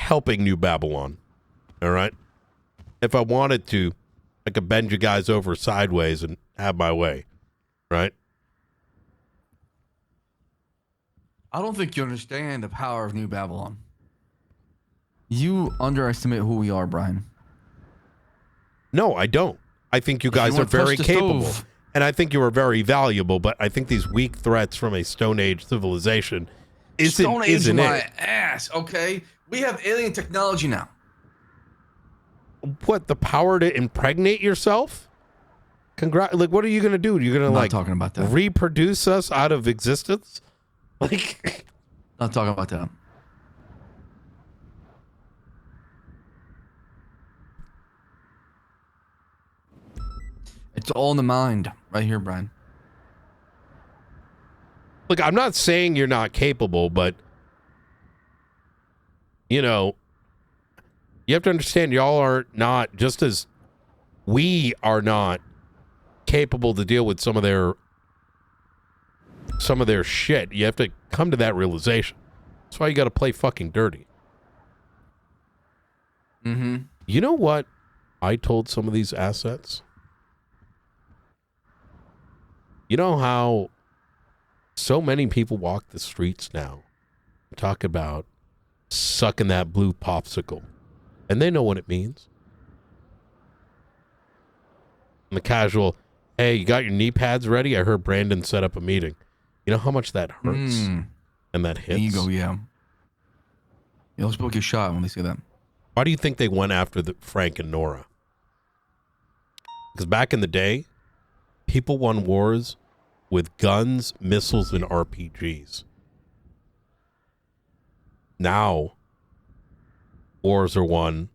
helping New Babylon. All right? If I wanted to, I could bend you guys over sideways and have my way. Right? I don't think you understand the power of New Babylon. You underestimate who we are, Brian. No, I don't. I think you guys are very capable. And I think you are very valuable, but I think these weak threats from a Stone Age civilization Stone Age isn't my it. ass, okay? We have alien technology now. What, the power to impregnate yourself? Like, what are you going to do? You're going to, like, talking about that. Reproduce us out of existence? Like, Not talking about that. It's all in the mind, right here, Brian. look, I'm not saying you're not capable, but, you know, you have to understand y'all are not, just as we are not capable to deal with some of their shit. You have to come to that realization. That's why you got to play fucking dirty. Mm-hmm. You know what I told some of these assets? You know how so many people walk the streets now, talk about sucking that blue popsicle, and they know what it means. And the casual, hey, you got your knee pads ready? I heard Brandon set up a meeting. You know how much that hurts and that hits? Ego, yeah. Yeah, those people get shot when they say that. Why do you think they went after Frank and Nora? Because back in the day, people won wars with guns, missiles, and RPGs. Now, wars are won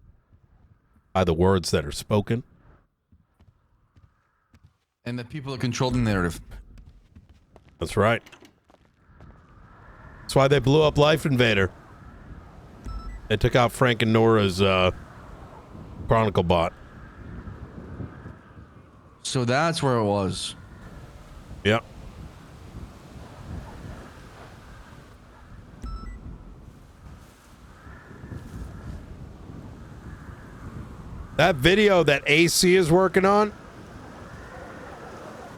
by the words that are spoken. And the people that control the narrative. That's right. That's why they blew up Life Invader. They took out Frank and Nora's Chronicle bot. So that's where it was. Yep. That video that AC is working on,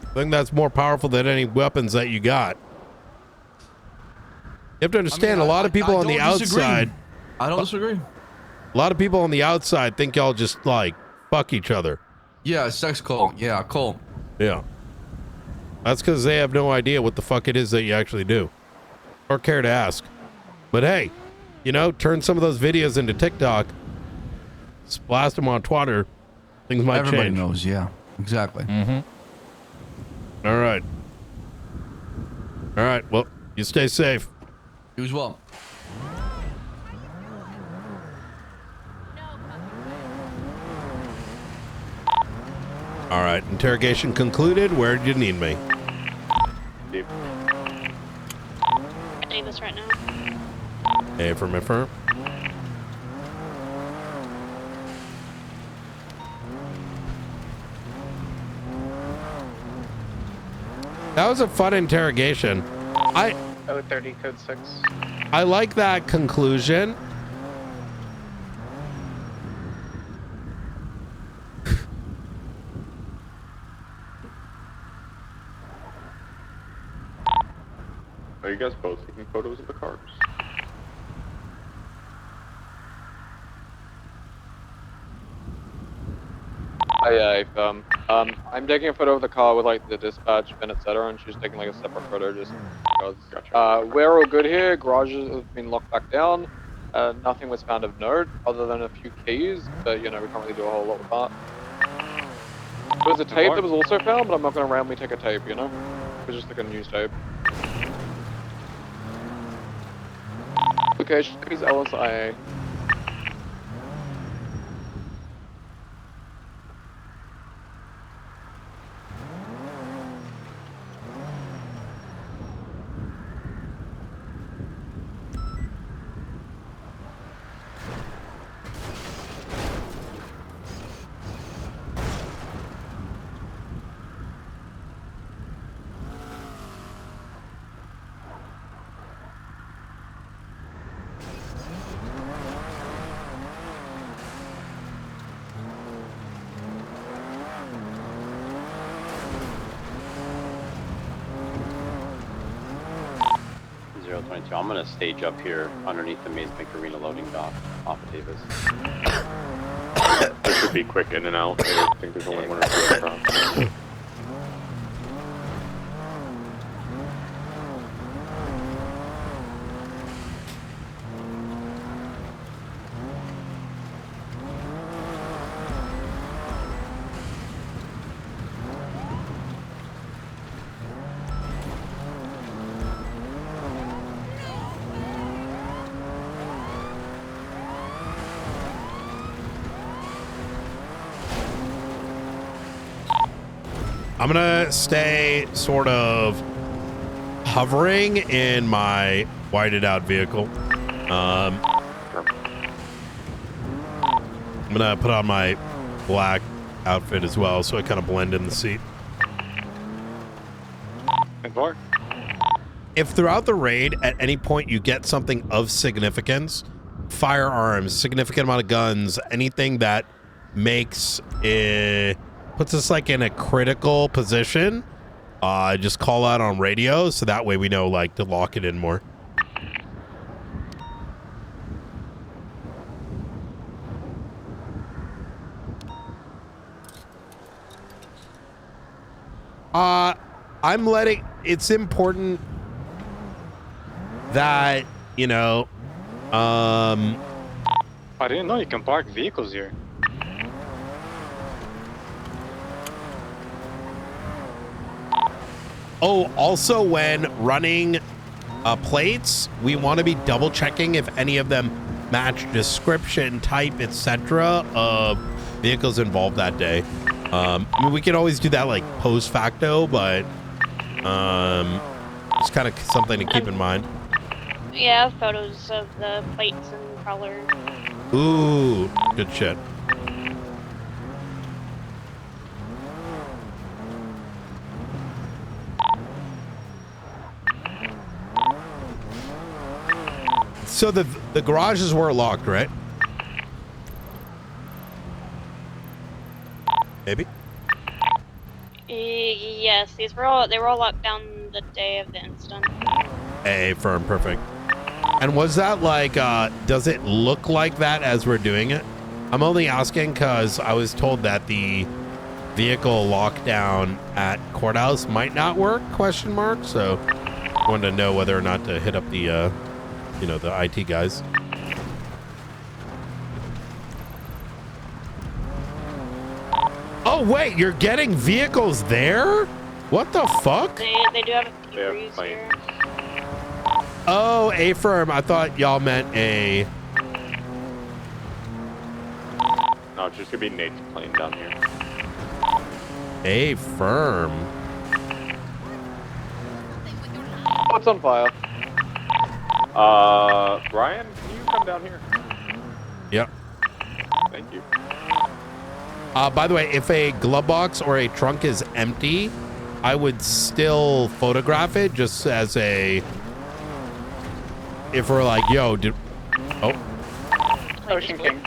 I think that's more powerful than any weapons that you got. You have to understand, a lot of people on the outside. I don't disagree. A lot of people on the outside think y'all just like fuck each other. Yeah, sex call. Yeah, call. Yeah. That's because they have no idea what the fuck it is that you actually do, or care to ask. But hey, you know, turn some of those videos into TikTok, blast them on Twitter, things might Everybody change. knows. Yeah, exactly. All right. All right. Well, you stay safe. You as well. All right. Interrogation concluded. Where did you need me? Davis right now. Affirm. That was a fun interrogation. 030 code 6. I like that conclusion. Are you guys both taking photos of the cars? I'm taking a photo of the car with like the dispatch pin, etc., and she's taking like a separate photo just because. Gotcha. We're all good here. Garages have been locked back down. Nothing was found of note other than a few keys, but you know we can't really do a whole lot with that. There was a tape that was also found, but I'm not going to randomly take a tape, you know? It was just like a news tape. Location is LSIA. I'm gonna stage up here underneath the Maze Bank Arena loading dock off of Davis. This should be quick in and out. I think there's only one or two aircraft. I'm gonna stay sort of hovering in my whited out vehicle. I'm gonna put on my black outfit as well, so I kind of blend in the seat. If throughout the raid at any point you get something of significance, firearms, significant amount of guns, anything that makes it puts us like in a critical position, just call out on radio, so that way we know like to lock it in more. I'm letting, it's important that, you know, I didn't know you can park vehicles here. Oh, also when running plates, we want to be double checking if any of them match description, type, etc. of vehicles involved that day. I mean, we can always do that like post facto, but it's kind of something to keep in mind. Yeah, photos of the plates and color. Ooh, good shit. So the garages were locked, right? Maybe. Yes, they were all locked down the day of the incident. A firm, perfect. And was that like, does it look like that as we're doing it? I'm only asking because I was told that the vehicle lockdown at courthouse might not work, question mark. So I wanted to know whether or not to hit up the, the IT guys. Oh, wait, you're getting vehicles there? What the fuck? They do have a few crews here. Oh, A firm. I thought y'all meant a... No, it's just gonna be Nate's plane down here. A firm. What's on fire? Brian, can you come down here? Yep. Thank you. By the way, if a glove box or a trunk is empty, I would still photograph it just as a... If we're like, yo, did... Oh. Ocean King.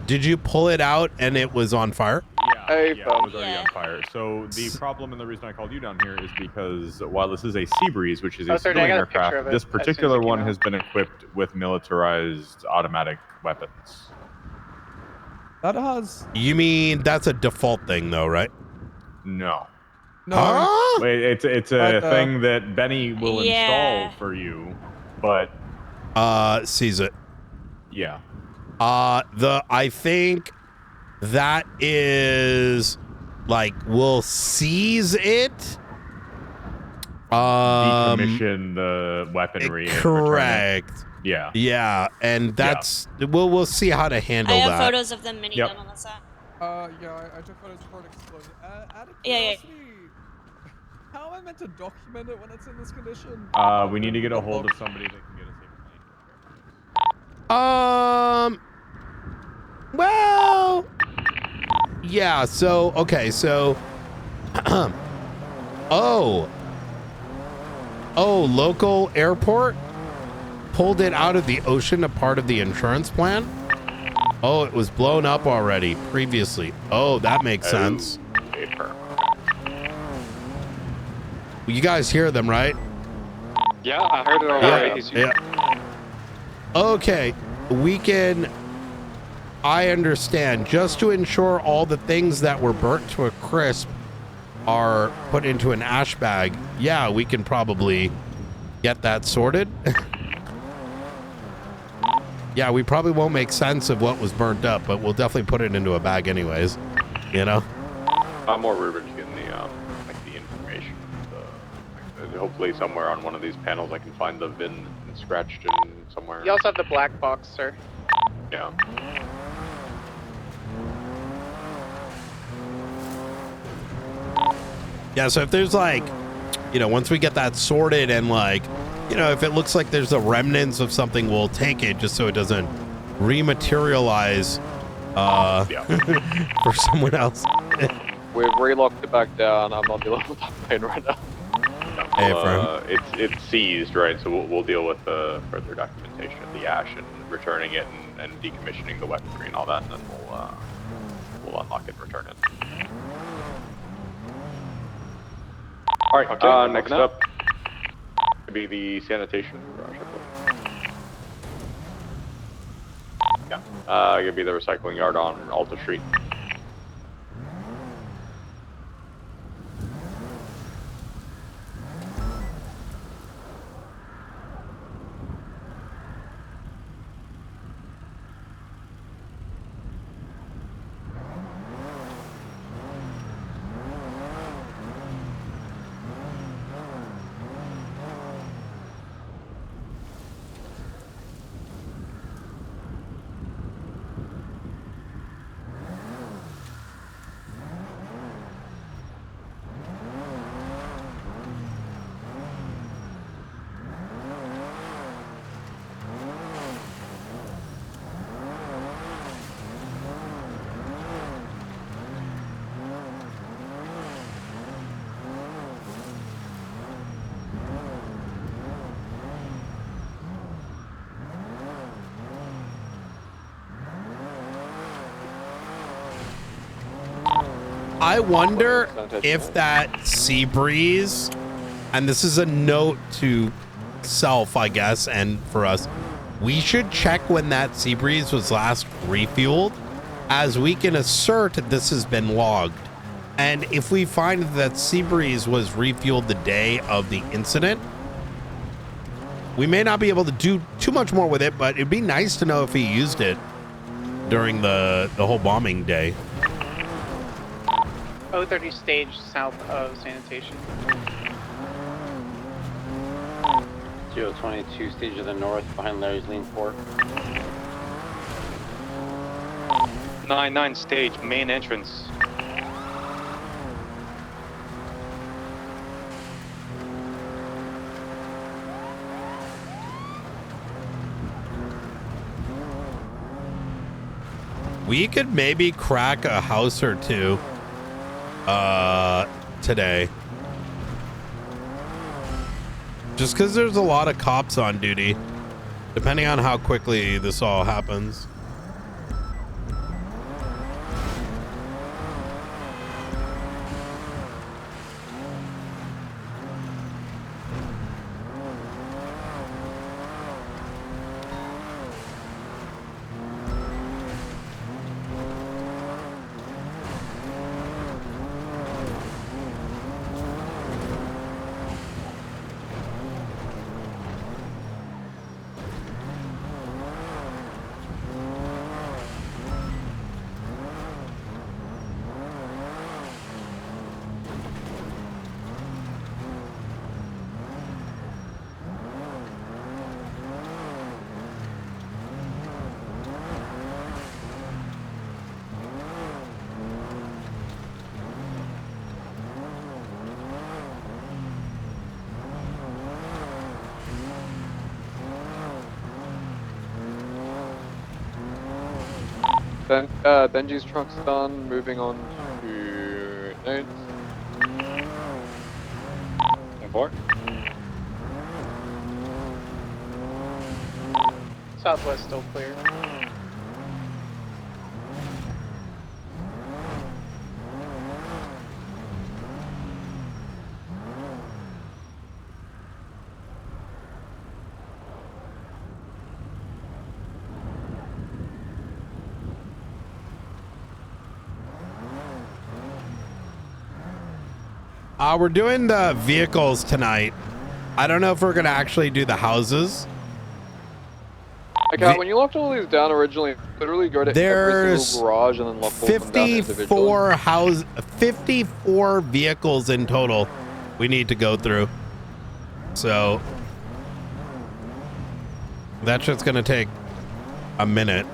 Did you pull it out and it was on fire? Yeah, it was already on fire. So the problem and the reason I called you down here is because while this is a Sea Breeze, which is a civilian aircraft, this particular one has been equipped with militarized automatic weapons. That has... You mean that's a default thing though, right? No. No. Huh? Wait, it's a thing that Benny will install for you, but... Sees it. Yeah. I think that is like we'll seize it. Decommission the weaponry. Correct. And yeah. Yeah, and that's we'll see how to handle I have that. photos of them mini gun on the set. Yeah, I took photos before it exploded. Out of Yeah. curiosity, how am I meant to document it when it's in this condition? We need to get a hold of somebody that can get us Well, yeah, so, okay, so, local airport pulled it out of the ocean, a part of the insurance plan. Oh, it was blown up already previously. Oh, that makes sense. You guys hear them, right? Yeah, I heard it already. Yeah. Okay, we can... I understand. Just to ensure all the things that were burnt to a crisp are put into an ash bag, yeah, we can probably get that sorted. Yeah, we probably won't make sense of what was burnt up, but we'll definitely put it into a bag anyways, you know? I'm more rumored to get the information. Hopefully somewhere on one of these panels I can find the VIN scratched in somewhere. You also have the black box, sir. Yeah. Yeah, so if there's like, once we get that sorted and like, if it looks like there's the remnants of something, we'll take it just so it doesn't rematerialize for someone else. We've relocked it back down. I'm not dealing with that pain right now. It's seized, right? So we'll deal with the further documentation of the ash and returning it and decommissioning the weaponry and all that, and then we'll unlock it and return it. All right. Okay, next up would be the sanitation garage. Yeah. Gonna be the recycling yard on Alta Street. I wonder if that sea breeze, and this is a note to self, I guess, and for us, we should check when that sea breeze was last refueled, as we can assert this has been logged. And if we find that sea breeze was refueled the day of the incident, we may not be able to do too much more with it, but it'd be nice to know if he used it during the whole bombing day. 030 stage south of sanitation. 022 stage to the north behind Larry's lean port. 99 stage main entrance. We could maybe crack a house or two today. Just because there's a lot of cops on duty, depending on how quickly this all happens. Benji's truck's done. Moving on to notes. Import. Southwest still clear. We're doing the vehicles tonight. I don't know if we're gonna actually do the houses. Okay, when you locked all these down originally, literally go to every single garage and then lock all of them down individually. 54 vehicles in total we need to go through. So that shit's gonna take a minute.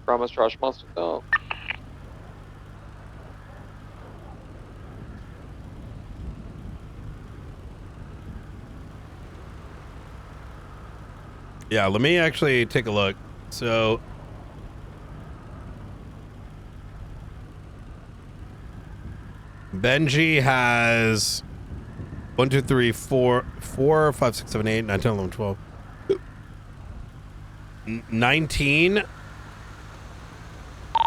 Promise trash monster. No. Yeah, let me actually take a look. So Benji has 1, 2, 3, 4, 5, 6, 7, 8, 9, 10, 11, 12. 19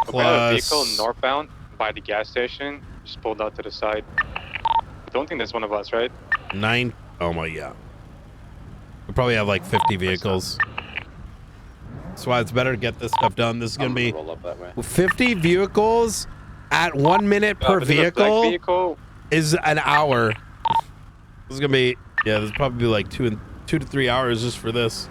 We got a vehicle plus northbound by the gas station. Just pulled out to the side. I don't think that's one of us, right? 9. Oh my, yeah. We probably have like 50 vehicles. That's why it's better to get this stuff done. This is gonna be 50 vehicles at 1 minute per vehicle is an hour. This is gonna be, yeah, there's probably like 2 to 3 hours just for this.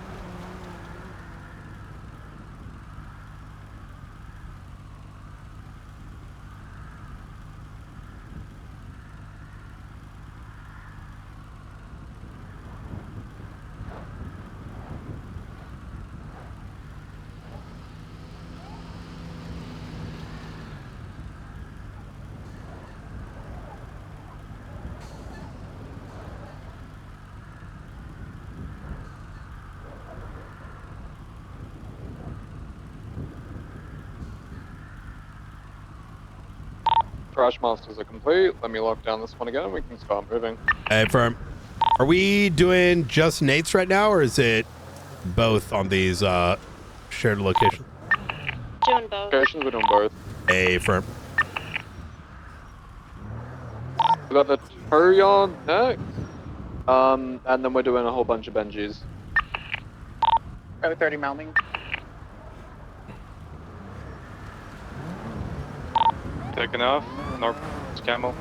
Trash monsters are complete. Let me lock down this one again and we can start moving. Hey, firm. Are we doing just Nate's right now, or is it both on these shared locations? Doing both. Locations, we're doing both. A firm. We got the tow yard next. And then we're doing a whole bunch of Benjis. 030 mounting. Taking off. North Camel.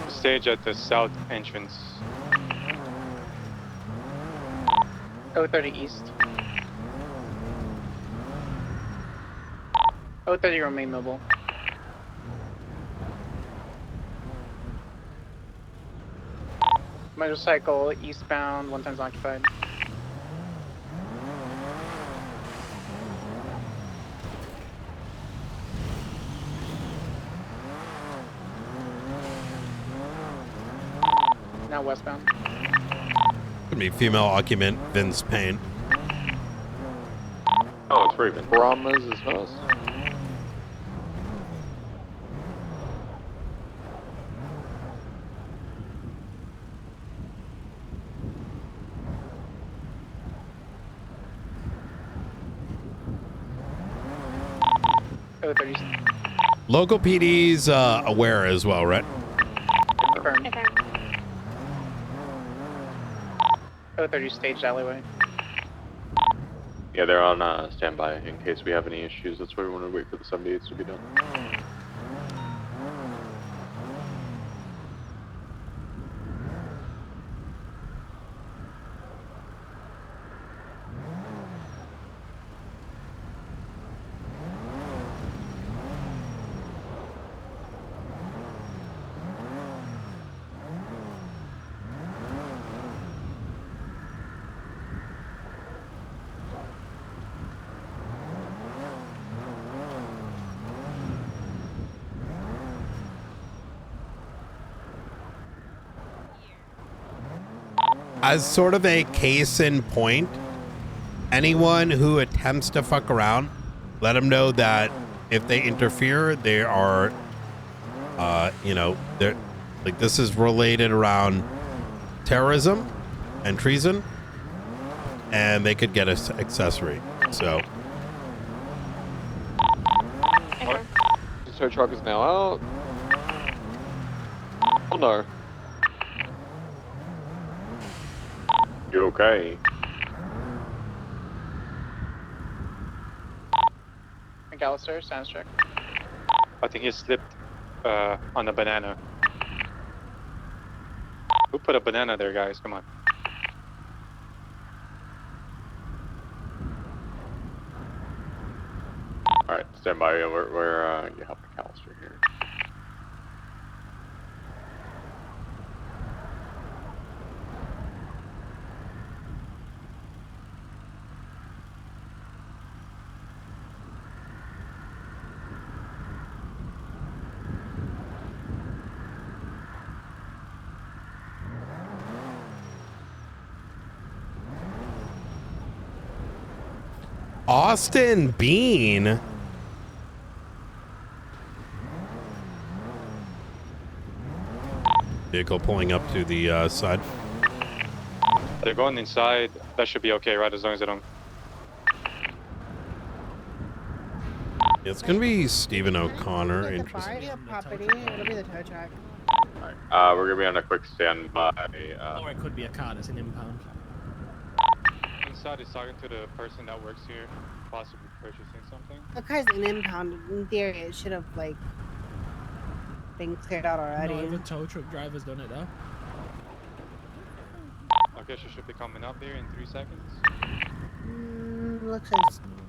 Stage at the south entrance. 030 east. 030 remain mobile. Motorcycle eastbound, 1 times occupied. Now westbound. Could be female occupant Vince Payne. Oh, it's Raven. Brahmas is first. Local PD's aware as well, right? Confirmed. 030 staged alleyway. Yeah, they're on standby in case we have any issues. That's why we want to wait for the 78s to be done. As sort of a case in point, anyone who attempts to fuck around, let them know that if they interfere, they are, you know, they're like, this is related around terrorism and treason, and they could get an accessory. So, The tow truck is now out. Oh no. You okay? McAllister, sounds check. I think he slipped on the banana. Who put a banana there, guys? Come on. Alright, stand by. We're you help McAllister here. Austin Bean. Vehicle pulling up to the side. They're going inside. That should be okay, right? As long as they don't. It's gonna be Stephen O'Connor. Interesting. Property. It'll be the tow truck. Alright, we're gonna be on a quick standby. Or it could be a car that's an impound. Inside is talking to the person that works here, possibly purchasing something. The car's an impound. In theory, it should have like been cleared out already. No, the tow truck driver's done it though. Okay, she should be coming up there in 3 seconds. Looks like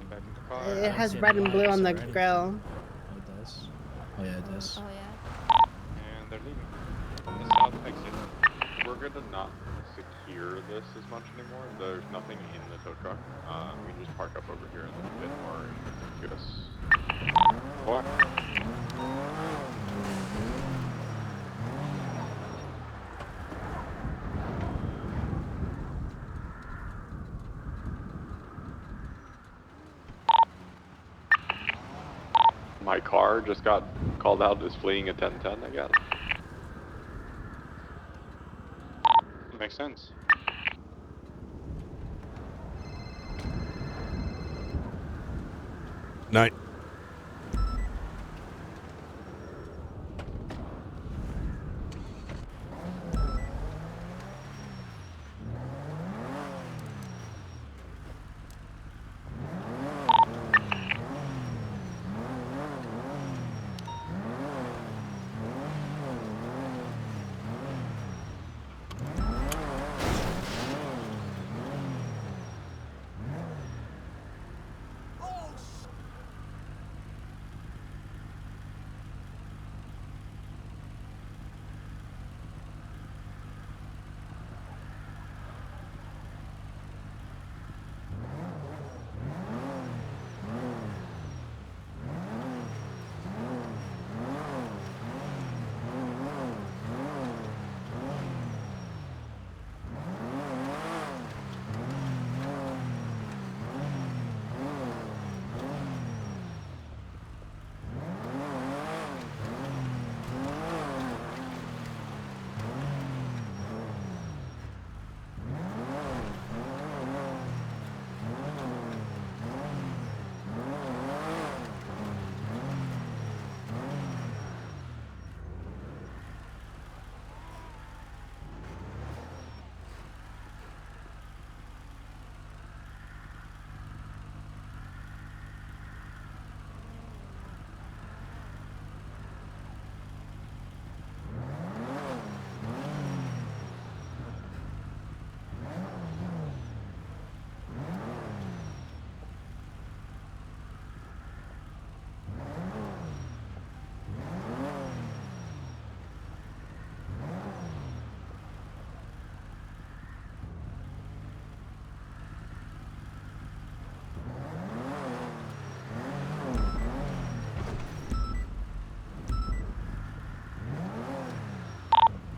Back in the car. it has red and blue on the grill. Oh, it does. Oh yeah, it does. Oh yeah. And they're leaving. From the south exit. We're gonna not secure this as much anymore. There's nothing in the tow truck. We can just park up over here and then a bit more to us. What? My car just got called out as fleeing a 1010. I got it. Makes sense. Night.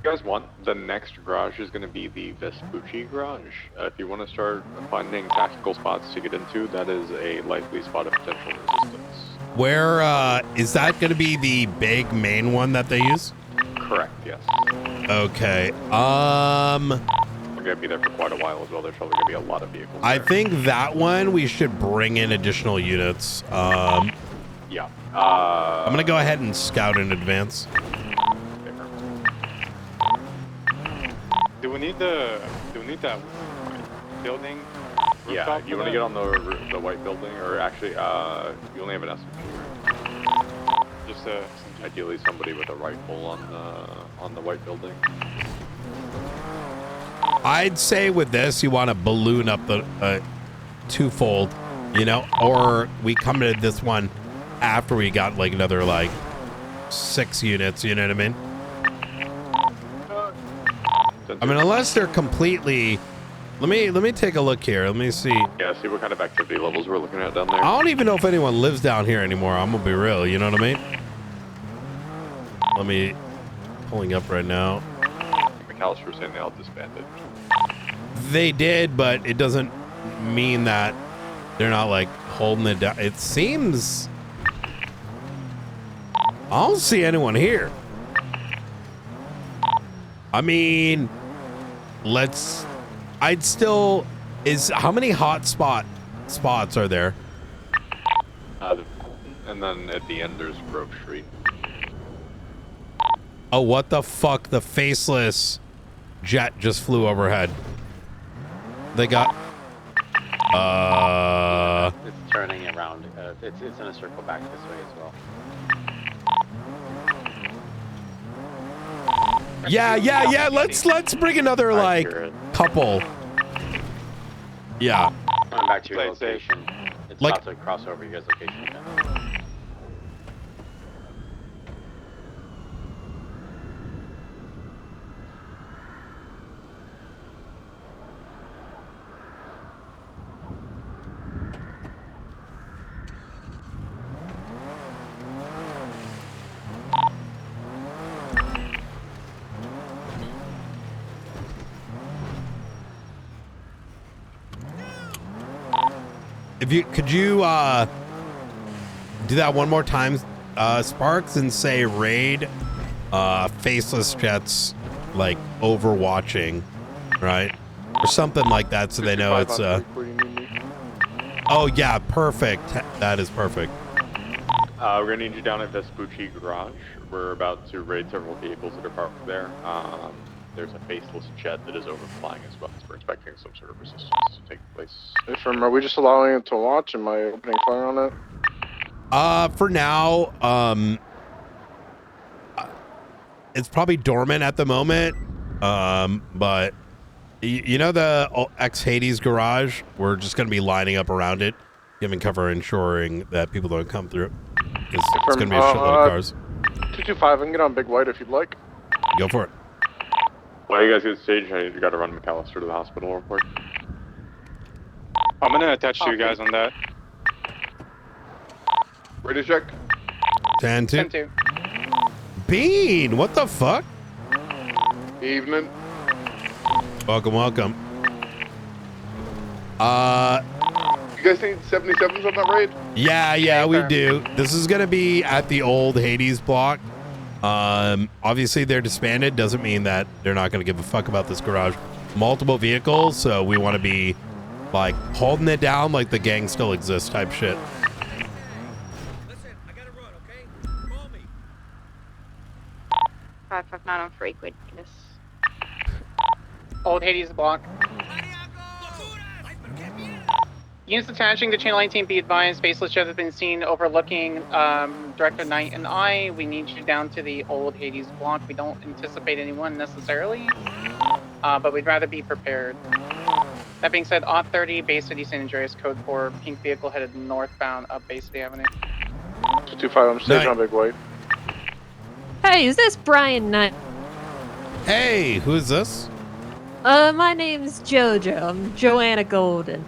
You guys want, the next garage is going to be the Vespucci garage. If you want to start finding tactical spots to get into, that is a likely spot of potential resistance. Where is that going to be the big main one that they use? Correct, yes. Okay. We're going to be there for quite a while as well. There's probably going to be a lot of vehicles I there. think that one we should bring in additional units. Yeah. I'm going to go ahead and scout in advance. Do we need that building? Yeah, you want to get on the white building, or actually, you only have an SMG. Just ideally somebody with a rifle on the white building. I'd say with this, you want to balloon up the twofold, you know, or we come to this one after we got like another like 6 units. You know what I mean? I mean, unless they're completely. Let me take a look here. Let me see. Yeah, see what kind of activity levels we're looking at down there. I don't even know if anyone lives down here anymore. I'm gonna be real. You know what I mean? Let me pulling up right now. McAllister was saying they all disbanded. They did, but it doesn't mean that they're not like holding it down. It seems I don't see anyone here. I mean, I'd still how many hot spots are there? And then at the end there's Grove Street. Oh, what the fuck? The faceless jet just flew overhead. They got It's turning around. It's in a circle back this way as well. Yeah. Let's bring another like couple. Yeah. Going back to your location. It's Like- about to cross over your guys' location again. Could you do that one more time Sparks and say raid faceless jets like overwatching, right? Or something like that so they know it's oh yeah, perfect. That is perfect. We're gonna need you down at Vespucci Garage. We're about to raid several vehicles that are parked there. There's a faceless jet that is overflying as well. So we're expecting some sort of resistance to take place. Are we just allowing it to launch? Am I opening fire on it? For now, it's probably dormant at the moment. But you know the ex-Hades garage? We're just going to be lining up around it, giving cover, ensuring that people don't come through. It's going to be a shitload of cars. 225, I can get on Big White if you'd like. Go for it. While you guys get staged, I got to run McAllister to the hospital real quick. I'm gonna attach to you guys on that. Ready to check? 10-2. 10-2. Bean, what the fuck? Evening. Welcome. You guys need 77s on that raid? Yeah, we do. This is gonna be at the old Hades block. Obviously they're disbanded. Doesn't mean that they're not gonna give a fuck about this garage. Multiple vehicles, so we want to be like holding it down like the gang still exists type shit. Listen, I gotta run, okay? Call me. 559 on Freakwood. Yes. Old Hades block. Units attaching to Channel 19, be advised, faceless jet has been seen overlooking Director Knight and I. We need you down to the old Hades block. We don't anticipate anyone necessarily, but we'd rather be prepared. That being said, Auth 30, Bay City, San Andreas, code 4, pink vehicle headed northbound up Bay City Avenue. 225, I'm staging on Big White. Hey, is this Brian Knight? Hey, who is this? My name's Jojo. I'm Joanna Golden.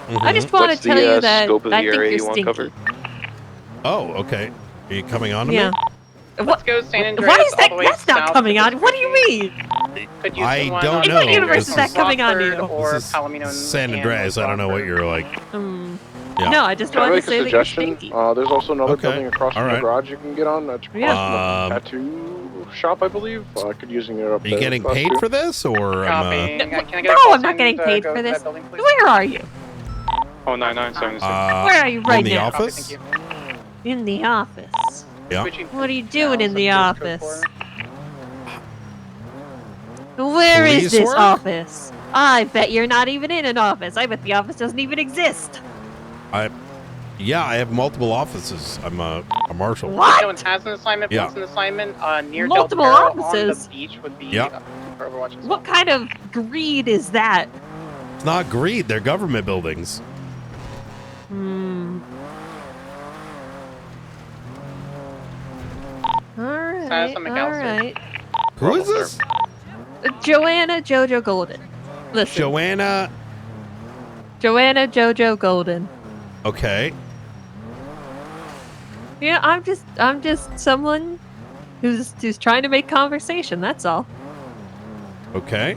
I just want to tell you that I think you're stinky. Oh, okay. Are you coming on to Yeah. me? Let's go San Andreas. Why is all the way that's not south coming to on? What do you mean? Could use I the one don't on know. What universe This is that is- coming on to you? Or This is Palomino San Andreas. I don't know what you're like. Yeah. No, I just Can I wanted make to say a that you're suggestion? stinky. There's also another Okay. building across from All the right. garage you can get on. That's across Yeah. from the tattoo shop, I believe. I could using it up Are you there. getting if that's paid too. for this, or Copy. No, Can I get a no, call I'm not sign getting to paid go for to this. that building, please? Where are you? Oh, 9976. Where are you right in the now? office? In the office. Yeah. What are you doing in the office? Where is Police this work? office? I bet you're not even in an office. I bet the office doesn't even exist. Yeah, I have multiple offices. I'm a marshal. What? No one has an assignment. Yeah. Wants an assignment near Multiple Del Perro offices? on the beach would be Yeah. for Overwatch as well. What kind of greed is that? It's not greed. They're government buildings. Alright, some McAllister. alright. Who is this? Joanna Jojo Golden. Listen. Joanna. Joanna Jojo Golden. Okay. Yeah, I'm just someone who's trying to make conversation, that's all. Okay.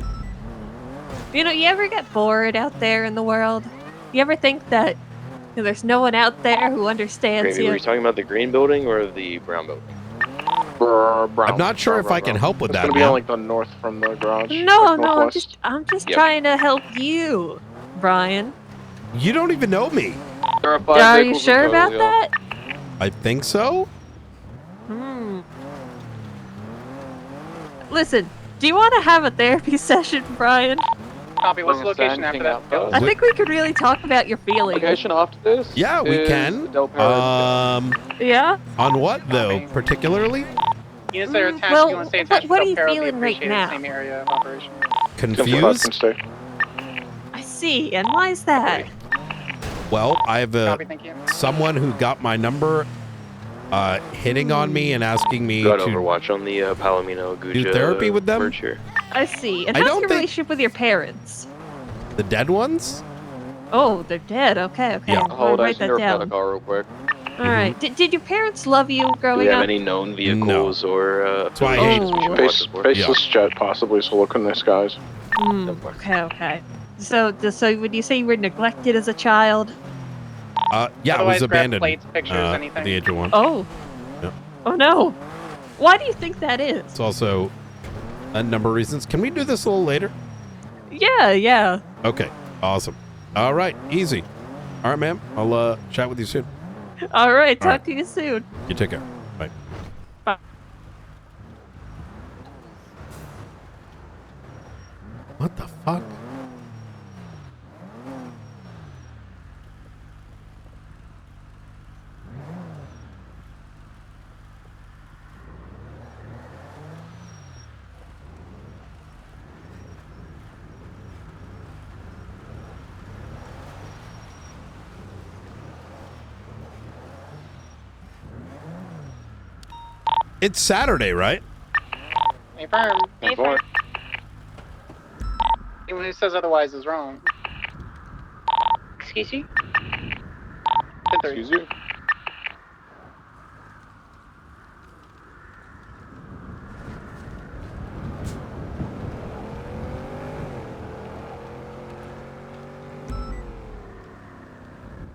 You know, you ever get bored out there in the world? You ever think that there's no one out there who understands Gravy, were you? you talking about the green building or the brown building? I'm not sure if I can help with It's that. gonna be now. on like the north from the garage. No, like no, northwest. I'm just Yep. trying to help you, Brian. You don't even know me. Are you sure about that? I think so. Listen, do you want to have a therapy session, Brian? Copy. What's the location after that? I think we could really talk about your feelings. Location after this? Yeah, we is can. Del Perro. Yeah? On what though, particularly? Units that are attached, well, you want to stay attached what to are you Del Perro, feeling be right appreciated, now? Same area of operation. Confused? I see, and why is that? Well, I have Copy, thank you. someone who got my number, hitting on me and asking me Got to Overwatch on the Palomino Guja do therapy with them. merge here. I see. And I how's don't your think- relationship with your parents? The dead ones? Oh, they're dead. Okay, okay. Yeah. I'm gonna Hold on, write I that can repair the down. car real quick. All right. Did your parents love you Do growing we have up? any known vehicles or why I hate affiliations we should watch for? Faceless jet, possibly, so look in the skies. Okay, okay. So would you say you were neglected as a child? Yeah, I Otherwise, was grab abandoned plates, pictures, at anything. the age of 1. Oh, Oh no! Why do you think that is? It's also a number of reasons. Can we do this a little later? Yeah. Okay, awesome. All right, easy. All right, ma'am. I'll chat with you soon. All right, All right. talk to you soon. You take care. Bye. Bye. What the fuck? It's Saturday, right? Affirm. Affirm. Anyone who says otherwise is wrong. Excuse you? Excuse you?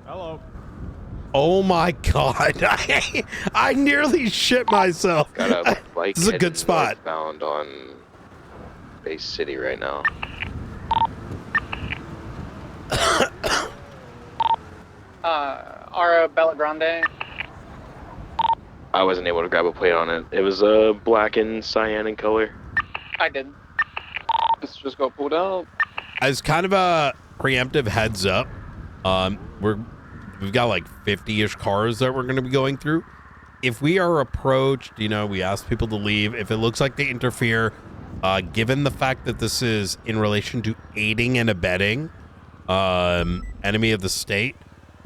Hello. Oh my god. I nearly shit myself. Got a bike. This is a good spot. Found on Base City right now. Arabella Grande. I wasn't able to grab a plate on it. It was black and cyan in color. I did. This just got pulled out. As kind of a preemptive heads up, we've got like 50-ish cars that we're going to be going through. If we are approached, we ask people to leave. If it looks like they interfere, given the fact that this is in relation to aiding and abetting enemy of the state,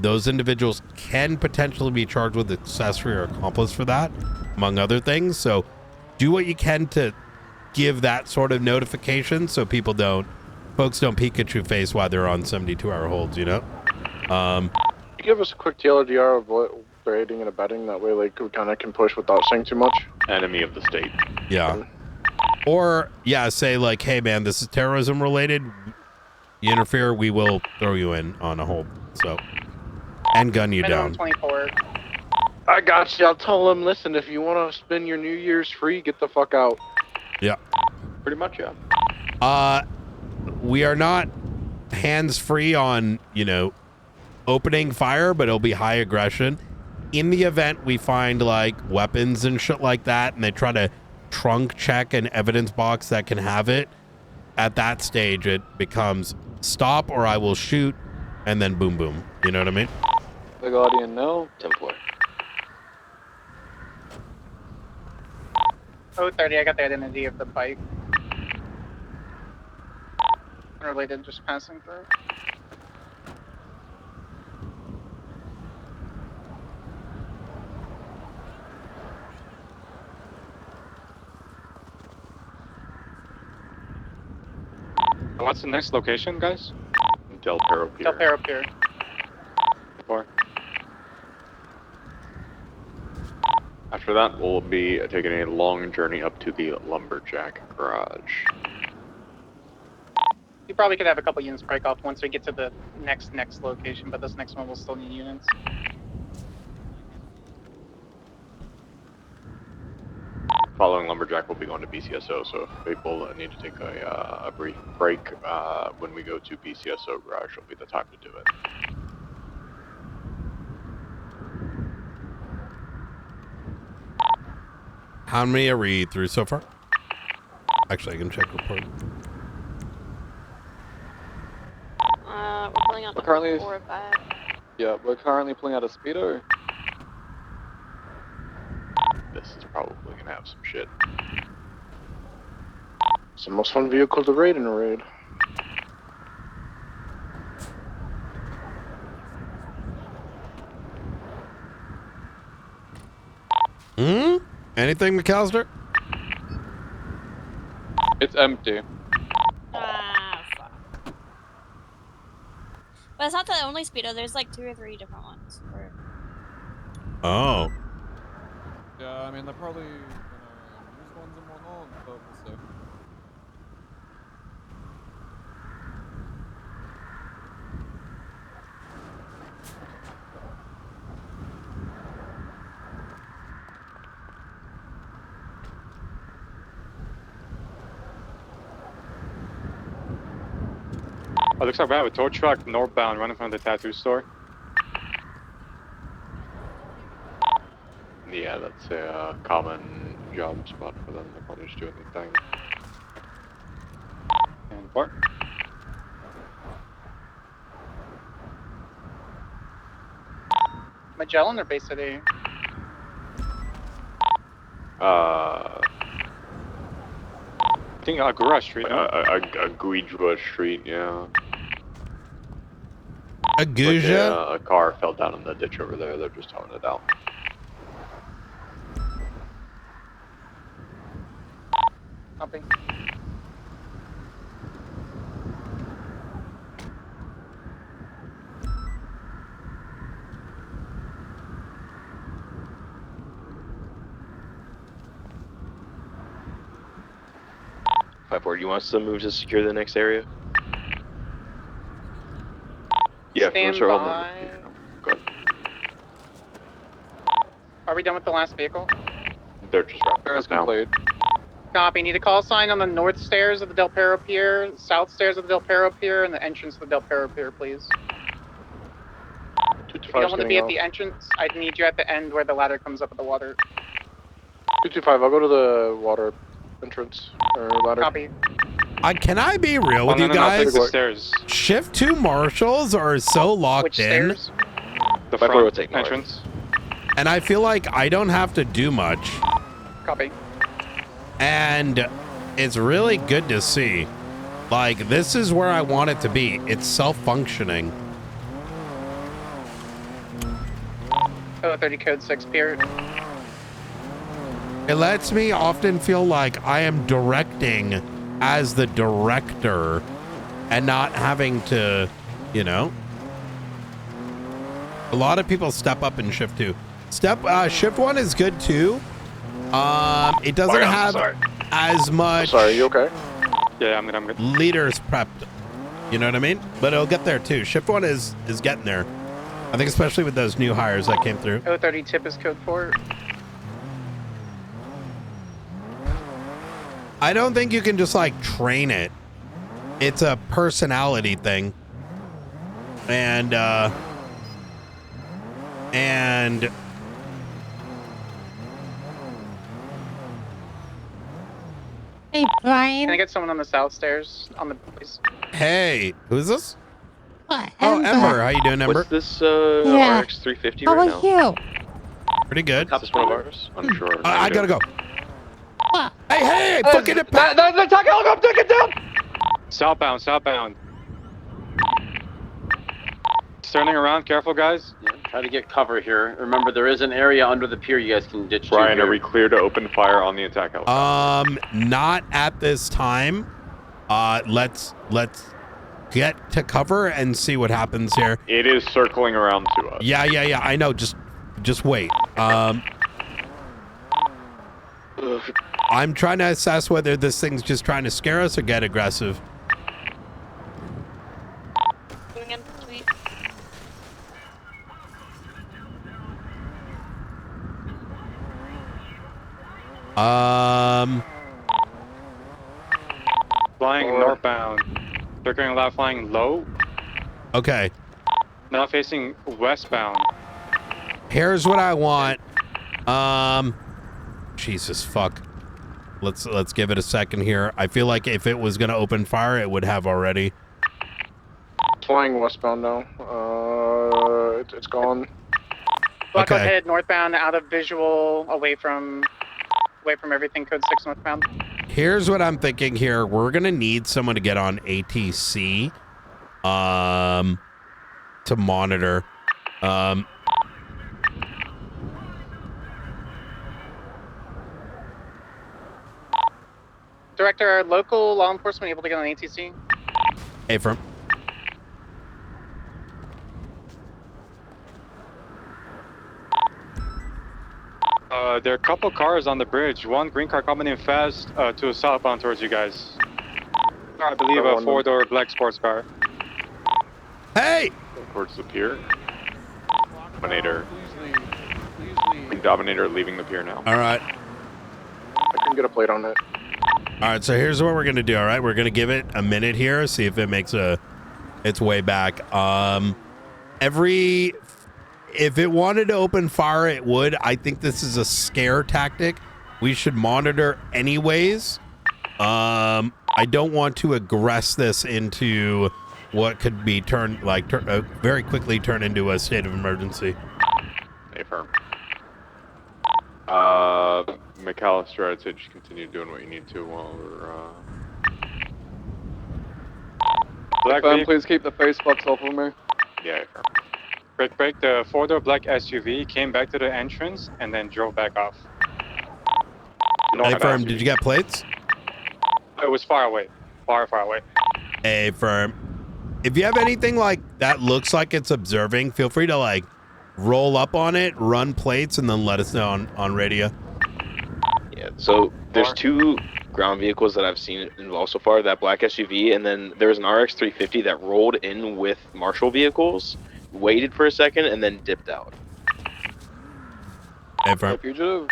those individuals can potentially be charged with accessory or accomplice for that, among other things. So do what you can to give that sort of notification so folks don't Pikachu face while they're on 72-hour holds, Can you give us a quick TLDR of what they're aiding and abetting? That way, like, we kind of can push without saying too much. Enemy of the state. Yeah. Or, say, like, hey, man, this is terrorism related. You interfere, we will throw you in on a hold. So, and gun you Minimum down. 24. I got you. I'll tell them, listen, if you want to spend your New Year's free, get the fuck out. Yeah. Pretty much, yeah. We are not hands-free on, opening fire, but it'll be high aggression. In the event we find, like, weapons and shit like that, and they try to trunk check an evidence box that can have it, at that stage, it becomes stop or I will shoot, and then boom, boom. You know what I mean? The Guardian now. 10-4. 030, I got the identity of the bike. Unrelated, just passing through. What's the next location, guys? Del Perro Pier. Del Perro Pier. 4. After that, we'll be taking a long journey up to the Lumberjack Garage. You probably could have a couple units break off once we get to the next location, but this next one will still need units. Following Lumberjack, we'll be going to BCSO, so if people need to take a brief break when we go to BCSO Garage, will be the time to do it. How many are we through so far? Actually, I can check report. We're pulling out We're currently 4 or 5. Yeah, we're currently pulling out a speedo. This is probably gonna have some shit. It's the most fun vehicle to raid in a raid. Anything, McAllister? It's empty. Fuck. But it's not the only speedo. There's like 2 or 3 different ones. Oh. Yeah, I mean, they're probably gonna use ones and whatnot, but we'll see. Oh, looks like we have a tow truck northbound running from the tattoo store. Yeah, that's a common job spot for them. They're probably just doing their thing. And Bart. Magellan or Bay City? I think Agura Street, no? Aguijua Street, yeah. Aguja? Like a car fell down in the ditch over there. They're just towing it out. Copy. Do you want us to move to secure the next area? Yeah, Stand for sure. by. Are we done with the last vehicle? They're just wrapping up now. Copy. Need a call sign on the north stairs of the Del Perro Pier, south stairs of the Del Perro Pier, and the entrance of the Del Perro Pier, please. If you don't want to be at the entrance, I'd need you at the end where the ladder comes up at the water. 225, I'll go to the water entrance, or ladder. Copy. Can I be real with you guys? Shift 2 marshals are so locked in. The front entrance. And I feel like I don't have to do much. Copy. And it's really good to see. Like, this is where I want it to be. It's self-functioning. 30 code 6 Pier. It lets me often feel like I am directing as the director and not having to, you know. A lot of people step up in shift 2. Shift 1 is good too. It doesn't have as much. Sorry, you okay? Yeah, I'm good. Leaders prepped. You know what I mean? But it'll get there too. Shift 1 is getting there. I think especially with those new hires that came through. 030 tip is code 4. I don't think you can just like train it. It's a personality thing. And Hey, Brian. Can I get someone on the south stairs on the please? hey, who's this? What? Oh, Ember. How you doing, Ember? What's this Yeah. RX 350 How right about now? you? Pretty good. Is this one of ours? I'm sure. I gotta go. What? Hey, fucking it. The attack helicopter, take it down! Southbound. Turning around, careful, guys. Yeah, try to get cover here. Remember, there is an area under the pier you guys can ditch to. Brian, here. are we clear to open fire on the attack helicopter? Not at this time. Let's get to cover and see what happens here. It is circling around to us. Yeah. I know. Just wait. I'm trying to assess whether this thing's just trying to scare us or get aggressive. Going in, sweet. Flying northbound. Circling left, flying low. Okay. Now facing westbound. Here's what I want. Jesus fuck. Let's give it a second here. I feel like if it was gonna open fire, it would have already. Flying westbound now. It's gone. Block Okay. ahead, northbound, out of visual, away from everything, code 6 northbound. Here's what I'm thinking here. We're gonna need someone to get on ATC, to monitor. Director, are local law enforcement able to get on ATC? Hey, from. There are a couple cars on the bridge. One green car coming in fast to southbound towards you guys. I believe a 4-door black sports car. Hey! Towards the pier. Dominator leaving the pier now. All right. I couldn't get a plate on it. All right, so here's what we're gonna do. All right, we're gonna give it a minute here, see if it makes a It's way back. If it wanted to open fire, it would. I think this is a scare tactic. We should monitor anyways. I don't want to aggress this into what could be very quickly turn into a state of emergency. Affirm. McAllister, I'd say just continue doing what you need to while we're, Affirm, please keep the face box off of me. Yeah, affirm. Break, the four-door black SUV came back to the entrance and then drove back off. Affirm, did you get plates? It was far away. Far away. Affirm. If you have anything like that looks like it's observing, feel free to like roll up on it, run plates, and then let us know on radio. Yeah, so there's 2 ground vehicles that I've seen involved so far, that black SUV, and then there's an RX 350 that rolled in with Marshall vehicles, waited for a second, and then dipped out. Fugitive?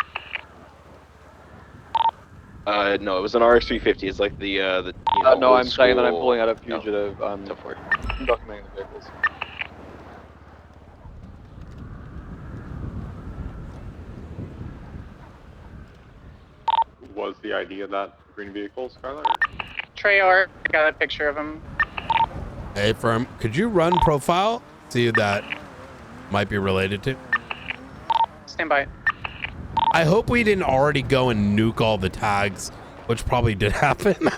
No, it was an RX 350. It's like the no, I'm saying that I'm school- pulling out a fugitive. No, go for it. I'm documenting the vehicles. Was the ID of that green vehicle, Skylar? Treyarch, I got a picture of him. Affirm, could you run profile? See who that might be related to. Stand by. I hope we didn't already go and nuke all the tags, which probably did happen.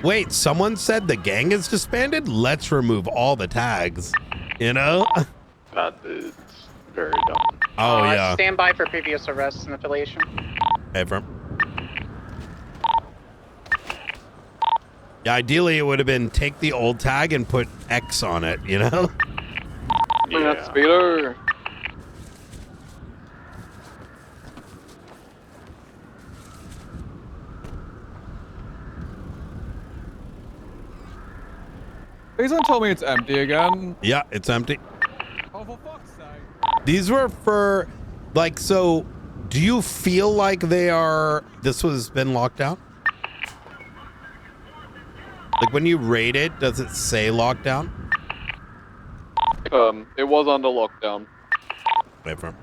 Wait, someone said the gang is disbanded? Let's remove all the tags. You know? That is very dumb. Oh, yeah. Stand by for previous arrests and affiliation. Affirm. Yeah, ideally it would have been take the old tag and put X on it, you know? Bring that speeder. Please don't tell me it's empty again. Yeah, it's empty. Oh, for fuck's sake. These were for, like, so do you feel like this was been locked down? Like when you rate it, does it say lockdown? It was under lockdown. Affirm.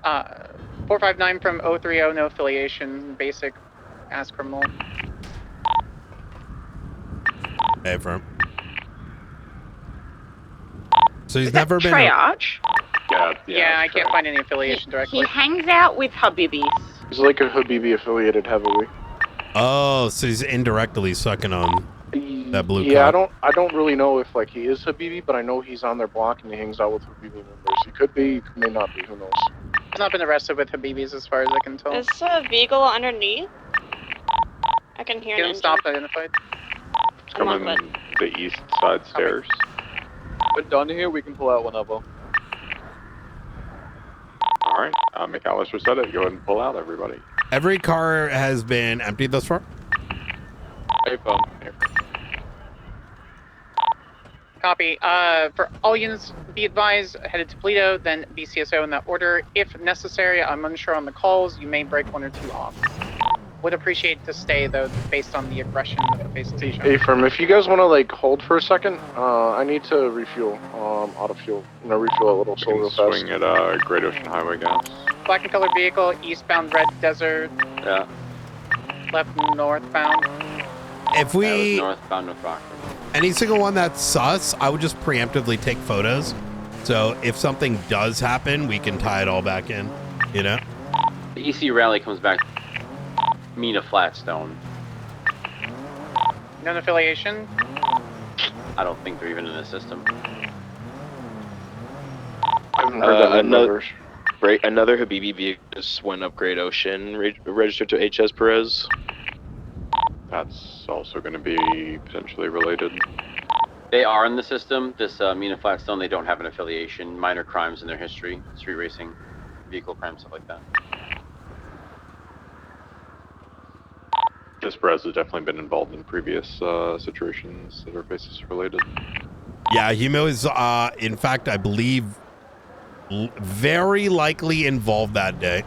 Uh, 459 from 030, no affiliation, basic ass criminal. Affirm. So he's never been. Treyarch? Yeah, I can't find any affiliation directly. He hangs out with Habibis. He's like a Habibi affiliated heavily. Oh, so he's indirectly sucking on that blue Yeah, card. I don't really know if like he is Habibi, but I know he's on their block and he hangs out with Habibi members. He could be, he may not be, who knows. He's not been arrested with Habibis as far as I can tell. Is a vehicle underneath? I can hear Get an him stopped, identified. It's coming the east side stairs. We're done here, we can pull out whenever. Alright, McAllister said it. Go ahead and pull out, everybody. Every car has been emptied thus far? Affirm. Copy. For all units, be advised, headed to Toledo, then BCSO in that order. If necessary, I'm unsure on the calls. You may break 1 or 2 off. Would appreciate to stay, though, based on the aggression of the face of the show. Hey, firm, if you guys want to like hold for a second, I need to refuel, out of fuel. I'm gonna refuel a little so real fast. Swing at Great Ocean Highway gas. Black and colored vehicle, eastbound Red Desert, Yeah. left northbound. If we northbound of Rockford. any single one that's sus, I would just preemptively take photos. So if something does happen, we can tie it all back in, you know? The EC rally comes back. Mina Flatstone. None affiliation. I don't think they're even in the system. I haven't heard that Another Habibi vehicle just went up Great Ocean, registered to HS Perez. That's also going to be potentially related. They are in the system. This Mina Flatstone, they don't have an affiliation. Minor crimes in their history. Street racing. vehicle crime, stuff like that. This Brez has definitely been involved in previous situations that are basis related. Yeah, he was, in fact, I believe, very likely involved that day.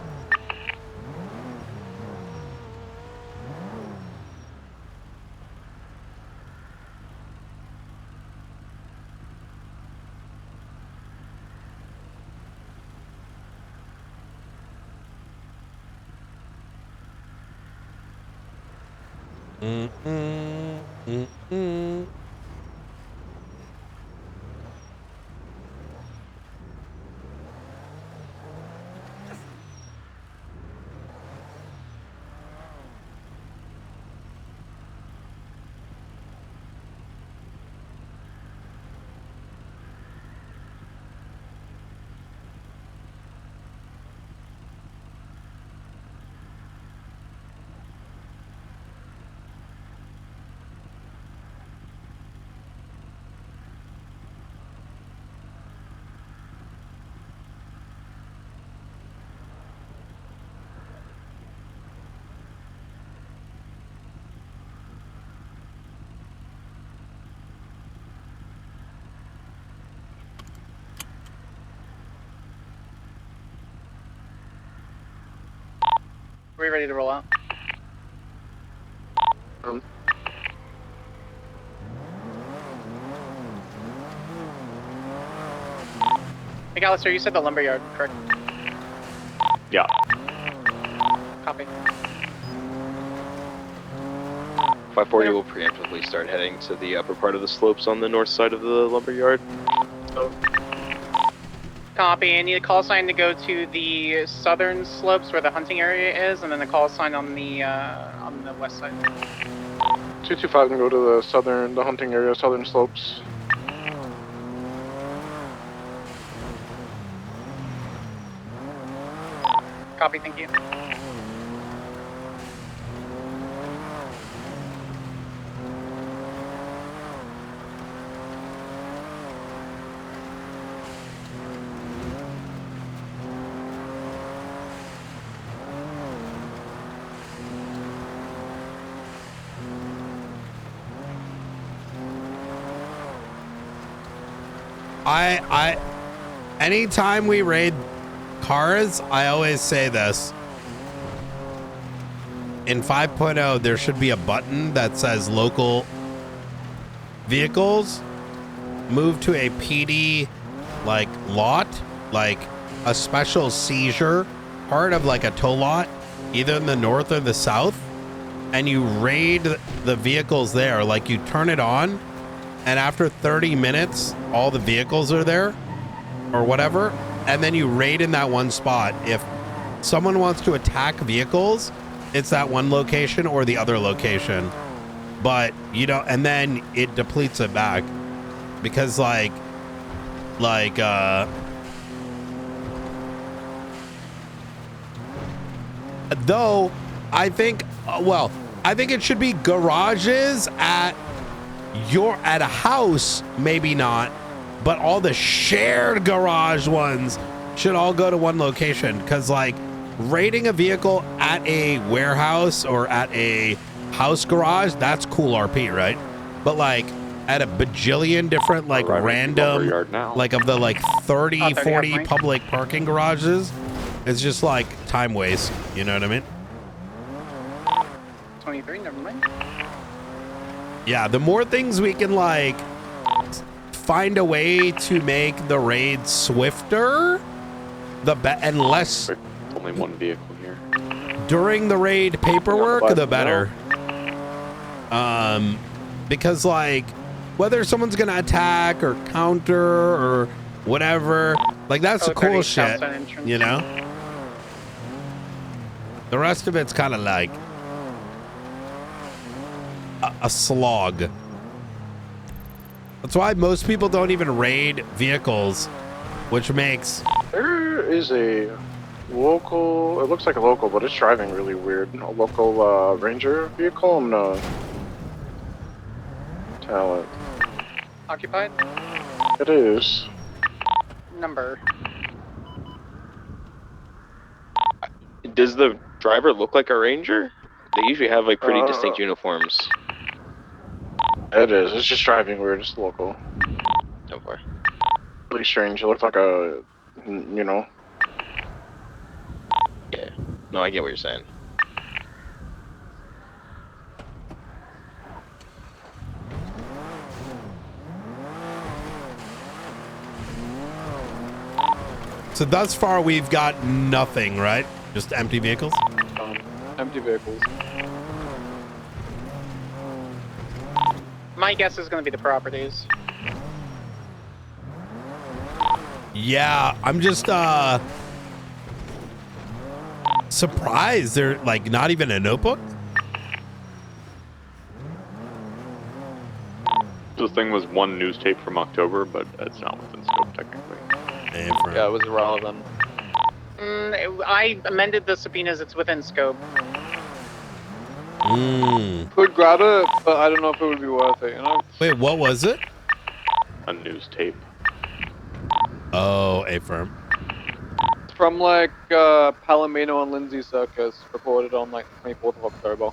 Are we ready to roll out? McAllister, you said the lumberyard, correct? Yeah. Copy. 540 will preemptively start heading to the upper part of the slopes on the north side of the lumberyard. Copy. I need a call sign to go to the southern slopes where the hunting area is, and then a call sign on the west side. 225 can go to the hunting area, southern slopes. Copy, thank you. Anytime we raid cars, I always say this. In 5.0, there should be a button that says local vehicles move to a PD like lot, like a special seizure part of like a tow lot, either in the north or the south, and you raid the vehicles there. Like you turn it on, and after 30 minutes, all the vehicles are there or whatever, and then you raid in that one spot. If someone wants to attack vehicles, it's that one location or the other location. But, you know, and then it depletes it back because though I think, I think it should be garages at a house, maybe not, but all the shared garage ones should all go to one location, because like raiding a vehicle at a warehouse or at a house garage, that's cool RP, right? But like at a bajillion different like random, like of the like 30, 40 public parking garages, it's just like time waste, you know what I mean? 23, never mind. Yeah, the more things we can like find a way to make the raid swifter, the and less. Only one vehicle here. During the raid paperwork, the better. Because like whether someone's gonna attack or counter or whatever, like that's the cool shit, you know. The rest of it's kind of like a slog. That's why most people don't even raid vehicles, which makes... There is a local, it looks like a local, but it's driving really weird. A local Ranger vehicle. I'm gonna tell it. Occupied? It is. Number. Does the driver look like a ranger? They usually have like pretty distinct uniforms. It is. It's just driving weird. It's local. Okay. Really strange. It looks like a, you know. Yeah. No, I get what you're saying. So thus far, we've got nothing, right? Just empty vehicles? Empty vehicles. My guess is going to be the properties. Yeah, I'm just surprised they're like not even a notebook. This thing was one news tape from October, but it's not within scope technically. Yeah, it was irrelevant. I amended the subpoenas. It's within scope. Could grab it, but I don't know if it would be worth it, you know? Wait, what was it? A news tape. Oh, a firm. It's from like Palomino and Lindsay Circus, reported on like 24th of October.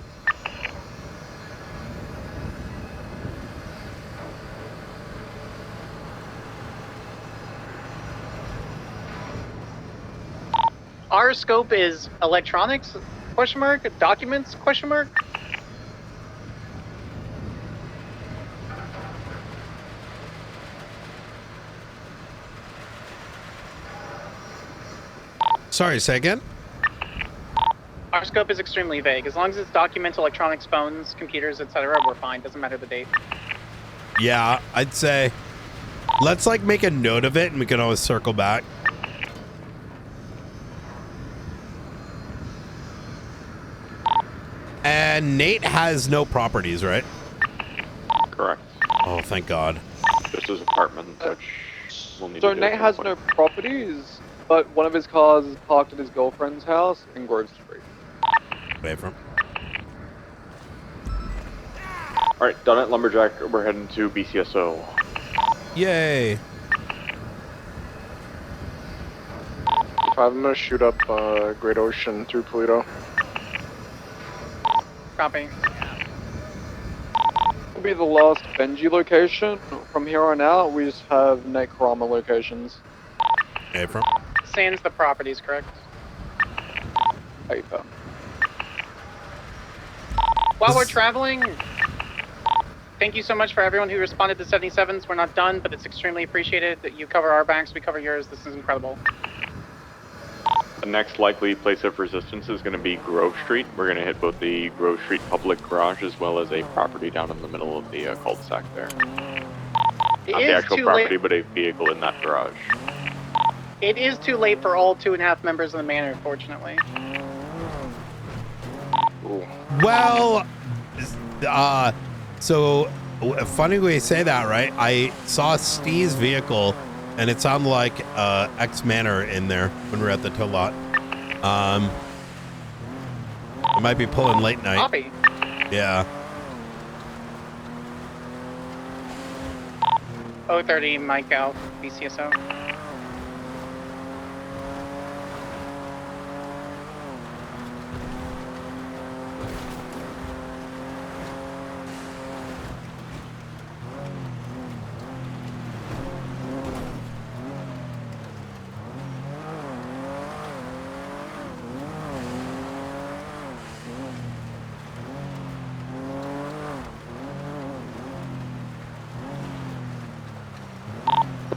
Our scope is electronics, question mark, documents, question mark. Sorry, say again? Our scope is extremely vague. As long as it's documents, electronics, phones, computers, etc., we're fine. Doesn't matter the date. Yeah, I'd say let's like make a note of it and we can always circle back. And Nate has no properties, right? Correct. Oh, thank God. Just his apartment, which we'll need So to Nate has no properties, but one of his cars is parked at his girlfriend's house in Grove Street. Away from. Alright, done it, Lumberjack. We're heading to BCSO. Yay. I'm gonna shoot up Great Ocean through Toledo. Copy. Will be the last Benji location. From here on out, we just have Nate Karama locations. Hey, from. Sans the properties, correct? Paper. While we're traveling, thank you so much for everyone who responded to 77s. We're not done, but it's extremely appreciated that you cover our banks, we cover yours. This is incredible. The next likely place of resistance is going to be Grove Street. We're going to hit both the Grove Street public garage as well as a property down in the middle of the cul-de-sac there. Not the actual property, but a vehicle in that garage. It is too late for all 2.5 members of the manor, fortunately. Well, so funny way you say that, right? I saw Steve's vehicle and it sounded like X Manor in there when we were at the tow lot. I might be pulling late night. Copy. Yeah. 030 Mike out, BCSO.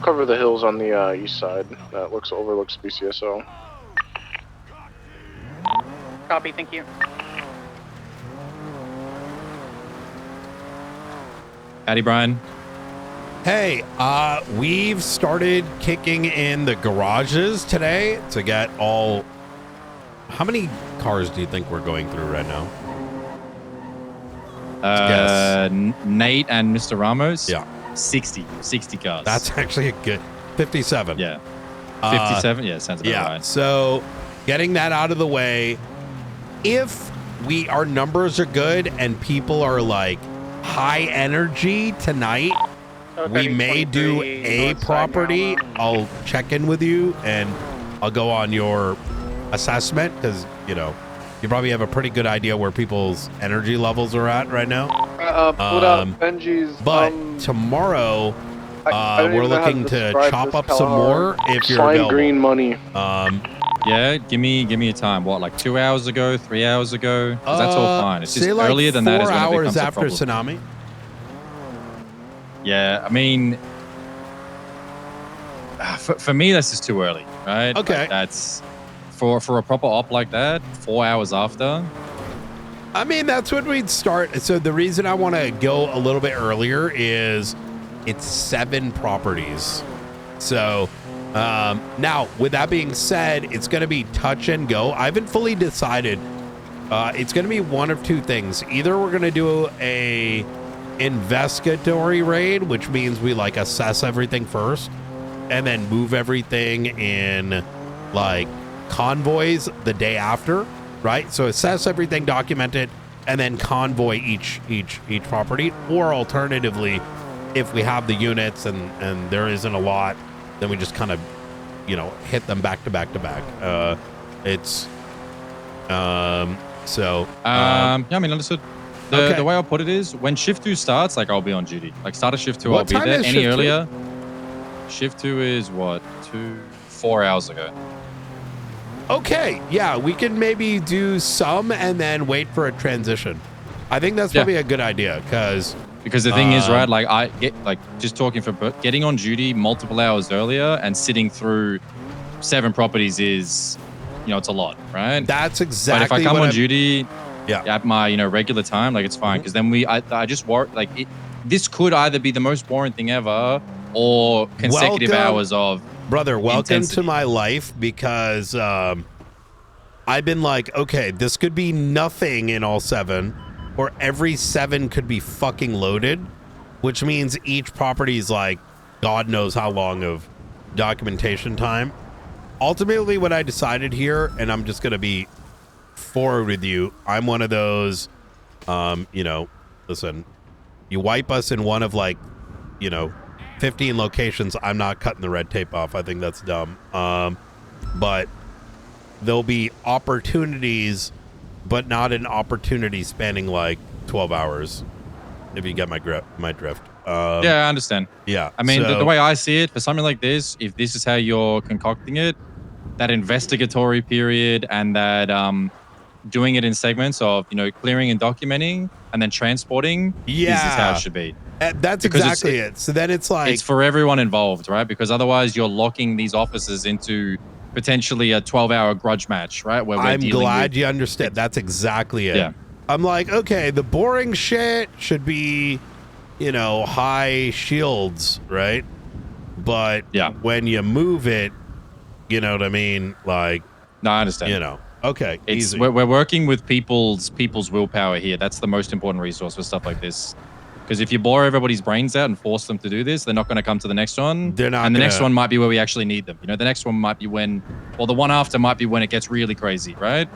Cover the hills on the east side. That overlooks BCSO. Copy, thank you. Howdy, Brian. Hey, we've started kicking in the garages today to get all. How many cars do you think we're going through right now? Nate and Mr. Ramos? Yeah. 60 cars. That's actually a good 57. Yeah. 57? Yeah, sounds about right. So getting that out of the way. If our numbers are good and people are like high energy tonight, we may do a property. I'll check in with you and I'll go on your assessment because you probably have a pretty good idea where people's energy levels are at right now. Pulled out Benji's. But tomorrow, I don't we're even know how to looking to describe chop this up some more if you're Fine available. green money. Yeah, give me a time. What, like 2 hours ago, 3 hours ago? 'Cause that's all fine. It's just say like earlier than that is 4 when it hours becomes a after problem. tsunami. Yeah, I mean, for me, that's just too early, right? Okay. Like, that's for a proper op like that. 4 hours after. I mean, that's when we'd start. So the reason I want to go a little bit earlier is it's 7 properties. So now, with that being said, it's going to be touch and go. I haven't fully decided. It's going to be one of two things. Either we're going to do a investigatory raid, which means we like assess everything first and then move everything in like convoys the day after, right? So assess everything, document it, and then convoy each property. Or alternatively, if we have the units and there isn't a lot, then we just kind of, hit them back to back. Yeah, I mean, understood. The way I'll put it is when shift 2 starts, like I'll be on duty. Like start of shift 2, I'll be there. Any earlier? Shift 2 is what? 4 hours ago. Okay, yeah, we can maybe do some and then wait for a transition. I think that's probably a good idea because the thing is, right, like I get just talking for getting on duty multiple hours earlier and sitting through 7 properties is, it's a lot, right? That's exactly. But if I come on duty, yeah, at my regular time, like it's fine because then I just work like this could either be the most boring thing ever or consecutive hours of brother. Welcome intensity. to my life because I've been like, okay, this could be nothing in all 7. Or every 7 could be fucking loaded, which means each property is like God knows how long of documentation time. Ultimately, what I decided here, and I'm just going to be forward with you, I'm one of those, listen, you wipe us in one of 15 locations, I'm not cutting the red tape off. I think that's dumb. But there'll be opportunities, but not an opportunity spanning like 12 hours, if you get my drift. Yeah, I understand. Yeah. I mean, the way I see it, for something like this, if this is how you're concocting it, that investigatory period and that doing it in segments of, clearing and documenting and then transporting is how it should be. That's because exactly it. So then it's like... It's for everyone involved, right? Because otherwise you're locking these officers into potentially a 12-hour grudge match, right? Where I'm glad you understand. That's exactly it. Yeah. I'm like, okay, the boring shit should be, high shields, right? But when you move it, you know what I mean? Like, no, I understand. Okay, easy. We're working with people's willpower here. That's the most important resource for stuff like this. Because if you bore everybody's brains out and force them to do this, they're not going to come to the next one. They're not. And the next one might be where we actually need them. The next one might be when, or the one after might be when it gets really crazy, right?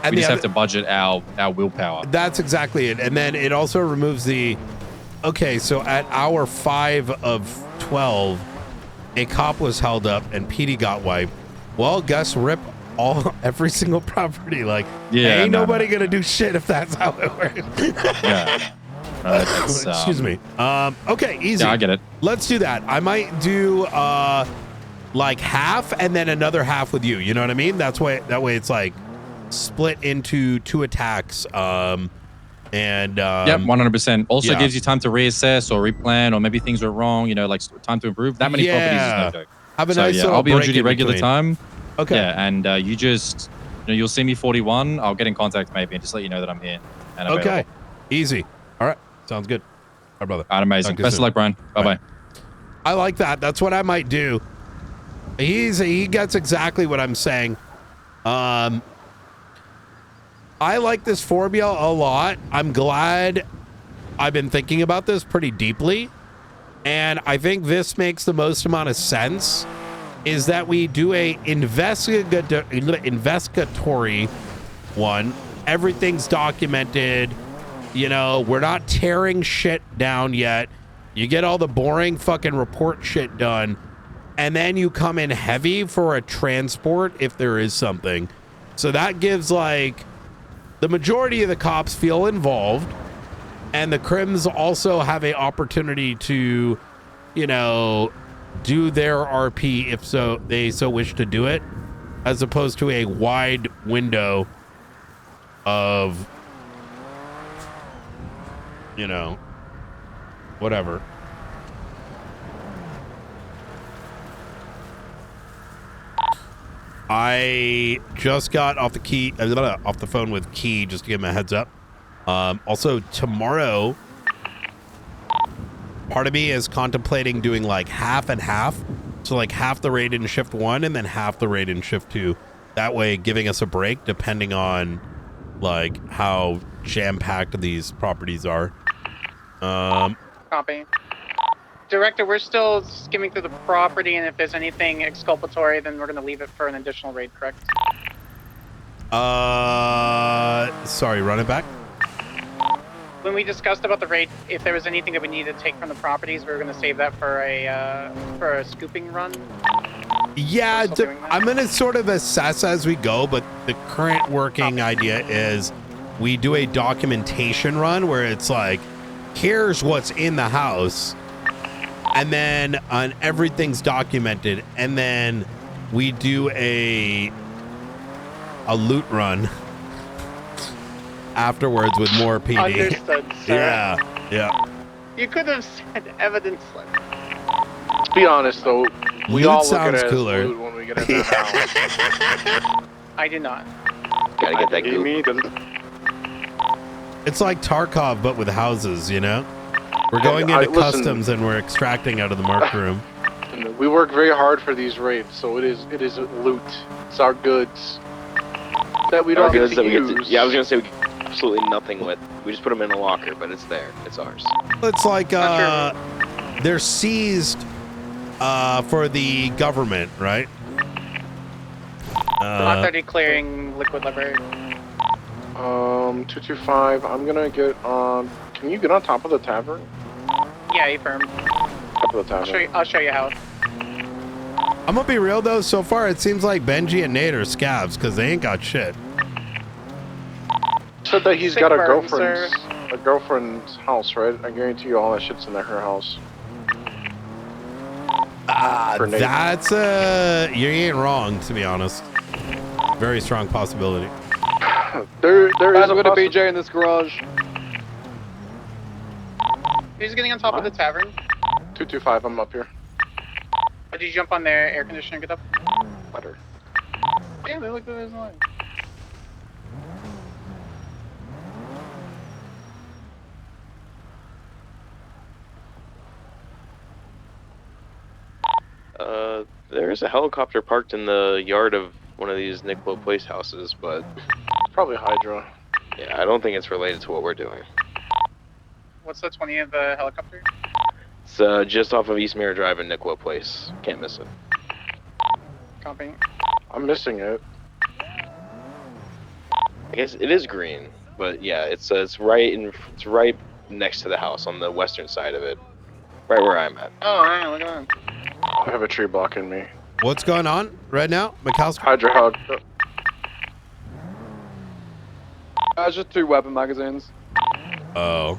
And we just have to budget our willpower. That's exactly it. And then it also removes the, okay, so at hour 5 of 12, a cop was held up and PD got wiped. Well, Gus, rip every single property. Like, ain't nobody going to do shit if that's how it works. Yeah. Excuse me. Okay, easy. Yeah, I get it. Let's do that. I might do like half and then another half with you. You know what I mean? That way it's like split into 2 attacks. And yep, 100%. Also gives you time to reassess or replan, or maybe things were wrong. Like time to improve. That many properties is no joke. Have a nice little I'll be on break duty in regular between. time. Okay. Yeah, and you just you'll see me 41. I'll get in contact maybe and just let you know that I'm here. And available. Okay. Easy. All right. Sounds good. All right, brother. All right, amazing. Talk to you Best of soon. luck, Brian. Bye-bye. I like that. That's what I might do. He gets exactly what I'm saying. I like this formula a lot. I'm glad I've been thinking about this pretty deeply. And I think this makes the most amount of sense, is that we do a investigatory one. Everything's documented. We're not tearing shit down yet. You get all the boring fucking report shit done. And then you come in heavy for a transport if there is something. So that gives like the majority of the cops feel involved, and the crims also have a opportunity to, you know, do their RP if so they so wish to do it, as opposed to a wide window of, you know, whatever. I just got off the phone with Key just to give him a heads up. Also, tomorrow, part of me is contemplating doing like half and half. So like half the raid in shift 1 and then half the raid in shift 2. That way giving us a break depending on like how jam-packed these properties are. Copy. Director, we're still skimming through the property, and if there's anything exculpatory, then we're going to leave it for an additional raid, correct? Sorry, run it back. When we discussed about the raid, if there was anything that we needed to take from the properties, we were going to save that for a scooping run. Yeah, I'm going to sort of assess as we go, but the current working idea is we do a documentation run where it's like, here's what's in the house, and then everything's documented, and then we do a loot run afterwards with more PD. Understood, sir. Yeah. You could have said evidence slip. Let's be honest, though. We Loot all look sounds at it as cooler. loot when we get in the house. I did not. Gotta get that goop. Me doesn't. It's like Tarkov, but with houses, you know? We're going into customs and we're extracting out of the marked room. We work very hard for these raids, so it is loot. It's our goods that we don't get to use. Yeah, I was gonna say we get absolutely nothing with. We just put them in a locker, but it's there. It's ours. It's like they're seized for the government, right? Lot 30 clearing liquid library. 225. I'm gonna get on. Can you get on top of the tavern? Yeah, affirm. Top of the tavern. I'll show you how. I'm gonna be real though, so far it seems like Benji and Nate are scabs because they ain't got shit. Said that he's got a girlfriend's house, right? I guarantee you all that shit's in her house. That's you ain't wrong, to be honest. Very strong possibility. There is Guys, I'm gonna BJ in this garage. Who's getting on top of the tavern? 225. I'm up here. Did you jump on their air conditioner and get up? Better. Damn, they look good as well. There's a helicopter parked in the yard of one of these Nick Low Place houses, but it's probably Hydra. Yeah, I don't think it's related to what we're doing. What's the 20 of the helicopter? It's just off of East Mirror Drive in Nick Low Place. Can't miss it. Copy. I'm missing it. I guess it is green, but yeah, it's right next to the house on the western side of it, right where I'm at. Oh, man, look at that. I have a tree blocking me. What's going on right now, McAllister? Hydra hug. Just 2 weapon magazines. Oh.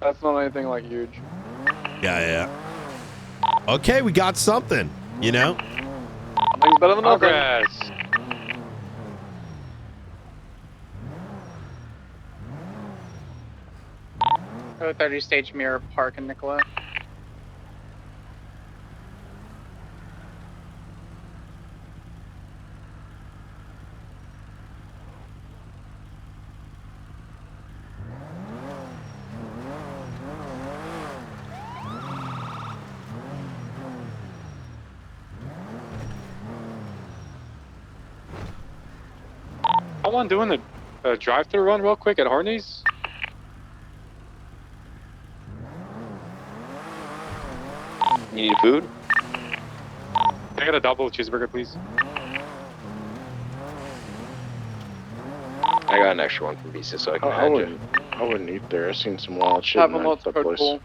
That's not anything like huge. Yeah. Okay, we got something, you know? Something's better than nothing. Progress. Oh, 30 stage mirror park in Nicola. Hold on, doing the drive-through run real quick at Harney's. You need food? I got a double cheeseburger, please. I got an extra one from Visa, so I can I wouldn't eat there. I've seen some wild shit Have in a lot that of place. cool.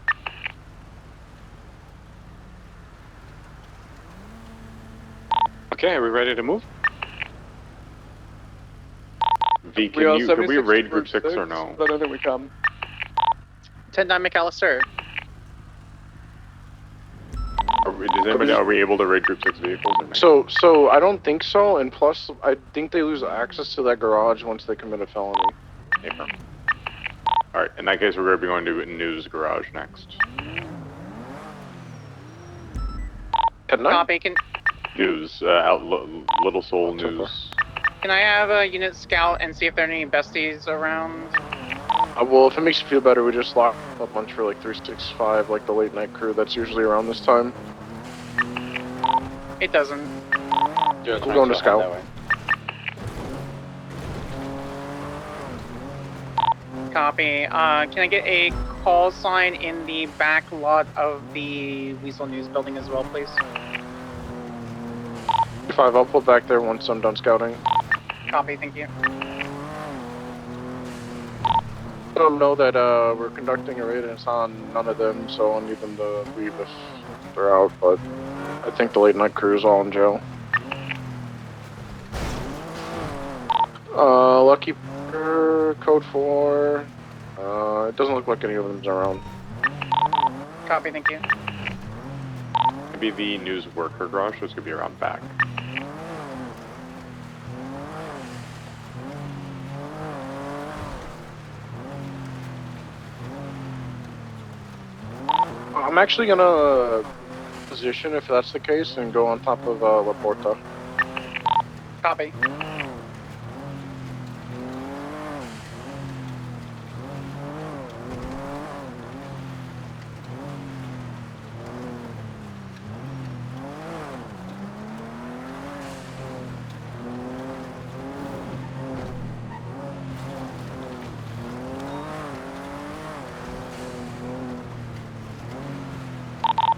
Okay, are we ready to move? V, We are can we 76 raid to group 6 or no? I don't think we can. 10-9 McAllister. Are we able to raid group 6 vehicles? Or no? So I don't think so, and plus I think they lose access to that garage once they commit a felony. Alright, in that case we're going to be going to News Garage next. Copy. News, Little Soul News. Can I have a unit scout and see if there are any besties around? Well, if it makes you feel better, we just locked a bunch for like 365, like the late night crew that's usually around this time. It doesn't. We're going to scout. Copy. Can I get a call sign in the back lot of the Weasel News building as well, please? 5, I'll pull back there once I'm done scouting. Copy, thank you. I don't know that we're conducting a raid and it's on none of them, so I'll need them to leave if they're out, but I think the late night crew is all in jail. Lucky Peter, code 4. It doesn't look like any of them's around. Copy, thank you. Maybe the News Worker Garage, so it's going to be around back. I'm actually gonna position if that's the case and go on top of La Porta. Copy.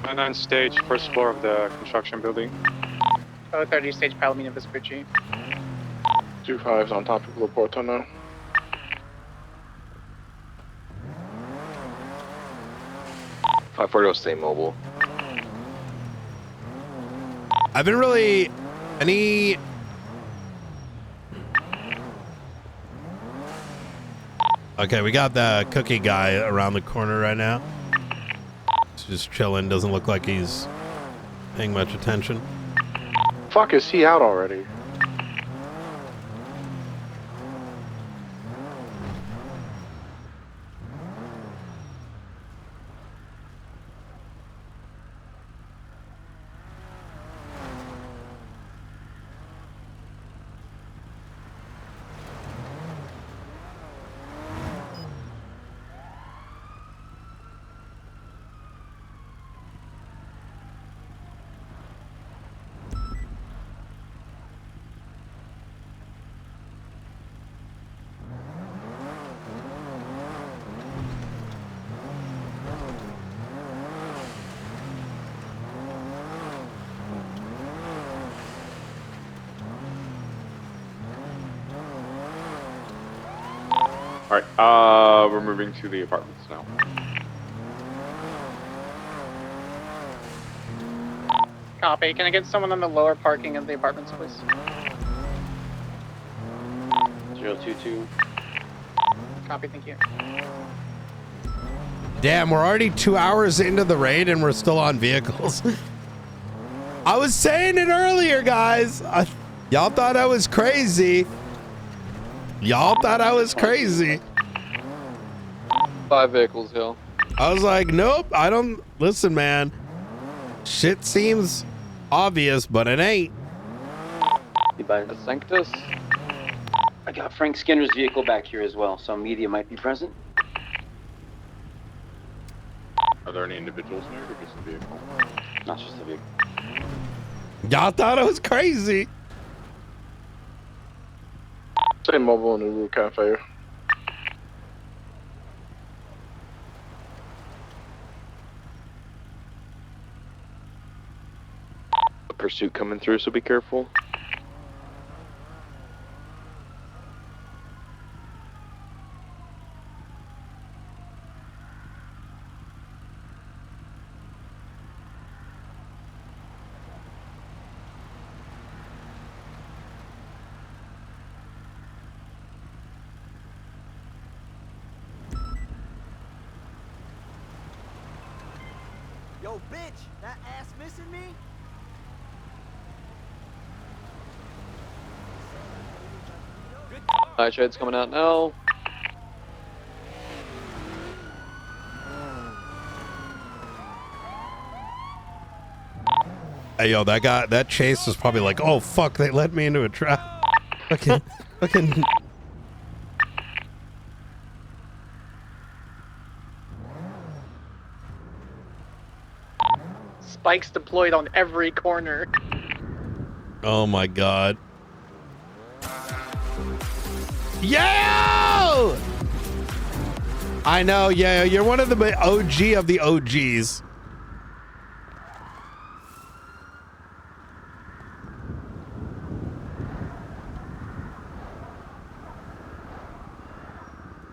And on stage, first floor of the construction building. 30 stage Palomino Vespucci. 2-5's on top of La Porta now. Five 4 will stay mobile. I've been really any. Okay, we got the cookie guy around the corner right now. He's just chilling. Doesn't look like he's paying much attention. Fuck, is he out already? Alright, we're moving to the apartments now. Copy. Can I get someone on the lower parking of the apartments, please? 022. Copy, thank you. Damn, we're already 2 hours into the raid and we're still on vehicles. I was saying it earlier, guys. Y'all thought I was crazy. Y'all thought I was crazy. 5 vehicles here. I was like, nope, I don't. Listen, man. Shit seems obvious, but it ain't. The Sanctus. I got Frank Skinner's vehicle back here as well. Some media might be present. Are there any individuals here or just the vehicle? Not just the vehicle. Y'all thought I was crazy. Stay mobile in Uru Cafe. A pursuit coming through, so be careful. Yo, bitch, that ass missing me? Nightshade's coming out now. Hey, yo, that chase was probably like, oh fuck, they led me into a trap. Fucking. Spikes deployed on every corner. Oh my god. Yo! I know, yeah, you're one of the OG of the OGs.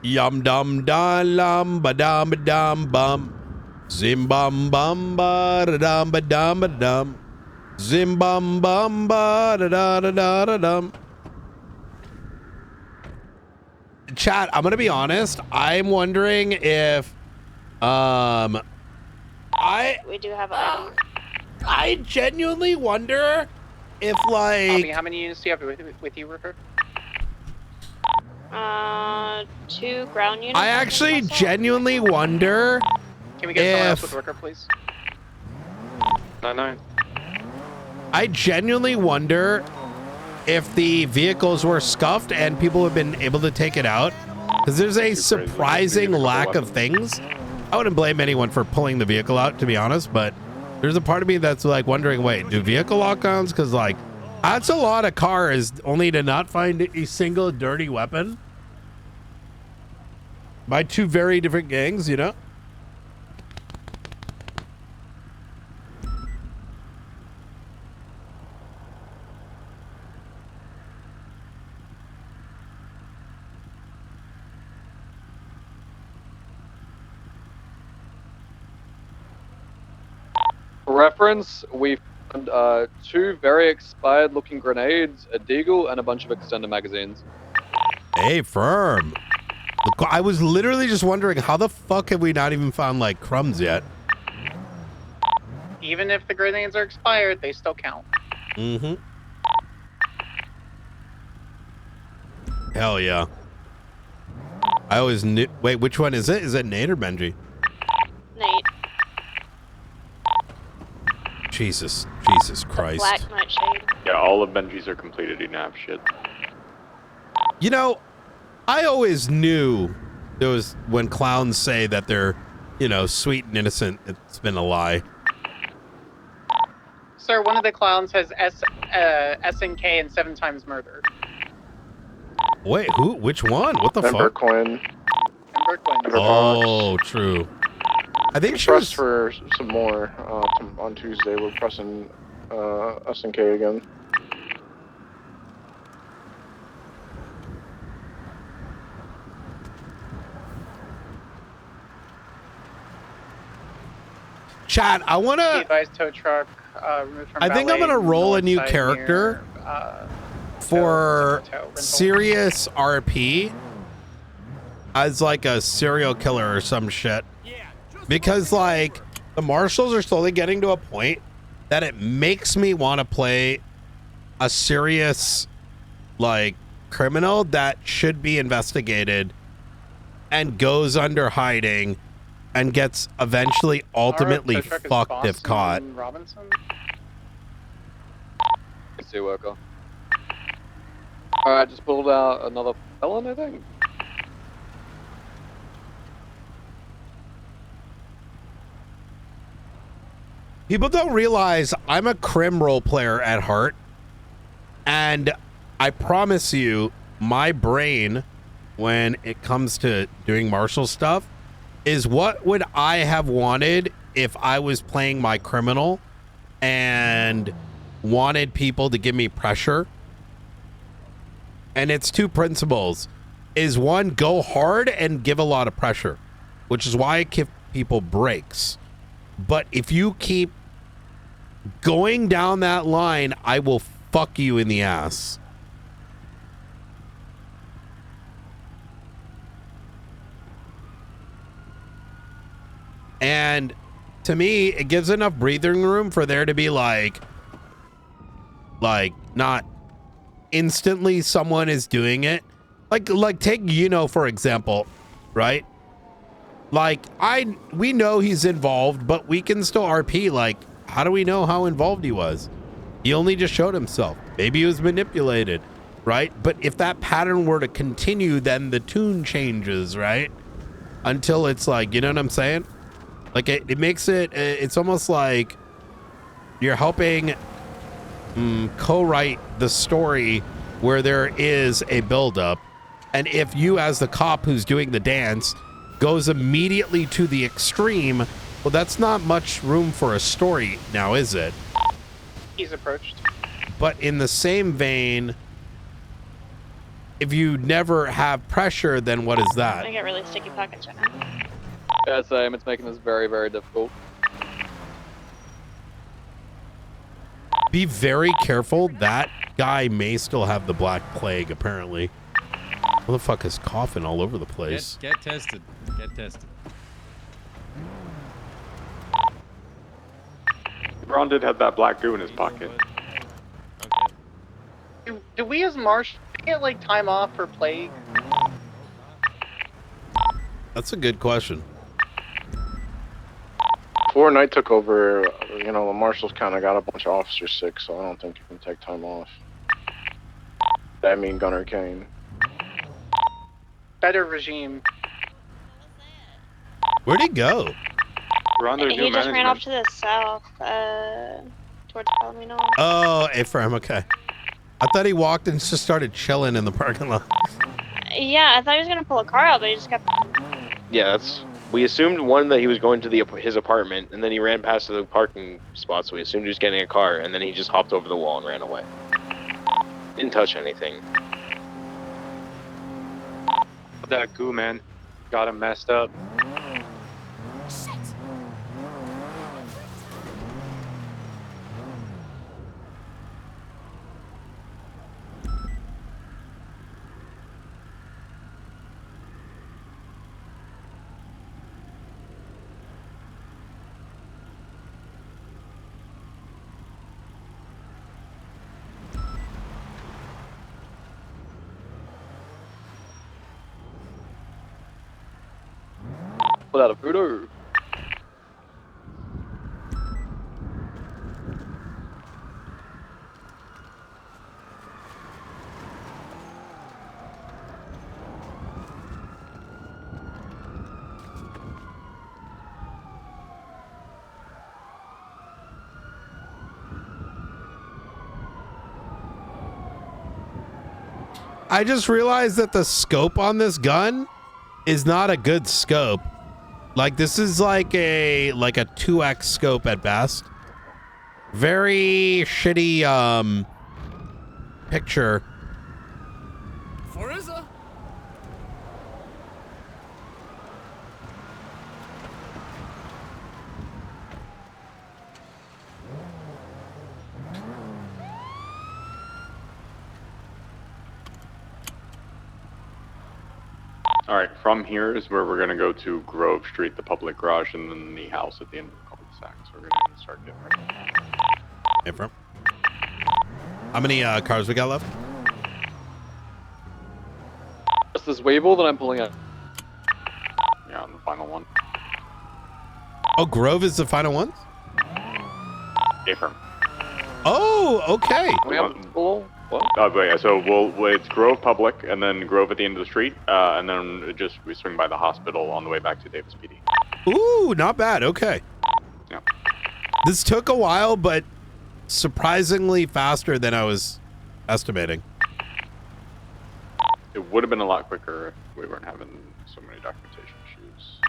Yum dum da lum ba dum ba dum bum. Zim bum bum ba da dum ba dum ba dum. Zim bum bum ba da da da da da dum. Chat, I'm gonna be honest. I'm wondering if We do have items. I genuinely wonder if like Bobby, how many units do you have with you, Ripper? 2 ground units. I actually genuinely wonder Can we get someone else if with Ripper, please? 9-9. I genuinely wonder if the vehicles were scuffed and people have been able to take it out, because there's a surprising lack of things. I wouldn't blame anyone for pulling the vehicle out, to be honest, but there's a part of me that's like wondering, wait, do vehicle lockdowns? Because like that's a lot of cars only to not find a single dirty weapon by 2 very different gangs, you know? For reference, we found 2 very expired looking grenades, a deagle, and a bunch of extended magazines. Hey, firm. Look, I was literally just wondering how the fuck have we not even found like crumbs yet? Even if the grenades are expired, they still count. Mm-hmm. Hell yeah. I always knew. Wait, which one is it? Is it Nate or Benji? Nate. Jesus Christ. Black nightshade. Yeah, all of Benji's are completed. You don't have shit. You know, I always knew there was when clowns say that they're, you know, sweet and innocent. It's been a lie. Sir, one of the clowns has SNK and 7 times murder. Wait, who? Which one? What the Ember fuck? Quinn. Ember Quinn. Oh, true. I think she pressed was for some more on Tuesday. We're pressing SNK again. Chat, I want to. Advised tow truck removed from I think I'm valet, gonna roll a new north side character near, for rental. serious RP as like a serial killer or some shit. Because like the marshals are slowly getting to a point that it makes me want to play a serious like criminal that should be investigated and goes under hiding and gets eventually ultimately fucked if caught. Robinson? See worker. Alright, just pulled out another felon, I think. People don't realize I'm a crim role player at heart, and I promise you, my brain, when it comes to doing martial stuff, is what would I have wanted if I was playing my criminal and wanted people to give me pressure. And it's 2 principles. Is 1, go hard and give a lot of pressure, which is why I give people breaks. But if you keep going down that line, I will fuck you in the ass. And to me, it gives enough breathing room for there to be like not instantly someone is doing it. Like take Nino for example, right? Like we know he's involved, but we can still RP. Like, how do we know how involved he was? He only just showed himself. Maybe he was manipulated, right? But if that pattern were to continue, then the tune changes, right? Until it's like, you know what I'm saying? Like it makes it, it's almost like you're helping co-write the story where there is a buildup. And if you as the cop who's doing the dance goes immediately to the extreme, well, that's not much room for a story now, is it? He's approached. But in the same vein, if you never have pressure, then what is that? I get really sticky pockets right now. Yeah, same. It's making this very, very difficult. Be very careful. That guy may still have the Black Plague, apparently. Motherfucker is coughing all over the place. Get tested. Get tested. Ron did have that black goo in his pocket. Do we as Marsh get like time off for plague? That's a good question. Before night took over, you know, the marshals kind of got a bunch of officers sick, so I don't think you can take time off. I mean, Gunner Kane. Better regime. Where'd he go? He just ran off to the south, towards Palomino. Oh, Ephraim, okay. I thought he walked and just started chilling in the parking lot. Yeah, I thought he was gonna pull a car out, but he just kept. Yeah, we assumed one that he was going to his apartment, and then he ran past the parking spot, so we assumed he was getting a car, and then he just hopped over the wall and ran away. Didn't touch anything. That goo, man, got him messed up. Pull out a voodoo. I just realized that the scope on this gun is not a good scope. Like, this is like a 2x scope at best. Very shitty picture. Forza? All right, from here is where we're going to go to Grove Street, the public garage, and then the house at the end of the cul-de-sac. So we're going to start getting ready. Hey, bro. How many cars we got left? Just this Weevil that I'm pulling out. Yeah, on the final one. Oh, Grove is the final one? Affirm. Oh, okay. We have what? But yeah, so it's Grove Public, and then Grove at the end of the street, and then we swing by the hospital on the way back to Davis PD. Ooh, not bad. Okay. Yeah. This took a while, but surprisingly faster than I was estimating. It would have been a lot quicker if we weren't having so many documentation issues.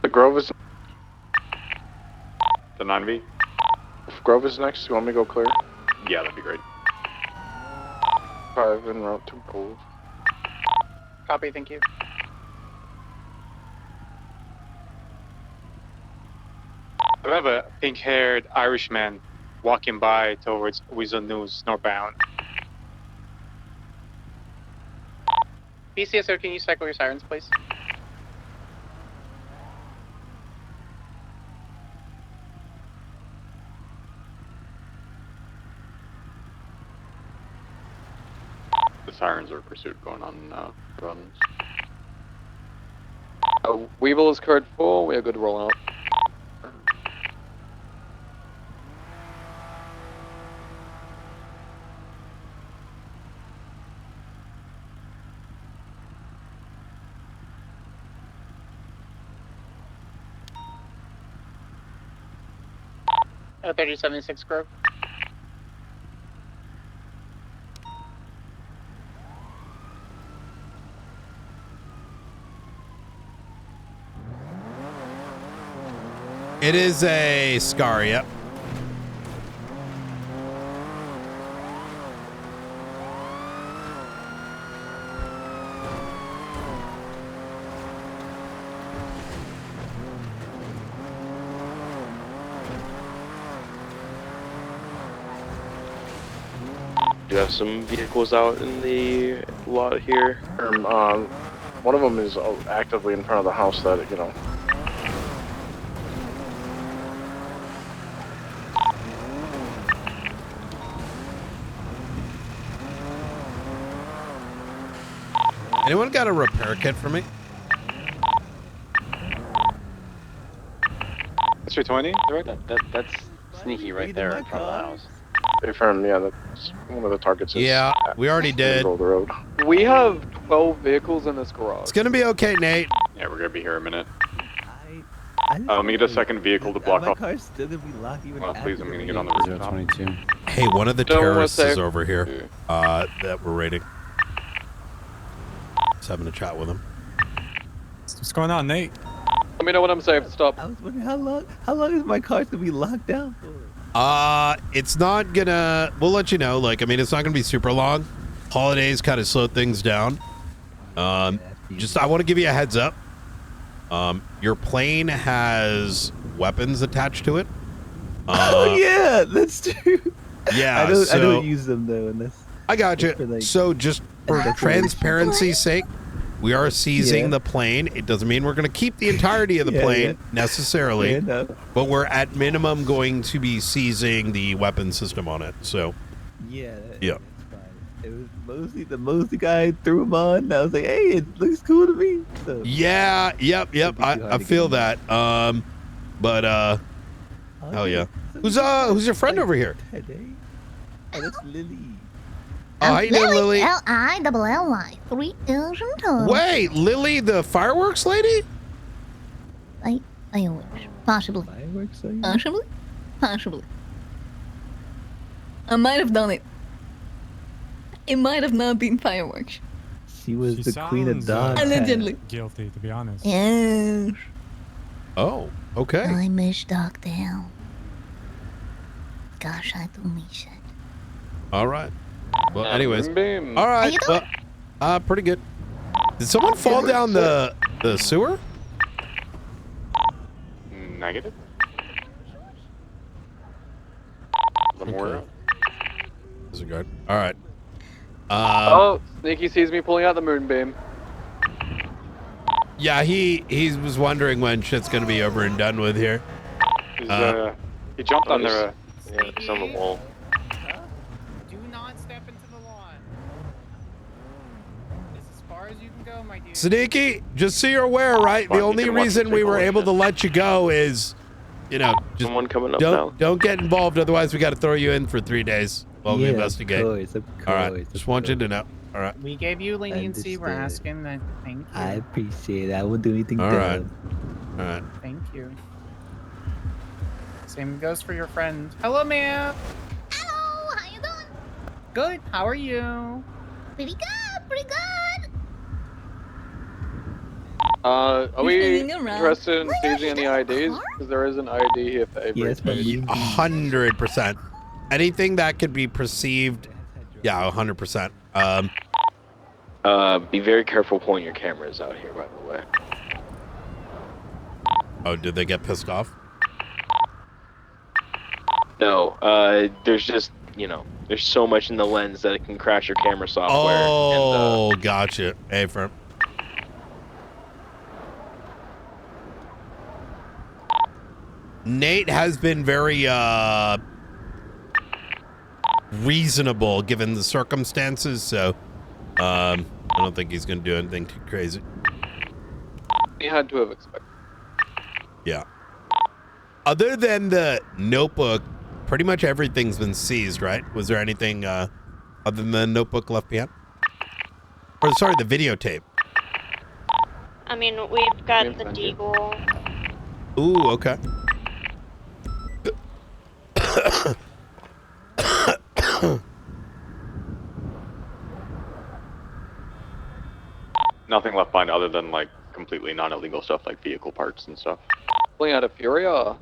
The Grove is... The 9V? If Grove is next, you want me to go clear? Yeah, that'd be great. 5 en route to Grove. Copy, thank you. I have a pink-haired Irishman walking by towards Weasel News northbound. BCSO, can you cycle your sirens, please? other pursuit going on runs. Weevil is code 4. We are good to roll out. Oh, 3076 Grove. It is a Scar, yep. Do you have some vehicles out in the lot here? One of them is actively in front of the house that, you know. Anyone got a repair kit for me? It's 320, right? That's sneaky right there in front of the house. Affirm, yeah, that's one of the targets. Yeah, we already did. Middle of the road. We have 12 vehicles in this garage. It's gonna be okay, Nate. Yeah, we're gonna be here a minute. Let me get a second vehicle to block off. Still gonna be locked even Please, I'm gonna get on the rooftop. 022. Hey, one of the Don't wanna terrorists say- is over here. That we're raiding. Just having a chat with him. What's going on, Nate? Let me know when I'm safe to stop. I was wondering how long is my car gonna be locked down for? It's not gonna. We'll let you know. Like, I mean, it's not gonna be super long. Holidays kind of slow things down. Just I want to give you a heads up. Your plane has weapons attached to it. Oh yeah, that's true. Yeah, I don't use them though, unless I got you. for, like, So just for transparency's sake, we are seizing the plane. It doesn't mean we're going to keep the entirety of the plane necessarily, but we're at minimum going to be seizing the weapon system on it. So yeah. Yeah. It was mostly the Mosey guy threw them on. And I was like, hey, it looks cool to me. So, yeah, yep. I feel that. But hell yeah. Who's your friend over here? Oh, that's Lily. Oh, how you doing, Lily? Lily. 3002. Wait, Lily, the fireworks lady? Fireworks. Possibly. Fireworks lady? Possibly. I might have done it. It might have not been fireworks. She was the queen of dogs. Allegedly. Guilty, to be honest. Yes. Oh, okay. I miss Doc down. Gosh, I do miss it. All right. Well, anyways. Moonbeam. All right. How you doing? Well, pretty good. Did someone fall down the sewer? Negative. Okay. Disregard. All right. Oh, Sneaky sees me pulling out the moonbeam. Yeah, he was wondering when shit's gonna be over and done with here. He jumped on the. Yeah, it's on the wall. Do not step into the lawn. This is as far as you can go, my dude. Sneaky, just so you're aware, right? The only reason we were able to let you go is, you know, just Someone coming up now. don't get involved. Otherwise, we got to throw you in for 3 days while we investigate. Of All right, course, just want you to know. All right. We gave you leniency. We're asking that. Thank you. I appreciate it. I won't do anything All right. dumb. All right. Thank you. Same goes for your friend. Hello, ma'am. Hello, how you doing? Good. How are you? Pretty good, pretty good. Are we hanging around. interested in seizing any IDs? Because there is an ID here for Avery. Yes, but you- 100%. Anything that could be perceived, yeah, 100%. Be very careful pulling your cameras out here, by the way. Oh, did they get pissed off? No, there's just, you know, there's so much in the lens that it can crash your camera software. Oh, gotcha. Hey, firm. Nate has been very reasonable given the circumstances, so I don't think he's going to do anything too crazy. He had to have expected. Yeah. Other than the notebook, pretty much everything's been seized, right? Was there anything other than the notebook left behind? Or sorry, the videotape. I mean, we've got the deagle. Ooh, okay. Nothing left behind other than like completely non-illegal stuff like vehicle parts and stuff. Pulling out of Furia.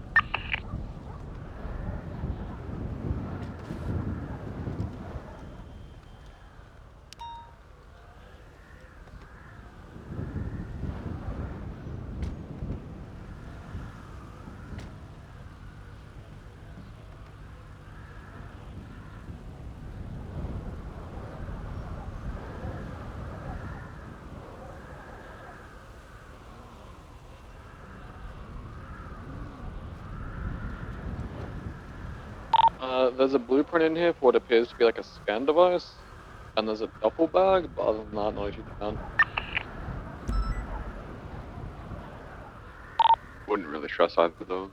There's a blueprint in here for what appears to be like a scan device, and there's a duffel bag, but other than that, not a huge amount. Wouldn't really trust either of those.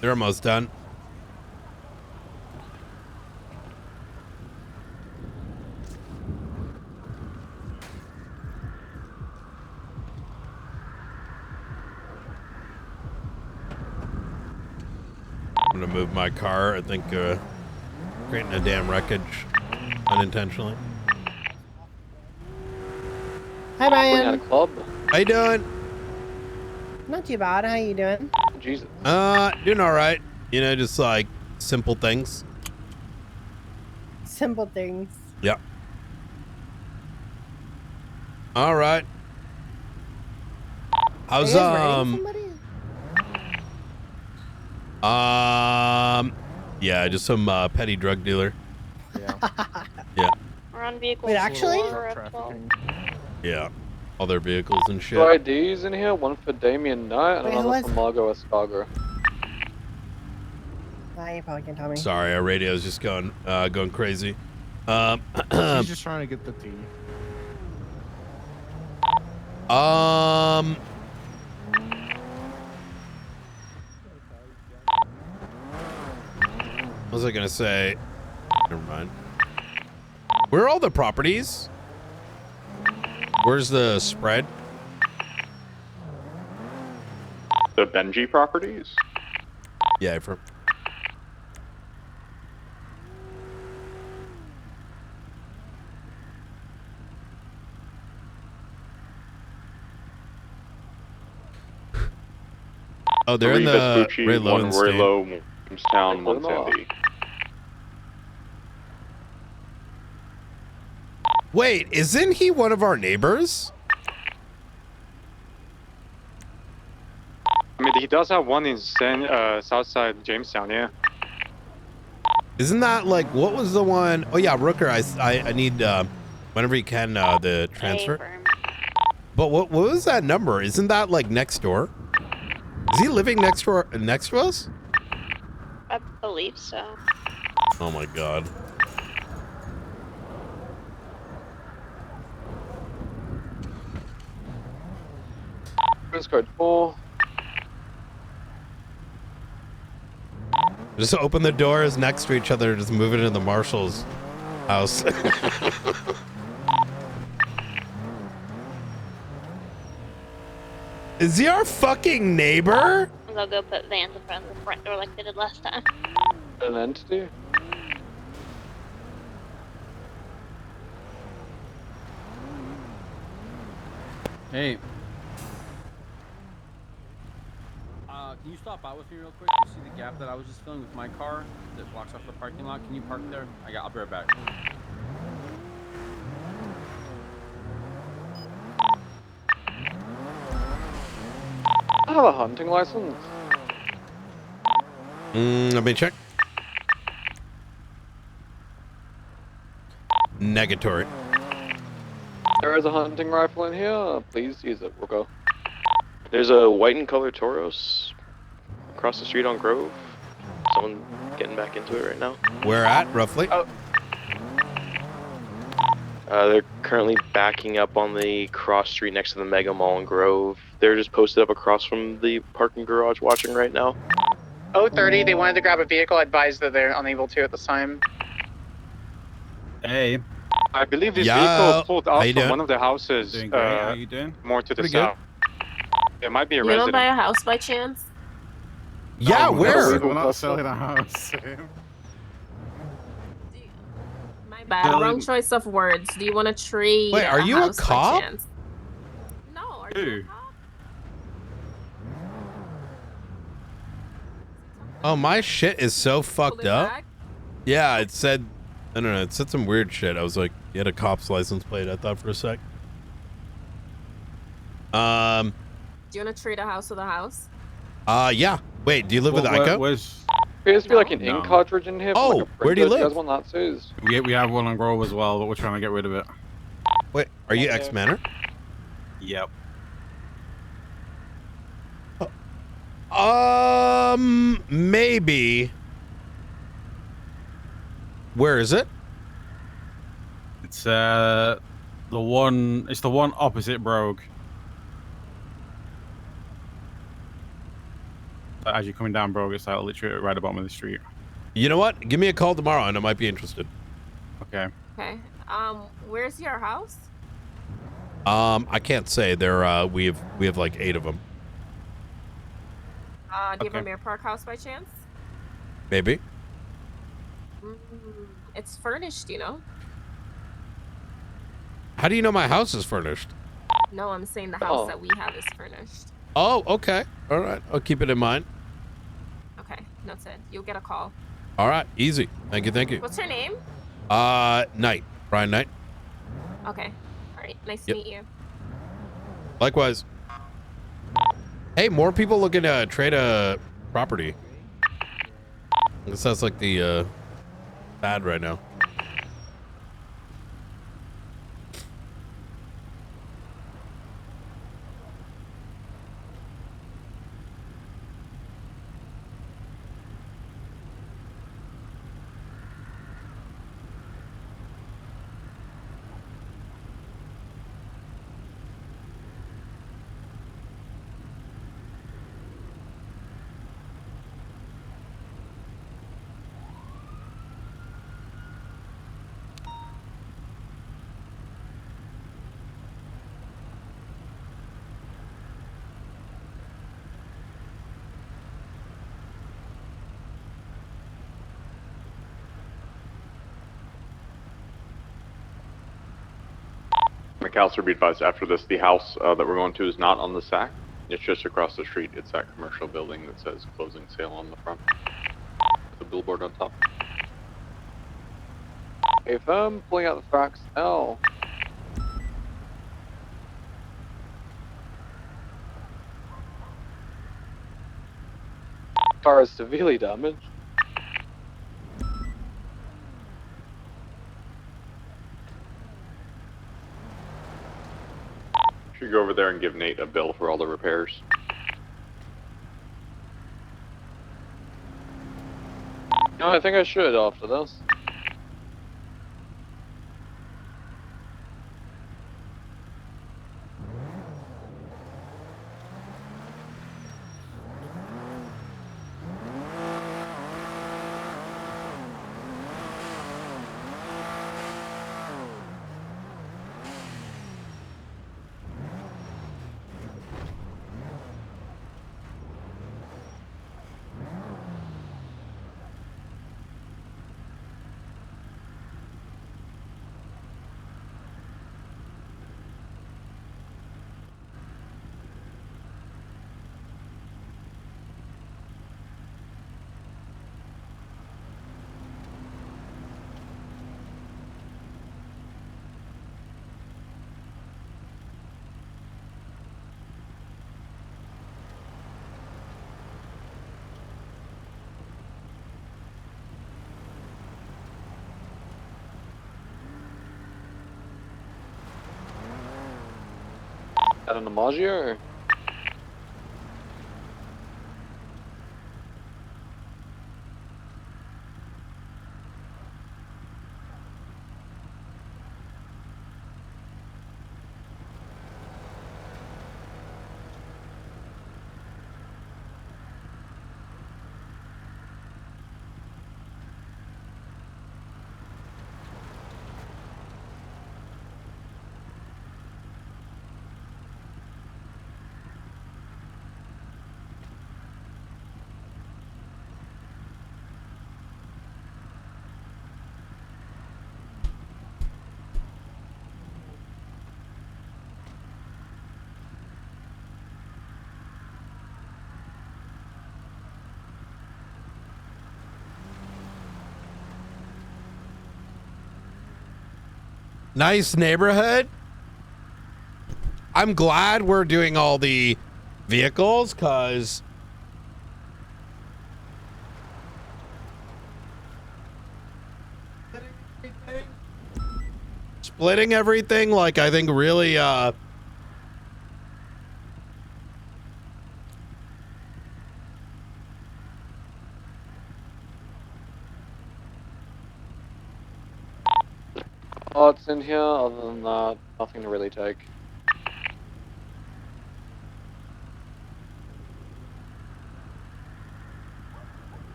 They're almost done. I'm gonna move my car. I think creating a damn wreckage unintentionally. Pulling Hi, out Brian. a club. How you doing? Not too bad. How you doing? Jesus. Doing all right. You know, just like simple things. Simple things. Yep. All right. How's Are you guys writing somebody? Yeah, just some petty drug dealer. Yeah. We're on vehicle. Wait, actually? 4 at 12. Yeah. All their vehicles and shit. Two IDs in here, one for Damien Knight and Wait, who another was- for Margot Escarga. You probably can't tell me. Sorry, our radio's just going crazy. He's just trying to get the tea. What was I gonna say? Never mind. Where are all the properties? Where's the spread? The Benji properties? Yeah, for. Oh, they're in Three the Vespucci, Ray Low one and Roy State. Low, Williamstown, one Oklahoma. Sandy. Wait, isn't he one of our neighbors? I mean, he does have one in Southside Jamestown, yeah. Isn't that like what was the one? Oh yeah, Rooker. I need whenever you can the transfer. But what was that number? Isn't that like next door? Is he living next to us? I believe so. Oh my god. Prince code 4. Just open the doors next to each other. Just move it into the marshal's house. Is he our fucking neighbor? They'll go put vans in front of the front door like they did last time. An entity? Hey. Can you stop out with me real quick? You see the gap that I was just filling with my car that blocks off the parking lot? Can you park there? I'll be right back. I have a hunting license. Let me check. Negatory. There is a hunting rifle in here. Please use it. We'll go. There's a white and colored Tauros across the street on Grove. Someone getting back into it right now. Where at, roughly? Oh. They're currently backing up on the cross street next to the Mega Mall in Grove. They're just posted up across from the parking garage watching right now. 030, they wanted to grab a vehicle, advised that they're unable to at this time. Hey. I believe this Yo, vehicle pulled how out you from doing? one of the houses. Doing great. How you doing? More to the Pretty good. south. It might be a You don't resident. buy a house by chance? Yeah, where? We're not selling a house. My bad. Wrong choice of words. Do you want to trade Wait, are you a house by cop? chance? No, are Who? you a cop? Oh, my shit is so fucked up. back? Yeah, it said, I don't know, it said some weird shit. I was like, you had a cop's license plate, I thought for a sec. Do you want to trade a house with a house? Yeah. Wait, do you live with Ico? Appears to be like an ink cartridge in here. For Oh, like a where do you printer. live? You guys want that too? We have one on Grove as well, but we're trying to get rid of it. Wait, are you ex-manor? Yep. Maybe. Where is it? It's the one opposite Brogue. As you're coming down Brogue, it's literally right at the bottom of the street. You know what? Give me a call tomorrow and I might be interested. Okay. Okay. Where's your house? I can't say. There we have like 8 of them. Do you have a Mirror Park house by chance? Maybe. It's furnished, you know? How do you know my house is furnished? No, I'm saying the house that we have is furnished. Oh, okay. All right. I'll keep it in mind. Okay, that's it. You'll get a call. All right. Easy. Thank you. Thank you. What's your name? Knight. Brian Knight. Okay. All right. Nice to Yep. meet you. Likewise. Hey, more people looking to trade a property. This sounds like the fad right now. McAllister, be advised, after this, the house that we're going to is not on the SAC. It's just across the street. It's that commercial building that says closing sale on the front. The billboard on top. If I'm pulling out the facts now. Car is severely damaged. Should go over there and give Nate a bill for all the repairs. No, I think I should after this. At an Amaggio? Nice neighborhood. I'm glad we're doing all the vehicles because splitting everything, like, I think really It's in here. Other than that, nothing to really take.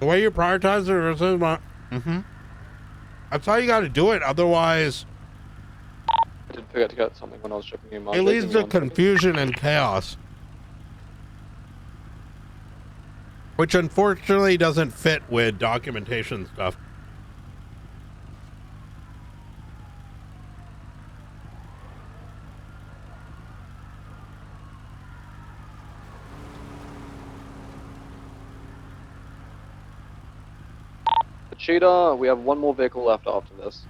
the way you prioritize it. That's how you got to do it. Otherwise, I did forget to get something when I was checking your it leads to confusion and chaos, which unfortunately doesn't fit with documentation stuff. Cheetah, we have one more vehicle left after this.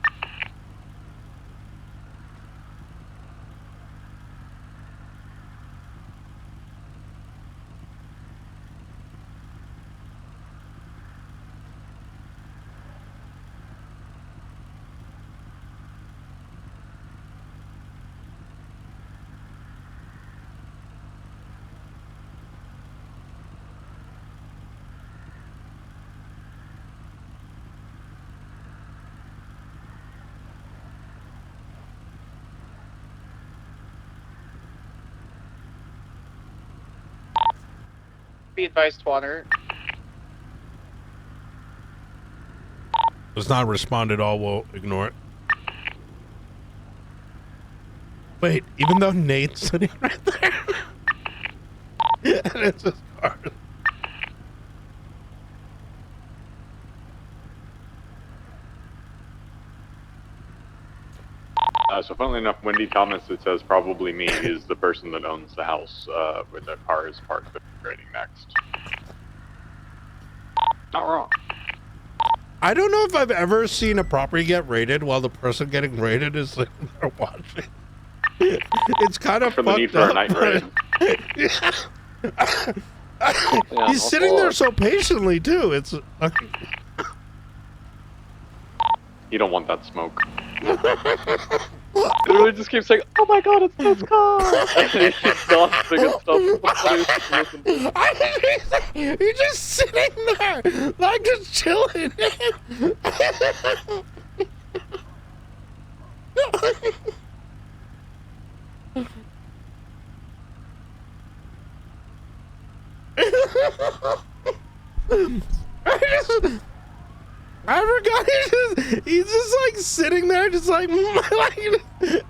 Be advised, water. Does not respond at all. We'll ignore it. Wait, even though Nate's sitting right there, and it's his car. So funnily enough, Wendy Thomas, it says probably me, is the person that owns the house where the car is parked rating next. Not wrong. I don't know if I've ever seen a property get raided while the person getting raided is sitting there watching. It's kind of for the need for a night raid. He's sitting there so patiently too. It's You don't want that smoke. It really just keeps saying, "Oh my God, it's this car!" And he's just dancing and stuff. You're just sitting there, like just chilling. I forgot he's just like sitting there, just like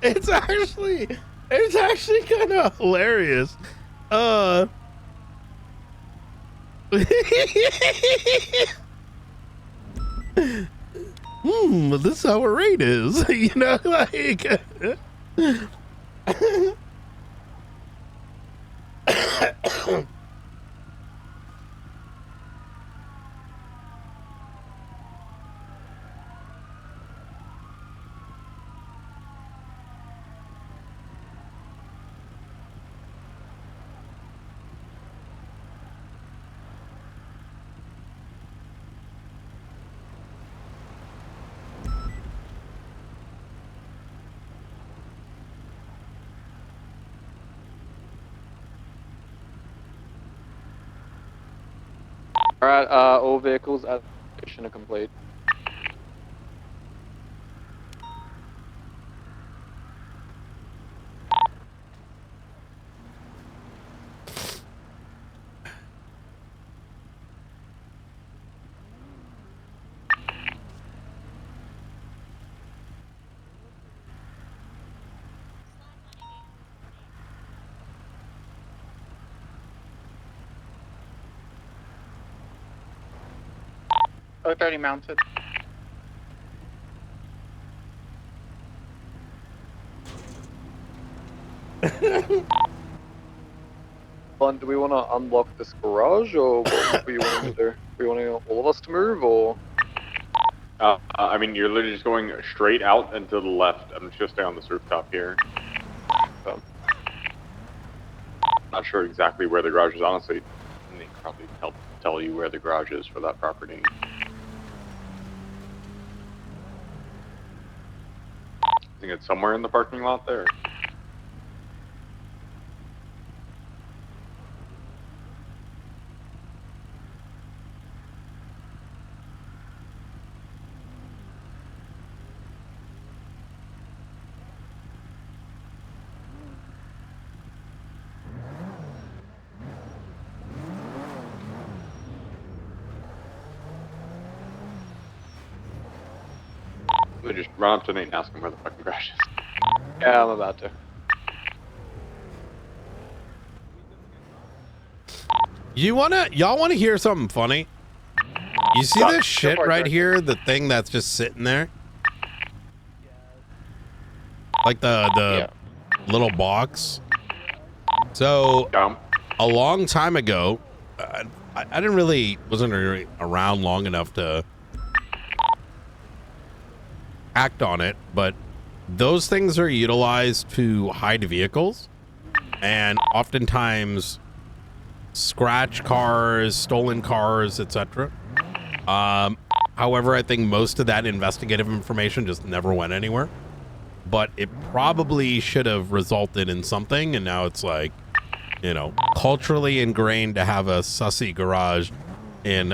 it's actually kind of hilarious. This is how a raid is, you know, like. Alright, all vehicles at station are complete. Oh, 30 mounted. Do we want to unlock this garage, or what do you want to do? Do you want all of us to move, or? I mean, you're literally just going straight out and to the left. I'm just gonna stay on this rooftop here. Not sure exactly where the garage is, honestly. They can probably tell you where the garage is for that property. I think it's somewhere in the parking lot there. We just run up to Nate and ask him where the fucking garage is. Yeah, I'm about to. Y'all wanna hear something funny? You see this shit right here, the thing that's just sitting there? Like the little box. So a long time ago, I wasn't really around long enough to act on it, but those things are utilized to hide vehicles and oftentimes scratch cars, stolen cars, etc. However, I think most of that investigative information just never went anywhere, but it probably should have resulted in something, and now it's like, you know, culturally ingrained to have a sussy garage in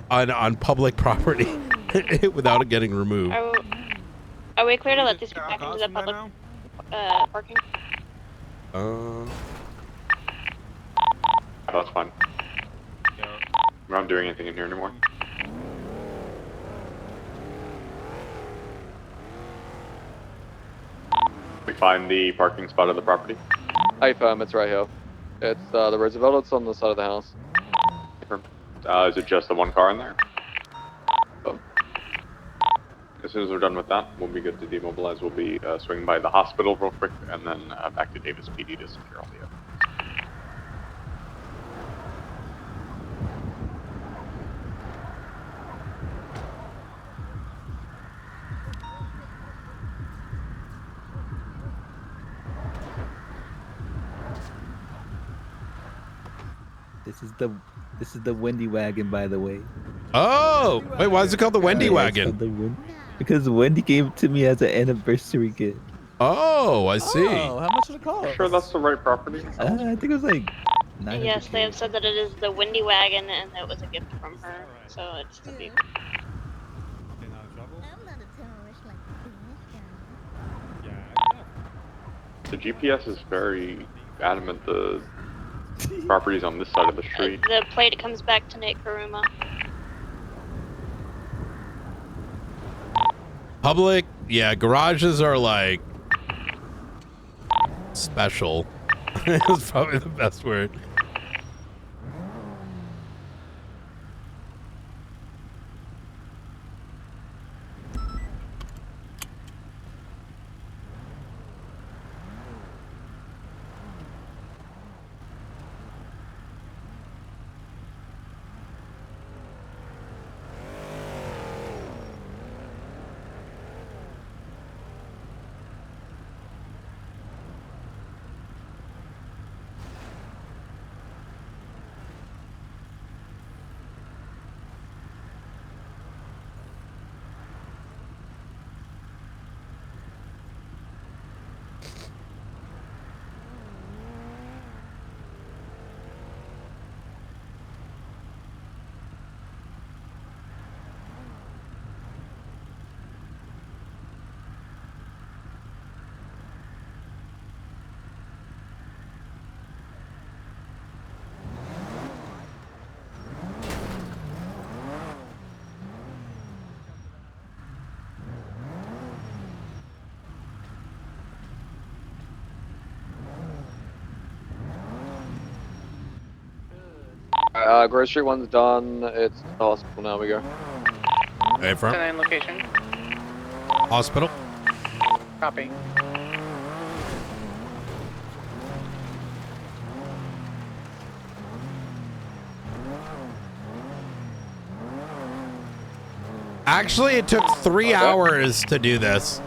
on public property without it getting removed. Are we clear to let these people back into the public parking? That's fine. We're not doing anything in here anymore. We find the parking spot of the property. Hey, firm, it's right here. It's the Roosevelt. It's on the side of the house. Is it just the one car in there? As soon as we're done with that, we'll be good to demobilize. We'll be swinging by the hospital real quick, and then back to Davis PD to secure all the evidence. This is the Wendy wagon, by the way. Oh, wait, why is it called the Wendy wagon? Because Wendy gave it to me as an anniversary gift. Oh, I see. Oh, how much did it cost? Sure, that's the right property. I think it was like Yes, they have said that it is the Windy Wagon and it was a gift from her, so it's the vehicle. The GPS is very adamant the property's on this side of the street. The plate comes back to Nate Karuma. Public, yeah, garages are like special. It's probably the best word. Alright, grocery one's done. It's the hospital now. We go. Hey, front. 10-9 location. Hospital. Copy. Actually, it took 3 hours to do this.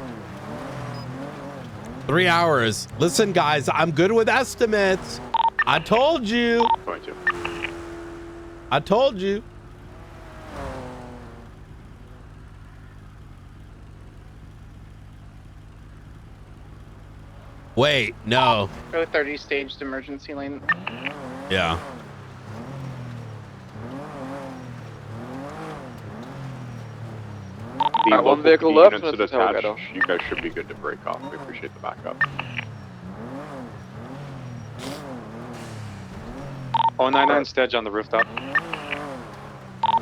3 hours. Listen, guys, I'm good with estimates. I told you. I told you. Wait, no. Go 30 staged emergency lane. Yeah. The Alright, one local vehicle PD left, units and it's that a attached, you guys should be good to break off. We appreciate the backup. Oh, 99 stage on the rooftop.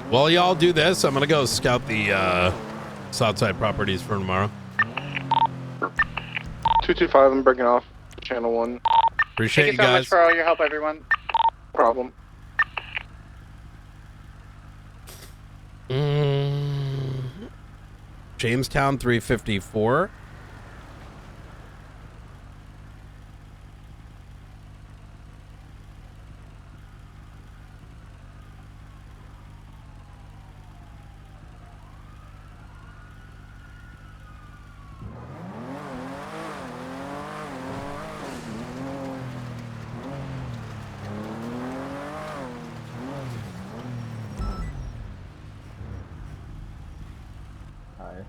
While y'all do this, I'm gonna go scout the Southside properties for tomorrow. 225, I'm breaking off channel 1. Appreciate Thank you you so much guys. for all your help, everyone. Problem. Jamestown 354. Hi.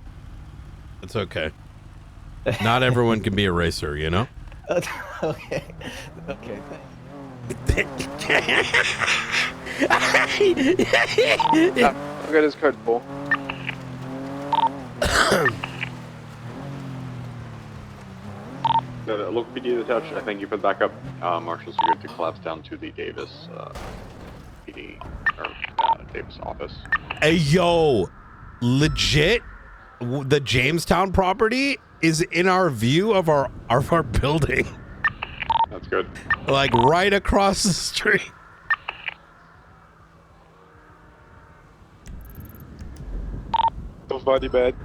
It's okay. Not everyone can be a racer, you know? Okay. Okay. I'll get his code 4. The local PD attached, I thank you for the backup. Marshals are good to collapse down to the Davis PD, or Davis office. Hey, yo, legit, the Jamestown property is in our view of our building. That's good. Like right across the street. Don't body bad.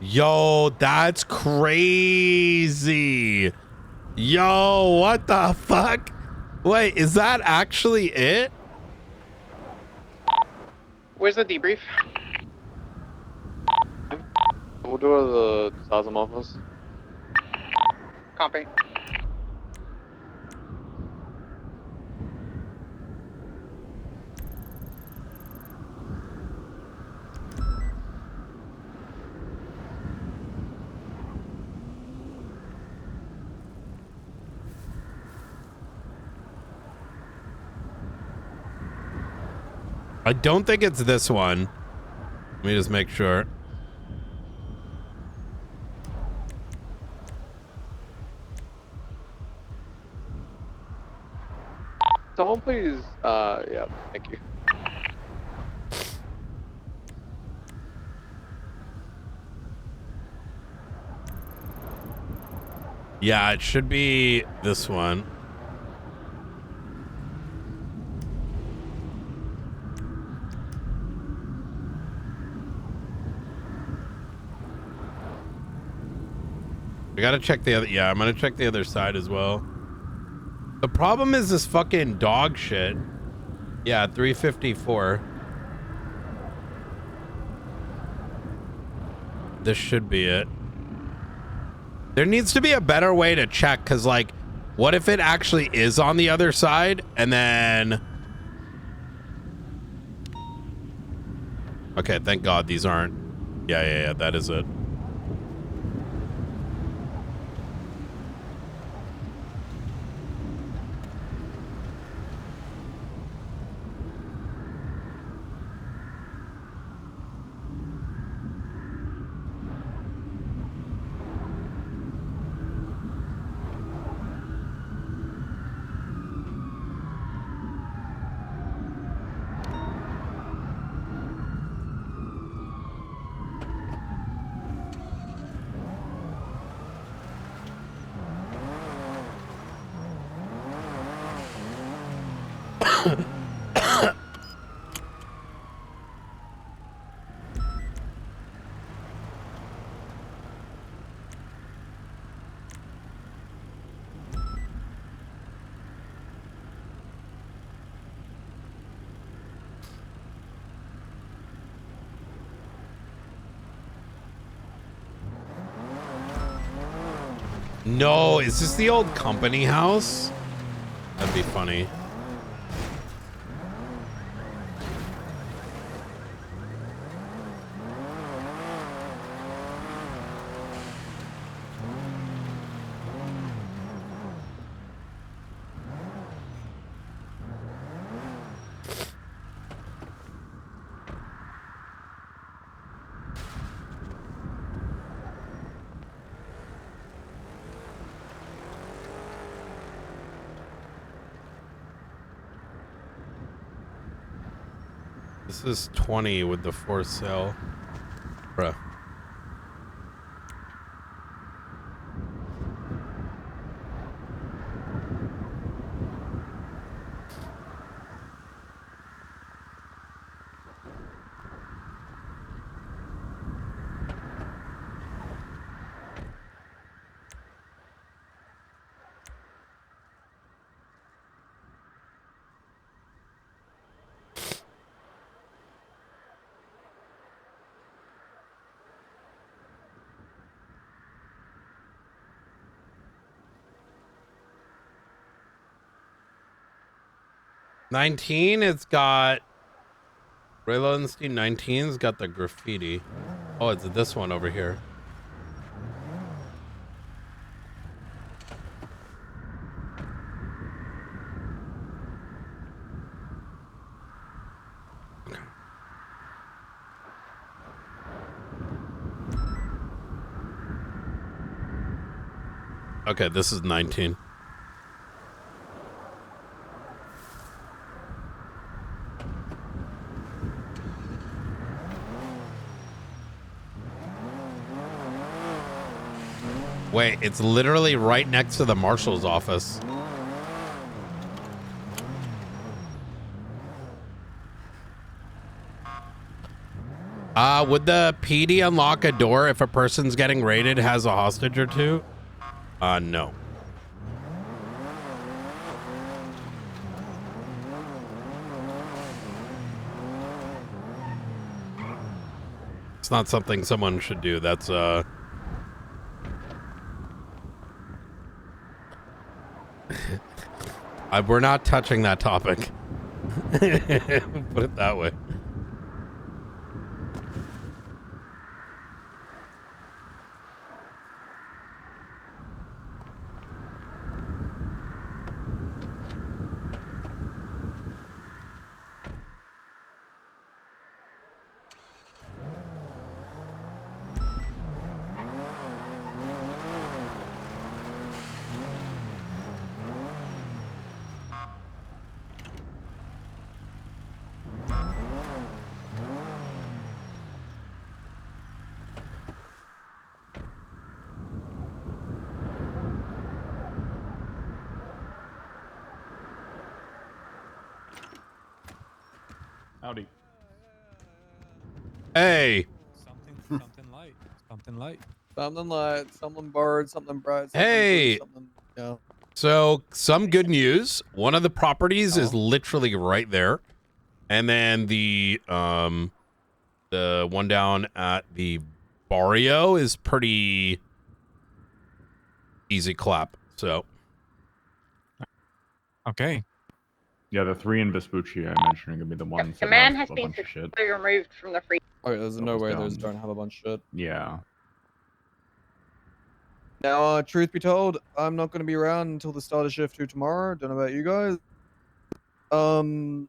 Yo, that's crazy. Yo, what the fuck? Wait, is that actually it? Where's the debrief? We'll do it at the SASM office. Copy. I don't think it's this one. Let me just make sure. Someone please, yeah, thank you. Yeah, it should be this one. I gotta check the other. Yeah, I'm gonna check the other side as well. The problem is this fucking dog shit. Yeah, 354. This should be it. There needs to be a better way to check, because, like, what if it actually is on the other side, and then... Okay, thank God these aren't... Yeah, that is it. No, is this the old company house? That'd be funny. This is 20 with the for sale. Bruh. $19, it's got Ray Lowenstein. 19's got the graffiti. Oh, it's this one over here. Okay, this is 19. Wait, it's literally right next to the marshal's office. Would the PD unlock a door if a person's getting raided, has a hostage or two? No. It's not something someone should do. That's, we're not touching that topic. Put it that way. Howdy. Hey. Something light. Something light. Something light. Something bird. Something bright. Something Hey. blue, something, yeah. So, some good news. One of the properties is literally right there. And then the one down at the Barrio is pretty easy clap. So, okay. Yeah, the 3 in Vespucci I mentioned are gonna be the ones that Command have has a been bunch of shit. successfully removed from the free. Oh, there's no way down. those don't have a bunch of shit. Yeah. Now, truth be told, I'm not going to be around until the start of shift 2 tomorrow. Don't know about you guys. The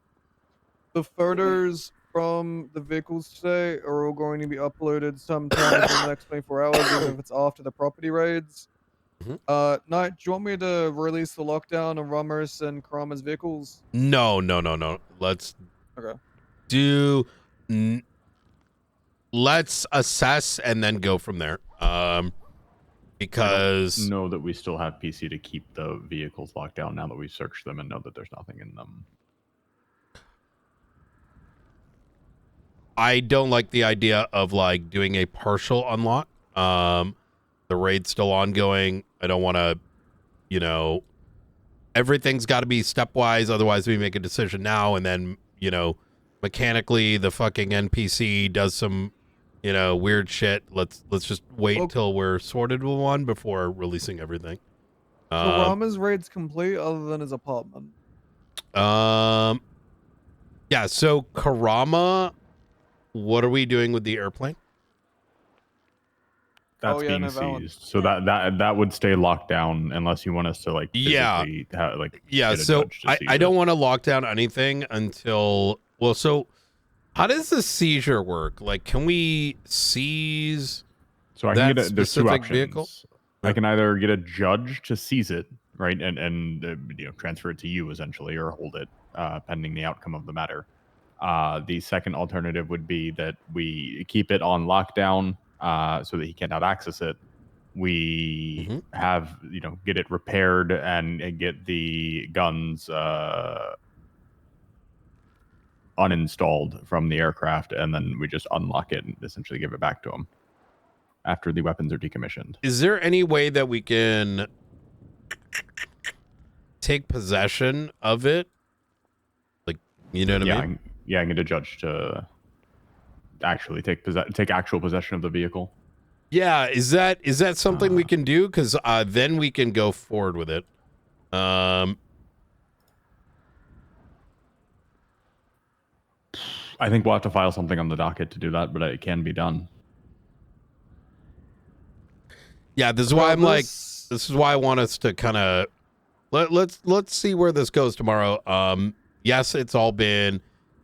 photos from the vehicles today are all going to be uploaded sometime in the next 24 hours, even if it's after the property raids. Knight, do you want me to release the lockdown on Ramos and Karama's vehicles? no. Let's do. Let's assess and then go from there. Because I don't know that we still have PC to keep the vehicles locked down now that we searched them and know that there's nothing in them. I don't like the idea of like doing a partial unlock. The raid's still ongoing. I don't want to, you know, everything's got to be stepwise. Otherwise, we make a decision now and then, you know, mechanically the fucking NPC does some, you know, weird shit. Let's just wait till we're sorted with one before releasing everything. Rama's raid's complete other than his apartment. Yeah. So Karama, what are we doing with the airplane? That's being seized. So that would stay locked down unless you want us to like physically get a So judge to seize I don't it. want to lock down anything until so how does the seizure work? Like, can we seize So I that can get there's two specific options. vehicle? I can either get a judge to seize it, right, and you know, transfer it to you essentially, or hold it pending the outcome of the matter. The second alternative would be that we keep it on lockdown so that he cannot access it. We have, you know, get it repaired and get the guns uninstalled from the aircraft, and then we just unlock it and essentially give it back to him after the weapons are decommissioned. Is there any way that we can take possession of it? Like, you know what I mean? I can get a judge to actually take actual possession of the vehicle. Yeah, is that something we can do? Because then we can go forward with it. I think we'll have to file something on the docket to do that, but it can be done. Yeah, this is why I'm like, this is why I want us to kind of let's see where this goes tomorrow. Yes, it's all been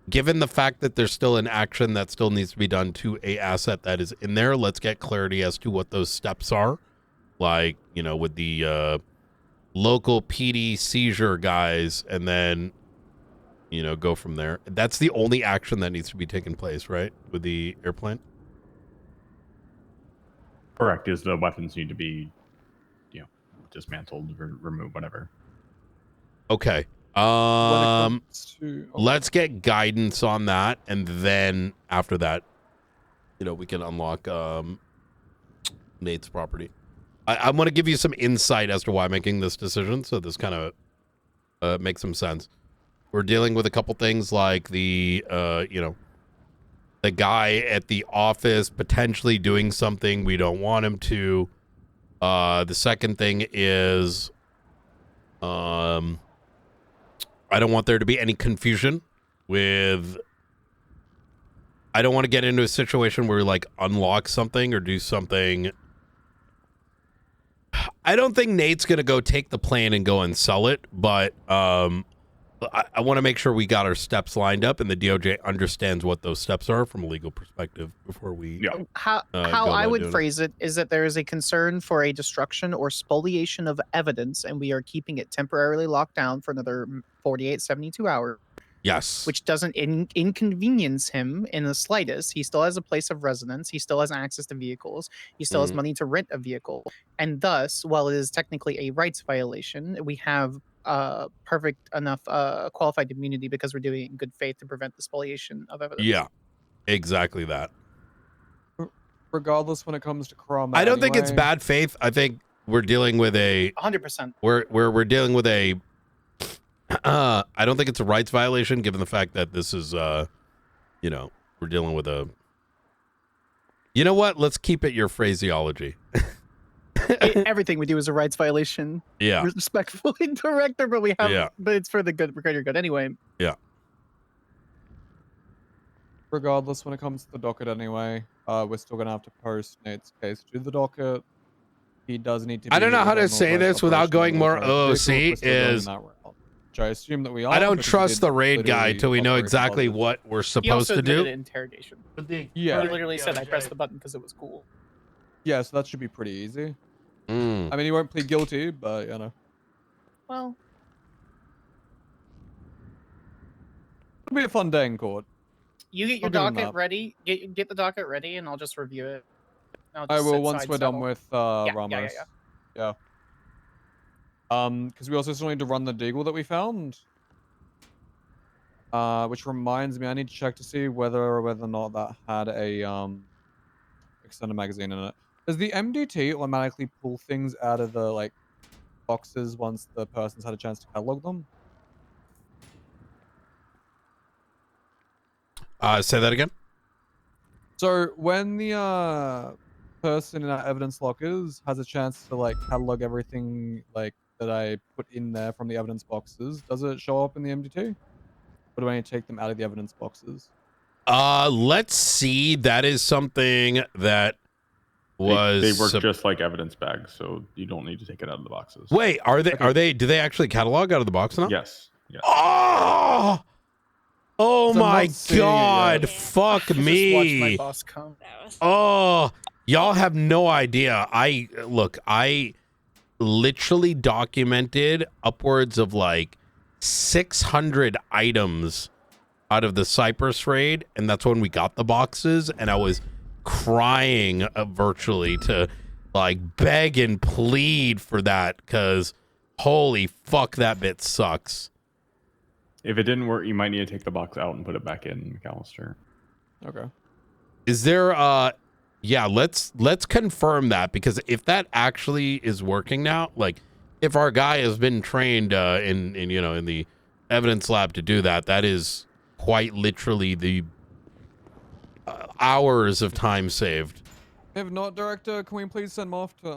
given the fact that there's still an action that still needs to be done to a asset that is in there. Let's get clarity as to what those steps are. Like, you know, with the local PD seizure guys, and then, you know, go from there. That's the only action that needs to be taken place, right? With the airplane? Correct, is the weapons need to be, you know, dismantled or removed, whatever. Okay. Let's get guidance on that, and then after that, you know, we can unlock Nate's property. I want to give you some insight as to why I'm making this decision, so this kind of makes some sense. We're dealing with a couple things like the, you know, the guy at the office potentially doing something we don't want him to. The second thing is, I don't want there to be any confusion with, I don't want to get into a situation where we like unlock something or do something. I don't think Nate's going to go take the plane and go and sell it, but I want to make sure we got our steps lined up and the DOJ understands what those steps are from a legal perspective before we. How I would phrase it is that there is a concern for a destruction or spoliation of evidence, and we are keeping it temporarily locked down for another 48, 72 hours. Yes. Which doesn't inconvenience him in the slightest. He still has a place of residence. He still has access to vehicles. He still has money to rent a vehicle. And thus, while it is technically a rights violation, we have perfect enough qualified immunity because we're doing it in good faith to prevent the spoliation of evidence. Yeah, exactly that. Regardless, when it comes to Chrome, I don't think it's bad faith. I think we're dealing with a 100%. We're dealing with a. I don't think it's a rights violation, given the fact that this is, you know, we're dealing with a. You know what? Let's keep it your phraseology. Everything we do is a rights violation. Yeah. Respectfully, director, but we have. Yeah. But it's for the good, greater good anyway. Yeah. Regardless, when it comes to the docket anyway, we're still gonna have to post Nate's case to the docket. He does need to. I don't know how to say this without going more OOC. Is which I assume that we are. I don't trust the raid guy till we know exactly what we're supposed to do. Interrogation. Yeah. He literally said I pressed the button because it was cool. Yeah, so that should be pretty easy. I Mm. mean, he won't plead guilty, but you know, Well, it'll be a fun day in court. you get your I'll give him docket that. ready. Get the docket ready, and I'll just review it. I'll I just will sit once side we're done settle. with Yeah. Ramos. Yeah. Because we also still need to run the deagle that we found. Which reminds me, I need to check to see whether or not that had a extended magazine in it. Does the MDT automatically pull things out of the like boxes once the person's had a chance to catalog them? Say that again. So when the person in our evidence lockers has a chance to like catalog everything like that I put in there from the evidence boxes, does it show up in the MDT? Or do I need to take them out of the evidence boxes? Let's see. That is something that was. They work just like evidence bags, so you don't need to take it out of the boxes. Wait, are they? Do they actually catalog out of the box now? Yes. Yes. Oh! Oh So I'm my not seeing it God! yet. Fuck Just watch me! my boss come. Oh, y'all have no idea. I literally documented upwards of like 600 items out of the Cypress raid, and that's when we got the boxes, and I was crying virtually to like beg and plead for that because holy fuck, that bit sucks. If it didn't work, you might need to take the box out and put it back in, McAllister. Okay. Is there yeah, let's confirm that, because if that actually is working now, like if our guy has been trained in the evidence lab to do that, that is quite literally the hours of time saved. If not, Director, can we please send them off to